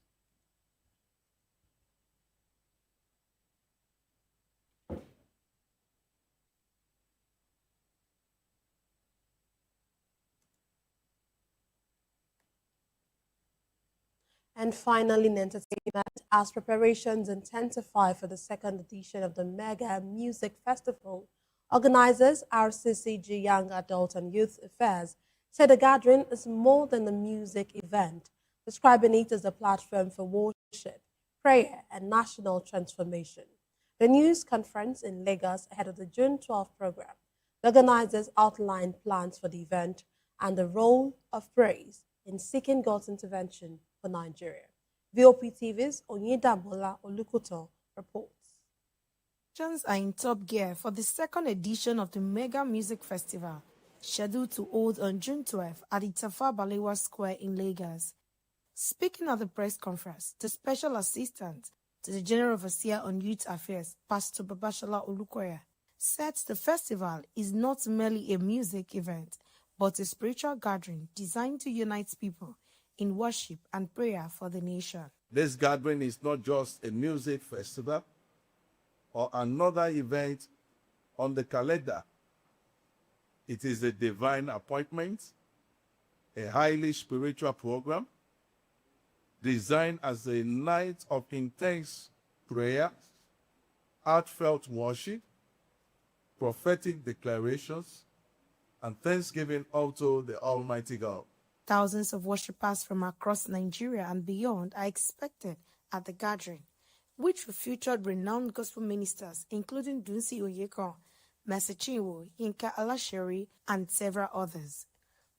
And finally, in entertainment, as preparations intensify for the second edition of the Mega Music Festival, organizers RCCG Young Adult and Youth Affairs said the gathering is more than a music event, describing it as a platform for worship, prayer, and national transformation. The news conference in Lagos ahead of the June 12 program, the organizers outlined plans for the event and the role of praise in seeking God's intervention for Nigeria. Vop TV's Onyedamola Olukuto reports. Preparations are in top gear for the second edition of the Mega Music Festival, scheduled to hold on June 12 at the Tafawa Balewa Square in Lagos. Speaking at the press conference, the Special Assistant to the General Overseer on Youth Affairs, Pastor Babashola Olukoya, said the festival is not merely a music event, but a spiritual gathering designed to unite people in worship and prayer for the nation. This gathering is not just a music festival or another event on the calendar. It is a divine appointment, a highly spiritual program designed as a night of intense prayer, heartfelt worship, prophetic declarations, and thanksgiving unto the Almighty God. Thousands of worshippers from across Nigeria and beyond are expected at the gathering, which will feature renowned gospel ministers including Dunsi Oyeko, Mercy Chinwo, Yinka Alasheri, and several others.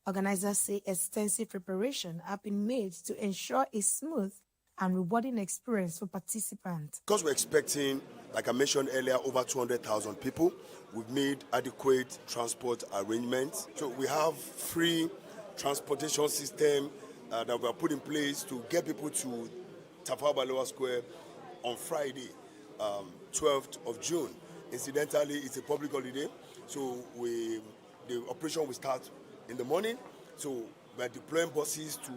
Organizers say extensive preparation have been made to ensure a smooth and rewarding experience for participants. Because we're expecting, like I mentioned earlier, over 200,000 people, we've made adequate transport arrangements. So we have free transportation system that we have put in place to get people to Tafawa Balewa Square on Friday, 12th of June. Incidentally, it's a public holiday, so the operation will start in the morning. So we're deploying buses to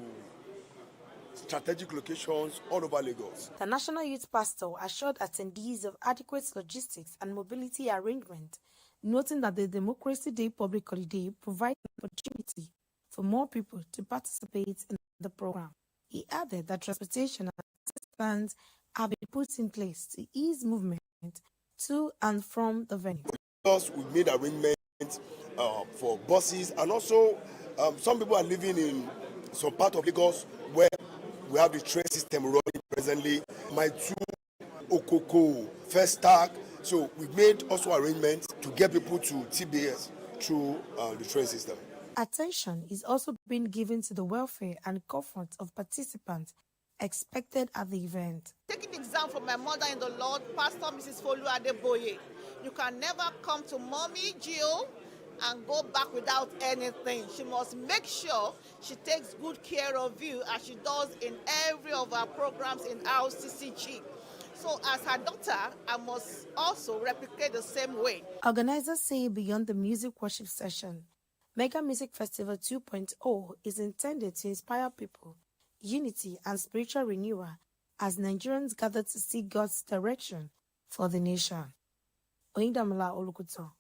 strategic locations all over Lagos. The National Youth Pastor assured attendees of adequate logistics and mobility arrangement, noting that the Democracy Day public holiday provides an opportunity for more people to participate in the program. He added that transportation and plans have been put in place to ease movement to and from the venue. We've made arrangements for buses, and also some people are living in some part of Lagos where we have the train system running presently. Maitu, Okoko, First Tag. So we've made also arrangements to get people to TBS through the train system. Attention is also being given to the welfare and comfort of participants expected at the event. Taking the example from my mother in the Lord, Pastor Mrs. Folu Adeboye, you can never come to Mommy Jill and go back without anything. She must make sure she takes good care of you as she does in every of our programs in RCCG. So as her daughter, I must also replicate the same way. Organizers say beyond the music worship session, Mega Music Festival 2.0 is intended to inspire people, unity and spiritual renewal as Nigerians gather to seek God's direction for the nation. Oyindamola Olukuto,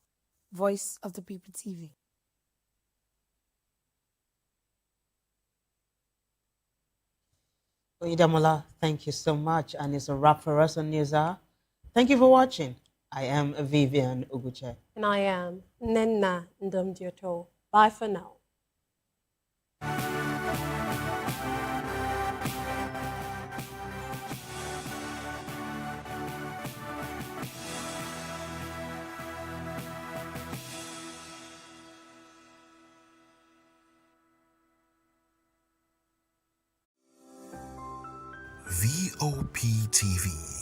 Voice of the People TV. Oyindamola, thank you so much. And it's a wrap for us on News Hour. Thank you for watching. I am Vivian Uguche. And I am Nenna Ndumdioto. Bye for now. Vop TV.